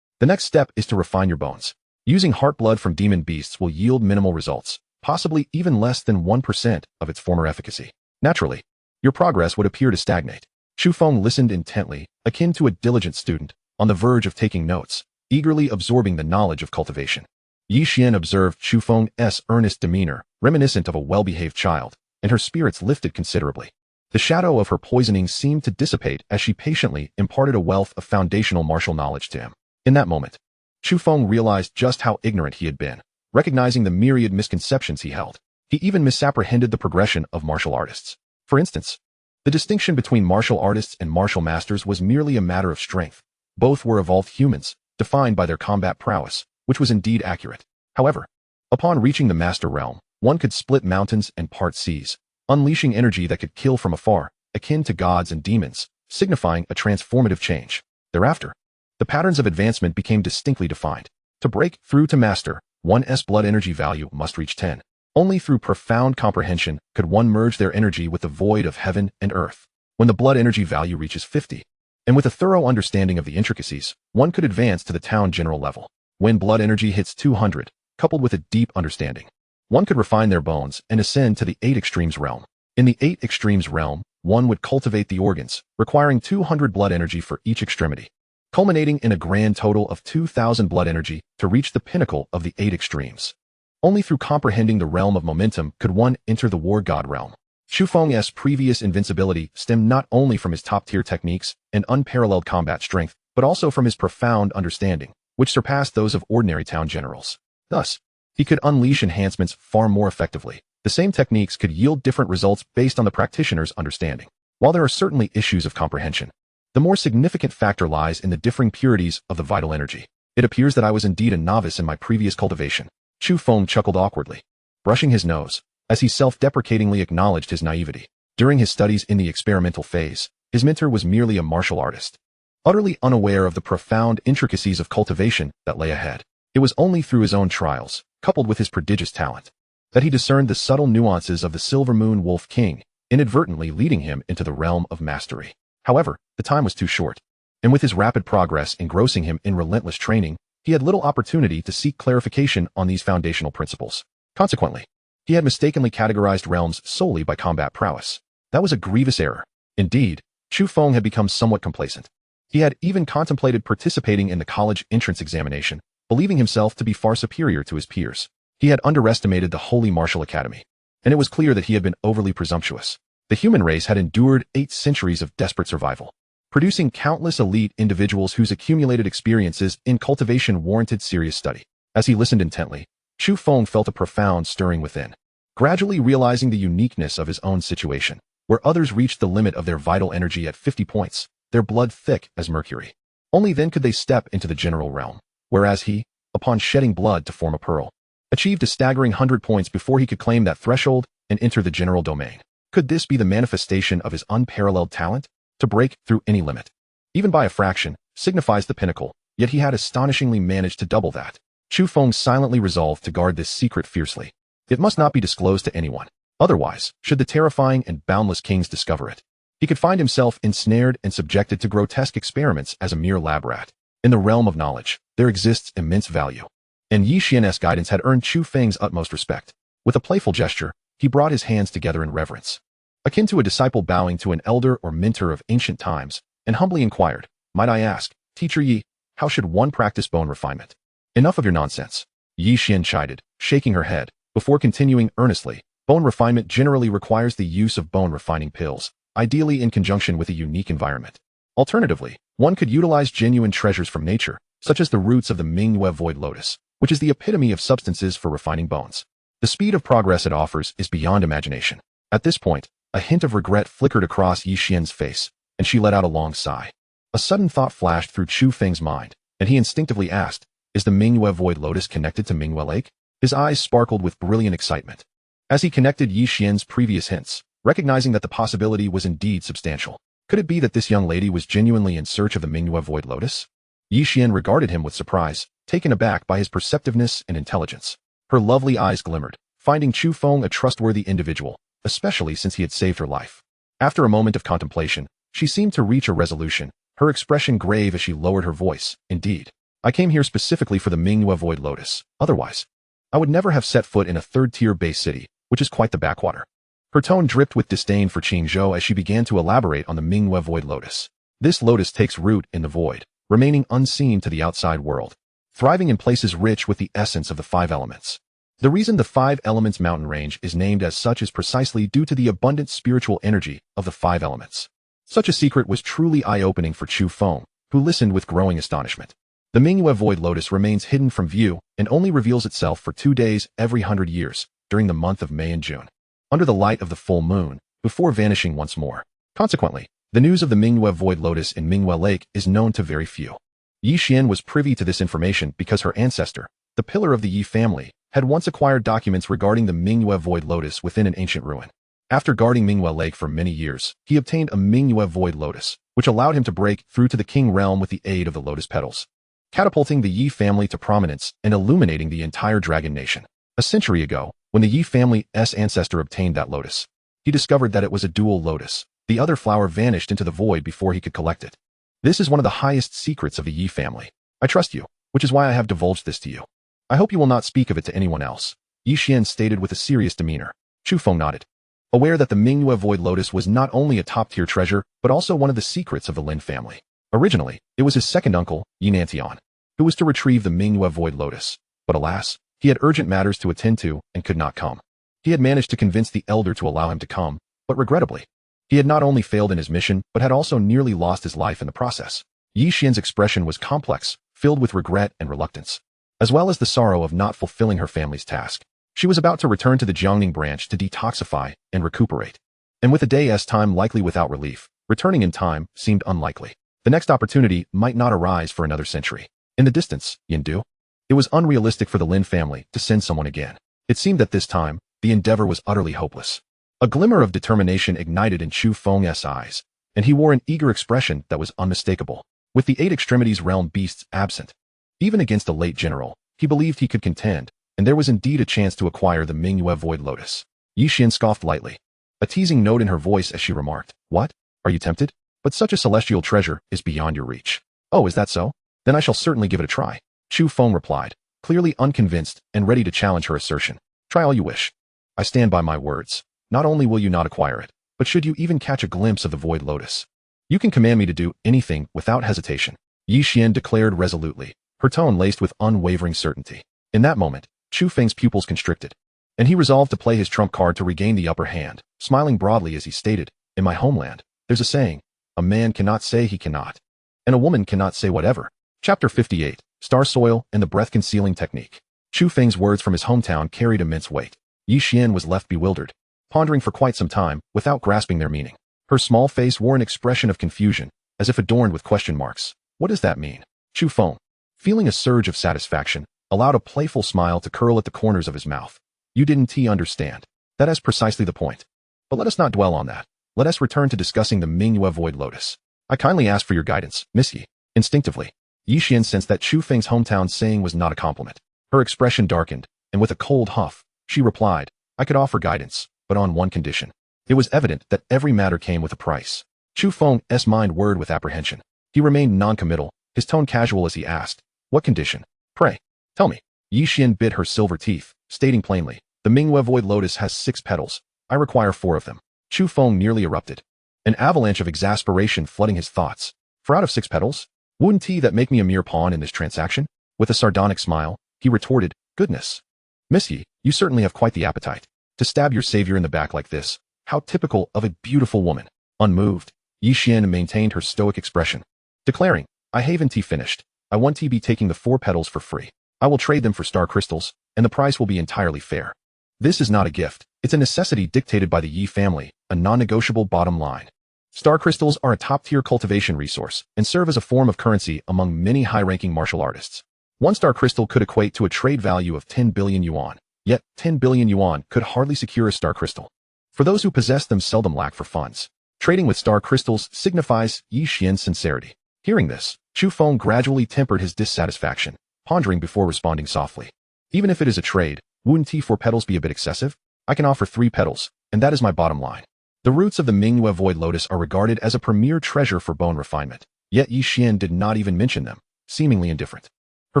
The next step is to refine your bones. Using heart blood from demon beasts will yield minimal results, possibly even less than 1% of its former efficacy. Naturally, your progress would appear to stagnate." Chu Feng listened intently, akin to a diligent student, on the verge of taking notes, eagerly absorbing the knowledge of cultivation. Yi Xian observed Chu Feng's earnest demeanor, reminiscent of a well-behaved child, and her spirits lifted considerably. The shadow of her poisoning seemed to dissipate as she patiently imparted a wealth of foundational martial knowledge to him. In that moment, Chu Feng realized just how ignorant he had been, recognizing the myriad misconceptions he held. He even misapprehended the progression of martial artists. For instance, the distinction between martial artists and martial masters was merely a matter of strength. Both were evolved humans, defined by their combat prowess, which was indeed accurate. However, upon reaching the master realm, one could split mountains and part seas, unleashing energy that could kill from afar, akin to gods and demons, signifying a transformative change. Thereafter, the patterns of advancement became distinctly defined. To break through to master, one's blood energy value must reach 10. Only through profound comprehension could one merge their energy with the void of heaven and earth. When the blood energy value reaches 50, and with a thorough understanding of the intricacies, one could advance to the town general level. When blood energy hits 200, coupled with a deep understanding, one could refine their bones and ascend to the 8 extremes realm. In the 8 extremes realm, one would cultivate the organs, requiring 200 blood energy for each extremity, culminating in a grand total of 2,000 blood energy to reach the pinnacle of the 8 extremes. Only through comprehending the realm of momentum could one enter the war god realm. Chu Feng's previous invincibility stemmed not only from his top-tier techniques and unparalleled combat strength, but also from his profound understanding, which surpassed those of ordinary town generals. Thus, he could unleash enhancements far more effectively. The same techniques could yield different results based on the practitioner's understanding. While there are certainly issues of comprehension, the more significant factor lies in the differing purities of the vital energy. It appears that I was indeed a novice in my previous cultivation. Chu Feng chuckled awkwardly, brushing his nose, as he self-deprecatingly acknowledged his naivety. During his studies in the experimental phase, his mentor was merely a martial artist, utterly unaware of the profound intricacies of cultivation that lay ahead. It was only through his own trials, coupled with his prodigious talent, that he discerned the subtle nuances of the Silver Moon Wolf King, inadvertently leading him into the realm of mastery. However, the time was too short, and with his rapid progress engrossing him in relentless training, he had little opportunity to seek clarification on these foundational principles. Consequently, he had mistakenly categorized realms solely by combat prowess. That was a grievous error. Indeed, Chu Feng had become somewhat complacent. He had even contemplated participating in the college entrance examination, believing himself to be far superior to his peers. He had underestimated the Holy Martial Academy, and it was clear that he had been overly presumptuous. The human race had endured 8 centuries of desperate survival, producing countless elite individuals whose accumulated experiences in cultivation warranted serious study. As he listened intently, Chu Feng felt a profound stirring within, gradually realizing the uniqueness of his own situation. Where others reached the limit of their vital energy at 50 points, their blood thick as mercury. Only then could they step into the general realm, whereas he, upon shedding blood to form a pearl, achieved a staggering 100 points before he could claim that threshold and enter the general domain. Could this be the manifestation of his unparalleled talent? To break through any limit, even by a fraction, signifies the pinnacle, yet he had astonishingly managed to double that. Chu Feng silently resolved to guard this secret fiercely. It must not be disclosed to anyone. Otherwise, should the terrifying and boundless kings discover it, he could find himself ensnared and subjected to grotesque experiments as a mere lab rat. In the realm of knowledge, there exists immense value, and Yi Xian's guidance had earned Chu Feng's utmost respect. With a playful gesture, he brought his hands together in reverence, akin to a disciple bowing to an elder or mentor of ancient times, and humbly inquired, "Might I ask, Teacher Yi, how should one practice bone refinement?" "Enough of your nonsense," Yi Xian chided, shaking her head, before continuing earnestly. Bone refinement generally requires the use of bone-refining pills, ideally in conjunction with a unique environment. Alternatively, one could utilize genuine treasures from nature, such as the roots of the Manhwa void lotus, which is the epitome of substances for refining bones. The speed of progress it offers is beyond imagination. At this point, a hint of regret flickered across Yi Xian's face, and she let out a long sigh. A sudden thought flashed through Chu Feng's mind, and he instinctively asked, "Is the Manhwa Void Lotus connected to Manhwa Lake?" His eyes sparkled with brilliant excitement. As he connected Yi Xian's previous hints, recognizing that the possibility was indeed substantial. Could it be that this young lady was genuinely in search of the Manhwa Void Lotus? Yi Xian regarded him with surprise, taken aback by his perceptiveness and intelligence. Her lovely eyes glimmered, finding Chu Feng a trustworthy individual, especially since he had saved her life. After a moment of contemplation, she seemed to reach a resolution, her expression grave as she lowered her voice. "Indeed, I came here specifically for the Manhwa Void Lotus. Otherwise, I would never have set foot in a third-tier base city, which is quite the backwater." Her tone dripped with disdain for Qingzhou as she began to elaborate on the Manhwa Void Lotus. This lotus takes root in the void, remaining unseen to the outside world, thriving in places rich with the essence of the five elements. The reason the Five Elements mountain range is named as such is precisely due to the abundant spiritual energy of the five elements. Such a secret was truly eye-opening for Chu Feng, who listened with growing astonishment. The Manhwa Void Lotus remains hidden from view and only reveals itself for 2 days every 100 years, during the month of May and June, under the light of the full moon, before vanishing once more. Consequently, the news of the Manhwa Void Lotus in Manhwa Lake is known to very few. Yi Xian was privy to this information because her ancestor, the pillar of the Yi family, had once acquired documents regarding the Manhwa Void Lotus within an ancient ruin. After guarding Manhwa Lake for many years, he obtained a Manhwa Void Lotus, which allowed him to break through to the King realm with the aid of the lotus petals, catapulting the Yi family to prominence and illuminating the entire dragon nation. A century ago, when the Yi family's ancestor obtained that lotus, he discovered that it was a dual lotus. The other flower vanished into the void before he could collect it. This is one of the highest secrets of the Yi family. I trust you, which is why I have divulged this to you. I hope you will not speak of it to anyone else," Yi Xian stated with a serious demeanor. Chu Feng nodded, aware that the Manhwa Void Lotus was not only a top-tier treasure, but also one of the secrets of the Lin family. Originally, it was his second uncle, Yi Nantian, who was to retrieve the Manhwa Void Lotus, but alas, he had urgent matters to attend to and could not come. He had managed to convince the elder to allow him to come, but regrettably, he had not only failed in his mission, but had also nearly lost his life in the process. Yi Xian's expression was complex, filled with regret and reluctance, as well as the sorrow of not fulfilling her family's task. She was about to return to the Jiangning branch to detoxify and recuperate. And with a day's time likely without relief, returning in time seemed unlikely. The next opportunity might not arise for another century. In the distance, Yindu, it was unrealistic for the Lin family to send someone again. It seemed that this time, the endeavor was utterly hopeless. A glimmer of determination ignited in Chu Feng's eyes, and he wore an eager expression that was unmistakable. With the 8 extremities realm beasts absent, even against a late general, he believed he could contend, and there was indeed a chance to acquire the Manhwa Void Lotus. Yi Xian scoffed lightly, a teasing note in her voice as she remarked, "What? Are you tempted? But such a celestial treasure is beyond your reach." "Oh, is that so? Then I shall certainly give it a try," Chu Feng replied, clearly unconvinced and ready to challenge her assertion. "Try all you wish. I stand by my words. Not only will you not acquire it, but should you even catch a glimpse of the Void Lotus, you can command me to do anything without hesitation," Yi Xian declared resolutely, her tone laced with unwavering certainty. In that moment, Chu Feng's pupils constricted, and he resolved to play his trump card to regain the upper hand, smiling broadly as he stated, "In my homeland, there's a saying, a man cannot say he cannot, and a woman cannot say whatever." Chapter 58, Star Soil and the Breath-Concealing Technique. Chu Feng's words from his hometown carried immense weight. Yi Xian was left bewildered, pondering for quite some time, without grasping their meaning. Her small face wore an expression of confusion, as if adorned with question marks. "What does that mean?" Chu Feng, feeling a surge of satisfaction, allowed a playful smile to curl at the corners of his mouth. "You didn't understand. That is precisely the point. But let us not dwell on that. Let us return to discussing the Manhwa Void Lotus. I kindly ask for your guidance, Miss Yi." Instinctively, Yi Xian sensed that Chu Feng's hometown saying was not a compliment. Her expression darkened, and with a cold huff, she replied, "I could offer guidance, but on one condition." It was evident that every matter came with a price. Chu Feng's mind whirred with apprehension. He remained non-committal, his tone casual as he asked, "What condition? Pray, tell me." Yi Xian bit her silver teeth, stating plainly, "The Manhwa Void Lotus has 6 petals. I require 4 of them." Chu Feng nearly erupted, an avalanche of exasperation flooding his thoughts. "For out of 6 petals? Wouldn't that make me a mere pawn in this transaction?" With a sardonic smile, he retorted, "Goodness, Miss Yi, you certainly have quite the appetite. To stab your savior in the back like this, how typical of a beautiful woman." Unmoved, Yi Xian maintained her stoic expression, declaring, "I haven't finished. I want to be taking the 4 petals for free. I will trade them for star crystals, and the price will be entirely fair. This is not a gift, It's a necessity dictated by the Yi family, a non-negotiable bottom line. Star crystals are a top-tier cultivation resource and serve as a form of currency among many high-ranking martial artists. One star crystal could equate to a trade value of 10 billion yuan, yet 10 billion yuan could hardly secure a star crystal. For those who possess them seldom lack for funds. Trading with star crystals signifies Yi Xian's sincerity. Hearing this, Chu Feng gradually tempered his dissatisfaction, pondering before responding softly. Even if it is a trade, wouldn't 4 petals be a bit excessive? I can offer 3 petals, and that is my bottom line. The roots of the Manhwa void lotus are regarded as a premier treasure for bone refinement, yet Yi Xian did not even mention them, seemingly indifferent. Her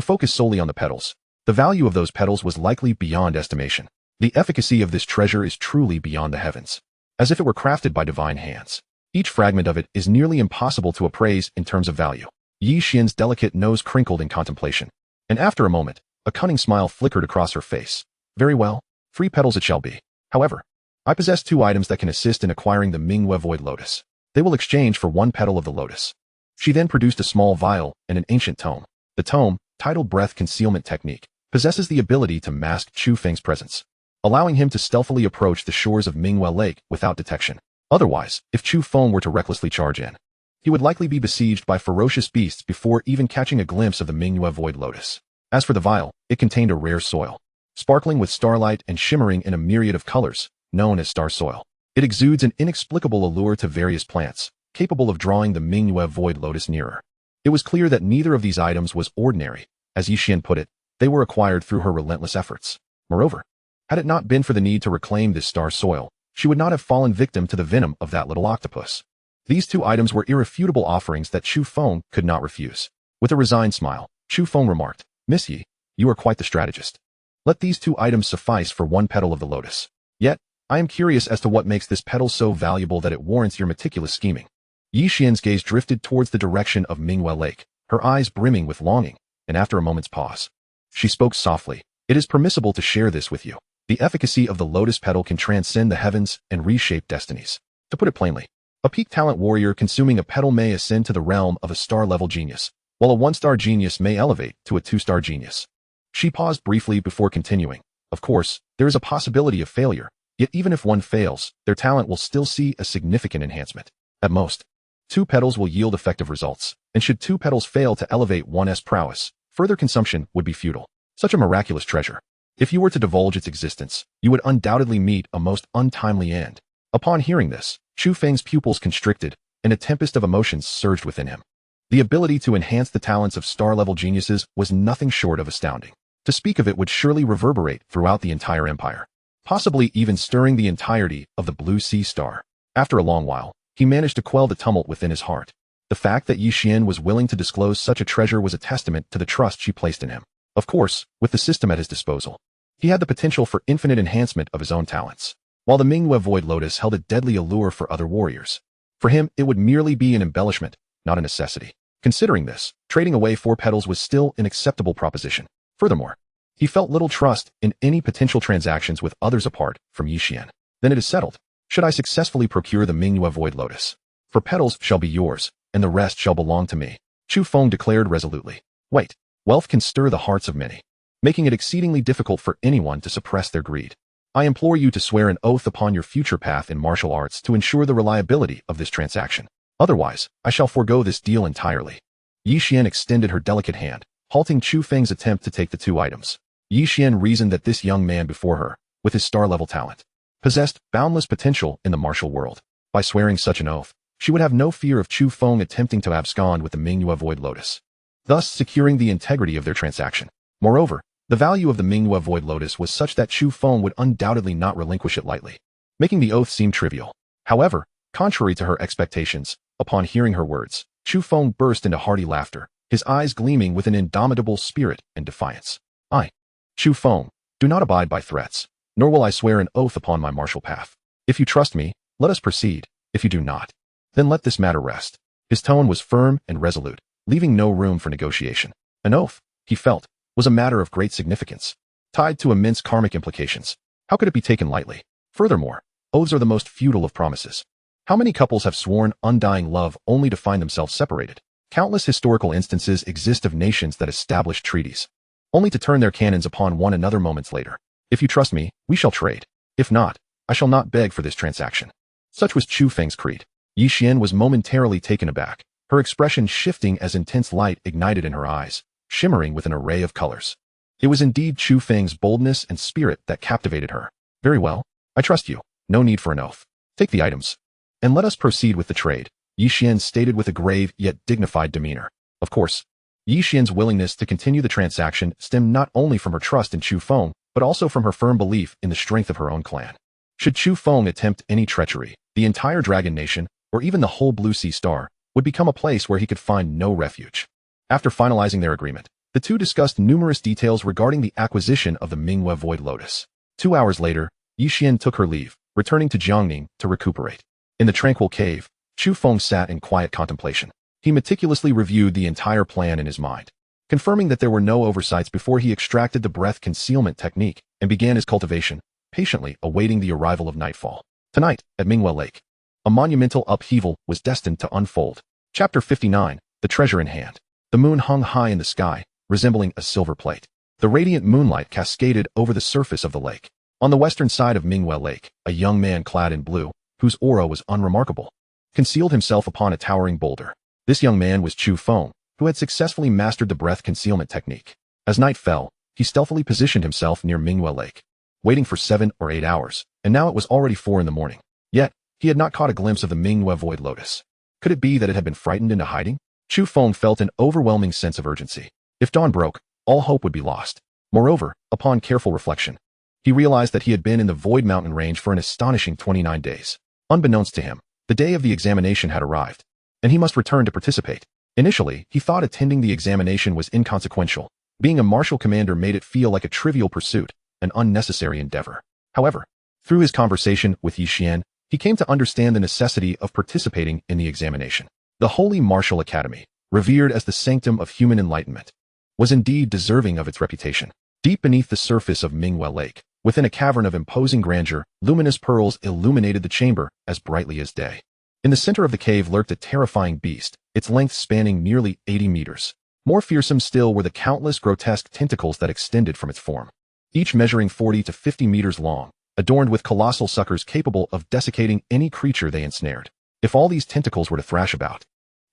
focus solely on the petals. The value of those petals was likely beyond estimation. The efficacy of this treasure is truly beyond the heavens. As if it were crafted by divine hands. Each fragment of it is nearly impossible to appraise in terms of value. Yi Xian's delicate nose crinkled in contemplation. And after a moment, a cunning smile flickered across her face. Very well, 3 petals it shall be. However, I possess 2 items that can assist in acquiring the Manhwa void lotus. They will exchange for 1 petal of the lotus. She then produced a small vial and an ancient tome. The tome, titled Breath Concealment Technique, possesses the ability to mask Chu Feng's presence, allowing him to stealthily approach the shores of Manhwa Lake without detection. Otherwise, if Chu Feng were to recklessly charge in, he would likely be besieged by ferocious beasts before even catching a glimpse of the Manhwa void lotus. As for the vial, it contained a rare soil, sparkling with starlight and shimmering in a myriad of colors, known as star soil. It exudes an inexplicable allure to various plants, capable of drawing the Manhwa void lotus nearer. It was clear that neither of these items was ordinary. As Yi Xian put it, they were acquired through her relentless efforts. Moreover, had it not been for the need to reclaim this star soil, she would not have fallen victim to the venom of that little octopus. These 2 items were irrefutable offerings that Chu Feng could not refuse. With a resigned smile, Chu Feng remarked, Miss Yi, you are quite the strategist. Let these 2 items suffice for 1 petal of the lotus. Yet, I am curious as to what makes this petal so valuable that it warrants your meticulous scheming. Yi Xian's gaze drifted towards the direction of Manhwa Lake, her eyes brimming with longing, and after a moment's pause, she spoke softly. It is permissible to share this with you. The efficacy of the lotus petal can transcend the heavens and reshape destinies. To put it plainly, a peak talent warrior consuming a petal may ascend to the realm of a star-level genius, while a 1-star genius may elevate to a 2-star genius. She paused briefly before continuing. Of course, there is a possibility of failure, yet even if one fails, their talent will still see a significant enhancement. At most, 2 petals will yield effective results, and should 2 petals fail to elevate one's prowess, further consumption would be futile. Such a miraculous treasure. If you were to divulge its existence, you would undoubtedly meet a most untimely end. Upon hearing this, Chu Feng's pupils constricted, and a tempest of emotions surged within him. The ability to enhance the talents of star-level geniuses was nothing short of astounding. To speak of it would surely reverberate throughout the entire empire, possibly even stirring the entirety of the Blue Sea Star. After a long while, he managed to quell the tumult within his heart. The fact that Yi Xian was willing to disclose such a treasure was a testament to the trust she placed in him. Of course, with the system at his disposal, he had the potential for infinite enhancement of his own talents, while the Manhwa void lotus held a deadly allure for other warriors. For him, it would merely be an embellishment, not a necessity. Considering this, trading away 4 petals was still an acceptable proposition. Furthermore, he felt little trust in any potential transactions with others apart from Yi Xian. Then it is settled. Should I successfully procure the Manhwa void lotus, 4 petals shall be yours, and the rest shall belong to me, Chu Feng declared resolutely. Wait. Wealth can stir the hearts of many, making it exceedingly difficult for anyone to suppress their greed. I implore you to swear an oath upon your future path in martial arts to ensure the reliability of this transaction. Otherwise, I shall forego this deal entirely. Yi Xian extended her delicate hand, halting Chu Feng's attempt to take the 2 items. Yi Xian reasoned that this young man before her, with his star-level talent, possessed boundless potential in the martial world. By swearing such an oath, she would have no fear of Chu Feng attempting to abscond with the Manhwa void lotus, thus securing the integrity of their transaction. Moreover, the value of the Manhwa void lotus was such that Chu Feng would undoubtedly not relinquish it lightly, making the oath seem trivial. However, contrary to her expectations, upon hearing her words, Chu Feng burst into hearty laughter, his eyes gleaming with an indomitable spirit and defiance. I, Chu Feng, do not abide by threats, nor will I swear an oath upon my martial path. If you trust me, let us proceed. If you do not, then let this matter rest. His tone was firm and resolute, leaving no room for negotiation. An oath, he felt, was a matter of great significance, tied to immense karmic implications. How could it be taken lightly? Furthermore, oaths are the most futile of promises. How many couples have sworn undying love only to find themselves separated? Countless historical instances exist of nations that established treaties, only to turn their cannons upon one another moments later. If you trust me, we shall trade. If not, I shall not beg for this transaction. Such was Chu Feng's creed. Yi Xian was momentarily taken aback, her expression shifting as intense light ignited in her eyes, shimmering with an array of colors. It was indeed Chu Feng's boldness and spirit that captivated her. Very well, I trust you. No need for an oath. Take the items. And let us proceed with the trade, Yi Xian stated with a grave yet dignified demeanor. Of course, Yi Xian's willingness to continue the transaction stemmed not only from her trust in Chu Feng, but also from her firm belief in the strength of her own clan. Should Chu Feng attempt any treachery, the entire Dragon Nation, or even the whole Blue Sea Star, would become a place where he could find no refuge. After finalizing their agreement, the two discussed numerous details regarding the acquisition of the Manhwa Void Lotus. 2 hours later, Yi Xian took her leave, returning to Jiangning to recuperate. In the tranquil cave, Chu Feng sat in quiet contemplation. He meticulously reviewed the entire plan in his mind, confirming that there were no oversights before he extracted the breath concealment technique and began his cultivation, patiently awaiting the arrival of nightfall. Tonight, at Manhwa Lake, a monumental upheaval was destined to unfold. Chapter 59, The Treasure in Hand. The moon hung high in the sky, resembling a silver plate. The radiant moonlight cascaded over the surface of the lake. On the western side of Manhwa Lake, a young man clad in blue, whose aura was unremarkable, concealed himself upon a towering boulder. This young man was Chu Feng, who had successfully mastered the breath concealment technique. As night fell, he stealthily positioned himself near Manhwa Lake, waiting for 7 or 8 hours, and now it was already 4 in the morning. Yet, he had not caught a glimpse of the Manhwa Void Lotus. Could it be that it had been frightened into hiding? Chu Feng felt an overwhelming sense of urgency. If dawn broke, all hope would be lost. Moreover, upon careful reflection, he realized that he had been in the Void Mountain range for an astonishing 29 days. Unbeknownst to him, the day of the examination had arrived, and he must return to participate. Initially, he thought attending the examination was inconsequential. Being a martial commander made it feel like a trivial pursuit, an unnecessary endeavor. However, through his conversation with Yi Xian, he came to understand the necessity of participating in the examination. The Holy Martial Academy, revered as the sanctum of human enlightenment, was indeed deserving of its reputation. Deep beneath the surface of Manhwa Lake, within a cavern of imposing grandeur, luminous pearls illuminated the chamber as brightly as day. In the center of the cave lurked a terrifying beast, its length spanning nearly 80 meters. More fearsome still were the countless grotesque tentacles that extended from its form, each measuring 40 to 50 meters long, adorned with colossal suckers capable of desiccating any creature they ensnared. If all these tentacles were to thrash about,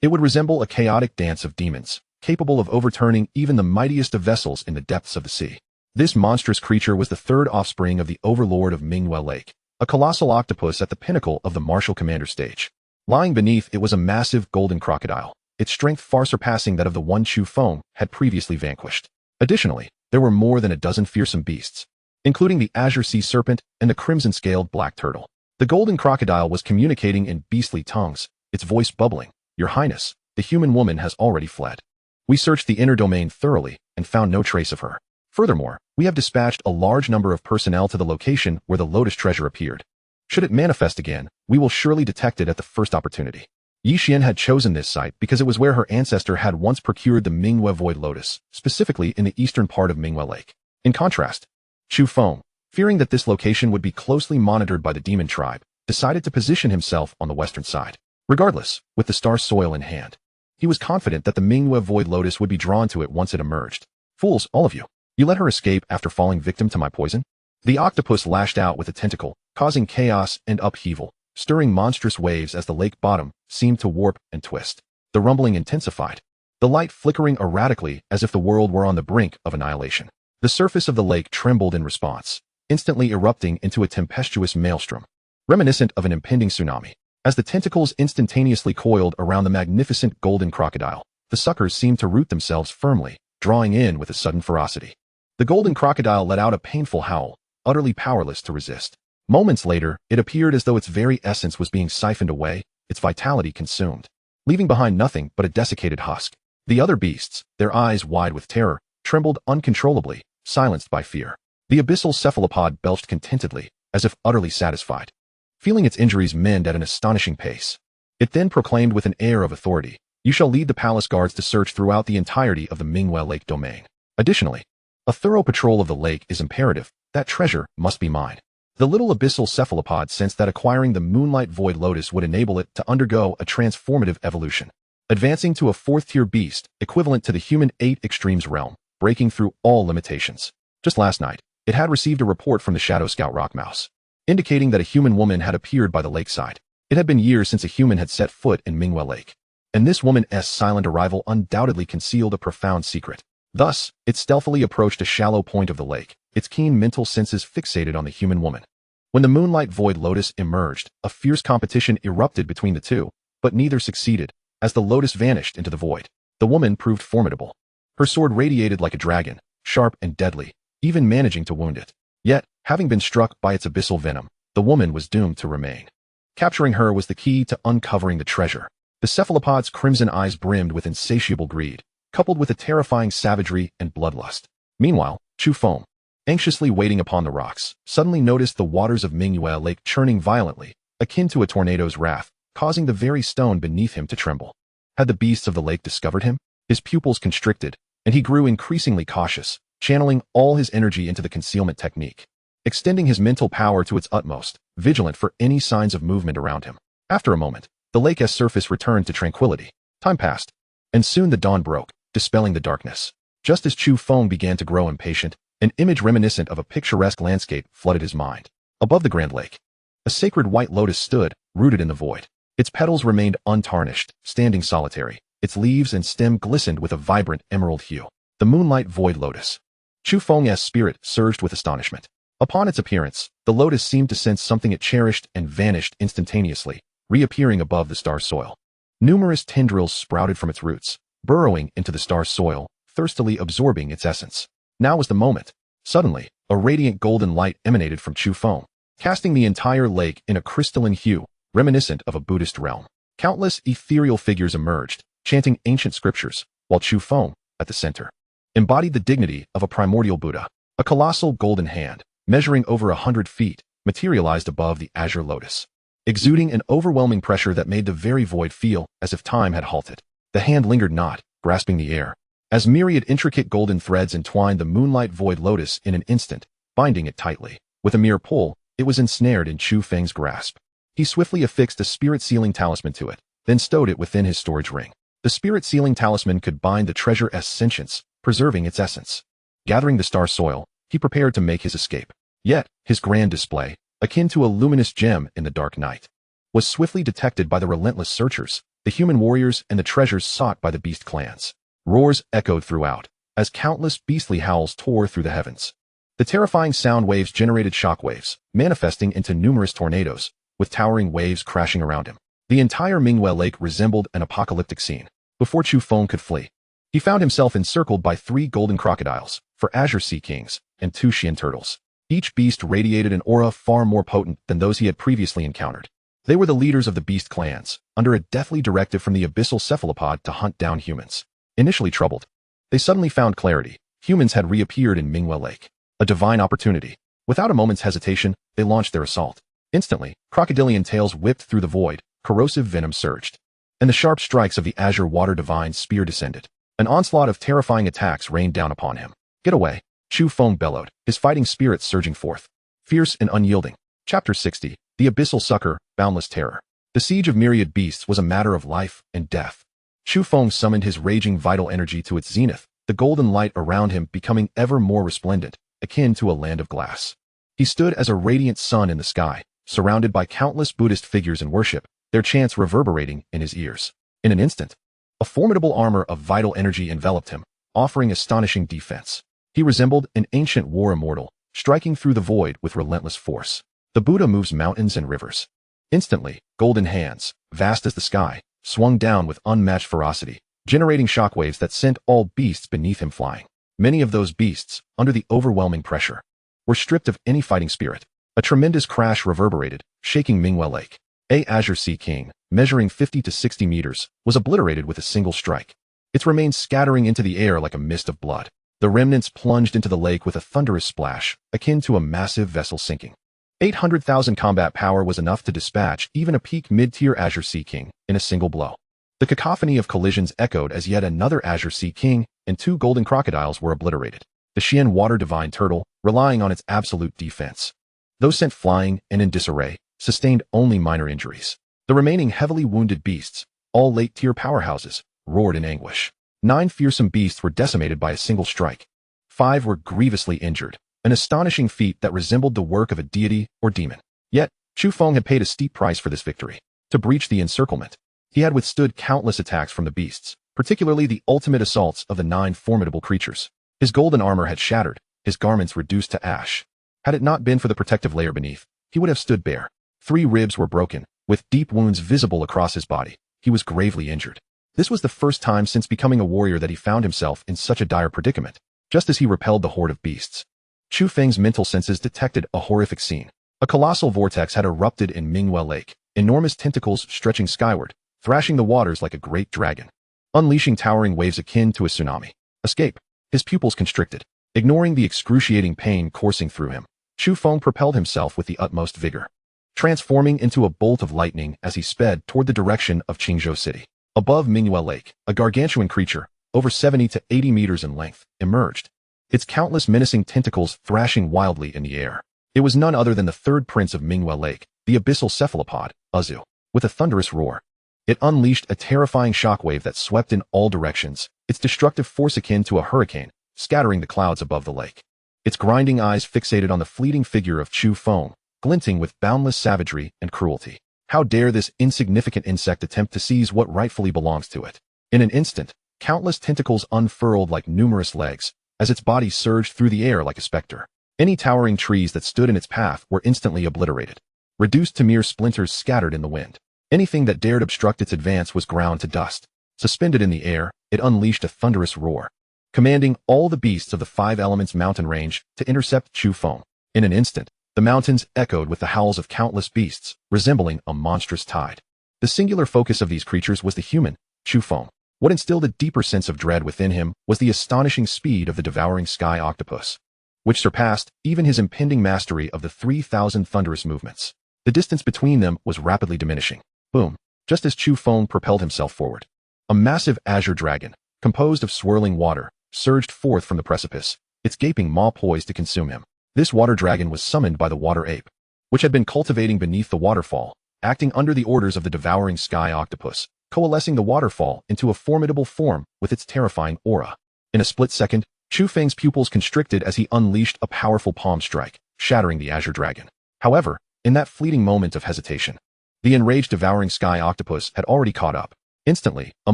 it would resemble a chaotic dance of demons, capable of overturning even the mightiest of vessels in the depths of the sea. This monstrous creature was the third offspring of the overlord of Manhwa Lake, a colossal octopus at the pinnacle of the martial commander stage. Lying beneath it was a massive golden crocodile, its strength far surpassing that of the one Chu Feng had previously vanquished. Additionally, there were more than a dozen fearsome beasts, including the azure sea serpent and the crimson-scaled black turtle. The golden crocodile was communicating in beastly tongues, its voice bubbling. Your Highness, the human woman has already fled. We searched the inner domain thoroughly and found no trace of her. Furthermore, we have dispatched a large number of personnel to the location where the lotus treasure appeared. Should it manifest again, we will surely detect it at the first opportunity. Yi Xian had chosen this site because it was where her ancestor had once procured the Manhwa Void Lotus, specifically in the eastern part of Manhwa Lake. In contrast, Chu Feng, fearing that this location would be closely monitored by the demon tribe, decided to position himself on the western side. Regardless, with the star soil in hand, he was confident that the Manhwa Void Lotus would be drawn to it once it emerged. Fools, all of you. You let her escape after falling victim to my poison? The octopus lashed out with a tentacle, causing chaos and upheaval, stirring monstrous waves as the lake bottom seemed to warp and twist. The rumbling intensified, the light flickering erratically as if the world were on the brink of annihilation. The surface of the lake trembled in response, instantly erupting into a tempestuous maelstrom, reminiscent of an impending tsunami. As the tentacles instantaneously coiled around the magnificent golden crocodile, the suckers seemed to root themselves firmly, drawing in with a sudden ferocity. The golden crocodile let out a painful howl, utterly powerless to resist. Moments later, it appeared as though its very essence was being siphoned away, its vitality consumed, leaving behind nothing but a desiccated husk. The other beasts, their eyes wide with terror, trembled uncontrollably, silenced by fear. The abyssal cephalopod belched contentedly, as if utterly satisfied, feeling its injuries mend at an astonishing pace. It then proclaimed with an air of authority, "You shall lead the palace guards to search throughout the entirety of the Manhwa Lake domain. Additionally, a thorough patrol of the lake is imperative. That treasure must be mine." The little abyssal cephalopod sensed that acquiring the Moonlight Void Lotus would enable it to undergo a transformative evolution, advancing to a fourth-tier beast equivalent to the human 8 extremes realm, breaking through all limitations. Just last night, it had received a report from the Shadow Scout Rock Mouse. indicating that a human woman had appeared by the lakeside. It had been years since a human had set foot in Manhwa Lake, and this woman's silent arrival undoubtedly concealed a profound secret. Thus, it stealthily approached a shallow point of the lake, its keen mental senses fixated on the human woman. When the moonlight void lotus emerged, a fierce competition erupted between the two, but neither succeeded. As the lotus vanished into the void, the woman proved formidable. Her sword radiated like a dragon, sharp and deadly, even managing to wound it. Yet, having been struck by its abyssal venom, the woman was doomed to remain. Capturing her was the key to uncovering the treasure. The cephalopod's crimson eyes brimmed with insatiable greed, coupled with a terrifying savagery and bloodlust. Meanwhile, Chu Feng, anxiously waiting upon the rocks, suddenly noticed the waters of Manhwa Lake churning violently, akin to a tornado's wrath, causing the very stone beneath him to tremble. Had the beasts of the lake discovered him? His pupils constricted, and he grew increasingly cautious, channeling all his energy into the concealment technique, extending his mental power to its utmost, vigilant for any signs of movement around him. After a moment, the lake's surface returned to tranquility. Time passed, and soon the dawn broke, dispelling the darkness. Just as Chu Feng began to grow impatient, an image reminiscent of a picturesque landscape flooded his mind. Above the grand lake, a sacred white lotus stood, rooted in the void. Its petals remained untarnished, standing solitary. Its leaves and stem glistened with a vibrant emerald hue. The moonlight void lotus. Chu Feng's spirit surged with astonishment. Upon its appearance, the lotus seemed to sense something it cherished and vanished instantaneously, reappearing above the star's soil. Numerous tendrils sprouted from its roots, burrowing into the star's soil, thirstily absorbing its essence. Now was the moment. Suddenly, a radiant golden light emanated from Chu Feng, casting the entire lake in a crystalline hue, reminiscent of a Buddhist realm. Countless ethereal figures emerged, chanting ancient scriptures, while Chu Feng, at the center, embodied the dignity of a primordial Buddha. A colossal golden hand, measuring over 100 feet, materialized above the azure lotus, exuding an overwhelming pressure that made the very void feel as if time had halted. The hand lingered not, grasping the air, as myriad intricate golden threads entwined the moonlight void lotus in an instant, binding it tightly. With a mere pull, it was ensnared in Chu Feng's grasp. He swiftly affixed a spirit-sealing talisman to it, then stowed it within his storage ring. The spirit-sealing talisman could bind the treasure's sentience, preserving its essence. Gathering the star soil, he prepared to make his escape. Yet, his grand display, akin to a luminous gem in the dark night, was swiftly detected by the relentless searchers, the human warriors and the treasures sought by the beast clans. Roars echoed throughout, as countless beastly howls tore through the heavens. The terrifying sound waves generated shockwaves, manifesting into numerous tornadoes, with towering waves crashing around him. The entire Manhwa Lake resembled an apocalyptic scene. Before Chu Feng could flee, he found himself encircled by 3 golden crocodiles, 4 azure sea kings, and 2 Xian turtles. Each beast radiated an aura far more potent than those he had previously encountered. They were the leaders of the beast clans, under a deathly directive from the abyssal cephalopod to hunt down humans. Initially troubled, they suddenly found clarity. Humans had reappeared in Manhwa Lake. A divine opportunity. Without a moment's hesitation, they launched their assault. Instantly, crocodilian tails whipped through the void, corrosive venom surged, and the sharp strikes of the azure water divine's spear descended. An onslaught of terrifying attacks rained down upon him. Get away, Chu Feng bellowed, his fighting spirit surging forth, fierce and unyielding. Chapter 60, The Abyssal Succor, Boundless Terror. The siege of myriad beasts was a matter of life and death. Chu Feng summoned his raging vital energy to its zenith, the golden light around him becoming ever more resplendent, akin to a land of glass. He stood as a radiant sun in the sky, surrounded by countless Buddhist figures in worship, their chants reverberating in his ears. In an instant, a formidable armor of vital energy enveloped him, offering astonishing defense. He resembled an ancient war immortal, striking through the void with relentless force. The Buddha moves mountains and rivers. Instantly, golden hands, vast as the sky, swung down with unmatched ferocity, generating shockwaves that sent all beasts beneath him flying. Many of those beasts, under the overwhelming pressure, were stripped of any fighting spirit. A tremendous crash reverberated, shaking Manhwa Lake. A azure sea king, measuring 50 to 60 meters, was obliterated with a single strike, its remains scattering into the air like a mist of blood. The remnants plunged into the lake with a thunderous splash, akin to a massive vessel sinking. 800,000 combat power was enough to dispatch even a peak mid-tier azure sea king in a single blow. The cacophony of collisions echoed as yet another azure sea king and 2 golden crocodiles were obliterated. The Xian water divine turtle, relying on its absolute defense, those sent flying and in disarray, sustained only minor injuries. The remaining heavily wounded beasts, all late-tier powerhouses, roared in anguish. 9 fearsome beasts were decimated by a single strike. 5 were grievously injured, an astonishing feat that resembled the work of a deity or demon. Yet, Chu Feng had paid a steep price for this victory. To breach the encirclement, he had withstood countless attacks from the beasts, particularly the ultimate assaults of the 9 formidable creatures. His golden armor had shattered, his garments reduced to ash. Had it not been for the protective layer beneath, he would have stood bare. 3 ribs were broken, with deep wounds visible across his body. He was gravely injured. This was the first time since becoming a warrior that he found himself in such a dire predicament, just as he repelled the horde of beasts. Chu Feng's mental senses detected a horrific scene. A colossal vortex had erupted in Manhwa Lake, enormous tentacles stretching skyward, thrashing the waters like a great dragon, unleashing towering waves akin to a tsunami. Escape. His pupils constricted. Ignoring the excruciating pain coursing through him, Chu Feng propelled himself with the utmost vigor, transforming into a bolt of lightning as he sped toward the direction of Qingzhou City. Above Manhwa Lake, a gargantuan creature, over 70 to 80 meters in length, emerged, its countless menacing tentacles thrashing wildly in the air. It was none other than the third prince of Manhwa Lake, the abyssal cephalopod, Uzu. With a thunderous roar, it unleashed a terrifying shockwave that swept in all directions, its destructive force akin to a hurricane, scattering the clouds above the lake. Its grinding eyes fixated on the fleeting figure of Chu Feng, glinting with boundless savagery and cruelty. How dare this insignificant insect attempt to seize what rightfully belongs to it? In an instant, countless tentacles unfurled like numerous legs, as its body surged through the air like a specter. Any towering trees that stood in its path were instantly obliterated, reduced to mere splinters scattered in the wind. Anything that dared obstruct its advance was ground to dust. Suspended in the air, it unleashed a thunderous roar, commanding all the beasts of the 5 Elements mountain range to intercept Chu Feng. In an instant, the mountains echoed with the howls of countless beasts, resembling a monstrous tide. The singular focus of these creatures was the human, Chu Feng. What instilled a deeper sense of dread within him was the astonishing speed of the devouring sky octopus, which surpassed even his impending mastery of the 3,000 thunderous movements. The distance between them was rapidly diminishing. Boom! Just as Chu Feng propelled himself forward, a massive azure dragon, composed of swirling water, surged forth from the precipice, its gaping maw poised to consume him. This water dragon was summoned by the water ape, which had been cultivating beneath the waterfall, acting under the orders of the devouring sky octopus, coalescing the waterfall into a formidable form with its terrifying aura. In a split second, Chu Feng's pupils constricted as he unleashed a powerful palm strike, shattering the azure dragon. However, in that fleeting moment of hesitation, the enraged devouring sky octopus had already caught up. Instantly, a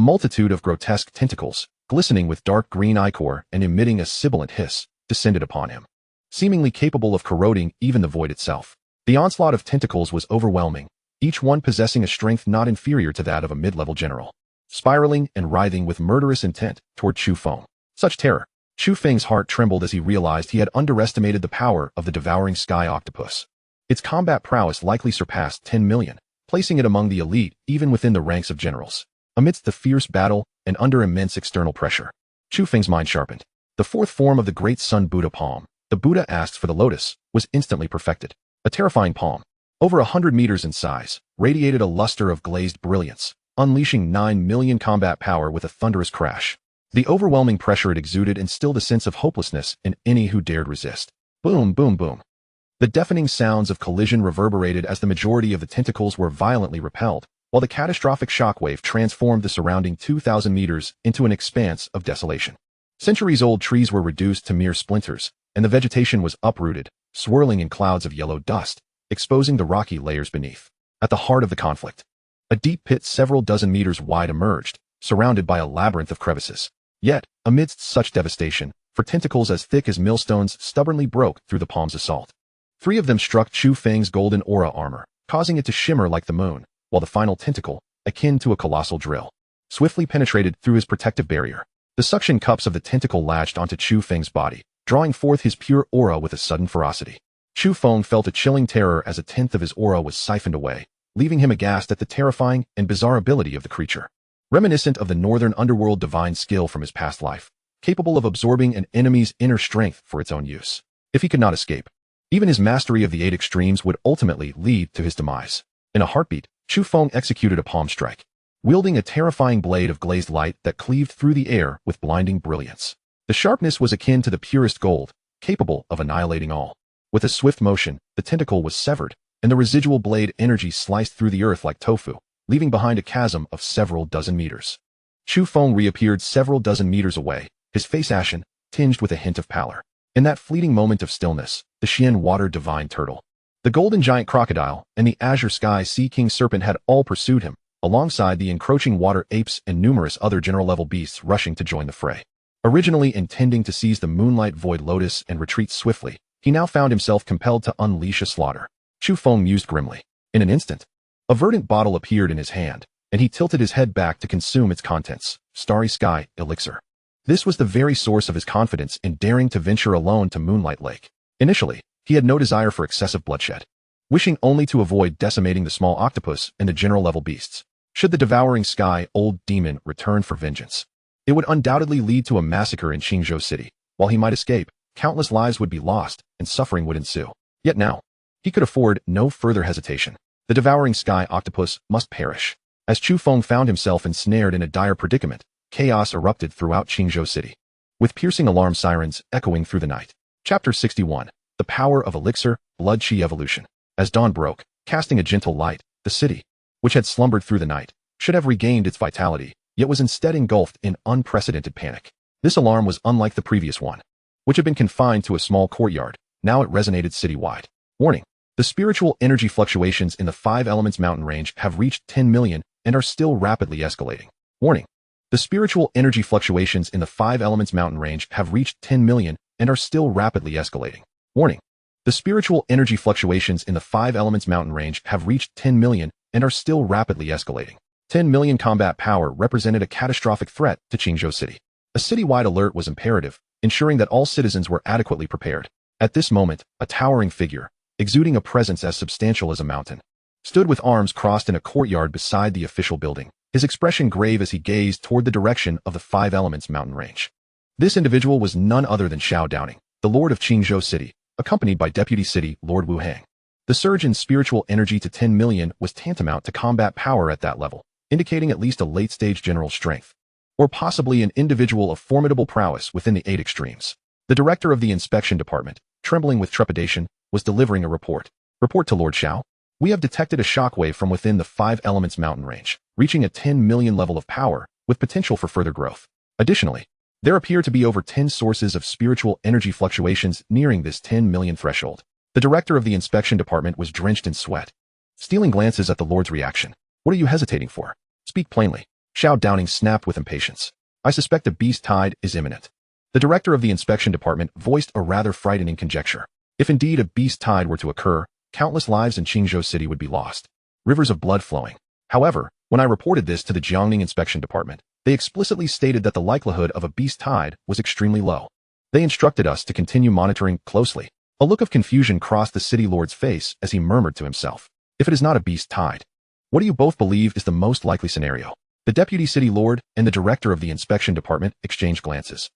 multitude of grotesque tentacles, glistening with dark green ichor and emitting a sibilant hiss, descended upon him, seemingly capable of corroding even the void itself. The onslaught of tentacles was overwhelming, each one possessing a strength not inferior to that of a mid-level general, spiraling and writhing with murderous intent toward Chu Feng. Such terror! Chu Feng's heart trembled as he realized he had underestimated the power of the devouring sky octopus. Its combat prowess likely surpassed 10 million, placing it among the elite even within the ranks of generals. Amidst the fierce battle and under immense external pressure, Chu Feng's mind sharpened. The 4th form of the great Sun Buddha palm, the Buddha asks for the lotus, was instantly perfected. A terrifying palm, over 100 meters in size, radiated a luster of glazed brilliance, unleashing 9 million combat power with a thunderous crash. The overwhelming pressure it exuded instilled a sense of hopelessness in any who dared resist. Boom, boom, boom. The deafening sounds of collision reverberated as the majority of the tentacles were violently repelled, while the catastrophic shockwave transformed the surrounding 2,000 meters into an expanse of desolation. Centuries-old trees were reduced to mere splinters, and the vegetation was uprooted, swirling in clouds of yellow dust, exposing the rocky layers beneath. At the heart of the conflict, a deep pit several dozen meters wide emerged, surrounded by a labyrinth of crevices. Yet, amidst such devastation, for tentacles as thick as millstones stubbornly broke through the palm's assault. 3 of them struck Chu Feng's golden aura armor, causing it to shimmer like the moon, while the final tentacle, akin to a colossal drill, swiftly penetrated through his protective barrier. The suction cups of the tentacle latched onto Chu Feng's body, drawing forth his pure aura with a sudden ferocity. Chu Feng felt a chilling terror as a tenth of his aura was siphoned away, leaving him aghast at the terrifying and bizarre ability of the creature. Reminiscent of the northern underworld divine skill from his past life, capable of absorbing an enemy's inner strength for its own use. If he could not escape, even his mastery of the 8 extremes would ultimately lead to his demise. In a heartbeat, Chu Feng executed a palm strike, wielding a terrifying blade of glazed light that cleaved through the air with blinding brilliance. The sharpness was akin to the purest gold, capable of annihilating all. With a swift motion, the tentacle was severed, and the residual blade energy sliced through the earth like tofu, leaving behind a chasm of several dozen meters. Chu Feng reappeared several dozen meters away, his face ashen, tinged with a hint of pallor. In that fleeting moment of stillness, the Xian water divine turtle, The golden giant crocodile and the azure sky sea king serpent had all pursued him, alongside the encroaching water apes and numerous other general-level beasts rushing to join the fray. Originally intending to seize the moonlight void lotus and retreat swiftly, he now found himself compelled to unleash a slaughter. Chu Feng mused grimly. In an instant, a verdant bottle appeared in his hand, and he tilted his head back to consume its contents. Starry Sky Elixir. This was the very source of his confidence in daring to venture alone to Moonlight Lake. Initially, he had no desire for excessive bloodshed, wishing only to avoid decimating the small octopus and the general-level beasts. Should the devouring sky old demon return for vengeance, it would undoubtedly lead to a massacre in Qingzhou City. While he might escape, countless lives would be lost, and suffering would ensue. Yet now, he could afford no further hesitation. The devouring sky octopus must perish. As Chu Feng found himself ensnared in a dire predicament, chaos erupted throughout Qingzhou City, with piercing alarm sirens echoing through the night. Chapter 61. The Power of Elixir, Blood Chi Evolution. As dawn broke, casting a gentle light, the city, which had slumbered through the night, should have regained its vitality, yet was instead engulfed in unprecedented panic. This alarm was unlike the previous one, which had been confined to a small courtyard. Now it resonated citywide. Warning. The spiritual energy fluctuations in the 5 Elements mountain range have reached 10 million and are still rapidly escalating. Warning. The spiritual energy fluctuations in the 5 Elements mountain range have reached 10 million and are still rapidly escalating. Warning. The spiritual energy fluctuations in the 5 Elements mountain range have reached 10 million and are still rapidly escalating. 10 million combat power represented a catastrophic threat to Qingzhou City. A citywide alert was imperative, ensuring that all citizens were adequately prepared. At this moment, a towering figure, exuding a presence as substantial as a mountain, stood with arms crossed in a courtyard beside the official building, his expression grave as he gazed toward the direction of the 5 Elements mountain range. This individual was none other than Xiao Downing, the Lord of Qingzhou City, accompanied by Deputy City Lord Wu Hang. The surge in spiritual energy to 10 million was tantamount to combat power at that level, indicating at least a late-stage general strength, or possibly an individual of formidable prowess within the 8 extremes. The director of the inspection department, trembling with trepidation, was delivering a report. Report to Lord Xiao. We have detected a shockwave from within the 5 Elements mountain range, reaching a 10 million level of power, with potential for further growth. Additionally, there appear to be over 10 sources of spiritual energy fluctuations nearing this 10 million threshold. The director of the inspection department was drenched in sweat, stealing glances at the Lord's reaction. What are you hesitating for? Speak plainly. Xiao Downing snapped with impatience. I suspect a beast tide is imminent. The director of the inspection department voiced a rather frightening conjecture. If indeed a beast tide were to occur, countless lives in Qingzhou City would be lost, rivers of blood flowing. However, when I reported this to the Jiangning inspection department, they explicitly stated that the likelihood of a beast tide was extremely low. They instructed us to continue monitoring closely. A look of confusion crossed the city lord's face as he murmured to himself. If it is not a beast tide, what do you both believe is the most likely scenario? The deputy city lord and the director of the inspection department exchanged glances,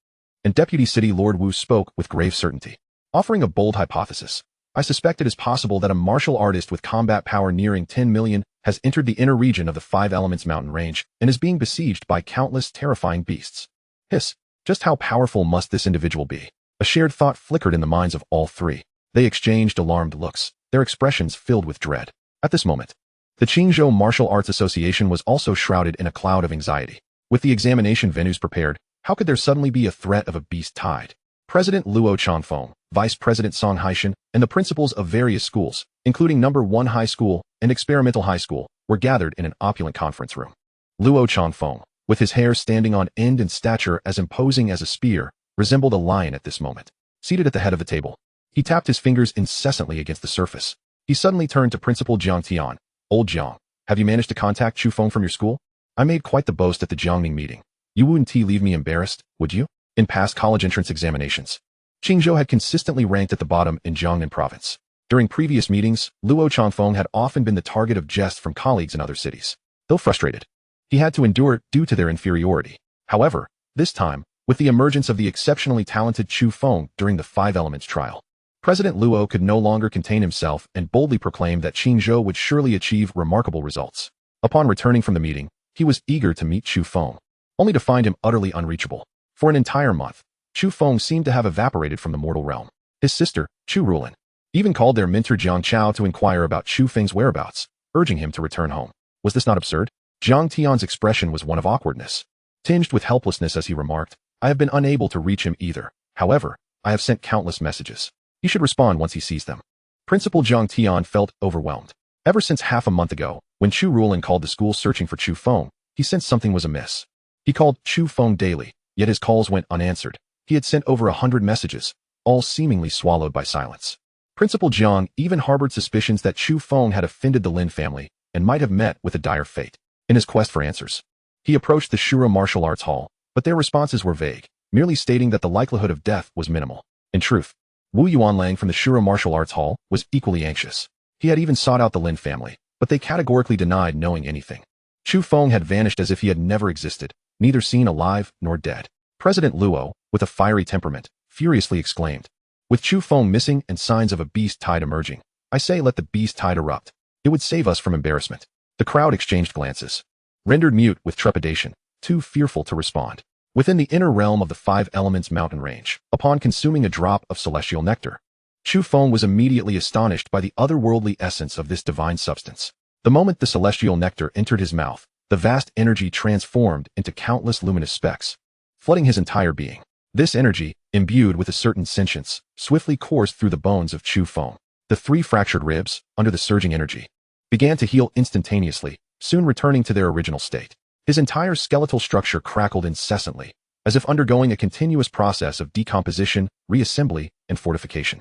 and Deputy City Lord Wu spoke with grave certainty, offering a bold hypothesis. I suspect it is possible that a martial artist with combat power nearing 10 million has entered the inner region of the 5 Elements mountain range and is being besieged by countless terrifying beasts. Hiss, just how powerful must this individual be? A shared thought flickered in the minds of all three. They exchanged alarmed looks, their expressions filled with dread. At this moment, the Qingzhou Martial Arts Association was also shrouded in a cloud of anxiety. With the examination venues prepared, how could there suddenly be a threat of a beast tide? President Luo Chanfeng, Vice President Song Haishan, and the principals of various schools, including No. 1 High School and Experimental High School, were gathered in an opulent conference room. Luo Chanfeng, with his hair standing on end and stature as imposing as a spear, resembled a lion at this moment. Seated at the head of the table, he tapped his fingers incessantly against the surface. He suddenly turned to Principal Jiang Tian. Old Jiang, have you managed to contact Chu Feng from your school? I made quite the boast at the Jiangning meeting. You wouldn't leave me embarrassed, would you? In past college entrance examinations, Qingzhou had consistently ranked at the bottom in Jiangnan province. During previous meetings, Luo Chanfeng had often been the target of jest from colleagues in other cities. Though frustrated, he had to endure it due to their inferiority. However, this time, with the emergence of the exceptionally talented Chu Feng during the 5 Elements trial, President Luo could no longer contain himself and boldly proclaimed that Qingzhou would surely achieve remarkable results. Upon returning from the meeting, he was eager to meet Chu Feng, only to find him utterly unreachable. For an entire month, Chu Feng seemed to have evaporated from the mortal realm. His sister, Chu Rulin, even called their mentor Jiang Chao to inquire about Chu Feng's whereabouts, urging him to return home. Was this not absurd? Jiang Tian's expression was one of awkwardness, tinged with helplessness as he remarked, I have been unable to reach him either. However, I have sent countless messages. He should respond once he sees them. Principal Zhang Tian felt overwhelmed. Ever since half a month ago, when Chu Ruolin called the school searching for Chu Feng, he sensed something was amiss. He called Chu Feng daily, yet his calls went unanswered. He had sent over 100 messages, all seemingly swallowed by silence. Principal Zhang even harbored suspicions that Chu Feng had offended the Lin family and might have met with a dire fate. In his quest for answers, he approached the Shura Martial Arts Hall, but their responses were vague, merely stating that the likelihood of death was minimal. In truth, Wu Yuanlang from the Shura Martial Arts Hall was equally anxious. He had even sought out the Lin family, but they categorically denied knowing anything. Chu Feng had vanished as if he had never existed, neither seen alive nor dead. President Luo, with a fiery temperament, furiously exclaimed, "With Chu Feng missing and signs of a beast tide emerging, I say let the beast tide erupt. It would save us from embarrassment." The crowd exchanged glances, rendered mute with trepidation, too fearful to respond. Within the inner realm of the Five Elements mountain range, upon consuming a drop of celestial nectar, Chu Feng was immediately astonished by the otherworldly essence of this divine substance. The moment the celestial nectar entered his mouth, the vast energy transformed into countless luminous specks, flooding his entire being. This energy, imbued with a certain sentience, swiftly coursed through the bones of Chu Feng. The 3 fractured ribs, under the surging energy, began to heal instantaneously, soon returning to their original state. His entire skeletal structure crackled incessantly, as if undergoing a continuous process of decomposition, reassembly, and fortification.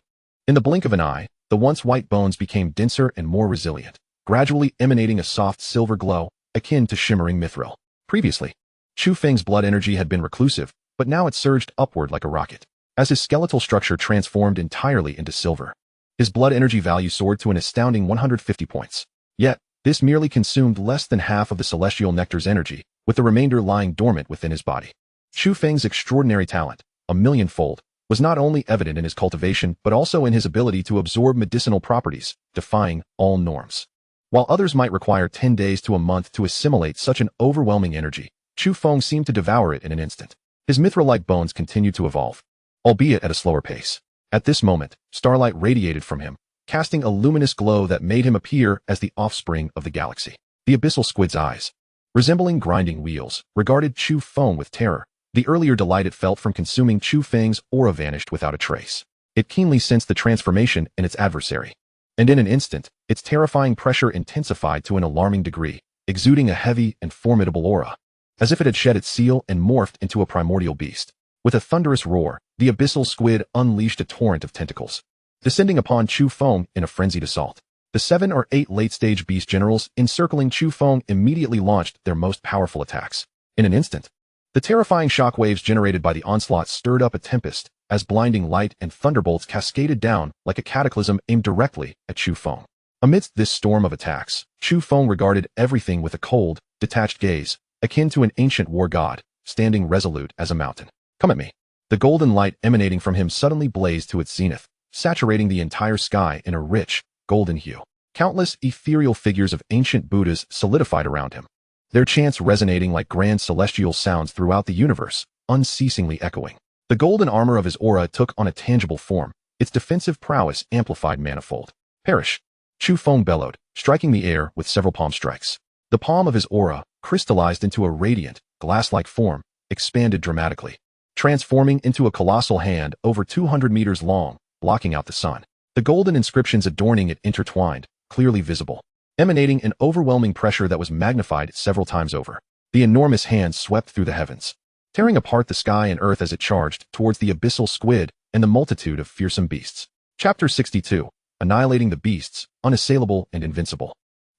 In the blink of an eye, the once white bones became denser and more resilient, gradually emanating a soft silver glow, akin to shimmering mithril. Previously, Chu Feng's blood energy had been reclusive, but now it surged upward like a rocket. As his skeletal structure transformed entirely into silver, his blood energy value soared to an astounding 150 points. Yet, this merely consumed less than half of the celestial nectar's energy, with the remainder lying dormant within his body. Chu Feng's extraordinary talent, a millionfold, was not only evident in his cultivation but also in his ability to absorb medicinal properties, defying all norms. While others might require 10 days to a month to assimilate such an overwhelming energy, Chu Feng seemed to devour it in an instant. His mithril-like bones continued to evolve, albeit at a slower pace. At this moment, starlight radiated from him, casting a luminous glow that made him appear as the offspring of the galaxy. The abyssal squid's eyes, resembling grinding wheels, regarded Chu Feng with terror. The earlier delight it felt from consuming Chu Feng's aura vanished without a trace. It keenly sensed the transformation in its adversary, and in an instant, its terrifying pressure intensified to an alarming degree, exuding a heavy and formidable aura, as if it had shed its seal and morphed into a primordial beast. With a thunderous roar, the abyssal squid unleashed a torrent of tentacles, descending upon Chu Feng in a frenzied assault. The 7 or 8 late-stage beast generals encircling Chu Feng immediately launched their most powerful attacks. In an instant, the terrifying shockwaves generated by the onslaught stirred up a tempest, as blinding light and thunderbolts cascaded down like a cataclysm aimed directly at Chu Feng. Amidst this storm of attacks, Chu Feng regarded everything with a cold, detached gaze, akin to an ancient war god, standing resolute as a mountain. "Come at me." The golden light emanating from him suddenly blazed to its zenith, saturating the entire sky in a rich, golden hue. Countless ethereal figures of ancient Buddhas solidified around him, their chants resonating like grand celestial sounds throughout the universe, unceasingly echoing. The golden armor of his aura took on a tangible form, its defensive prowess amplified manifold. "Perish!" Chu Feng bellowed, striking the air with several palm strikes. The palm of his aura, crystallized into a radiant, glass-like form, expanded dramatically, transforming into a colossal hand over 200 meters long, blocking out the sun. The golden inscriptions adorning it intertwined, clearly visible, emanating an overwhelming pressure that was magnified several times over. The enormous hand swept through the heavens, tearing apart the sky and earth as it charged towards the abyssal squid and the multitude of fearsome beasts. Chapter 62. Annihilating the beasts, unassailable and invincible.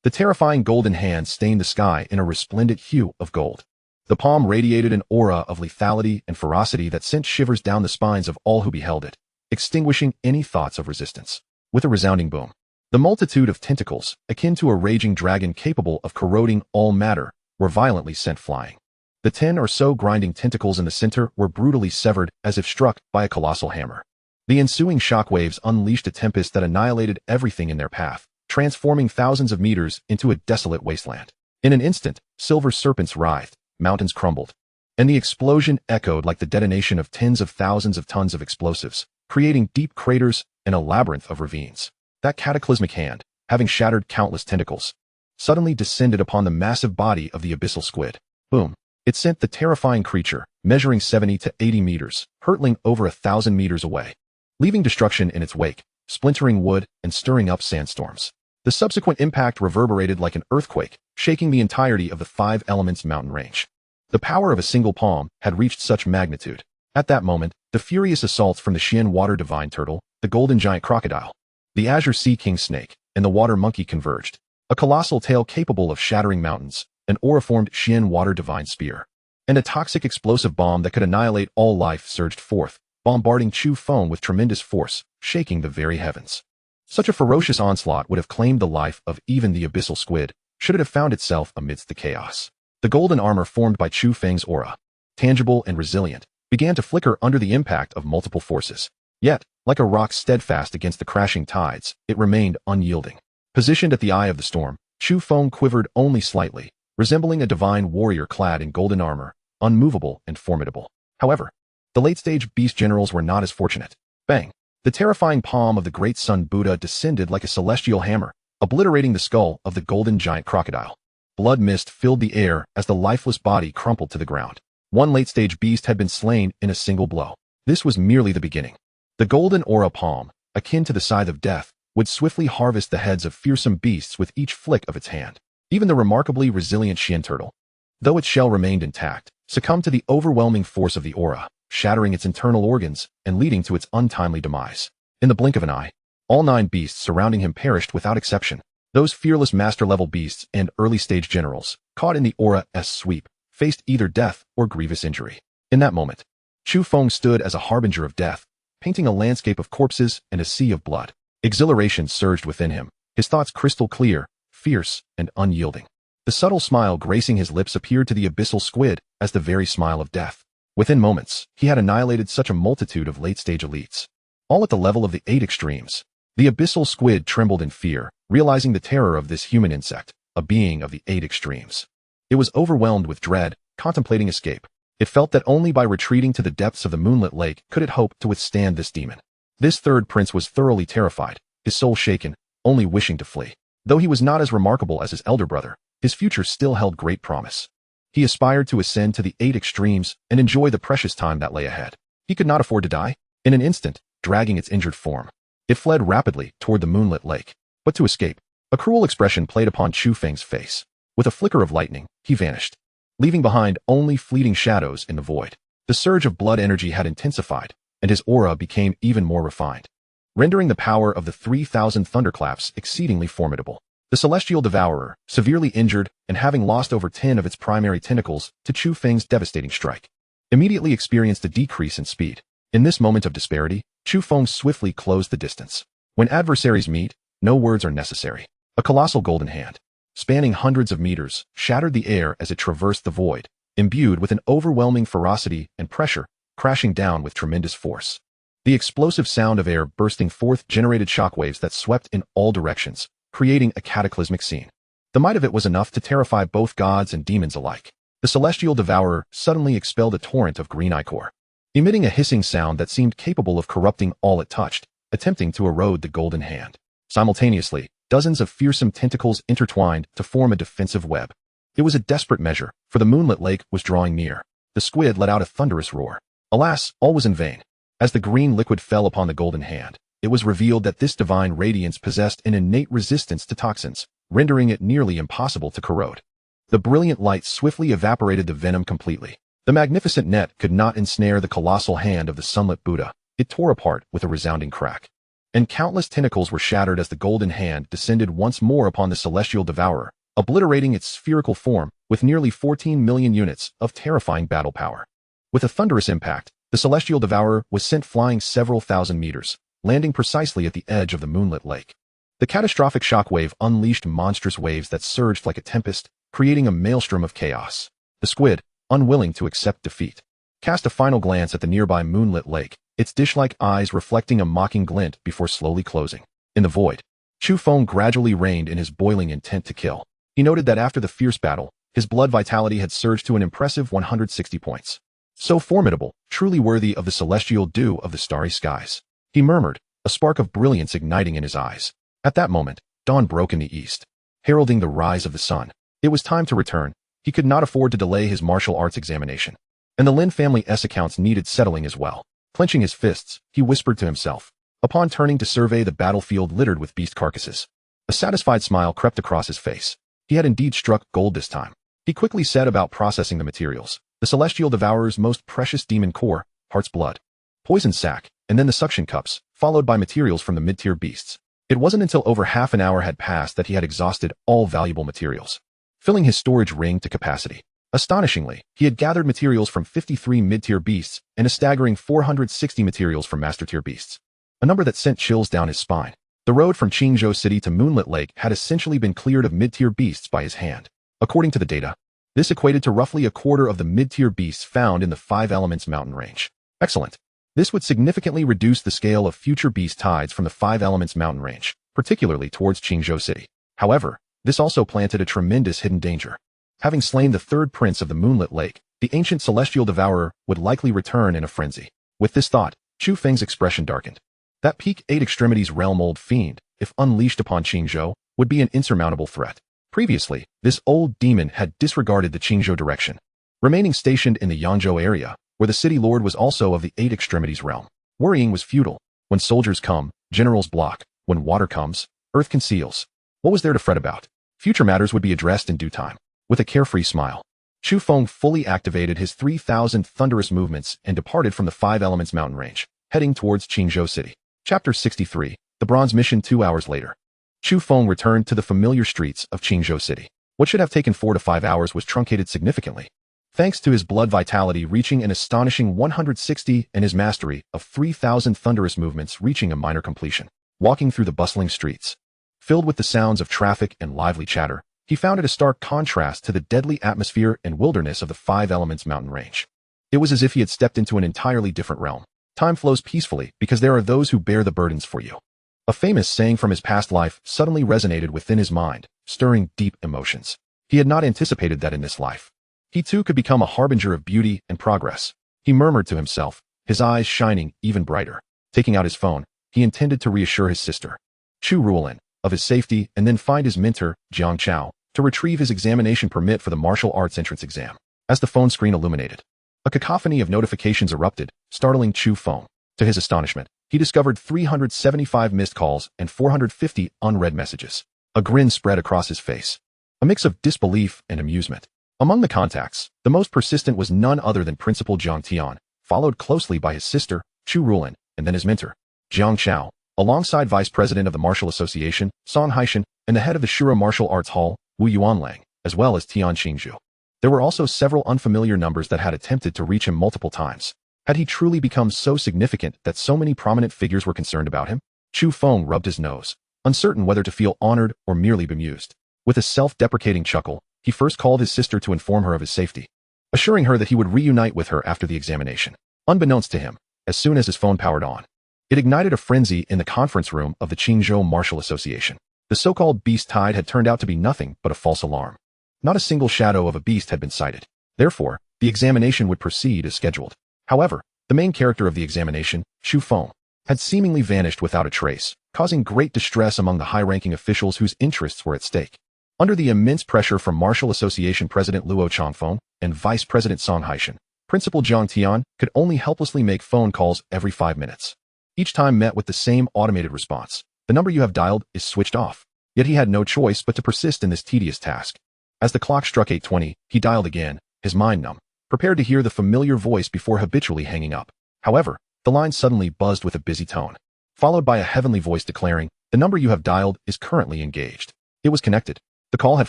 The terrifying golden hand stained the sky in a resplendent hue of gold. The palm radiated an aura of lethality and ferocity that sent shivers down the spines of all who beheld it, extinguishing any thoughts of resistance. With a resounding boom, the multitude of tentacles, akin to a raging dragon capable of corroding all matter, were violently sent flying. The 10 or so grinding tentacles in the center were brutally severed as if struck by a colossal hammer. The ensuing shockwaves unleashed a tempest that annihilated everything in their path, transforming thousands of meters into a desolate wasteland. In an instant, silver serpents writhed, mountains crumbled, and the explosion echoed like the detonation of tens of thousands of tons of explosives, creating deep craters and a labyrinth of ravines. That cataclysmic hand, having shattered countless tentacles, suddenly descended upon the massive body of the abyssal squid. Boom! It sent the terrifying creature, measuring 70 to 80 meters, hurtling over 1,000 meters away, leaving destruction in its wake. splintering wood and stirring up sandstorms. The subsequent impact reverberated like an earthquake, shaking the entirety of the Five Elements mountain range. The power of a single palm had reached such magnitude. At that moment, the furious assaults from the Xian water divine turtle, the golden giant crocodile, the azure sea king snake, and the water monkey converged. A colossal tail capable of shattering mountains, an aura-formed Xian water divine spear, and a toxic explosive bomb that could annihilate all life surged forth, bombarding Chu Feng with tremendous force, shaking the very heavens. Such a ferocious onslaught would have claimed the life of even the abyssal squid, should it have found itself amidst the chaos. The golden armor formed by Chu Feng's aura, tangible and resilient, began to flicker under the impact of multiple forces. Yet, like a rock steadfast against the crashing tides, it remained unyielding. Positioned at the eye of the storm, Chu Feng quivered only slightly, resembling a divine warrior clad in golden armor, unmovable and formidable. However, the late-stage beast generals were not as fortunate. Bang! The terrifying palm of the great sun Buddha descended like a celestial hammer, obliterating the skull of the golden giant crocodile. Blood mist filled the air as the lifeless body crumpled to the ground. One late-stage beast had been slain in a single blow. This was merely the beginning. The golden aura palm, akin to the scythe of death, would swiftly harvest the heads of fearsome beasts with each flick of its hand. Even the remarkably resilient Xian turtle, though its shell remained intact, succumbed to the overwhelming force of the aura, shattering its internal organs and leading to its untimely demise. In the blink of an eye, all 9 beasts surrounding him perished without exception. Those fearless master-level beasts and early-stage generals, caught in the aura's sweep, faced either death or grievous injury. In that moment, Chu Feng stood as a harbinger of death, painting a landscape of corpses and a sea of blood. Exhilaration surged within him, his thoughts crystal clear, fierce, and unyielding. The subtle smile gracing his lips appeared to the abyssal squid as the very smile of death. Within moments, he had annihilated such a multitude of late-stage elites, all at the level of the 8 extremes. The abyssal squid trembled in fear, realizing the terror of this human insect, a being of the 8 extremes. It was overwhelmed with dread, contemplating escape. It felt that only by retreating to the depths of the moonlit lake could it hope to withstand this demon. This third prince was thoroughly terrified, his soul shaken, only wishing to flee. Though he was not as remarkable as his elder brother, his future still held great promise. He aspired to ascend to the 8 extremes and enjoy the precious time that lay ahead. He could not afford to die. In an instant, dragging its injured form, it fled rapidly toward the moonlit lake. But to escape, a cruel expression played upon Chu Feng's face. With a flicker of lightning, he vanished, leaving behind only fleeting shadows in the void. The surge of blood energy had intensified, and his aura became even more refined, rendering the power of the 3,000 thunderclaps exceedingly formidable. The celestial devourer, severely injured and having lost over 10 of its primary tentacles to Chu Feng's devastating strike, immediately experienced a decrease in speed. In this moment of disparity, Chu Feng swiftly closed the distance. When adversaries meet, no words are necessary. A colossal golden hand, spanning hundreds of meters, shattered the air as it traversed the void, imbued with an overwhelming ferocity and pressure, crashing down with tremendous force. The explosive sound of air bursting forth generated shockwaves that swept in all directions, creating a cataclysmic scene. The might of it was enough to terrify both gods and demons alike. The celestial devourer suddenly expelled a torrent of green ichor, emitting a hissing sound that seemed capable of corrupting all it touched, attempting to erode the golden hand. Simultaneously, dozens of fearsome tentacles intertwined to form a defensive web. It was a desperate measure, for the moonlit lake was drawing near. The squid let out a thunderous roar. Alas, all was in vain. As the green liquid fell upon the golden hand, it was revealed that this divine radiance possessed an innate resistance to toxins, rendering it nearly impossible to corrode. The brilliant light swiftly evaporated the venom completely. The magnificent net could not ensnare the colossal hand of the sunlit Buddha. It tore apart with a resounding crack, and countless tentacles were shattered as the golden hand descended once more upon the celestial devourer, obliterating its spherical form with nearly 14 million units of terrifying battle power. With a thunderous impact, the celestial devourer was sent flying several thousand meters, landing precisely at the edge of the moonlit lake. The catastrophic shockwave unleashed monstrous waves that surged like a tempest, creating a maelstrom of chaos. The squid, unwilling to accept defeat, cast a final glance at the nearby moonlit lake, its dish-like eyes reflecting a mocking glint before slowly closing. In the void, Chu Feng gradually reined in his boiling intent to kill. He noted that after the fierce battle, his blood vitality had surged to an impressive 160 points. So formidable, truly worthy of the celestial dew of the starry skies. He murmured, a spark of brilliance igniting in his eyes. At that moment, dawn broke in the east, heralding the rise of the sun. It was time to return. He could not afford to delay his martial arts examination. And the Lin family's accounts needed settling as well. Clenching his fists, he whispered to himself, upon turning to survey the battlefield littered with beast carcasses. A satisfied smile crept across his face. He had indeed struck gold this time. He quickly set about processing the materials. The celestial devourer's most precious demon core, heart's blood, poison sac, and then the suction cups, followed by materials from the mid-tier beasts. It wasn't until over half an hour had passed that he had exhausted all valuable materials, filling his storage ring to capacity. Astonishingly, he had gathered materials from 53 mid-tier beasts and a staggering 460 materials from master-tier beasts, a number that sent chills down his spine. The road from Qingzhou City to Moonlit Lake had essentially been cleared of mid-tier beasts by his hand. According to the data, this equated to roughly a quarter of the mid-tier beasts found in the Five Elements mountain range. Excellent. This would significantly reduce the scale of future beast tides from the Five Elements mountain range, particularly towards Qingzhou City. However, this also planted a tremendous hidden danger. Having slain the third prince of the Moonlit Lake, the ancient celestial devourer would likely return in a frenzy. With this thought, Chu Feng's expression darkened. That peak 8 extremities realm old fiend, if unleashed upon Qingzhou, would be an insurmountable threat. Previously, this old demon had disregarded the Qingzhou direction, remaining stationed in the Yangzhou area, where the city lord was also of the 8 extremities realm. Worrying was futile. When soldiers come, generals block. When water comes, earth conceals. What was there to fret about? Future matters would be addressed in due time. With a carefree smile, Chu Feng fully activated his 3,000 thunderous movements and departed from the Five Elements mountain range, heading towards Qingzhou City. Chapter 63, The Bronze Mission. 2 hours later, Chu Feng returned to the familiar streets of Qingzhou City. What should have taken 4 to 5 hours was truncated significantly, thanks to his blood vitality reaching an astonishing 160 and his mastery of 3,000 thunderous movements reaching a minor completion. Walking through the bustling streets, filled with the sounds of traffic and lively chatter, he found it a stark contrast to the deadly atmosphere and wilderness of the Five Elements mountain range. It was as if he had stepped into an entirely different realm. Time flows peacefully because there are those who bear the burdens for you. A famous saying from his past life suddenly resonated within his mind, stirring deep emotions. He had not anticipated that in this life, he too could become a harbinger of beauty and progress. He murmured to himself, his eyes shining even brighter. Taking out his phone, he intended to reassure his sister, Chu Ruolin, of his safety and then find his mentor, Jiang Chao, to retrieve his examination permit for the martial arts entrance exam. As the phone screen illuminated, a cacophony of notifications erupted, startling Chu Feng. To his astonishment, he discovered 375 missed calls and 450 unread messages. A grin spread across his face, a mix of disbelief and amusement. Among the contacts, the most persistent was none other than Principal Jiang Tian, followed closely by his sister, Chu Ruolin, and then his mentor, Jiang Chao, alongside Vice President of the Martial Association, Song Haishan, and the head of the Shura Martial Arts Hall, Wu Yuanlang, as well as Tian Qingzhu. There were also several unfamiliar numbers that had attempted to reach him multiple times. Had he truly become so significant that so many prominent figures were concerned about him? Chu Feng rubbed his nose, uncertain whether to feel honored or merely bemused. With a self-deprecating chuckle, he first called his sister to inform her of his safety, assuring her that he would reunite with her after the examination. Unbeknownst to him, as soon as his phone powered on, it ignited a frenzy in the conference room of the Qingzhou Martial Association. The so-called beast tide had turned out to be nothing but a false alarm. Not a single shadow of a beast had been sighted. Therefore, the examination would proceed as scheduled. However, the main character of the examination, Chu Feng, had seemingly vanished without a trace, causing great distress among the high-ranking officials whose interests were at stake. Under the immense pressure from Martial Association President Luo Changfeng and Vice President Song Haishan, Principal Jiang Tian could only helplessly make phone calls every 5 minutes. Each time met with the same automated response. The number you have dialed is switched off. Yet he had no choice but to persist in this tedious task. As the clock struck 8:20, he dialed again, his mind numb, prepared to hear the familiar voice before habitually hanging up. However, the line suddenly buzzed with a busy tone, followed by a heavenly voice declaring, "The number you have dialed is currently engaged." It was connected. The call had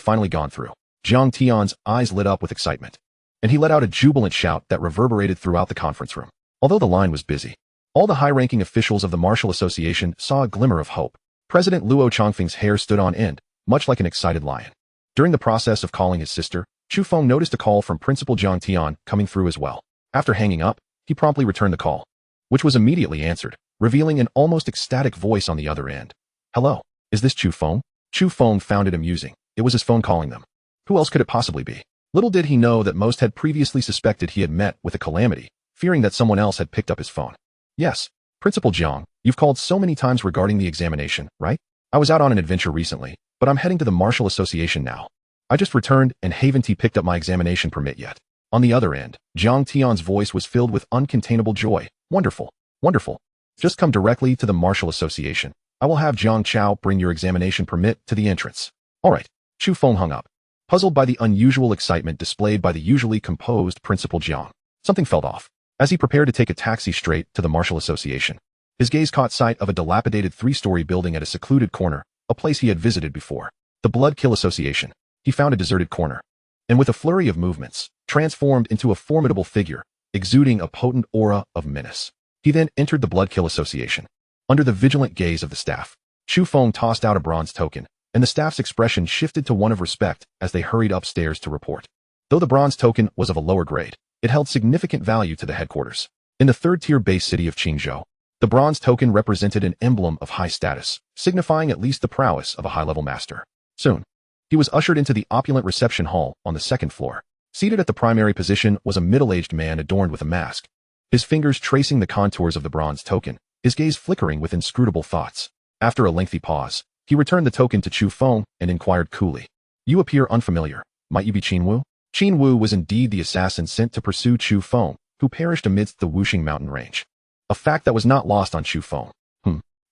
finally gone through. Jiang Tian's eyes lit up with excitement, and he let out a jubilant shout that reverberated throughout the conference room. Although the line was busy, all the high-ranking officials of the Martial Association saw a glimmer of hope. President Luo Changfeng's hair stood on end, much like an excited lion. During the process of calling his sister, Chu Feng noticed a call from Principal Jiang Tian coming through as well. After hanging up, he promptly returned the call, which was immediately answered, revealing an almost ecstatic voice on the other end. "Hello, is this Chu Feng?" Chu Feng found it amusing. It was his phone calling them. Who else could it possibly be? Little did he know that most had previously suspected he had met with a calamity, fearing that someone else had picked up his phone. "Yes, Principal Jiang, you've called so many times regarding the examination, right? I was out on an adventure recently, but I'm heading to the Martial Association now. I just returned and haven't picked up my examination permit yet." On the other end, Jiang Tian's voice was filled with uncontainable joy. "Wonderful, wonderful. Just come directly to the Martial Association. I will have Jiang Chao bring your examination permit to the entrance. All right. Chu Feng hung up, puzzled by the unusual excitement displayed by the usually composed Principal Jiang. Something felt off. As he prepared to take a taxi straight to the Martial Association, his gaze caught sight of a dilapidated three-story building at a secluded corner, a place he had visited before. The Blood Kill Association. He found a deserted corner, and with a flurry of movements, transformed into a formidable figure, exuding a potent aura of menace. He then entered the Blood Kill Association. Under the vigilant gaze of the staff, Chu Feng tossed out a bronze token, and the staff's expression shifted to one of respect as they hurried upstairs to report. Though the bronze token was of a lower grade, it held significant value to the headquarters. In the third-tier base city of Qingzhou, the bronze token represented an emblem of high status, signifying at least the prowess of a high-level master. Soon, he was ushered into the opulent reception hall on the second floor. Seated at the primary position was a middle-aged man adorned with a mask, his fingers tracing the contours of the bronze token, his gaze flickering with inscrutable thoughts. After a lengthy pause, he returned the token to Chu Feng and inquired coolly, "You appear unfamiliar. Might you be Qin Wu?" Qin Wu was indeed the assassin sent to pursue Chu Feng, who perished amidst the Wuxing mountain range. A fact that was not lost on Chu Feng.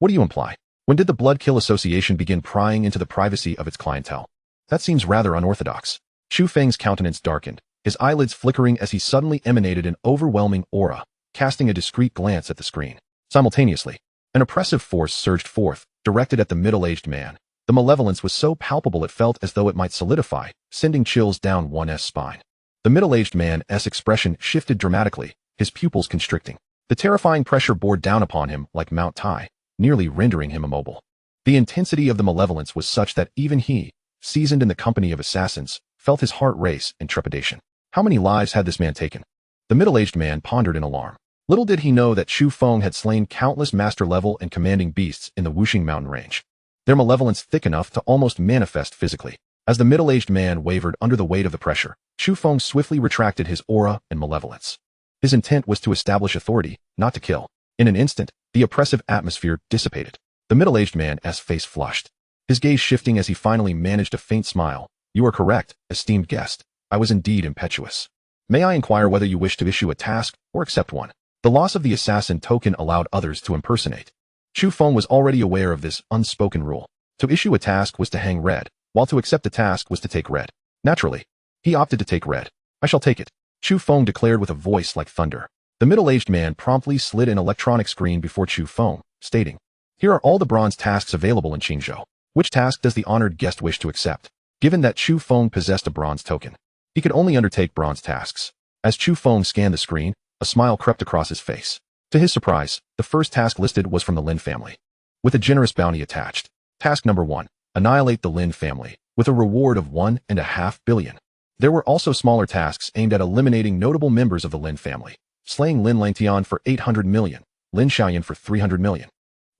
What do you imply? When did the Blood Kill Association begin prying into the privacy of its clientele? That seems rather unorthodox. Chu Feng's countenance darkened, his eyelids flickering as he suddenly emanated an overwhelming aura, casting a discreet glance at the screen. Simultaneously, an oppressive force surged forth, directed at the middle-aged man. The malevolence was so palpable it felt as though it might solidify, sending chills down one's spine. The middle-aged man's expression shifted dramatically, his pupils constricting. The terrifying pressure bore down upon him like Mount Tai, nearly rendering him immobile. The intensity of the malevolence was such that even he, seasoned in the company of assassins, felt his heart race in trepidation. How many lives had this man taken? The middle-aged man pondered in alarm. Little did he know that Chu Feng had slain countless master-level and commanding beasts in the Wuxing mountain range, their malevolence thick enough to almost manifest physically. As the middle-aged man wavered under the weight of the pressure, Chu Feng swiftly retracted his aura and malevolence. His intent was to establish authority, not to kill. In an instant, the oppressive atmosphere dissipated. The middle-aged man's face flushed, his gaze shifting as he finally managed a faint smile. "You are correct, esteemed guest. I was indeed impetuous. May I inquire whether you wish to issue a task or accept one?" The loss of the assassin token allowed others to impersonate. Chu Feng was already aware of this unspoken rule. To issue a task was to hang red, while to accept a task was to take red. Naturally, he opted to take red. "I shall take it," Chu Feng declared with a voice like thunder. The middle-aged man promptly slid an electronic screen before Chu Feng, stating, "Here are all the bronze tasks available in Qingzhou. Which task does the honored guest wish to accept?" Given that Chu Feng possessed a bronze token, he could only undertake bronze tasks. As Chu Feng scanned the screen, a smile crept across his face. To his surprise, the first task listed was from the Lin family, with a generous bounty attached. Task number 1, annihilate the Lin family, with a reward of 1.5 billion. There were also smaller tasks aimed at eliminating notable members of the Lin family, slaying Lin Langtian for 800 million, Lin Xiaoyan for 300 million,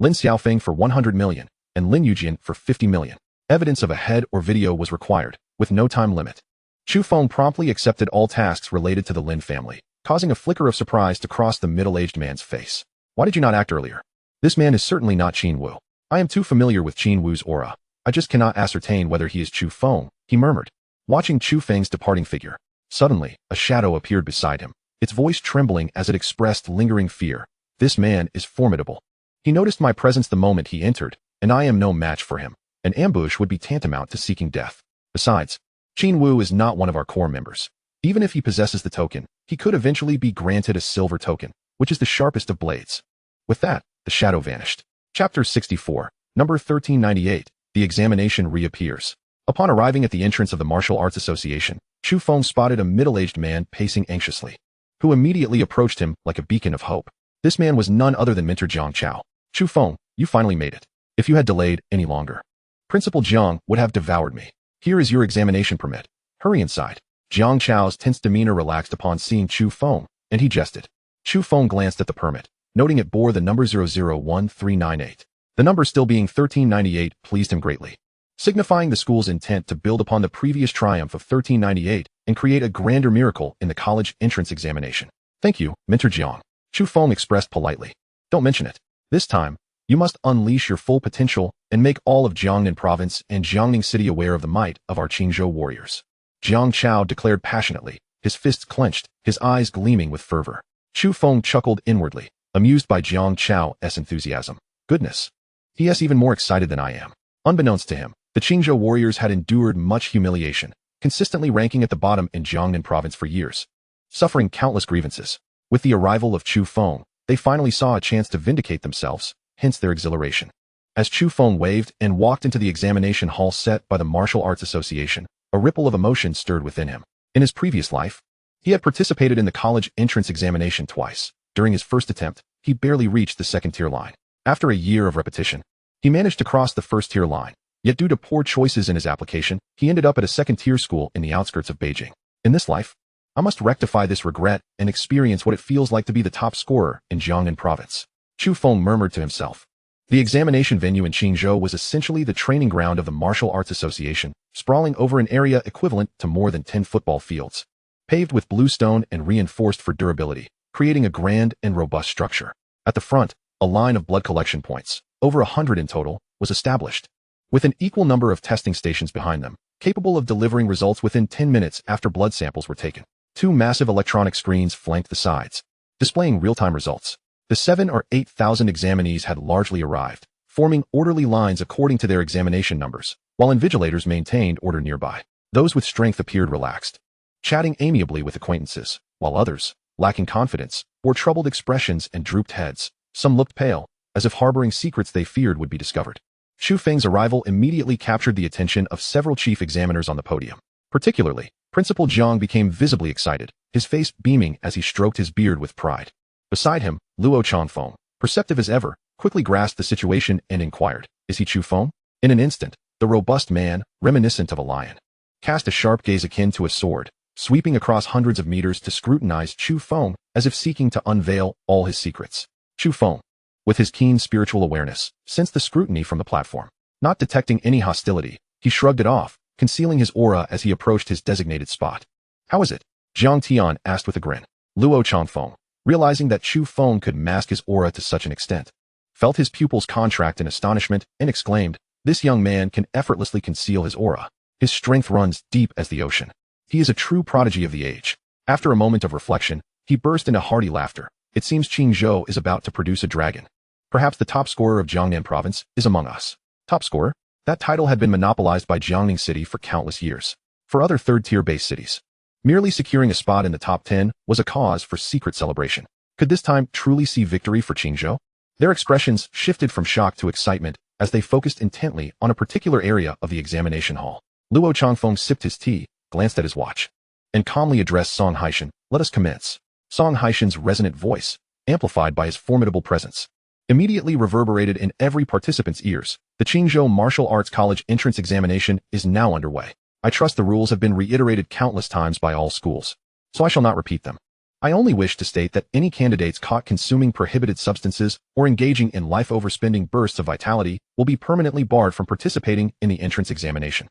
Lin Xiaofeng for 100 million, and Lin Yujian for 50 million. Evidence of a head or video was required, with no time limit. Chu Feng promptly accepted all tasks related to the Lin family, causing a flicker of surprise to cross the middle-aged man's face. "Why did you not act earlier? This man is certainly not Qin Wu. I am too familiar with Qin Wu's aura. I just cannot ascertain whether he is Chu Feng," he murmured, watching Chu Feng's departing figure. Suddenly, a shadow appeared beside him, its voice trembling as it expressed lingering fear. "This man is formidable. He noticed my presence the moment he entered, and I am no match for him. An ambush would be tantamount to seeking death. Besides, Qin Wu is not one of our core members. Even if he possesses the token, he could eventually be granted a silver token, which is the sharpest of blades." With that, the shadow vanished. Chapter 64, number 1398, the examination reappears. Upon arriving at the entrance of the Martial Arts Association, Chu Feng spotted a middle-aged man pacing anxiously, who immediately approached him like a beacon of hope. This man was none other than Mentor Jiang Chao. "Chu Feng, you finally made it. If you had delayed any longer, Principal Jiang would have devoured me. Here is your examination permit. Hurry inside." Jiang Chao's tense demeanor relaxed upon seeing Chu Feng, and he jested. Chu Feng glanced at the permit, noting it bore the number 001398. The number still being 1398 pleased him greatly, signifying the school's intent to build upon the previous triumph of 1398 and create a grander miracle in the college entrance examination. "Thank you, Mentor Jiang," Chu Feng expressed politely. "Don't mention it. This time, you must unleash your full potential and make all of Jiangnan province and Jiangning city aware of the might of our Qingzhou warriors," Jiang Chao declared passionately, his fists clenched, his eyes gleaming with fervor. Chu Feng chuckled inwardly. amused by Jiang Chao's enthusiasm. Goodness. He is even more excited than I am. Unbeknownst to him, the Qingzhou warriors had endured much humiliation, consistently ranking at the bottom in Jiangnan province for years, suffering countless grievances. With the arrival of Chu Feng, they finally saw a chance to vindicate themselves, hence their exhilaration. As Chu Feng waved and walked into the examination hall set by the Martial Arts Association, a ripple of emotion stirred within him. In his previous life, he had participated in the college entrance examination twice. During his first attempt, he barely reached the second-tier line. After a year of repetition, he managed to cross the first-tier line. Yet due to poor choices in his application, he ended up at a second-tier school in the outskirts of Beijing. In this life, I must rectify this regret and experience what it feels like to be the top scorer in Jiangnan province. Chu Feng murmured to himself. The examination venue in Qingzhou was essentially the training ground of the Martial Arts Association, sprawling over an area equivalent to more than 10 football fields, paved with blue stone and reinforced for durability, creating a grand and robust structure. At the front, a line of blood collection points, over 100 in total, was established, with an equal number of testing stations behind them, capable of delivering results within 10 minutes after blood samples were taken. 2 massive electronic screens flanked the sides, displaying real-time results. The 7,000 or 8,000 examinees had largely arrived, forming orderly lines according to their examination numbers, while invigilators maintained order nearby. Those with strength appeared relaxed, chatting amiably with acquaintances, while others, lacking confidence, wore troubled expressions and drooped heads. Some looked pale, as if harboring secrets they feared would be discovered. Chu Feng's arrival immediately captured the attention of several chief examiners on the podium. Particularly, Principal Jiang became visibly excited, his face beaming as he stroked his beard with pride. Beside him, Luo Changfeng, perceptive as ever, quickly grasped the situation and inquired, "Is he Chu Feng?" In an instant, the robust man, reminiscent of a lion, cast a sharp gaze akin to a sword, sweeping across hundreds of meters to scrutinize Chu Feng as if seeking to unveil all his secrets. Chu Feng, with his keen spiritual awareness, sensed the scrutiny from the platform. Not detecting any hostility, he shrugged it off, concealing his aura as he approached his designated spot. "How is it?" Jiang Tian asked with a grin. Luo Changfeng, realizing that Chu Feng could mask his aura to such an extent, felt his pupils contract in astonishment and exclaimed, "This young man can effortlessly conceal his aura. His strength runs deep as the ocean. He is a true prodigy of the age." After a moment of reflection, he burst into hearty laughter. "It seems Qingzhou is about to produce a dragon. Perhaps the top scorer of Jiangnan province is among us." Top scorer? That title had been monopolized by Jiangning City for countless years. For other third-tier base cities, merely securing a spot in the top 10 was a cause for secret celebration. Could this time truly see victory for Qingzhou? Their expressions shifted from shock to excitement as they focused intently on a particular area of the examination hall. Luo Changfeng sipped his tea, glanced at his watch, and calmly addressed Song Haishan, "Let us commence." Song Haishan's resonant voice, amplified by his formidable presence, immediately reverberated in every participant's ears. The Qingzhou Martial Arts College entrance examination is now underway. I trust the rules have been reiterated countless times by all schools, so I shall not repeat them. I only wish to state that any candidates caught consuming prohibited substances or engaging in life-overspending bursts of vitality will be permanently barred from participating in the entrance examination.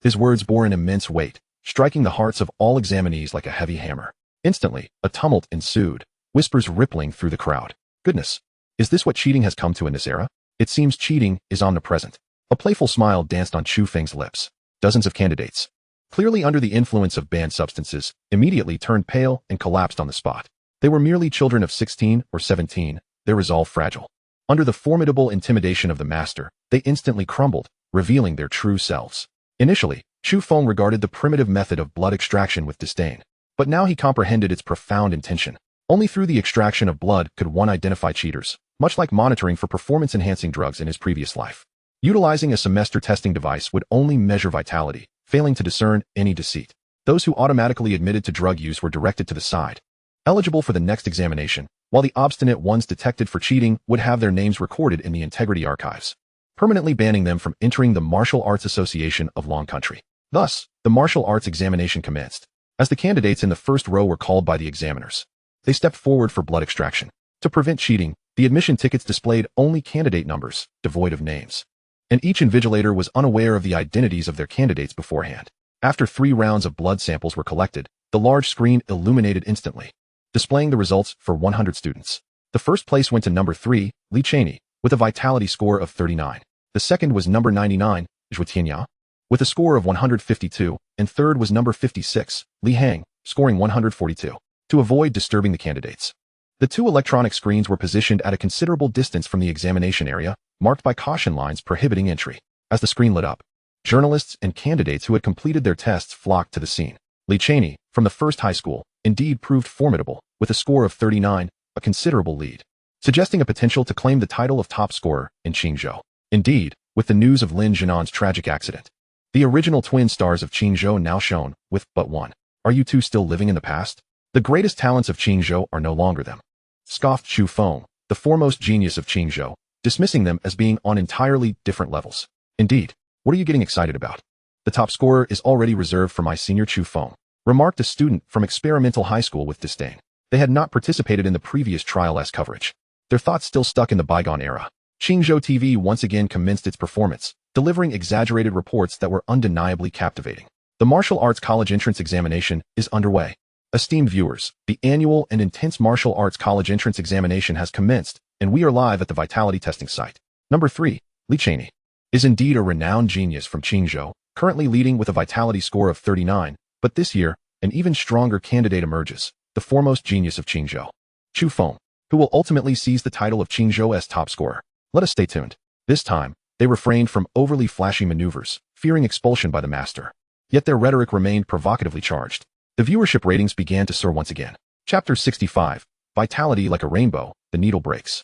His words bore an immense weight, striking the hearts of all examinees like a heavy hammer. Instantly, a tumult ensued, whispers rippling through the crowd. Goodness, is this what cheating has come to in this era? It seems cheating is omnipresent. A playful smile danced on Chu Feng's lips. Dozens of candidates, clearly under the influence of banned substances, immediately turned pale and collapsed on the spot. They were merely children of 16 or 17, their resolve fragile. Under the formidable intimidation of the master, they instantly crumbled, revealing their true selves. Initially, Chu Feng regarded the primitive method of blood extraction with disdain, but now he comprehended its profound intention. Only through the extraction of blood could one identify cheaters, much like monitoring for performance-enhancing drugs in his previous life. Utilizing a semester testing device would only measure vitality, failing to discern any deceit. Those who automatically admitted to drug use were directed to the side, eligible for the next examination, while the obstinate ones detected for cheating would have their names recorded in the integrity archives, permanently banning them from entering the Martial Arts Association of Long Country. Thus, the martial arts examination commenced. As the candidates in the first row were called by the examiners, they stepped forward for blood extraction. To prevent cheating, the admission tickets displayed only candidate numbers, devoid of names, and each invigilator was unaware of the identities of their candidates beforehand. After 3 rounds of blood samples were collected, the large screen illuminated instantly, displaying the results for 100 students. The first place went to number 3, Li Cheney, with a vitality score of 39. The second was number 99, Zhu Tianya, with a score of 152, and third was number 56, Li Hang, scoring 142. To avoid disturbing the candidates, The two electronic screens were positioned at a considerable distance from the examination area, marked by caution lines prohibiting entry. As the screen lit up, journalists and candidates who had completed their tests flocked to the scene. Li Cheney, from the first high school, indeed proved formidable, with a score of 39, a considerable lead, suggesting a potential to claim the title of top scorer in Qingzhou. Indeed, with the news of Lin Zhenan's tragic accident, the original twin stars of Qingzhou now shone, with but one. Are you two still living in the past? The greatest talents of Qingzhou are no longer them, scoffed Chu Feng, the foremost genius of Qingzhou, dismissing them as being on entirely different levels. Indeed, what are you getting excited about? The top scorer is already reserved for my senior Chu Feng, remarked a student from experimental high school with disdain. They had not participated in the previous trial S coverage, their thoughts still stuck in the bygone era. Qingzhou TV once again commenced its performance, delivering exaggerated reports that were undeniably captivating. The martial arts college entrance examination is underway. Esteemed viewers, the annual and intense martial arts college entrance examination has commenced, and we are live at the vitality testing site. Number 3, Li Cheney is indeed a renowned genius from Qingzhou, currently leading with a vitality score of 39, but this year, an even stronger candidate emerges, the foremost genius of Qingzhou, Chu Feng, who will ultimately seize the title of Qingzhou's top scorer. Let us stay tuned. This time, they refrained from overly flashy maneuvers, fearing expulsion by the master. Yet their rhetoric remained provocatively charged. The viewership ratings began to soar once again. Chapter 65, Vitality Like a Rainbow, The Needle Breaks.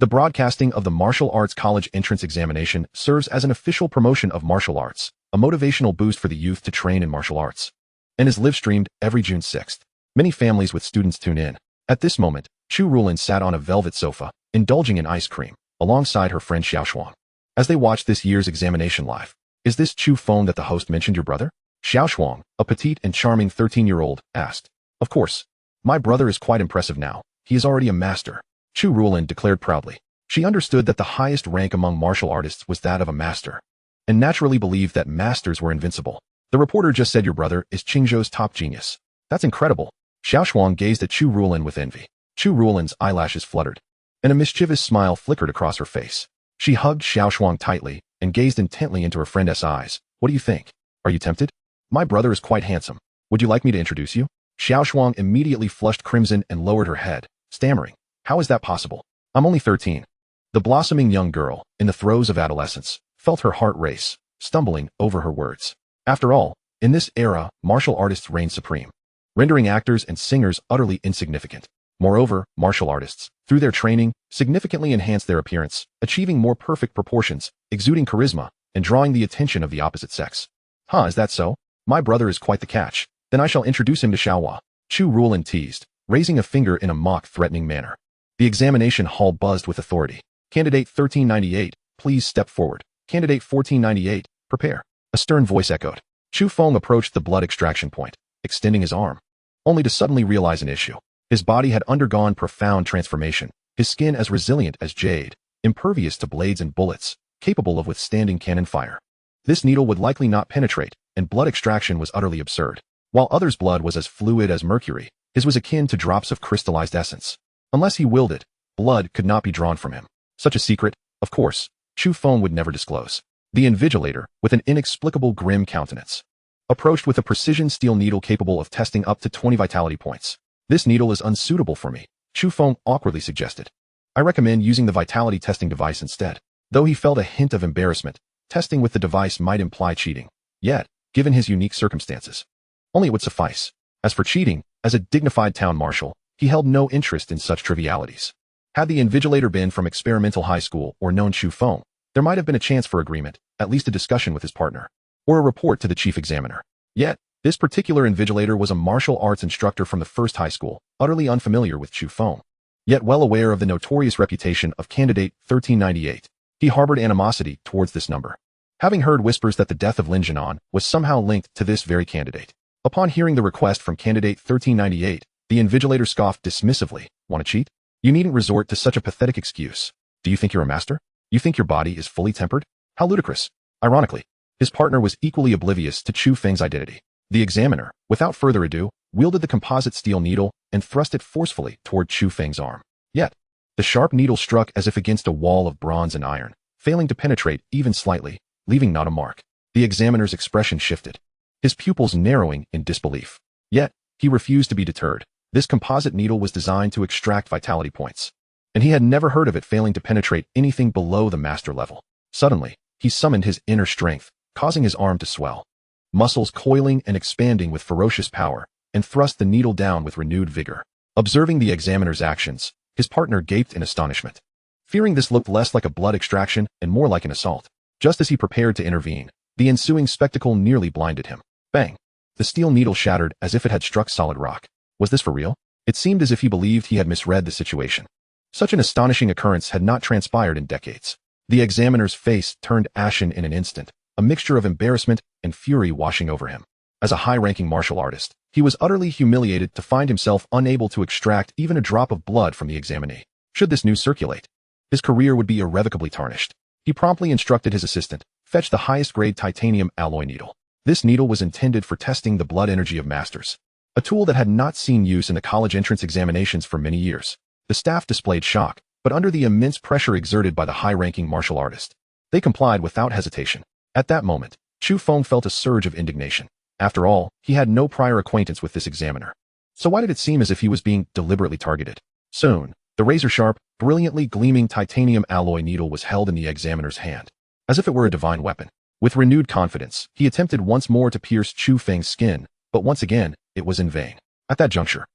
The broadcasting of the Martial Arts College Entrance Examination serves as an official promotion of martial arts, a motivational boost for the youth to train in martial arts, and is live-streamed every June 6th. Many families with students tune in. At this moment, Chu Rulin sat on a velvet sofa, indulging in ice cream, alongside her friend Xiaoshuang. As they watched this year's examination live, "Is this Chu Feng that the host mentioned, your brother?" Xiaoshuang, a petite and charming 13-year-old, asked. "Of course. My brother is quite impressive now. He is already a master," Chu Rulin declared proudly. She understood that the highest rank among martial artists was that of a master, and naturally believed that masters were invincible. "The reporter just said your brother is Qingzhou's top genius. That's incredible." Xiaoshuang gazed at Chu Rulin with envy. Chu Rulin's eyelashes fluttered, and a mischievous smile flickered across her face. She hugged Xiaoshuang tightly and gazed intently into her friend's eyes. "What do you think? Are you tempted? My brother is quite handsome. Would you like me to introduce you?" Xiaoshuang immediately flushed crimson and lowered her head, stammering, "How is that possible? I'm only 13. The blossoming young girl, in the throes of adolescence, felt her heart race, stumbling over her words. After all, in this era, martial artists reign supreme, rendering actors and singers utterly insignificant. Moreover, martial artists, through their training, significantly enhance their appearance, achieving more perfect proportions, exuding charisma, and drawing the attention of the opposite sex. Huh, is that so? My brother is quite the catch. Then I shall introduce him to Xiaohua," Chu Rulin teased, raising a finger in a mock-threatening manner. The examination hall buzzed with authority. "Candidate 1398, please step forward. Candidate 1498, prepare." A stern voice echoed. Chu Feng approached the blood extraction point, extending his arm, only to suddenly realize an issue. His body had undergone profound transformation, his skin as resilient as jade, impervious to blades and bullets, capable of withstanding cannon fire. This needle would likely not penetrate, and blood extraction was utterly absurd. While others' blood was as fluid as mercury, his was akin to drops of crystallized essence. Unless he willed it, blood could not be drawn from him. Such a secret, of course, Chu Feng would never disclose. The invigilator, with an inexplicable grim countenance, approached with a precision steel needle capable of testing up to 20 vitality points. "This needle is unsuitable for me," Chu Feng awkwardly suggested. "I recommend using the vitality testing device instead." Though he felt a hint of embarrassment, testing with the device might imply cheating. Yet, given his unique circumstances, only it would suffice. As for cheating, as a dignified town marshal, he held no interest in such trivialities. Had the invigilator been from experimental high school or known Chu Feng, there might have been a chance for agreement, at least a discussion with his partner, or a report to the chief examiner. Yet, this particular invigilator was a martial arts instructor from the first high school, utterly unfamiliar with Chu Feng, yet well aware of the notorious reputation of candidate 1398. He harbored animosity towards this number, having heard whispers that the death of Lin Zhenan was somehow linked to this very candidate. Upon hearing the request from candidate 1398, the invigilator scoffed dismissively. "Want to cheat? You needn't resort to such a pathetic excuse. Do you think you're a master? You think your body is fully tempered? How ludicrous." Ironically, his partner was equally oblivious to Chu Feng's identity. The examiner, without further ado, wielded the composite steel needle and thrust it forcefully toward Chu Feng's arm. Yet, the sharp needle struck as if against a wall of bronze and iron, failing to penetrate even slightly, leaving not a mark. The examiner's expression shifted, his pupils narrowing in disbelief. Yet, he refused to be deterred. This composite needle was designed to extract vitality points, and he had never heard of it failing to penetrate anything below the master level. Suddenly, he summoned his inner strength, causing his arm to swell, muscles coiling and expanding with ferocious power, and thrust the needle down with renewed vigor. Observing the examiner's actions, his partner gaped in astonishment, fearing this looked less like a blood extraction and more like an assault. Just as he prepared to intervene, the ensuing spectacle nearly blinded him. Bang! The steel needle shattered as if it had struck solid rock. Was this for real? It seemed as if he believed he had misread the situation. Such an astonishing occurrence had not transpired in decades. The examiner's face turned ashen in an instant, a mixture of embarrassment and fury washing over him. As a high-ranking martial artist, he was utterly humiliated to find himself unable to extract even a drop of blood from the examinee. Should this news circulate, his career would be irrevocably tarnished. He promptly instructed his assistant, fetch the highest-grade titanium alloy needle. This needle was intended for testing the blood energy of masters, a tool that had not seen use in the college entrance examinations for many years. The staff displayed shock, but under the immense pressure exerted by the high-ranking martial artist, they complied without hesitation. At that moment, Chu Feng felt a surge of indignation. After all, he had no prior acquaintance with this examiner. So why did it seem as if he was being deliberately targeted? Soon, the razor-sharp, brilliantly gleaming titanium alloy needle was held in the examiner's hand, as if it were a divine weapon. With renewed confidence, he attempted once more to pierce Chu Feng's skin, but once again, it was in vain. At that juncture,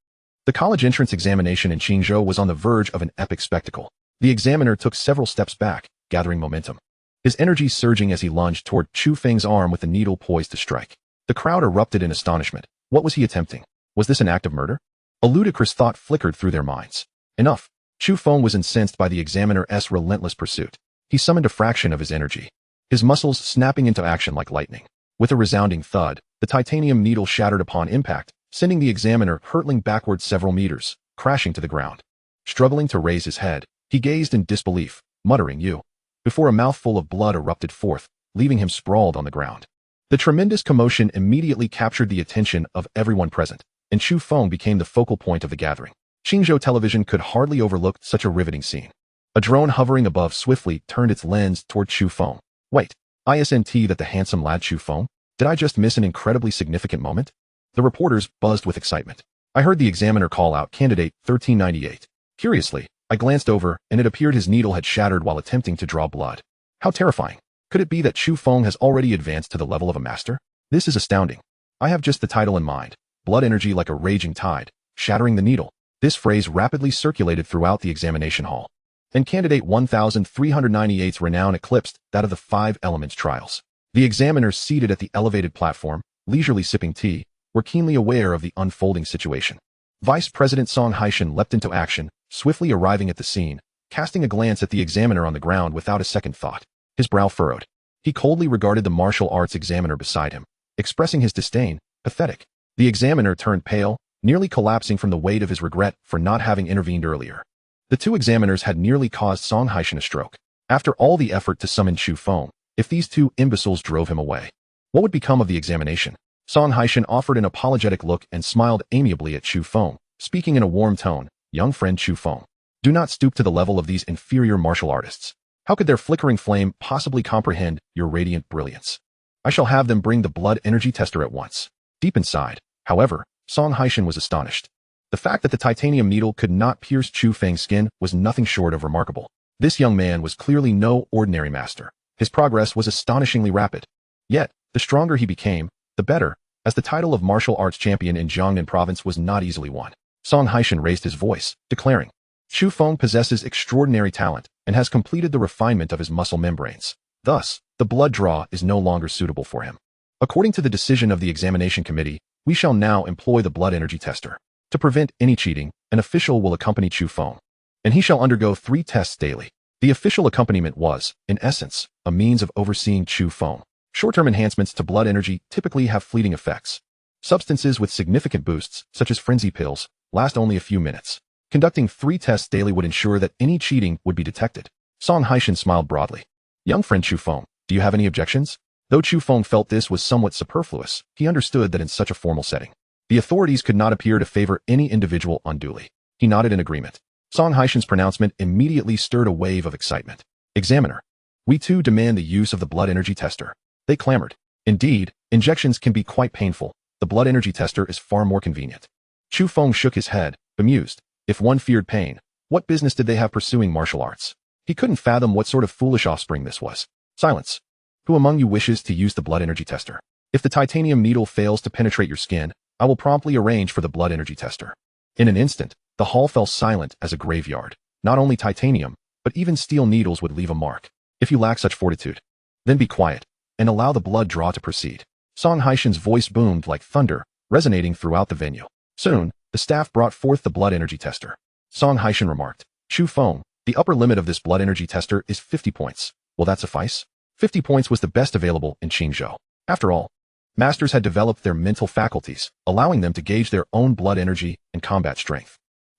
the college entrance examination in Qingzhou was on the verge of an epic spectacle. The examiner took several steps back, gathering momentum, his energy surging as he lunged toward Chu Feng's arm with the needle poised to strike. The crowd erupted in astonishment. What was he attempting? Was this an act of murder? A ludicrous thought flickered through their minds. Enough. Chu Feng was incensed by the examiner's relentless pursuit. He summoned a fraction of his energy, his muscles snapping into action like lightning. With a resounding thud, the titanium needle shattered upon impact, sending the examiner hurtling backward several meters, crashing to the ground. Struggling to raise his head, he gazed in disbelief, muttering "You," before a mouthful of blood erupted forth, leaving him sprawled on the ground. The tremendous commotion immediately captured the attention of everyone present, and Chu Feng became the focal point of the gathering. Qingzhou television could hardly overlook such a riveting scene. A drone hovering above swiftly turned its lens toward Chu Feng. Wait, isn't that the handsome lad Chu Feng? Did I just miss an incredibly significant moment? The reporters buzzed with excitement. I heard the examiner call out candidate 1398. Curiously, I glanced over, and it appeared his needle had shattered while attempting to draw blood. How terrifying. Could it be that Chu Feng has already advanced to the level of a master? This is astounding. I have just the title in mind. Blood energy like a raging tide, shattering the needle. This phrase rapidly circulated throughout the examination hall, and candidate 1398's renown eclipsed that of the 5 Elements trials. The examiners seated at the elevated platform, leisurely sipping tea, were keenly aware of the unfolding situation. Vice President Song Haishan leapt into action, swiftly arriving at the scene, casting a glance at the examiner on the ground without a second thought. His brow furrowed. He coldly regarded the martial arts examiner beside him, expressing his disdain. Pathetic. The examiner turned pale, nearly collapsing from the weight of his regret for not having intervened earlier. The 2 examiners had nearly caused Song Haishan a stroke. After all the effort to summon Chu Feng, if these 2 imbeciles drove him away, what would become of the examination? Song Haishan offered an apologetic look and smiled amiably at Chu Feng, speaking in a warm tone. Young friend Chu Feng, do not stoop to the level of these inferior martial artists. How could their flickering flame possibly comprehend your radiant brilliance? I shall have them bring the blood energy tester at once. Deep inside, however, Song Haishan was astonished. The fact that the titanium needle could not pierce Chu Feng's skin was nothing short of remarkable. This young man was clearly no ordinary master. His progress was astonishingly rapid. Yet, the stronger he became, the better, as the title of martial arts champion in Jiangnan province was not easily won. Song Haishan raised his voice, declaring, Chu Feng possesses extraordinary talent and has completed the refinement of his muscle membranes. Thus, the blood draw is no longer suitable for him. According to the decision of the examination committee, we shall now employ the blood energy tester. To prevent any cheating, an official will accompany Chu Feng, and he shall undergo 3 tests daily. The official accompaniment was, in essence, a means of overseeing Chu Feng. Short-term enhancements to blood energy typically have fleeting effects. Substances with significant boosts, such as frenzy pills, last only a few minutes. Conducting 3 tests daily would ensure that any cheating would be detected. Song Haishan smiled broadly. Young friend Chu Feng, do you have any objections? Though Chu Feng felt this was somewhat superfluous, he understood that in such a formal setting, the authorities could not appear to favor any individual unduly. He nodded in agreement. Song Haishan's pronouncement immediately stirred a wave of excitement. Examiner, we too demand the use of the blood energy tester. They clamored. Indeed, injections can be quite painful. The blood energy tester is far more convenient. Chu Feng shook his head, bemused. If one feared pain, what business did they have pursuing martial arts? He couldn't fathom what sort of foolish offspring this was. Silence. Who among you wishes to use the blood energy tester? If the titanium needle fails to penetrate your skin, I will promptly arrange for the blood energy tester. In an instant, the hall fell silent as a graveyard. Not only titanium, but even steel needles would leave a mark. If you lack such fortitude, then be quiet, and allow the blood draw to proceed. Song Haishan's voice boomed like thunder, resonating throughout the venue. Soon, the staff brought forth the blood energy tester. Song Haishan remarked, Chu Feng, the upper limit of this blood energy tester is 50 points. Will that suffice? 50 points was the best available in Qingzhou. After all, masters had developed their mental faculties, allowing them to gauge their own blood energy and combat strength.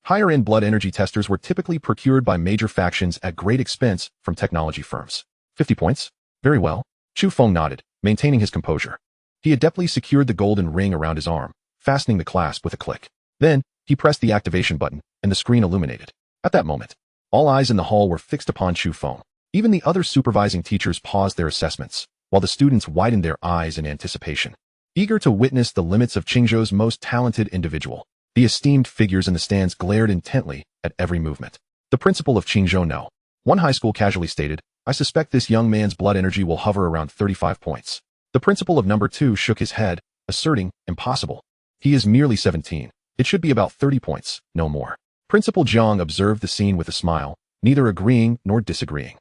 Higher-end blood energy testers were typically procured by major factions at great expense from technology firms. 50 points? Very well. Chu Feng nodded, maintaining his composure. He adeptly secured the golden ring around his arm, fastening the clasp with a click. Then, he pressed the activation button, and the screen illuminated. At that moment, all eyes in the hall were fixed upon Chu Feng. Even the other supervising teachers paused their assessments, while the students widened their eyes in anticipation, eager to witness the limits of Qingzhou's most talented individual. The esteemed figures in the stands glared intently at every movement. The principal of Qingzhou No. 1 high school casually stated, I suspect this young man's blood energy will hover around 35 points. The principal of number 2 shook his head, asserting, impossible. He is merely 17. It should be about 30 points, no more. Principal Jiang observed the scene with a smile, neither agreeing nor disagreeing.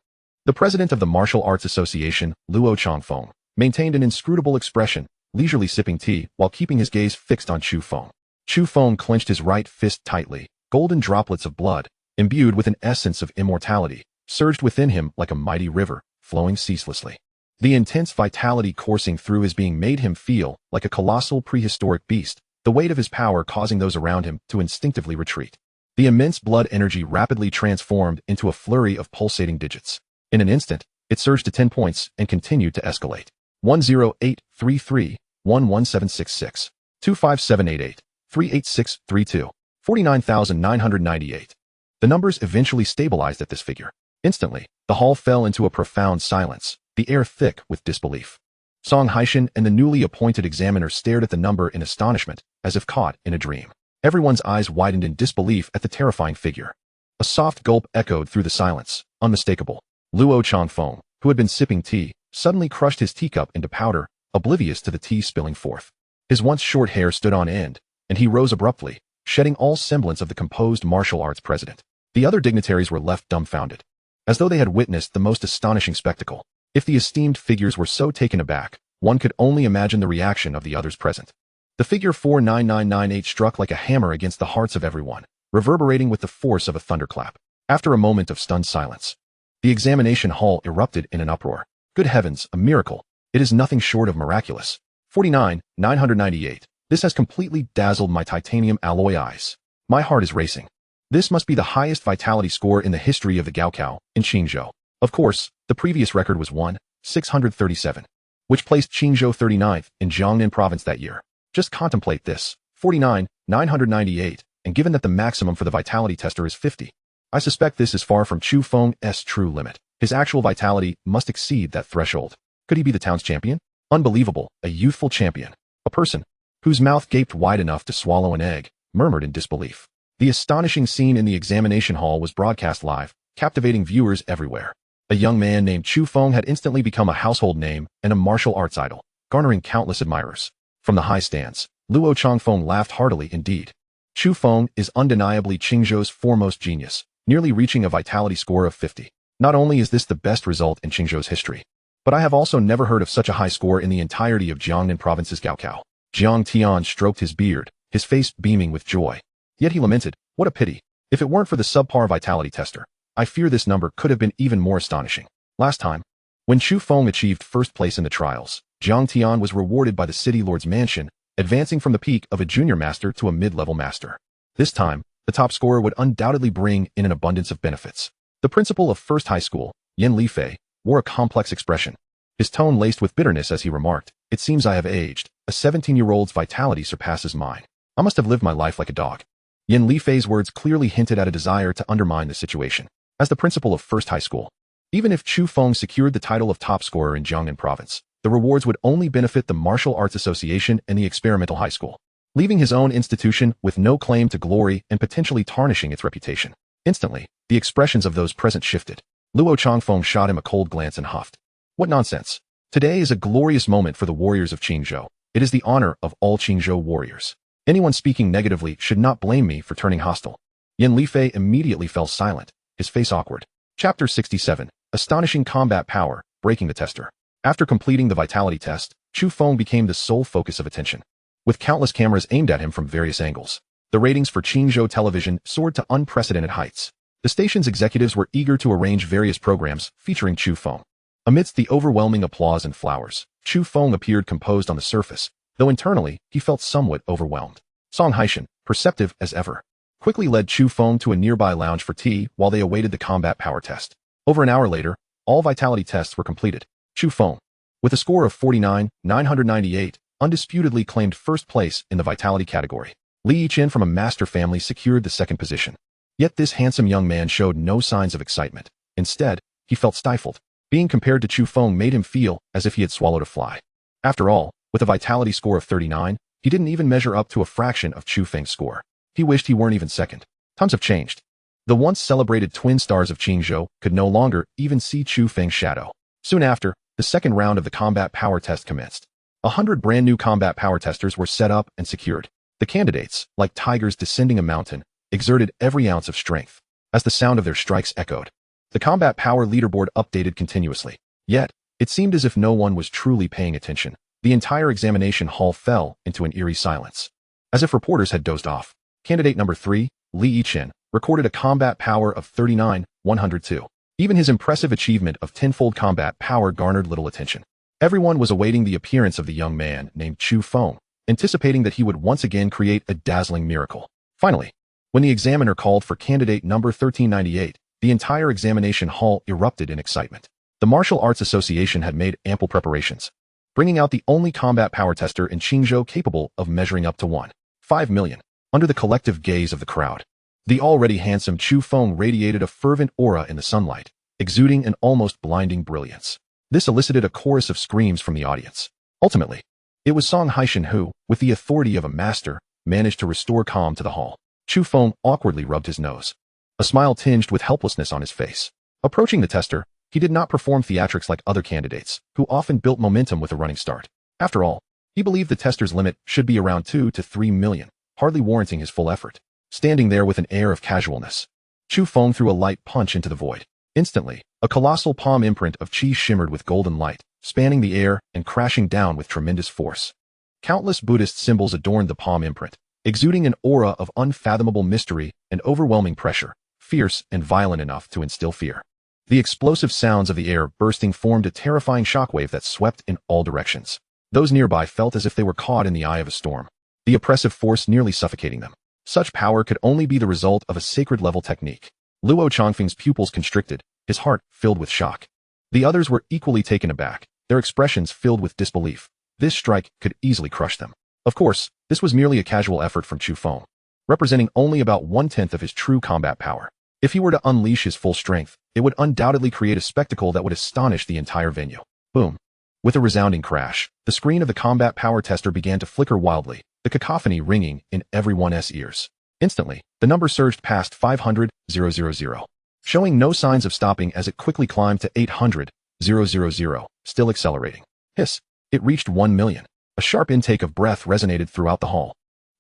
The president of the Martial Arts Association, Luo Changfeng, maintained an inscrutable expression, leisurely sipping tea while keeping his gaze fixed on Chu Feng. Chu Feng clenched his right fist tightly. Golden droplets of blood, imbued with an essence of immortality, surged within him like a mighty river, flowing ceaselessly. The intense vitality coursing through his being made him feel like a colossal prehistoric beast, the weight of his power causing those around him to instinctively retreat. The immense blood energy rapidly transformed into a flurry of pulsating digits. In an instant, it surged to 10 points and continued to escalate. 10833, 11766, 25788. 38632, 49,998. The numbers eventually stabilized at this figure. Instantly, the hall fell into a profound silence, the air thick with disbelief. Song Haishan and the newly appointed examiner stared at the number in astonishment, as if caught in a dream. Everyone's eyes widened in disbelief at the terrifying figure. A soft gulp echoed through the silence, unmistakable. Luo Changfeng, who had been sipping tea, suddenly crushed his teacup into powder, oblivious to the tea spilling forth. His once short hair stood on end, and he rose abruptly, shedding all semblance of the composed martial arts president. The other dignitaries were left dumbfounded, as though they had witnessed the most astonishing spectacle. If the esteemed figures were so taken aback, one could only imagine the reaction of the others present. The figure 49998 struck like a hammer against the hearts of everyone, reverberating with the force of a thunderclap. After a moment of stunned silence, the examination hall erupted in an uproar. Good heavens, a miracle! It is nothing short of miraculous. 49,998. This has completely dazzled my titanium alloy eyes. My heart is racing. This must be the highest vitality score in the history of the Gaokao in Qingzhou. Of course, the previous record was 1,637, which placed Qingzhou 39th in Jiangnan province that year. Just contemplate this, 49,998, and given that the maximum for the vitality tester is 50, I suspect this is far from Chu Feng's true limit. His actual vitality must exceed that threshold. Could he be the town's champion? Unbelievable, a youthful champion. A person whose mouth gaped wide enough to swallow an egg, murmured in disbelief. The astonishing scene in the examination hall was broadcast live, captivating viewers everywhere. A young man named Chu Feng had instantly become a household name and a martial arts idol, garnering countless admirers. From the high stands, Luo Changfeng laughed heartily indeed. Chu Feng is undeniably Qingzhou's foremost genius, nearly reaching a vitality score of 50. Not only is this the best result in Qingzhou's history, but I have also never heard of such a high score in the entirety of Jiangnan province's Gaokao. Jiang Tian stroked his beard, his face beaming with joy. Yet he lamented, what a pity. If it weren't for the subpar vitality tester, I fear this number could have been even more astonishing. Last time, when Chu Feng achieved first place in the trials, Jiang Tian was rewarded by the city lord's mansion, advancing from the peak of a junior master to a mid-level master. This time, the top scorer would undoubtedly bring in an abundance of benefits. The principal of First High School, Yan Lifei, wore a complex expression, his tone laced with bitterness as he remarked, it seems I have aged. A 17-year-old's vitality surpasses mine. I must have lived my life like a dog. Yan Lifei's words clearly hinted at a desire to undermine the situation. As the principal of First High School, even if Chu Feng secured the title of top scorer in Jiangnan province, the rewards would only benefit the Martial Arts Association and the Experimental High School. leaving his own institution with no claim to glory and potentially tarnishing its reputation. Instantly, the expressions of those present shifted. Luo Changfeng shot him a cold glance and huffed. What nonsense. Today is a glorious moment for the warriors of Qingzhou. It is the honor of all Qingzhou warriors. Anyone speaking negatively should not blame me for turning hostile. Yan Lifei immediately fell silent, his face awkward. Chapter 67. Astonishing Combat Power, Breaking the Tester. After completing the vitality test, Chu Feng became the sole focus of attention, with countless cameras aimed at him from various angles. The ratings for Qingzhou television soared to unprecedented heights. The station's executives were eager to arrange various programs featuring Chu Feng. Amidst the overwhelming applause and flowers, Chu Feng appeared composed on the surface, though internally, he felt somewhat overwhelmed. Song Haishan, perceptive as ever, quickly led Chu Feng to a nearby lounge for tea while they awaited the combat power test. Over an hour later, all vitality tests were completed. Chu Feng, with a score of 49,998, undisputedly claimed first place in the vitality category. Li Yichen from a master family secured the second position. Yet this handsome young man showed no signs of excitement. Instead, he felt stifled. Being compared to Chu Feng made him feel as if he had swallowed a fly. After all, with a vitality score of 39, he didn't even measure up to a fraction of Chu Feng's score. He wished he weren't even second. Times have changed. The once celebrated twin stars of Qingzhou could no longer even see Chu Feng's shadow. Soon after, the second round of the combat power test commenced. 100 brand new combat power testers were set up and secured. The candidates, like tigers descending a mountain, exerted every ounce of strength as the sound of their strikes echoed. The combat power leaderboard updated continuously. Yet, it seemed as if no one was truly paying attention. The entire examination hall fell into an eerie silence, as if reporters had dozed off. Candidate number 3, Li Yichen, recorded a combat power of 39,102. Even his impressive achievement of tenfold combat power garnered little attention. Everyone was awaiting the appearance of the young man named Chu Feng, anticipating that he would once again create a dazzling miracle. Finally, when the examiner called for candidate number 1398, the entire examination hall erupted in excitement. The Martial Arts Association had made ample preparations, bringing out the only combat power tester in Qingzhou capable of measuring up to 1.5 million. Under the collective gaze of the crowd, the already handsome Chu Feng radiated a fervent aura in the sunlight, exuding an almost blinding brilliance. This elicited a chorus of screams from the audience. Ultimately, it was Song Haishan who, with the authority of a master, managed to restore calm to the hall. Chu Feng awkwardly rubbed his nose, a smile tinged with helplessness on his face. Approaching the tester, he did not perform theatrics like other candidates, who often built momentum with a running start. After all, he believed the tester's limit should be around 2 to 3 million, hardly warranting his full effort. Standing there with an air of casualness, Chu Feng threw a light punch into the void. Instantly, a colossal palm imprint of chi shimmered with golden light, spanning the air and crashing down with tremendous force. Countless Buddhist symbols adorned the palm imprint, exuding an aura of unfathomable mystery and overwhelming pressure, fierce and violent enough to instill fear. The explosive sounds of the air bursting formed a terrifying shockwave that swept in all directions. Those nearby felt as if they were caught in the eye of a storm, the oppressive force nearly suffocating them. Such power could only be the result of a sacred-level technique. Luo Changfeng's pupils constricted, his heart filled with shock. The others were equally taken aback, their expressions filled with disbelief. This strike could easily crush them. Of course, this was merely a casual effort from Chu Feng, representing only about 1/10 of his true combat power. If he were to unleash his full strength, it would undoubtedly create a spectacle that would astonish the entire venue. Boom. With a resounding crash, the screen of the combat power tester began to flicker wildly, the cacophony ringing in everyone's ears. Instantly, the number surged past 500,000, showing no signs of stopping as it quickly climbed to 800,000, still accelerating. Hiss! It reached 1 million. A sharp intake of breath resonated throughout the hall.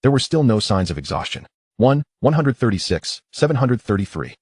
There were still no signs of exhaustion. 136, 733.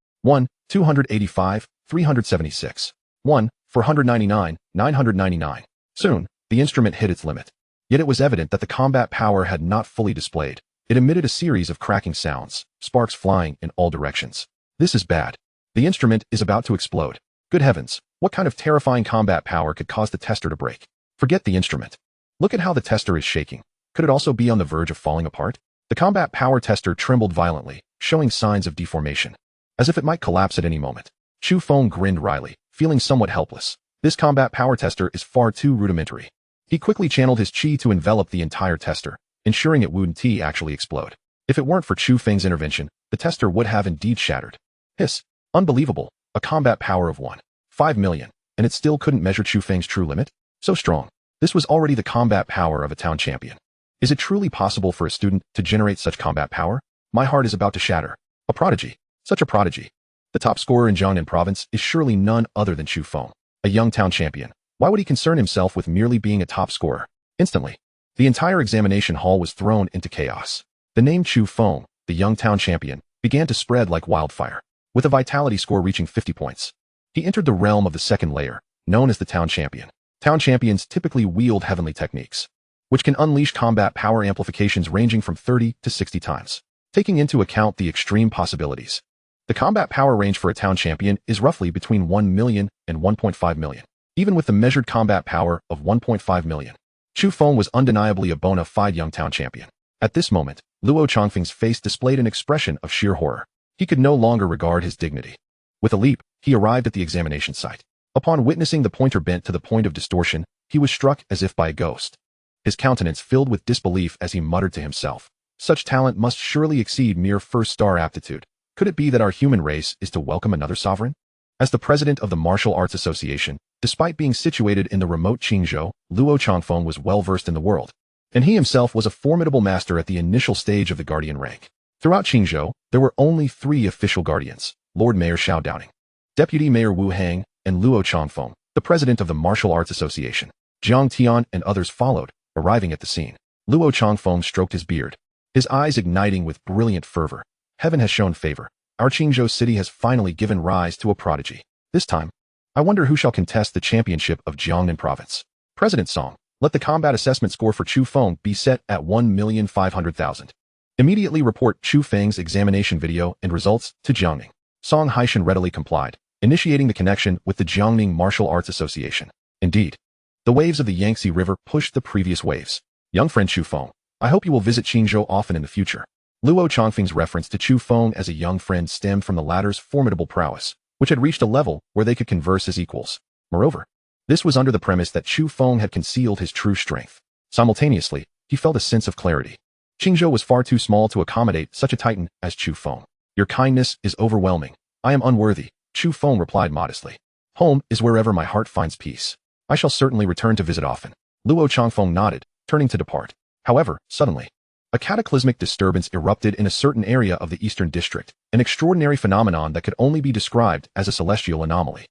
285, 376. 499, 999. Soon, the instrument hit its limit. Yet it was evident that the combat power had not fully displayed. It emitted a series of cracking sounds, sparks flying in all directions. This is bad. The instrument is about to explode. Good heavens, what kind of terrifying combat power could cause the tester to break? Forget the instrument. Look at how the tester is shaking. Could it also be on the verge of falling apart? The combat power tester trembled violently, showing signs of deformation, as if it might collapse at any moment. Chu Feng grinned wryly, feeling somewhat helpless. This combat power tester is far too rudimentary. He quickly channeled his chi to envelop the entire tester, ensuring it wouldn't actually explode. If it weren't for Chu Feng's intervention, the tester would have indeed shattered. Hiss! Unbelievable! A combat power of 1.5 million, and it still couldn't measure Chu Feng's true limit? So strong. This was already the combat power of a town champion. Is it truly possible for a student to generate such combat power? My heart is about to shatter. A prodigy. Such a prodigy. The top scorer in Jiangnan province is surely none other than Chu Feng, a young town champion. Why would he concern himself with merely being a top scorer? Instantly, the entire examination hall was thrown into chaos. The name Chu Feng, the young town champion, began to spread like wildfire, with a vitality score reaching 50 points. He entered the realm of the second layer, known as the town champion. Town champions typically wield heavenly techniques, which can unleash combat power amplifications ranging from 30 to 60 times. Taking into account the extreme possibilities, the combat power range for a town champion is roughly between 1 million and 1.5 million. Even with the measured combat power of 1.5 million, Chu Feng was undeniably a bona fide young town champion. At this moment, Luo Chongfeng's face displayed an expression of sheer horror. He could no longer regard his dignity. With a leap, he arrived at the examination site. Upon witnessing the pointer bent to the point of distortion, he was struck as if by a ghost. His countenance filled with disbelief as he muttered to himself, "Such talent must surely exceed mere first-star aptitude. Could it be that our human race is to welcome another sovereign?" As the president of the Martial Arts Association, despite being situated in the remote Qingzhou, Luo Chongfeng was well-versed in the world, and he himself was a formidable master at the initial stage of the guardian rank. Throughout Qingzhou, there were only 3 official guardians: Lord Mayor Xiao Downing, Deputy Mayor Wu Hang, and Luo Chongfeng, the president of the Martial Arts Association. Jiang Tian and others followed, arriving at the scene. Luo Chongfeng stroked his beard, his eyes igniting with brilliant fervor. Heaven has shown favor. Our Qingzhou city has finally given rise to a prodigy. This time, I wonder who shall contest the championship of Jiangnan province. President Song, let the combat assessment score for Chu Feng be set at 1,500,000. Immediately report Chu Feng's examination video and results to Jiangning. Song Haishan readily complied, initiating the connection with the Jiangning Martial Arts Association. Indeed, the waves of the Yangtze River pushed the previous waves. Young friend Chu Feng, I hope you will visit Qingzhou often in the future. Luo Chongfeng's reference to Chu Feng as a young friend stemmed from the latter's formidable prowess, which had reached a level where they could converse as equals. Moreover, this was under the premise that Chu Feng had concealed his true strength. Simultaneously, he felt a sense of clarity. Qingzhou was far too small to accommodate such a titan as Chu Feng. Your kindness is overwhelming. I am unworthy, Chu Feng replied modestly. Home is wherever my heart finds peace. I shall certainly return to visit often. Luo Chongfeng nodded, turning to depart. However, suddenly, a cataclysmic disturbance erupted in a certain area of the Eastern District, an extraordinary phenomenon that could only be described as a celestial anomaly.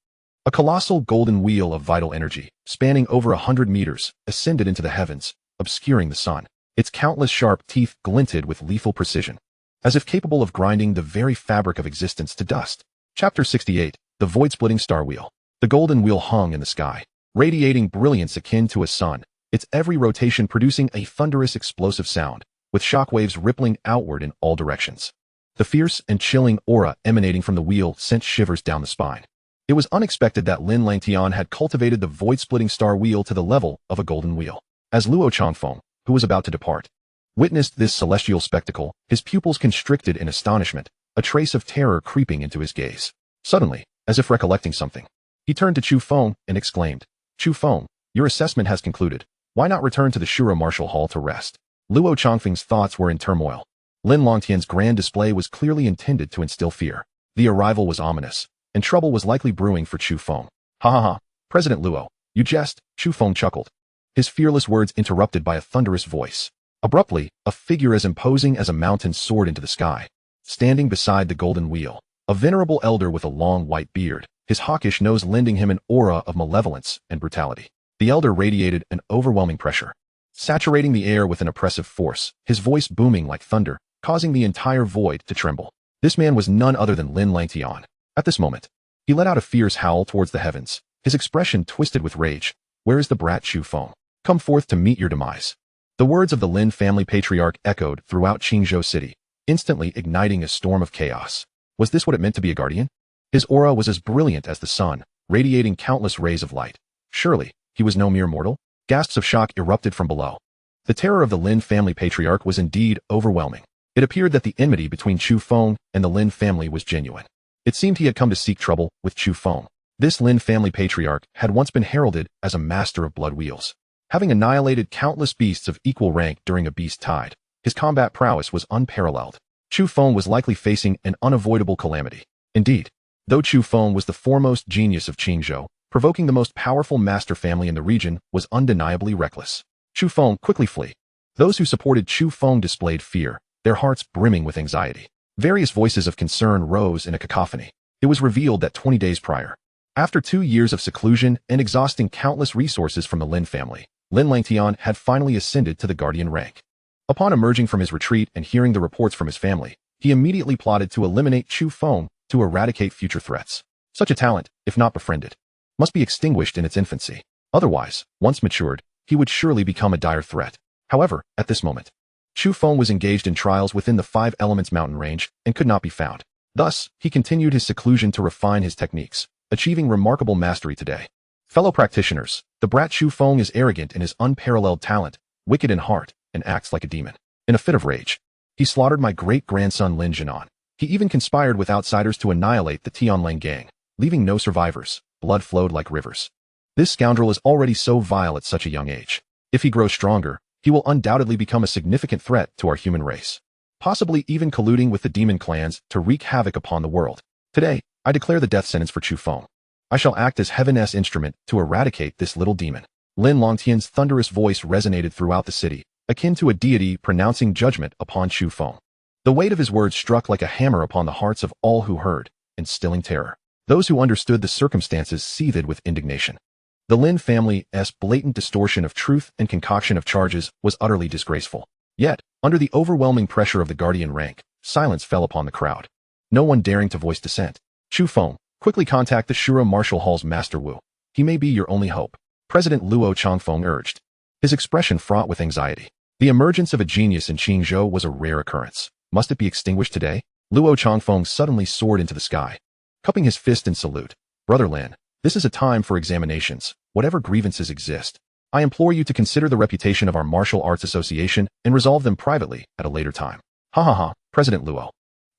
A colossal golden wheel of vital energy, spanning over 100 meters, ascended into the heavens, obscuring the sun. Its countless sharp teeth glinted with lethal precision, as if capable of grinding the very fabric of existence to dust. Chapter 68, The Void-Splitting Star Wheel. The golden wheel hung in the sky, radiating brilliance akin to a sun, its every rotation producing a thunderous explosive sound, with shockwaves rippling outward in all directions. The fierce and chilling aura emanating from the wheel sent shivers down the spine. It was unexpected that Lin Langtian had cultivated the void-splitting star wheel to the level of a golden wheel. As Luo Chongfeng, who was about to depart, witnessed this celestial spectacle, his pupils constricted in astonishment, a trace of terror creeping into his gaze. Suddenly, as if recollecting something, he turned to Chu Feng and exclaimed, Chu Feng, your assessment has concluded. Why not return to the Shura Martial Hall to rest? Luo Chongfeng's thoughts were in turmoil. Lin Longtian's grand display was clearly intended to instill fear. The arrival was ominous, and trouble was likely brewing for Chu Feng. Ha ha ha, President Luo, you jest, Chu Feng chuckled, his fearless words interrupted by a thunderous voice. Abruptly, a figure as imposing as a mountain soared into the sky. Standing beside the golden wheel, a venerable elder with a long white beard, his hawkish nose lending him an aura of malevolence and brutality. The elder radiated an overwhelming pressure, saturating the air with an oppressive force, his voice booming like thunder, causing the entire void to tremble. This man was none other than Lin Langtian. At this moment, he let out a fierce howl towards the heavens, his expression twisted with rage. Where is the brat Chu Feng? Come forth to meet your demise. The words of the Lin family patriarch echoed throughout Qingzhou city, instantly igniting a storm of chaos. Was this what it meant to be a guardian? His aura was as brilliant as the sun, radiating countless rays of light. Surely, he was no mere mortal? Gasps of shock erupted from below. The terror of the Lin family patriarch was indeed overwhelming. It appeared that the enmity between Chu Feng and the Lin family was genuine. It seemed he had come to seek trouble with Chu Feng. This Lin family patriarch had once been heralded as a master of blood wheels. Having annihilated countless beasts of equal rank during a beast tide, his combat prowess was unparalleled. Chu Feng was likely facing an unavoidable calamity. Indeed, though Chu Feng was the foremost genius of Qingzhou, provoking the most powerful master family in the region was undeniably reckless. Chu Feng, quickly flee. Those who supported Chu Feng displayed fear, their hearts brimming with anxiety. Various voices of concern rose in a cacophony. It was revealed that 20 days prior, after 2 years of seclusion and exhausting countless resources from the Lin family, Lin Langtian had finally ascended to the guardian rank. Upon emerging from his retreat and hearing the reports from his family, he immediately plotted to eliminate Chu Feng to eradicate future threats. Such a talent, if not befriended, must be extinguished in its infancy. Otherwise, once matured, he would surely become a dire threat. However, at this moment, Chu Feng was engaged in trials within the Five Elements mountain range and could not be found. Thus, he continued his seclusion to refine his techniques, achieving remarkable mastery today. Fellow practitioners, the brat Chu Feng is arrogant in his unparalleled talent, wicked in heart, and acts like a demon. In a fit of rage, he slaughtered my great-grandson Lin Jinan. He even conspired with outsiders to annihilate the Tianlang gang, leaving no survivors. Blood flowed like rivers. This scoundrel is already so vile at such a young age. If he grows stronger, he will undoubtedly become a significant threat to our human race, possibly even colluding with the demon clans to wreak havoc upon the world. Today, I declare the death sentence for Chu Feng. I shall act as Heaven's instrument to eradicate this little demon. Lin Langtian's thunderous voice resonated throughout the city, akin to a deity pronouncing judgment upon Chu Feng. The weight of his words struck like a hammer upon the hearts of all who heard, instilling terror. Those who understood the circumstances seethed with indignation. The Lin family's blatant distortion of truth and concoction of charges was utterly disgraceful. Yet, under the overwhelming pressure of the guardian rank, silence fell upon the crowd. No one daring to voice dissent. Chu Feng, quickly contact the Shura Martial Hall's Master Wu. He may be your only hope, President Luo Changfeng urged, his expression fraught with anxiety. The emergence of a genius in Qingzhou was a rare occurrence. Must it be extinguished today? Luo Changfeng suddenly soared into the sky, cupping his fist in salute. Brother Lin, this is a time for examinations, whatever grievances exist. I implore you to consider the reputation of our martial arts association and resolve them privately at a later time. Ha ha ha, President Luo.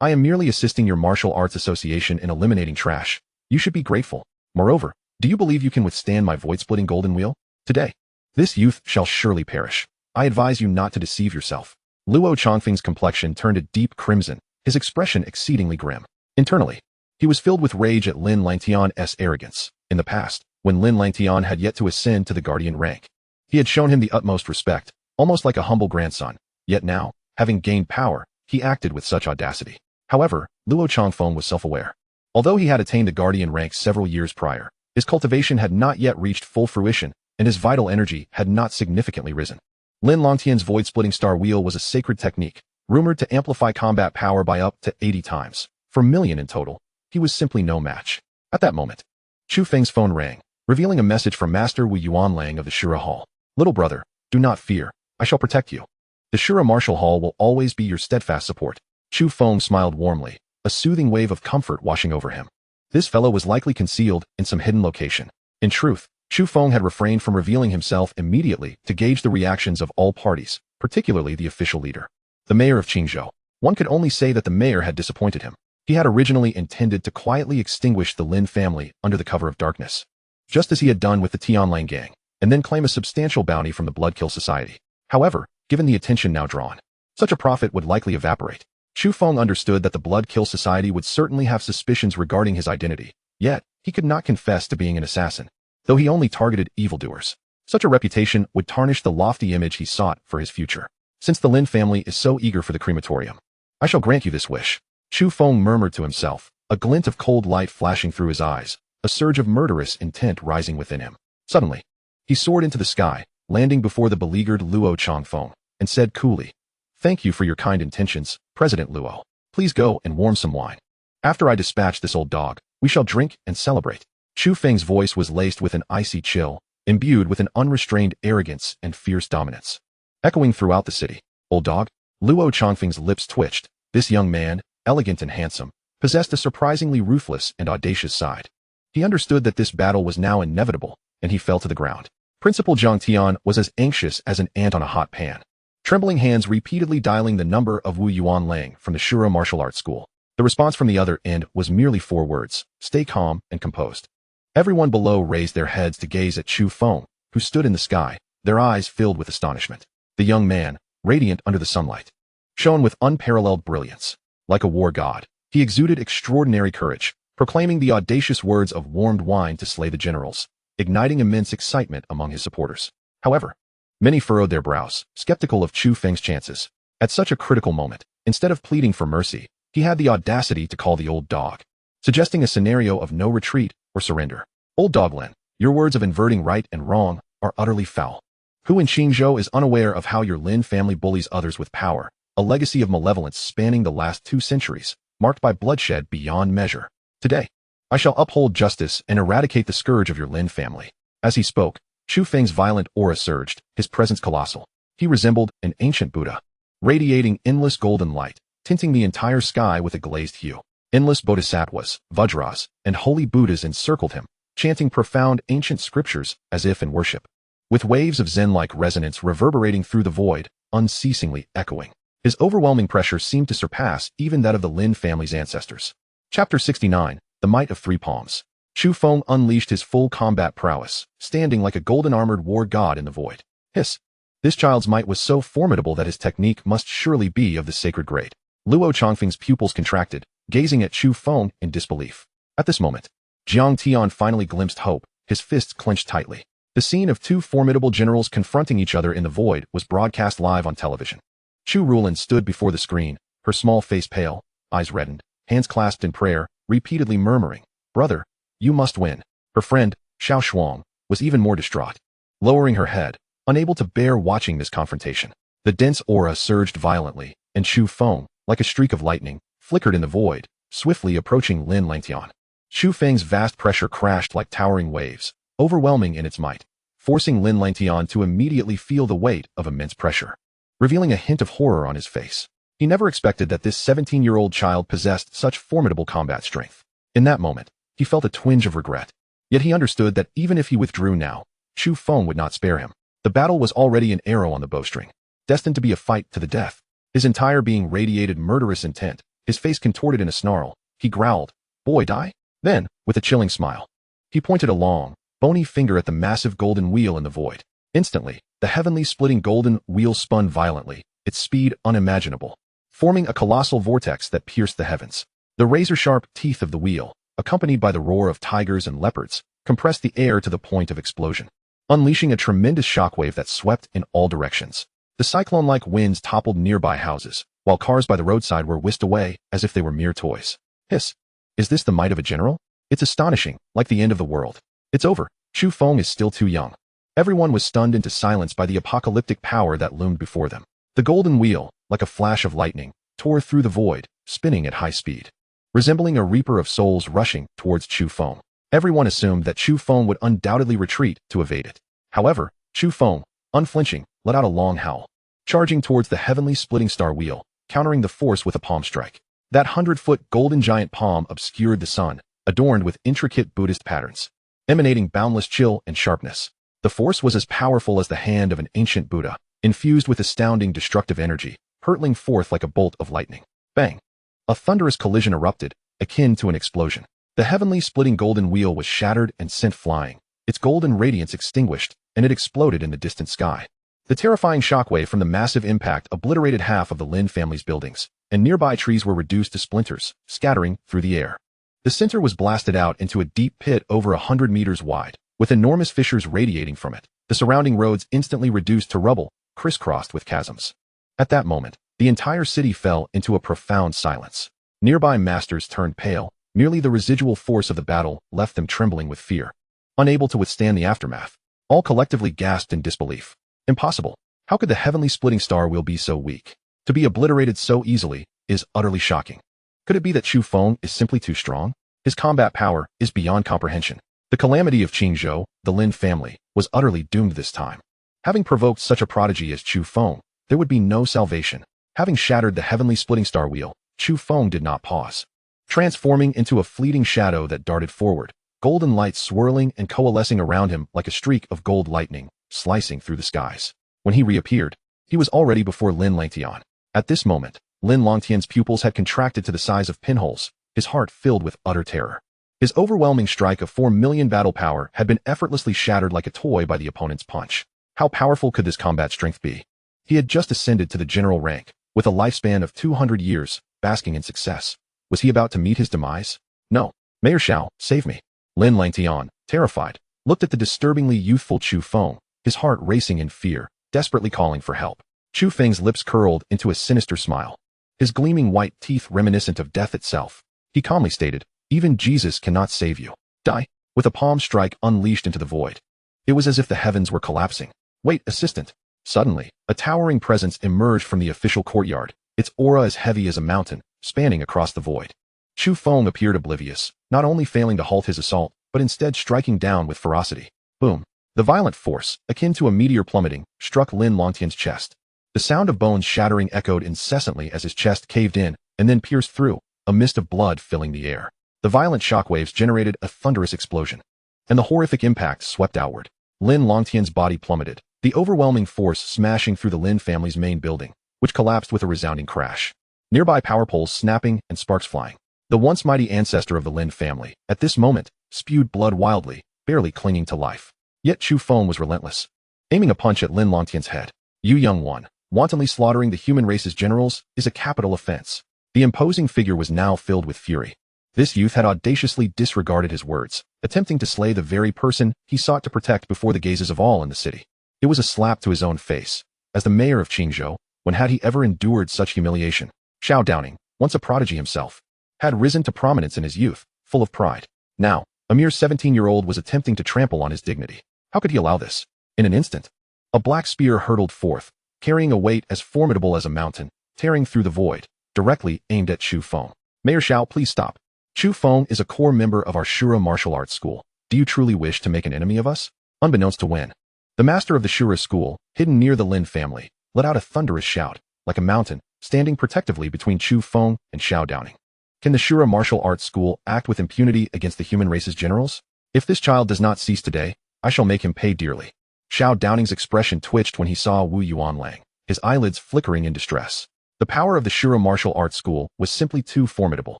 I am merely assisting your martial arts association in eliminating trash. You should be grateful. Moreover, do you believe you can withstand my void-splitting golden wheel? Today, this youth shall surely perish. I advise you not to deceive yourself. Luo Changfeng's complexion turned a deep crimson, his expression exceedingly grim. Internally, he was filled with rage at Lin Langtian's arrogance. In the past, when Lin Langtian had yet to ascend to the guardian rank, he had shown him the utmost respect, almost like a humble grandson. Yet now, having gained power, he acted with such audacity. However, Luo Changfeng was self-aware. Although he had attained the guardian rank several years prior, his cultivation had not yet reached full fruition, and his vital energy had not significantly risen. Lin Langtian's void-splitting star wheel was a sacred technique, rumored to amplify combat power by up to 80 times. For a million in total, he was simply no match. At that moment, Chu Feng's phone rang, revealing a message from Master Wu Yuanlang of the Shura Hall. Little brother, do not fear. I shall protect you. The Shura Martial Hall will always be your steadfast support. Chu Feng smiled warmly, a soothing wave of comfort washing over him. This fellow was likely concealed in some hidden location. In truth, Chu Feng had refrained from revealing himself immediately to gauge the reactions of all parties, particularly the official leader, the mayor of Qingzhou. One could only say that the mayor had disappointed him. He had originally intended to quietly extinguish the Lin family under the cover of darkness, just as he had done with the Tianlang gang, and then claim a substantial bounty from the Bloodkill Society. However, given the attention now drawn, such a profit would likely evaporate. Chu Feng understood that the Bloodkill Society would certainly have suspicions regarding his identity, yet he could not confess to being an assassin, though he only targeted evildoers. Such a reputation would tarnish the lofty image he sought for his future. Since the Lin family is so eager for the crematorium, I shall grant you this wish. Chu Feng murmured to himself, a glint of cold light flashing through his eyes, a surge of murderous intent rising within him. Suddenly, he soared into the sky, landing before the beleaguered Luo Changfeng, and said coolly, "Thank you for your kind intentions, President Luo. Please go and warm some wine. After I dispatch this old dog, we shall drink and celebrate." Chu Feng's voice was laced with an icy chill, imbued with an unrestrained arrogance and fierce dominance. Echoing throughout the city, "Old dog?" Luo Changfeng's lips twitched. This young man, elegant and handsome, possessed a surprisingly ruthless and audacious side. He understood that this battle was now inevitable, and he fell to the ground. Principal Zhang Tian was as anxious as an ant on a hot pan, trembling hands repeatedly dialing the number of Wu Yuanlang from the Shura Martial Arts School. The response from the other end was merely 4 words: stay calm and composed. Everyone below raised their heads to gaze at Chu Feng, who stood in the sky, their eyes filled with astonishment. The young man, radiant under the sunlight, shone with unparalleled brilliance. Like a war god, he exuded extraordinary courage, proclaiming the audacious words of warmed wine to slay the generals, igniting immense excitement among his supporters. However, Many furrowed their brows, skeptical of Chu Feng's chances. At such a critical moment, instead of pleading for mercy, he had the audacity to call the old dog, suggesting a scenario of no retreat or surrender. Old Dog Lin, your words of inverting right and wrong are utterly foul. Who in Qingzhou is unaware of how your Lin family bullies others with power, a legacy of malevolence spanning the last 2 centuries, marked by bloodshed beyond measure. Today, I shall uphold justice and eradicate the scourge of your Lin family. As he spoke, Chu Feng's violent aura surged, his presence colossal. He resembled an ancient Buddha, radiating endless golden light, tinting the entire sky with a glazed hue. Endless bodhisattvas, vajras, and holy Buddhas encircled him, chanting profound ancient scriptures as if in worship, with waves of Zen-like resonance reverberating through the void, unceasingly echoing. His overwhelming pressure seemed to surpass even that of the Lin family's ancestors. Chapter 69, The Might of 3 Palms. Chu Feng unleashed his full combat prowess, standing like a golden-armored war god in the void. Hiss! This child's might was so formidable that his technique must surely be of the sacred grade. Luo Chongfeng's pupils contracted, gazing at Chu Feng in disbelief. At this moment, Jiang Tian finally glimpsed hope, his fists clenched tightly. The scene of 2 formidable generals confronting each other in the void was broadcast live on television. Chu Rulin stood before the screen, her small face pale, eyes reddened, hands clasped in prayer, repeatedly murmuring, "Brother, you must win." Her friend, Xiao Shuang, was even more distraught, lowering her head, unable to bear watching this confrontation. The dense aura surged violently, and Chu Feng, like a streak of lightning, flickered in the void, swiftly approaching Lin Langtian. Chu Feng's vast pressure crashed like towering waves, overwhelming in its might, forcing Lin Langtian to immediately feel the weight of immense pressure, revealing a hint of horror on his face. He never expected that this 17-year-old child possessed such formidable combat strength. In that moment, he felt a twinge of regret. Yet he understood that even if he withdrew now, Chu Feng would not spare him. The battle was already an arrow on the bowstring, destined to be a fight to the death. His entire being radiated murderous intent, his face contorted in a snarl. He growled, "Boy, die?" Then, with a chilling smile, he pointed a long, bony finger at the massive golden wheel in the void. Instantly, the heavenly splitting golden wheel spun violently, its speed unimaginable, forming a colossal vortex that pierced the heavens. The razor-sharp teeth of the wheel, accompanied by the roar of tigers and leopards, compressed the air to the point of explosion, unleashing a tremendous shockwave that swept in all directions. The cyclone-like winds toppled nearby houses, while cars by the roadside were whisked away as if they were mere toys. Hiss! Is this the might of a general? It's astonishing, like the end of the world. It's over. Chu Feng is still too young. Everyone was stunned into silence by the apocalyptic power that loomed before them. The golden wheel, like a flash of lightning, tore through the void, spinning at high speed, resembling a reaper of souls rushing towards Chu Feng. Everyone assumed that Chu Feng would undoubtedly retreat to evade it. However, Chu Feng, unflinching, let out a long howl, charging towards the heavenly splitting star wheel, countering the force with a palm strike. That 100-foot golden giant palm obscured the sun, adorned with intricate Buddhist patterns, emanating boundless chill and sharpness. The force was as powerful as the hand of an ancient Buddha, infused with astounding destructive energy, hurtling forth like a bolt of lightning. Bang! A thunderous collision erupted, akin to an explosion. The heavenly splitting golden wheel was shattered and sent flying, its golden radiance extinguished, and it exploded in the distant sky. The terrifying shockwave from the massive impact obliterated half of the Lin family's buildings, and nearby trees were reduced to splinters, scattering through the air. The center was blasted out into a deep pit over 100 meters wide, with enormous fissures radiating from it. The surrounding roads instantly reduced to rubble, crisscrossed with chasms. At that moment, the entire city fell into a profound silence. Nearby masters turned pale, merely the residual force of the battle left them trembling with fear. Unable to withstand the aftermath, all collectively gasped in disbelief. Impossible. How could the heavenly splitting star wheel be so weak? To be obliterated so easily is utterly shocking. Could it be that Chu Feng is simply too strong? His combat power is beyond comprehension. The calamity of Qingzhou, the Lin family, was utterly doomed this time. Having provoked such a prodigy as Chu Feng, there would be no salvation. Having shattered the heavenly splitting star wheel, Chu Feng did not pause. Transforming into a fleeting shadow that darted forward, golden light swirling and coalescing around him like a streak of gold lightning, slicing through the skies. When he reappeared, he was already before Lin Langtian. At this moment, Lin Langtian's pupils had contracted to the size of pinholes, his heart filled with utter terror. His overwhelming strike of 4 million battle power had been effortlessly shattered like a toy by the opponent's punch. How powerful could this combat strength be? He had just ascended to the general rank, with a lifespan of 200 years, basking in success. Was he about to meet his demise? No. Mayor Xiao, save me. Lin Langtian, terrified, looked at the disturbingly youthful Chu Feng, his heart racing in fear, desperately calling for help. Chu Feng's lips curled into a sinister smile, his gleaming white teeth reminiscent of death itself. He calmly stated, "Even Jesus cannot save you. Die," with a palm strike unleashed into the void. It was as if the heavens were collapsing. "Wait, assistant." Suddenly, a towering presence emerged from the official courtyard, its aura as heavy as a mountain, spanning across the void. Chu Feng appeared oblivious, not only failing to halt his assault, but instead striking down with ferocity. Boom. The violent force, akin to a meteor plummeting, struck Lin Longtian's chest. The sound of bones shattering echoed incessantly as his chest caved in and then pierced through, a mist of blood filling the air. The violent shockwaves generated a thunderous explosion, and the horrific impact swept outward. Lin Longtian's body plummeted, the overwhelming force smashing through the Lin family's main building, which collapsed with a resounding crash. Nearby power poles snapping and sparks flying. The once mighty ancestor of the Lin family, at this moment, spewed blood wildly, barely clinging to life. Yet Chu Feng was relentless, aiming a punch at Lin Longtian's head. "You young one, wantonly slaughtering the human race's generals is a capital offense." The imposing figure was now filled with fury. This youth had audaciously disregarded his words, attempting to slay the very person he sought to protect before the gazes of all in the city. It was a slap to his own face. As the mayor of Qingzhou, when had he ever endured such humiliation? Xiao Downing, once a prodigy himself, had risen to prominence in his youth, full of pride. Now, a mere 17-year-old was attempting to trample on his dignity. How could he allow this? In an instant, a black spear hurtled forth, carrying a weight as formidable as a mountain, tearing through the void, directly aimed at Chu Feng. "Mayor Xiao, please stop. Chu Feng is a core member of our Shura martial arts school. Do you truly wish to make an enemy of us?" Unbeknownst to Wen, the master of the Shura school, hidden near the Lin family, let out a thunderous shout, like a mountain, standing protectively between Chu Feng and Xiao Downing. Can the Shura martial arts school act with impunity against the human race's generals? If this child does not cease today, I shall make him pay dearly. Xiao Downing's expression twitched when he saw Wu Yuanlang, his eyelids flickering in distress. The power of the Shura martial arts school was simply too formidable.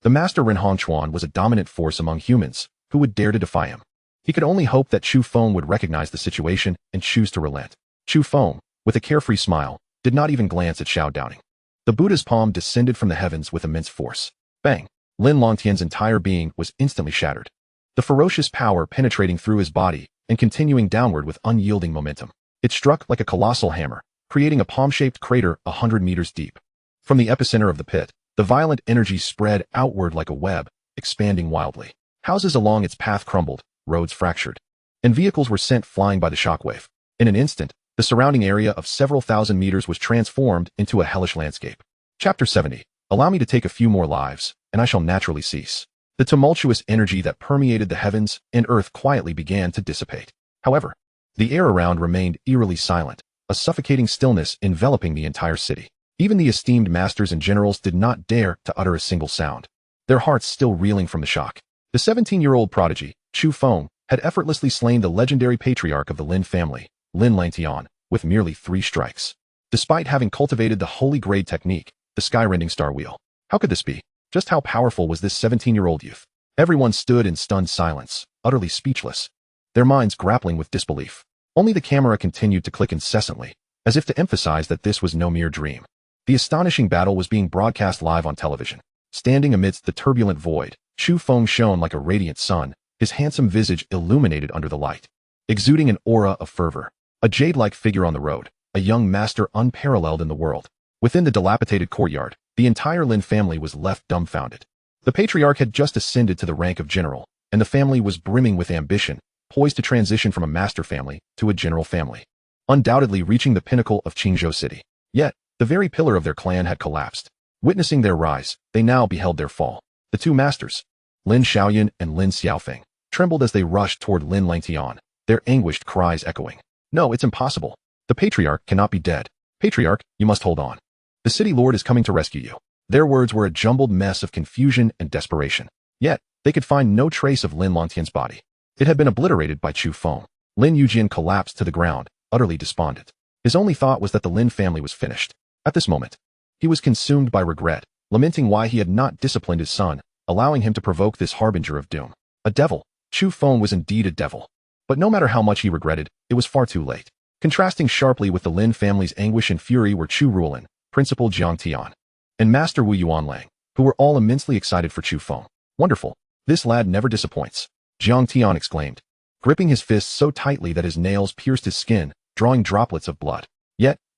The master Ren Hongchuan was a dominant force among humans. Who would dare to defy him? He could only hope that Chu Feng would recognize the situation and choose to relent. Chu Feng, with a carefree smile, did not even glance at Xiao Downing. The Buddha's palm descended from the heavens with immense force. Bang! Lin Longtian's entire being was instantly shattered, the ferocious power penetrating through his body and continuing downward with unyielding momentum. It struck like a colossal hammer, creating a palm-shaped crater 100 meters deep. From the epicenter of the pit, the violent energy spread outward like a web, expanding wildly. Houses along its path crumbled, roads fractured, and vehicles were sent flying by the shockwave. In an instant, the surrounding area of several thousand meters was transformed into a hellish landscape. Chapter 70. Allow me to take a few more lives, and I shall naturally cease. The tumultuous energy that permeated the heavens and earth quietly began to dissipate. However, the air around remained eerily silent, a suffocating stillness enveloping the entire city. Even the esteemed masters and generals did not dare to utter a single sound, their hearts still reeling from the shock. The 17-year-old prodigy, Chu Feng, had effortlessly slain the legendary patriarch of the Lin family, Lin Langtian, with merely 3 strikes. Despite having cultivated the holy grade technique, the sky-rending star wheel. How could this be? Just how powerful was this 17-year-old youth? Everyone stood in stunned silence, utterly speechless, their minds grappling with disbelief. Only the camera continued to click incessantly, as if to emphasize that this was no mere dream. The astonishing battle was being broadcast live on television. Standing amidst the turbulent void, Chu Feng shone like a radiant sun, his handsome visage illuminated under the light, exuding an aura of fervor. A jade-like figure on the road, a young master unparalleled in the world. Within the dilapidated courtyard, the entire Lin family was left dumbfounded. The patriarch had just ascended to the rank of general, and the family was brimming with ambition, poised to transition from a master family to a general family, undoubtedly reaching the pinnacle of Qingzhou city. Yet, the very pillar of their clan had collapsed. Witnessing their rise, they now beheld their fall. The 2 masters, Lin Xiaoyan and Lin Xiaofeng, trembled as they rushed toward Lin Langtian, their anguished cries echoing. "No, it's impossible. The patriarch cannot be dead. Patriarch, you must hold on. The city lord is coming to rescue you." Their words were a jumbled mess of confusion and desperation. Yet, they could find no trace of Lin Longtian's body. It had been obliterated by Chu Feng. Lin Yujian collapsed to the ground, utterly despondent. His only thought was that the Lin family was finished. At this moment, he was consumed by regret, lamenting why he had not disciplined his son, allowing him to provoke this harbinger of doom. A devil. Chu Feng was indeed a devil. But no matter how much he regretted, it was far too late. Contrasting sharply with the Lin family's anguish and fury were Chu Ruolin, Principal Jiang Tian, and Master Wu Yuanlang, who were all immensely excited for Chu Feng. "Wonderful. This lad never disappoints," Jiang Tian exclaimed, gripping his fist so tightly that his nails pierced his skin, drawing droplets of blood.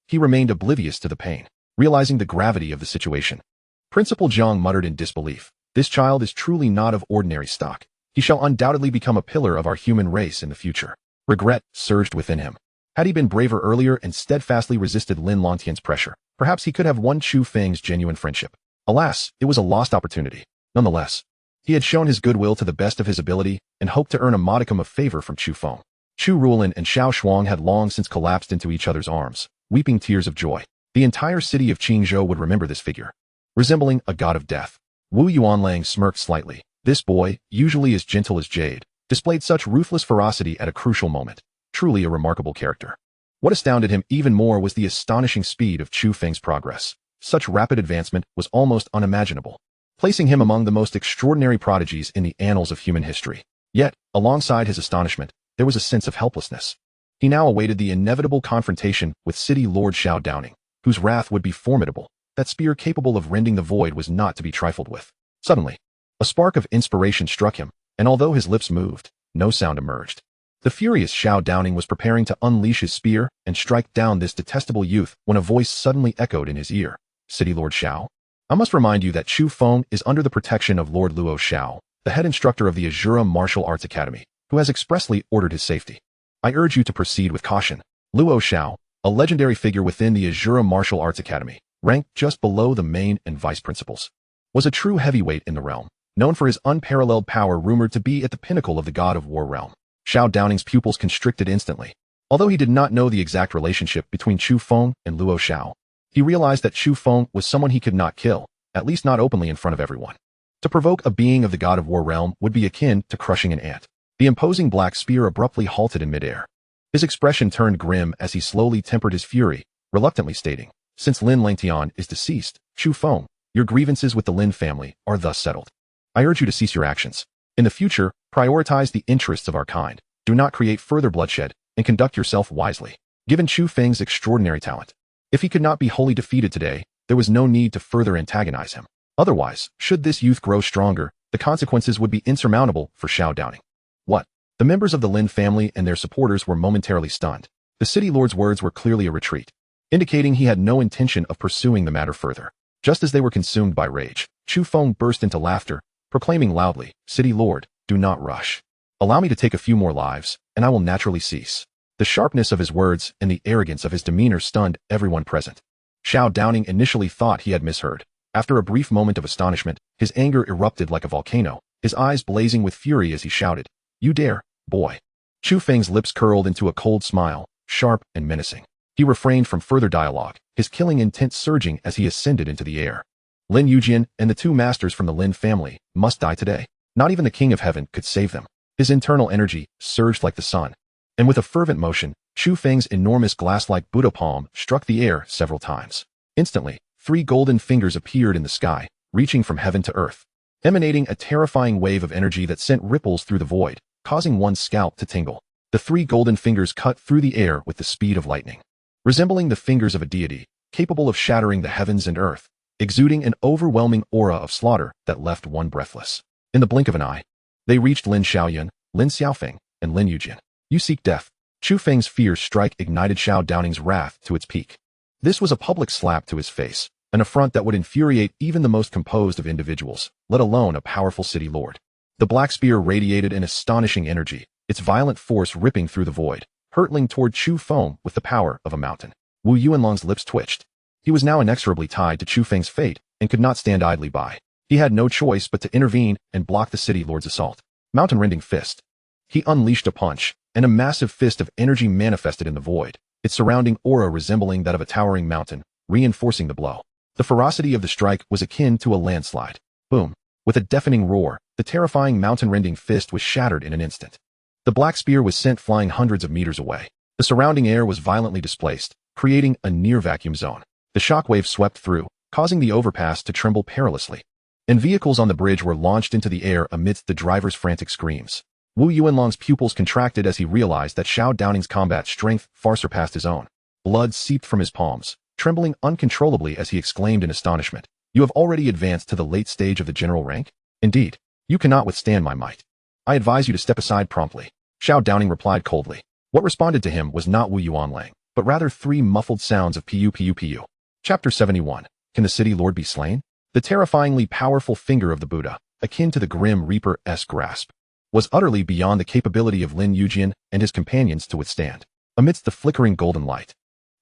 he remained oblivious to the pain, realizing the gravity of the situation. Principal Jiang muttered in disbelief. This child is truly not of ordinary stock. He shall undoubtedly become a pillar of our human race in the future. Regret surged within him. Had he been braver earlier and steadfastly resisted Lin Lontian's pressure, perhaps he could have won Chu Feng's genuine friendship. Alas, it was a lost opportunity. Nonetheless, he had shown his goodwill to the best of his ability and hoped to earn a modicum of favor from Chu Feng. Chu Ruolin and Xiao Shuang had long since collapsed into each other's arms, weeping tears of joy. The entire city of Qingzhou would remember this figure, resembling a god of death. Wu Yuanlang smirked slightly. This boy, usually as gentle as jade, displayed such ruthless ferocity at a crucial moment. Truly a remarkable character. What astounded him even more was the astonishing speed of Chu Feng's progress. Such rapid advancement was almost unimaginable, placing him among the most extraordinary prodigies in the annals of human history. Yet, alongside his astonishment, there was a sense of helplessness. He now awaited the inevitable confrontation with City Lord Xiao Downing, whose wrath would be formidable. That spear capable of rending the void was not to be trifled with. Suddenly, a spark of inspiration struck him, and although his lips moved, no sound emerged. The furious Xiao Downing was preparing to unleash his spear and strike down this detestable youth when a voice suddenly echoed in his ear. City Lord Xiao? I must remind you that Chu Feng is under the protection of Lord Luo Xiao, the head instructor of the Azura Martial Arts Academy, who has expressly ordered his safety. I urge you to proceed with caution. Luo Xiao, a legendary figure within the Azura Martial Arts Academy, ranked just below the main and vice principals, was a true heavyweight in the realm, known for his unparalleled power rumored to be at the pinnacle of the God of War realm. Xiao Downing's pupils constricted instantly. Although he did not know the exact relationship between Chu Feng and Luo Xiao, he realized that Chu Feng was someone he could not kill, at least not openly in front of everyone. To provoke a being of the God of War realm would be akin to crushing an ant. The imposing black spear abruptly halted in midair. His expression turned grim as he slowly tempered his fury, reluctantly stating, "Since Lin Langtian is deceased, Chu Feng, your grievances with the Lin family are thus settled. I urge you to cease your actions. In the future, prioritize the interests of our kind, do not create further bloodshed, and conduct yourself wisely." Given Chu Feng's extraordinary talent, if he could not be wholly defeated today, there was no need to further antagonize him. Otherwise, should this youth grow stronger, the consequences would be insurmountable for Xiao Downing. What? The members of the Lin family and their supporters were momentarily stunned. The city lord's words were clearly a retreat, indicating he had no intention of pursuing the matter further. Just as they were consumed by rage, Chu Feng burst into laughter, proclaiming loudly, "City Lord, do not rush. Allow me to take a few more lives, and I will naturally cease." The sharpness of his words and the arrogance of his demeanor stunned everyone present. Xiao Downing initially thought he had misheard. After a brief moment of astonishment, his anger erupted like a volcano, his eyes blazing with fury as he shouted, "You dare, boy." Chu Feng's lips curled into a cold smile, sharp and menacing. He refrained from further dialogue, his killing intent surging as he ascended into the air. Lin Yujian and the two masters from the Lin family must die today. Not even the King of Heaven could save them. His internal energy surged like the sun, and with a fervent motion, Chu Feng's enormous glass-like Buddha palm struck the air several times. Instantly, 3 golden fingers appeared in the sky, reaching from heaven to earth, emanating a terrifying wave of energy that sent ripples through the void, causing one's scalp to tingle. The 3 golden fingers cut through the air with the speed of lightning, resembling the fingers of a deity, capable of shattering the heavens and earth, exuding an overwhelming aura of slaughter that left one breathless. In the blink of an eye, they reached Lin Xiaoyun, Lin Xiaofeng, and Lin Yujian. "You seek death." Chu Feng's fierce strike ignited Xiao Downing's wrath to its peak. This was a public slap to his face, an affront that would infuriate even the most composed of individuals, let alone a powerful city lord. The black spear radiated an astonishing energy, its violent force ripping through the void, hurtling toward Chu Feng with the power of a mountain. Wu Yuanlong's lips twitched. He was now inexorably tied to Chu Feng's fate and could not stand idly by. He had no choice but to intervene and block the city lord's assault. Mountain-rending fist. He unleashed a punch, and a massive fist of energy manifested in the void, its surrounding aura resembling that of a towering mountain, reinforcing the blow. The ferocity of the strike was akin to a landslide. Boom. With a deafening roar, the terrifying mountain-rending fist was shattered in an instant. The black spear was sent flying hundreds of meters away. The surrounding air was violently displaced, creating a near-vacuum zone. The shockwave swept through, causing the overpass to tremble perilously, and vehicles on the bridge were launched into the air amidst the driver's frantic screams. Wu Yuanlong's pupils contracted as he realized that Xiao Downing's combat strength far surpassed his own. Blood seeped from his palms, trembling uncontrollably as he exclaimed in astonishment, "You have already advanced to the late stage of the general rank? Indeed, you cannot withstand my might. I advise you to step aside promptly." Xiao Downing replied coldly. What responded to him was not Wu Yuanlang, but rather 3 muffled sounds of pu pu pu. Chapter 71. Can the city lord be slain? The terrifyingly powerful finger of the Buddha, akin to the Grim Reaper-esque grasp, was utterly beyond the capability of Lin Yujin and his companions to withstand. Amidst the flickering golden light,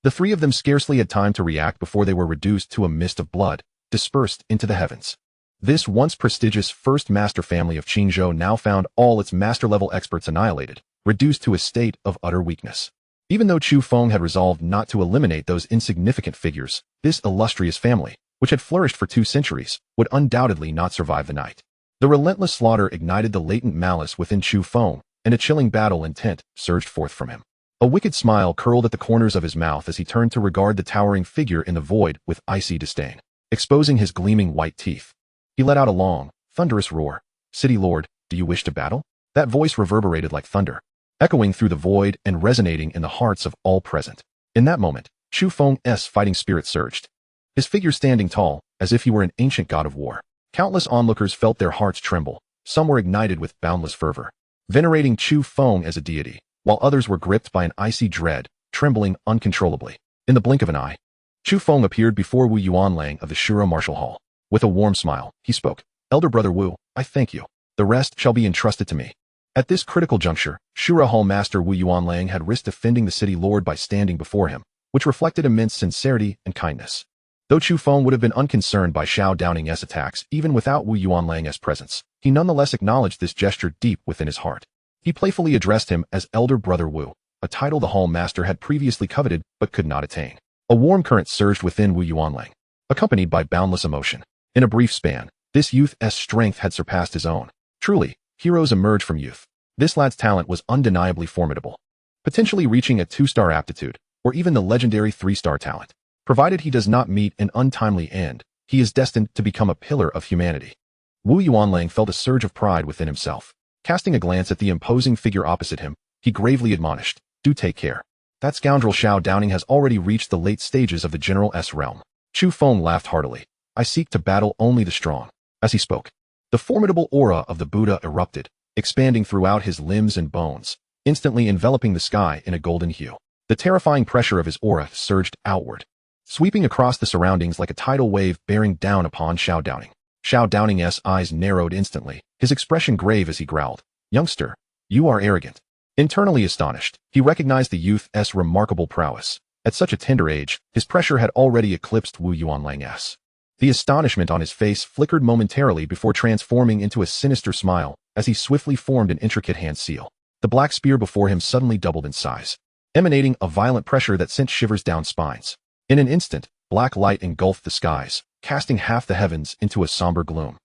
the 3 of them scarcely had time to react before they were reduced to a mist of blood, dispersed into the heavens. This once prestigious first master family of Qingzhou now found all its master-level experts annihilated, reduced to a state of utter weakness. Even though Chu Feng had resolved not to eliminate those insignificant figures, this illustrious family, which had flourished for 2 centuries, would undoubtedly not survive the night. The relentless slaughter ignited the latent malice within Chu Feng, and a chilling battle intent surged forth from him. A wicked smile curled at the corners of his mouth as he turned to regard the towering figure in the void with icy disdain, exposing his gleaming white teeth. He let out a long, thunderous roar. "City Lord, do you wish to battle?" That voice reverberated like thunder, echoing through the void and resonating in the hearts of all present. In that moment, Chu Feng's fighting spirit surged, his figure standing tall, as if he were an ancient god of war. Countless onlookers felt their hearts tremble. Some were ignited with boundless fervor, venerating Chu Feng as a deity, while others were gripped by an icy dread, trembling uncontrollably. In the blink of an eye, Chu Feng appeared before Wu Yuanlang of the Shura Martial Hall. With a warm smile, he spoke. "Elder brother Wu, I thank you. The rest shall be entrusted to me." At this critical juncture, Shura Hall Master Wu Yuanlang had risked offending the city lord by standing before him, which reflected immense sincerity and kindness. Though Chu Feng would have been unconcerned by Xiao Downing's attacks even without Wu Yuanlang's presence, he nonetheless acknowledged this gesture deep within his heart. He playfully addressed him as Elder Brother Wu, a title the Hall Master had previously coveted but could not attain. A warm current surged within Wu Yuanlang, accompanied by boundless emotion. In a brief span, this youth's strength had surpassed his own. Truly, heroes emerge from youth. This lad's talent was undeniably formidable, potentially reaching a 2-star aptitude, or even the legendary 3-star talent. Provided he does not meet an untimely end, he is destined to become a pillar of humanity. Wu Yuanlang felt a surge of pride within himself. Casting a glance at the imposing figure opposite him, he gravely admonished, "Do take care. That scoundrel Xiao Downing has already reached the late stages of the General's realm." Chu Feng laughed heartily. "I seek to battle only the strong." As he spoke, the formidable aura of the Buddha erupted, expanding throughout his limbs and bones, instantly enveloping the sky in a golden hue. The terrifying pressure of his aura surged outward, sweeping across the surroundings like a tidal wave bearing down upon Xiao Downing. Xiao Downing's eyes narrowed instantly, his expression grave as he growled, "Youngster, you are arrogant." Internally astonished, he recognized the youth's remarkable prowess. At such a tender age, his pressure had already eclipsed Wu Yuanlang's. The astonishment on his face flickered momentarily before transforming into a sinister smile as he swiftly formed an intricate hand seal. The black spear before him suddenly doubled in size, emanating a violent pressure that sent shivers down spines. In an instant, black light engulfed the skies, casting half the heavens into a somber gloom,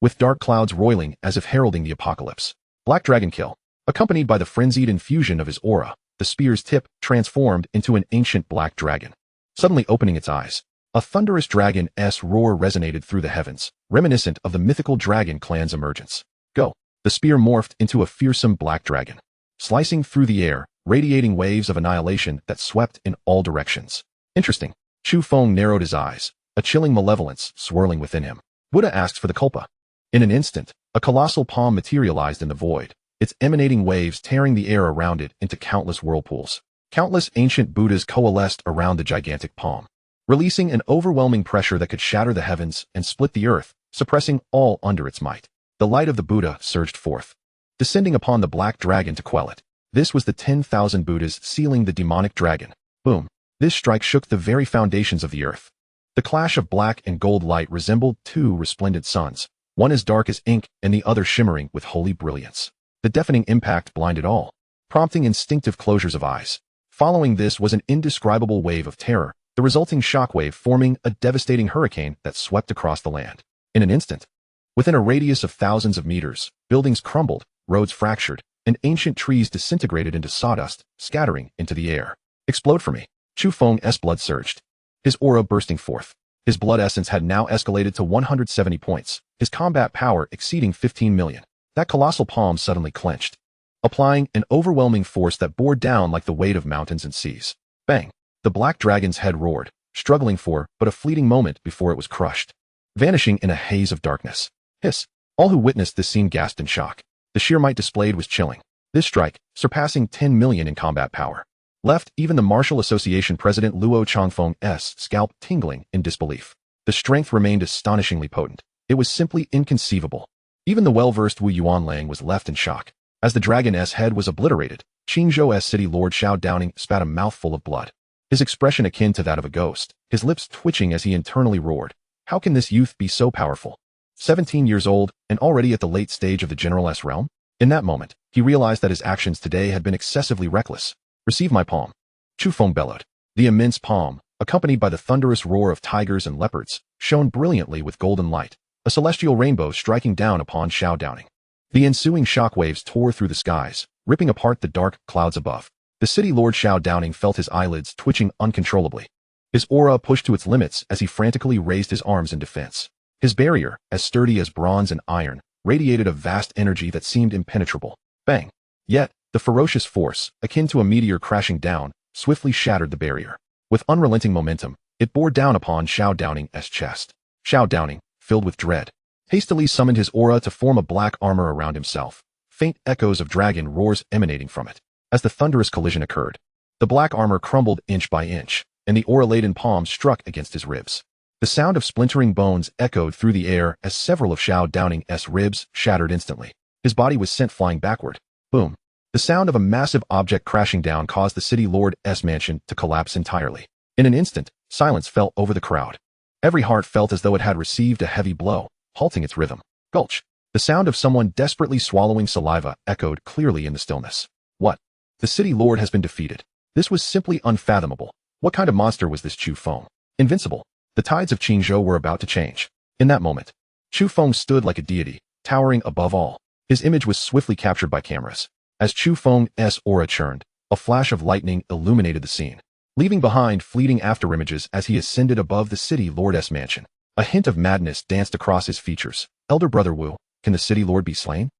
with dark clouds roiling as if heralding the apocalypse. Black Dragon Kill. Accompanied by the frenzied infusion of his aura, the spear's tip transformed into an ancient black dragon. Suddenly opening its eyes, a thunderous dragon's roar resonated through the heavens, reminiscent of the mythical dragon clan's emergence. Go! The spear morphed into a fearsome black dragon, slicing through the air, radiating waves of annihilation that swept in all directions. Interesting. Chu Feng narrowed his eyes, a chilling malevolence swirling within him. Buddha asks for the culpa. In an instant, a colossal palm materialized in the void, its emanating waves tearing the air around it into countless whirlpools. Countless ancient Buddhas coalesced around the gigantic palm, releasing an overwhelming pressure that could shatter the heavens and split the earth, suppressing all under its might. The light of the Buddha surged forth, descending upon the black dragon to quell it. This was the 10,000 Buddhas sealing the demonic dragon. Boom! This strike shook the very foundations of the earth. The clash of black and gold light resembled 2 resplendent suns, one as dark as ink and the other shimmering with holy brilliance. The deafening impact blinded all, prompting instinctive closures of eyes. Following this was an indescribable wave of terror, the resulting shockwave forming a devastating hurricane that swept across the land. In an instant, within a radius of thousands of meters, buildings crumbled, roads fractured, and ancient trees disintegrated into sawdust, scattering into the air. "Explode for me." Chu Feng's blood surged, his aura bursting forth. His blood essence had now escalated to 170 points, his combat power exceeding 15 million. That colossal palm suddenly clenched, applying an overwhelming force that bore down like the weight of mountains and seas. Bang! The black dragon's head roared, struggling for but a fleeting moment before it was crushed, vanishing in a haze of darkness. Hiss! All who witnessed this scene gasped in shock. The sheer might displayed was chilling. This strike, surpassing 10 million in combat power, left even the Martial Association President Luo Changfeng's scalp tingling in disbelief. The strength remained astonishingly potent. It was simply inconceivable. Even the well-versed Wu Yuanlang was left in shock. As the dragon's head was obliterated, Qingzhou's city lord Xiao Downing spat a mouthful of blood. His expression akin to that of a ghost, his lips twitching as he internally roared. How can this youth be so powerful? 17 years old, and already at the late stage of the general's realm? In that moment, he realized that his actions today had been excessively reckless. Receive my palm. Chu Feng bellowed. The immense palm, accompanied by the thunderous roar of tigers and leopards, shone brilliantly with golden light, a celestial rainbow striking down upon Xiao Downing. The ensuing shockwaves tore through the skies, ripping apart the dark clouds above. The city lord Xiao Downing felt his eyelids twitching uncontrollably. His aura pushed to its limits as he frantically raised his arms in defense. His barrier, as sturdy as bronze and iron, radiated a vast energy that seemed impenetrable. Bang! Yet, the ferocious force, akin to a meteor crashing down, swiftly shattered the barrier. With unrelenting momentum, it bore down upon Xiao Downing's chest. Xiao Downing, filled with dread, hastily summoned his aura to form a black armor around himself, faint echoes of dragon roars emanating from it. As the thunderous collision occurred, the black armor crumbled inch by inch, and the aura-laden palm struck against his ribs. The sound of splintering bones echoed through the air as several of Xiao Downing's ribs shattered instantly. His body was sent flying backward. Boom. The sound of a massive object crashing down caused the city lord's mansion to collapse entirely. In an instant, silence fell over the crowd. Every heart felt as though it had received a heavy blow, halting its rhythm. Gulch. The sound of someone desperately swallowing saliva echoed clearly in the stillness. What? The city lord has been defeated. This was simply unfathomable. What kind of monster was this Chu Feng? Invincible. The tides of Qingzhou were about to change. In that moment, Chu Feng stood like a deity, towering above all. His image was swiftly captured by cameras. As Chu Feng's aura churned, a flash of lightning illuminated the scene, leaving behind fleeting afterimages as he ascended above the city lord's mansion. A hint of madness danced across his features. Elder brother Wu, can the city lord be slain?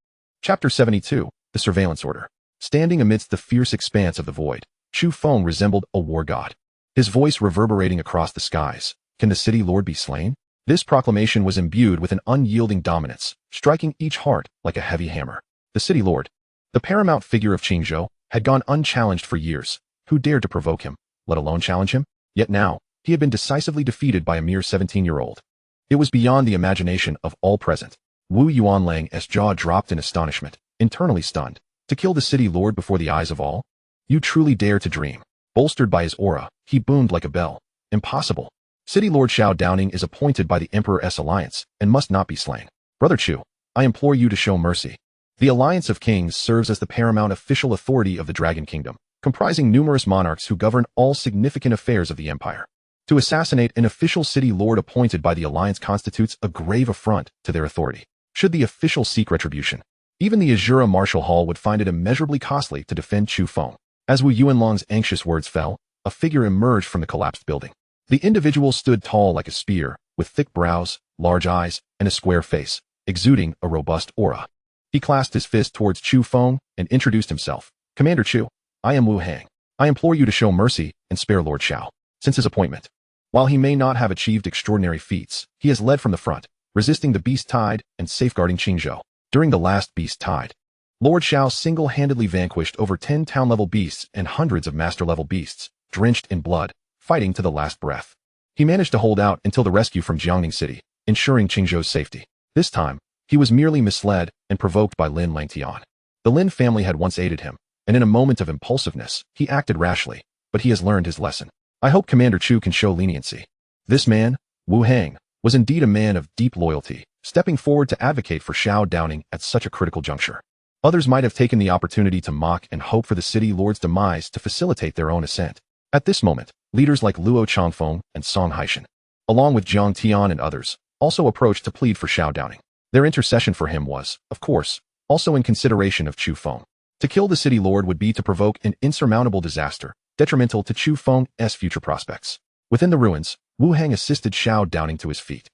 Chapter 72, The Surveillance Order. Standing amidst the fierce expanse of the void, Chu Feng resembled a war god. His voice reverberating across the skies. Can the city lord be slain? This proclamation was imbued with an unyielding dominance, striking each heart like a heavy hammer. The city lord, the paramount figure of Qingzhou, had gone unchallenged for years. Who dared to provoke him, let alone challenge him? Yet now, he had been decisively defeated by a mere 17-year-old. It was beyond the imagination of all present. Wu Yuanlang's jaw dropped in astonishment, internally stunned. To kill the city lord before the eyes of all? You truly dare to dream. Bolstered by his aura, he boomed like a bell. Impossible. City Lord Xiao Downing is appointed by the Emperor's alliance and must not be slain. Brother Chu, I implore you to show mercy. The Alliance of Kings serves as the paramount official authority of the Dragon Kingdom, comprising numerous monarchs who govern all significant affairs of the empire. To assassinate an official city lord appointed by the alliance constitutes a grave affront to their authority. Should the official seek retribution, even the Azura Martial Hall would find it immeasurably costly to defend Chu Feng. As Wu Yuanlang's anxious words fell, a figure emerged from the collapsed building. The individual stood tall like a spear, with thick brows, large eyes, and a square face, exuding a robust aura. He clasped his fist towards Chu Feng and introduced himself. Commander Chu, I am Wu Hang. I implore you to show mercy and spare Lord Xiao. Since his appointment, while he may not have achieved extraordinary feats, he has led from the front, resisting the beast tide and safeguarding Qingzhou. During the last beast tide, Lord Xiao single-handedly vanquished over 10 town-level beasts and hundreds of master-level beasts, drenched in blood, fighting to the last breath. He managed to hold out until the rescue from Jiangning City, ensuring Qingzhou's safety. This time, he was merely misled and provoked by Lin Langtian. The Lin family had once aided him, and in a moment of impulsiveness, he acted rashly, but he has learned his lesson. I hope Commander Chu can show leniency. This man, Wu Hang, was indeed a man of deep loyalty, stepping forward to advocate for Xiao Downing at such a critical juncture. Others might have taken the opportunity to mock and hope for the city lord's demise to facilitate their own ascent. At this moment, leaders like Luo Changfeng and Song Haishan, along with Jiang Tian and others, also approached to plead for Xiao Downing. Their intercession for him was, of course, also in consideration of Chu Feng. To kill the city lord would be to provoke an insurmountable disaster, detrimental to Chu Feng's future prospects. Within the ruins, Wu Hang assisted Xiao Downing to his feet.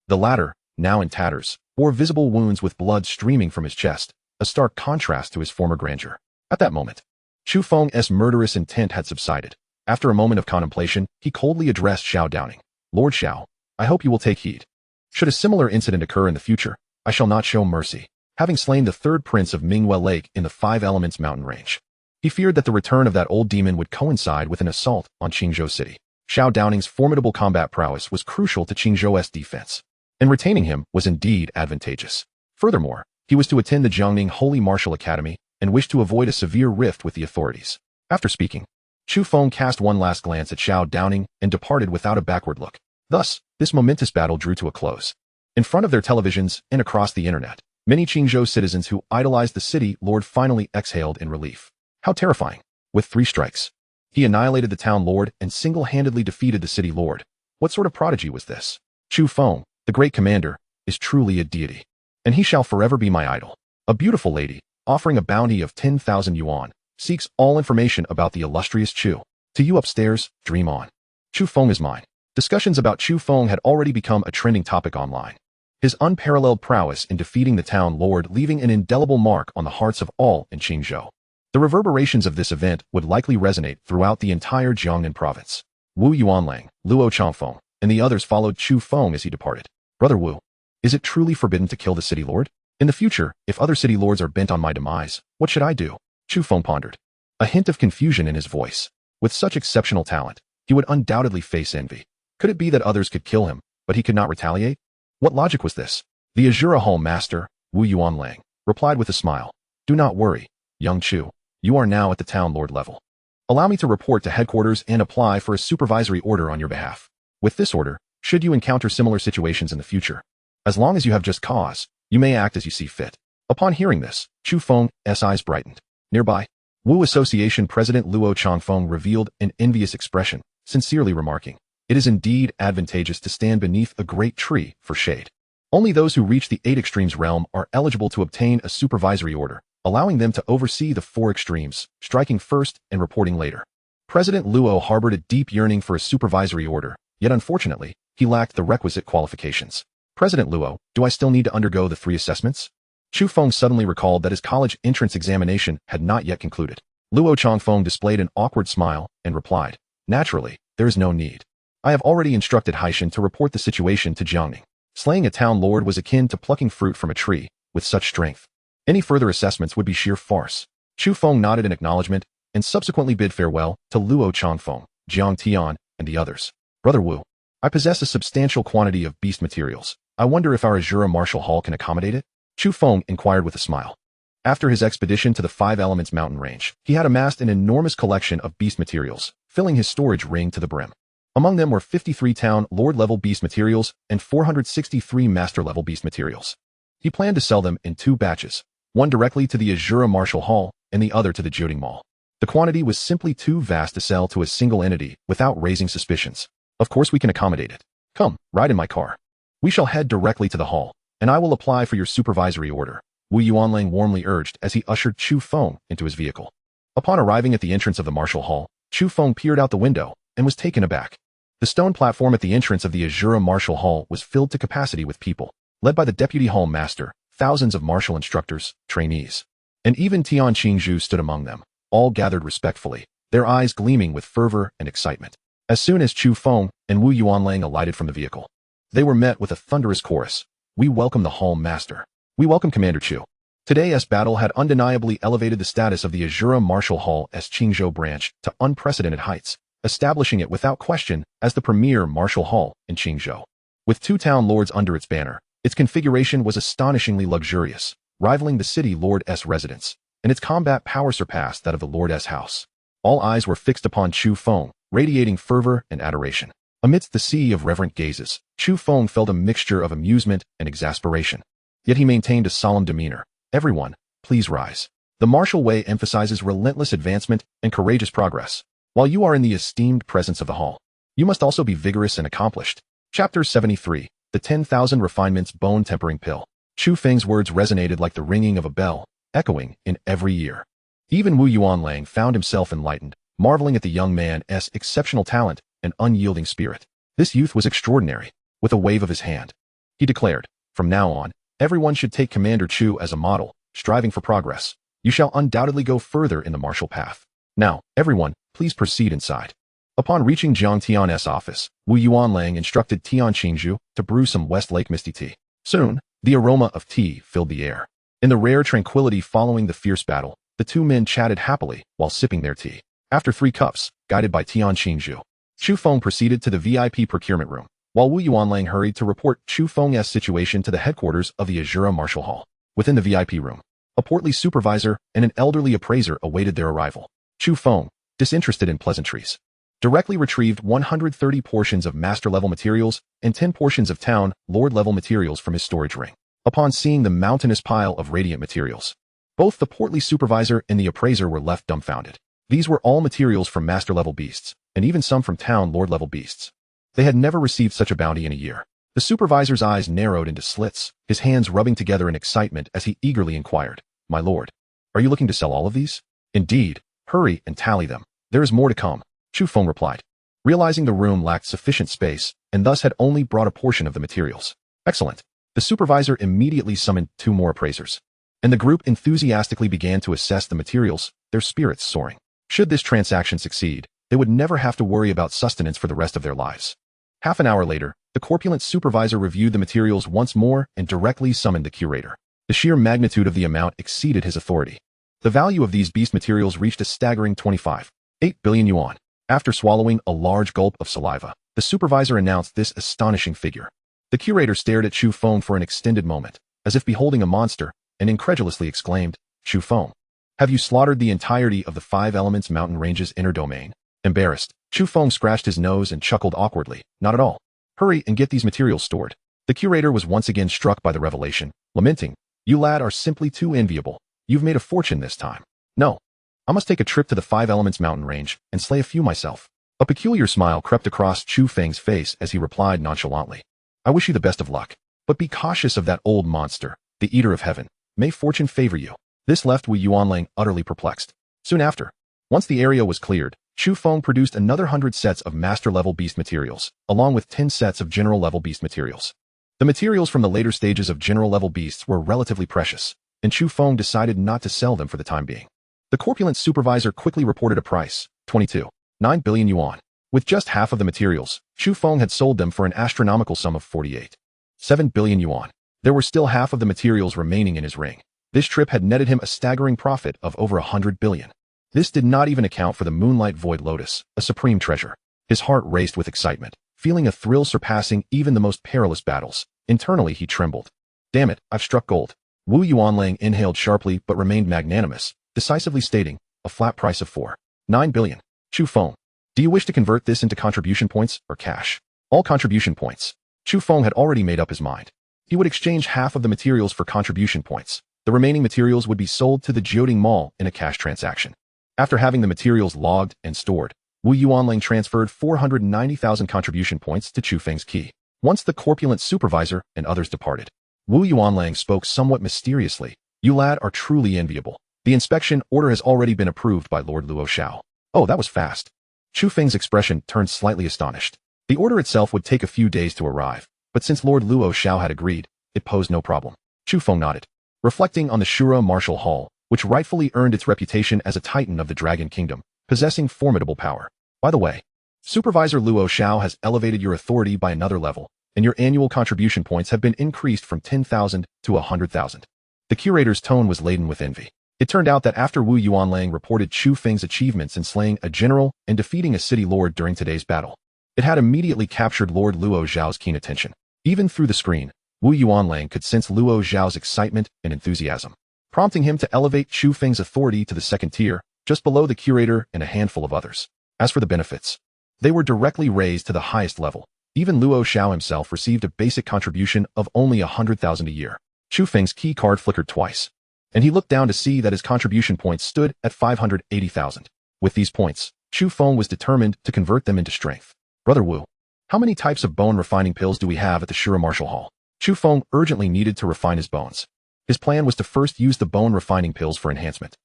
The latter, now in tatters, bore visible wounds with blood streaming from his chest, a stark contrast to his former grandeur. At that moment, Chu Feng's murderous intent had subsided. After a moment of contemplation, he coldly addressed Xiao Downing. Lord Xiao, I hope you will take heed. Should a similar incident occur in the future, I shall not show mercy, having slain the third prince of Minghua Lake in the Five Elements mountain range. He feared that the return of that old demon would coincide with an assault on Qingzhou City. Xiao Downing's formidable combat prowess was crucial to Qingzhou's defense, and retaining him was indeed advantageous. Furthermore, he was to attend the Jiangning Holy Martial Academy and wished to avoid a severe rift with the authorities. After speaking, Chu Feng cast one last glance at Xiao Downing and departed without a backward look. Thus, this momentous battle drew to a close. In front of their televisions and across the internet, many Qingzhou citizens who idolized the city lord finally exhaled in relief. How terrifying! With 3 strikes, he annihilated the town lord and single-handedly defeated the city lord. What sort of prodigy was this? Chu Feng, the great commander, is truly a deity, and he shall forever be my idol. A beautiful lady, offering a bounty of 10,000 yuan, seeks all information about the illustrious Chu. To you upstairs, dream on. Chu Feng is mine. Discussions about Chu Feng had already become a trending topic online. His unparalleled prowess in defeating the town lord leaving an indelible mark on the hearts of all in Qingzhou. The reverberations of this event would likely resonate throughout the entire Jiangnan province. Wu Yuanlang, Luo Changfeng, and the others followed Chu Feng as he departed. Brother Wu, is it truly forbidden to kill the city lord? In the future, if other city lords are bent on my demise, what should I do? Chu Feng pondered, a hint of confusion in his voice. With such exceptional talent, he would undoubtedly face envy. Could it be that others could kill him, but he could not retaliate? What logic was this? The Azura Hall Master, Wu Yuanlang, replied with a smile. Do not worry, young Chu. You are now at the town lord level. Allow me to report to headquarters and apply for a supervisory order on your behalf. With this order, should you encounter similar situations in the future, as long as you have just cause, you may act as you see fit. Upon hearing this, Chu Feng's eyes brightened. Nearby, Wu Association President Luo Changfeng revealed an envious expression, sincerely remarking, it is indeed advantageous to stand beneath a great tree for shade. Only those who reach the 8 extremes realm are eligible to obtain a supervisory order, allowing them to oversee the 4 extremes, striking first and reporting later. President Luo harbored a deep yearning for a supervisory order, yet unfortunately, he lacked the requisite qualifications. President Luo, do I still need to undergo the 3 assessments? Chu Feng suddenly recalled that his college entrance examination had not yet concluded. Luo Changfeng displayed an awkward smile and replied, naturally, there is no need. I have already instructed Haishan to report the situation to Jiangning. Slaying a town lord was akin to plucking fruit from a tree with such strength. Any further assessments would be sheer farce. Chu Feng nodded in acknowledgement and subsequently bid farewell to Luo Changfeng, Jiang Tian, and the others. Brother Wu, I possess a substantial quantity of beast materials. I wonder if our Azura Martial Hall can accommodate it? Chu Feng inquired with a smile. After his expedition to the 5 Elements mountain range, he had amassed an enormous collection of beast materials, filling his storage ring to the brim. Among them were 53 town lord-level beast materials and 463 master-level beast materials. He planned to sell them in 2 batches, one directly to the Azura Martial Hall and the other to the Jiuding Mall. The quantity was simply too vast to sell to a single entity without raising suspicions. Of course we can accommodate it. Come, ride in my car. We shall head directly to the hall, and I will apply for your supervisory order, Wu Yuanlang warmly urged as he ushered Chu Feng into his vehicle. Upon arriving at the entrance of the Martial Hall, Chu Feng peered out the window and was taken aback. The stone platform at the entrance of the Azura Martial Hall was filled to capacity with people, led by the Deputy Hall Master, thousands of martial instructors, trainees, and even Tian Qingzhou stood among them, all gathered respectfully, their eyes gleaming with fervor and excitement. As soon as Chu Feng and Wu Yuanlang alighted from the vehicle, they were met with a thunderous chorus. We welcome the Hall Master. We welcome Commander Chu. Today's battle had undeniably elevated the status of the Azura Martial Hall's Qingzhou branch to unprecedented heights, establishing it without question as the premier martial hall in Qingzhou. With 2 town lords under its banner, its configuration was astonishingly luxurious, rivaling the city lord's residence, and its combat power surpassed that of the lord's house. All eyes were fixed upon Chu Feng, radiating fervor and adoration. Amidst the sea of reverent gazes, Chu Feng felt a mixture of amusement and exasperation. Yet he maintained a solemn demeanor. Everyone, please rise. The martial way emphasizes relentless advancement and courageous progress. While you are in the esteemed presence of the hall, you must also be vigorous and accomplished. Chapter 73, The 10,000 Refinements Bone-Tempering Pill. Chu Feng's words resonated like the ringing of a bell, echoing in every ear. Even Wu Yuanlang found himself enlightened, marveling at the young man's exceptional talent and unyielding spirit. This youth was extraordinary. With a wave of his hand, he declared, from now on, everyone should take Commander Chu as a model, striving for progress. You shall undoubtedly go further in the martial path. Now, everyone, please proceed inside. Upon reaching Jiang Tian's office, Wu Yuanlang instructed Tian Qingzhou to brew some Westlake misty tea. Soon, the aroma of tea filled the air. In the rare tranquility following the fierce battle, The two men chatted happily while sipping their tea. After 3 cups, guided by Tian Qingzhu, Chu Feng proceeded to the VIP procurement room, while Wu Yuanlang hurried to report Chu Feng's situation to the headquarters of the Azura Martial Hall. Within the VIP room, a portly supervisor and an elderly appraiser awaited their arrival. Chu Feng, disinterested in pleasantries, directly retrieved 130 portions of master-level materials and 10 portions of town lord-level materials from his storage ring. Upon seeing the mountainous pile of radiant materials, both the portly supervisor and the appraiser were left dumbfounded. These were all materials from master-level beasts, and even some from town lord-level beasts. They had never received such a bounty in a year. The supervisor's eyes narrowed into slits, his hands rubbing together in excitement as he eagerly inquired, "My lord, are you looking to sell all of these?" "Indeed. Hurry and tally them. There is more to come," Chu Feng replied, realizing the room lacked sufficient space and thus had only brought a portion of the materials. "Excellent." The supervisor immediately summoned 2 more appraisers, and the group enthusiastically began to assess the materials, their spirits soaring. Should this transaction succeed, they would never have to worry about sustenance for the rest of their lives. Half an hour later, the corpulent supervisor reviewed the materials once more and directly summoned the curator. The sheer magnitude of the amount exceeded his authority. The value of these beast materials reached a staggering 25.8 billion yuan. After swallowing a large gulp of saliva, the supervisor announced this astonishing figure. The curator stared at Chu Feng for an extended moment, as if beholding a monster, and incredulously exclaimed, "Chu Feng, have you slaughtered the entirety of the 5 Elements mountain range's inner domain?" Embarrassed, Chu Feng scratched his nose and chuckled awkwardly. "Not at all. Hurry and get these materials stored." The curator was once again struck by the revelation, lamenting, "You lad are simply too enviable. You've made a fortune this time." "No. I must take a trip to the 5 Elements mountain range and slay a few myself." A peculiar smile crept across Chu Feng's face as he replied nonchalantly, "I wish you the best of luck. But be cautious of that old monster, the Eater of Heaven. May fortune favor you." This left Wu Yuanlang utterly perplexed. Soon after, once the area was cleared, Chu Feng produced another 100 sets of master-level beast materials, along with 10 sets of general-level beast materials. The materials from the later stages of general-level beasts were relatively precious, and Chu Feng decided not to sell them for the time being. The corpulent supervisor quickly reported a price, 22.9 billion yuan. With just half of the materials, Chu Feng had sold them for an astronomical sum of 48.7 billion yuan. There were still half of the materials remaining in his ring. This trip had netted him a staggering profit of over 100 billion. This did not even account for the Moonlight Void Lotus, a supreme treasure. His heart raced with excitement, feeling a thrill surpassing even the most perilous battles. Internally he trembled. "Damn it, I've struck gold." Wu Yuanlang inhaled sharply but remained magnanimous, decisively stating, "A flat price of 4.9 billion. Chu Feng, do you wish to convert this into contribution points or cash?" "All contribution points." Chu Feng had already made up his mind. He would exchange half of the materials for contribution points. The remaining materials would be sold to the Jioding Mall in a cash transaction. After having the materials logged and stored, Wu Yuanlang transferred 490,000 contribution points to Chu Feng's key. Once the corpulent supervisor and others departed, Wu Yuanlang spoke somewhat mysteriously, "You lad are truly enviable. The inspection order has already been approved by Lord Luo Xiao." "Oh, that was fast." Chu Feng's expression turned slightly astonished. The order itself would take a few days to arrive, but since Lord Luo Xiao had agreed, it posed no problem. Chu Feng nodded. Reflecting on the Shura Martial Hall, which rightfully earned its reputation as a titan of the Dragon Kingdom, possessing formidable power. "By the way, Supervisor Luo Xiao has elevated your authority by another level, and your annual contribution points have been increased from 10,000 to 100,000. The curator's tone was laden with envy. It turned out that after Wu Yuanlang reported Chu Feng's achievements in slaying a general and defeating a city lord during today's battle, it had immediately captured Lord Luo Xiao's keen attention. Even through the screen, Wu Yuanlang could sense Luo Xiao's excitement and enthusiasm, prompting him to elevate Chu Feng's authority to the 2nd tier, just below the curator and a handful of others. As for the benefits, they were directly raised to the highest level. Even Luo Xiao himself received a basic contribution of only 100,000 a year. Chu Feng's key card flickered twice, and he looked down to see that his contribution points stood at 580,000. With these points, Chu Feng was determined to convert them into strength. "Brother Wu, how many types of bone refining pills do we have at the Shura Martial Hall?" Chu Feng urgently needed to refine his bones. His plan was to first use the bone refining pills for enhancement,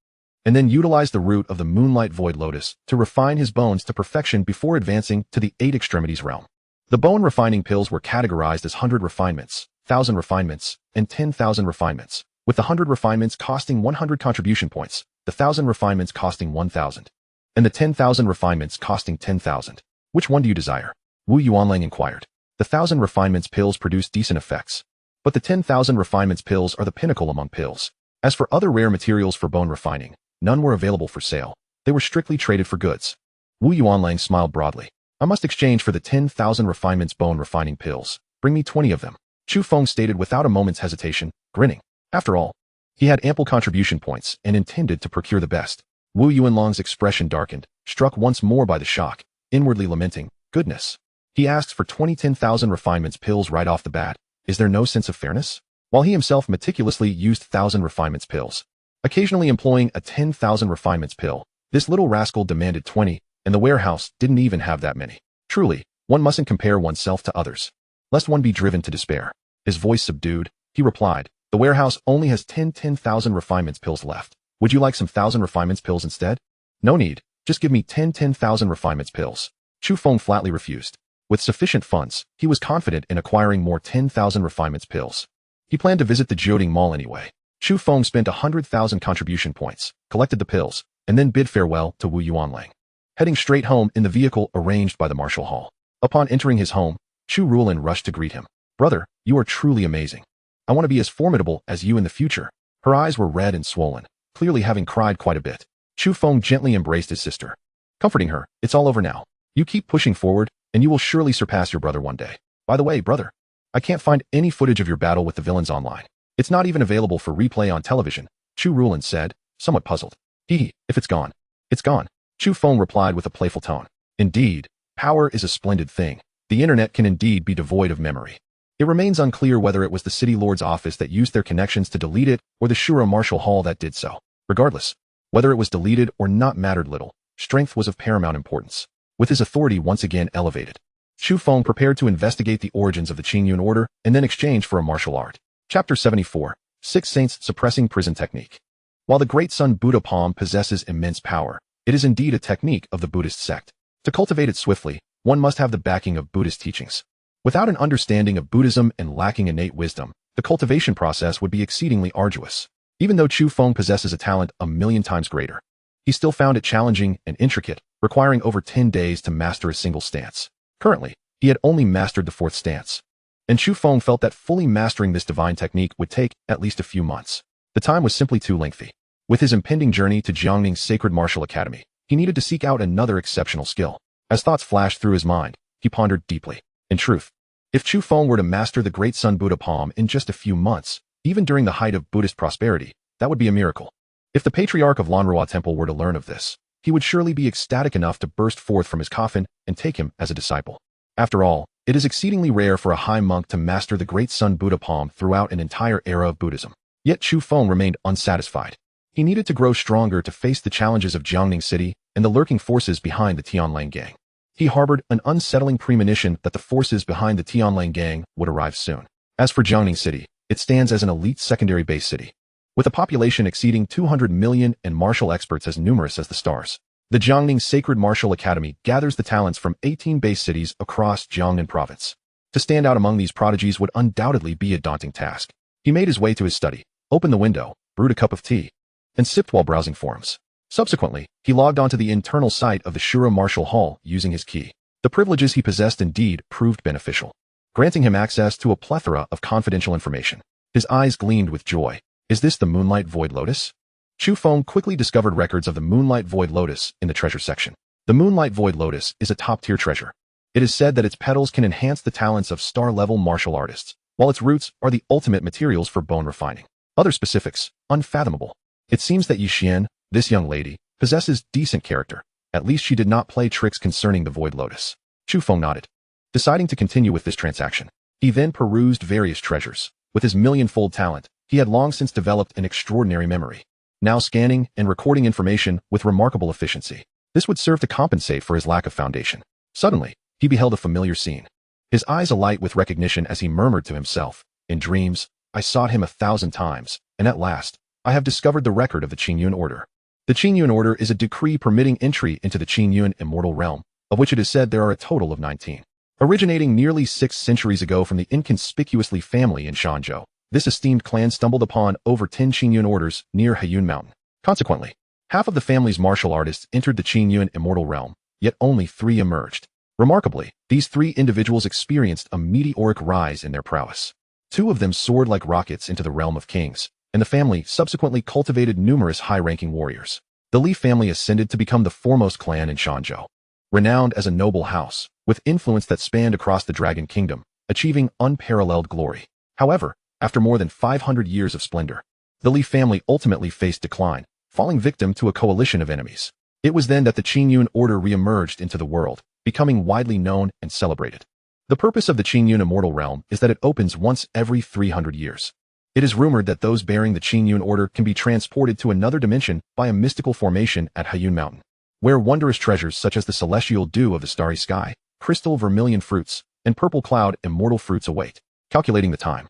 and then utilize the root of the Moonlight Void Lotus to refine his bones to perfection before advancing to the 8 extremities realm. The bone refining pills were categorized as 100 refinements, 1,000 refinements, and 10,000 refinements, with the 100 refinements costing 100 contribution points, the 1,000 refinements costing 1,000, and the 10,000 refinements costing 10,000. "Which one do you desire?" Wu Yuanlang inquired. The 1,000 refinements pills produce decent effects, but the 10,000 refinements pills are the pinnacle among pills. As for other rare materials for bone refining, None were available for sale. They were strictly traded for goods. Wu Yuanlang smiled broadly. I must exchange for the 10,000 refinements bone refining pills. Bring me 20 of them. Chu Feng stated without a moment's hesitation, grinning. After all, he had ample contribution points and intended to procure the best. Wu Yuanlang's expression darkened, struck once more by the shock, inwardly lamenting, goodness. He asks for 10,000 refinements pills right off the bat. Is there no sense of fairness? While he himself meticulously used 1,000 refinements pills, occasionally employing a 10,000 refinements pill, this little rascal demanded 20, and the warehouse didn't even have that many. Truly, one mustn't compare oneself to others, lest one be driven to despair. His voice subdued, he replied, the warehouse only has 10,000 refinements pills left. Would you like some 1,000 refinements pills instead? No need, just give me 10,000 refinements pills. Chu Feng flatly refused. With sufficient funds, he was confident in acquiring more 10,000 refinements pills. He planned to visit the Jioding Mall anyway. Chu Feng spent 100,000 contribution points, collected the pills, and then bid farewell to Wu Yuanlang. Heading straight home in the vehicle arranged by the martial hall. Upon entering his home, Chu Rulin rushed to greet him. Brother, you are truly amazing. I want to be as formidable as you in the future. Her eyes were red and swollen, clearly having cried quite a bit. Chu Feng gently embraced his sister, comforting her, it's all over now. You keep pushing forward, and you will surely surpass your brother one day. By the way, brother, I can't find any footage of your battle with the villains online. It's not even available for replay on television, Chu Rulin said, somewhat puzzled. Hee, if it's gone, it's gone. Chu Feng replied with a playful tone. Indeed, power is a splendid thing. The internet can indeed be devoid of memory. It remains unclear whether it was the city lord's office that used their connections to delete it or the Shura martial hall that did so. Regardless, whether it was deleted or not mattered little. Strength was of paramount importance. With his authority once again elevated, Chu Feng prepared to investigate the origins of the Qingyun order and then exchange for a martial art. Chapter 74. Six Saints Suppressing Prison Technique. While the Great Sun Buddha palm possesses immense power, it is indeed a technique of the Buddhist sect. To cultivate it swiftly, one must have the backing of Buddhist teachings. Without an understanding of Buddhism and lacking innate wisdom, the cultivation process would be exceedingly arduous. Even though Chu Feng possesses a talent 1,000,000 times greater, he still found it challenging and intricate, requiring over 10 days to master a single stance. Currently, he had only mastered the 4th stance, and Chu Feng felt that fully mastering this divine technique would take at least a few months. The time was simply too lengthy. With his impending journey to Jiangning's Sacred Martial Academy, he needed to seek out another exceptional skill. As thoughts flashed through his mind, he pondered deeply. In truth, if Chu Feng were to master the Great Sun Buddha palm in just a few months, even during the height of Buddhist prosperity, that would be a miracle. If the patriarch of Lanrua Temple were to learn of this, he would surely be ecstatic enough to burst forth from his coffin and take him as a disciple. After all, it is exceedingly rare for a high monk to master the Great Sun Buddha palm throughout an entire era of Buddhism. Yet Chu Feng remained unsatisfied. He needed to grow stronger to face the challenges of Jiangning City and the lurking forces behind the Tianlang gang. He harbored an unsettling premonition that the forces behind the Tianlang gang would arrive soon. As for Jiangning City, it stands as an elite secondary base city, with a population exceeding 200 million and martial experts as numerous as the stars. The Jiangning Sacred Martial Academy gathers the talents from 18 base cities across Jiangnan province. To stand out among these prodigies would undoubtedly be a daunting task. He made his way to his study, opened the window, brewed a cup of tea, and sipped while browsing forums. Subsequently, he logged onto the internal site of the Shura Martial Hall using his key. The privileges he possessed indeed proved beneficial, granting him access to a plethora of confidential information. His eyes gleamed with joy. Is this the Moonlight Void Lotus? Chu Feng quickly discovered records of the Moonlight Void Lotus in the treasure section. The Moonlight Void Lotus is a top-tier treasure. It is said that its petals can enhance the talents of star-level martial artists, while its roots are the ultimate materials for bone refining. Other specifics, unfathomable. It seems that Yixian, this young lady, possesses decent character. At least she did not play tricks concerning the Void Lotus. Chu Feng nodded, deciding to continue with this transaction. He then perused various treasures. With his million-fold talent, he had long since developed an extraordinary memory, now scanning and recording information with remarkable efficiency. This would serve to compensate for his lack of foundation. Suddenly, he beheld a familiar scene. His eyes alight with recognition as he murmured to himself, in dreams, I sought him 1,000 times, and at last, I have discovered the record of the Qingyun order. The Qingyun order is a decree permitting entry into the Qingyun immortal realm, of which it is said there are a total of 19. Originating nearly 6 centuries ago from the inconspicuously family in Shanzhou, this esteemed clan stumbled upon over 10 Qingyun orders near Heiyun Mountain. Consequently, half of the family's martial artists entered the Qingyun immortal realm, yet only 3 emerged. Remarkably, these 3 individuals experienced a meteoric rise in their prowess. 2 of them soared like rockets into the realm of kings, and the family subsequently cultivated numerous high-ranking warriors. The Li family ascended to become the foremost clan in Shanzhou, renowned as a noble house, with influence that spanned across the Dragon Kingdom, achieving unparalleled glory. However, after more than 500 years of splendor, the Li family ultimately faced decline, falling victim to a coalition of enemies. It was then that the Qingyun order re-emerged into the world, becoming widely known and celebrated. The purpose of the Qingyun immortal realm is that it opens once every 300 years. It is rumored that those bearing the Qingyun order can be transported to another dimension by a mystical formation at Haiyun Mountain, where wondrous treasures such as the celestial dew of the starry sky, crystal vermilion fruits, and purple cloud immortal fruits await. Calculating the time,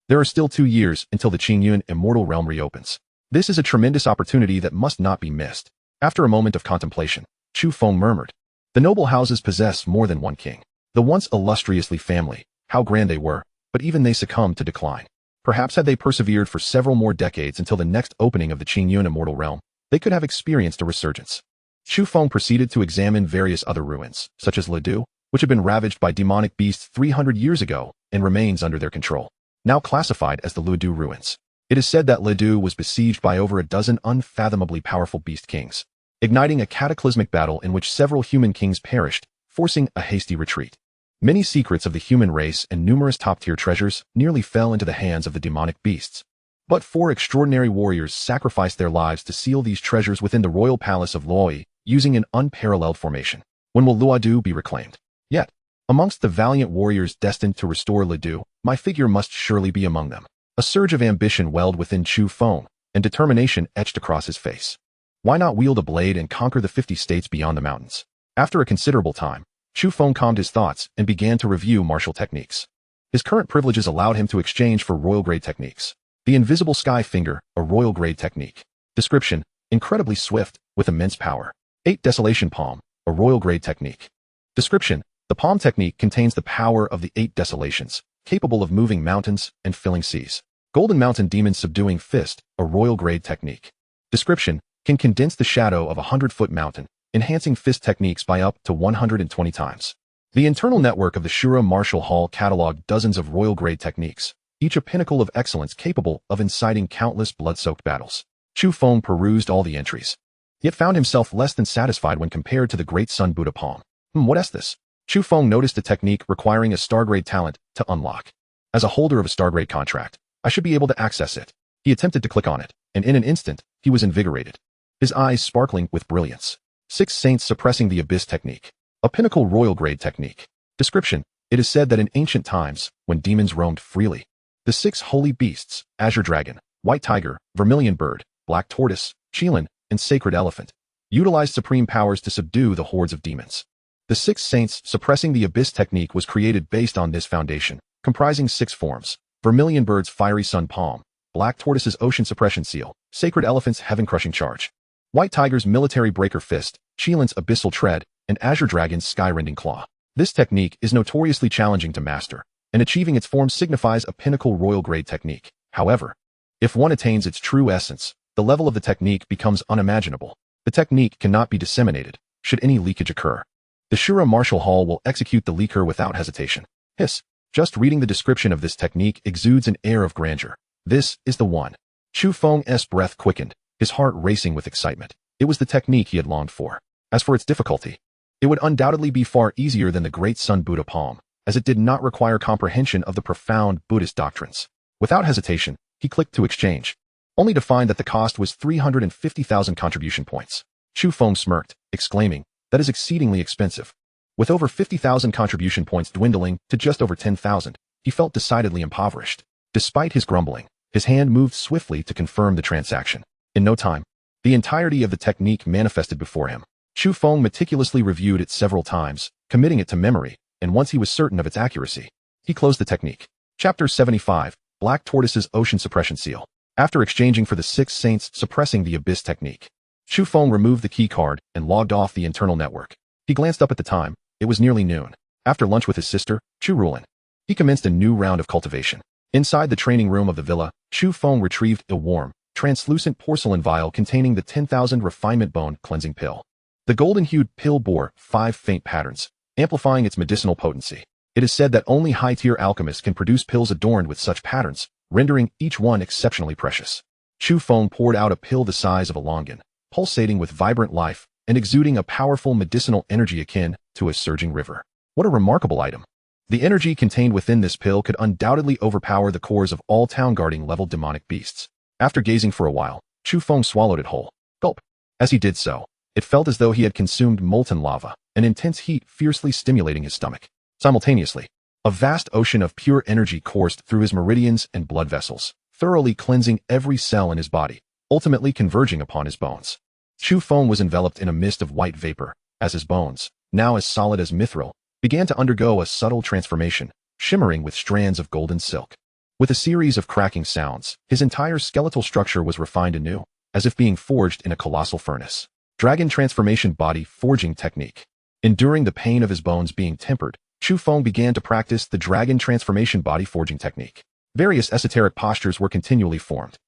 there are still 2 years until the Qingyun immortal realm reopens. This is a tremendous opportunity that must not be missed. After a moment of contemplation, Chu Feng murmured, "The noble houses possess more than one king. The once illustrious Li family, how grand they were, but even they succumbed to decline. Perhaps had they persevered for several more decades until the next opening of the Qingyun immortal realm, they could have experienced a resurgence." Chu Feng proceeded to examine various other ruins, such as Ledu, which had been ravaged by demonic beasts 300 years ago and remains under their control, now classified as the Ledu ruins. It is said that Ledu was besieged by over a dozen unfathomably powerful beast kings, igniting a cataclysmic battle in which several human kings perished, forcing a hasty retreat. Many secrets of the human race and numerous top-tier treasures nearly fell into the hands of the demonic beasts. But 4 extraordinary warriors sacrificed their lives to seal these treasures within the royal palace of Luoyi, using an unparalleled formation. When will Luodu be reclaimed? Yet, amongst the valiant warriors destined to restore Ledu, my figure must surely be among them. A surge of ambition welled within Chu Feng, and determination etched across his face. Why not wield a blade and conquer the 50 states beyond the mountains? After a considerable time, Chu Feng calmed his thoughts and began to review martial techniques. His current privileges allowed him to exchange for royal-grade techniques. The Invisible Sky Finger, a royal-grade technique. Description: incredibly swift, with immense power. 8 Desolation Palm, a royal-grade technique. Description: the palm technique contains the power of the 8 desolations, capable of moving mountains and filling seas. Golden Mountain Demon Subduing Fist, a royal-grade technique. Description: can condense the shadow of a 100-foot mountain, enhancing fist techniques by up to 120 times. The internal network of the Shura Martial Hall cataloged dozens of royal-grade techniques, each a pinnacle of excellence capable of inciting countless blood-soaked battles. Chu Feng perused all the entries, yet found himself less than satisfied when compared to the Great Sun Buddha Palm. What is this? Chu Feng noticed a technique requiring a Stargrade talent to unlock. As a holder of a Stargrade contract, I should be able to access it. He attempted to click on it, and in an instant, he was invigorated, his eyes sparkling with brilliance. 6 Saints Suppressing the Abyss Technique, a pinnacle royal-grade technique. Description: it is said that in ancient times, when demons roamed freely, the 6 holy beasts, Azure Dragon, White Tiger, Vermilion Bird, Black Tortoise, Qilin, and Sacred Elephant, utilized supreme powers to subdue the hordes of demons. The 6 Saints Suppressing the Abyss technique was created based on this foundation, comprising 6 forms: Vermilion Bird's Fiery Sun Palm, Black Tortoise's Ocean Suppression Seal, Sacred Elephant's Heaven Crushing Charge, White Tiger's Military Breaker Fist, Qilin's Abyssal Tread, and Azure Dragon's Skyrending Claw. This technique is notoriously challenging to master, and achieving its form signifies a pinnacle royal-grade technique. However, if one attains its true essence, the level of the technique becomes unimaginable. The technique cannot be disseminated, should any leakage occur. The Shura Martial Hall will execute the leaker without hesitation. Hiss. Just reading the description of this technique exudes an air of grandeur. This is the one. Chu Feng's breath quickened, his heart racing with excitement. It was the technique he had longed for. As for its difficulty, it would undoubtedly be far easier than the Great Sun Buddha Palm, as it did not require comprehension of the profound Buddhist doctrines. Without hesitation, he clicked to exchange, only to find that the cost was 350,000 contribution points. Chu Feng smirked, exclaiming, "That is exceedingly expensive." With over 50,000 contribution points dwindling to just over 10,000, he felt decidedly impoverished. Despite his grumbling, his hand moved swiftly to confirm the transaction. In no time, the entirety of the technique manifested before him. Chu Feng meticulously reviewed it several times, committing it to memory, and once he was certain of its accuracy, he closed the technique. Chapter 75, Black Tortoise's Ocean Suppression Seal. After exchanging for the 6 Saints Suppressing the Abyss technique, Chu Feng removed the key card and logged off the internal network. He glanced up at the time. It was nearly noon. After lunch with his sister, Chu Rulin, he commenced a new round of cultivation. Inside the training room of the villa, Chu Feng retrieved a warm, translucent porcelain vial containing the 10,000 refinement bone cleansing pill. The golden-hued pill bore 5 faint patterns, amplifying its medicinal potency. It is said that only high-tier alchemists can produce pills adorned with such patterns, rendering each one exceptionally precious. Chu Feng poured out a pill the size of a longan, pulsating with vibrant life and exuding a powerful medicinal energy akin to a surging river. What a remarkable item. The energy contained within this pill could undoubtedly overpower the cores of all town-guarding-level demonic beasts. After gazing for a while, Chu Feng swallowed it whole. Gulp. As he did so, it felt as though he had consumed molten lava, an intense heat fiercely stimulating his stomach. Simultaneously, a vast ocean of pure energy coursed through his meridians and blood vessels, thoroughly cleansing every cell in his body, ultimately converging upon his bones. Chu Feng was enveloped in a mist of white vapor, as his bones, now as solid as mithril, began to undergo a subtle transformation, shimmering with strands of golden silk. With a series of cracking sounds, his entire skeletal structure was refined anew, as if being forged in a colossal furnace. Dragon Transformation Body Forging Technique. Enduring the pain of his bones being tempered, Chu Feng began to practice the Dragon Transformation Body Forging Technique. Various esoteric postures were continually formed.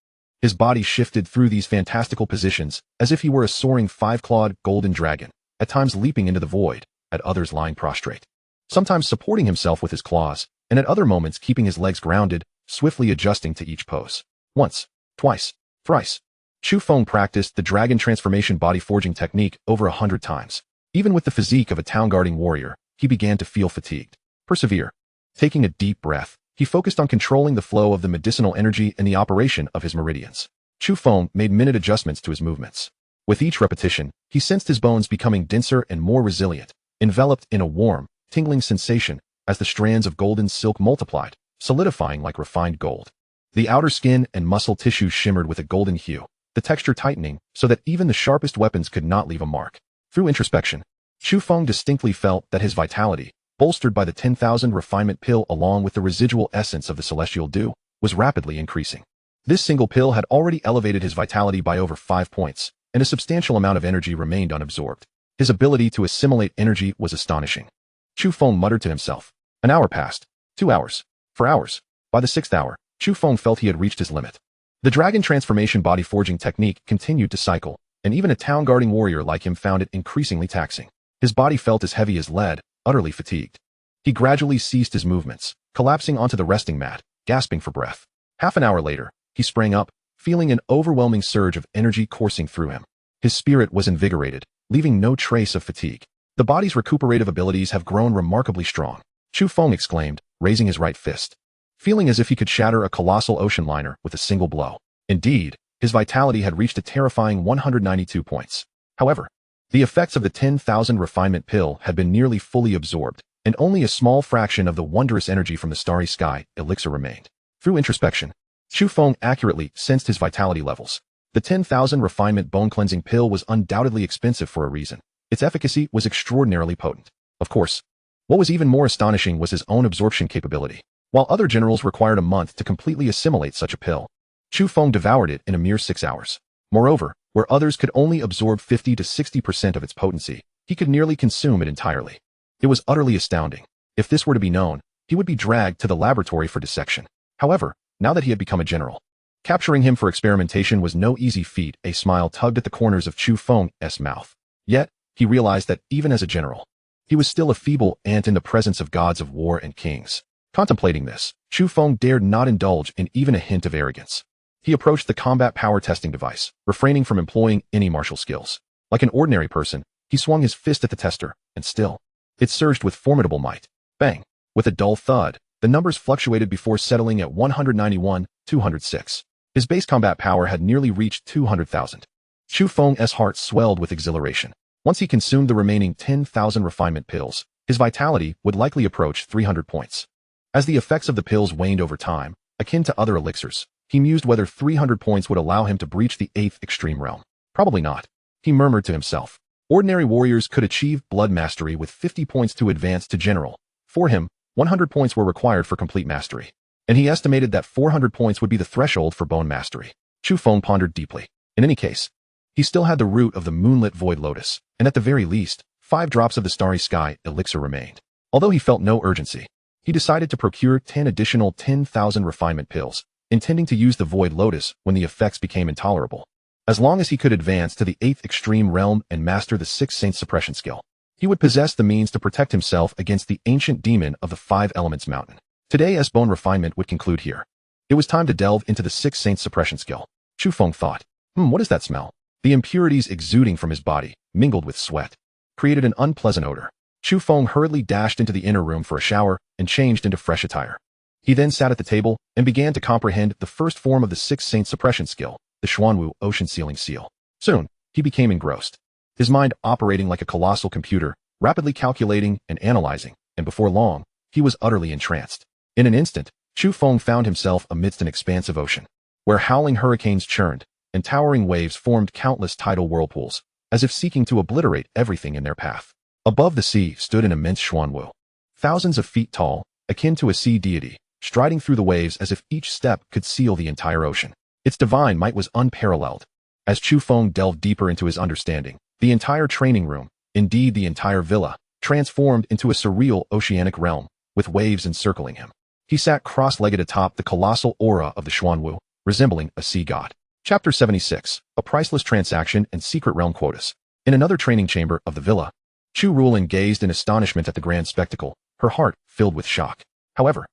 His body shifted through these fantastical positions as if he were a soaring five-clawed golden dragon, at times leaping into the void, at others lying prostrate. Sometimes supporting himself with his claws, and at other moments keeping his legs grounded, swiftly adjusting to each pose. Once, twice, thrice. Chu Feng practiced the Dragon Transformation Body Forging Technique over 100 times. Even with the physique of a town-guarding warrior, he began to feel fatigued. Persevere. Taking a deep breath, he focused on controlling the flow of the medicinal energy and the operation of his meridians. Chu Feng made minute adjustments to his movements. With each repetition, he sensed his bones becoming denser and more resilient, enveloped in a warm, tingling sensation as the strands of golden silk multiplied, solidifying like refined gold. The outer skin and muscle tissue shimmered with a golden hue, the texture tightening so that even the sharpest weapons could not leave a mark. Through introspection, Chu Feng distinctly felt that his vitality, bolstered by the 10,000 refinement pill along with the residual essence of the celestial dew, was rapidly increasing. This single pill had already elevated his vitality by over 5 points, and a substantial amount of energy remained unabsorbed. His ability to assimilate energy was astonishing. Chu Feng muttered to himself. An hour passed. 2 hours. 4 hours. By the 6th hour, Chu Feng felt he had reached his limit. The Dragon Transformation Body Forging Technique continued to cycle, and even a town-guarding warrior like him found it increasingly taxing. His body felt as heavy as lead, utterly fatigued. He gradually ceased his movements, collapsing onto the resting mat, gasping for breath. Half an hour later, he sprang up, feeling an overwhelming surge of energy coursing through him. His spirit was invigorated, leaving no trace of fatigue. The body's recuperative abilities have grown remarkably strong, Chu Feng exclaimed, raising his right fist, feeling as if he could shatter a colossal ocean liner with a single blow. Indeed, his vitality had reached a terrifying 192 points. However, the effects of the 10,000 refinement pill had been nearly fully absorbed, and only a small fraction of the wondrous energy from the starry sky elixir remained. Through introspection, Chu Feng accurately sensed his vitality levels. The 10,000 refinement bone-cleansing pill was undoubtedly expensive for a reason. Its efficacy was extraordinarily potent. Of course, what was even more astonishing was his own absorption capability. While other generals required a month to completely assimilate such a pill, Chu Feng devoured it in a mere 6 hours. Moreover, where others could only absorb 50 to 60% of its potency, he could nearly consume it entirely. It was utterly astounding. If this were to be known, he would be dragged to the laboratory for dissection. However, now that he had become a general, capturing him for experimentation was no easy feat. A smile tugged at the corners of Chu Feng's mouth. Yet, he realized that even as a general, he was still a feeble ant in the presence of gods of war and kings. Contemplating this, Chu Feng dared not indulge in even a hint of arrogance. He approached the combat power testing device, refraining from employing any martial skills. Like an ordinary person, he swung his fist at the tester, and still, it surged with formidable might. Bang! With a dull thud, the numbers fluctuated before settling at 191, 206. His base combat power had nearly reached 200,000. Chu Feng's heart swelled with exhilaration. Once he consumed the remaining 10,000 refinement pills, his vitality would likely approach 300 points. As the effects of the pills waned over time, akin to other elixirs, he mused whether 300 points would allow him to breach the 8th extreme realm. Probably not. He murmured to himself. Ordinary warriors could achieve blood mastery with 50 points to advance to general. For him, 100 points were required for complete mastery. And he estimated that 400 points would be the threshold for bone mastery. Chu Feng pondered deeply. In any case, he still had the root of the moonlit void lotus, and at the very least, 5 drops of the starry sky elixir remained. Although he felt no urgency, he decided to procure 10 additional 10,000 refinement pills, intending to use the void lotus when the effects became intolerable. As long as he could advance to the 8th extreme realm and master the 6th saint suppression skill, he would possess the means to protect himself against the ancient demon of the 5 elements mountain. Today's bone refinement would conclude here. It was time to delve into the 6th saint suppression skill. Chu Feng thought, what is that smell? The impurities exuding from his body, mingled with sweat, created an unpleasant odor. Chu Feng hurriedly dashed into the inner room for a shower and changed into fresh attire. He then sat at the table and began to comprehend the first form of the sixth saint suppression skill, the Xuanwu ocean sealing seal. Soon, he became engrossed, his mind operating like a colossal computer, rapidly calculating and analyzing, and before long, he was utterly entranced. In an instant, Chu Feng found himself amidst an expansive ocean, where howling hurricanes churned, and towering waves formed countless tidal whirlpools, as if seeking to obliterate everything in their path. Above the sea stood an immense Xuanwu, thousands of feet tall, akin to a sea deity, striding through the waves as if each step could seal the entire ocean. Its divine might was unparalleled. As Chu Feng delved deeper into his understanding, the entire training room, indeed the entire villa, transformed into a surreal oceanic realm, with waves encircling him. He sat cross-legged atop the colossal aura of the Xuanwu, resembling a sea god. Chapter 76, A Priceless Transaction and Secret Realm Quotas. In another training chamber of the villa, Chu Rulin gazed in astonishment at the grand spectacle, her heart filled with shock. However,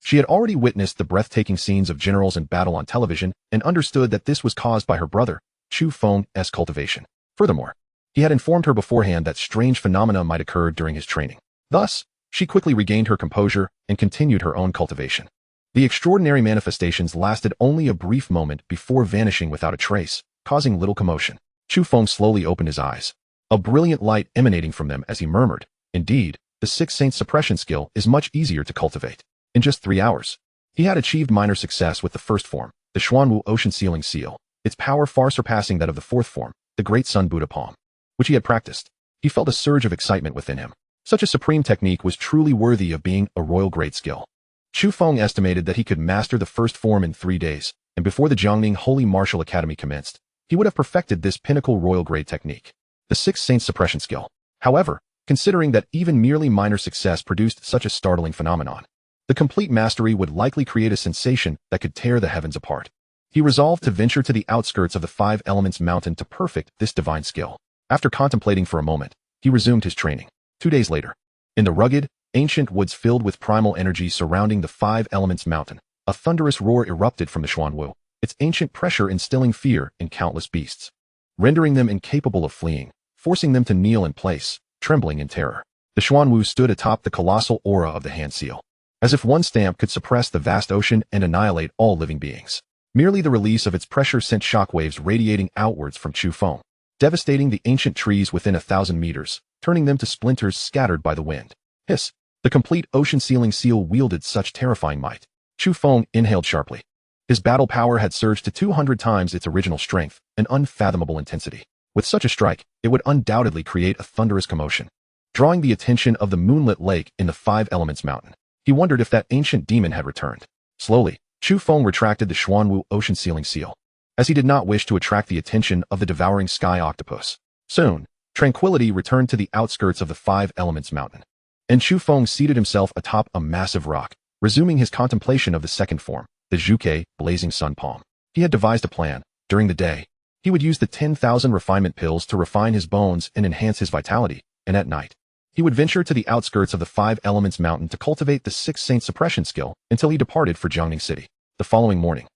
she had already witnessed the breathtaking scenes of generals in battle on television and understood that this was caused by her brother, Chu Feng's cultivation. Furthermore, he had informed her beforehand that strange phenomena might occur during his training. Thus, she quickly regained her composure and continued her own cultivation. The extraordinary manifestations lasted only a brief moment before vanishing without a trace, causing little commotion. Chu Feng slowly opened his eyes, a brilliant light emanating from them as he murmured, "Indeed, the sixth saint suppression skill is much easier to cultivate." In just 3 hours, he had achieved minor success with the first form, the Xuanwu ocean sealing seal, its power far surpassing that of the fourth form, the Great Sun Buddha palm, which he had practiced. He felt a surge of excitement within him. Such a supreme technique was truly worthy of being a royal grade skill. Chu Feng estimated that he could master the first form in 3 days, and before the Jiangning Holy Martial Academy commenced, he would have perfected this pinnacle royal grade technique, the sixth saint suppression skill. However, considering that even merely minor success produced such a startling phenomenon, the complete mastery would likely create a sensation that could tear the heavens apart. He resolved to venture to the outskirts of the Five Elements Mountain to perfect this divine skill. After contemplating for a moment, he resumed his training. 2 days later, in the rugged, ancient woods filled with primal energy surrounding the Five Elements Mountain, a thunderous roar erupted from the Xuanwu, its ancient pressure instilling fear in countless beasts, rendering them incapable of fleeing, forcing them to kneel in place, trembling in terror. The Xuanwu stood atop the colossal aura of the hand seal, as if one stamp could suppress the vast ocean and annihilate all living beings. Merely the release of its pressure sent shockwaves radiating outwards from Chu Feng, devastating the ancient trees within 1,000 meters, turning them to splinters scattered by the wind. Hiss! The complete ocean-sealing seal wielded such terrifying might. Chu Feng inhaled sharply. His battle power had surged to 200 times its original strength, an unfathomable intensity. With such a strike, it would undoubtedly create a thunderous commotion, drawing the attention of the moonlit lake in the Five Elements Mountain. He wondered if that ancient demon had returned. Slowly, Chu Feng retracted the Xuanwu ocean sealing seal, as he did not wish to attract the attention of the devouring sky octopus. Soon, tranquility returned to the outskirts of the Five Elements Mountain, and Chu Feng seated himself atop a massive rock, resuming his contemplation of the second form, the Zhuke, blazing sun palm. He had devised a plan. During the day, he would use the 10,000 refinement pills to refine his bones and enhance his vitality, and at night, he would venture to the outskirts of the Five Elements Mountain to cultivate the sixth saint suppression skill until he departed for Jiangning City. The following morning,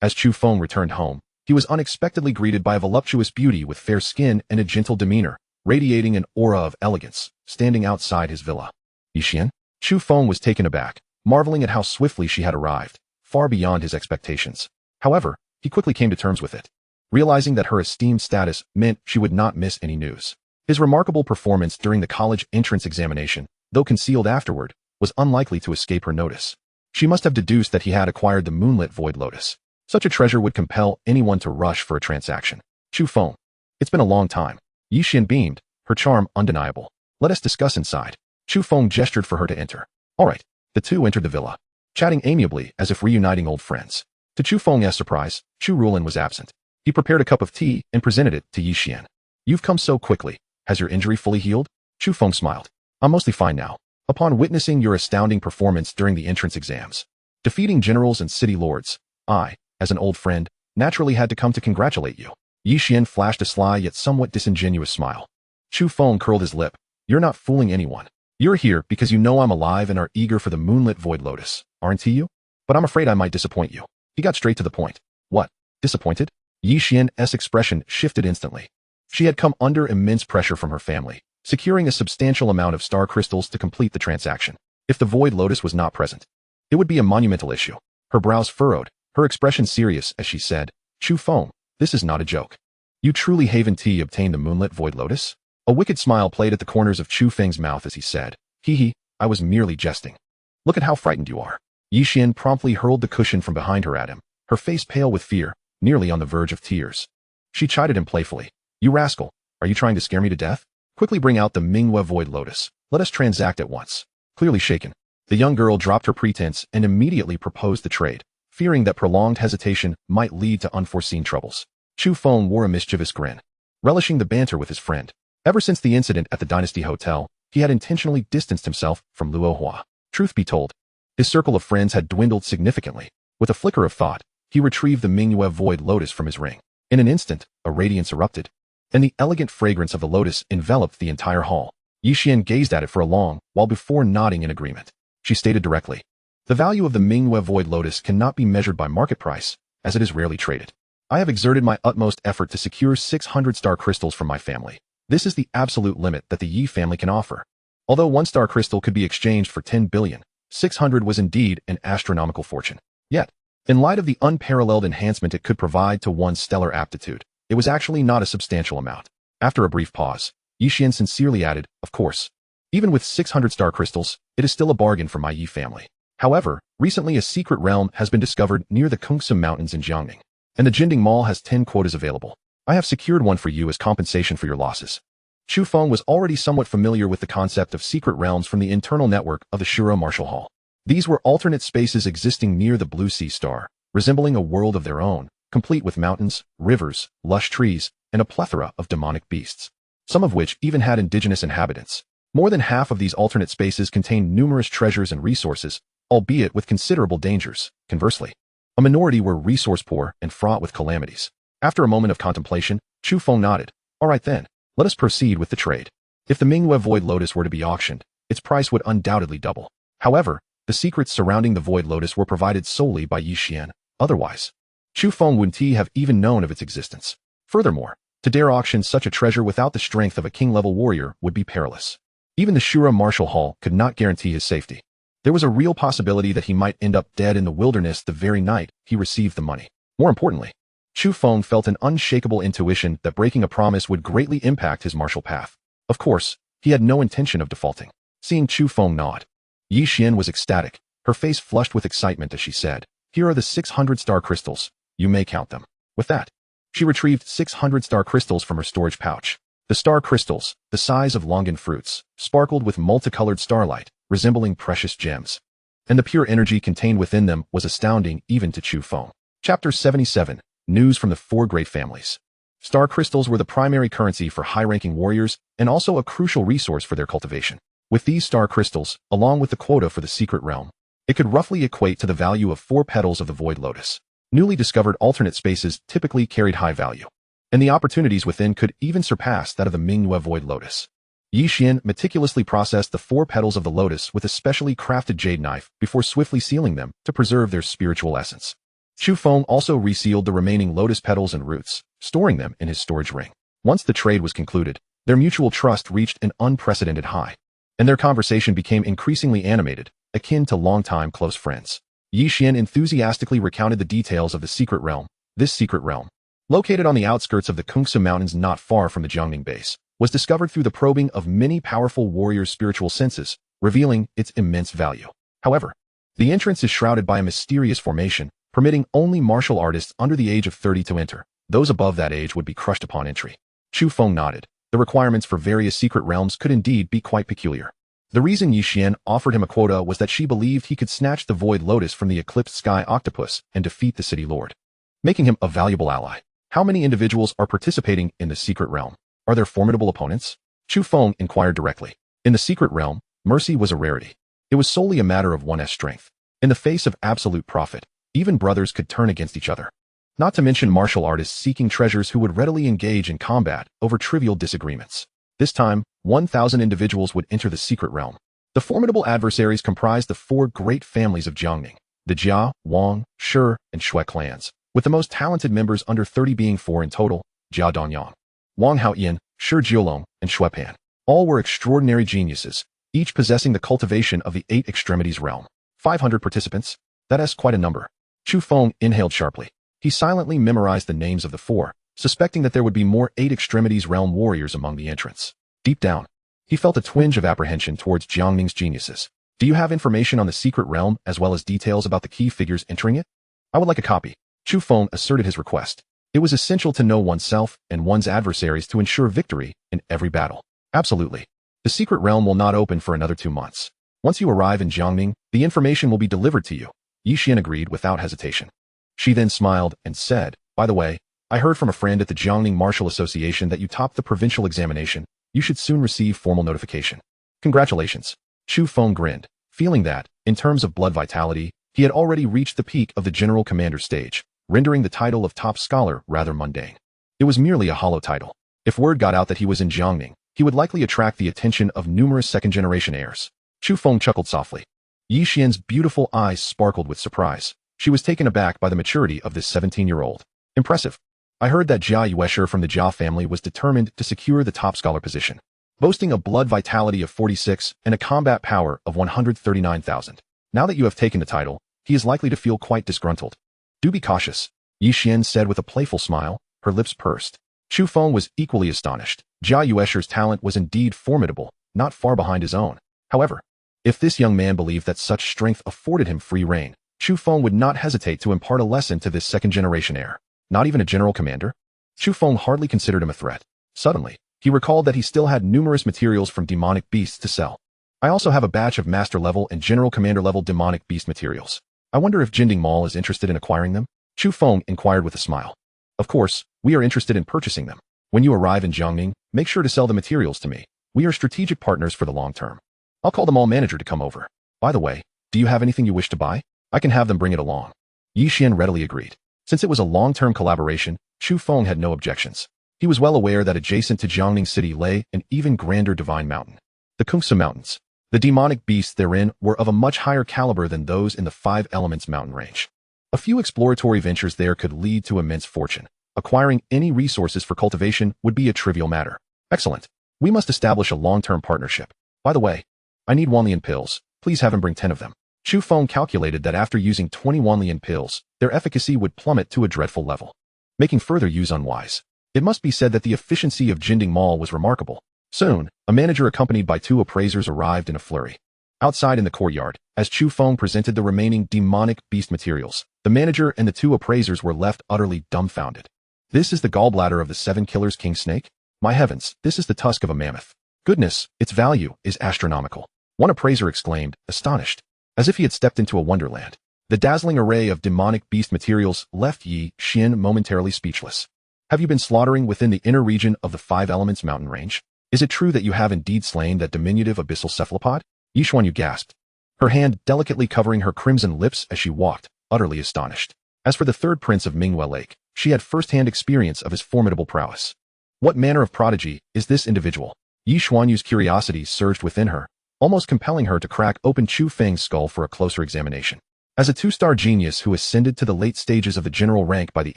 as Chu Feng returned home, he was unexpectedly greeted by a voluptuous beauty with fair skin and a gentle demeanor, radiating an aura of elegance, standing outside his villa. Yixian? Chu Feng was taken aback, marveling at how swiftly she had arrived, far beyond his expectations. However, he quickly came to terms with it, realizing that her esteemed status meant she would not miss any news. His remarkable performance during the college entrance examination, though concealed afterward, was unlikely to escape her notice. She must have deduced that he had acquired the moonlit void lotus. Such a treasure would compel anyone to rush for a transaction. Chu Feng. It's been a long time. Yixian beamed, her charm undeniable. Let us discuss inside. Chu Feng gestured for her to enter. All right. The two entered the villa, chatting amiably as if reuniting old friends. To Chu Feng's surprise, Chu Rulin was absent. He prepared a cup of tea and presented it to Yixian. You've come so quickly. Has your injury fully healed? Chu Feng smiled. I'm mostly fine now. Upon witnessing your astounding performance during the entrance exams, defeating generals and city lords, I, as an old friend, naturally had to come to congratulate you. Yixian flashed a sly yet somewhat disingenuous smile. Chu Feng curled his lip. You're not fooling anyone. You're here because you know I'm alive and are eager for the moonlit void lotus, aren't you? But I'm afraid I might disappoint you. He got straight to the point. What? Disappointed? Yi Xian's expression shifted instantly. She had come under immense pressure from her family, securing a substantial amount of star crystals to complete the transaction. If the Void Lotus was not present, it would be a monumental issue. Her brows furrowed, her expression serious as she said, Chu Feng, this is not a joke. You truly haven't obtained the moonlit Void Lotus? A wicked smile played at the corners of Chu Feng's mouth as he said, Hee, I was merely jesting. Look at how frightened you are. Yi Xian promptly hurled the cushion from behind her at him, her face pale with fear, nearly on the verge of tears. She chided him playfully. You rascal, are you trying to scare me to death? Quickly bring out the Manhwa Void Lotus. Let us transact at once. Clearly shaken, the young girl dropped her pretense and immediately proposed the trade, fearing that prolonged hesitation might lead to unforeseen troubles. Chu Feng wore a mischievous grin, relishing the banter with his friend. Ever since the incident at the Dynasty Hotel, he had intentionally distanced himself from Luo Hua. Truth be told, his circle of friends had dwindled significantly. With a flicker of thought, he retrieved the Manhwa Void Lotus from his ring. In an instant, a radiance erupted, and the elegant fragrance of the lotus enveloped the entire hall. Yi Xian gazed at it for a long while before nodding in agreement. She stated directly, the value of the Manhwa Void Lotus cannot be measured by market price, as it is rarely traded. I have exerted my utmost effort to secure 600 star crystals from my family. This is the absolute limit that the Yi family can offer. Although 1 star crystal could be exchanged for 10 billion, 600 was indeed an astronomical fortune. Yet, in light of the unparalleled enhancement it could provide to one's stellar aptitude, it was actually not a substantial amount. After a brief pause, Yi Xian sincerely added, of course, even with 600 star crystals, it is still a bargain for my Yi family. However, recently a secret realm has been discovered near the Kungsum Mountains in Jiangning, and the Jinding Mall has 10 quotas available. I have secured one for you as compensation for your losses. Chu Feng was already somewhat familiar with the concept of secret realms from the internal network of the Shura Martial Hall. These were alternate spaces existing near the Blue Sea Star, resembling a world of their own, complete with mountains, rivers, lush trees, and a plethora of demonic beasts, some of which even had indigenous inhabitants. More than half of these alternate spaces contained numerous treasures and resources, albeit with considerable dangers. Conversely, a minority were resource-poor and fraught with calamities. After a moment of contemplation, Chu Feng nodded. All right then, let us proceed with the trade. If the Manhwa Void Lotus were to be auctioned, its price would undoubtedly double. However, the secrets surrounding the Void Lotus were provided solely by Yi Xian. Otherwise, Chu Feng wouldn't have even known of its existence. Furthermore, to dare auction such a treasure without the strength of a king-level warrior would be perilous. Even the Shura Martial Hall could not guarantee his safety. There was a real possibility that he might end up dead in the wilderness the very night he received the money. More importantly, Chu Feng felt an unshakable intuition that breaking a promise would greatly impact his martial path. Of course, he had no intention of defaulting. Seeing Chu Feng nod, Yi Xian was ecstatic, her face flushed with excitement as she said, here are the 600 star crystals, you may count them. With that, she retrieved 600 star crystals from her storage pouch. The star crystals, the size of longan fruits, sparkled with multicolored starlight, resembling precious gems. And the pure energy contained within them was astounding even to Chu Feng. Chapter 77. News from the 4 Great Families. Star crystals were the primary currency for high-ranking warriors and also a crucial resource for their cultivation. With these star crystals, along with the quota for the secret realm, it could roughly equate to the value of 4 petals of the Void Lotus. Newly discovered alternate spaces typically carried high value, and the opportunities within could even surpass that of the Manhwa Void Lotus. Yi Xian meticulously processed the 4 petals of the lotus with a specially crafted jade knife before swiftly sealing them to preserve their spiritual essence. Chu Feng also resealed the remaining lotus petals and roots, storing them in his storage ring. Once the trade was concluded, their mutual trust reached an unprecedented high, and their conversation became increasingly animated, akin to longtime close friends. Yi Xian enthusiastically recounted the details of the secret realm. This secret realm, located on the outskirts of the Kungsum Mountains not far from the Jiangning base, was discovered through the probing of many powerful warriors' spiritual senses, revealing its immense value. However, the entrance is shrouded by a mysterious formation, permitting only martial artists under the age of 30 to enter. Those above that age would be crushed upon entry. Chu Feng nodded. The requirements for various secret realms could indeed be quite peculiar. The reason Yi Xian offered him a quota was that she believed he could snatch the Void Lotus from the eclipsed sky octopus and defeat the city lord, making him a valuable ally. How many individuals are participating in the secret realm? Are there formidable opponents? Chu Feng inquired directly. In the secret realm, mercy was a rarity. It was solely a matter of one's strength. In the face of absolute profit, even brothers could turn against each other. Not to mention martial artists seeking treasures who would readily engage in combat over trivial disagreements. This time, 1,000 individuals would enter the secret realm. The formidable adversaries comprised the 4 great families of Jiangning, the Jia, Wang, Shi, and Shui clans. with the most talented members under 30 being 4 in total: Jia Dongyang, Wang Haoyan, Shi Jiulong, and Shui Pan. All were extraordinary geniuses, each possessing the cultivation of the 8 extremities realm. 500 participants? That is quite a number. Chu Feng inhaled sharply. He silently memorized the names of the 4, suspecting that there would be more 8 extremities realm warriors among the entrants. Deep down, he felt a twinge of apprehension towards Jiangming's geniuses. Do you have information on the secret realm as well as details about the key figures entering it? I would like a copy. Chu Feng asserted his request. It was essential to know oneself and one's adversaries to ensure victory in every battle. Absolutely. The secret realm will not open for another 2 months. Once you arrive in Jiangming, the information will be delivered to you. Yi Xian agreed without hesitation. She then smiled and said, by the way, I heard from a friend at the Jiangning Martial Association that you topped the provincial examination. You should soon receive formal notification. Congratulations. Chu Feng grinned, feeling that, in terms of blood vitality, he had already reached the peak of the general commander stage, rendering the title of top scholar rather mundane. It was merely a hollow title. If word got out that he was in Jiangning, he would likely attract the attention of numerous second-generation heirs. Chu Feng chuckled softly. Yi Xian's beautiful eyes sparkled with surprise. She was taken aback by the maturity of this 17-year-old. Impressive. I heard that Jia Yuesher from the Jia family was determined to secure the top scholar position, boasting a blood vitality of 46 and a combat power of 139,000. Now that you have taken the title, he is likely to feel quite disgruntled. Do be cautious, Yi Xian said with a playful smile, her lips pursed. Chu Feng was equally astonished. Jia Yuesher's talent was indeed formidable, not far behind his own. However, if this young man believed that such strength afforded him free rein, Chu Feng would not hesitate to impart a lesson to this second-generation heir. Not even a general commander? Chu Feng hardly considered him a threat. Suddenly, he recalled that he still had numerous materials from demonic beasts to sell. I also have a batch of master-level and general commander-level demonic beast materials. I wonder if Jinding Mall is interested in acquiring them? Chu Feng inquired with a smile. Of course, we are interested in purchasing them. When you arrive in Jiangning, make sure to sell the materials to me. We are strategic partners for the long term. I'll call the mall manager to come over. By the way, do you have anything you wish to buy? I can have them bring it along. Yi Xian readily agreed. Since it was a long-term collaboration, Chu Feng had no objections. He was well aware that adjacent to Jiangning City lay an even grander divine mountain, the Kungsu Mountains. The demonic beasts therein were of a much higher caliber than those in the 5 Elements mountain range. A few exploratory ventures there could lead to immense fortune. Acquiring any resources for cultivation would be a trivial matter. Excellent. We must establish a long-term partnership. By the way, I need Wanlian pills. Please have him bring 10 of them. Chu Feng calculated that after using 20 Wanlian pills, their efficacy would plummet to a dreadful level, making further use unwise. It must be said that the efficiency of Jinding Mall was remarkable. Soon, a manager accompanied by 2 appraisers arrived in a flurry. Outside in the courtyard, as Chu Feng presented the remaining demonic beast materials, the manager and the 2 appraisers were left utterly dumbfounded. This is the gallbladder of the 7 Killers King Snake? My heavens, this is the tusk of a mammoth. Goodness, its value is astronomical. One appraiser exclaimed, astonished, as if he had stepped into a wonderland. The dazzling array of demonic beast materials left Yi Xian momentarily speechless. Have you been slaughtering within the inner region of the 5 Elements mountain range? Is it true that you have indeed slain that diminutive abyssal cephalopod? Yi Xuanyu gasped, her hand delicately covering her crimson lips as she walked, utterly astonished. As for the 3rd prince of Minghua Lake, she had first-hand experience of his formidable prowess. What manner of prodigy is this individual? Yi Xuanyu's curiosity surged within her, almost compelling her to crack open Chu Feng's skull for a closer examination. As a 2-star genius who ascended to the late stages of the general rank by the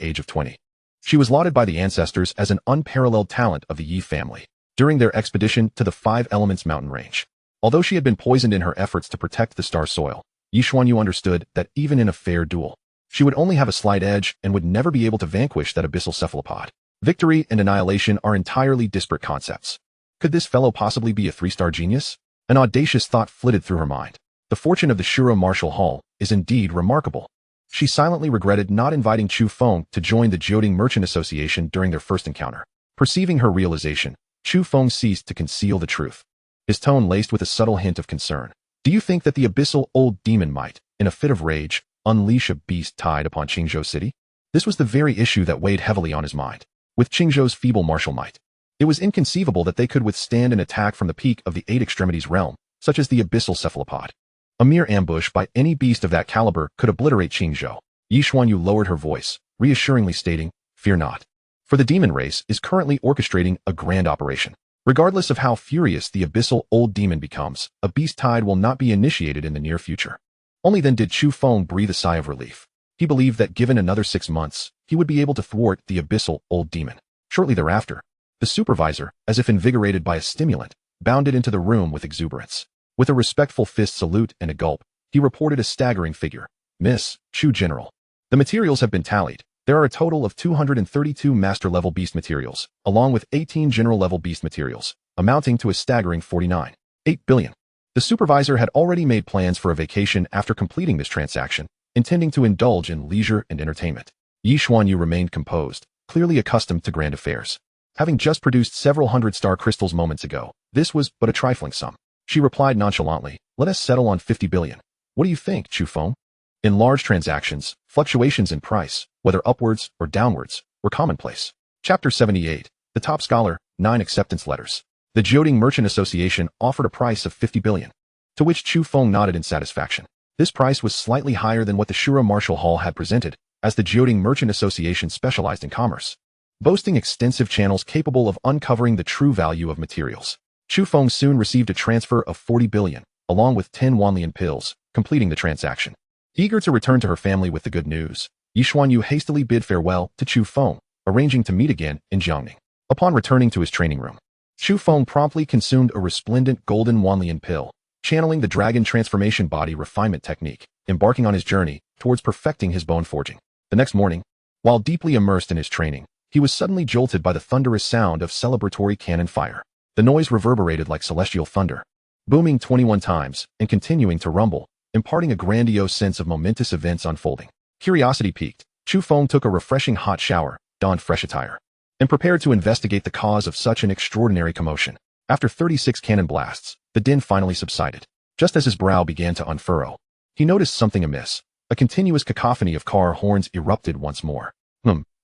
age of 20, she was lauded by the ancestors as an unparalleled talent of the Yi family during their expedition to the 5 Elements mountain range. Although she had been poisoned in her efforts to protect the star soil, Yi Xuanyu understood that even in a fair duel, she would only have a slight edge and would never be able to vanquish that abyssal cephalopod. Victory and annihilation are entirely disparate concepts. Could this fellow possibly be a 3-star genius? An audacious thought flitted through her mind. The fortune of the Shuro Martial Hall is indeed remarkable. She silently regretted not inviting Chu Feng to join the Jioding Merchant Association during their first encounter. Perceiving her realization, Chu Feng ceased to conceal the truth, his tone laced with a subtle hint of concern. Do you think that the abyssal old demon might, in a fit of rage, unleash a beast tide upon Qingzhou City? This was the very issue that weighed heavily on his mind. With Qingzhou's feeble martial might, it was inconceivable that they could withstand an attack from the peak of the 8 extremities realm, such as the abyssal cephalopod. A mere ambush by any beast of that caliber could obliterate Qingzhou. Yi Xuanyu lowered her voice, reassuringly stating, fear not. For the demon race is currently orchestrating a grand operation. Regardless of how furious the abyssal old demon becomes, a beast tide will not be initiated in the near future. Only then did Chu Feng breathe a sigh of relief. He believed that given another 6 months, he would be able to thwart the abyssal old demon. Shortly thereafter, the supervisor, as if invigorated by a stimulant, bounded into the room with exuberance. With a respectful fist salute and a gulp, he reported a staggering figure. Miss Chu General. The materials have been tallied. There are a total of 232 master-level beast materials, along with 18 general-level beast materials, amounting to a staggering 49.8 billion. The supervisor had already made plans for a vacation after completing this transaction, intending to indulge in leisure and entertainment. Yi Xuanyu remained composed, clearly accustomed to grand affairs. Having just produced several hundred star crystals moments ago, this was but a trifling sum. She replied nonchalantly, "Let us settle on 50 billion. What do you think, Chu Feng?" In large transactions, fluctuations in price, whether upwards or downwards, were commonplace. Chapter 78, The Top Scholar, 9 Acceptance Letters. The Jioding Merchant Association offered a price of 50 billion, to which Chu Feng nodded in satisfaction. This price was slightly higher than what the Shura Martial Hall had presented, as the Jioding Merchant Association specialized in commerce, boasting extensive channels capable of uncovering the true value of materials. Chu Feng soon received a transfer of 40 billion, along with 10 Wanlian pills, completing the transaction. Eager to return to her family with the good news, Yi Xuanyu hastily bid farewell to Chu Feng, arranging to meet again in Jiangning. Upon returning to his training room, Chu Feng promptly consumed a resplendent golden Wanlian pill, channeling the dragon transformation body refinement technique, embarking on his journey towards perfecting his bone forging. The next morning, while deeply immersed in his training, he was suddenly jolted by the thunderous sound of celebratory cannon fire. The noise reverberated like celestial thunder, booming 21 times and continuing to rumble, imparting a grandiose sense of momentous events unfolding. Curiosity piqued, Chu Feng took a refreshing hot shower, donned fresh attire, and prepared to investigate the cause of such an extraordinary commotion. After 36 cannon blasts, the din finally subsided. Just as his brow began to unfurrow, he noticed something amiss. A continuous cacophony of car horns erupted once more.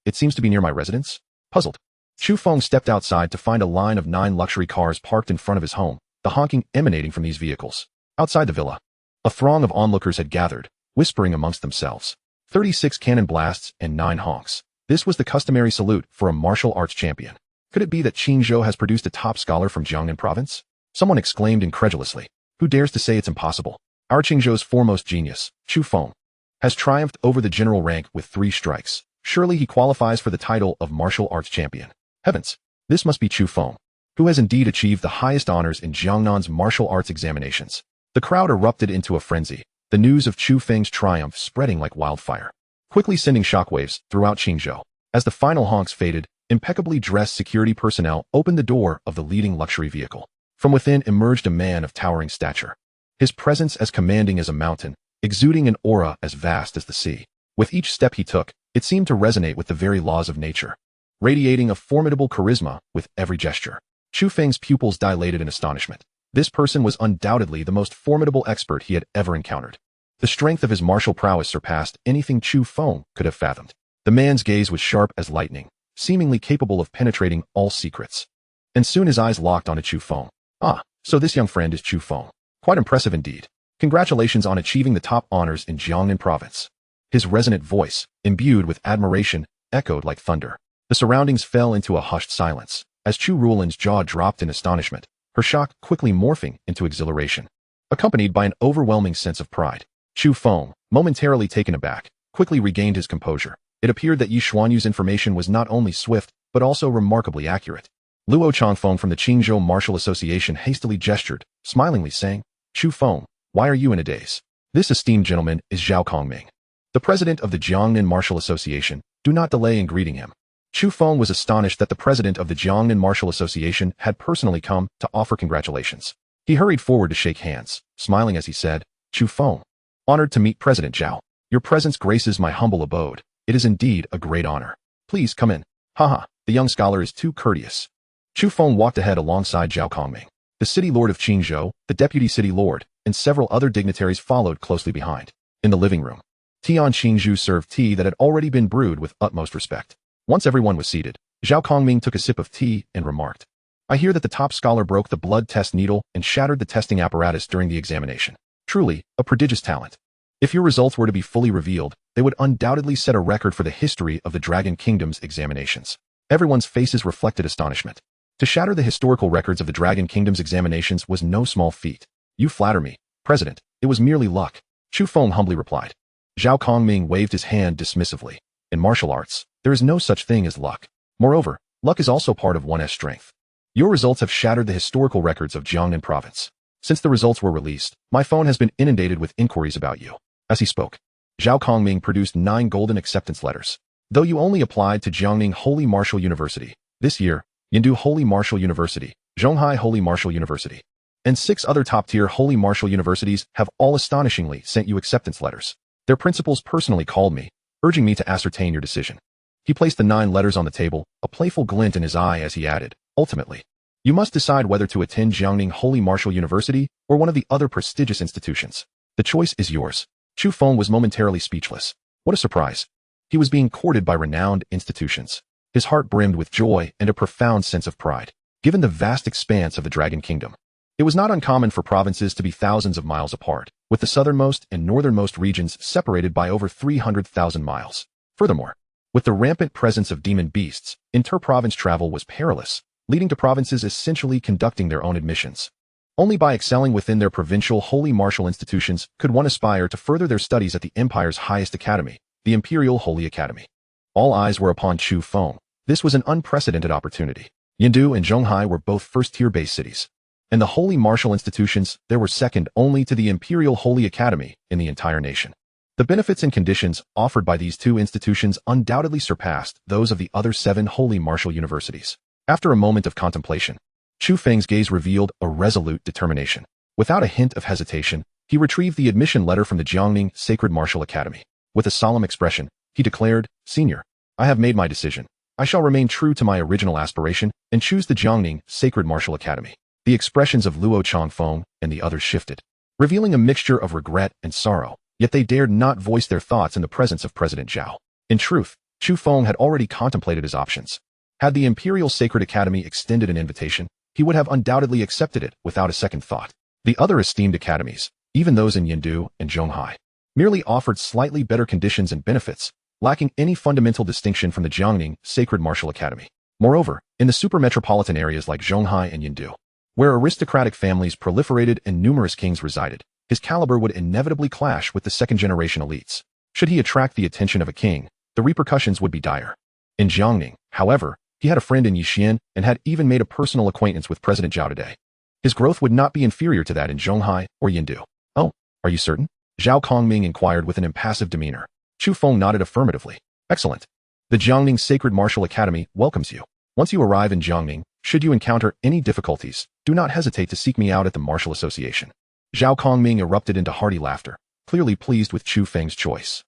It seems to be near my residence? Puzzled, Chu Feng stepped outside to find a line of 9 luxury cars parked in front of his home, the honking emanating from these vehicles. Outside the villa, a throng of onlookers had gathered, whispering amongst themselves. 36 cannon blasts and 9 honks. This was the customary salute for a martial arts champion. Could it be that Qingzhou has produced a top scholar from Jiangnan province? Someone exclaimed incredulously. Who dares to say it's impossible? Our Qingzhou's foremost genius, Chu Feng, has triumphed over the general rank with 3 strikes. Surely he qualifies for the title of martial arts champion. Heavens, this must be Chu Feng, who has indeed achieved the highest honors in Jiangnan's martial arts examinations. The crowd erupted into a frenzy, the news of Chu Feng's triumph spreading like wildfire, quickly sending shockwaves throughout Qingzhou. As the final honks faded, impeccably dressed security personnel opened the door of the leading luxury vehicle. From within emerged a man of towering stature, his presence as commanding as a mountain, exuding an aura as vast as the sea. With each step he took, it seemed to resonate with the very laws of nature, radiating a formidable charisma with every gesture. Chu Feng's pupils dilated in astonishment. This person was undoubtedly the most formidable expert he had ever encountered. The strength of his martial prowess surpassed anything Chu Feng could have fathomed. The man's gaze was sharp as lightning, seemingly capable of penetrating all secrets. And soon his eyes locked onto Chu Feng. Ah, so this young friend is Chu Feng. Quite impressive indeed. Congratulations on achieving the top honors in Jiangnan province. His resonant voice, imbued with admiration, echoed like thunder. The surroundings fell into a hushed silence, as Chu Ruolin's jaw dropped in astonishment, her shock quickly morphing into exhilaration, accompanied by an overwhelming sense of pride. Chu Feng, momentarily taken aback, quickly regained his composure. It appeared that Yi Xuanyu's information was not only swift, but also remarkably accurate. Luo Changfeng from the Qingzhou Martial Association hastily gestured, smilingly saying, Chu Feng, why are you in a daze? This esteemed gentleman is Zhao Kongming, the president of the Jiangnan Martial Association. Do not delay in greeting him. Chu Feng was astonished that the president of the Jiangnan Martial Association had personally come to offer congratulations. He hurried forward to shake hands, smiling as he said, Chu Feng, honored to meet President Zhao. Your presence graces my humble abode. It is indeed a great honor. Please come in. Haha, the young scholar is too courteous. Chu Feng walked ahead alongside Zhao Kongming. The city lord of Qingzhou, the deputy city lord, and several other dignitaries followed closely behind. In the living room, Tian Qingzhou served tea that had already been brewed with utmost respect. Once everyone was seated, Zhao Kongming took a sip of tea and remarked, I hear that the top scholar broke the blood test needle and shattered the testing apparatus during the examination. Truly, a prodigious talent. If your results were to be fully revealed, they would undoubtedly set a record for the history of the Dragon Kingdom's examinations. Everyone's faces reflected astonishment. To shatter the historical records of the Dragon Kingdom's examinations was no small feat. You flatter me, President. It was merely luck, Chu Feng humbly replied. Zhao Kongming waved his hand dismissively. In martial arts, there is no such thing as luck. Moreover, luck is also part of one's strength. Your results have shattered the historical records of Jiangnan province. Since the results were released, my phone has been inundated with inquiries about you. As he spoke, Zhao Kongming produced 9 golden acceptance letters. Though you only applied to Jiangning Holy Martial University this year, Yindu Holy Martial University, Zhonghai Holy Martial University, and 6 other top-tier Holy Martial Universities have all astonishingly sent you acceptance letters. Their principals personally called me, urging me to ascertain your decision. He placed the 9 letters on the table, a playful glint in his eye as he added, ultimately, you must decide whether to attend Jiangning Holy Martial University or one of the other prestigious institutions. The choice is yours. Chu Feng was momentarily speechless. What a surprise. He was being courted by renowned institutions. His heart brimmed with joy and a profound sense of pride. Given the vast expanse of the Dragon Kingdom, it was not uncommon for provinces to be thousands of miles apart, with the southernmost and northernmost regions separated by over 300,000 miles. Furthermore, with the rampant presence of demon beasts, inter-province travel was perilous, leading to provinces essentially conducting their own admissions. Only by excelling within their provincial holy martial institutions could one aspire to further their studies at the empire's highest academy, the Imperial Holy Academy. All eyes were upon Chu Feng. This was an unprecedented opportunity. Yindu and Zhonghai were both first-tier base cities. And the holy martial institutions there were second only to the Imperial Holy Academy in the entire nation. The benefits and conditions offered by these 2 institutions undoubtedly surpassed those of the other 7 holy martial universities. After a moment of contemplation, Chu Feng's gaze revealed a resolute determination. Without a hint of hesitation, he retrieved the admission letter from the Jiangning Sacred Martial Academy. With a solemn expression, he declared, Senior, I have made my decision. I shall remain true to my original aspiration and choose the Jiangning Sacred Martial Academy. The expressions of Luo Changfeng and the others shifted, revealing a mixture of regret and sorrow, yet they dared not voice their thoughts in the presence of President Zhao. In truth, Chu Feng had already contemplated his options. Had the Imperial Sacred Academy extended an invitation, he would have undoubtedly accepted it without a second thought. The other esteemed academies, even those in Yindu and Zhonghai, merely offered slightly better conditions and benefits, lacking any fundamental distinction from the Jiangning Sacred Martial Academy. Moreover, in the super-metropolitan areas like Zhonghai and Yindu, where aristocratic families proliferated and numerous kings resided, his caliber would inevitably clash with the second-generation elites. Should he attract the attention of a king, the repercussions would be dire. In Jiangning, however, he had a friend in Yixian and had even made a personal acquaintance with President Zhao today. His growth would not be inferior to that in Zhonghai or Yindu. Oh, are you certain? Zhao Kongming inquired with an impassive demeanor. Chu Feng nodded affirmatively. Excellent. The Jiangning Sacred Martial Academy welcomes you. Once you arrive in Jiangning, should you encounter any difficulties, do not hesitate to seek me out at the Martial Association. Zhao Kongming erupted into hearty laughter, clearly pleased with Chu Feng's choice.